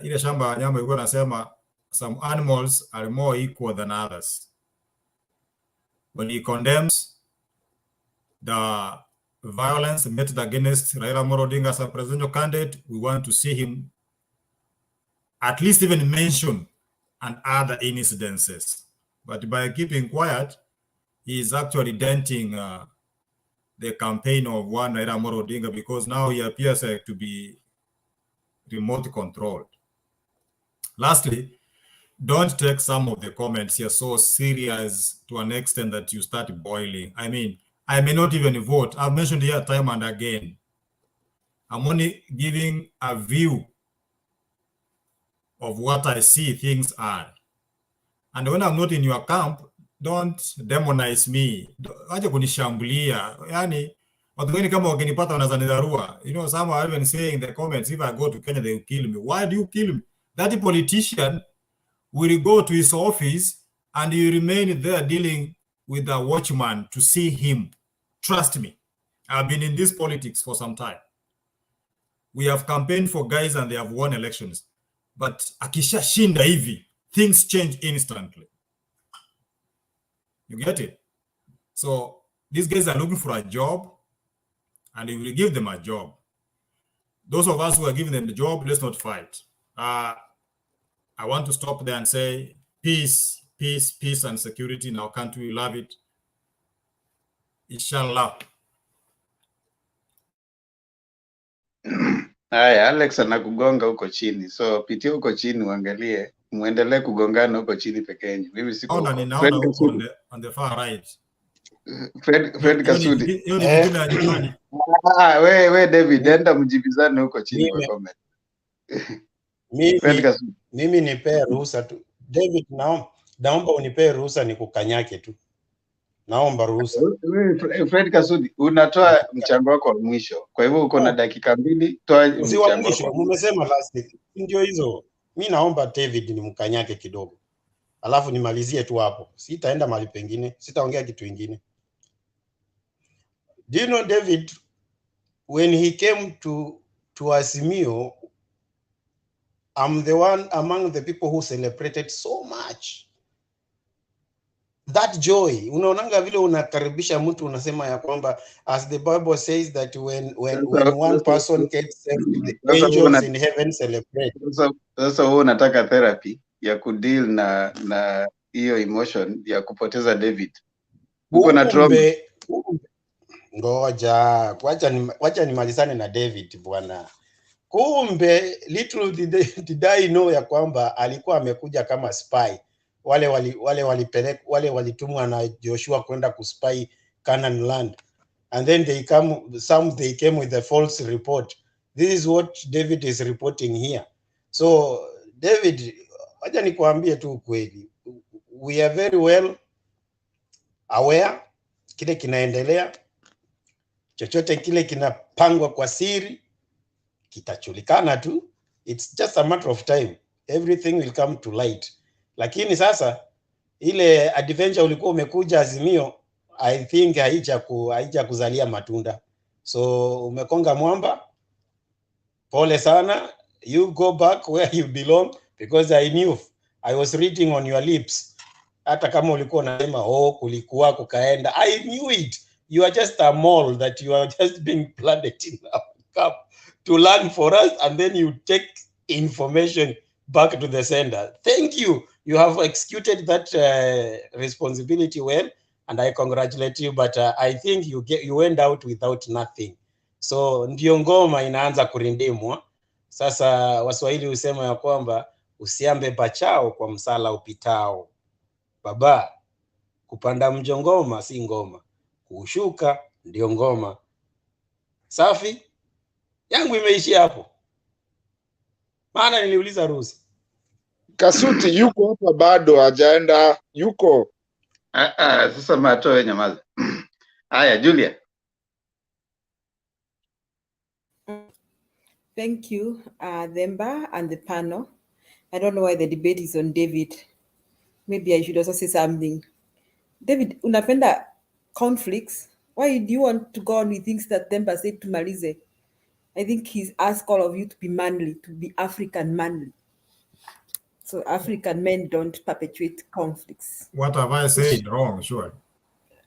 ile shamba ya wanyama ilikuwa nasema some animals are more equal than others. When he condemns the violence meted against Raila Odinga as a presidential candidate, we want to see him at least even mention and other incidences. But by keeping quiet, he is actually denting the campaign of one Raila Odinga, because now he appears to be remote controlled. Lastly, don't take some of the comments here so serious to an extent that you start boiling. I mean, I may not even vote. I've mentioned here time and again. I'm only giving a view of what I see things are. And when I'm not in your camp, don't demonize me. Acha kunishambulia. Yani, watu wengine kama wakinipata wanazanidarua. You know, some are even saying in the comments, if I go to Kenya, they will kill me. Why do you kill me? That politician will go to his office and you remain there dealing with a watchman to see him. Trust me. I've been in this politics for some time. We have campaigned for guys and they have won elections. But akisha shinda hivi, things change instantly. You get it? So these guys are looking for a job and we will give them a job. Those of us who are giving them the job, let's not fight. I want to stop there and say peace, peace, peace and security in our country. We love it. Inshallah. Haya, Alex anakugonga huko chini, so pitia huko chini uangalie, muendelee kugongana huko chini peke yenu. Mimi siko huko. Ninaona huko on the far right. Fred Kasudi. Hiyo ni fitina ya nyumbani. We David, enda mjibizane huko chini kwa comment. Mimi nipee ruhusa tu. David, naomba unipee ruhusa nikukanyake tu. Naomba ruhusa. Fred Kasudi, unatoa mchango wako wa mwisho. Kwa hivyo uko na dakika 2, toa mchango wako. Mwisho, mmesema last week. Ndio hizo. Mimi naomba David nimkanyake kidogo. Alafu nimalizie tu hapo. Sitaenda mahali pengine, sitaongea kitu kingine. Do you know David, when he came to AZIMIO, I'm the one among the people who celebrated so much. That joy, unaonanga vile unakaribisha mtu unasema ya kwamba as the Bible says that when one person gets saved, the angels in heaven celebrate. Sasa wewe unataka therapy ya kudeal na hiyo emotion ya kupoteza David. Uko na trauma. Ngoja, wacha nimalizane na David bwana. Kumbe little did I know ya kwamba alikuwa amekuja kama spy. Wale walitumwa na Joshua kwenda kuspy Canaan land, and then they came with a false report. This is what David is reporting here. So David, wacha nikuambie tu kweli, we are very well aware kile kinaendelea. Chochote kile kinapangwa kwa siri kitachulikana tu. It's just a matter of time, everything will come to light. Lakini sasa ile adventure ulikuwa umekuja AZIMIO, I think haija kuzalia matunda. So umekonga mwamba. Pole sana. You go back where you belong, because I knew, I was reading on your lips. Hata kama ulikuwa unasema kulikuwa kukaenda, I knew it. You are just a mole that you are just being planted in a cup to learn for us, and then you take information back to the sender. Thank you. You have executed that responsibility well, and I congratulate you. But I think you went out without nothing. So ndio ngoma inaanza kurindimwa. Sasa Waswahili husema ya kwamba usiambe pachao kwa msala upitao. Baba, kupanda mjongoma si ngoma, kushuka ndio ngoma. Safi? Yangu imeishia hapo. Maana niliuliza ruhusa. Kasuti yuko hapa bado hajaenda, yuko. Sasa matoe nyamaza. Haya, Julia. Thank you, Themba and the panel. I don't know why the debate is on David. Maybe I should also say something. David, unapenda conflicts? Why do you want to go on with things that Themba said to Malize? I think he's asked all of you to be manly, to be African manly. So African men don't perpetuate conflicts. What have I said wrong? Sure.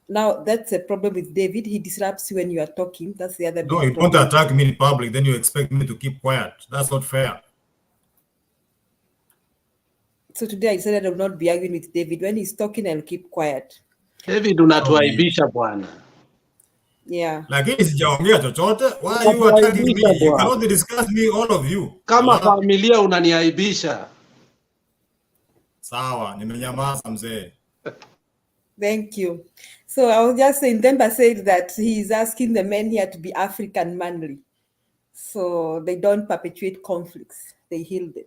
Now, that's a problem with David. He disrupts you when you are talking. That's the other. No, you don't attack me in public, then you expect me to keep quiet. That's not fair. So today I decided I will not be arguing with David. When he's talking, I'll keep quiet. David, unatuaibisha bwana. Yeah. Lakini sijaongea chochote. Why are you attacking me? You cannot discuss me, all of you. Kama familia unaniaibisha. Sawa, nimenyamaza mzee. Thank you. So I was just saying, Themba said that he's asking the men here to be African manly. So they don't perpetuate conflicts, they heal them.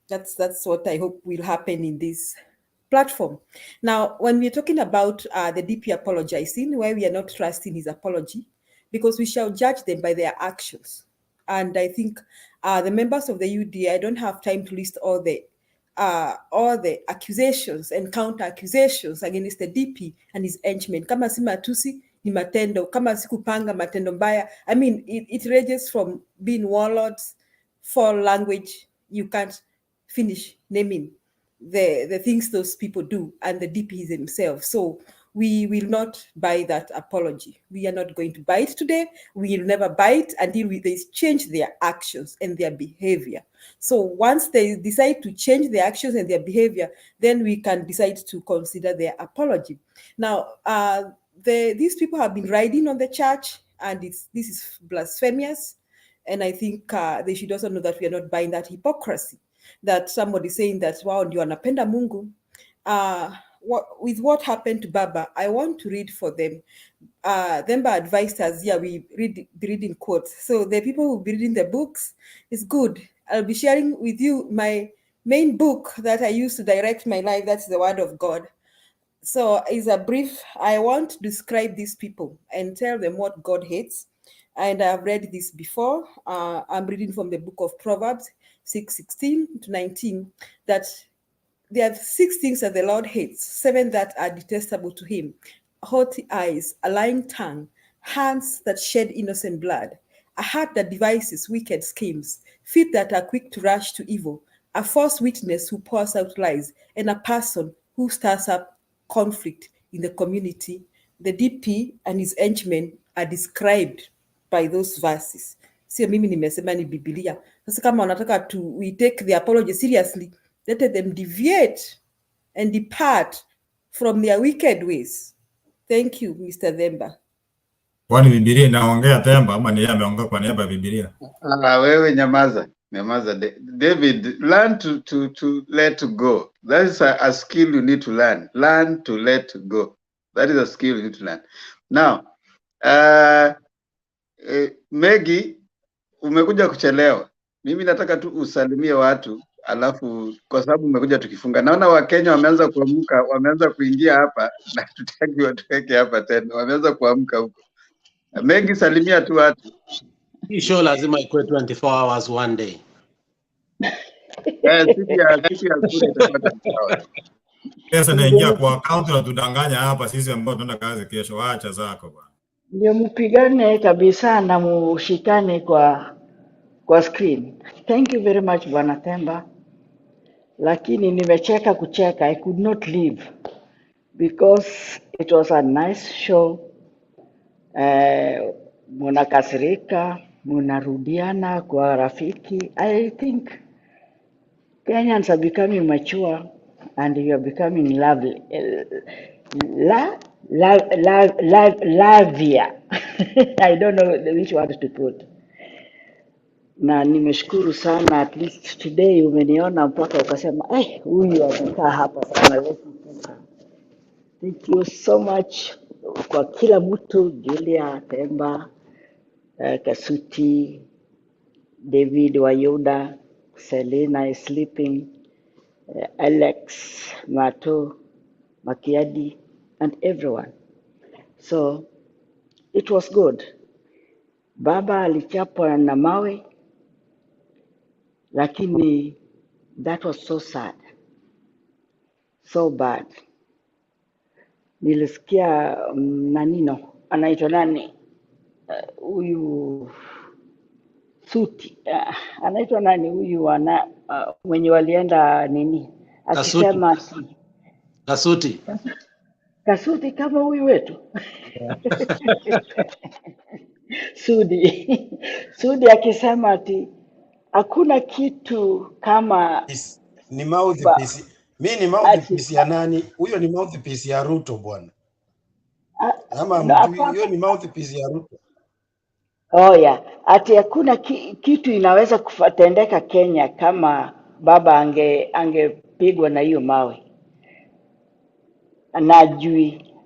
That's what I hope will happen in this platform. Now, when we're talking about the DP apologizing, why we are not trusting his apology, because we shall judge them by their actions. And I think the members of the UDA, I don't have time to list all the accusations and counter accusations against the DP and his henchmen. Kama si matusi, ni matendo, kama sikupanga matendo mbaya. I mean, it ranges from being warlords, foul language, you can't finish naming the things those people do, and the DP himself. So we will not buy that apology. We are not going to buy it today. We will never buy it until they change their actions and their behavior. So once they decide to change their actions and their behavior, then we can decide to consider their apology. Now, these people have been riding on the church, and this is blasphemous. And I think they should also know that we are not buying that hypocrisy, that somebody saying that, wow, ndio anapenda Mungu. With what happened to Baba, I want to read for them. Themba advised us, yeah, we be reading quotes. So the people who be reading the books is good. I'll be sharing with you my main book that I use to direct my life. That's the Word of God. So it's a brief, I want to describe these people and tell them what God hates. And I've read this before. I'm reading from the book of Proverbs 6:16 to 19, that there are 6 things that the Lord hates, 7 that are detestable to him: haughty eyes, a lying tongue, hands that shed innocent blood, a heart that devises wicked schemes, feet that are quick to rush to evil, a false witness who pours out lies, and a person who stirs up conflict in the community. The DP and his henchmen are described by those verses. Sio mimi nimesema, ni Biblia. Sasa kama wanataka we take the apology seriously, let them deviate and depart from their wicked ways. Thank you, Mr. Themba. Kwani Biblia inaongea Themba ama ni yeye ameongea kwa niaba ya Biblia? Wewe nyamaza. David, learn to let go. That is a skill you need to learn. Learn to let go. That is a skill you need to learn. Now, Maggie, umekuja kuchelewa. Mimi nataka tu usalimie watu, alafu kwa sababu umekuja tukifunga. Naona Wakenya wameanza kuamka, wameanza kuingia hapa na tutaki watuweke hapa tena. Wameanza kuamka huko. Maggie, salimia tu watu. Hii show lazima ikuwe 24 hours one day. Siku ya kule itakuwa 24 hours. Pesa inaingia kwa account na tudanganya hapa sisi ambao tunaenda kazi kesho. Acha zako bwana. Ndio mpigane kabisa na mushikane kwa screen. Thank you very much Bwana Themba. Lakini nimecheka kucheka. I could not leave because it was a nice show. Munakasirika, munarudiana kwa rafiki. I think Kenyans are becoming mature and you are becoming lovely. Lavia. I don't know which word to put. Na nimeshukuru sana, at least today umeniona mpaka ukasema huyu amekaa hapa sana. Thank you so much kwa kila mtu, Julia, Themba, Kasuti, David Wayuda, Selena is sleeping, Alex, Mato, Makiadi, and everyone. So it was good. Baba alichapwa na mawe, lakini that was so sad, so bad. Nilisikia nanino anaitwa nani huyu Suti, anaitwa nani huyu mwenye walienda nini akisema Kasuti kama huyu wetu Sudi akisema ati hakuna kitu kama ni mouthpiece. Mimi ni mouthpiece ya nani? Huyo ni mouthpiece ya Ruto bwana. Ama hiyo ni mouthpiece ya Ruto. Yeah. Ati hakuna kitu inaweza kutendeka Kenya kama baba angepigwa na hiyo mawe. Na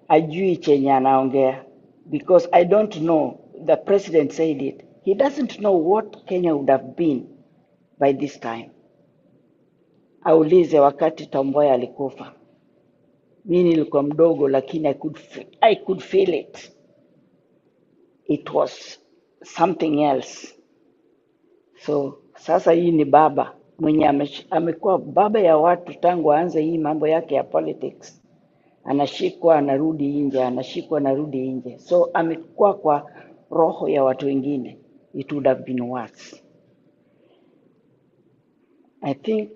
ajui chenye anaongea, because I don't know, the president said it. He doesn't know what Kenya would have been by this time. Aulize wakati Tomboya alikufa. Mimi nilikuwa mdogo, lakini I could feel it. It was something else. So sasa hii ni baba mwenye amekuwa baba ya watu tangu aanze hii mambo yake ya politics. anashikwa anarudi nje, anashikwa anarudi nje. So amekuwa kwa roho ya watu wengine. It would have been worse. I think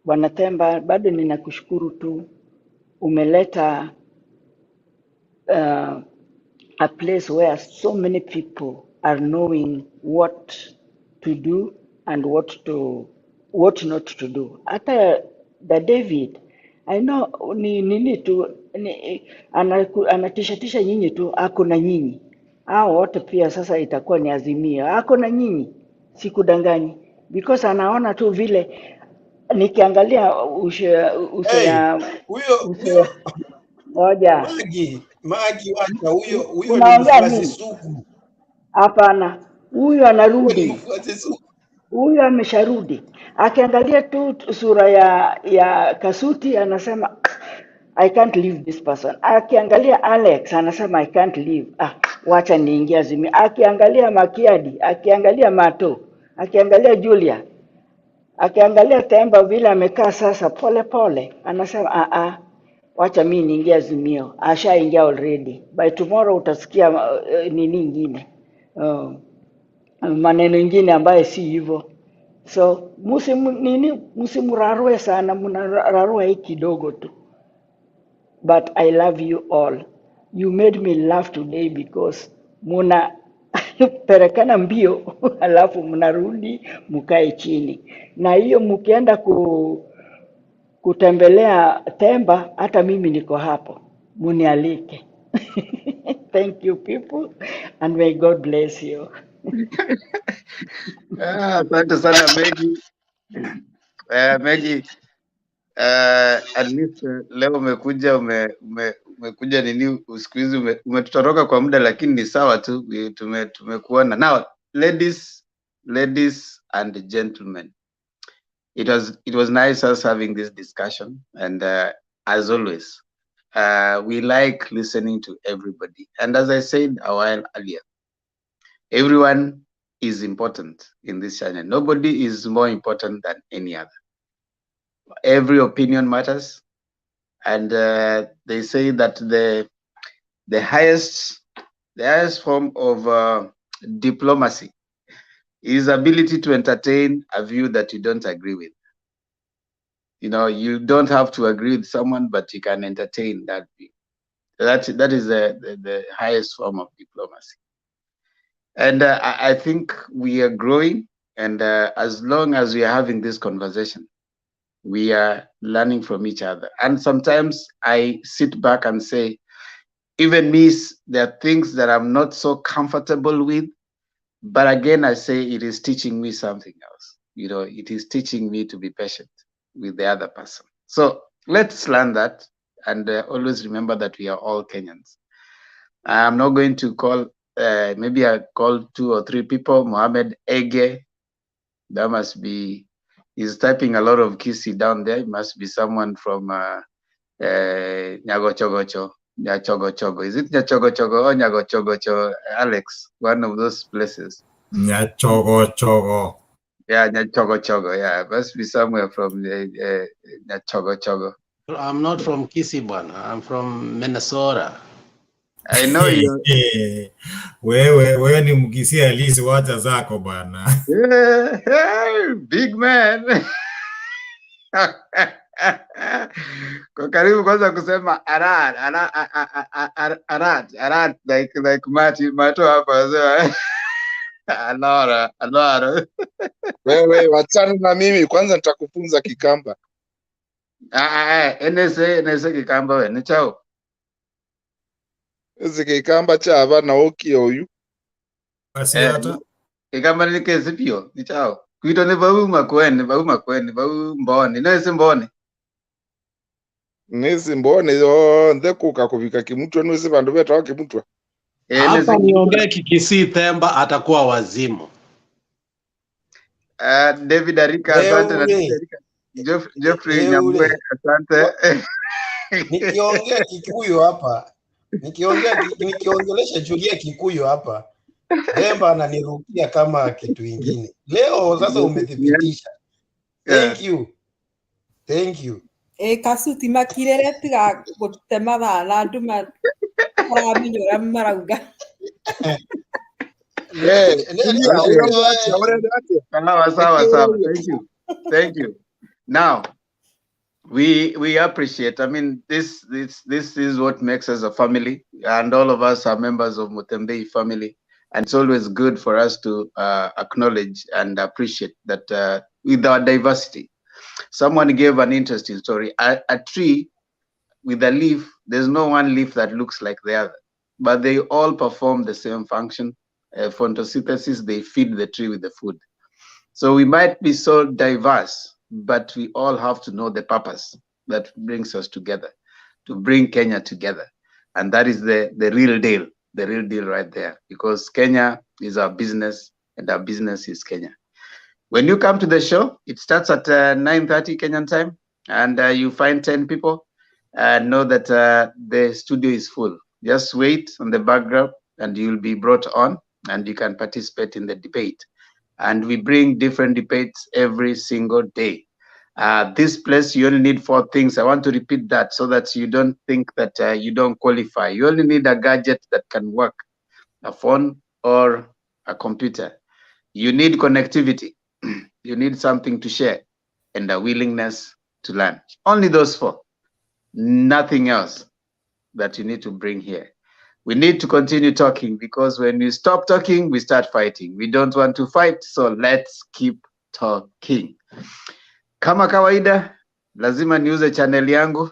Bwana Themba, bado ninakushukuru tu, umeleta a place where so many people are knowing what to do and what not to do. Hata the David, I know ni nini tu anatishatisha nyinyi tu, ako na nyinyi. Hao wote pia sasa itakuwa ni Azimio. Ako na nyinyi, sikudanganyi, because anaona tu vile nikiangalia Huyo moja Magi wacha huyo ni unaongea mfuasi nini? sugu. Hapana, huyu Huyo ni anarudi, mfuasi sugu. huyu amesharudi. Akiangalia tu sura ya Kasuti anasema I can't leave this person. Akiangalia Alex anasema I can't leave. Wacha niingie Azimio. Akiangalia Makiadi, akiangalia Mato, akiangalia Julia, akiangalia Temba vile amekaa sasa pole pole, anasema wacha mimi niingie Azimio. Ashaingia already. By tomorrow utasikia nini ingine. Maneno ingine ambayo si hivyo. So msimrarue sana, mnararua hii kidogo tu. But I love you all. You made me laugh today because muna perekana mbio alafu mnarudi mkae chini. Na hiyo mkienda kutembelea Temba, hata mimi niko hapo. Munialike. Thank you people and may God bless you. Asante sana Maggie. Maggie, at least leo umekuja umekuja nini, siku hizi umetutoroka kwa muda, lakini ni sawa tu, tumekuona. Now ladies and gentlemen, it was nice us having this discussion, and as always we like listening to everybody, and as I said a while earlier, everyone is important in this channel. Nobody is more important than any other. Every opinion matters, and they say that the highest form of diplomacy is ability to entertain a view that you don't agree with. You know, you don't have to agree with someone, but you can entertain that view. That is the highest form of diplomacy. And I think we are growing, and as long as we are having this conversation, we are learning from each other. And sometimes I sit back and say, even me, there are things that I'm not so comfortable with, but again, I say it is teaching me something else. You know, it is teaching me to be patient with the other person. So let's learn that, and always remember that we are all Kenyans. I'm not going to call, maybe I call 2 or 3 people. Mohammed Ege, that must be, he's typing a lot of Kisi down there. It must be someone from Nyagochogocho. Nyachogochogo. Is it Nyachogochogo or Nyagochogocho? Alex, one of those places. Nyachogochogo. Yeah, Nyachogochogo. Yeah, it must be somewhere from Nyachogochogo. I'm not from Kisi, bwana. I'm from Minnesota. I know you. Wewe ni Mkisia halisi, wacha zako bwana. Big man. Kwa karibu kwanza kusema arat like Mato hapa sema alora. Wewe wachana na mimi kwanza, nitakufunza Kikamba. NSA Kikamba we ni chao. Ese Kikamba cha abana oki oyu. Basi hata Kikamba ni kesi pio ni chao. Kuito ni bau makweni, bau mboni. Nese mboni. Nesi mbone ndeko kakuvika kimutwa nwese bandu betawa kimutwa. Hapa niongee Kikisi, Themba atakuwa wazimu. David Arika, asante na Jeffrey Nyambwe, asante. Nikiongea Kikuyu hapa, nikiongelesha Julia Kikuyu hapa, Themba ananirukia kama kitu ingine. Leo sasa umethibitisha. Thank you. Kasuti makirere tiga gutema na andu maraminyora marauga. Thank you. Now, we appreciate. I mean, this is what makes us a family, and all of us are members of Mutembei family. And it's always good for us to acknowledge and appreciate that with our diversity. Someone gave an interesting story. A tree with a leaf, there's no one leaf that looks like the other, but they all perform the same function. Photosynthesis, they feed the tree with the food. So we might be so diverse, but we all have to know the purpose that brings us together, to bring Kenya together. And that is the real deal right there, because Kenya is our business and our business is Kenya. When you come to the show, it starts at 9:30 Kenyan time, and you find 10 people. Know that the studio is full. Just wait on the background and you'll be brought on and you can participate in the debate. And we bring different debates every single day. This place, you only need 4 things. I want to repeat that so that you don't think that you don't qualify. You only need a gadget that can work, a phone or a computer. You need connectivity. You need something to share and a willingness to learn. Only those 4. Nothing else that you need to bring here. We need to continue talking, because when we stop talking, we start fighting. We don't want to fight, so let's keep talking. Kama kawaida, lazima niuze channel yangu.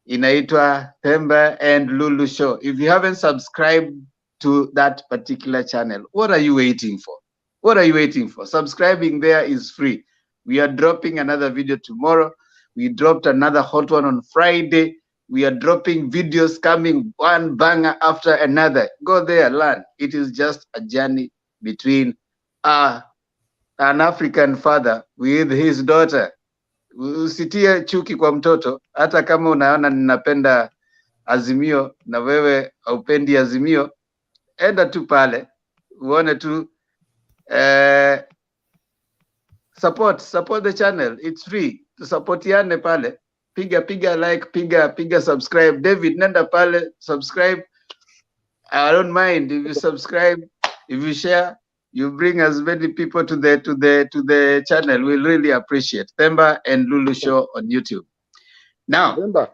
Inaitwa Themba and Lulu Show. If you haven't subscribed to that particular channel, what are you waiting for? What are you waiting for? Subscribing there is free. We are dropping another video tomorrow. We dropped another hot one on Friday. We are dropping videos coming one banger after another. Go there, learn. It is just a journey between an African father with his daughter. Usitie chuki kwa mtoto. Hata kama unaona ninapenda Azimio na wewe haupendi Azimio, enda tu pale uone tu support the channel. It's free. Supportiane pale. Piga like, piga subscribe. David, nenda pale, subscribe. I don't mind if you subscribe, if you share, you bring as many people to the channel. We'll really appreciate. Themba and Lulu Show on YouTube. Now, Themba,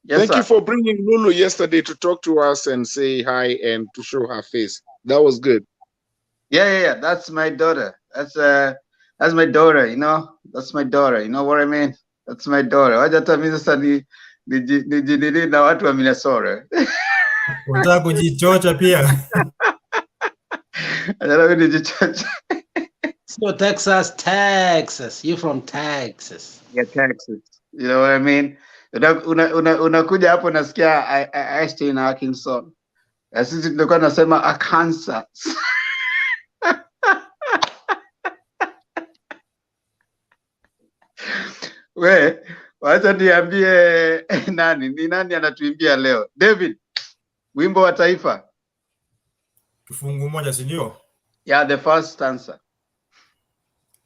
yes, thank sir. you for bringing Lulu yesterday to talk to us and say hi and to show her face. That was good. Yeah. That's my daughter. That's my daughter, you know. That's my daughter. You know what I mean? That's my daughter. Wacha hata mimi sasa ni na watu wa Minnesota. Unataka kujichocha pia. Anataka kujichocha. So Texas. You from Texas. Yeah, Texas. You know what I mean? Unakuja hapo nasikia I stay in Arkansas. Sisi tulikuwa nasema Arkansas. We, wacha niambie ni nani anatuimbia leo? David, wimbo wa taifa. Kifungu moja, si ndio? Yeah, the first answer.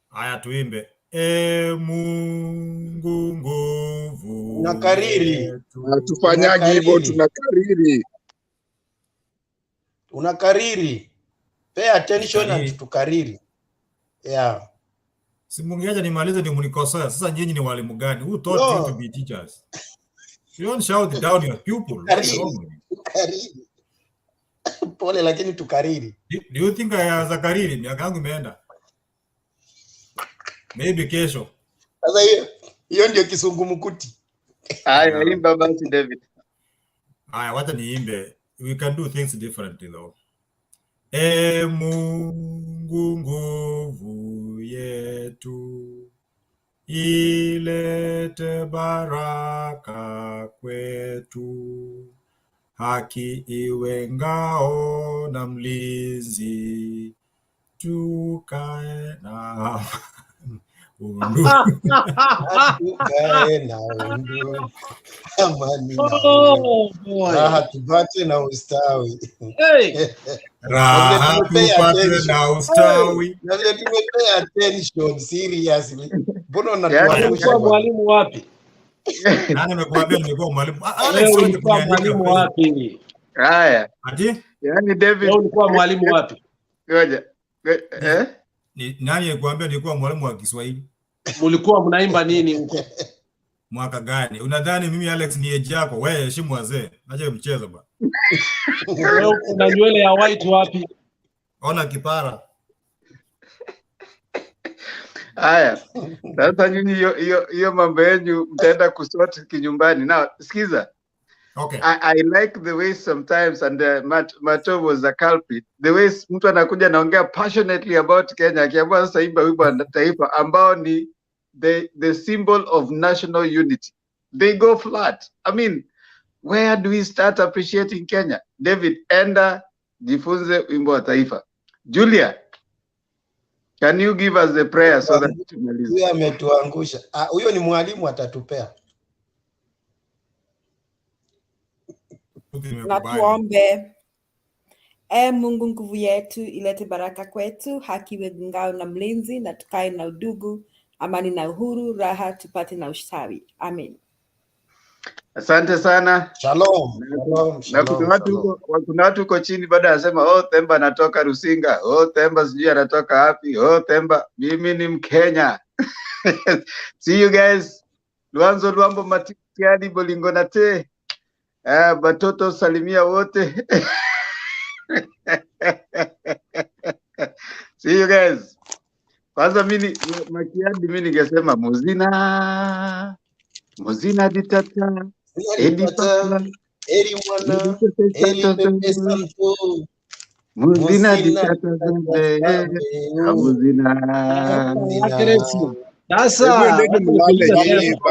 Haya, tuimbe. Mungu nguvu. Unakariri. Tufanyaje hivyo? Tunakariri. Unakariri. Pay attention and tukariri. Yeah. Si mungeacha nimalize ndio mnikosea. Sasa nyinyi ni walimu gani? Who taught you to be teachers? You don't shout down your pupil. Tukariri. Pole lakini tukariri. Do you think I kariri? Miaka yangu imeenda. Maybe kesho. Sasa hiyo ndio kisungumukuti. Haya, imba basi David. Haya, wacha niimbe. We can do things differently though. Mungu nguvu yetu, ilete baraka kwetu, haki iwe ngao na mlinzi, tukae na undu. Tukae na undu. Amani na undu. Raha tupate na ustawi. Raha tupate na ustawi. Na vile tumepay attention seriously. Mbona unatuangusha? Mwalimu wapi? Nani amekuambia nilikuwa mwalimu? Wewe ulikuwa mwalimu wapi? Haya. Ati? Yaani David, wewe ulikuwa mwalimu wapi? Ngoja. Nani alikuambia nilikuwa mwalimu wa Kiswahili? Mlikuwa mnaimba nini huko? Mwaka gani? Unadhani mimi Alex ni age yako? Wewe heshimu wazee. Acha mchezo bwana. Wewe una nywele ya white wapi? Ona kipara. Haya. Sasa nyinyi hiyo mambo yenu mtaenda kusort kinyumbani. Now, sikiza. Okay. I like the way sometimes, and Mato was a culprit, the way mtu anakuja naongea passionately about Kenya, akiamua sasa imba wimbo wa taifa ambao ni the symbol of national unity. They go flat. I mean, where do we start appreciating Kenya? David, enda jifunze wimbo wa taifa. Julia, can you give us the prayer so that tumalize? Huyo ametuangusha. Huyo ni mwalimu atatupea. Na tuombe. Mungu nguvu yetu, ilete baraka kwetu, haki iwe ngao na mlinzi, na tukae na udugu, amani na uhuru, raha tupate na ustawi. Amen. Asante sana. Shalom. Na kuna watu huko chini baada anasema Themba anatoka Rusinga, Themba sijui anatoka wapi, Themba mimi ni Mkenya. See you guys. Luanzo Luambo Matikiadi Bolingo Nate. Batoto salimia wote. See you guys. Kwanza mimi Makiadi mimi ningesema Muzina ditata. Eri mwana. Eri santo. Muzina ditata zambe. Muzina. Sasa